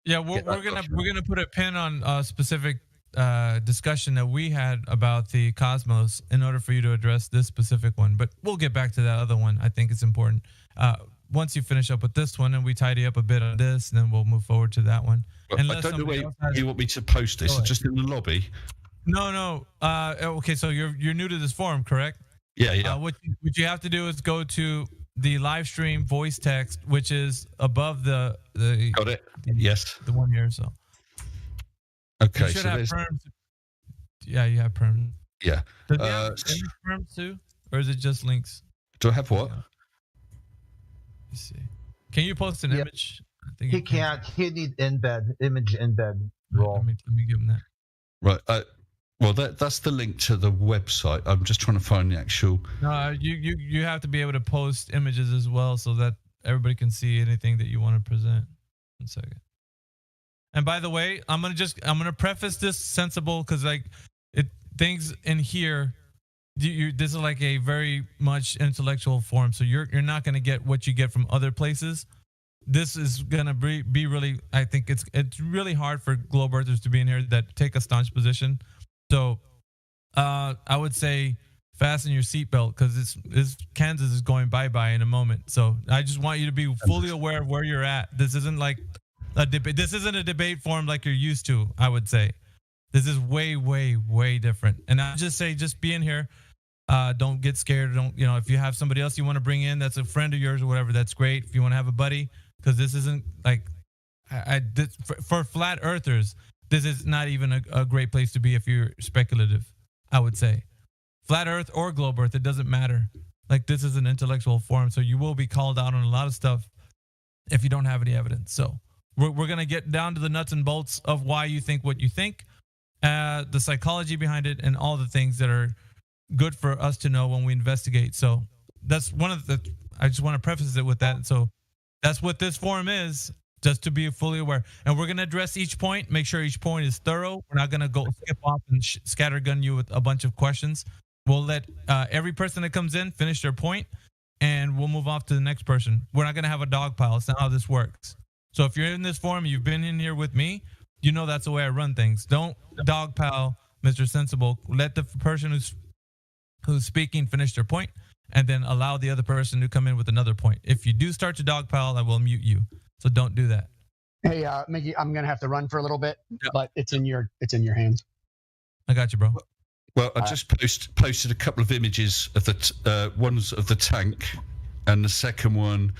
Yeah, we're gonna put a pin on a specific discussion that we had about the cosmos in order for you to address this specific one. But we'll get back to that other one. I think it's important. Once you finish up with this one and we tidy up a bit on this, then we'll move forward to that one. I don't know where you want me to post this. It's just in the lobby. No. Okay, so you're new to this forum, correct? Yeah. What you have to do is go to the live stream voice text, which is above the Got it. Yes. The one here. So. Okay. You should have perms. Yeah, you have perms. Yeah. Does he have perms too, or is it just links? Do I have what? Let's see. Can you post an image? I think he can't. He needs image embed role. Let me give him that. Right. Well, that's the link to the website. I'm just trying to find the actual. No, you have to be able to post images as well, so that everybody can see anything that you want to present. 1 second. And by the way, I'm gonna preface this sensible, because things in here. This is like a very much intellectual forum, so you're not gonna get what you get from other places. This is gonna be really. I think it's really hard for globe earthers to be in here that take a staunch position. So, I would say fasten your seatbelt, because Kansas is going bye-bye in a moment. So I just want you to be fully aware of where you're at. This isn't like a debate. This isn't a debate forum like you're used to. I would say this is way, way, way different. And I just say, just be in here. Don't get scared. If you have somebody else you want to bring in that's a friend of yours or whatever, that's great. If you want to have a buddy, because this isn't like for flat earthers, this is not even a great place to be if you're speculative, I would say. Flat earth or globe earth, it doesn't matter. Like, this is an intellectual forum, so you will be called out on a lot of stuff if you don't have any evidence. So we're going to get down to the nuts and bolts of why you think what you think, the psychology behind it, and all the things that are good for us to know when we investigate. So that's one of the, I just want to preface it with that. So that's what this forum is, just to be fully aware. And we're going to address each point, make sure each point is thorough. We're not going to go skip off and scattergun you with a bunch of questions. We'll let every person that comes in finish their point, and we'll move off to the next person. We're not going to have a dog pile. It's not how this works. So if you're in this forum, you've been in here with me, you know that's the way I run things. Don't dog pile Mr. Sensible. Let the person who's speaking finish their point, and then allow the other person to come in with another point. If you do start to dog pile, I will mute you. So don't do that. Hey, Mickey, I'm gonna have to run for a little bit, but it's in your hands. I got you, bro. Well, I just posted a couple of images of the ones of the tank, and the second one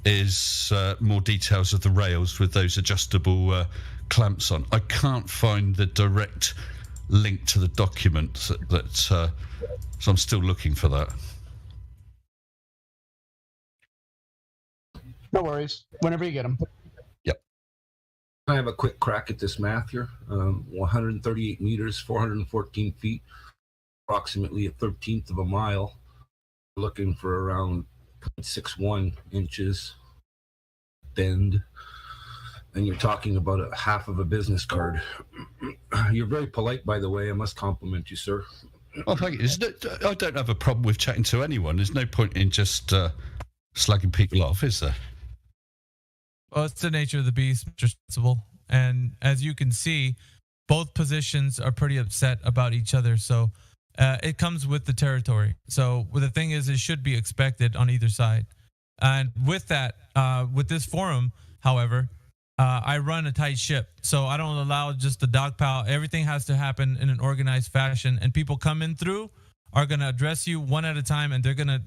is more details of the rails with those adjustable clamps on. I can't find the direct link to the document so I'm still looking for that. No worries. Whenever you get them. Yep. I have a quick crack at this math here. 138 meters, 414 feet, approximately a 13th of a mile. Looking for around 0.61 inches bend. And you're talking about a half of a business card. You're very polite, by the way. I must compliment you, sir. Oh, thank you. I don't have a problem with chatting to anyone. There's no point in just slugging people off, is there? Well, it's the nature of the beast, Mr. Sensible. And as you can see, both positions are pretty upset about each other. So it comes with the territory. So the thing is, it should be expected on either side. And with that, with this forum, however, I run a tight ship. So I don't allow just the dog pile. Everything has to happen in an organized fashion. And people coming through are going to address you one at a time, and they're going to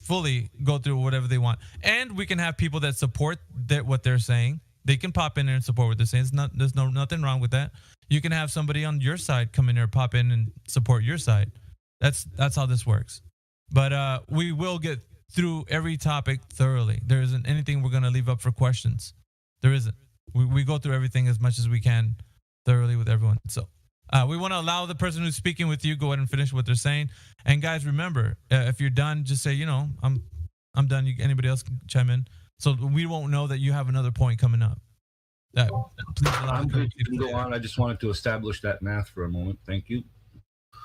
fully go through whatever they want. And we can have people that support what they're saying. They can pop in there and support what they're saying. There's nothing wrong with that. You can have somebody on your side come in there, pop in and support your side. That's how this works. But we will get through every topic thoroughly. There isn't anything we're going to leave up for questions. There isn't. We go through everything as much as we can thoroughly with everyone. So we want to allow the person who's speaking with you go ahead and finish what they're saying. And guys, remember, if you're done, just say, I'm done. Anybody else can chime in. So we won't know that you have another point coming up. Please allow you can go on. I just wanted to establish that math for a moment. Thank you.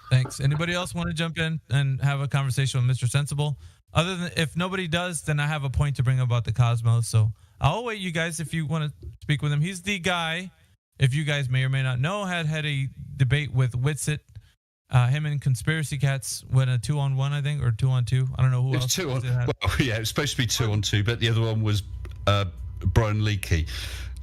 Thanks. Anybody else want to jump in and have a conversation with Mr. Sensible? Other than, if nobody does, then I have a point to bring about the cosmos. So I'll wait, you guys, if you want to speak with him. He's the guy, if you guys may or may not know, had a debate with Witsit. Him and Conspiracy Cats went a 2-on-1, I think, or 2-on-2. I don't know who else. Well, yeah, it was supposed to be 2-on-2, but the other one was Brian Leakey.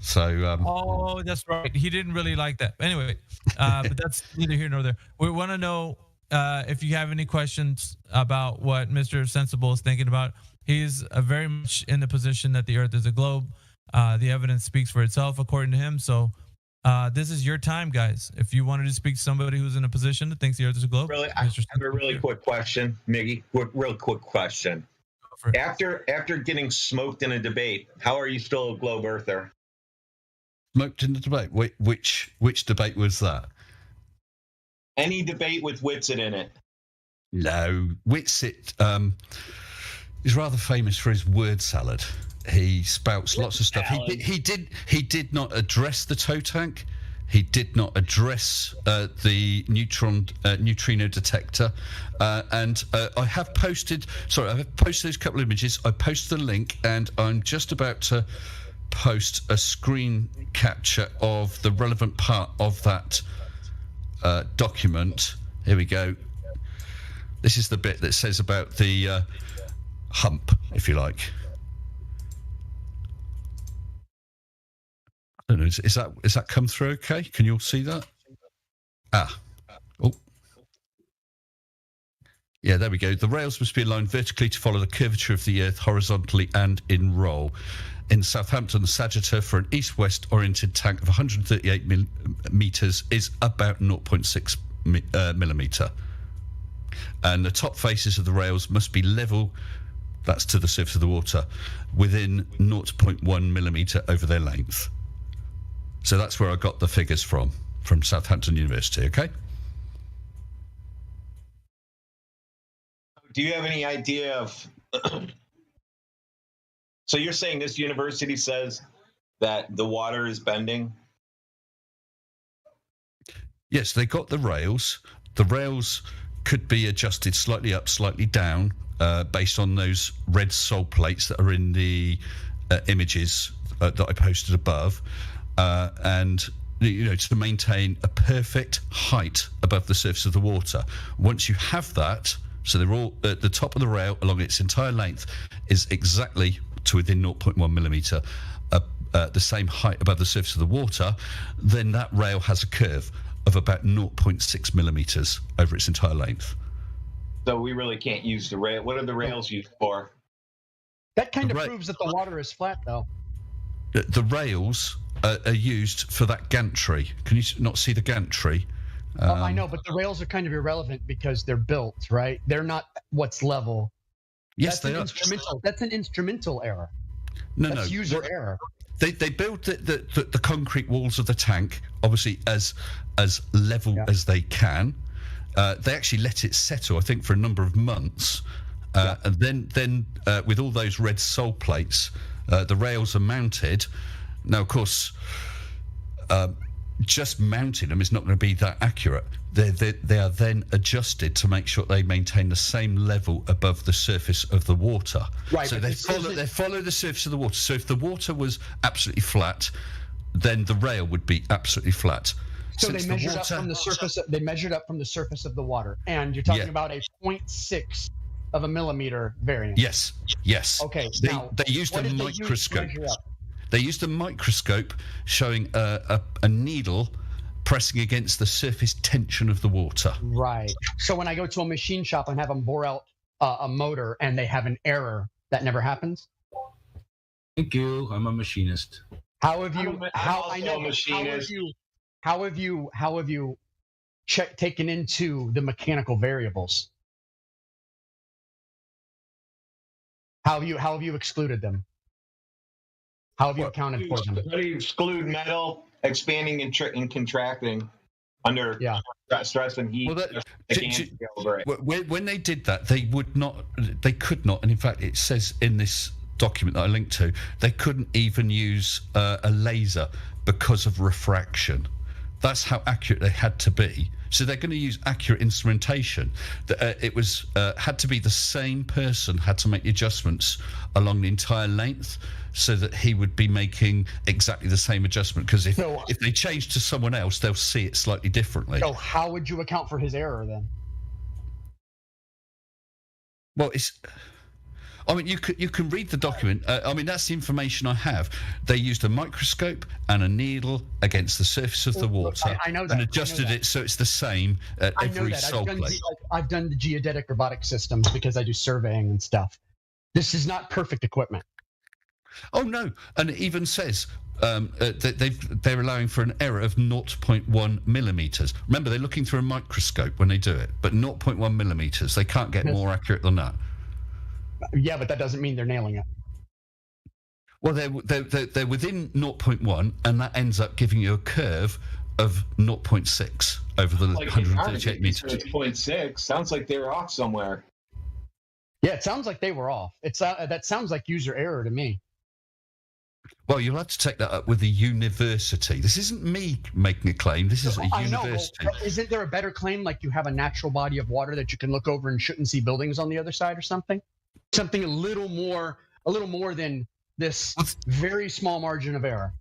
So. Oh, that's right. He didn't really like that. Anyway, but that's neither here nor there. We want to know if you have any questions about what Mr. Sensible is thinking about. He's very much in the position that the Earth is a globe. The evidence speaks for itself, according to him. So this is your time, guys. If you wanted to speak to somebody who's in a position that thinks the Earth is a globe. Really, I have a really quick question, Miggy. Real quick question. After getting smoked in a debate, how are you still a globe earther? Smoked in the debate? Which debate was that? Any debate with Witsit in it? No, Witsit is rather famous for his word salad. He spouts lots of stuff. He did not address the toe tank. He did not address the neutrino detector. And I have posted those couple of images. I posted the link, and I'm just about to post a screen capture of the relevant part of that document. Here we go. This is the bit that says about the hump, if you like. I don't know. Is that come through okay? Can you all see that? Oh. Yeah, there we go. The rails must be aligned vertically to follow the curvature of the Earth horizontally and in roll. in Southampton, Sagittar, for an east-west oriented tank of 138 meters is about 0.6 millimeter. And the top faces of the rails must be level, that's to the surface of the water, within 0.1 millimeter over their length. So that's where I got the figures from Southampton University, okay? Do you have any idea of... So you're saying this university says that the water is bending? Yes, they got the rails. The rails could be adjusted slightly up, slightly down, based on those red sole plates that are in the images that I posted above, and to maintain a perfect height above the surface of the water. Once you have that, so they're all at the top of the rail along its entire length is exactly to within 0.1 millimeter, the same height above the surface of the water, then that rail has a curve of about 0.6 millimeters over its entire length. So we really can't use the rail. What are the rails used for? That kind of proves that the water is flat, though. The rails are used for that gantry. Can you not see the gantry? I know, but the rails are kind of irrelevant because they're built, right? They're not what's level. Yes, they are. That's an instrumental error. That's user error. They build the concrete walls of the tank, obviously as level as they can. They actually let it settle, I think, for a number of months, and then with all those red sole plates, the rails are mounted. Now, of course, just mounting them is not going to be that accurate. They are then adjusted to make sure they maintain the same level above the surface of the water. Right. So they follow the surface of the water. So if the water was absolutely flat, then the rail would be absolutely flat. So they measured up from the surface. They measured up from the surface of the water, and you're talking about a 0.6 of a millimeter variance. Yes. Okay. They used a microscope. They used a microscope showing a needle pressing against the surface tension of the water. Right. So when I go to a machine shop and have them bore out a motor and they have an error, that never happens? Thank you. I'm a machinist. How have you? How have you taken into the mechanical variables? How have you excluded them? How have you accounted for them? How do you exclude metal expanding and contracting under stress and heat? When they did that, they could not, and in fact, it says in this document that I linked to, they couldn't even use a laser because of refraction. That's how accurate they had to be. So they're going to use accurate instrumentation. It was had to be the same person had to make the adjustments along the entire length, so that he would be making exactly the same adjustment. Because if they change to someone else, they'll see it slightly differently. So how would you account for his error then? Well, I mean, you can read the document. I mean, that's the information I have. They used a microscope and a needle against the surface of the water I know that, and adjusted it so it's the same at every sole plate. I've done the geodetic robotic systems because I do surveying and stuff. This is not perfect equipment. Oh, no. And it even says they're allowing for an error of 0.1 millimeters. Remember, they're looking through a microscope when they do it, but 0.1 millimeters. They can't get more accurate than that. Yeah, but that doesn't mean they're nailing it. Well, they're within 0.1, and that ends up giving you a curve of 0.6 over the 138 meters. 0.6 sounds like they were off somewhere. Yeah, it sounds like they were off. That sounds like user error to me. Well, you'll have to take that up with the university. This isn't me making a claim. This is a university. Know, isn't there a better claim, like you have a natural body of water that you can look over and shouldn't see buildings on the other side or something? Something a little more than this very small margin of error.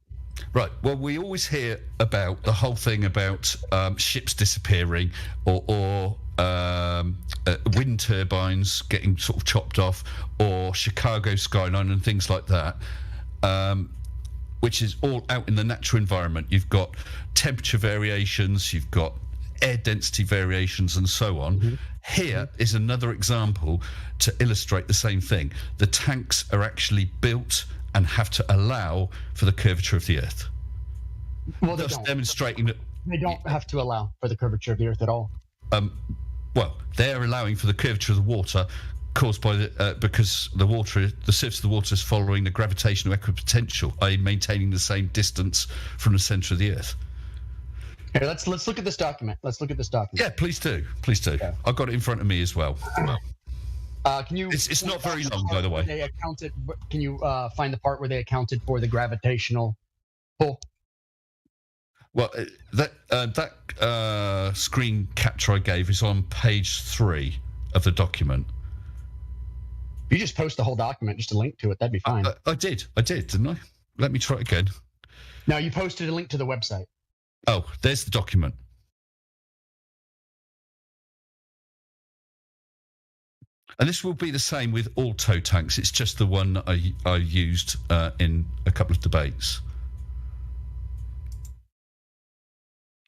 Right. Well, we always hear about the whole thing about ships disappearing or wind turbines getting sort of chopped off, or Chicago skyline and things like that, which is all out in the natural environment. You've got temperature variations, you've got air density variations, and so on. Mm-hmm. Here is another example to illustrate the same thing. The tanks are actually built and have to allow for the curvature of the Earth. Well, they thus don't. demonstrating that They don't have to allow for the curvature of the Earth at all. Well, they're allowing for the curvature of the water caused by because the surface of the water is following the gravitational equipotential, i.e. maintaining the same distance from the centre of the Earth. Here, let's look at this document. Yeah, please do. Yeah. I've got it in front of me as well. Can you? It's not very long, by the way. Can you find the part where they accounted for the gravitational pull? Well, that screen capture I gave is on page 3 of the document. If you just post the whole document, just a link to it, that'd be fine. I did, didn't I? Let me try it again. No, you posted a link to the website. Oh, there's the document. And this will be the same with all tow tanks. It's just the one that I used in a couple of debates.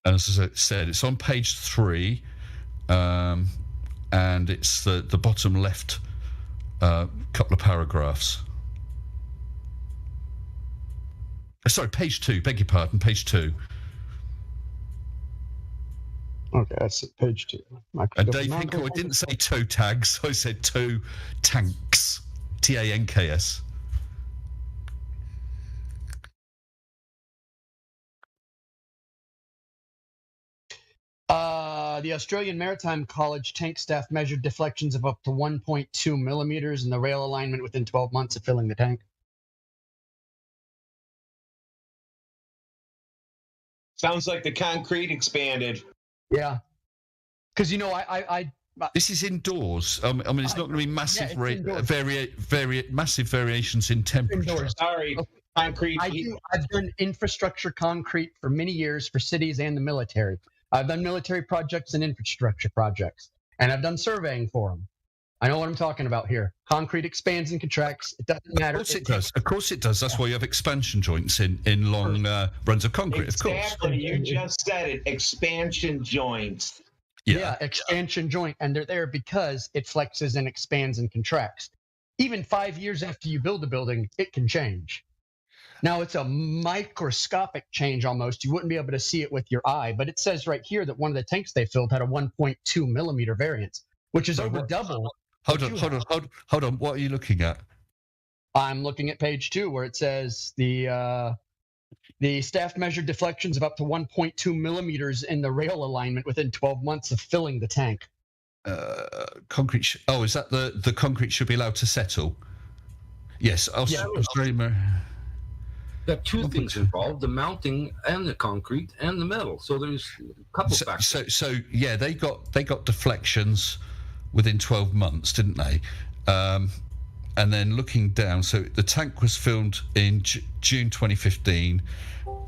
And as I said, it's on page 3, and it's the bottom left couple of paragraphs. Sorry, page 2. Beg your pardon, page 2. Okay, that's page 2. And Dave Hinkle, I didn't say tow tags. I said tow tanks. TANKS. The Australian Maritime College tank staff measured deflections of up to 1.2 millimeters in the rail alignment within 12 months of filling the tank. Sounds like the concrete expanded. Yeah. Because, I this is indoors. I mean, it's not going to be massive massive variations in temperature. Indoors. Sorry, concrete. I've done infrastructure concrete for many years for cities and the military. I've done military projects and infrastructure projects, and I've done surveying for them. I know what I'm talking about here. Concrete expands and contracts. It doesn't matter. Of course it does. Of course it does. That's why you have expansion joints in long runs of concrete. Of course. Exactly. You just said it. Expansion joints. Yeah, expansion joint, and they're there because it flexes and expands and contracts. Even 5 years after you build a building, it can change. Now, it's a microscopic change almost. You wouldn't be able to see it with your eye, but it says right here that one of the tanks they filled had a 1.2 millimeter variance, which is over double. Hold on. What are you looking at? I'm looking at page 2 where it says the staff measured deflections of up to 1.2 millimeters in the rail alignment within 12 months of filling the tank. Concrete. Is that the concrete should be allowed to settle? Yes. There are two things involved: the mounting and the concrete and the metal. So there's a couple factors. So yeah, they got deflections within 12 months, didn't they? And then looking down, so the tank was filmed in June 2015.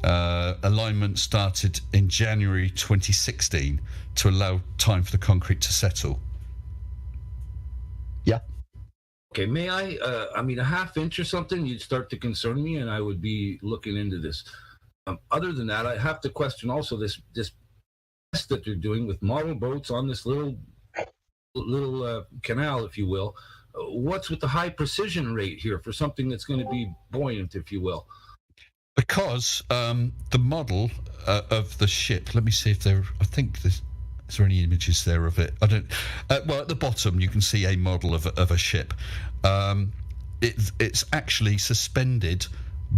Alignment started in January 2016 to allow time for the concrete to settle. Yeah. Okay, may I? A half inch or something, you'd start to concern me, and I would be looking into this. Other than that, I have to question also this test that they're doing with model boats on this little canal, if you will. What's with the high precision rate here for something that's going to be buoyant, if you will? Because the model of the ship, let me see if there, I think there's, is there any images there of it? I don't, well, at the bottom you can see a model of a ship. It's actually suspended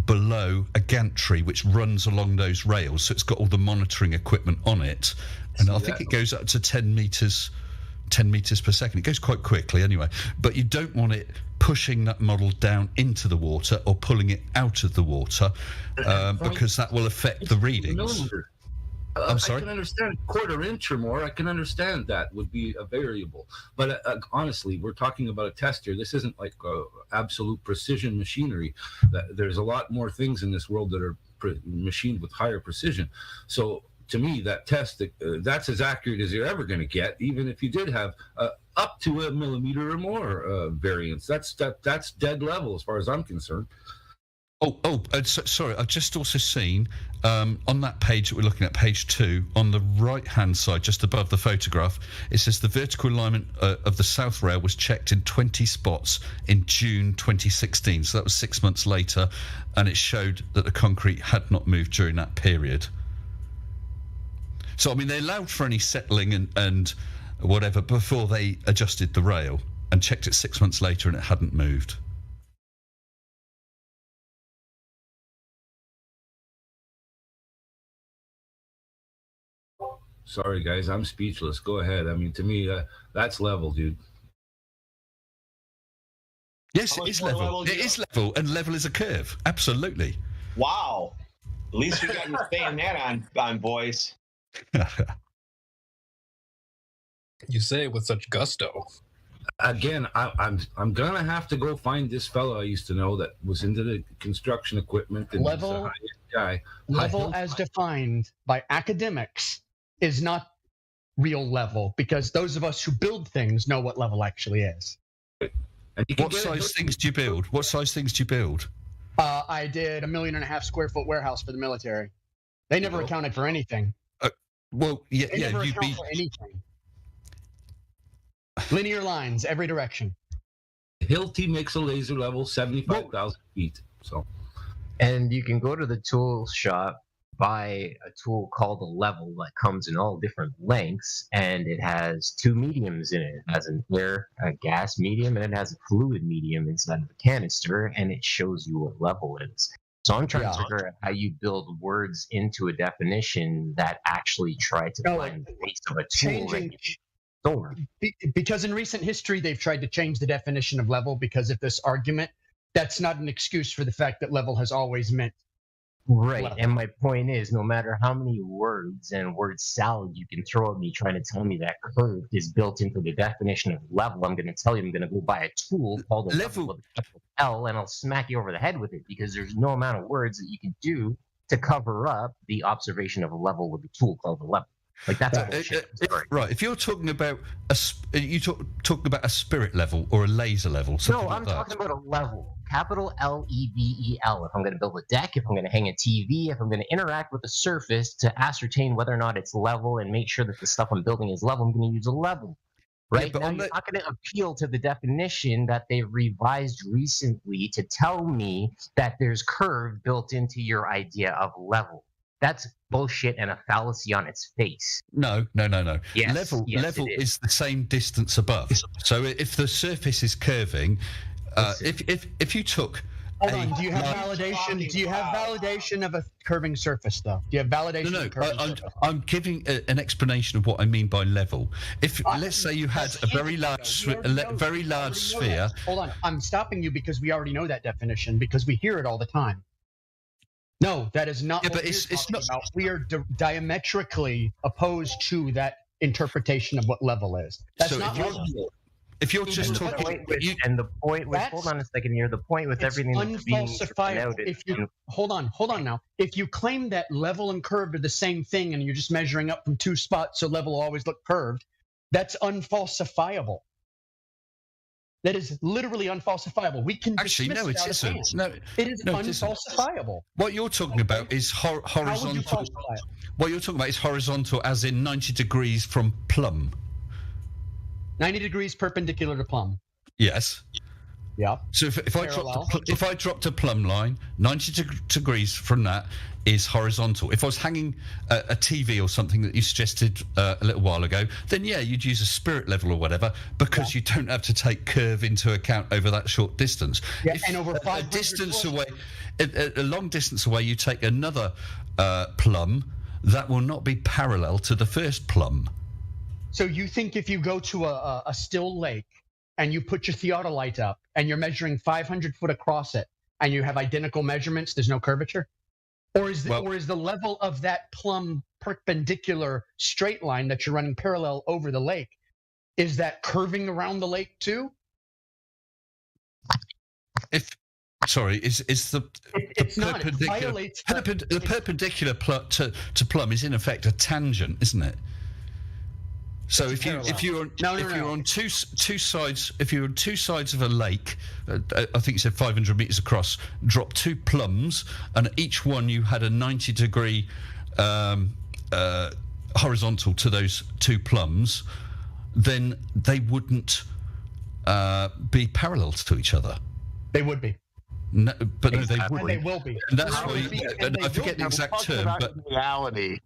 below a gantry which runs along those rails, so it's got all the monitoring equipment on it, and I think it goes up to 10 meters per second. It goes quite quickly anyway, but you don't want it pushing that model down into the water or pulling it out of the water, because that will affect the readings. I'm sorry? I can understand quarter inch or more. I can understand that would be a variable. But honestly, we're talking about a test here. This isn't like absolute precision machinery. There's a lot more things in this world that are machined with higher precision. So to me, that test, that's as accurate as you're ever going to get, even if you did have up to a millimeter or more variance. That's dead level as far as I'm concerned. Sorry. I've just also seen on that page that we're looking at, page 2, on the right-hand side, just above the photograph, it says the vertical alignment of the south rail was checked in 20 spots in June 2016. So that was 6 months later, and it showed that the concrete had not moved during that period. So, I mean, they allowed for any settling and whatever before they adjusted the rail, and checked it 6 months later, and it hadn't moved. Sorry, guys, I'm speechless. Go ahead. I mean, to me, that's level, dude. Yes, it is level. It is level, and level is a curve. Absolutely. Wow. At least you got me saying that on boys. You say it with such gusto. Again, I'm gonna have to go find this fellow I used to know that was into the construction equipment. And Level guy. Level as defined by academics is not real level, because those of us who build things know what level actually is. What size things do you build? What size things do you build? I did a 1.5 million square foot warehouse for the military. They never accounted for anything. Well, yeah, They never account for anything. Linear lines every direction. Hilti makes a laser level 75,000 feet. So, and you can go to the tool shop, buy a tool called a level that comes in all different lengths, and it has 2 mediums in it. It has a gas medium, and it has a fluid medium inside of the canister, and it shows you what level it is. So I'm trying to figure out how you build words into a definition that actually try to find the base of a tool. Because in recent history, they've tried to change the definition of level because of this argument. That's not an excuse for the fact that level has always meant right. And my point is, no matter how many words and word salad you can throw at me trying to tell me that curve is built into the definition of level, I'm going to tell you I'm going to go buy a tool called a level with a capital L, and I'll smack you over the head with it, because there's no amount of words that you can do to cover up the observation of a level with a tool called a level. Like, that's a bullshit story. Right. If you're talking about talking about a spirit level or a laser level. No, I'm talking about a level. Capital Level. If I'm going to build a deck, if I'm going to hang a TV, if I'm going to interact with the surface to ascertain whether or not it's level and make sure that the stuff I'm building is level, I'm going to use a level. Right? Yeah, now, you're not going to appeal to the definition that they've revised recently to tell me that there's curve built into your idea of level. That's bullshit and a fallacy on its face. No. Yes, level yes, is the same distance above. So if the surface is curving, if you took Hold on. Do you have validation? Do you have validation of a curving surface, though? Do you have validation? of a curving surface? I'm giving an explanation of what I mean by level. If let's say you had a very large sphere. Hold on. I'm stopping you because we already know that definition, because we hear it all the time. No, that is not. Yeah, what but it's not. About. We are diametrically opposed to that interpretation of what level is. That's So not. if you're just talking, and the point with, hold on a second here. The point with everything that's being unfalsifiable. If you hold on now. If you claim that level and curved are the same thing, and you're just measuring up from 2 spots, so level will always look curved, that's unfalsifiable. That is literally unfalsifiable. We can actually no, it isn't. No, it is unfalsifiable. What you're talking about is horizontal. What you're talking about is horizontal, as in 90 degrees from plumb. 90 degrees perpendicular to plumb. Yes. Yeah. So if I dropped a plumb line, 90 degrees from that is horizontal. If I was hanging a TV or something that you suggested a little while ago, then yeah, you'd use a spirit level or whatever, because you don't have to take curve into account over that short distance. Yeah, if and over a distance away, a long distance away, you take another plumb, that will not be parallel to the first plumb. So you think if you go to a still lake and you put your theodolite up and you're measuring 500 foot across it and you have identical measurements, there's no curvature? Or is the level of that plumb perpendicular straight line that you're running parallel over the lake, is that curving around the lake too? Is the perpendicular to plumb is in effect a tangent, isn't it? So if you're on two sides of a lake, I think you said 500 meters across, drop two plums, and at each one you had a 90-degree horizontal to those two plums, then they wouldn't be parallel to each other. They would be. No, but Exactly. they would. And they will be. And that's why. And I forget the exact term, but reality.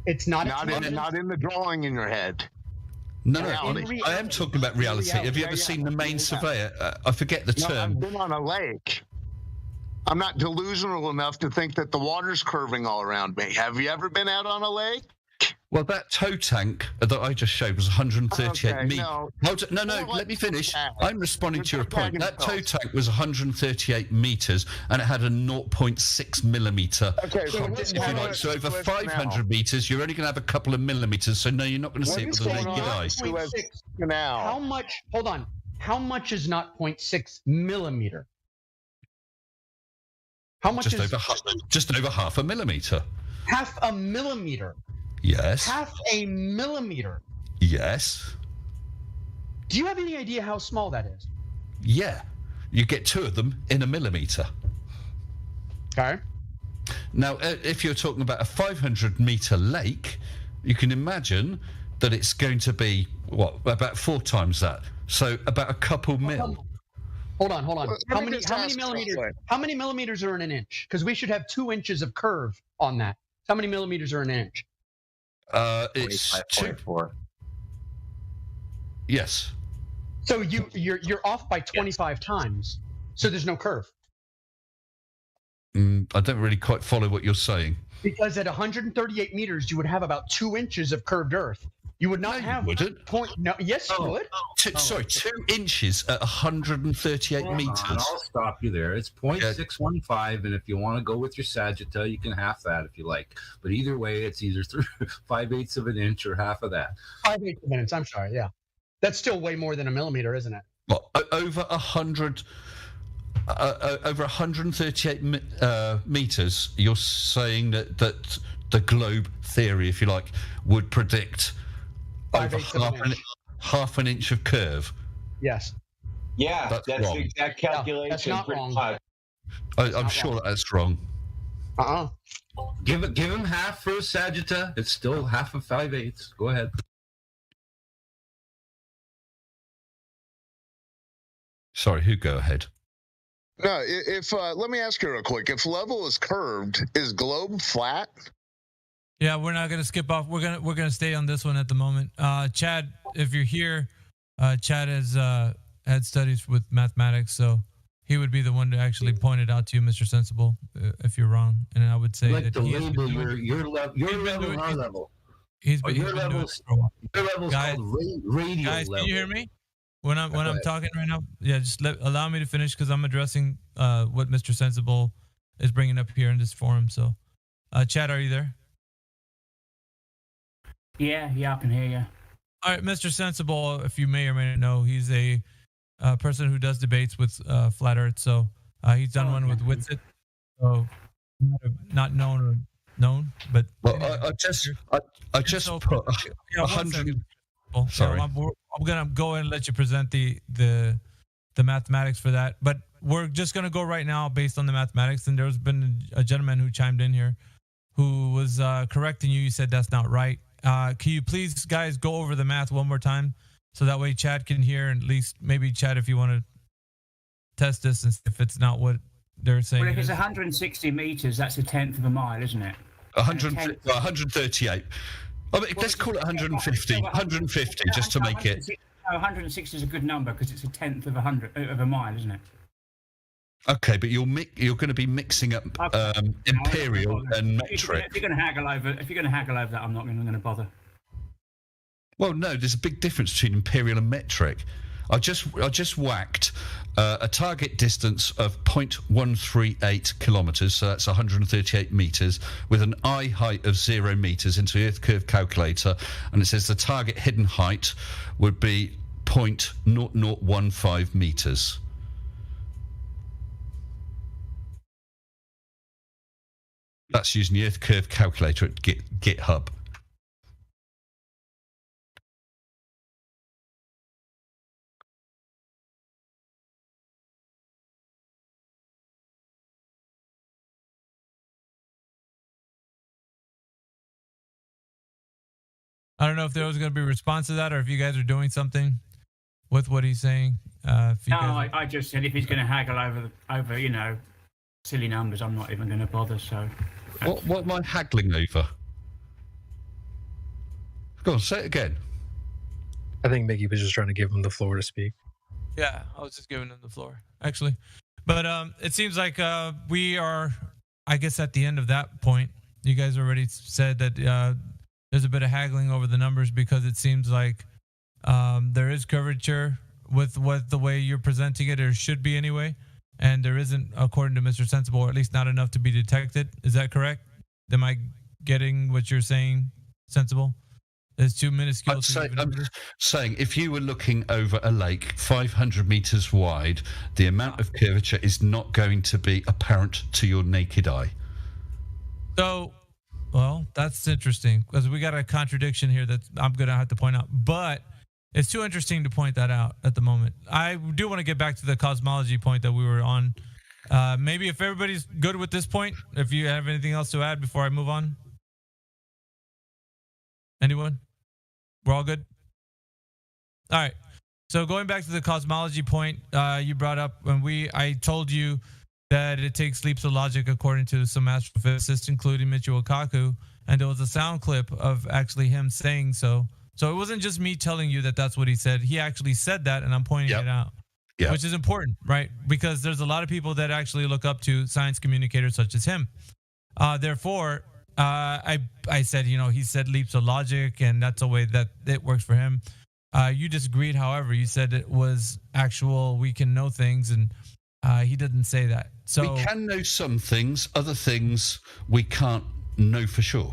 It's not not in the drawing in your head. No, I am talking about reality. Have you ever seen The Main Surveyor? I forget the term. I've been on a lake. I'm not delusional enough to think that the water's curving all around me. Have you ever been out on a lake? Well, that tow tank that I just showed was 138 meters. No, let me finish. I'm responding to your point. That tow tank was 138 meters, and it had a 0.6 millimeter. Okay, so if you like. So over 500 meters, you're only going to have a couple of millimeters. So no, you're not going to see it with the naked eye. How much? Hold on. How much is not 0.6 millimeter? How much just over half a millimeter. Half a millimeter. Yes. Half a millimeter. Yes. Do you have any idea how small that is? Yeah. You get two of them in a millimeter. Okay. Now, if you're talking about a 500-meter lake, you can imagine that it's going to be, about 4 times that. So about a couple mil. Hold on. How many millimeters? How many millimeters are in an inch? Because we should have 2 inches of curve on that. How many millimeters are in an inch? It's 2.4. Yes. So you're off by 25 times. So there's no curve. I don't really quite follow what you're saying. Because at 138 meters, you would have about 2 inches of curved earth. You would not have. Yes, you would. 2 inches at 138 meters. I'll stop you there. It's 0.615, and if you want to go with your Sagitta, you can half that if you like. But either way, it's either 5/8 of an inch or half of that. 5/8 of an inch. I'm sorry. Yeah, that's still way more than a millimeter, isn't it? Well, over 138 meters. You're saying that the globe theory, if you like, would predict over half an inch of curve. Yes. Yeah, that's the exact calculation. That's not wrong. I'm sure that's wrong. Give him half for a Sagitta. It's still half of 5/8. Go ahead. Sorry, who go ahead? No, if let me ask you real quick. If level is curved, is globe flat? Yeah, we're not gonna skip off. We're gonna stay on this one at the moment. Chad, if you're here, Chad has had studies with mathematics, so he would be the one to actually point it out to you, Mr. Sensible, if you're wrong. And I would say like that to label your level and our level. Your level's called radio guys, level. can you hear me? When I'm talking right now, yeah, just allow me to finish because I'm addressing what Mr. Sensible is bringing up here in this forum. So, Chad, are you there? Yeah, I can hear you. All right, Mr. Sensible, if you may or may not know, he's a person who does debates with Flat Earth. So he's done one with Witsit. So not known, but I just put 100. Sorry, I'm gonna go and let you present the mathematics for that. But we're just gonna go right now based on the mathematics. And there's been a gentleman who chimed in here who was correcting you. You said that's not right. Can you please, guys, go over the math one more time so that way Chad can hear, and at least maybe Chad, if you want to test this and if it's not what they're saying. Well, if it's 160 meters, that's 1/10 of a mile, isn't it? 138. I mean, let's call it 150. 150, just to make it. 160 is a good number because it's 1/10 of a mile, isn't it? Okay, but you're going to be mixing up imperial and metric. If you're going to haggle over that, I'm not going to bother. Well, no, there's a big difference between imperial and metric. I just whacked a target distance of 0.138 kilometers, so that's 138 meters, with an eye height of 0 meters into the Earth curve calculator, and it says the target hidden height would be 0.0015 meters. That's using the Earth curve calculator at GitHub. I don't know if there was going to be a response to that, or if you guys are doing something with what he's saying. If you No, guys I just said if he's going to haggle over silly numbers, I'm not even going to bother. So, What am I haggling over? Go on, say it again. I think Mickey was just trying to give him the floor to speak. Yeah, I was just giving him the floor, actually. But it seems like we are, I guess, at the end of that point. You guys already said that there's a bit of haggling over the numbers because it seems like there is curvature with the way you're presenting it, or should be anyway. And there isn't, according to Mr. Sensible, or at least not enough to be detected. Is that correct? Am I getting what you're saying, Sensible? It's too minuscule. I'm just saying, if you were looking over a lake 500 meters wide, the amount of curvature is not going to be apparent to your naked eye. So, well, that's interesting because we got a contradiction here that I'm going to have to point out. But it's too interesting to point that out at the moment. I do want to get back to the cosmology point that we were on. Maybe if everybody's good with this point, if you have anything else to add before I move on. Anyone? We're all good? All right. So going back to the cosmology point you brought up, I told you that it takes leaps of logic according to some astrophysicists, including Michio Kaku, and there was a sound clip of actually him saying so. So it wasn't just me telling you that that's what he said. He actually said that, and I'm pointing it out, which is important, right? Because there's a lot of people that actually look up to science communicators such as him. Therefore, I said, he said leaps of logic, and that's a way that it works for him. You disagreed, however. You said it was actual, we can know things, and he didn't say that. So we can know some things, other things we can't know for sure.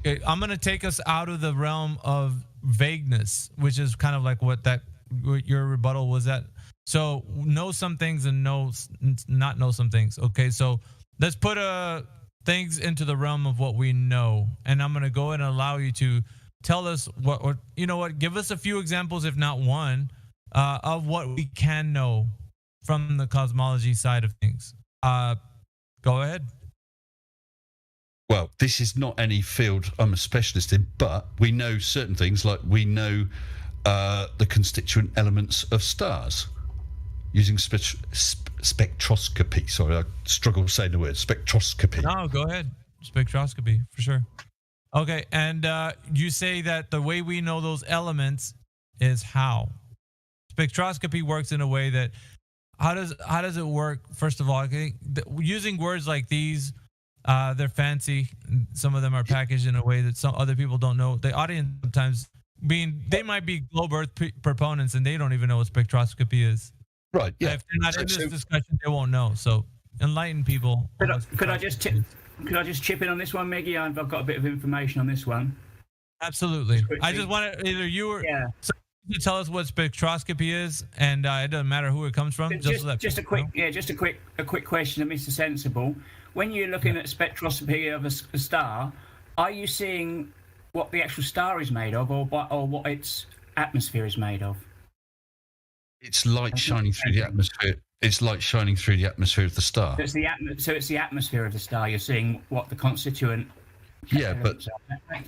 Okay, I'm going to take us out of the realm of vagueness, which is kind of like what your rebuttal was at. So know some things and not know some things. Okay, so let's put things into the realm of what we know, and I'm going to go ahead and allow you to tell us what give us a few examples, if not one, of what we can know from the cosmology side of things. Go ahead. Well, this is not any field I'm a specialist in, but we know certain things, like we know the constituent elements of stars using spectroscopy. Sorry, I struggle saying the word spectroscopy. No, go ahead. Spectroscopy, for sure. Okay, and you say that the way we know those elements is how? Spectroscopy works in a way that, how does it work? First of all, I think using words like these, they're fancy. Some of them are packaged in a way that some other people don't know. The audience sometimes they might be globe Earth proponents and they don't even know what spectroscopy is. Right. Yeah. If they're not in this discussion, they won't know. So enlighten people. Could I just chip in on this one, Meggie? I've got a bit of information on this one. Absolutely. I just wanted either you or to tell us what spectroscopy is, and it doesn't matter who it comes from. Just a quick question to Mr. Sensible. When you're looking at spectroscopy of a star, are you seeing what the actual star is made of, or what its atmosphere is made of? It's light shining through the atmosphere. It's light shining through the atmosphere of the star. So it's the atmosphere of the star. You're seeing what the constituent. Yeah, but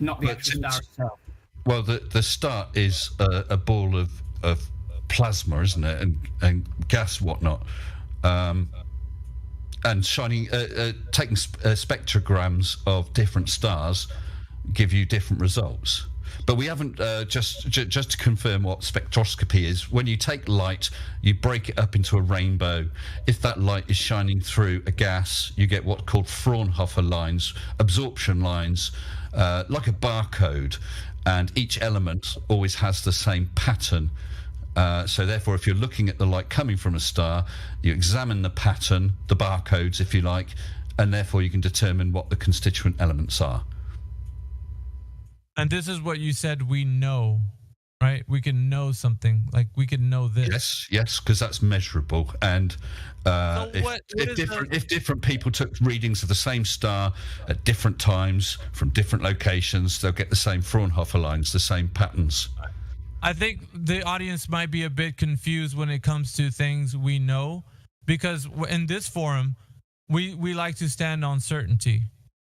not the actual star itself. Well, the star is a ball of plasma, isn't it, and gas, whatnot, and shining, taking spectrograms of different stars give you different results. But we haven't just to confirm what spectroscopy is. When you take light, you break it up into a rainbow. If that light is shining through a gas, you get what's called Fraunhofer lines, absorption lines, like a barcode. And each element always has the same pattern. So therefore, if you're looking at the light coming from a star, you examine the pattern, the barcodes, if you like, and therefore you can determine what the constituent elements are. And this is what you said we know, right? We can know something, like we can know this. Yes, because that's measurable. And if different people took readings of the same star at different times from different locations, they'll get the same Fraunhofer lines, the same patterns. I think the audience might be a bit confused when it comes to things we know, because in this forum, we like to stand on certainty.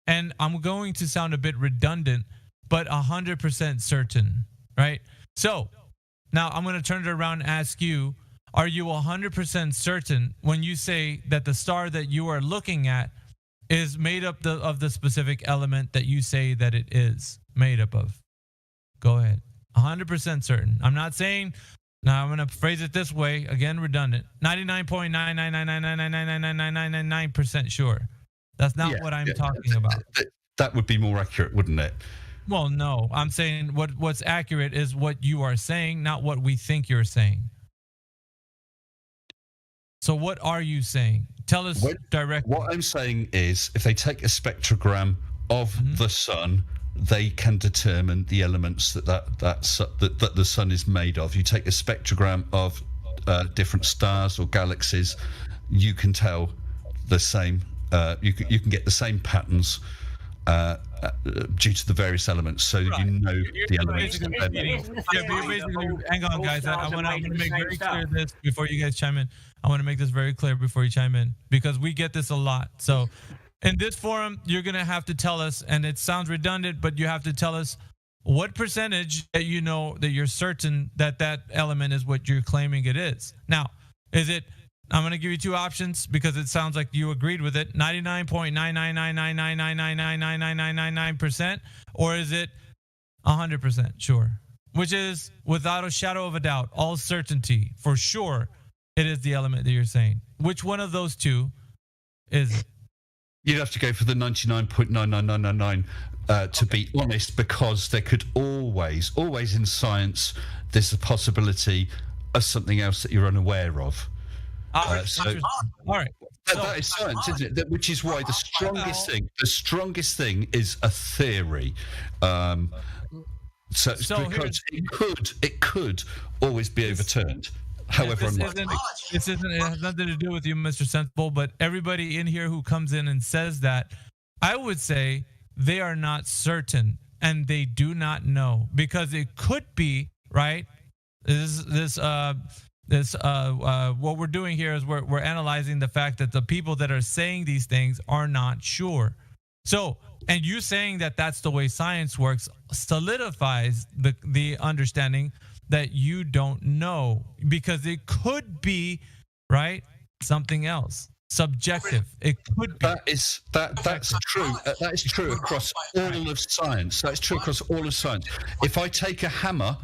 And I'm going to sound a bit redundant, but 100% certain, right? So now I'm going to turn it around and ask you, are you 100% certain when you say that the star that you are looking at is made up of the specific element that you say that it is made up of? Go ahead. 100% certain. I'm not saying, now I'm going to phrase it this way, again, redundant. 99.999999999% sure. That's not what I'm talking about. That would be more accurate, wouldn't it? Well, no. I'm saying what's accurate is what you are saying, not what we think you're saying. So what are you saying? Tell us directly. What I'm saying is, if they take a spectrogram of the sun, they can determine the elements that the sun is made of. You take a spectrogram of different stars or galaxies, you can tell the same. You can get the same patterns due to the various elements, so you know the elements. Hang on, guys. I want to make very clear this before you guys chime in. I want to make this very clear before you chime in, because we get this a lot. So in this forum, you're going to have to tell us, and it sounds redundant, but you have to tell us what percentage that you know that you're certain that that element is what you're claiming it is. Now, is it, I'm going to give you two options because it sounds like you agreed with it, 99.99999999999%, or is it 100% sure? Which is, without a shadow of a doubt, all certainty, for sure, it is the element that you're saying. Which one of those two is it? You'd have to go for the 99.99999 to be honest, because there could always in science, there's a possibility of something else that you're unaware of. All right. That is science, isn't it? Which is why the strongest thing is a theory. Because it could always be overturned. However, it has nothing to do with you, Mr. Sensible, but everybody in here who comes in and says that, I would say they are not certain and they do not know, because it could be, right? What we're doing here is we're analyzing the fact that the people that are saying these things are not sure. So, and you saying that that's the way science works solidifies the understanding that you don't know, because it could be, right, something else, subjective. It could be. That's true. That is true across all of science. That's true across all of science. If I take a hammer,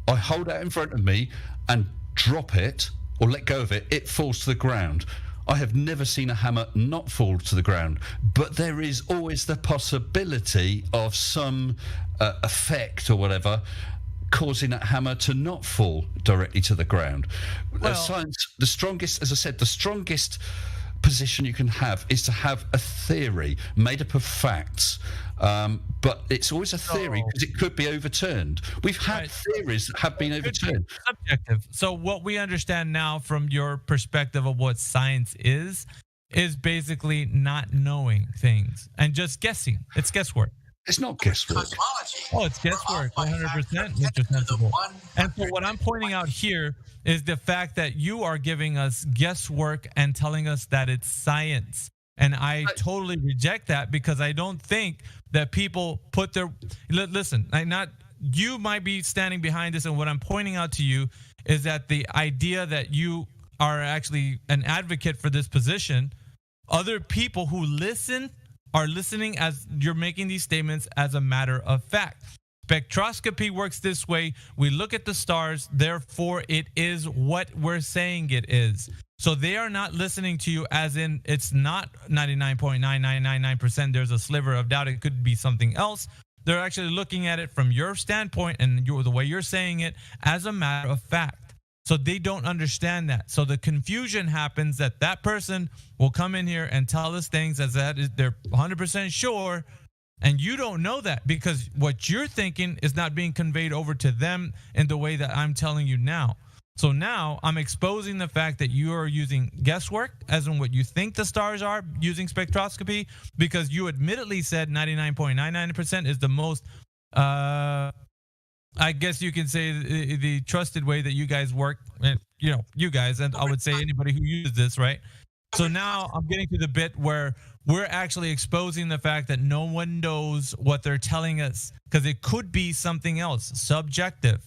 I hold it in front of me and drop it or let go of it, it falls to the ground. I have never seen a hammer not fall to the ground, but there is always the possibility of some effect or whatever causing that hammer to not fall directly to the ground. Science, the strongest, as I said, the strongest position you can have is to have a theory made up of facts, but it's always a theory because it could be overturned. We've had theories that have been overturned. Subjective. So what we understand now from your perspective of what science is basically not knowing things and just guessing. It's guesswork. It's not guesswork. Oh, it's guesswork, 100%, Mr. Sensible. And so what I'm pointing out here is the fact that you are giving us guesswork and telling us that it's science. And I totally reject that, because I don't think that people put their... Listen, you might be standing behind this, and what I'm pointing out to you is that the idea that you are actually an advocate for this position, other people who listen are listening as you're making these statements as a matter of fact. Spectroscopy works this way. We look at the stars, therefore it is what we're saying it is. So they are not listening to you as in it's not 99.9999%. There's a sliver of doubt. It could be something else. They're actually looking at it from your standpoint and the way you're saying it as a matter of fact. So they don't understand that. So the confusion happens that person will come in here and tell us things as that is they're 100% sure, and you don't know that because what you're thinking is not being conveyed over to them in the way that I'm telling you now. So now I'm exposing the fact that you are using guesswork as in what you think the stars are using spectroscopy, because you admittedly said 99.99% is the most I guess you can say the trusted way that you guys work, and you guys, and I would say anybody who uses this, right? So now I'm getting to the bit where we're actually exposing the fact that no one knows what they're telling us, because it could be something else, subjective.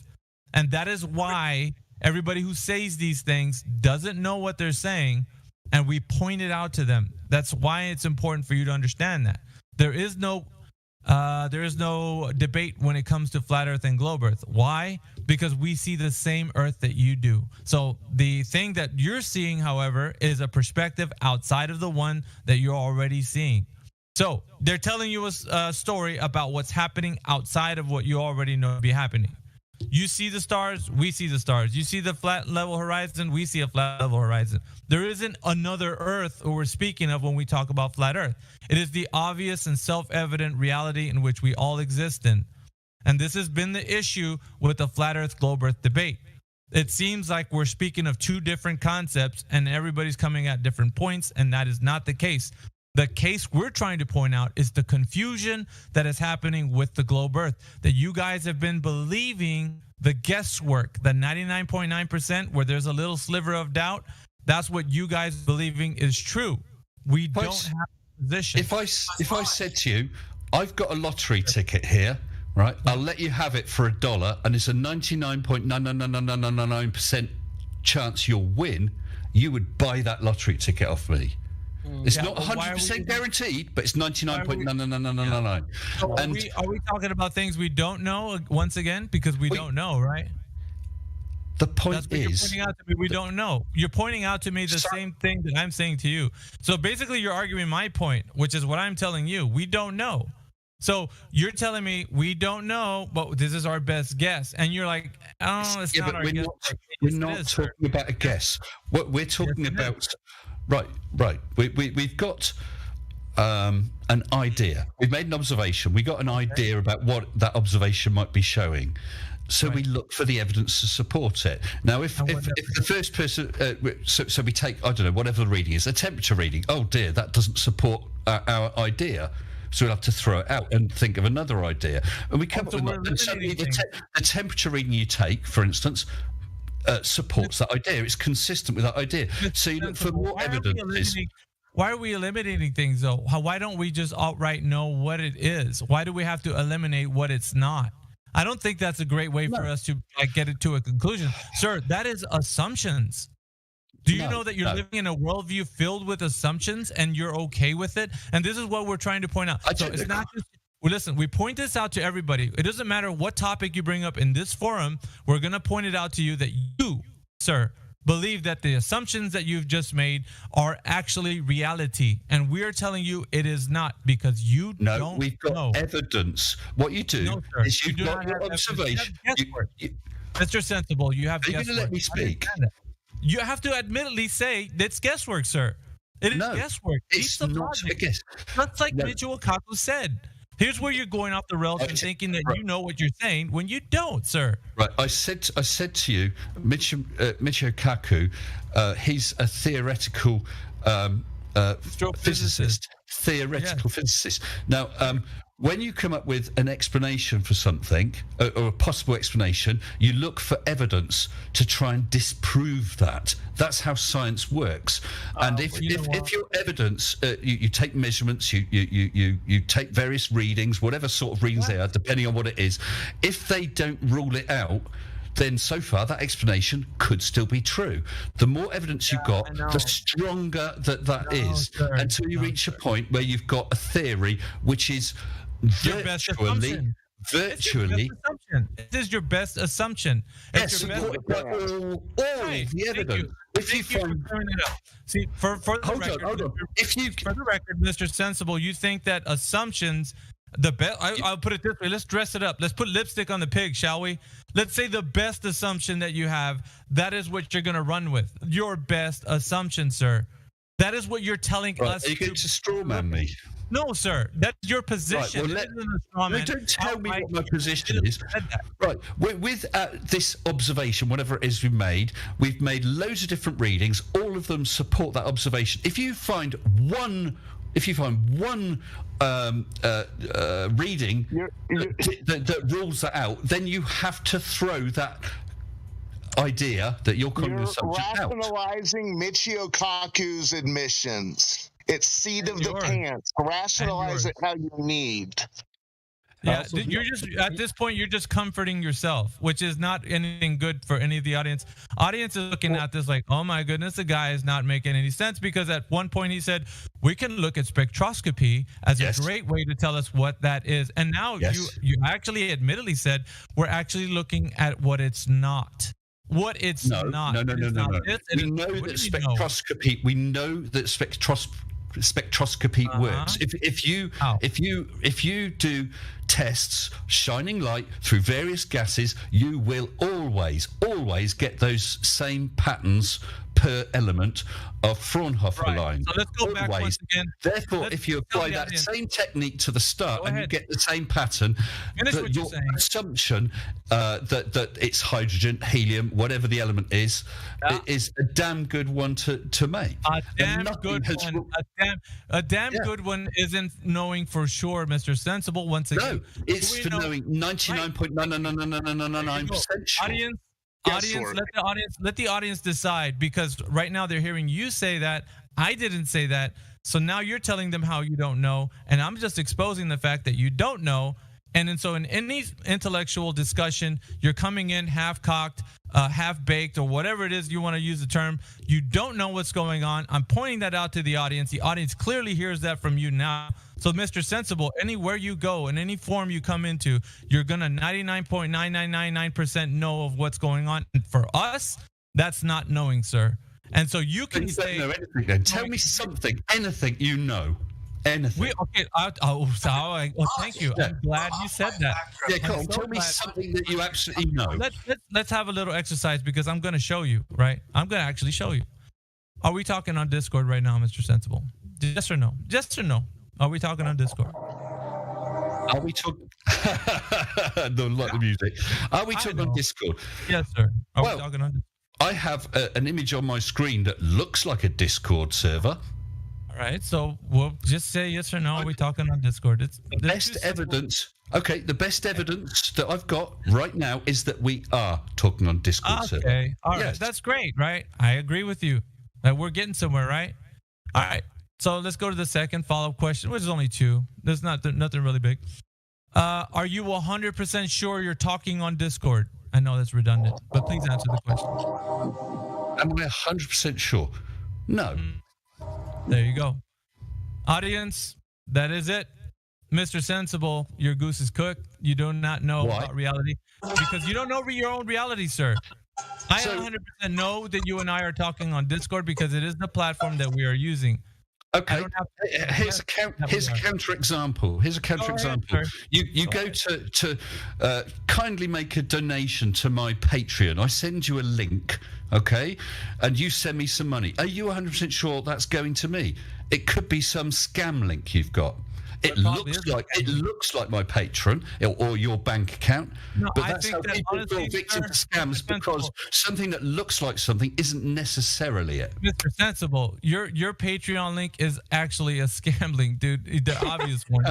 And that is why everybody who says these things doesn't know what they're saying, and we point it out to them. That's why it's important for you to understand that. There is no debate when it comes to flat earth and globe earth. Why? Because we see the same earth that you do. So the thing that you're seeing, however, is a perspective outside of the one that you're already seeing. So they're telling you a story about what's happening outside of what you already know to be happening. You see the stars, we see the stars. You see the flat level horizon, we see a flat level horizon. There isn't another earth that we're speaking of when we talk about flat earth. It is the obvious and self-evident reality in which we all exist in. And this has been the issue with the flat earth, globe earth debate. It seems like we're speaking of two different concepts and everybody's coming at different points, and that is not the case. The case we're trying to point out is the confusion that is happening with the globe earth, that you guys have been believing the guesswork, the 99.9% where there's a little sliver of doubt. That's what you guys believing is true. We don't have a position. If I said to you, I've got a lottery ticket here, right? I'll let you have it for $1, and it's a 99.99999% chance you'll win. You would buy that lottery ticket off me. It's not 100% guaranteed, but it's 99.99999. So are we talking about things we don't know once again? Because we don't know, right? The point You're is, pointing out to me we don't know. You're pointing out to me the same thing that I'm saying to you. So basically, you're arguing my point, which is what I'm telling you. We don't know. So you're telling me we don't know, but this is our best guess, and you're like, "Oh, it's not our guess." We're not talking about a guess. What we're talking about. Right. We've got an idea. We've made an observation. We got an idea about what that observation might be showing. So we look for the evidence to support it. Now, if the first person, so we take, I don't know, whatever the reading is, a temperature reading. Oh dear, that doesn't support our idea. So we'll have to throw it out and think of another idea. And we come up with the temperature reading you take, for instance, supports that idea. It's consistent with that idea. So you look for more evidence. Why are we eliminating things, though? Why don't we just outright know what it is? Why do we have to eliminate what it's not? I don't think that's a great way for us to get it to a conclusion. Sir, that is assumptions. Do you know that you're living in a worldview filled with assumptions and you're okay with it? And this is what we're trying to point out. So it's not just... Well, listen, we point this out to everybody. It doesn't matter what topic you bring up in this forum. We're going to point it out to you that you, sir, believe that the assumptions that you've just made are actually reality. And we're telling you it is not, because you don't know. We've got evidence. What you do is you've got your observation. Mr. Sensible, you have guesswork. Are you going to let me speak? You have to admittedly say that's guesswork, sir. It is guesswork. It's not a guess. That's like Michio Kaku said. Here's where you're going off the rails and thinking that you know what you're saying when you don't, sir. Right. I said to you, Michio Kaku, he's a theoretical physicist. Physicist. Now, when you come up with an explanation for something, or a possible explanation, you look for evidence to try and disprove that. That's how science works. And if your evidence, you take measurements, you take various readings, whatever sort of readings they are, depending on what it is, if they don't rule it out, then so far that explanation could still be true. The more evidence you've got, the stronger that is, until you reach a point where you've got a theory which is virtually. This is your best assumption. Yes, supported by all the evidence. If you find, see, for the record, Mr. Sensible, you think that assumptions, the best. I'll put it this way. Let's dress it up. Let's put lipstick on the pig, shall we? Let's say the best assumption that you have. That is what you're going to run with. Your best assumption, sir. That is what you're telling us. Are you going to straw man me? No, sir. That's your position. Right, don't tell me what my position is. Right. With this observation, whatever it is we've made loads of different readings. All of them support that observation. If you find one reading that rules that out, then you have to throw that idea that you're calling an assumption out. Rationalizing Michio Kaku's admissions. It's seat of the yours. pants. Rationalize it how you need. Yeah, you're just at this point you're just comforting yourself, which is not anything good for any of the audience. Audience is looking at this like, oh my goodness, the guy is not making any sense, because at one point he said we can look at spectroscopy as a great way to tell us what that is, and now you actually admittedly said we're actually looking at what it's not. What it's not. No. We know that spectroscopy. We know that spectroscopy works. If you do tests shining light through various gases, you will always get those same patterns per element of Fraunhofer lines. So let's go back once again. Therefore, if you apply that same technique to the start and you get the same pattern, your assumption that it's hydrogen, helium, whatever the element is a damn good one to make. A damn good one isn't knowing for sure, Mr. Sensible. Once again, it's for knowing 99.99999% sure. Audience, let the audience decide, because right now they're hearing you say that. I didn't say that. So now you're telling them how you don't know, and I'm just exposing the fact that you don't know. And then so in any intellectual discussion, you're coming in half-cocked, half-baked, or whatever it is you want to use the term. You don't know what's going on. I'm pointing that out to the audience. The audience clearly hears that from you now. So, Mr. Sensible, anywhere you go, in any form you come into, you're going to 99.9999% know of what's going on. And for us, that's not knowing, sir. And so you can say... Don't know anything, then. Tell me something, anything you know. Anything. Thank you. I'm glad you said that. Yeah, come on, tell me something that you absolutely know. Let's have a little exercise, because I'm going to show you, right? I'm going to actually show you. Are we talking on Discord right now, Mr. Sensible? Yes or no? Yes or no? Are we talking on Discord? Are we talking? Don't like the music. Are we talking on Discord? Yes, sir. Are we talking on Discord? I have an image on my screen that looks like a Discord server. All right, so we'll just say yes or no. Are we talking on Discord? It's the best evidence. Okay, the best evidence that I've got right now is that we are talking on Discord server. Okay, all right, that's great, right? I agree with you that we're getting somewhere, right? All right. So let's go to the second follow-up question, which is only two. There's nothing really big. Are you 100% sure you're talking on Discord? I know that's redundant, but please answer the question. Am I 100% sure? No. There you go. Audience, that is it. Mr. Sensible, your goose is cooked. You do not know about reality because you don't know your own reality, sir. I 100% know that you and I are talking on Discord because it is the platform that we are using. Okay. Here's a counterexample. You go to kindly make a donation to my Patreon. I send you a link, okay, and you send me some money. Are you 100% sure that's going to me? It could be some scam link you've got. It looks like my Patreon or your bank account, but that's how people fall victim to scams because something that looks like something isn't necessarily it. Mr. Sensible, your Patreon link is actually a scam link, dude. The obvious one.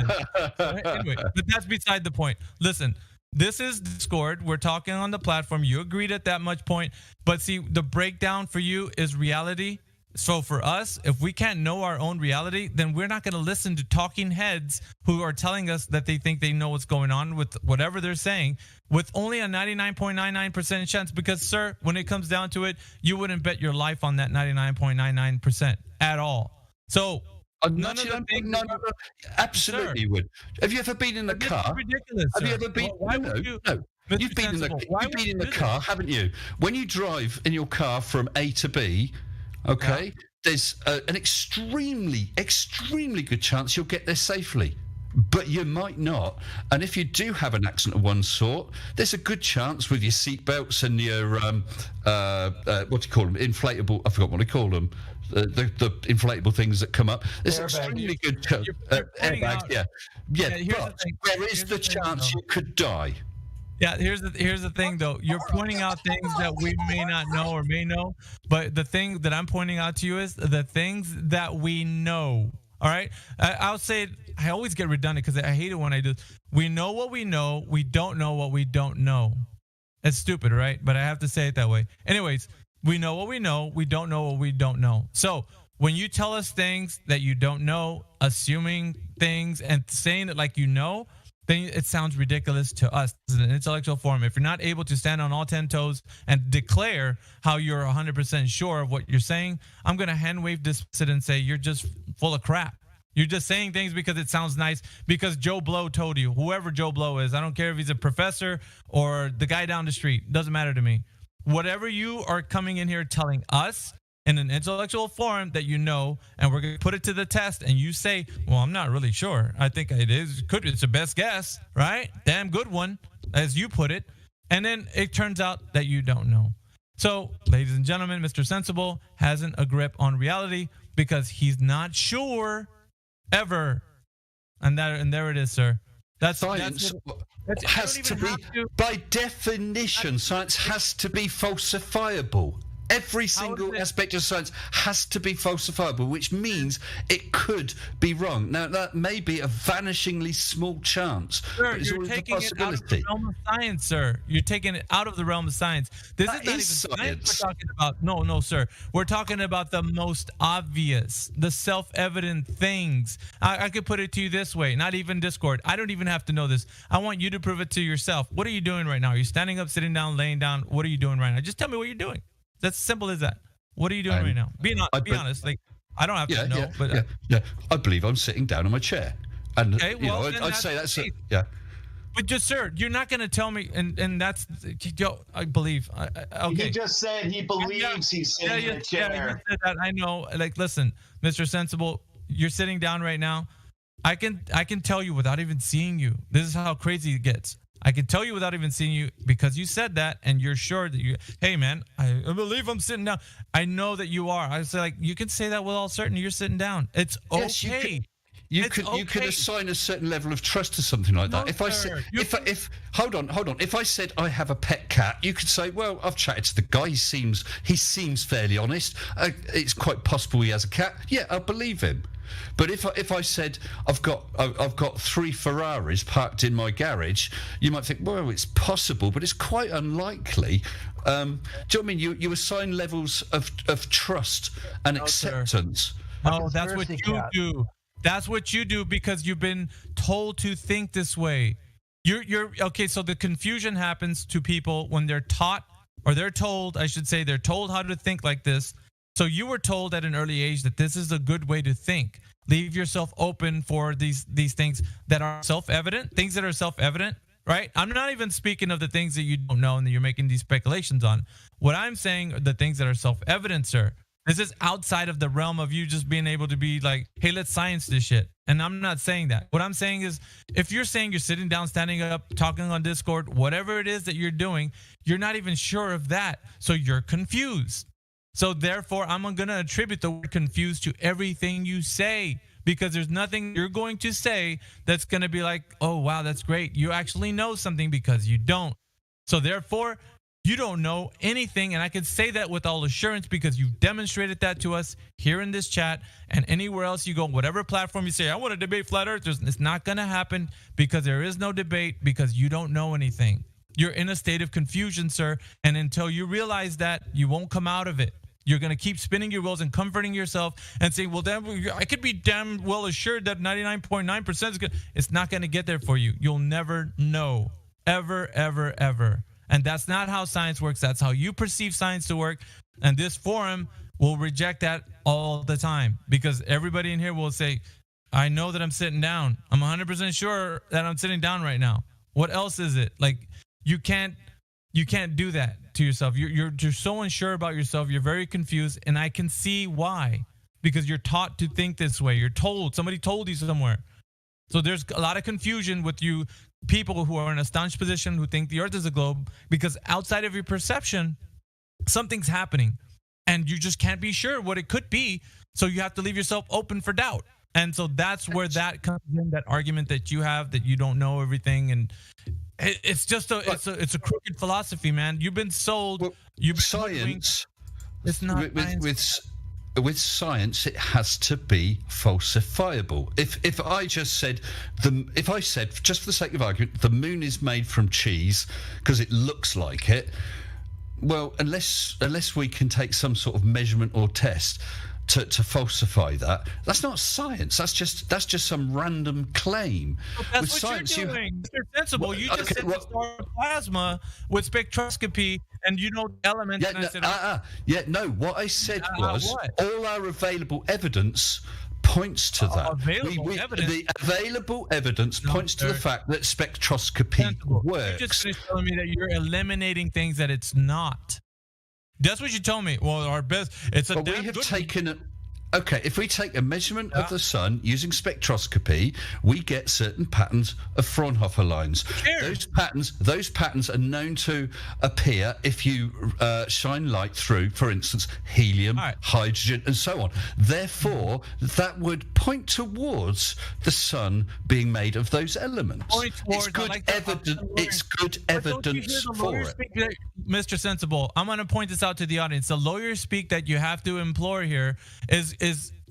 Anyway, but that's beside the point. Listen, this is Discord. We're talking on the platform. You agreed at that much point, but see, the breakdown for you is reality. So for us, if we can't know our own reality, then we're not going to listen to talking heads who are telling us that they think they know what's going on with whatever they're saying with only a 99.99% chance. Because, sir, when it comes down to it, you wouldn't bet your life on that 99.99% at all. So none of the things absolutely would. Have you ever been in a car? Ridiculous. Have you ever been? No. You've been in the car, haven't you? When you drive in your car from A to B, okay, there's an extremely good chance you'll get there safely, but you might not. And if you do have an accident of one sort, there's a good chance with your seatbelts and your what do you call them? Inflatable. I forgot what they call them. The inflatable things that come up. There's extremely good airbags. Yeah. But there is the chance you could die. Yeah, here's the thing though. You're pointing out things that we may not know or may know, but the thing that I'm pointing out to you is the things that we know. All right, I'll say it. I always get redundant because I hate it when I do. We know what we know. We don't know what we don't know. It's stupid, right? But I have to say it that way. Anyways, we know what we know. We don't know what we don't know. So when you tell us things that you don't know, assuming things and saying it like you know, then it sounds ridiculous to us as an intellectual forum. If you're not able to stand on all 10 toes and declare how you're 100% sure of what you're saying, I'm going to hand wave this and say you're just full of crap. You're just saying things because it sounds nice, because Joe Blow told you, whoever Joe Blow is. I don't care if he's a professor or the guy down the street. Doesn't matter to me. Whatever you are coming in here telling us in an intellectual forum that you know, and we're going to put it to the test, and you say, well, I'm not really sure. I think it is. It's the best guess, right? Damn good one, as you put it. And then it turns out that you don't know. So, ladies and gentlemen, Mr. Sensible hasn't a grip on reality because he's not sure ever. And there it is, sir. That's science has to be, by definition, science has to be falsifiable. Every single aspect of science has to be falsifiable, which means it could be wrong. Now, that may be a vanishingly small chance, sir, but it's you're always a taking it out of the possibility. realm of science, sir. You're taking it out of the realm of science. This That is not even is science we're talking about. No, sir. We're talking about the most obvious, the self-evident things. I could put it to you this way, not even Discord. I don't even have to know this. I want you to prove it to yourself. What are you doing right now? Are you standing up, sitting down, laying down? What are you doing right now? Just tell me what you're doing. That's simple as that. What are you doing right now? Be honest. Like, I don't have to know, but I believe I'm sitting down on my chair, and okay, well, I'd say that's it. Yeah. But just, sir, you're not going to tell me, and that's, I believe. Okay. He just said he believes he's sitting in a chair. Yeah, said that. I know. Like, listen, Mr. Sensible, you're sitting down right now. I can tell you without even seeing you. This is how crazy it gets. I can tell you without even seeing you because you said that, and you're sure that you. Hey, man, I believe I'm sitting down. I know that you are. I say, like, you can say that with all certainty. You're sitting down. It's okay. You could assign a certain level of trust to something like that. If I said, hold on. If I said I have a pet cat, you could say, well, I've chatted to the guy. He seems fairly honest. It's quite possible he has a cat. Yeah, I believe him. But if I said I've got 3 Ferraris parked in my garage, you might think, well, it's possible, but it's quite unlikely. Do you know what I mean? You assign levels of trust and acceptance. No, that's what you do. That's what you do because you've been told to think this way. You're okay. So the confusion happens to people when they're taught, or they're told, I should say, they're told how to think like this. So you were told at an early age that this is a good way to think. Leave yourself open for these things that are self-evident, things that are self-evident, right? I'm not even speaking of the things that you don't know and that you're making these speculations on. What I'm saying are the things that are self-evident, sir. This is outside of the realm of you just being able to be like, hey, let's science this shit. And I'm not saying that. What I'm saying is, if you're saying you're sitting down, standing up, talking on Discord, whatever it is that you're doing, you're not even sure of that. So you're confused. So therefore, I'm going to attribute the word confused to everything you say, because there's nothing you're going to say that's going to be like, oh, wow, that's great. You actually know something, because you don't. So therefore, you don't know anything. And I can say that with all assurance because you've demonstrated that to us here in this chat and anywhere else you go, whatever platform you say, I want to debate flat earthers. It's not going to happen because there is no debate, because you don't know anything. You're in a state of confusion, sir. And until you realize that, you won't come out of it. You're going to keep spinning your wheels and comforting yourself and saying, well, then I could be damn well assured that 99.9% is good. It's not going to get there for you. You'll never know. Ever, ever, ever. And that's not how science works. That's how you perceive science to work. And this forum will reject that all the time, because everybody in here will say, I know that I'm sitting down. I'm 100% sure that I'm sitting down right now. What else is it? Like, you can't do that to yourself. You're so unsure about yourself. You're very confused, and I can see why, because you're taught to think this way. You're told, somebody told you somewhere. So there's a lot of confusion with you people who are in a staunch position who think the earth is a globe, because outside of your perception, something's happening and you just can't be sure what it could be. So you have to leave yourself open for doubt. And so that's where that comes in, that argument that you have, that you don't know everything. And it's just it's a crooked philosophy, man. You've been sold. Science. It's not with science, it has to be falsifiable. If I just said just for the sake of argument, the moon is made from cheese because it looks like it, well, unless we can take some sort of measurement or test to falsify that. That's not science. That's just some random claim. But that's With what science, you're doing. You're sensible. You just said the star of plasma with spectroscopy, and you know elements. Yeah, and I said, no. What I said was all our available evidence points to that. The available evidence points to the fact that spectroscopy works. You just finished telling me that you're eliminating things that it's not. That's what you told me. Well, our best. It's a. But we have taken. Okay, if we take a measurement of the sun using spectroscopy, we get certain patterns of Fraunhofer lines. Those patterns are known to appear if you shine light through, for instance, helium, hydrogen, and so on. Therefore, that would point towards the sun being made of those elements. It's good evidence for it. Mr. Sensible, I'm going to point this out to the audience. The lawyer speak that you have to employ here is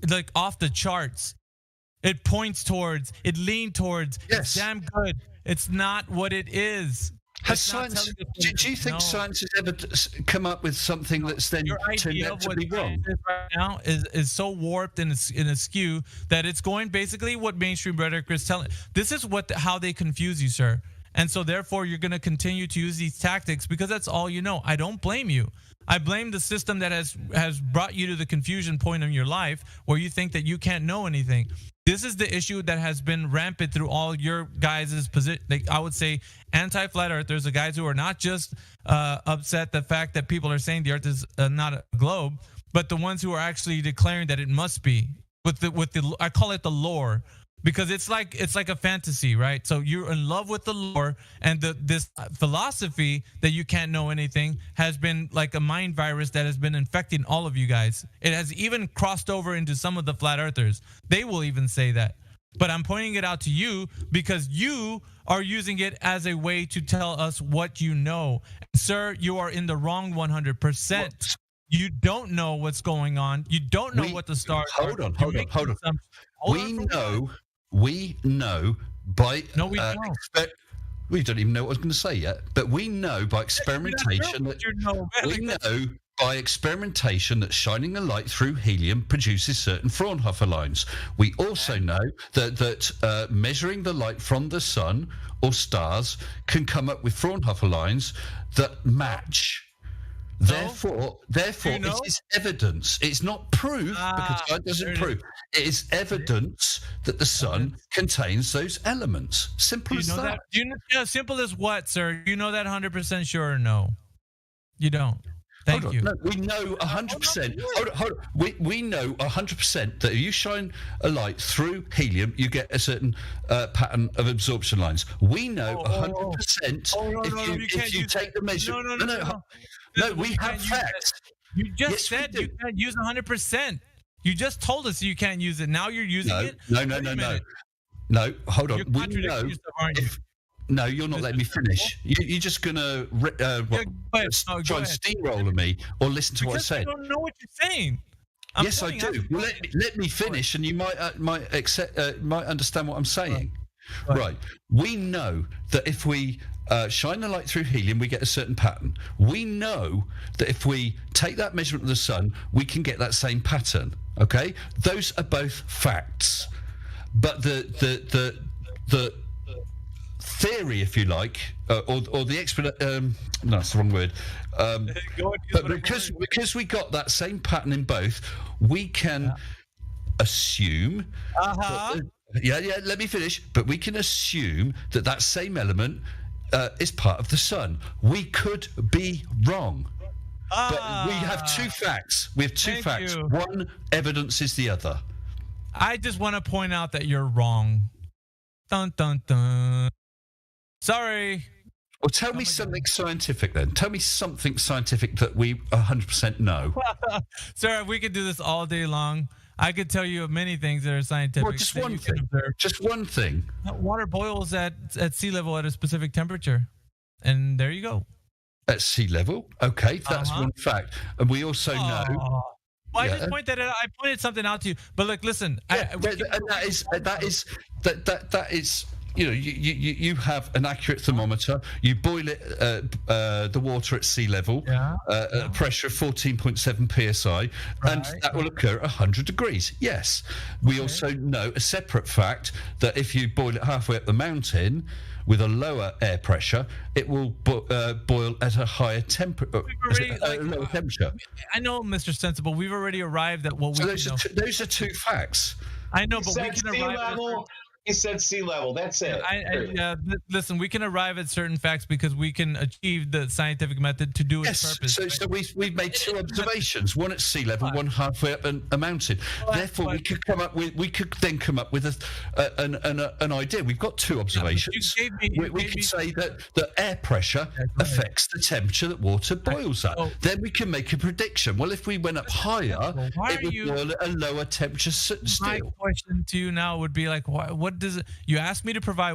like off the charts. It points towards, it leans towards, it's damn good. It's not what it is. Has science? Do you think science has ever come up with something that's then turned out to be wrong? Right now is so warped and askew that it's going basically what mainstream rhetoric is telling. This is how they confuse you, sir. And so therefore you're going to continue to use these tactics because that's all you know. I don't blame you. I blame the system that has brought you to the confusion point in your life where you think that you can't know anything. This is the issue that has been rampant through all your guys' position. Like I would say anti-flat earthers, the guys who are not just upset the fact that people are saying the earth is not a globe, but the ones who are actually declaring that it must be with the I call it the lore. Because it's like a fantasy, right? So you're in love with the lore, and this philosophy that you can't know anything has been like a mind virus that has been infecting all of you guys. It has even crossed over into some of the flat earthers. They will even say that. But I'm pointing it out to you because you are using it as a way to tell us what you know. Sir, you are in the wrong 100%. You don't know what's going on. You don't know what the stars are. Hold on. We know by we don't even know what I was going to say yet, but we know by experimentation that shining a light through helium produces certain Fraunhofer lines. We also know that measuring the light from the sun or stars can come up with Fraunhofer lines that match. Therefore, it is evidence. It's not proof because science doesn't prove. It is evidence that the sun contains those elements. Simple as that. Simple as what, sir? You know that 100% sure or no? You don't. Thank you. No, we know 100%. Hold on. We know 100% that if you shine a light through helium, you get a certain pattern of absorption lines. We know 100% if you take the measurement. No, we have facts. You just said you can't use 100%. You just told us you can't use it. Now you're using it? No, hold on. We know. No, you're not letting me finish. You're just going to try and steamroller me or listen to what I said. I don't know what you're saying. Yes, I do. Well, let me finish, and you might understand what I'm saying. Right. We know that if we shine the light through helium, we get a certain pattern. We know that if we take that measurement of the sun, we can get that same pattern. Okay, those are both facts. But the theory, if you like, or the explanation. No, that's the wrong word. But because we got that same pattern in both, we can assume. Let me finish. But we can assume that same element is part of the sun. We could be wrong. But we have two facts. We have two facts. One evidence is the other. I just want to point out that you're wrong. Dun dun dun. Sorry. Well, tell me something scientific then. Tell me something scientific that we 100% know. Sir, we could do this all day long. I could tell you many things that are scientific. Well, just one thing. Just one thing. Water boils at sea level at a specific temperature. And there you go. At sea level? Okay, that's one fact. And we also know... Well, I just pointed something out to you. But look, listen. That is you have an accurate thermometer. You boil it, the water at sea level, at a pressure of 14.7 psi, and that will occur at 100 degrees. Yes. We also know a separate fact that if you boil it halfway up the mountain with a lower air pressure, it will boil at a higher temperature. Lower temperature. I know, Mr. Sensible. We've already arrived at what we. So those are two facts. I know, He but we said can sea arrive. level. He said sea level. That's it. Listen, we can arrive at certain facts because we can achieve the scientific method to do its purpose. So we've made two observations: one at sea level, one halfway up a mountain. Therefore, we could then come up with an idea. We've got two observations. We could say that the air pressure affects the temperature that water boils at. Then we can make a prediction. Well, if we went up higher, it would boil at a lower temperature still. My question to you now would be like, what does it? You asked me to provide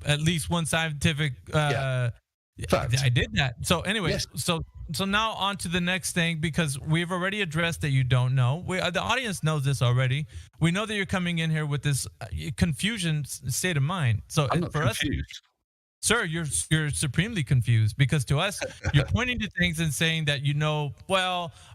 at least one scientific. I did that. So anyway, so now on to the next thing, because we've already addressed that you don't know. The audience knows this already. We know that you're coming in here with this confusion state of mind. So I'm not for confused. us, sir, you're supremely confused, because to us, you're pointing to things and saying that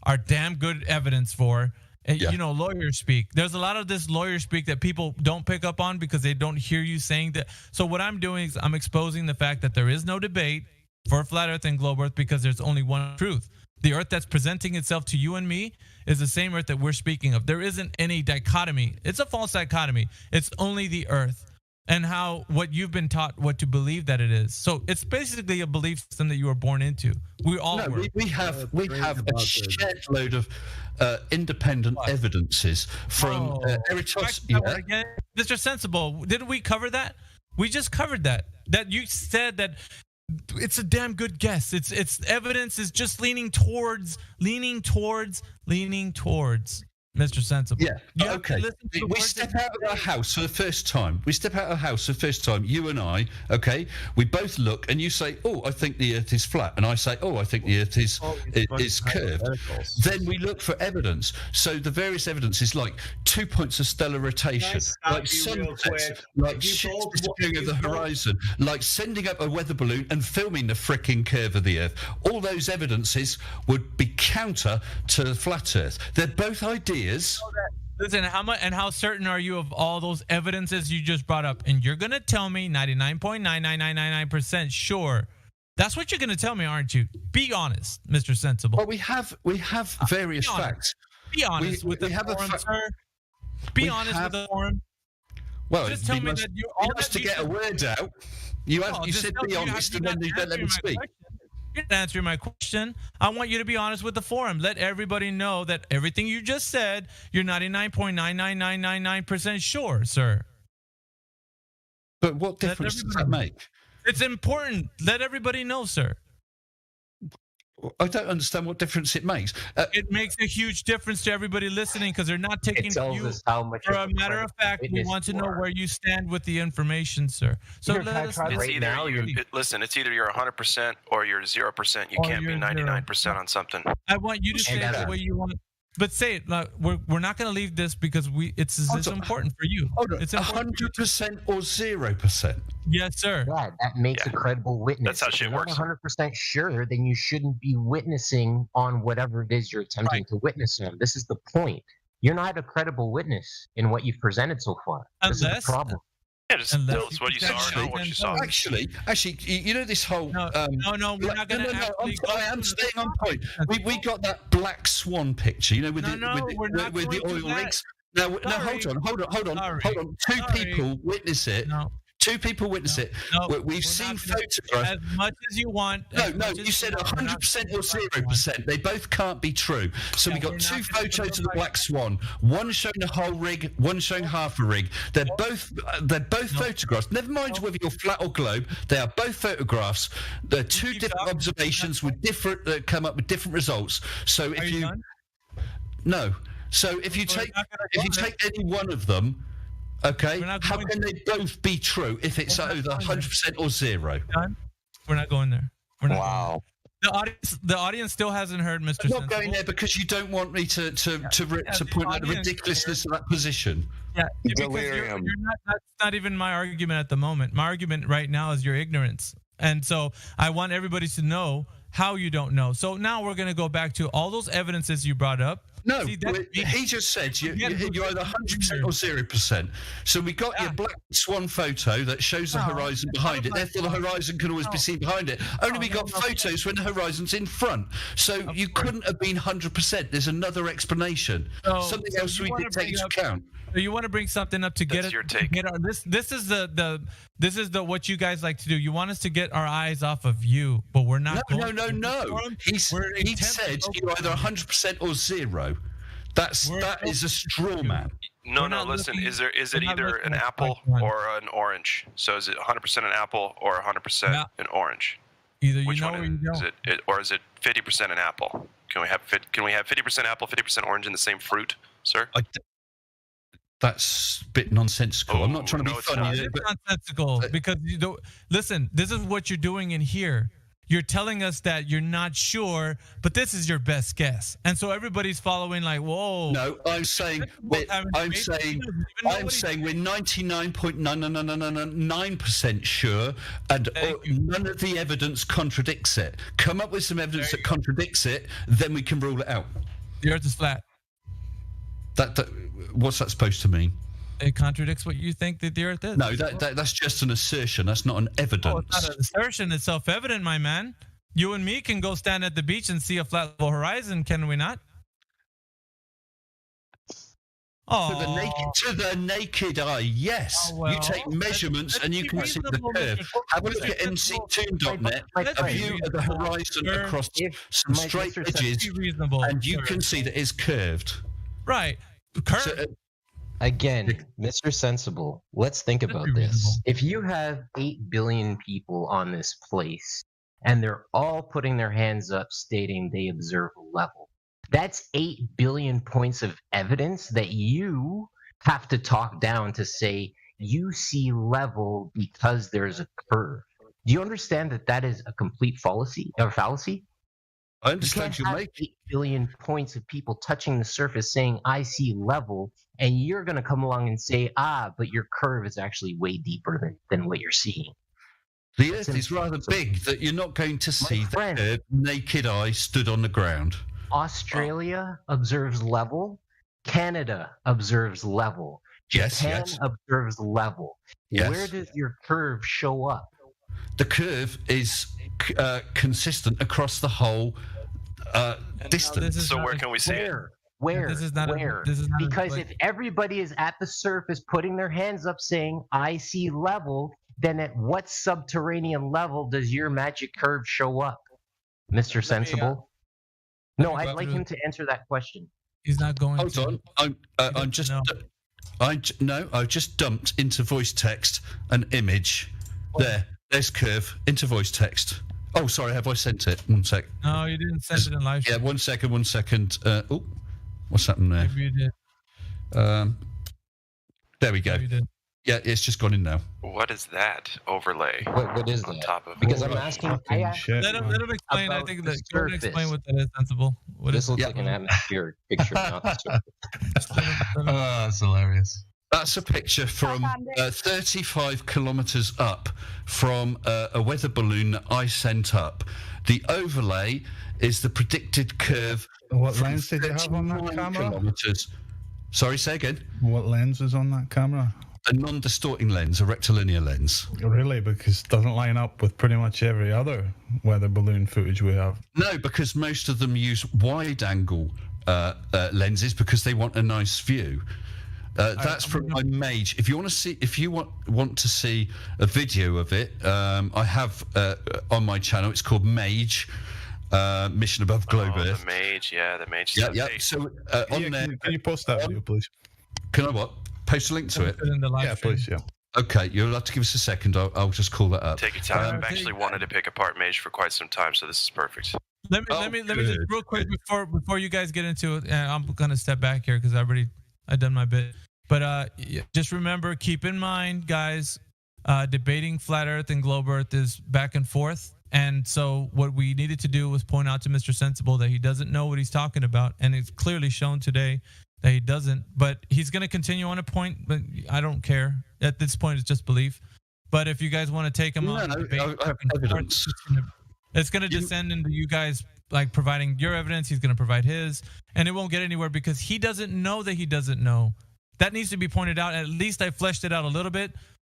are damn good evidence for. Lawyers speak. There's a lot of this lawyer speak that people don't pick up on because they don't hear you saying that. So what I'm doing is I'm exposing the fact that there is no debate for flat earth and globe earth, because there's only one truth. The earth that's presenting itself to you and me is the same earth that we're speaking of. There isn't any dichotomy. It's a false dichotomy. It's only the earth and what you've been taught what to believe that it is. So it's basically a belief system that you were born into. We all were. We have a shed load of independent evidences from Eratosthenes. Mr. Sensible, didn't we cover that? We just covered that. That you said that it's a damn good guess. It's evidence is just leaning towards Mr. Sensible. Yeah. Okay. We step out of our house for the first time. You and I. Okay. We both look, and you say, "Oh, I think the Earth is flat," and I say, "Oh, I think the Earth is curved." Then we look for evidence. So the various evidence is like 2 points of stellar rotation, like sunsets, like ships disappearing over the horizon, like sending up a weather balloon and filming the fricking curve of the Earth. All those evidences would be counter to the flat Earth. They're both ideas. Listen, how certain are you of all those evidences you just brought up? And you're gonna tell me 99.99999% sure. That's what you're gonna tell me, aren't you? Be honest, Mr. Sensible. Well, we have various facts. Be honest with the forum, sir. Be honest with the forum. Well, just tell me that you're all just to get a word out. You said be honest, and then you don't let me speak. You're not answering my question. I want you to be honest with the forum. Let everybody know that everything you just said, you're 99.99999% sure, sir. But what difference does that make? It's important. Let everybody know, sir. I don't understand what difference it makes. It makes a huge difference to everybody listening, because they're not taking you for a matter of fact. We want to know where you stand with the information, sir. So listen, it's either you're 100% or you're 0%. You can't be 99% on something. I want you to say it the way you want. But say it. We're not going to leave this because it's important for you. It's 100% or 0%. Yes, sir. Yeah, that makes a credible witness. That's how shit works. If you're not 100% sure, then you shouldn't be witnessing on whatever it is you're attempting to witness on. This is the point. You're not a credible witness in what you've presented so far. This is the problem. Yeah, just tell us what you saw or not what you saw. Actually, you know this whole. No, we're not going to. I am staying on point. We got that black swan picture, with the oil rigs. No, hold on. Two people witness it. Two people witness it. We've seen photographs. As much as you want. No, you said 100% or 0%. They both can't be true. So we got two photos of the black swan. One showing the whole rig, one showing half a rig. They're both photographs. Never mind whether you're flat or globe. They are both photographs. They're two different observations with different come up with different results. So if you take any one of them. Okay, how can they both be true if it's either 100% or 0? We're not going there. the audience still hasn't heard Mr. I'm not Sensible. going there because you don't want me to point out the ridiculousness of that position. Yeah, because you're not, that's not even my argument at the moment. My argument right now is your ignorance. And so I want everybody to know how you don't know. So now we're going to go back to all those evidences you brought up. No, he just said you're either 100% or 0%. So we got your black swan photo that shows the horizon behind it. Therefore, the horizon can always be seen behind it. Only we got photos when the horizon's in front. So you couldn't have been 100%. There's another explanation. Something else we did take into account. So you want to bring something up to get it? Your take. This is the what you guys like to do. You want us to get our eyes off of you, but we're not. No. He said you're either 100% or 0. That is a straw man. No. Listen. Is it either an apple or an orange? So is it 100% an apple or 100% an orange? Either Which you know one or you don't. Is it or is it 50% an apple? Can we have 50% apple, 50% orange in the same fruit, sir? That's a bit nonsensical. I'm not trying to be funny. It's nonsensical because listen, this is what you're doing in here. You're telling us that you're not sure, but this is your best guess, and so everybody's following like, whoa. No, I'm saying we're 99.99999% sure, and none of the evidence contradicts it. Come up with some evidence that contradicts it, then we can rule it out. The Earth is flat. That what's that supposed to mean? It contradicts what you think that the Earth is. No, that's just an assertion. That's not an evidence. Oh, it's not an assertion. It's self-evident, my man. You and me can go stand at the beach and see a flat level horizon, can we not? To the naked eye, yes. You take measurements and you can see the curve. Have a look at mctoon.net, a view of the horizon across some straight edges, and you can see that it's curved. Right. Again, Mr. Sensible, let's think about this. If you have 8 billion people on this place and they're all putting their hands up stating they observe a level, that's 8 billion points of evidence that you have to talk down to say you see level because there's a curve. Do you understand that that is a complete fallacy? I understand you make 8 billion points of people touching the surface saying I see level, and you're going to come along and say, but your curve is actually way deeper than what you're seeing. The Earth is rather big that you're not going to see the curve naked eye stood on the ground. Australia observes level. Canada observes level. Japan observes level. Yes. Where does your curve show up? The curve is consistent across the whole distance. So where can we see it? Where? This is not because if everybody is at the surface putting their hands up saying, I see level, then at what subterranean level does your magic curve show up? Mr. Sensible? No, I'd like him to answer that question. He's not going Hold on. I've just dumped into voice text an image. There's curve into voice text. Oh, sorry, have I sent it? 1 sec. No, you didn't send it in live. Yeah, 1 second. What's happened there? Maybe you did. There we go. Yeah, it's just gone in now. What is that overlay? What is on that? top of Because I'm asking. Let him explain. I think that you can explain what that is, Sensible. This looks like an atmospheric picture, not the surface. That's hilarious. That's a picture from 35 kilometers up from a weather balloon that I sent up. The overlay is the predicted curve. What lens did you have on that camera? Kilometers. Sorry, say again. What lens is on that camera? A non-distorting lens, a rectilinear lens. Really? Because it doesn't line up with pretty much every other weather balloon footage we have. No, because most of them use wide-angle lenses because they want a nice view. That's from my Mage. If you want to see, want to see a video of it, I have on my channel. It's called Mage. Mission Above Globe Earth. The Mage, the Mage. Yeah. So on there, can you post that video, please? Can I what? Post a link to it. In the live stream. Please. Yeah. Okay, you'll have to give us a second. I'll just call that up. Take your time. I've actually wanted to pick apart Mage for quite some time, so this is perfect. Let me just real quick before you guys get into it. And I'm gonna step back here because I've done my bit. But just remember, keep in mind, guys, debating flat Earth and globe Earth is back and forth. And so what we needed to do was point out to Mr. Sensible that he doesn't know what he's talking about, and it's clearly shown today that he doesn't. But he's going to continue on a point, but I don't care. At this point, it's just belief. But if you guys want to take him on a debate, I have evidence. it's going to descend into you guys like providing your evidence. He's going to provide his, and it won't get anywhere because he doesn't know that he doesn't know. That needs to be pointed out. At least I fleshed it out a little bit.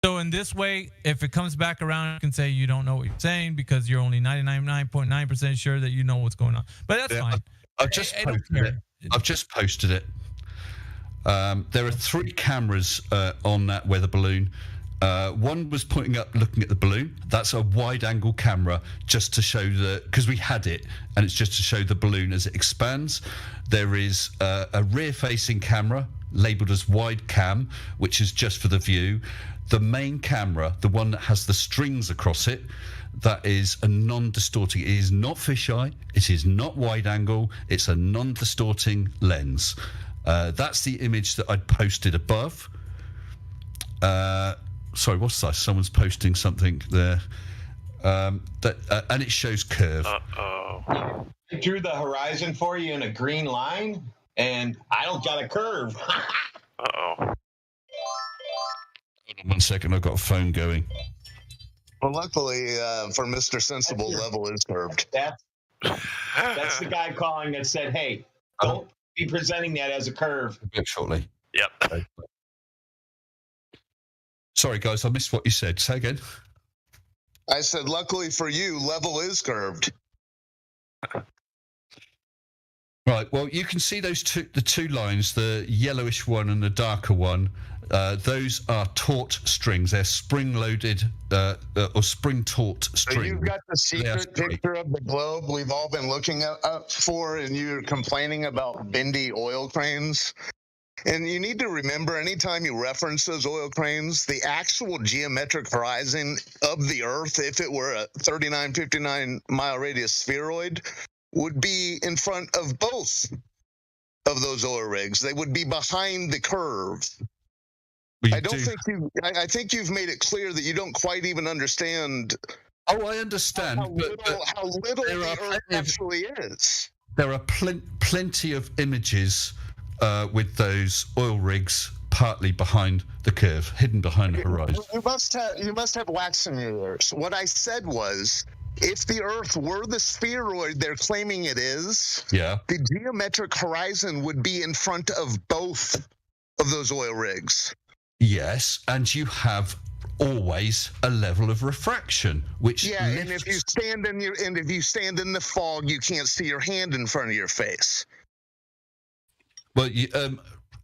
So in this way, if it comes back around, you can say you don't know what you're saying because you're only 99.9% sure that you know what's going on. But that's fine. I've just posted it. I've just posted it. There are 3 cameras on that weather balloon. One was pointing up, looking at the balloon. That's a wide-angle camera, just to show because we had it, and it's just to show the balloon as it expands. There is a rear-facing camera labelled as wide cam, which is just for the view. The main camera, the one that has the strings across it, that is a non-distorting. It is not fisheye. It is not wide-angle. It's a non-distorting lens. That's the image that I'd posted above. Sorry, what's that? Someone's posting something there. And it shows curve. I drew the horizon for you in a green line, and I don't got a curve. Hold on 1 second, I've got a phone going. Well, luckily for Mr. Sensible, level is curved. That's the guy calling that said, hey, don't be presenting that as a curve. A bit shortly. Yep. Sorry, guys, I missed what you said. Say again. I said, luckily for you, level is curved. Right, well, you can see the 2 lines, the yellowish one and the darker one. Those are taut strings. They're spring-loaded or spring-taut strings. So you've got the secret picture of the globe we've all been looking up for, and you're complaining about bendy oil cranes. And you need to remember, anytime you reference those oil cranes, the actual geometric horizon of the Earth, if it were a 39, 59-mile radius spheroid, would be in front of both of those oil rigs. They would be behind the curve. I think you've made it clear that you don't quite even understand. Oh, I understand. How little the Earth actually is. There are plenty of images with those oil rigs partly behind the curve, hidden behind the horizon. You must have wax in your ears. What I said was, if the Earth were the spheroid they're claiming it is, the geometric horizon would be in front of both of those oil rigs. Yes, and you have always a level of refraction, which and if you stand in the fog, you can't see your hand in front of your face. Well,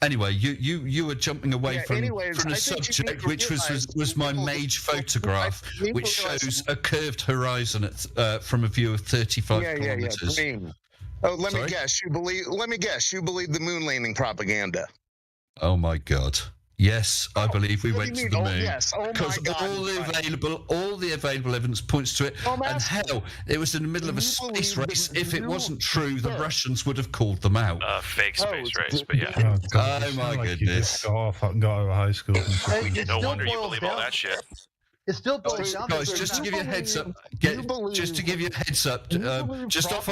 anyway, you were jumping away from the subject, which was my Mage photograph, which shows a curved horizon from a view of 35 kilometers. Oh, let me guess. You believe the moon landing propaganda. Oh my God. Yes, I believe we went to the moon. Yes. Oh my God. All the available evidence points to it. And hell, it was in the middle of a space race. If it wasn't true, the Russians would have called them out. Fake space race, but yeah. Oh, God, oh my goodness. You just got out of high school. No wonder you believe all that shit. It still boils down. Guys, just to give you a heads up, just off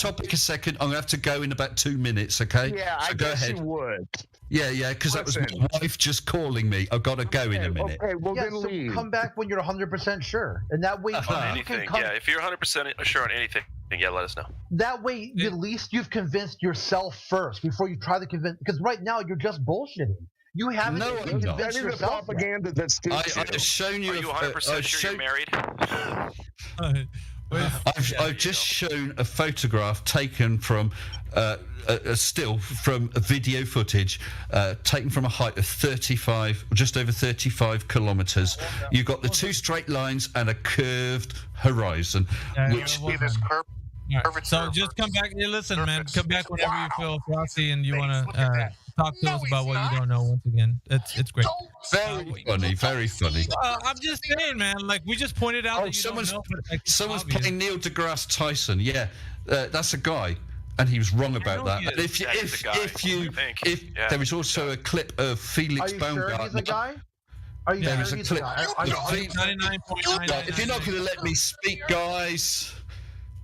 topic a second, I'm going to have to go in about 2 minutes, okay? Yeah, so I go guess ahead. you would. Yeah, because that was my wife just calling me. I've got to go in a minute. Okay, well then leave. Come back when you're 100% sure, and that way anything. Yeah, if you're 100% sure on anything, let us know. That way, at least you've convinced yourself first before you try to convince. Because right now you're just bullshitting. You haven't convinced yourself. Propaganda that's I've shown you. Are you 100% sure you're married? I've just shown a photograph taken from a still from a video footage taken from a height of 35, just over 35 kilometers. You've got the 2 straight lines and a curved horizon. So just come back. Hey, listen, man. Come back whenever you feel frosty and you want to talk to us about what you don't know. Once again, it's great. Very funny. I'm just saying, man. Like we just pointed out. Someone's playing Neil deGrasse Tyson. Yeah, that's a guy, and he was wrong about that. And if there is also a clip of Felix Baumgartner. Are you sure he's a guy? Are you There is sure a he's clip. not? Are you- 99.9. If you're not going to let me speak, guys.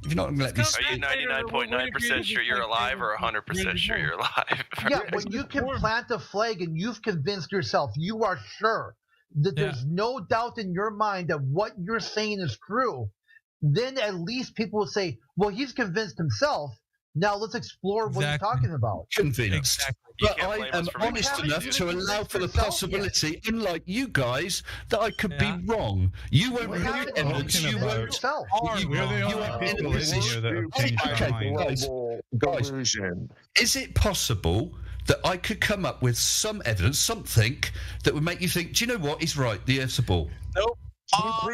If you're not going to let me Are speak. you 99.9% sure you're alive or 100% sure you're alive? Yeah, when you can plant a flag and you've convinced yourself, you are sure that there's no doubt in your mind that what you're saying is true, then at least people will say, well, he's convinced himself. Now let's explore what he's talking about. Convinced. But I am honest enough to allow for the possibility, unlike you guys, that I could be wrong. You won't read evidence. You won't. We're the only people in here that have changed our minds. Is it possible that I could come up with some evidence, something that would make you think, do you know what? He's right. The Earth's a ball. Nope. No.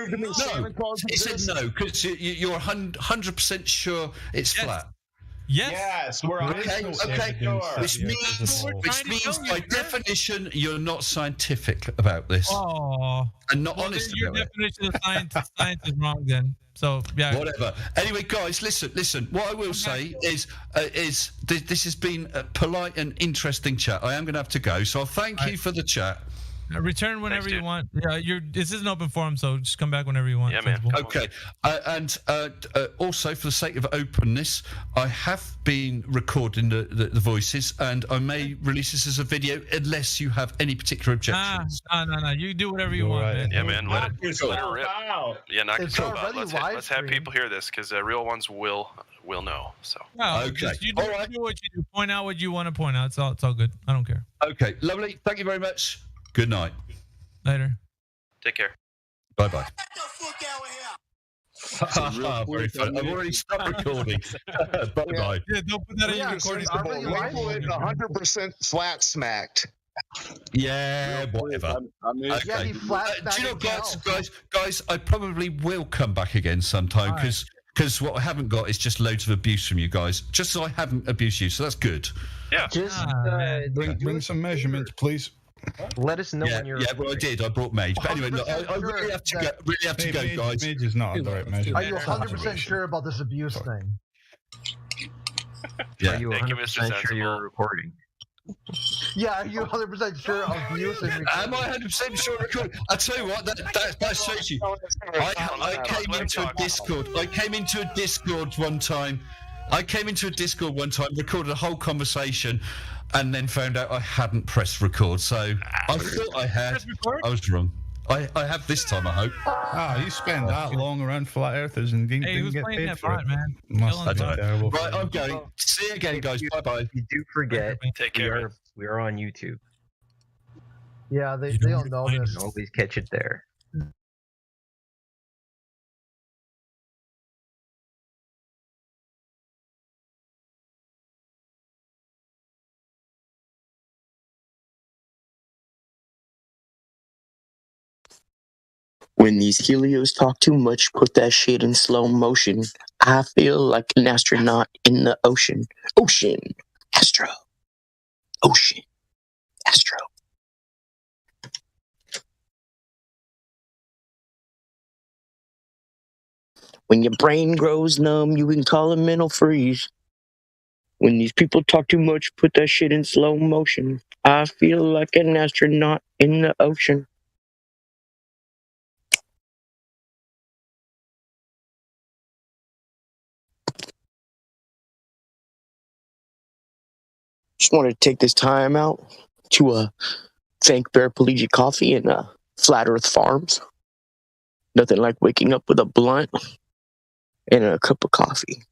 He said no because you're 100% sure it's flat. Yes, we're okay. Which means by definition you're not scientific about this. Oh, and not honest your about it. definition of science is wrong then. So yeah. Whatever. Anyway, guys, listen. What I will say is this has been a polite and interesting chat. I am going to have to go, so I'll thank you for the chat. Return whenever you want. Yeah, this is an open forum, so just come back whenever you want. Yeah, man. Okay. And also, for the sake of openness, I have been recording the voices, and I may release this as a video unless you have any particular objections. No. You do whatever you want, man. Yeah, man. Let it rip. Yeah, knock It's yourself out. already Let's have people hear this because real ones will know. So. No, okay. You do what you do. Point out what you want to point out. It's all good. I don't care. Okay. Lovely. Thank you very much. Good night. Later. Take care. Bye-bye. Very fun. I've already stopped recording. Bye-bye. Yeah, don't put that in your recording. Label it 100% flat smacked. Yeah, whatever. Okay. Do you know, guys, I probably will come back again sometime because what I haven't got is just loads of abuse from you guys. Just so I haven't abused you, so that's good. Yeah. Just bring some measurements, please. Let us know when you're. Yeah, well, I did. I brought Mage. But anyway, look, I really have to go, guys. Mage is not a direct measurement. Are you 100% sure about this abuse thing? Yeah. Are you 100% sure you're recording? Yeah, are you 100% sure of abuse? Am I 100% sure recording? I tell you what, that shows you. I came into a Discord. I came into a Discord one time, recorded a whole conversation, and then found out I hadn't pressed record. So I thought I had. I was wrong. I have this time, I hope. You spend that long around flat earthers and didn't get paid for it, man? Must be terrible. Right, I'm going. See you again, guys. Bye-bye. You do forget. Take care. We are on YouTube. Yeah, they don't know this. Always catch it there. When these helios talk too much, put that shit in slow motion. I feel like an astronaut in the ocean. Ocean. Astro. Ocean. Astro. When your brain grows numb, you can call it mental freeze. When these people talk too much, put that shit in slow motion. I feel like an astronaut in the ocean. Just wanted to take this time out to thank Paraplegic Coffee and Flat Earth Farms. Nothing like waking up with a blunt and a cup of coffee.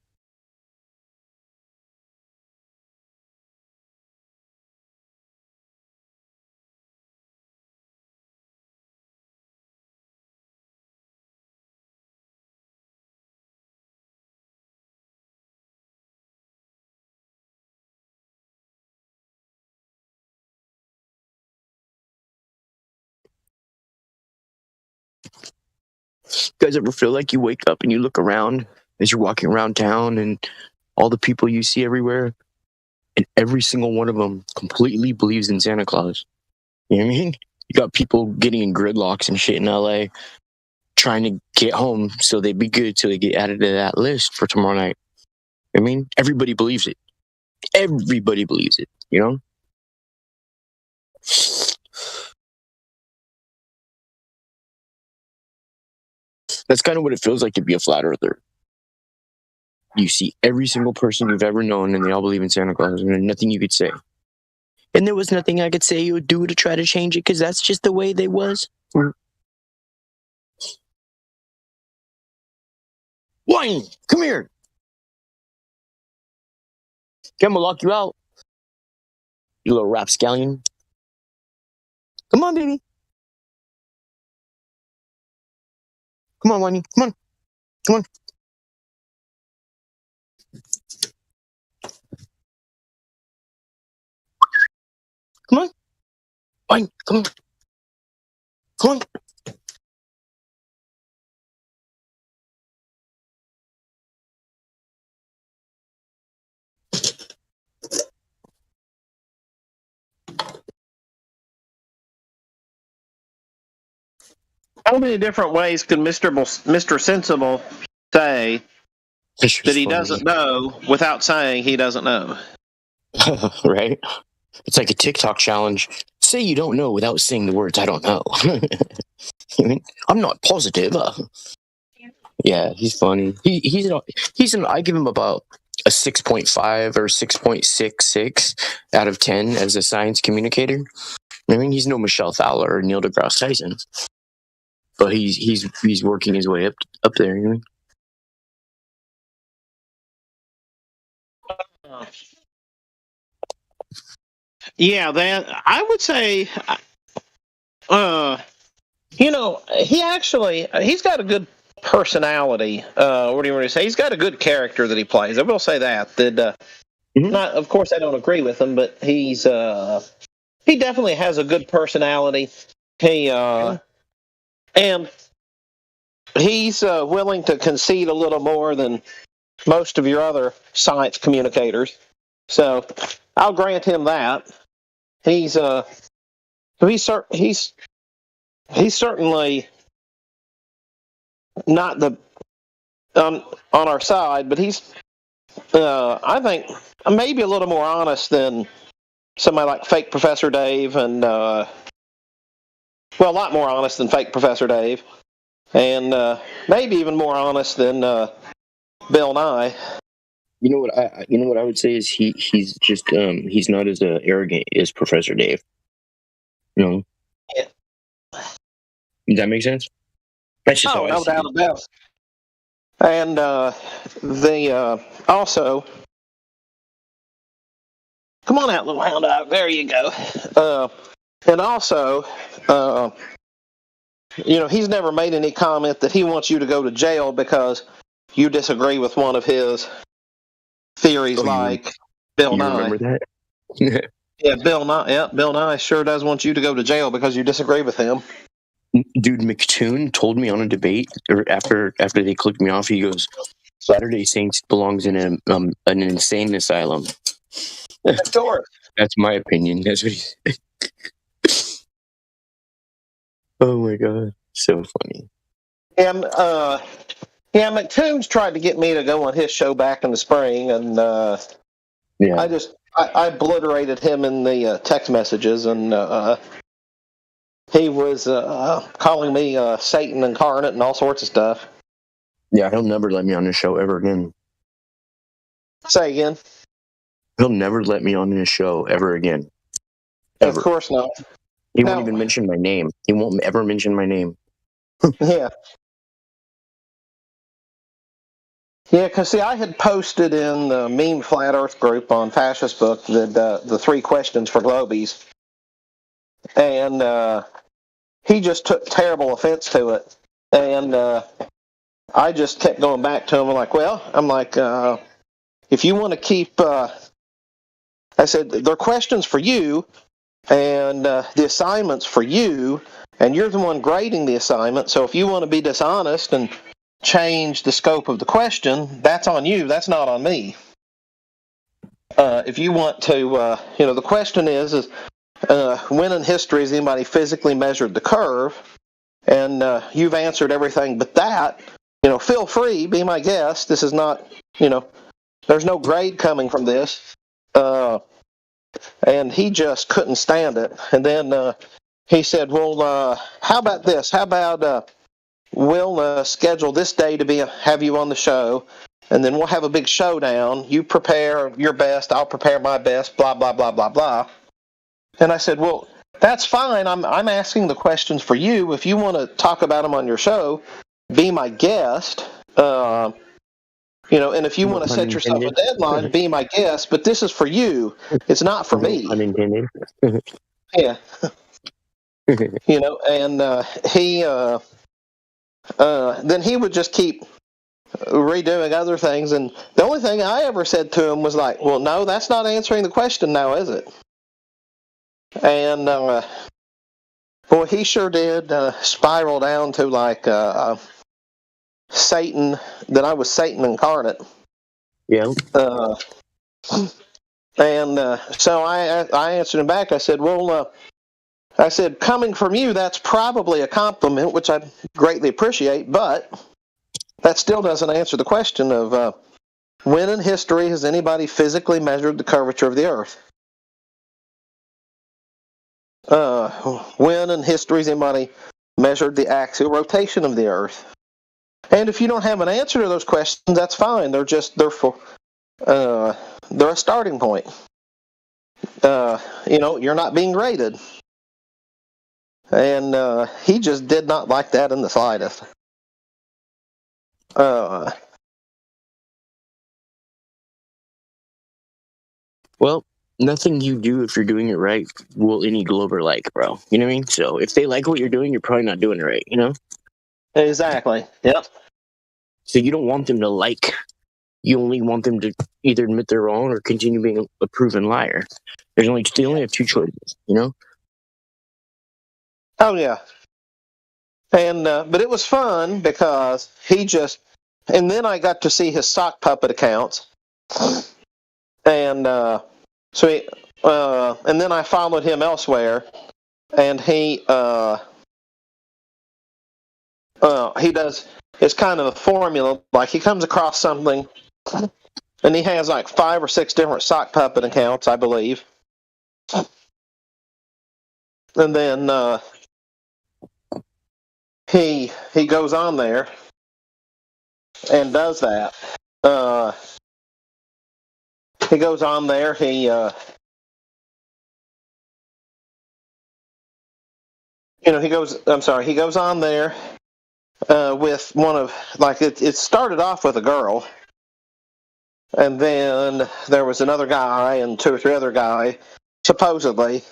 You guys ever feel like you wake up and you look around as you're walking around town and all the people you see everywhere, and every single one of them completely believes in Santa Claus? You know what I mean? You got people getting in gridlocks and shit in LA trying to get home so they'd be good till they get added to that list for tomorrow night. You know what I mean? Everybody believes it. Everybody believes it, you know? That's kind of what it feels like to be a flat earther. You see every single person you've ever known, and they all believe in Santa Claus, and there's nothing you could say. And there was nothing I could say or do to try to change it, because that's just the way they was. Wine, come here. I'm gonna lock you out, you little rapscallion. Come on, baby. Come on, Whiny. Come on. Come on. Come on. Whiny, come on. Come on. How many different ways can Mr. Sensible say that he doesn't know without saying he doesn't know? Right? It's like a TikTok challenge. Say you don't know without saying the words, I don't know. I'm not positive. Yeah, he's funny. I give him about a 6.5 or 6.66 out of 10 as a science communicator. I mean, he's no Michelle Fowler or Neil deGrasse Tyson, but he's working his way up there. You know? Yeah, that I would say. He's got a good personality. What do you want to say? He's got a good character that he plays. I will say that. Not, of course, I don't agree with him, but he definitely has a good personality. And he's willing to concede a little more than most of your other science communicators. So I'll grant him that. He's certainly not the on our side, but he's I think maybe a little more honest than somebody like Fake Professor Dave, and a lot more honest than Fake Professor Dave, and maybe even more honest than Bill Nye. You know what I would say is he's just he's not as arrogant as Professor Dave. You know? Yeah. Does that make sense? That's just how I no see doubt it. about it. And also, come on out, little hound dog. There you go. And also, he's never made any comment that he wants you to go to jail because you disagree with one of his theories, like Bill Nye. Remember that? Yeah, Bill Nye. Yeah, Bill Nye sure does want you to go to jail because you disagree with him. Dude, McToon told me on a debate, or after they clicked me off, he goes, Latter-day Saints belongs in an insane asylum. Of course. That's my opinion. That's what he said. Oh my god, so funny. And McToon's tried to get me to go on his show back in the spring, and I obliterated him in the text messages, and he was calling me Satan incarnate and all sorts of stuff. Yeah, he'll never let me on his show ever again. Say again? He'll never let me on his show ever again. Ever. Of course not. He won't even mention my name. He won't ever mention my name. Yeah. Yeah, because see, I had posted in the Meme Flat Earth group on Fascist Book the 3 questions for Globies, and he just took terrible offense to it, and I just kept going back to him. I'm like, if you want to keep, I said, they're questions for you, and the assignment's for you, and you're the one grading the assignment, so if you want to be dishonest and change the scope of the question, that's on you, that's not on me. If you want to, the question is when in history has anybody physically measured the curve? And you've answered everything but that. Feel free, be my guest. This is not, there's no grade coming from this. And he just couldn't stand it. And then he said, well, how about this? How about we'll schedule this day to have you on the show, and then we'll have a big showdown. You prepare your best, I'll prepare my best, blah, blah, blah, blah, blah. And I said, well, that's fine. I'm asking the questions for you. If you want to talk about them on your show, be my guest. And if you want to set yourself a deadline, be my guest. But this is for you. It's not for me. Unintended. Yeah. And then he would just keep redoing other things. And the only thing I ever said to him was like, well, no, that's not answering the question now, is it? And, boy, he sure did spiral down to like Satan, that I was Satan incarnate. Yeah. So I answered him back. I said, well, coming from you, that's probably a compliment, which I greatly appreciate, but that still doesn't answer the question of when in history has anybody physically measured the curvature of the Earth? When in history has anybody measured the axial rotation of the Earth? And if you don't have an answer to those questions, that's fine. They're a starting point. You're not being graded. And he just did not like that in the slightest. Well, nothing you do, if you're doing it right, will any Glober like, bro. You know what I mean? So if they like what you're doing, you're probably not doing it right, you know? Exactly. Yep. So you don't want them to like. You only want them to either admit they're wrong or continue being a proven liar. They only have two choices, you know? Oh, yeah. And but it was fun because and then I got to see his sock puppet accounts. And and then I followed him elsewhere, and he does, it's kind of a formula, like he comes across something, and he has like 5 or 6 different sock puppet accounts, I believe. And then he goes on there and does that. He goes on there, he goes on there with one of, like, it started off with a girl, and then there was another guy and 2 or 3 other guys, supposedly,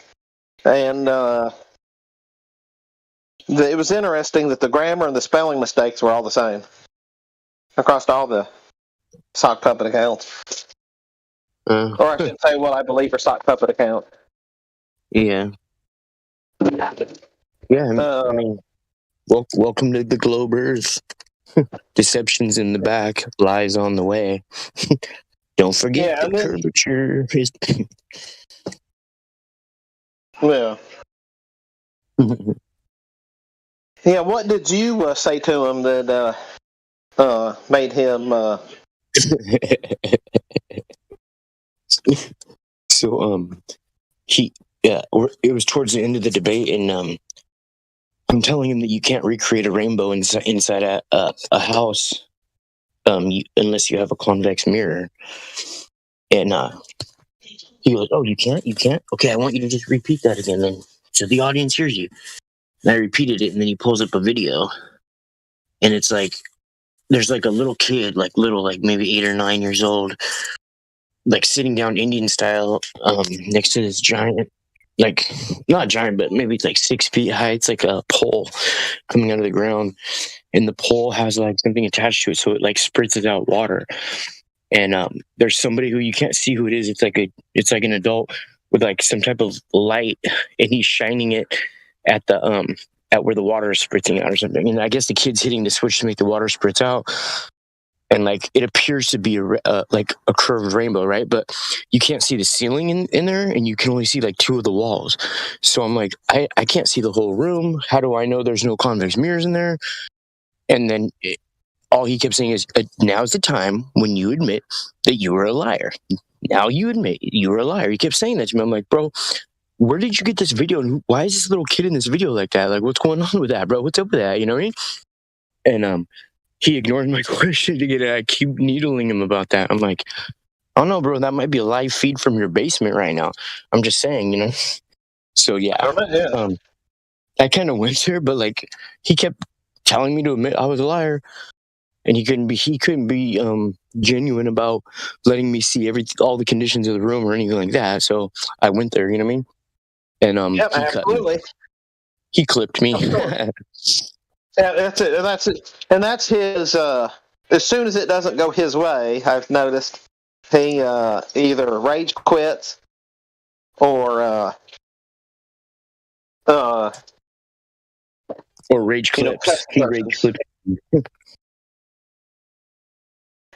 and it was interesting that the grammar and the spelling mistakes were all the same across all the sock puppet accounts. Or I should say what I believe are sock puppet accounts. Yeah. Yeah, I mean, welcome to the Globers. Deception's in the back, lies on the way. Don't forget the curvature. Yeah. Yeah, what did you say to him that made him... So, it was towards the end of the debate, and I'm telling him that you can't recreate a rainbow inside a house unless you have a convex mirror. And he goes, "Oh, you can't? You can't? Okay, I want you to just repeat that again then, so the audience hears you." And I repeated it, and then he pulls up a video, and it's like, there's like a little kid, like maybe 8 or 9 years old, like sitting down Indian style next to this giant, like, not giant, but maybe it's like 6 feet high. It's like a pole coming out of the ground, and the pole has like something attached to it, so it like spritzes out water. And there's somebody who you can't see who it is. It's like an adult with like some type of light, and he's shining it at the at where the water is spritzing out or something. And I guess the kid's hitting the switch to make the water spritz out. And like it appears to be like a curved rainbow, right? But you can't see the ceiling in there, and you can only see like 2 of the walls. So I'm like, I can't see the whole room. How do I know there's no convex mirrors in there? And then all he kept saying is, "Now's the time when you admit that you were a liar. Now you admit you were a liar." He kept saying that to me. I'm like, bro, where did you get this video? And why is this little kid in this video like that? Like, what's going on with that, bro? What's up with that? You know what I mean? And he ignored my question to get it. I keep needling him about that. I'm like, I don't know, bro. That might be a live feed from your basement right now. I'm just saying, you know. So yeah, I kind of went there, but like he kept telling me to admit I was a liar, and he couldn't be genuine about letting me see all the conditions of the room or anything like that. So I went there, you know what I mean? And Yep, absolutely. He clipped me. Yeah, that's it. And that's his. As soon as it doesn't go his way, I've noticed he either rage quits or rage clips. He rage clips.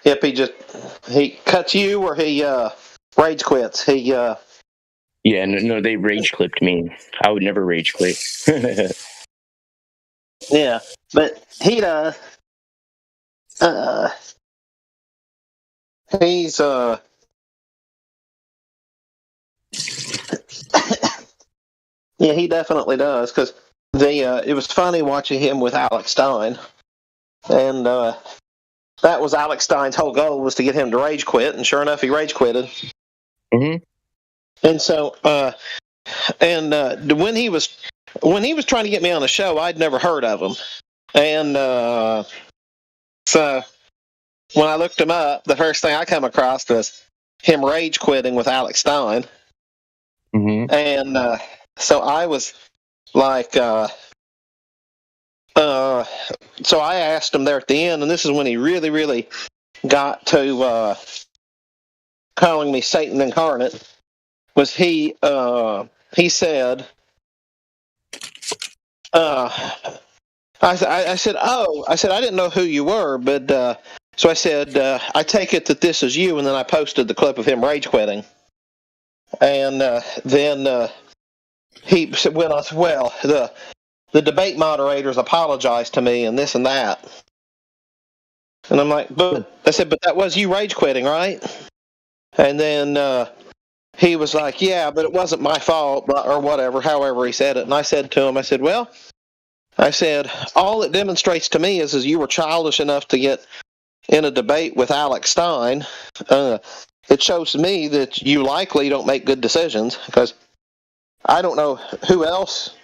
Yep, he cuts you or he rage quits. Yeah, no, they rage clipped me. I would never rage quit. Yeah, but he does. He's yeah, he definitely does, because it was funny watching him with Alex Stein, and that was Alex Stein's whole goal, was to get him to rage quit, and sure enough, he rage quitted. Mm-hmm. And so, when he was trying to get me on the show, I'd never heard of him, and so when I looked him up, the first thing I come across was him rage quitting with Alex Stein. Mm-hmm. And so I was like, so I asked him there at the end, and this is when he really, really got to calling me Satan incarnate. Was he said, I said, I didn't know who you were, but so I said, I take it that this is you, and then I posted the clip of him rage quitting. And then he went on, well, the debate moderators apologized to me and this and that. And I'm like, but that was you rage quitting, right? And then he was like, yeah, but it wasn't my fault, or whatever, however he said it. And I said to him, I said, all it demonstrates to me is you were childish enough to get in a debate with Alex Stein. It shows to me that you likely don't make good decisions, because I don't know who else.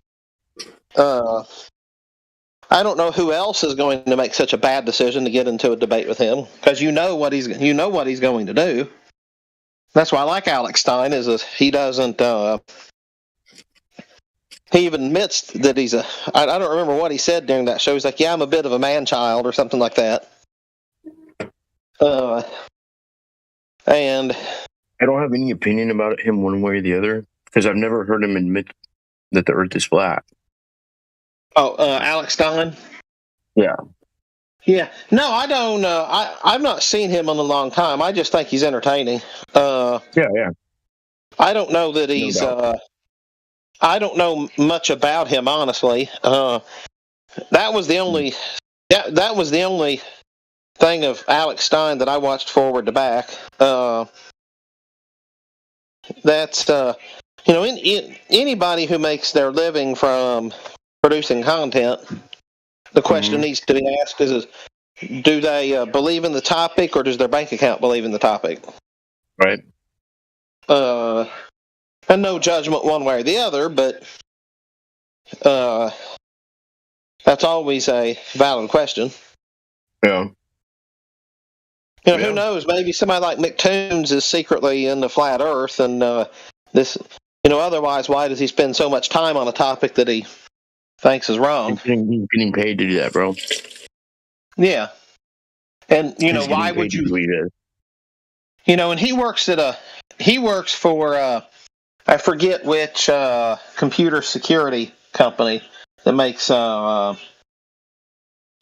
I don't know who else is going to make such a bad decision to get into a debate with him, because you know what he's going to do. That's why I like Alex Stein, is he doesn't. He even admits that he's a. I don't remember what he said during that show. He's like, "Yeah, I'm a bit of a man-child," or something like that. And I don't have any opinion about him one way or the other, because I've never heard him admit that the Earth is flat. Oh, Alex Stein? Yeah. Yeah. No, I don't. I've not seen him in a long time. I just think he's entertaining. Yeah. I don't know that he's. I don't know much about him, honestly. That was the only. That was the only thing of Alex Stein that I watched forward to back. That's anybody who makes their living from producing content, the question needs to be asked is do they believe in the topic, or does their bank account believe in the topic? Right. And no judgment one way or the other, but that's always a valid question. Yeah. Who knows? Maybe somebody like Mick Toons is secretly in the flat Earth, and this, otherwise, why does he spend so much time on a topic that he thinks is wrong? He's getting paid to do that, bro. Yeah. And, why would you? And he works for, I forget which computer security company that makes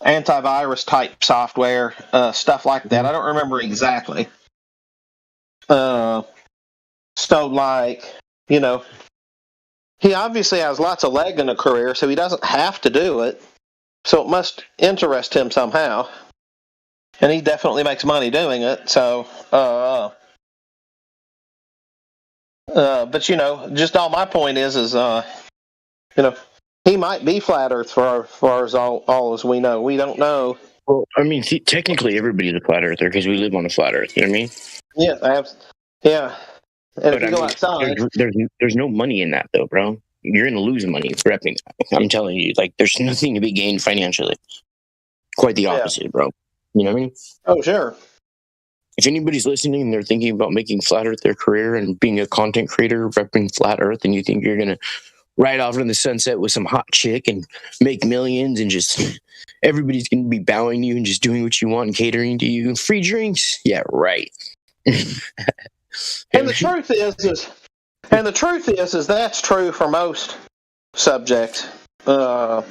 antivirus type software, stuff like that. I don't remember exactly. So, like, he obviously has lots of leg in a career, so he doesn't have to do it. So it must interest him somehow. And he definitely makes money doing it. So, but just all my point is he might be flat Earth for far as all as we know. We don't know. Well, I mean, technically everybody's a flat earther because we live on a flat Earth. You know what I mean? Yeah, yeah. And But if you I go mean, outside, there's no money in that though, bro. You're gonna lose money repping that. I'm telling you, like, there's nothing to be gained financially. Quite the opposite, bro. You know what I mean? Oh, sure. If anybody's listening and they're thinking about making flat Earth their career and being a content creator repping flat Earth, and you think you're gonna ride off in the sunset with some hot chick and make millions and just everybody's gonna be bowing you and just doing what you want and catering to you, free drinks, yeah, right. And the truth is that's true for most subjects. Because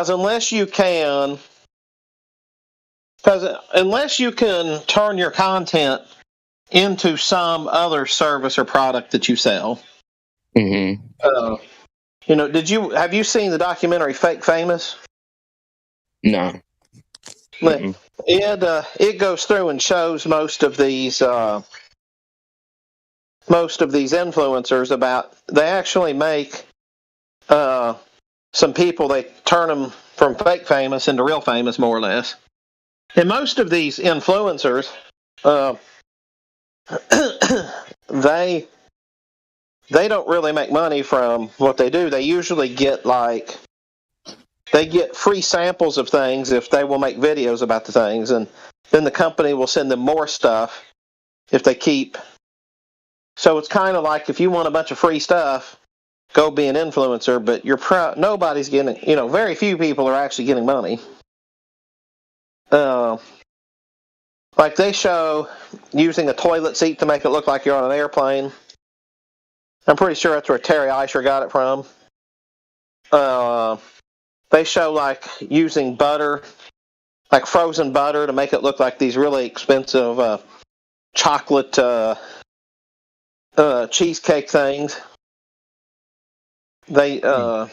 unless you can turn your content into some other service or product that you sell. Mm-hmm. Have you seen the documentary Fake Famous? No. Mm-hmm. It goes through and shows most of these influencers about, they actually make some people, they turn them from fake famous into real famous, more or less. And most of these influencers, they don't really make money from what they do. They usually get free samples of things if they will make videos about the things, and then the company will send them more stuff if they keep. So it's kind of like if you want a bunch of free stuff, go be an influencer, but nobody's getting, very few people are actually getting money. Like they show using a toilet seat to make it look like you're on an airplane. I'm pretty sure that's where Terry Eicher got it from. They show like using butter, like frozen butter, to make it look like these really expensive chocolate cheesecake things. You know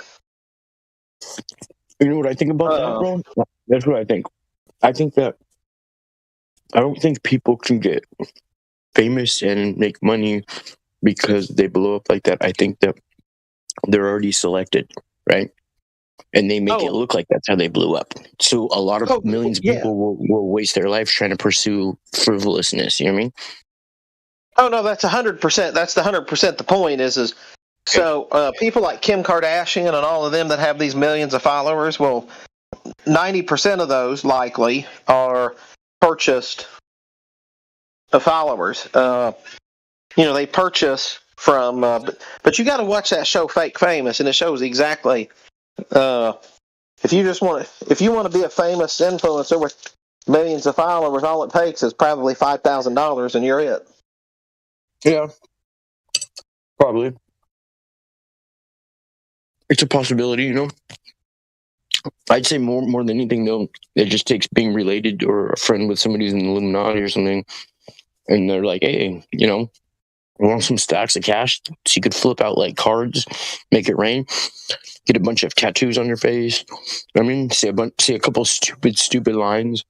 what I think about that, bro? That's what I think. I think that I don't think people can get famous and make money because they blow up like that. I think that they're already selected, right? And they make it look like that's how they blew up. So a lot of millions of people will waste their life trying to pursue frivolousness. You know what I mean? Oh no, that's 100%. That's the 100% the point is so people like Kim Kardashian and all of them that have these millions of followers, well, 90% of those likely are purchased followers. They purchase from, but you got to watch that show Fake Famous, and it shows exactly. If you want to be a famous influencer with millions of followers, all it takes is probably $5,000, and you're it. Yeah, probably. It's a possibility, I'd say more than anything, though, it just takes being related or a friend with somebody who's in the Illuminati or something, and they're like, hey, you want some stacks of cash so you could flip out like cards, make it rain, get a bunch of tattoos on your face. I mean, say a couple stupid lines,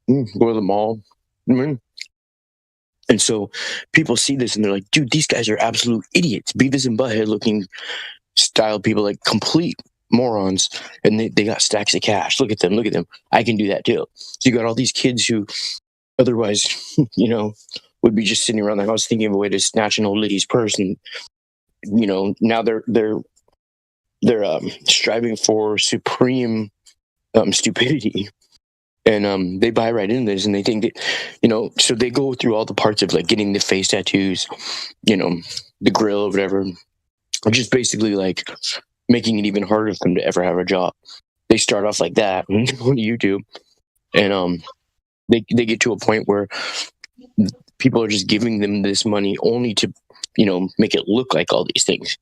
go to the mall. I mean, and so people see this and they're like, dude, these guys are absolute idiots. Beavis and Butthead looking style people, like complete morons, and they got stacks of cash. Look at them. I can do that too. So you got all these kids who otherwise, would be just sitting around the house thinking of a way to snatch an old lady's purse, and now they're striving for supreme stupidity, and they buy right into this, and they think that so they go through all the parts of like getting the face tattoos, the grill or whatever, just basically like making it even harder for them to ever have a job. They start off like that on YouTube, and they get to a point where people are just giving them this money only to, make it look like all these things.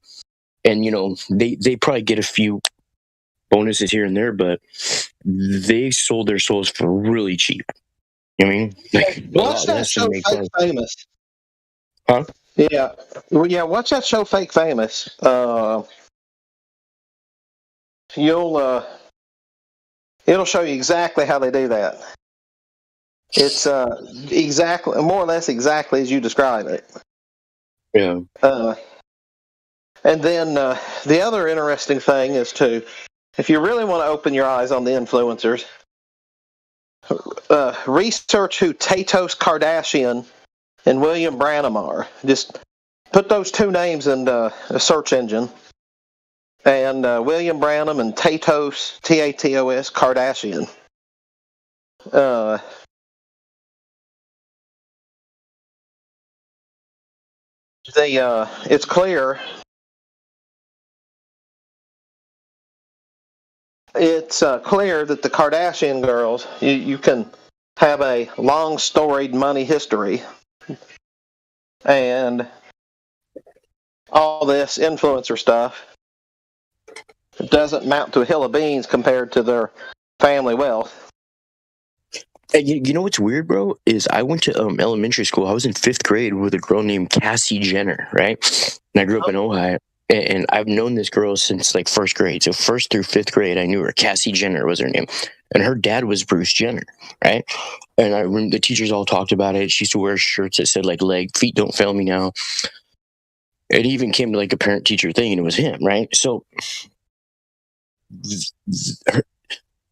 And, they probably get a few bonuses here and there, but they sold their souls for really cheap. You know what I mean? Like, watch that show Fake Famous. Huh? Yeah. Well, yeah, watch that show Fake Famous. It'll show you exactly how they do that. It's more or less exactly as you describe it. Yeah. And then the other interesting thing is if you really want to open your eyes on the influencers, research who Tatos Kardashian and William Branham are. Just put those two names in a search engine, and William Branham and Tatos, Tatos Kardashian. It's clear. It's clear that the Kardashian girls, you can have a long storied money history, and all this influencer stuff doesn't amount to a hill of beans compared to their family wealth. You know what's weird, bro? Is I went to elementary school. I was in 5th grade with a girl named Cassie Jenner, right? And I grew up in Ohio. And I've known this girl since like 1st grade. So 1st through 5th grade, I knew her. Cassie Jenner was her name. And her dad was Bruce Jenner, right? And I remember the teachers all talked about it. She used to wear shirts that said like feet don't fail me now. It even came to like a parent-teacher thing, and it was him, right? So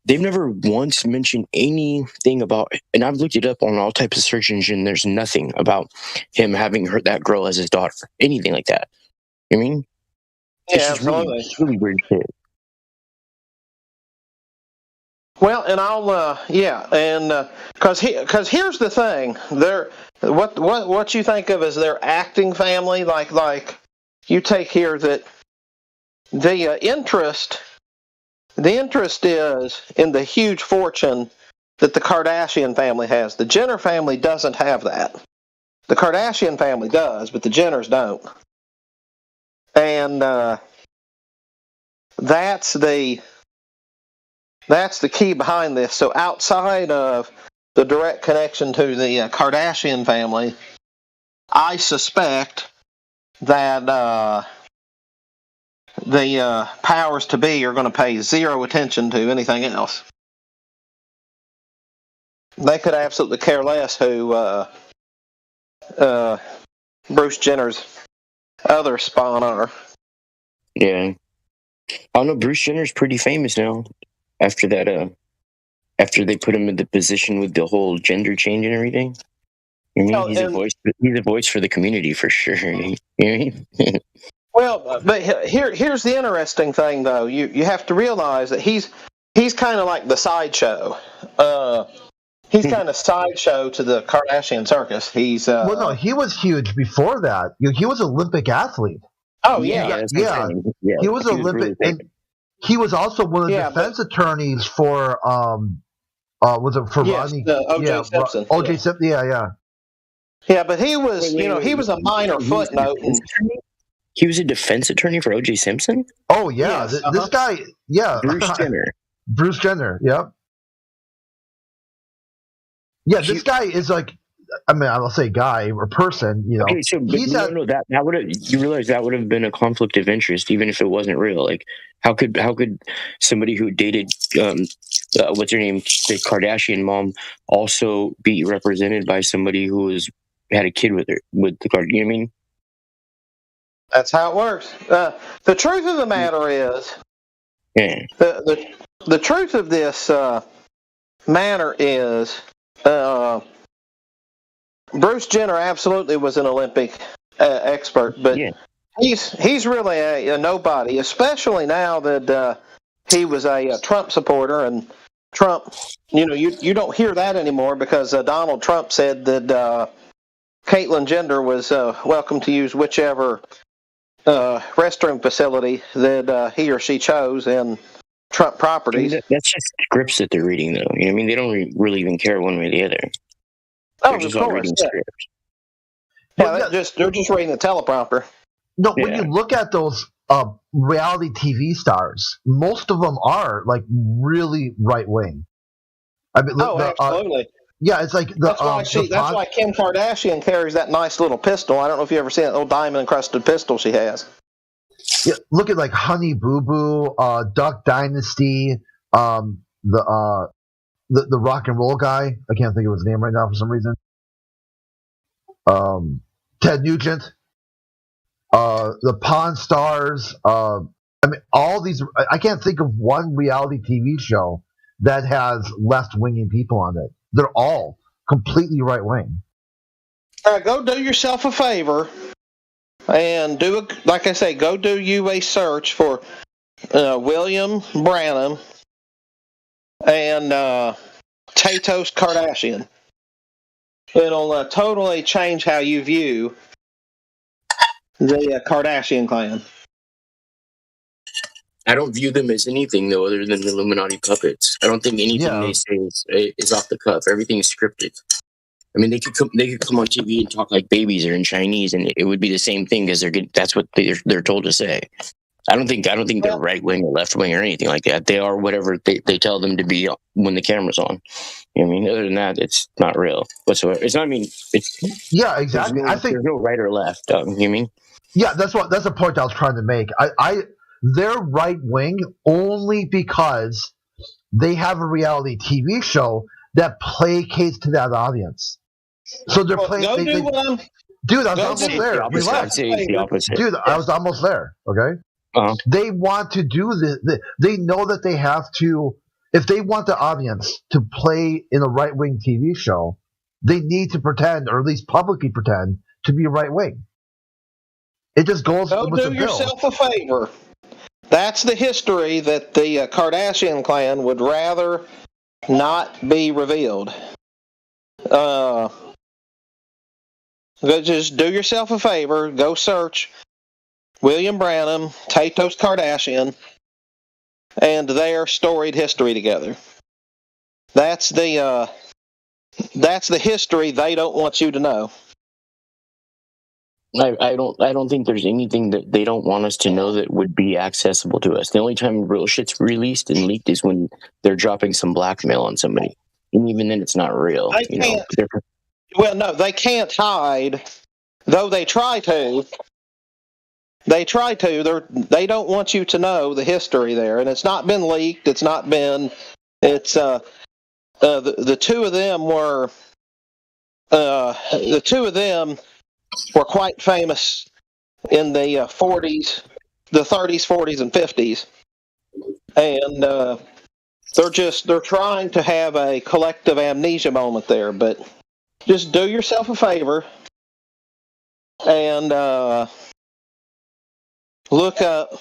they've never once mentioned anything about, and I've looked it up on all types of search engines. There's nothing about him having that girl as his daughter, anything like that. You know what I mean? Yeah, absolutely. Really weird shit. Well, and because here's the thing, what you think of as their acting family, like you take here that the interest is in the huge fortune that the Kardashian family has. The Jenner family doesn't have that. The Kardashian family does, but the Jenners don't. And that's the key behind this. So outside of the direct connection to the Kardashian family, I suspect that the powers to be are going to pay zero attention to anything else. They could absolutely care less who Bruce Jenner's other spawn are. Yeah. I know Bruce Jenner's pretty famous now. After that, after they put him in the position with the whole gender change and everything. I mean, he's a voice for the community for sure. You know what I mean? Well, but here's the interesting thing, though. You have to realize that he's kind of like the sideshow. He's kind of sideshow to the Kardashian circus. He's well, no, he was huge before that. He was an Olympic athlete. Oh yeah. He was Olympic. And he was also one of the defense attorneys for was it for Rodney? O.J. Simpson. O.J. Simpson. Yeah. Yeah, but he was, he was a minor footnote. He was a defense attorney for O.J. Simpson? Oh, yeah. Yes, this guy, yeah. Bruce Jenner. Bruce Jenner, yep. Yeah, this guy is like, I mean, I'll say guy or person, Okay, so that would have, you realize that would have been a conflict of interest, even if it wasn't real. Like, how could somebody who dated, what's her name, the Kardashian mom, also be represented by somebody who had a kid with her, with the Kardashian? You know what I mean? That's how it works. The truth of the matter is, the truth of this matter is, Bruce Jenner absolutely was an Olympic expert, but he's really a nobody, especially now that he was a Trump supporter, and Trump, you don't hear that anymore because Donald Trump said that Caitlyn Jenner was welcome to use whichever restroom facility that he or she chose in Trump properties. That's just scripts that they're reading, though. You know what I mean? They don't really even care one way or the other. They're just all reading scripts. Yeah, they're just reading the teleprompter. No, when you look at those reality TV stars, most of them are like really right wing. I mean, absolutely. Yeah, it's like that's why Kim Kardashian carries that nice little pistol. I don't know if you ever seen that little diamond encrusted pistol she has. Yeah, look at like Honey Boo Boo, Duck Dynasty, the rock and roll guy. I can't think of his name right now for some reason. Ted Nugent. the Pawn Stars. I mean, all these. I can't think of one reality TV show that has left-winging people on it. They're all completely right-wing. Go do yourself a favor and like I say, go do you a search for William Branham and Tatos Kardashian. It'll totally change how you view the Kardashian clan. I don't view them as anything though other than the Illuminati puppets. I don't think anything they say is off the cuff. Everything's scripted. I mean, they could come on TV and talk like babies or in Chinese, and it would be the same thing because that's what they're told to say. I don't think they're right wing or left wing or anything like that. They are whatever they tell them to be when the camera's on. You know what I mean? Other than that, it's not real whatsoever. It's not. I mean, it's yeah, exactly. I think there's no right or left. You know what I mean? Yeah, that's the point I was trying to make. They're right wing only because they have a reality TV show that placates to that audience. So they're playing. Dude, I was almost there. Relax. Dude, I was almost there. Okay. They want to do this. They know that they have to. If they want the audience to play in a right wing TV show, they need to pretend, or at least publicly pretend, to be right wing. It just goes. Go do yourself a favor. That's the history that the Kardashian clan would rather not be revealed. Just do yourself a favor. Go search William Branham, Tatos Kardashian, and their storied history together. That's the history they don't want you to know. I don't think there's anything that they don't want us to know that would be accessible to us. The only time real shit's released and leaked is when they're dropping some blackmail on somebody, and even then, it's not real. Well, no, they can't hide, though they try to. They don't want you to know the history there, and it's not been leaked. It's not been. It's the two of them were. The two of them were quite famous in the 40s, the 30s, 40s, and 50s, and they're trying to have a collective amnesia moment there, but. Just do yourself a favor and look that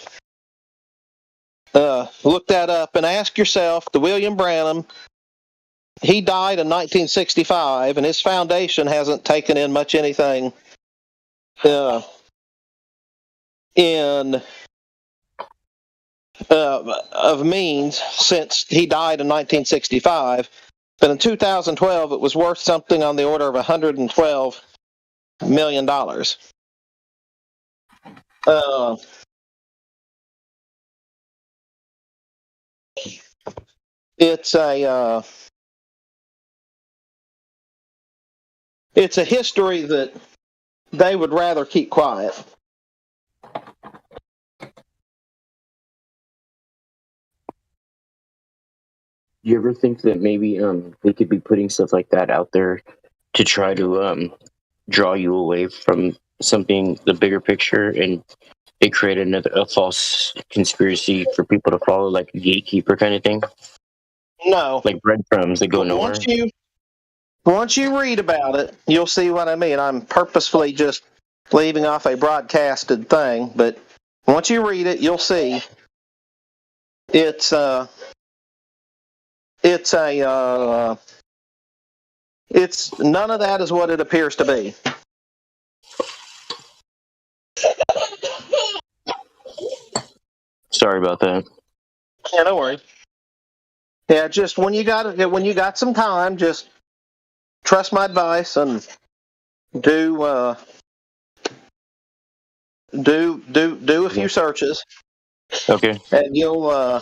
up and ask yourself, the William Branham, he died in 1965, and his foundation hasn't taken in much anything of means since he died in 1965. But in 2012, it was worth something on the order of $112 million. It's a history that they would rather keep quiet. Do you ever think that maybe they could be putting stuff like that out there to try to draw you away from something, the bigger picture, and they create a false conspiracy for people to follow, like a gatekeeper kind of thing? No. Like breadcrumbs that go nowhere? Once you read about it, you'll see what I mean. I'm purposefully just leaving off a broadcasted thing, but once you read it, you'll see it's none of that is what it appears to be. Sorry about that. Yeah, no worries. Yeah, just when you got some time, just trust my advice and do a few searches. Okay. And you'll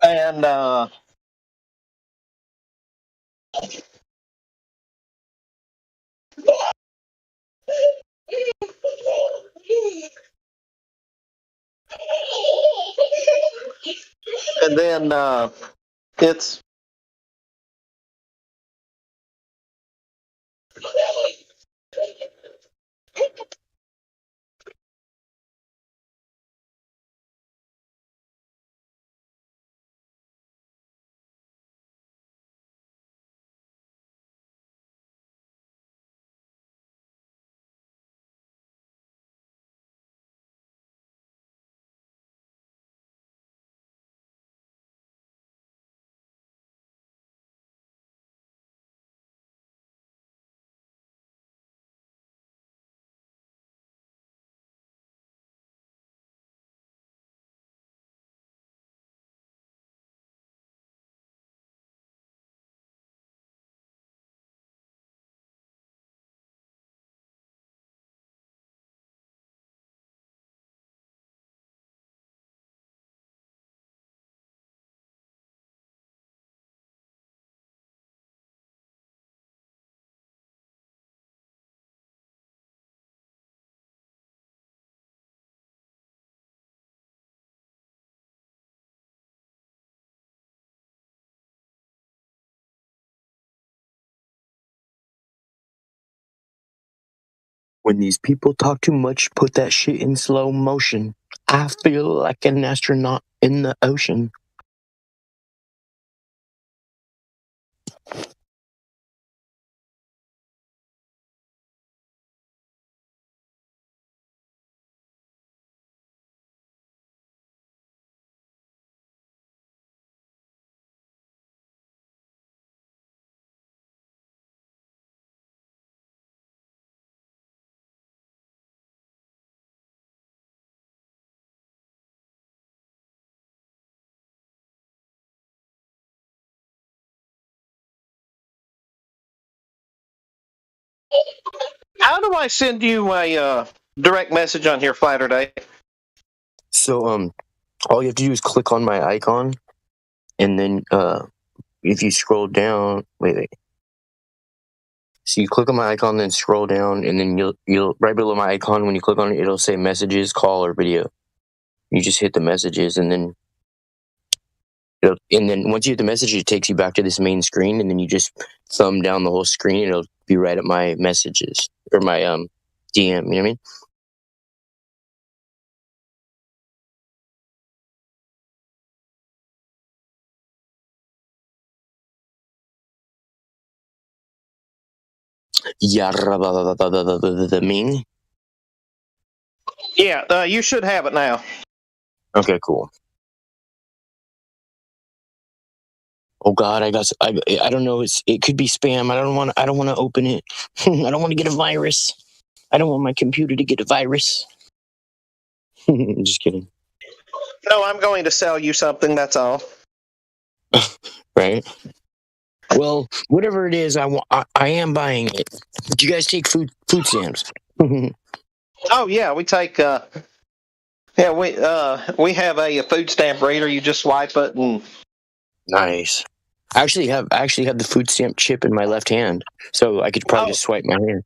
and then it's When these people talk too much, put that shit in slow motion. I feel like an astronaut in the ocean. How do I send you a direct message on here, Flatterday? So, all you have to do is click on my icon, and then, if you scroll down, wait. So you click on my icon, then scroll down, and then you'll right below my icon, when you click on it, it'll say messages, call, or video. You just hit the messages, and then once you hit the message, it takes you back to this main screen, and then you just thumb down the whole screen, and it'll be right at my messages or my DM. You know what I mean? Ming? Yeah, you should have it now. Okay, cool. Oh God, I don't know. It could be spam. I don't want to open it. I don't want to get a virus. I don't want my computer to get a virus. Just kidding. No, I'm going to sell you something. That's all. Right. Well, whatever it is, I am buying it. Do you guys take food stamps? Oh yeah, we take. We have a food stamp reader. You just swipe it and. Nice. I actually have the food stamp chip in my left hand, so I could probably just swipe my hand.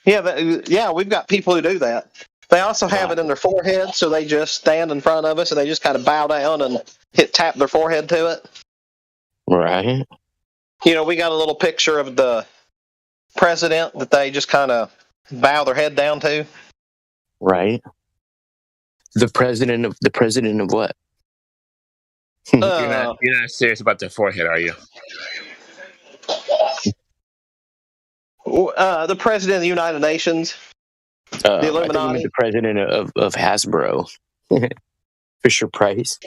Yeah, we've got people who do that. They also have it in their forehead, so they just stand in front of us and they just kind of bow down and tap their forehead to it. Right. You know, we got a little picture of the president that they just kind of bow their head down to. Right. The president of what? You're not serious about the forehead, are you? The president of the United Nations. The Illuminati. I think the president of Hasbro. Fisher Price.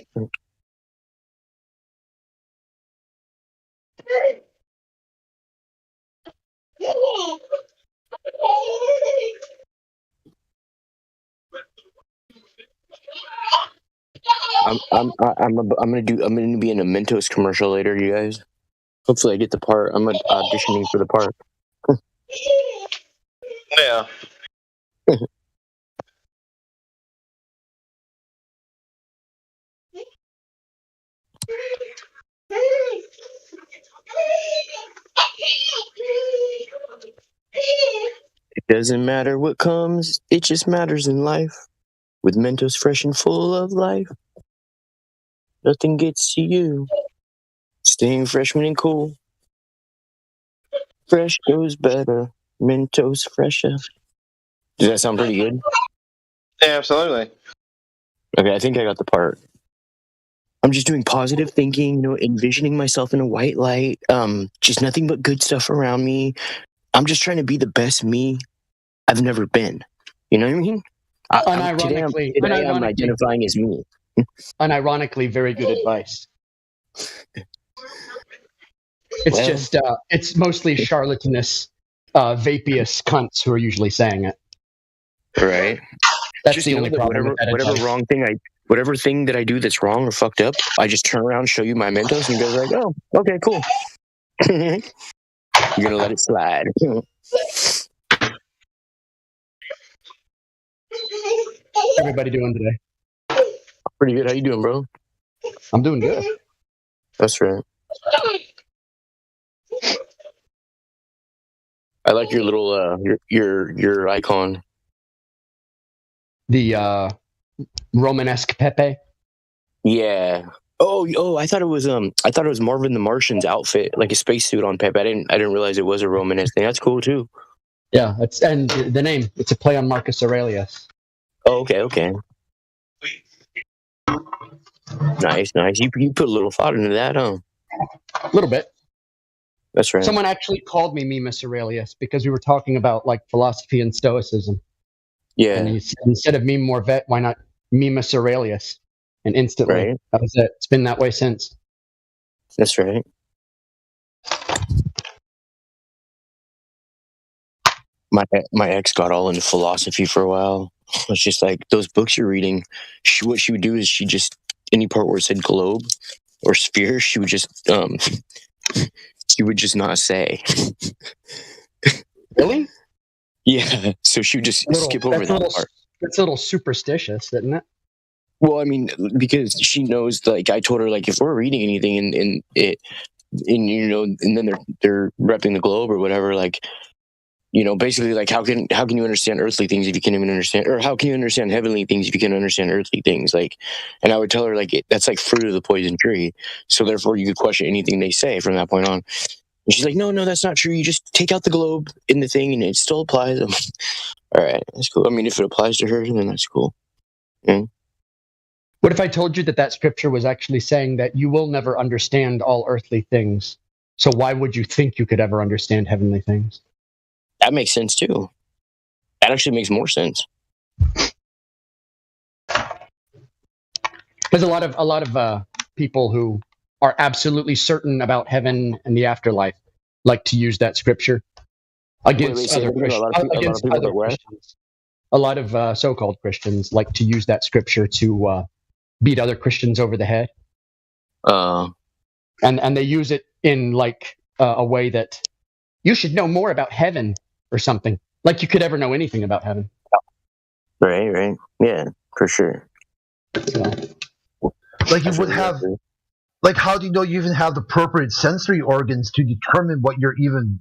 I'm gonna be in a Mentos commercial later, you guys. Hopefully I get the part. I'm auditioning for the part. Yeah. It doesn't matter what comes, it just matters in life. With Mentos fresh and full of life, nothing gets to you. Staying freshman and cool. Fresh goes better. Mentos fresher. Does that sound pretty good? Yeah, absolutely. Okay, I think I got the part. I'm just doing positive thinking, envisioning myself in a white light. Just nothing but good stuff around me. I'm just trying to be the best me I've never been. You know what I mean? Unironically, today I'm identifying as me. Unironically, very good advice. It's it's mostly charlatanous, vapious cunts who are usually saying it. Right. That's just the only problem. Whatever thing that I do that's wrong or fucked up, I just turn around, show you my Mentos, and you guys are like, oh, okay, cool. You're gonna let it slide. Everybody doing today? Pretty good. How you doing, bro? I'm doing good. That's right. I like your little your icon. The Romanesque Pepe. Yeah. Oh! I thought it was Marvin the Martian's outfit, like a spacesuit on Pepe. I didn't realize it was a Romanesque thing. That's cool too. Yeah, and the name, it's a play on Marcus Aurelius. Oh, okay. Nice. You put a little thought into that, huh? A little bit. That's right. Someone actually called me Mimus Aurelius because we were talking about like philosophy and stoicism. Yeah. And he said, instead of Meme Morvet, why not Mimus Aurelius? And instantly, Right. that was it. It's been that way since. That's right. My ex got all into philosophy for a while. It's just like those books you're reading. What she would do is she just any part where it said globe or sphere, she would just not say. Really? Yeah. So she would just skip over that part. That's a little superstitious, isn't it? Well, I mean, because she knows, like, I told her, like, if we're reading anything and then they're repping the globe or whatever, like, basically, like, how can you understand earthly things if you can't even understand, or how can you understand heavenly things if you can't understand earthly things? Like, and I would tell her, like, that's like fruit of the poison tree. So therefore, you could question anything they say from that point on. And she's like, no, that's not true. You just take out the globe in the thing and it still applies. I'm like, all right, that's cool. I mean, if it applies to her, then that's cool. Yeah. What if I told you that scripture was actually saying that you will never understand all earthly things? So why would you think you could ever understand heavenly things? That makes sense too. That actually makes more sense. There's a lot of people who are absolutely certain about heaven and the afterlife like to use that scripture against other Christians. A lot of so-called Christians like to use that scripture to beat other Christians over the head. And they use it in like a way that you should know more about heaven or something. Like you could ever know anything about heaven. Right. Yeah, for sure. So. Like you would have, like how do you know you even have the appropriate sensory organs to determine what you're even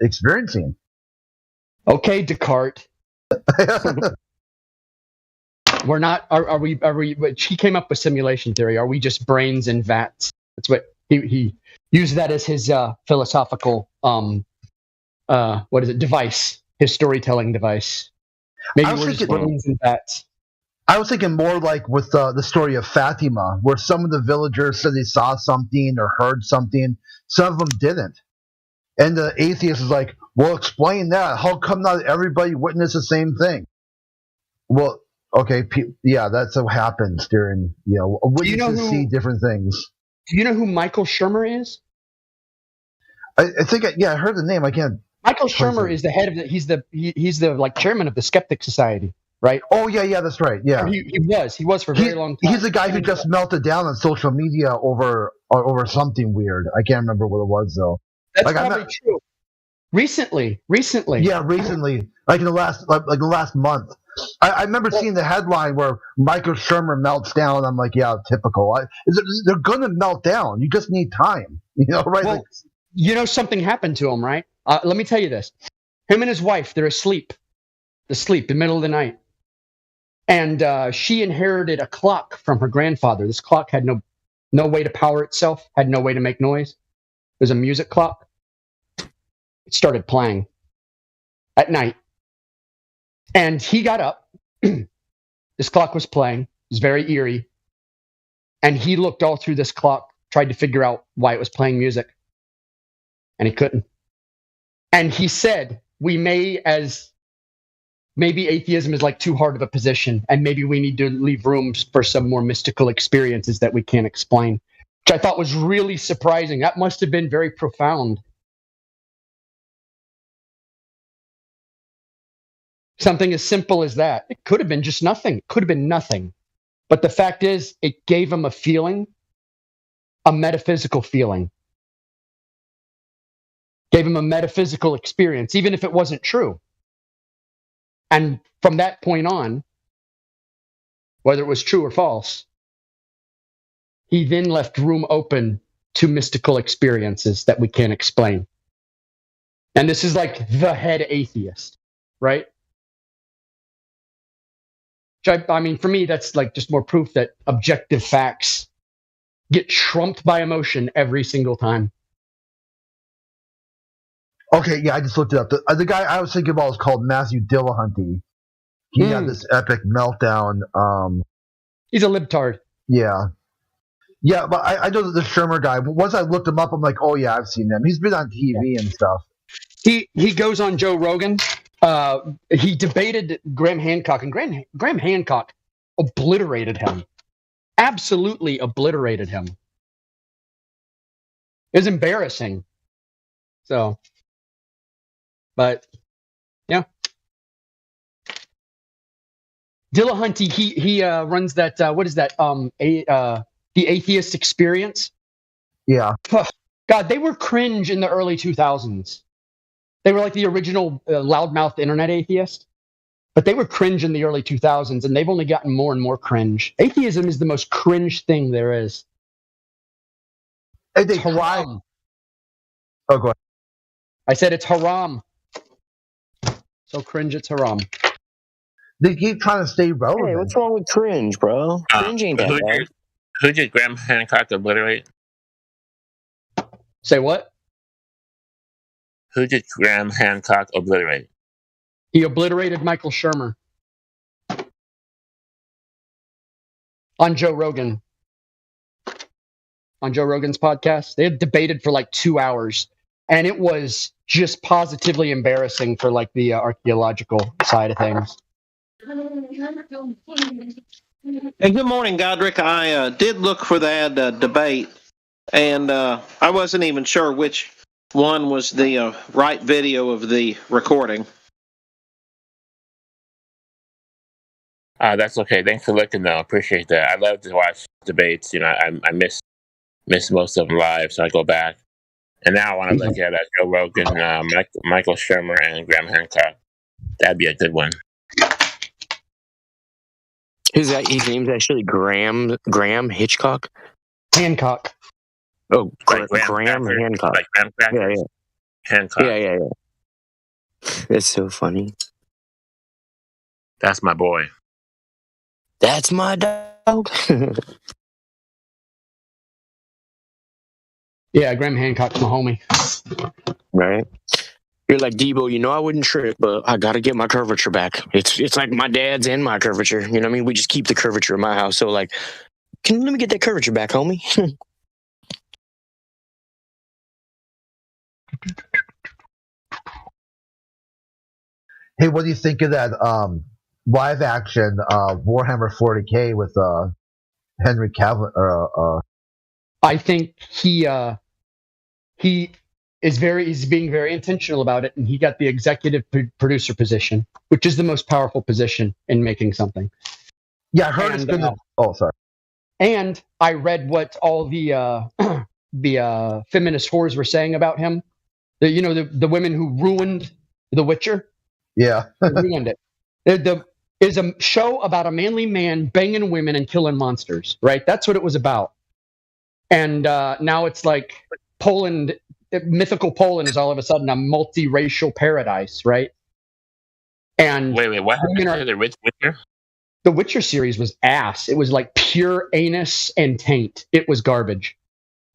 experiencing? Okay, Descartes. We're not. Are we? He came up with simulation theory. Are we just brains in vats? That's what he used that as his philosophical what is it? Device. His storytelling device. Maybe we're just brains in vats. I was thinking more like with the story of Fatima, where some of the villagers said they saw something or heard something. Some of them didn't. And the atheist is like, well, explain that. How come not everybody witnessed the same thing? Well, okay, yeah, that's what happens during, witnesses see different things. Do you know who Michael Shermer is? I think, I heard the name. I can't. Michael Shermer is the head of he's the like chairman of the Skeptic Society, right? Oh, yeah, that's right. Yeah. He was for a very long time. He's the guy who just melted down on social media over something weird. I can't remember what it was, though. That's probably true. Recently. Yeah, recently. Like in the last month. I remember seeing the headline where Michael Shermer melts down. I'm like, yeah, typical. They're going to melt down. You just need time. Right? Well, something happened to him, right? Let me tell you this. Him and his wife, they're asleep. In the middle of the night. And she inherited a clock from her grandfather. This clock had no way to power itself, had no way to make noise. It was a music clock. It started playing at night. And he got up. This clock was playing. It was very eerie. And he looked all through this clock, tried to figure out why it was playing music. And he couldn't. And he said, maybe atheism is like too hard of a position, and maybe we need to leave room for some more mystical experiences that we can't explain, which I thought was really surprising. That must have been very profound. Something as simple as that. It could have been just nothing. It could have been nothing. But the fact is, it gave him a feeling, a metaphysical feeling. Gave him a metaphysical experience, even if it wasn't true. And from that point on, whether it was true or false, he then left room open to mystical experiences that we can't explain. And this is like the head atheist, right? I mean, for me, that's like just more proof that objective facts get trumped by emotion every single time. Okay, yeah, I just looked it up. The guy I was thinking about was called Matthew Dillahunty. He had this epic meltdown. He's a libtard. Yeah. Yeah, but I know that the Shermer guy, once I looked him up, I'm like, oh, yeah, I've seen him. He's been on TV and stuff. He goes on Joe Rogan. He debated Graham Hancock, and Graham Hancock obliterated him. Absolutely obliterated him. It was embarrassing. So, but, yeah. Dillahunty, he runs that, what is that, the Atheist Experience? Yeah. God, they were cringe in the early 2000s. They were like the original loudmouth internet atheist, but they were cringe in the early 2000s, and they've only gotten more and more cringe. Atheism is the most cringe thing there is. It's haram. Oh, go ahead. I said it's haram. So cringe, it's haram. They keep trying to stay relevant. Hey, what's wrong with cringe, bro? Cringe ain't that bad. Who did Graham Hancock obliterate? Say what? Who did Graham Hancock obliterate? He obliterated Michael Shermer on Joe Rogan. On Joe Rogan's podcast. They had debated for like 2 hours, and it was just positively embarrassing for like the archaeological side of things. And good morning, Godric. I did look for that debate, and I wasn't even sure which one was the right video of the recording. That's okay. Thanks for looking, though. Appreciate that. I love to watch debates. You know, I miss most of them live, so I go back. And now I want to look at Joe Rogan, Michael Shermer, and Graham Hancock. That'd be a good one. His name's actually Graham Hitchcock? Hancock. Oh, Like Graham Hancock. Like Graham Cracker? Yeah. Hancock. Yeah. That's so funny. That's my boy. That's my dog. Yeah, Graham Hancock's my homie. Right. You're like, Debo, you know I wouldn't trick, but I got to get my curvature back. It's like my dad's and my curvature. You know what I mean? We just keep the curvature in my house. So, like, let me get that curvature back, homie? Hey, what do you think of that live action Warhammer 40K with Henry Cavill? I think he's being very intentional about it, and he got the executive producer position, which is the most powerful position in making something. Yeah, I heard it's been. Oh, sorry. And I read what all the feminist whores were saying about him. The women who ruined The Witcher. Yeah, ruined it. Is a show about a manly man banging women and killing monsters. Right, that's what it was about. And now it's like Poland. Mythical Poland is all of a sudden a multiracial paradise, right? And wait, what happened to The Witcher? The Witcher series was ass. It was like pure anus and taint. It was garbage.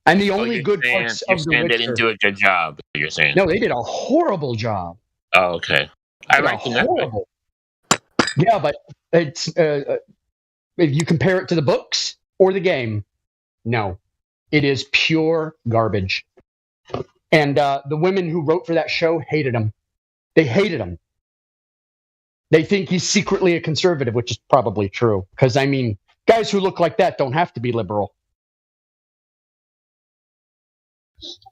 And the only good parts of The Witcher. They didn't do a good job. You're saying? No, they did a horrible job. Oh, okay. I like horrible. Yeah, but it's if you compare it to the books or the game, no, it is pure garbage. And the women who wrote for that show hated him. They hated him. They think he's secretly a conservative, which is probably true. Because, I mean, guys who look like that don't have to be liberal.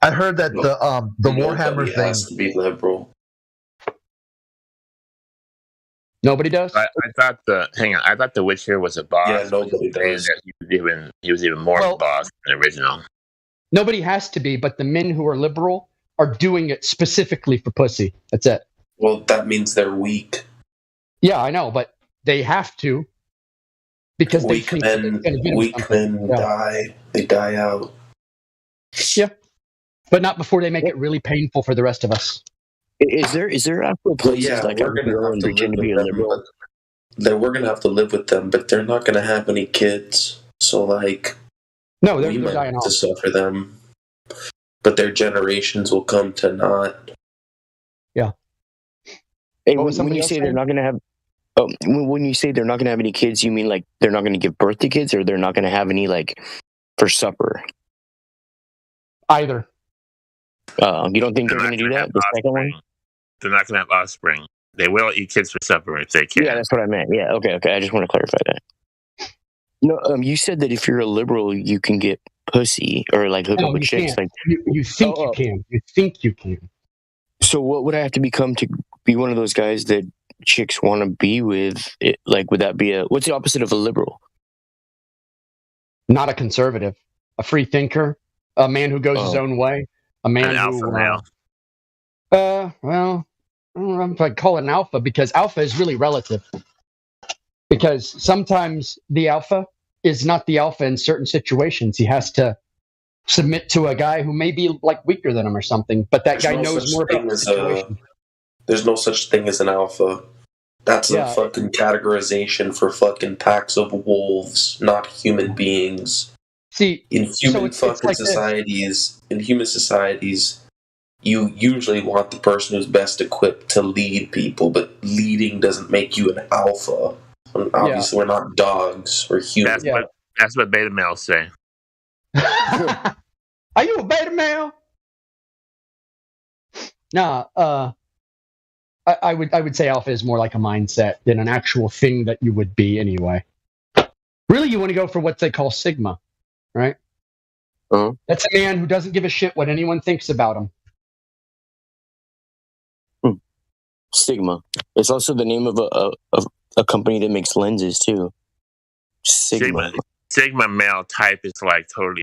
I heard that the Warhammer thing has to be liberal. Nobody does? I thought I thought The Witcher was a boss. Yeah, nobody does. He was even more of a boss than the original. Nobody has to be, but the men who are liberal are doing it specifically for pussy. That's it. Well, that means they're weak. Yeah, I know, but they have to because weak men die. They die out. Yeah, but not before they make it really painful for the rest of us. Is there actual places like we're gonna have to pretend to be liberal? We're gonna have to live with them, but they're not gonna have any kids. So like. No, we might have to suffer them, but their generations will come to not Hey, What was when somebody you else say they're saying? not going to have, when you say they're not going to have any kids, you mean like they're not going to give birth to kids, or they're not going to have any like for supper? Either. You don't think they're not going to do gonna that? have The second one? They're not going to have offspring. They will eat kids for supper if they can. Yeah, that's what I meant. Yeah, okay. I just want to clarify that. No, you said that if you're a liberal, you can get pussy or like hook up No, with you chicks. can't. Like, You think you can. You think you can. so what would I have to become to be one of those guys that chicks want to be with? It, like, would that be what's the opposite of a liberal? Not a conservative, a free thinker, a man who goes his own way, a man An alpha male. Well, I don't know if I'd call it an alpha because alpha is really relative. Because sometimes the alpha is not the alpha in certain situations. He has to submit to a guy who may be like weaker than him or something, but that guy knows more about the situation. There's no such thing as an alpha. That's a fucking categorization for fucking packs of wolves, not human beings. See, in human societies, you usually want the person who's best equipped to lead people, but leading doesn't make you an alpha. And obviously, we're not dogs. We're humans. That's what beta males say. Are you a beta male? Nah, I would say alpha is more like a mindset than an actual thing that you would be anyway. Really, you want to go for what they call sigma, right? That's a man who doesn't give a shit what anyone thinks about him. Sigma. It's also the name of a company that makes lenses too. Sigma. Sigma male type is like totally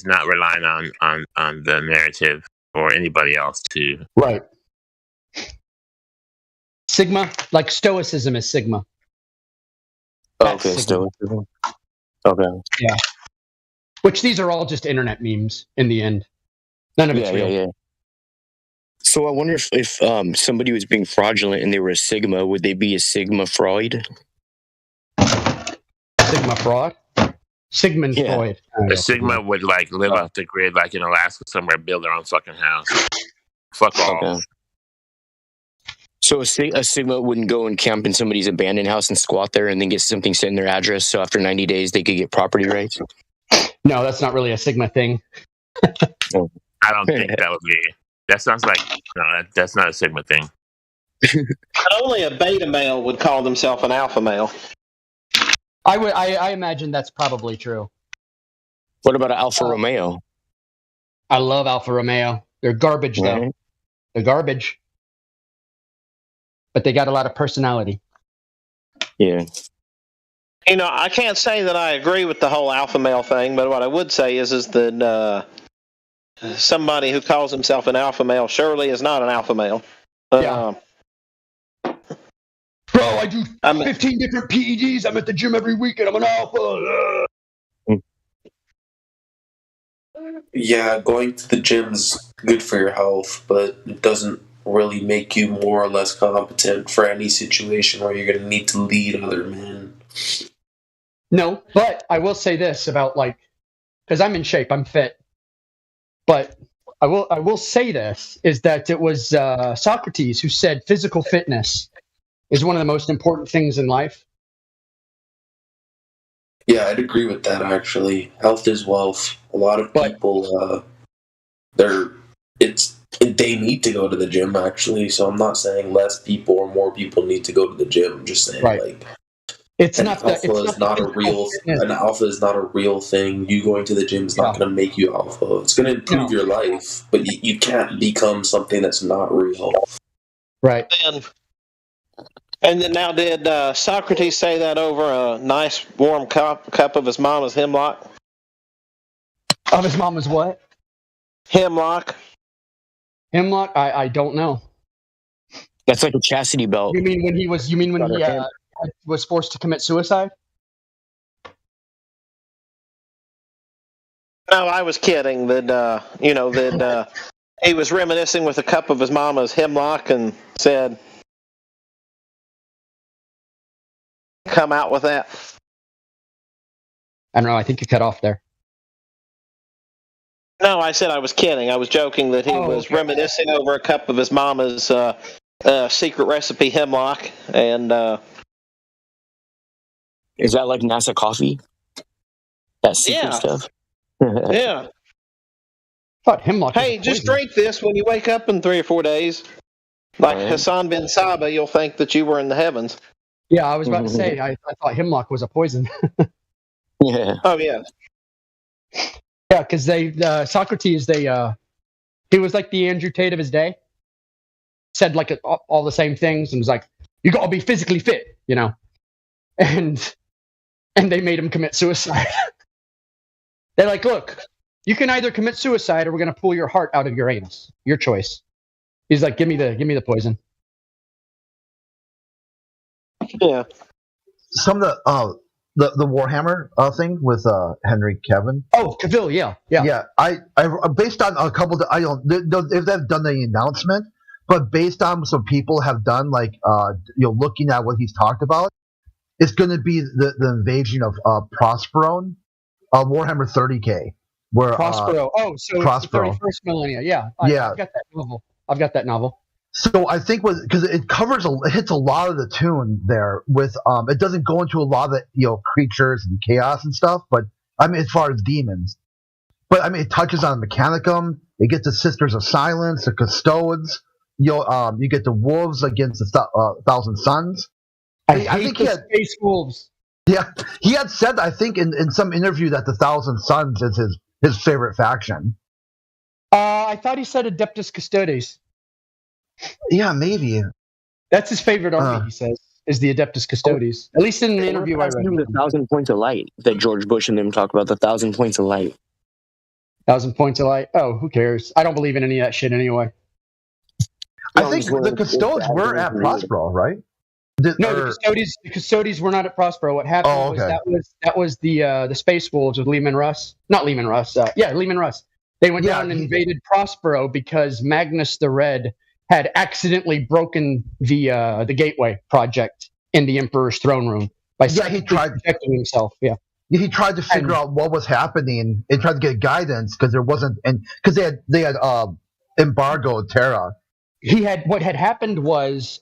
not relying on the narrative or anybody else to. Right. Sigma, like stoicism is sigma. Okay, stoicism. Okay. Yeah. Which these are all just internet memes in the end. None of it's real. Yeah. So I wonder if somebody was being fraudulent and they were a Sigma, would they be a Sigma Freud? Sigma fraud? Sigmund Freud. A Sigma would like live off the grid, like in Alaska somewhere, build their own fucking house. Fuck all. Okay. So a Sigma wouldn't go and camp in somebody's abandoned house and squat there and then get something sent in their address, so after 90 days they could get property rights? No, that's not really a Sigma thing. I don't think that would be. That sounds like that's not a Sigma thing. But only a beta male would call themselves an alpha male. I imagine that's probably true. What about an Alfa Romeo? I love Alfa Romeo. They're garbage though. They're garbage. But they got a lot of personality. Yeah. You know, I can't say that I agree with the whole alpha male thing, but what I would say is that somebody who calls himself an alpha male surely is not an alpha male. Yeah. Bro, I do 15 different PEDs. I'm at the gym every weekend. I'm an alpha. Yeah, going to the gym's good for your health, but it doesn't really make you more or less competent for any situation where you're going to need to lead other men. No, but I will say this about because I'm in shape, I'm fit. But I will say this is that it was Socrates who said physical fitness is one of the most important things in life. Yeah, I'd agree with that actually. Health is wealth. A lot of people they need to go to the gym actually, so I'm not saying less people or more people need to go to the gym. I'm just saying an alpha is not a real thing. You going to the gym is not going to make you alpha. It's going to improve your life, but you can't become something that's not real. Right. And then now, did Socrates say that over a nice warm cup of his mama's hemlock? Of his mama's what? Hemlock. Hemlock? I don't know. That's like a chastity belt. You mean when he was forced to commit suicide? No, I was kidding. That he was reminiscing with a cup of his mama's hemlock and said, "Come out with that." I don't know. I think you cut off there. No, I said I was kidding. I was joking that he was reminiscing over a cup of his mama's secret recipe hemlock. And is that like NASA coffee? That secret stuff? Yeah. Thought hemlock. Hey, just drink this when you wake up in 3 or 4 days. Like Hassan bin Saba, you'll think that you were in the heavens. Yeah, I was about to say, I thought hemlock was a poison. Yeah. Oh, yeah. Yeah, because Socrates, he was like the Andrew Tate of his day. Said like all the same things and was like, you got to be physically fit, you know? And they made him commit suicide. They're like, look, you can either commit suicide or we're going to pull your heart out of your anus. Your choice. He's like, give me the poison. Yeah. Some of the Warhammer thing with Henry Cavill. Oh, Cavill, yeah. Yeah, I based on a couple. I don't know if they've done the announcement, but based on some people have done like looking at what he's talked about, it's going to be the invasion of Prosperone, Warhammer 30K, where Prospero. So Prospero. The 31st millennia. Yeah. Yeah. I've got that novel. So I think because it hits a lot of the tune there with it doesn't go into a lot of the creatures and chaos and stuff, but I mean as far as demons, but I mean it touches on Mechanicum. It gets the Sisters of Silence, the Custodes. You get the wolves against the Thousand Suns. I think he had Space Wolves. Yeah, he had said I think in some interview that the Thousand Suns is his favorite faction. I thought he said Adeptus Custodes. Yeah, maybe. That's his favorite army, he says, is the Adeptus Custodes. At least in the interview I read. The 1,000 points of light that George Bush and them talk about, the 1,000 points of light. 1,000 points of light? Oh, who cares? I don't believe in any of that shit anyway. I think the Custodes were at Prospero, right? The Custodes were not at Prospero. What happened was that was the Space Wolves with Lehman Russ. Not Lehman Russ. Lehman Russ. They went down and invaded Prospero because Magnus the Red had accidentally broken the Gateway project in the Emperor's throne room by he tried protecting himself. Yeah, he tried to figure out what was happening and tried to get guidance because there wasn't, and because they had embargoed Terra. What had happened was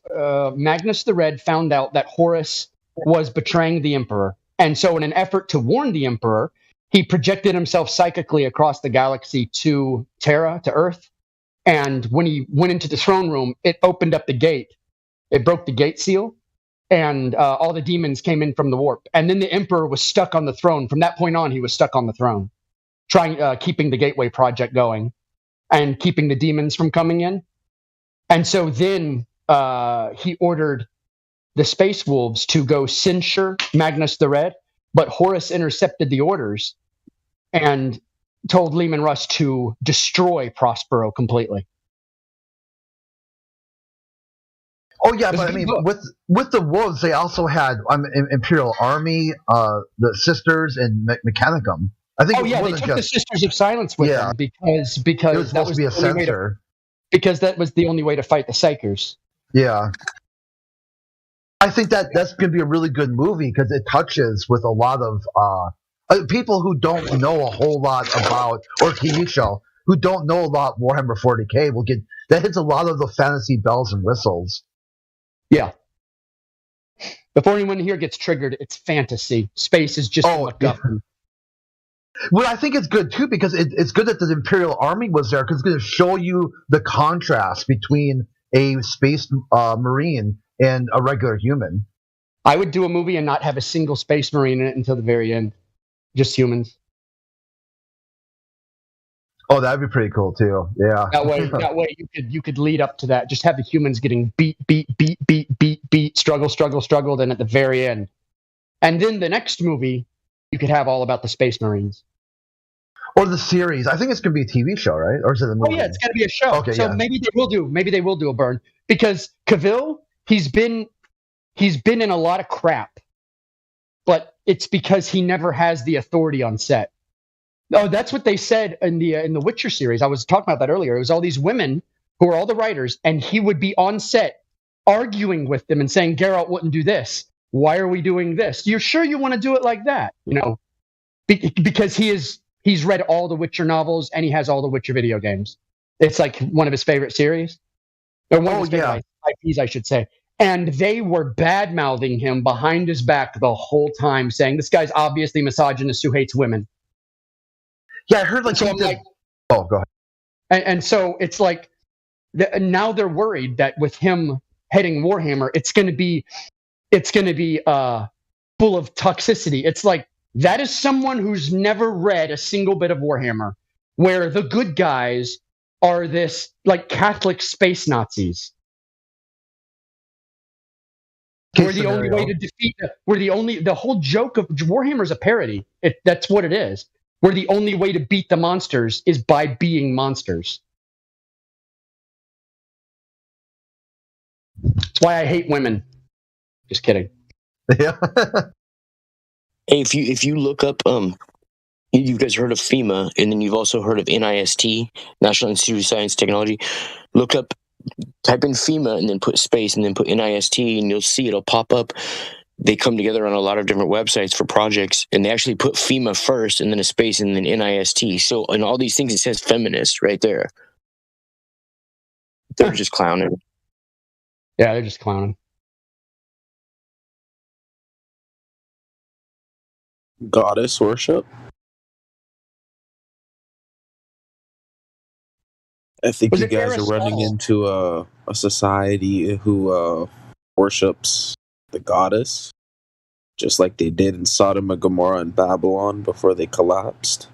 Magnus the Red found out that Horus was betraying the Emperor, and so in an effort to warn the Emperor, he projected himself psychically across the galaxy to Terra, to Earth. And when he went into the throne room, it opened up the gate. It broke the gate seal, and all the demons came in from the warp. And then the Emperor was stuck on the throne. From that point on, he was stuck on the throne, keeping the Gateway project going and keeping the demons from coming in. And so then he ordered the Space Wolves to go censure Magnus the Red, but Horus intercepted the orders and told Lehman Russ to destroy Prospero completely. Oh yeah, but I mean, with the wolves, they also had Imperial Army, the Sisters, and Mechanicum. I think. Oh yeah, they took the Sisters of Silence with them because it was supposed to be a censor. Because that was the only way to fight the Psykers. Yeah, I think that's going to be a really good movie because it touches with a lot of people who don't know a whole lot about, or TV show who don't know a lot Warhammer 40K will get that hits a lot of the fantasy bells and whistles. Yeah. Before anyone here gets triggered, it's fantasy. Space is just a MacGuffin. Well, I think it's good too because it's good that the Imperial Army was there because it's going to show you the contrast between a space marine and a regular human. I would do a movie and not have a single space marine in it until the very end. Just humans. Oh, that'd be pretty cool too. Yeah. That way you could lead up to that. Just have the humans getting beat, struggle, then at the very end. And then the next movie, you could have all about the Space Marines. Or the series. I think it's going to be a TV show, right? Or is it a movie? Oh yeah, it's got to be a show. Okay, so maybe they will do a burn because Cavill, he's been in a lot of crap, but it's because he never has the authority on set. Oh, that's what they said in the Witcher series. I was talking about that earlier. It was all these women who were all the writers, and he would be on set arguing with them and saying, Geralt wouldn't do this. Why are we doing this? You're sure you want to do it like that? You know, because he is he's read all the Witcher novels and he has all the Witcher video games. It's like one of his favorite series, or one of his favorite IPs, I should say. And they were bad-mouthing him behind his back the whole time, saying this guy's obviously misogynist who hates women. Yeah, I heard like. So I'm like, oh, go ahead. And so it's like now they're worried that with him heading Warhammer, it's going to be full of toxicity. It's like that is someone who's never read a single bit of Warhammer, where the good guys are this like Catholic space Nazis. We're the only way to defeat. The whole joke of Warhammer is a parody. That's what it is. Where the only way to beat the monsters is by being monsters. That's why I hate women. Just kidding. Yeah. Hey, if you look up, you guys heard of FEMA, and then you've also heard of NIST, National Institute of Science and Technology. Look up, type in FEMA, and then put space, and then put NIST, and you'll see it'll pop up. They come together on a lot of different websites for projects, and they actually put FEMA first, and then a space, and then NIST. So in all these things, it says feminist right there. They're just clowning. Yeah, they're just clowning. Goddess worship. I think you guys are running into a society who worships the goddess, just like they did in Sodom and Gomorrah and Babylon before they collapsed.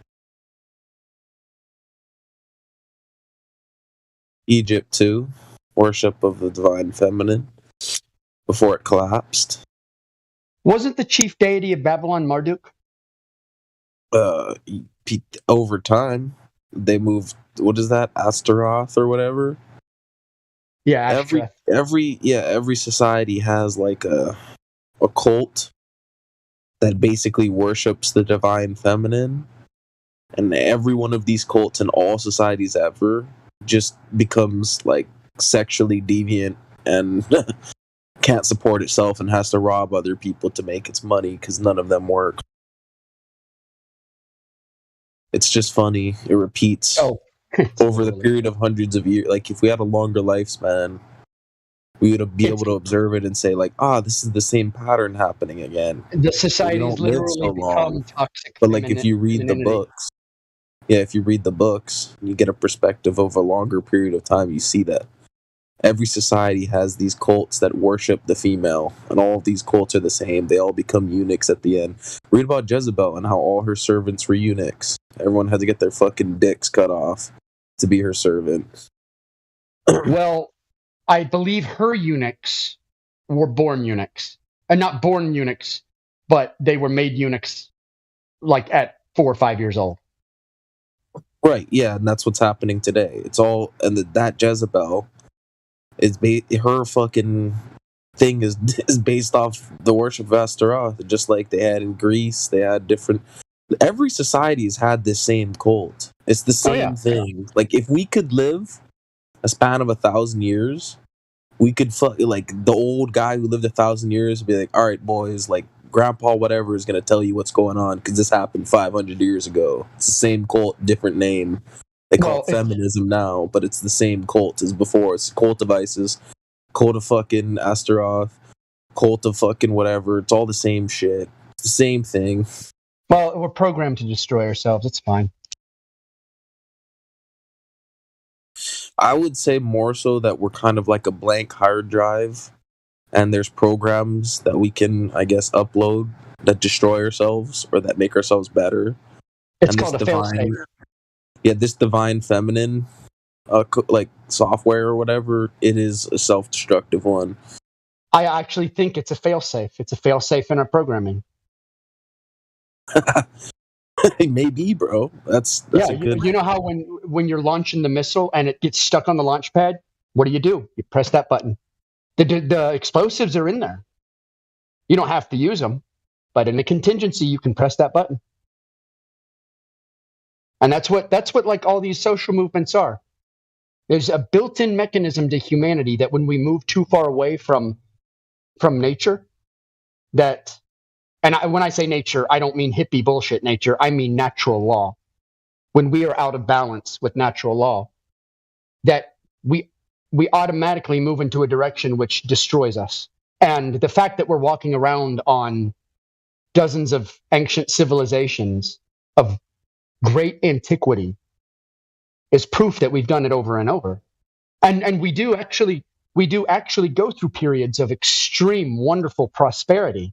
Egypt too, worship of the divine feminine before it collapsed. Wasn't the chief deity of Babylon Marduk? Over time, they moved. What is that? Astaroth or whatever. Yeah, Astaroth. Every society has like a cult that basically worships the divine feminine, and every one of these cults in all societies ever just becomes like sexually deviant and can't support itself and has to rob other people to make its money because none of them work. It's just funny. It repeats over the period of hundreds of years. Like, if we had a longer lifespan, we would be able to observe it and say, like, this is the same pattern happening again. The society's literally become toxic. But, like, if you read the books, you get a perspective of a longer period of time, you see that every society has these cults that worship the female, and all of these cults are the same. They all become eunuchs at the end. Read about Jezebel and how all her servants were eunuchs. Everyone had to get their fucking dicks cut off to be her servant. Well, I believe her eunuchs were born eunuchs. Not born eunuchs, but they were made eunuchs like at 4 or 5 years old. Right, yeah, and that's what's happening today. It's all, and that Jezebel is her fucking thing is based off the worship of Astaroth, just like they had in Greece. They had different. Every society has had this same cult. It's the same thing. Like, if we could live a span of 1,000 years, we could like the old guy who lived 1,000 years would be like, all right, boys, like Grandpa whatever is gonna tell you what's going on because this happened 500 years ago. It's the same cult, different name. They call it feminism now, but it's the same cult as before. It's cult of Isis, cult of fucking Astaroth, cult of fucking whatever. It's all the same shit. It's the same thing. Well, we're programmed to destroy ourselves. It's fine. I would say more so that we're kind of like a blank hard drive, and there's programs that we can, I guess, upload that destroy ourselves or that make ourselves better. It's called a failsafe. Yeah, this divine feminine, like software or whatever, it is a self-destructive one. I actually think it's a failsafe. It's a failsafe in our programming. Maybe, bro. That's yeah. a good. You know how when you're launching the missile and it gets stuck on the launch pad, what do? You press that button. The explosives are in there. You don't have to use them, but in a contingency, you can press that button. And that's what like all these social movements are. There's a built-in mechanism to humanity that when we move too far away from nature, when I say nature, I don't mean hippie bullshit nature. I mean natural law. when we are out of balance with natural law, that we automatically move into a direction which destroys us. And the fact that we're walking around on dozens of ancient civilizations of great antiquity is proof that we've done it over and over. And we do actually go through periods of extreme wonderful prosperity.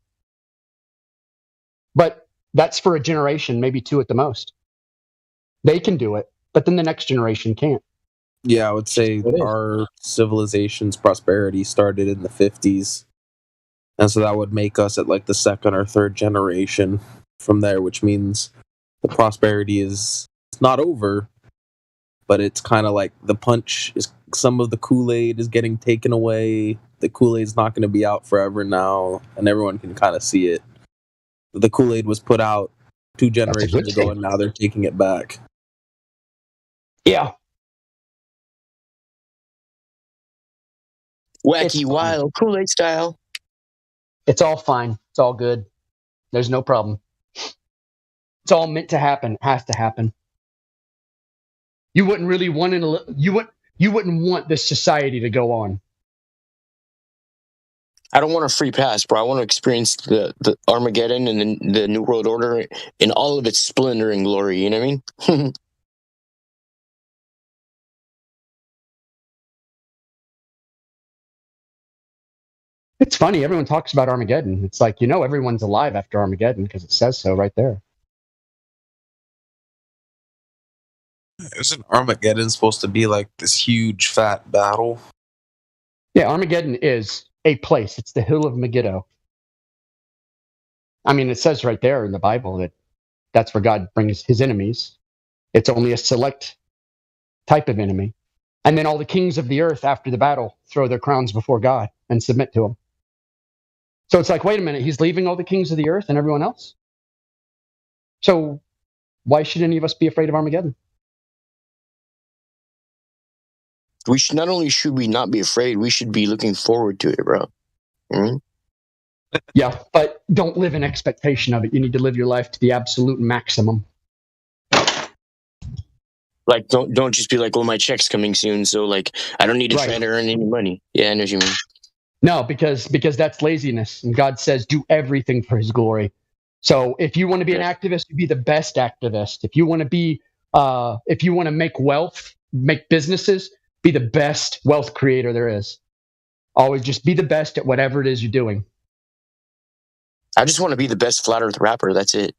But that's for a generation, maybe two at the most. They can do it, but then the next generation can't. Yeah, I would say our civilization's prosperity started in the 50s. And so that would make us at like the second or third generation from there, which means the prosperity is not over, but it's kind of like the punch is, some of the Kool-Aid is getting taken away. The Kool-Aid's not going to be out forever now, and everyone can kind of see it. The Kool-Aid was put out 2 generations ago, and now they're taking it back. Yeah. Wacky, wild, Kool-Aid style. It's all fine. It's all good. There's no problem. It's all meant to happen. It has to happen. You wouldn't really want you wouldn't want this society to go on. I don't want a free pass, bro. I want to experience the Armageddon and the New World Order in all of its splendor and glory. You know what I mean? It's funny. Everyone talks about Armageddon. It's like, everyone's alive after Armageddon because it says so right there. Isn't Armageddon supposed to be like this huge fat battle? Yeah, Armageddon is a place. It's the hill of Megiddo. I mean, it says right there in the Bible that that's where God brings his enemies. It's only a select type of enemy. And then all the kings of the earth after the battle throw their crowns before God and submit to him. So it's like, wait a minute, he's leaving all the kings of the earth and everyone else? So why should any of us be afraid of Armageddon? We should not only should we not be afraid, we should be looking forward to it, bro. Mm-hmm. Yeah, but don't live in expectation of it. You need to live your life to the absolute maximum. Like, don't just be like, oh, my check's coming soon, so like I don't need to try to earn any money. Yeah, I know what you mean. No, because that's laziness, and God says do everything for his glory. So if you want to be an activist, you be the best activist. If you want to be, if you want to make wealth, make businesses, be the best wealth creator there is. Always just be the best at whatever it is you're doing. I just want to be the best flat earth rapper. That's it.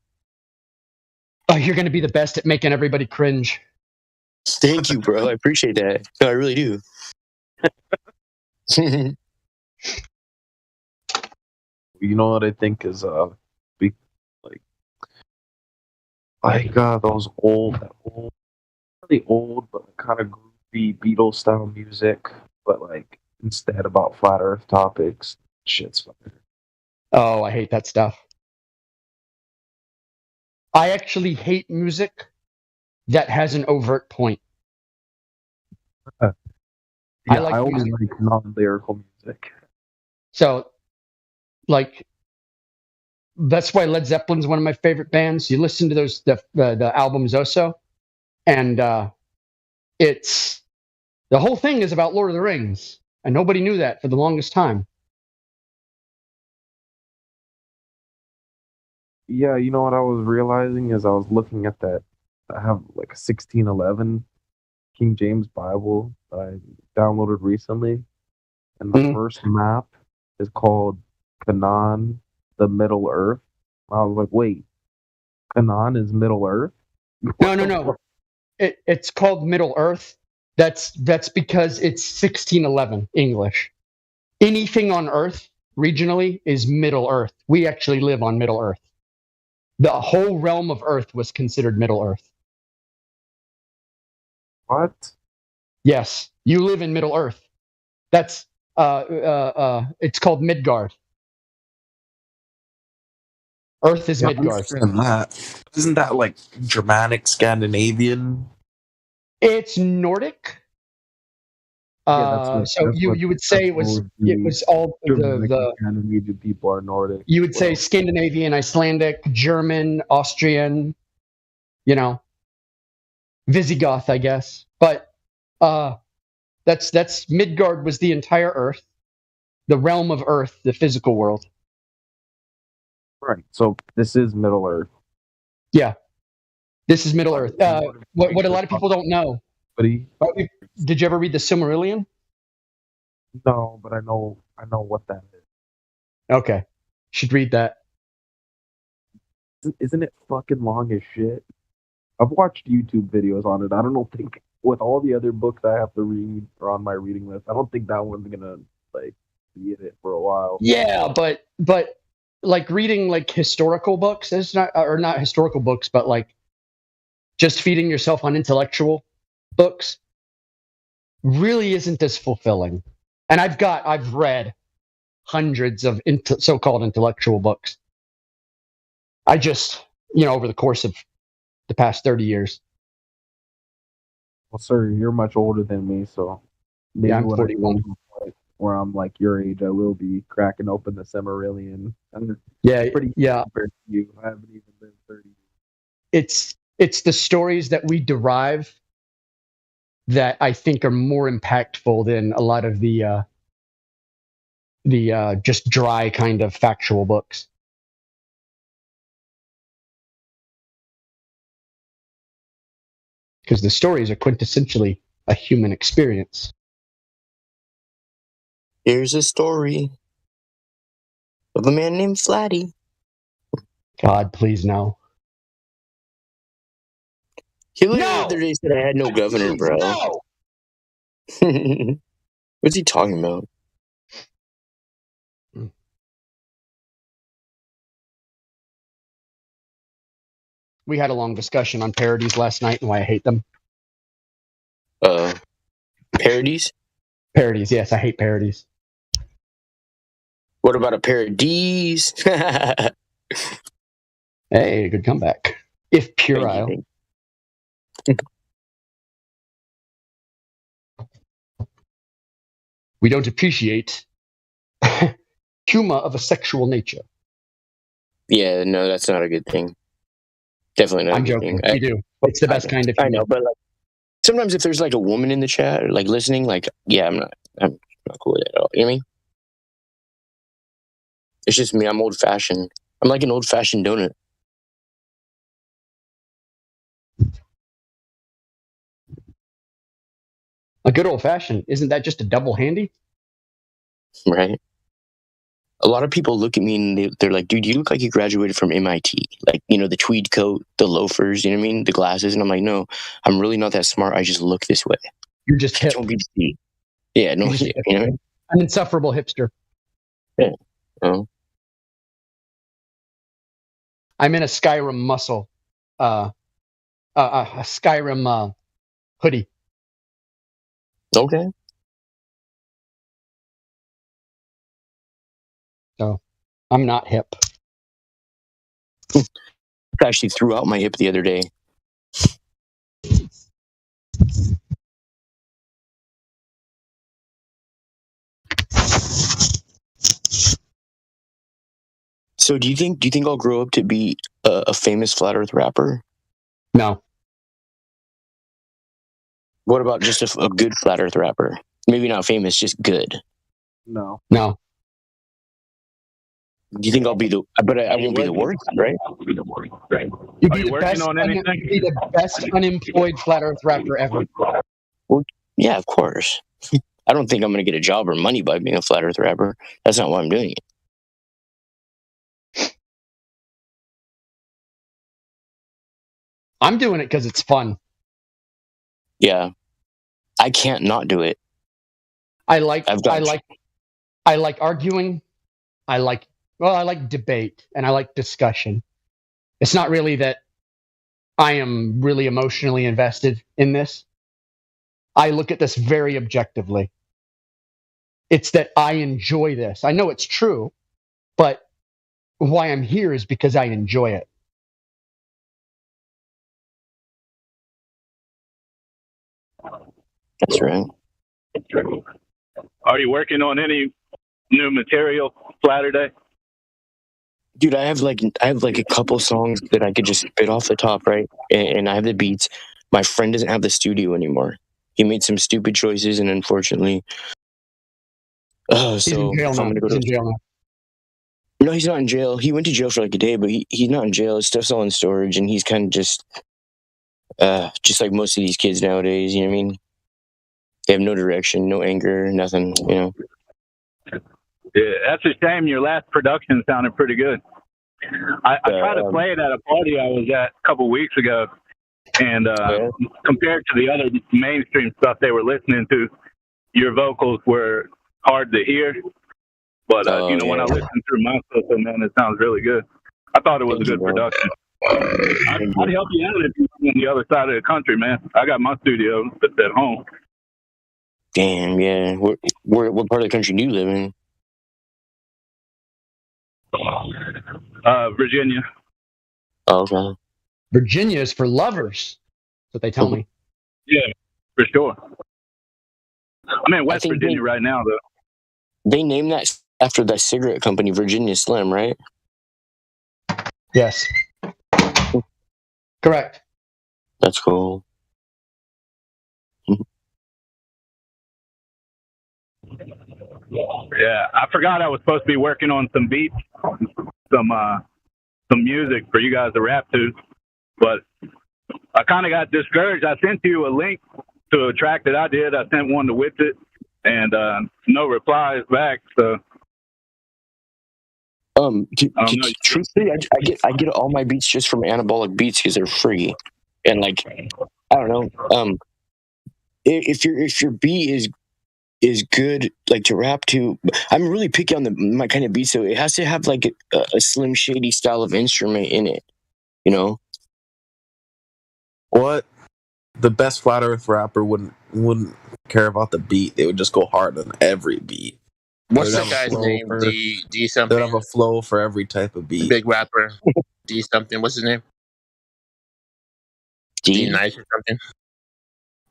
Oh, you're going to be the best at making everybody cringe. Thank you, bro. I appreciate that. No, I really do. You know what I think is those really old but kind of groovy Beatles style music, but like instead about flat Earth topics. Shit's fire. Oh, I hate that stuff. I actually hate music that has an overt point. Yeah, I only music. like non-lyrical music. So, like, that's why Led Zeppelin's one of my favorite bands. You listen to the album Zoso, and it's the whole thing is about Lord of the Rings, and nobody knew that for the longest time. Yeah, you know what I was realizing as I was looking at that. I have like a 1611 King James Bible that I downloaded recently, and the first map is called Canaan, the Middle Earth. I was like, wait, Canaan is Middle Earth? No. It's called Middle Earth. That's because it's 1611 English. Anything on Earth regionally is Middle Earth. We actually live on Middle Earth. The whole realm of Earth was considered Middle Earth. What? Yes, you live in Middle Earth. That's it's called Midgard. Earth is Midgard. Isn't that like Germanic, Scandinavian? It's Nordic. So you would say it was all the Scandinavian people are Nordic. You would say Scandinavian, Icelandic, German, Austrian. Visigoth, I guess. But that's Midgard was the entire Earth, the realm of Earth, the physical world. Right. So this is Middle Earth. Yeah, this is Middle Earth. What a lot of people don't know. Did you ever read the Silmarillion? No, but I know what that is. Okay, should read that. Isn't it fucking long as shit? I've watched YouTube videos on it. I don't think with all the other books I have to read or on my reading list, I don't think that one's gonna be in it for a while. Yeah, but like reading like historical books is not historical books, but like just feeding yourself on intellectual books really isn't as fulfilling. And I've read hundreds of so-called intellectual books. I just, over the course of the past 30 years. Well, sir, you're much older than me, so maybe I'm 41. Where I'm like your age, I will be cracking open the Silmarillion. Pretty compared to you. I haven't even been 30. It's the stories that we derive that I think are more impactful than a lot of the just dry kind of factual books. Because the stories are quintessentially a human experience. Here's a story of a man named Flatty. God, please no. He literally the other day said I had no governor, bro. No. What's he talking about? We had a long discussion on parodies last night and why I hate them. Parodies? Parodies, yes, I hate parodies. What about a parodies? Hey, good comeback. If puerile. We don't appreciate humor of a sexual nature. Yeah, no, that's not a good thing. Definitely not. I'm joking. We do. It's the best kind of humor. I know, but like sometimes if there's like a woman in the chat or like listening, like I'm not cool with it at all. You know what I mean? It's just me. I'm old fashioned. I'm like an old fashioned donut. A good old fashioned. Isn't that just a double handy? Right. A lot of people look at me and they're like, dude, you look like you graduated from MIT. Like, the tweed coat, the loafers, you know what I mean? The glasses. And I'm like, no, I'm really not that smart. I just look this way. You're just hip. Don't be deceived. Yeah, no, you know what I mean? An insufferable hipster. Yeah. Oh. I'm in a Skyrim muscle. A Skyrim hoodie. Okay. So I'm not hip. I actually threw out my hip the other day. So do you think I'll grow up to be a famous flat Earth rapper? No. What about just a good flat Earth rapper? Maybe not famous, just good. No. No. Do you think I'll be the? But I won't be the worst, right? You'd be the best unemployed flat Earth rapper ever. Well, yeah, of course. I don't think I'm going to get a job or money by being a flat Earth rapper. That's not why I'm doing it. I'm doing it because it's fun. Yeah, I can't not do it. I like arguing. I like debate and I like discussion. It's not really that I am really emotionally invested in this. I look at this very objectively. It's that I enjoy this. I know it's true, but why I'm here is because I enjoy it. That's right. Are you working on any new material Saturday? Dude, I have like a couple songs that I could just spit off the top, right? And I have the beats. my friend doesn't have the studio anymore. He made some stupid choices, and unfortunately, He's in jail if now. I'm gonna go He's to in jail now. no, he's not in jail. He went to jail for like a day, but he's not in jail. His stuff's all in storage, and he's kind of just like most of these kids nowadays. You know what I mean? They have no direction, no anger, nothing. You know. Yeah, that's a shame. Your last production sounded pretty good. I tried to play it at a party I was at a couple weeks ago, and compared to the other mainstream stuff they were listening to, your vocals were hard to hear. But when I listened through my system, man, it sounds really good. I thought it was a good production. I'd help you out if you were on the other side of the country, man. I got my studio at home. Damn, yeah. What part of the country do you live in? Virginia. Oh, okay. Virginia is for lovers. That's what they tell me. Yeah, for sure. I'm in West Virginia right now, though. They named that after that cigarette company, Virginia Slim, right? Yes. Correct. That's cool. Yeah, I forgot I was supposed to be working on some beats, some music for you guys to rap to, but I kind of got discouraged. I sent you a link to a track that I did. I sent one to Witsit, and no replies back. So, truthfully, I get all my beats just from Anabolic Beats because they're free, and like I don't know, if your beat is good, like to rap to. I'm really picky on my kind of beat, so it has to have like a Slim Shady style of instrument in it, you know. What? The best Flat Earth rapper wouldn't care about the beat. They would just go hard on every beat. What's that guy's name? D something. They'd have a flow for every type of beat. Big rapper. D something. What's his name? D Nice or something.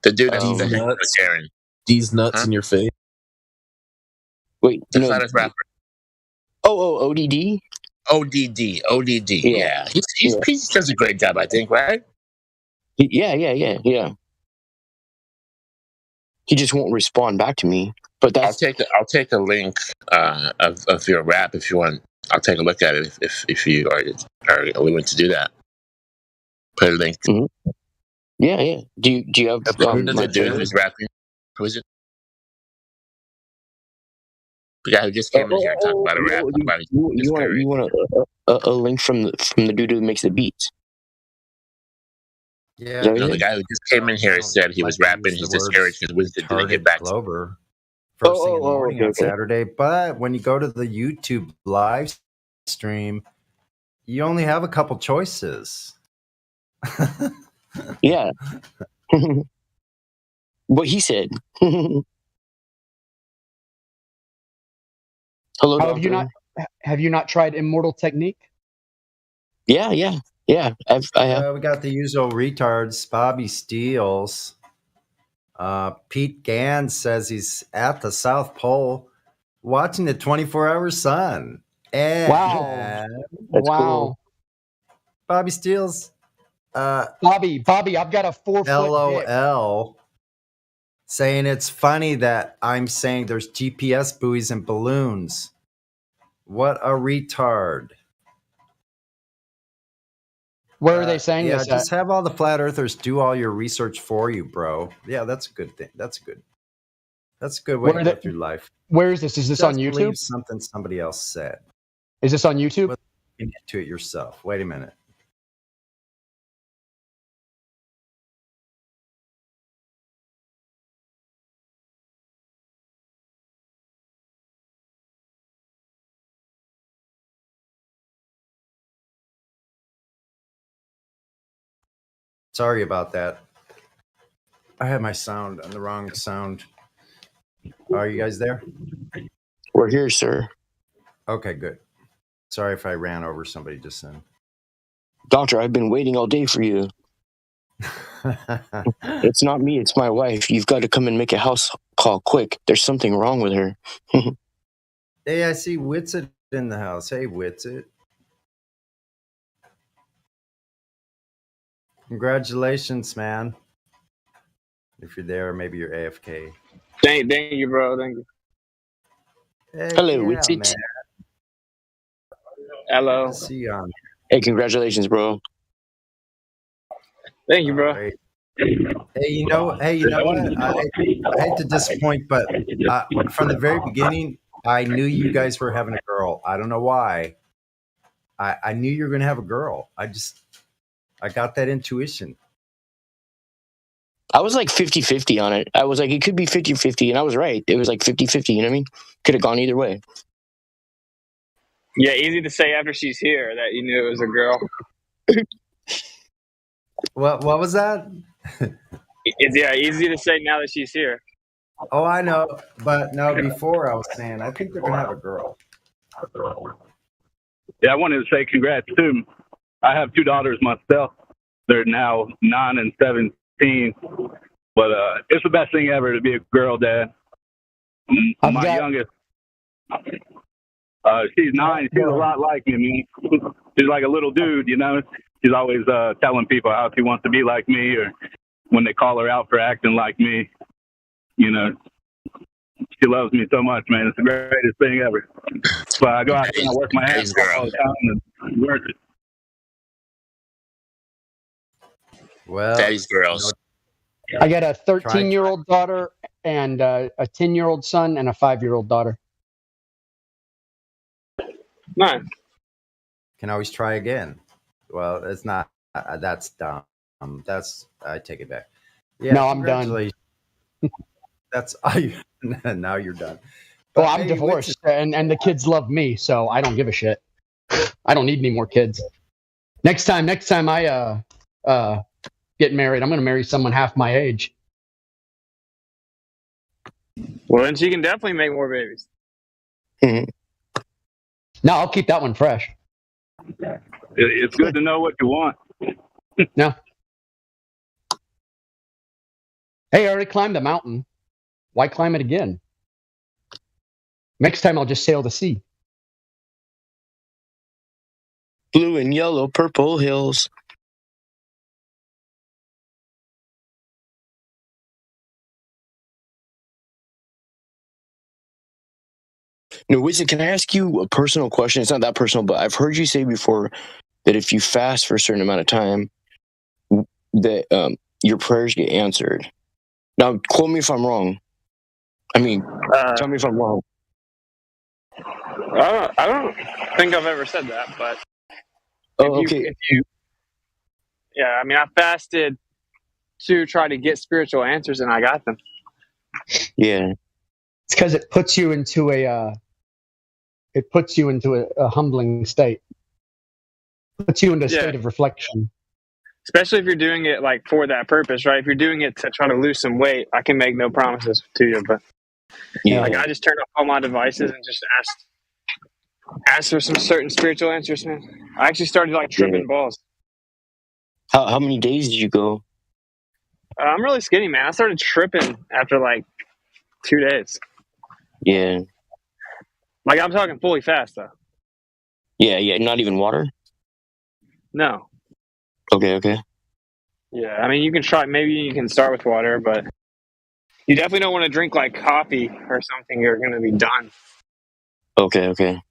The dude that's Karen. D's nuts in your face. Wait, the Flat Earth rapper. ODD. ODD. Yeah. He does a great job, I think, right? Yeah. He just won't respond back to me. But I'll take a link of your rap if you want. I'll take a look at it if you are willing to do that. Put a link. Mm-hmm. Yeah. Do you have the dude who's rapping? Who is it? The guy who just came in here and talked about a rap. You want a link from the dude who makes the beats? Yeah. The guy who just came in here said he was rapping. He's discouraged because Winston didn't get back. Glover. First thing in the morning on Saturday, but when you go to the YouTube live stream, you only have a couple choices. Yeah. What he said. Hello, have you not tried Immortal Technique? Yeah. I have. We got the usual retards. Bobby Steels. Pete Gans says he's at the South Pole watching the 24-hour sun. And wow. Wow. Cool. Bobby Steels. Bobby, I've got a 4 foot LOL. Saying it's funny that I'm saying there's GPS buoys and balloons. What a retard. Where are they saying this? Just have all the flat earthers do all your research for you, bro. Yeah, that's a good thing. That's a good way to go through life. Where is this? Is this on YouTube? Believe something somebody else said. Is this on YouTube? Look into it yourself. Wait a minute. Sorry about that. I had my sound on the wrong sound. Are you guys there? We're here, sir. Okay, good. Sorry if I ran over somebody just then. Doctor, I've been waiting all day for you. It's not me, it's my wife. You've got to come and make a house call quick. There's something wrong with her. Hey, I see Witsit in the house. Hey, Witsit. Congratulations, man. If you're there, maybe you're AFK. Thank you, bro. Thank you. Hey, Hello, yeah, it's it. man. Hello. Good to see you on. Hey, congratulations, bro. Thank you, bro. Hey, you know what? I hate to disappoint, but from the very beginning, I knew you guys were having a girl. I don't know why. I knew you were going to have a girl. I got that intuition. I was like 50-50 on it. I was like, it could be 50-50, and I was right. It was like 50-50, you know what I mean? Could have gone either way. Yeah, easy to say after she's here that you knew it was a girl. What was that? It's easy to say now that she's here. Oh, I know. But no, before I was saying, I think they're going to have a girl. Yeah, I wanted to say congrats too. I have 2 daughters myself. They're now 9 and 17. But it's the best thing ever to be a girl dad. My youngest, she's 9. She's a lot like me. She's like a little dude, you know. She's always telling people how she wants to be like me, or when they call her out for acting like me, you know. She loves me so much, man. It's the greatest thing ever. So I go out there and I work my ass off all the time, and it's worth it. Well, Daddy's girls. I got a 13-year-old daughter and a 10-year-old son and a 5-year-old daughter. Nice. Can always try again. Well, it's not. That's dumb. I take it back. Yeah, No, I'm done. That's now you're done. Well, I'm divorced, and the kids love me, so I don't give a shit. I don't need any more kids. Next time I get married, I'm going to marry someone half my age. Well, then she can definitely make more babies. No, I'll keep that one fresh. It's good to know what you want. No. Hey, I already climbed the mountain. Why climb it again? Next time I'll just sail the sea. Blue and yellow, purple hills. No, Winston, can I ask you a personal question? It's not that personal, but I've heard you say before that if you fast for a certain amount of time, that your prayers get answered. Now, quote me if I'm wrong. I mean, tell me if I'm wrong. I don't think I've ever said that, but okay. Yeah, I mean, I fasted to try to get spiritual answers, and I got them. Yeah, it's because it puts you into a humbling state. Puts you into a state of reflection. Especially if you're doing it like for that purpose, right? If you're doing it to try to lose some weight, I can make no promises to you, but like I just turned off all my devices and just asked for some certain spiritual answers, man. I actually started like tripping balls. How many days did you go? I'm really skinny, man. I started tripping after like 2 days. Yeah. Like I'm talking fully fast though. Yeah. Not even water? No. Okay. Yeah, I mean, you can try. Maybe you can start with water, but you definitely don't want to drink like coffee or something. You're going to be done. Okay.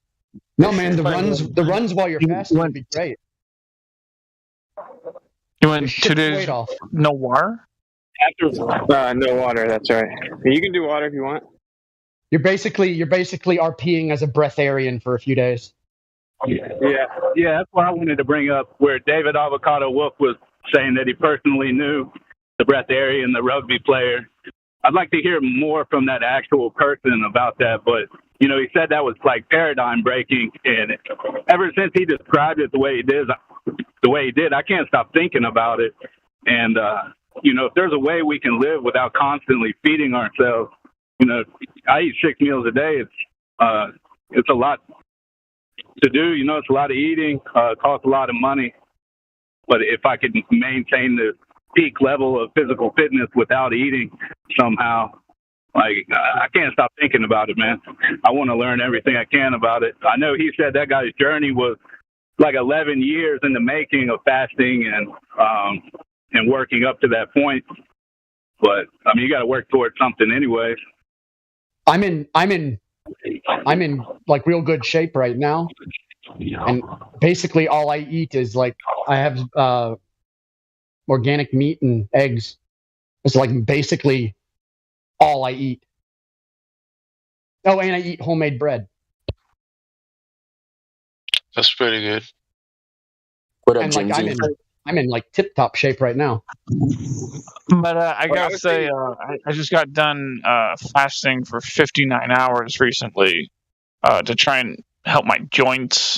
No, man, the runs while you're fasting would be great. You went 2 days, no water? No water, that's right. You can do water if you want. You're basically RPing as a breatharian for a few days. Yeah, that's what I wanted to bring up, where David Avocado Wolf was saying that he personally knew the breatharian, the rugby player. I'd like to hear more from that actual person about that, but, you know, he said that was like paradigm breaking, and ever since he described it the way he did, I can't stop thinking about it. And, you know, if there's a way we can live without constantly feeding ourselves, you know, I eat 6 meals a day. It's a lot to do, you know, it's a lot of eating, costs a lot of money. But if I could maintain the peak level of physical fitness without eating somehow, like, I can't stop thinking about it, man. I want to learn everything I can about it. I know he said that guy's journey was like 11 years in the making of fasting and working up to that point. But I mean, you got to work towards something anyway. I'm in like real good shape right now, and basically all I eat is like I have organic meat and eggs. It's like basically all I eat. Oh, and I eat homemade bread. That's pretty good. What up, And like Jim? I'm in like tip top shape right now. But I gotta say, I just got done fasting for 59 hours recently to try and help my joints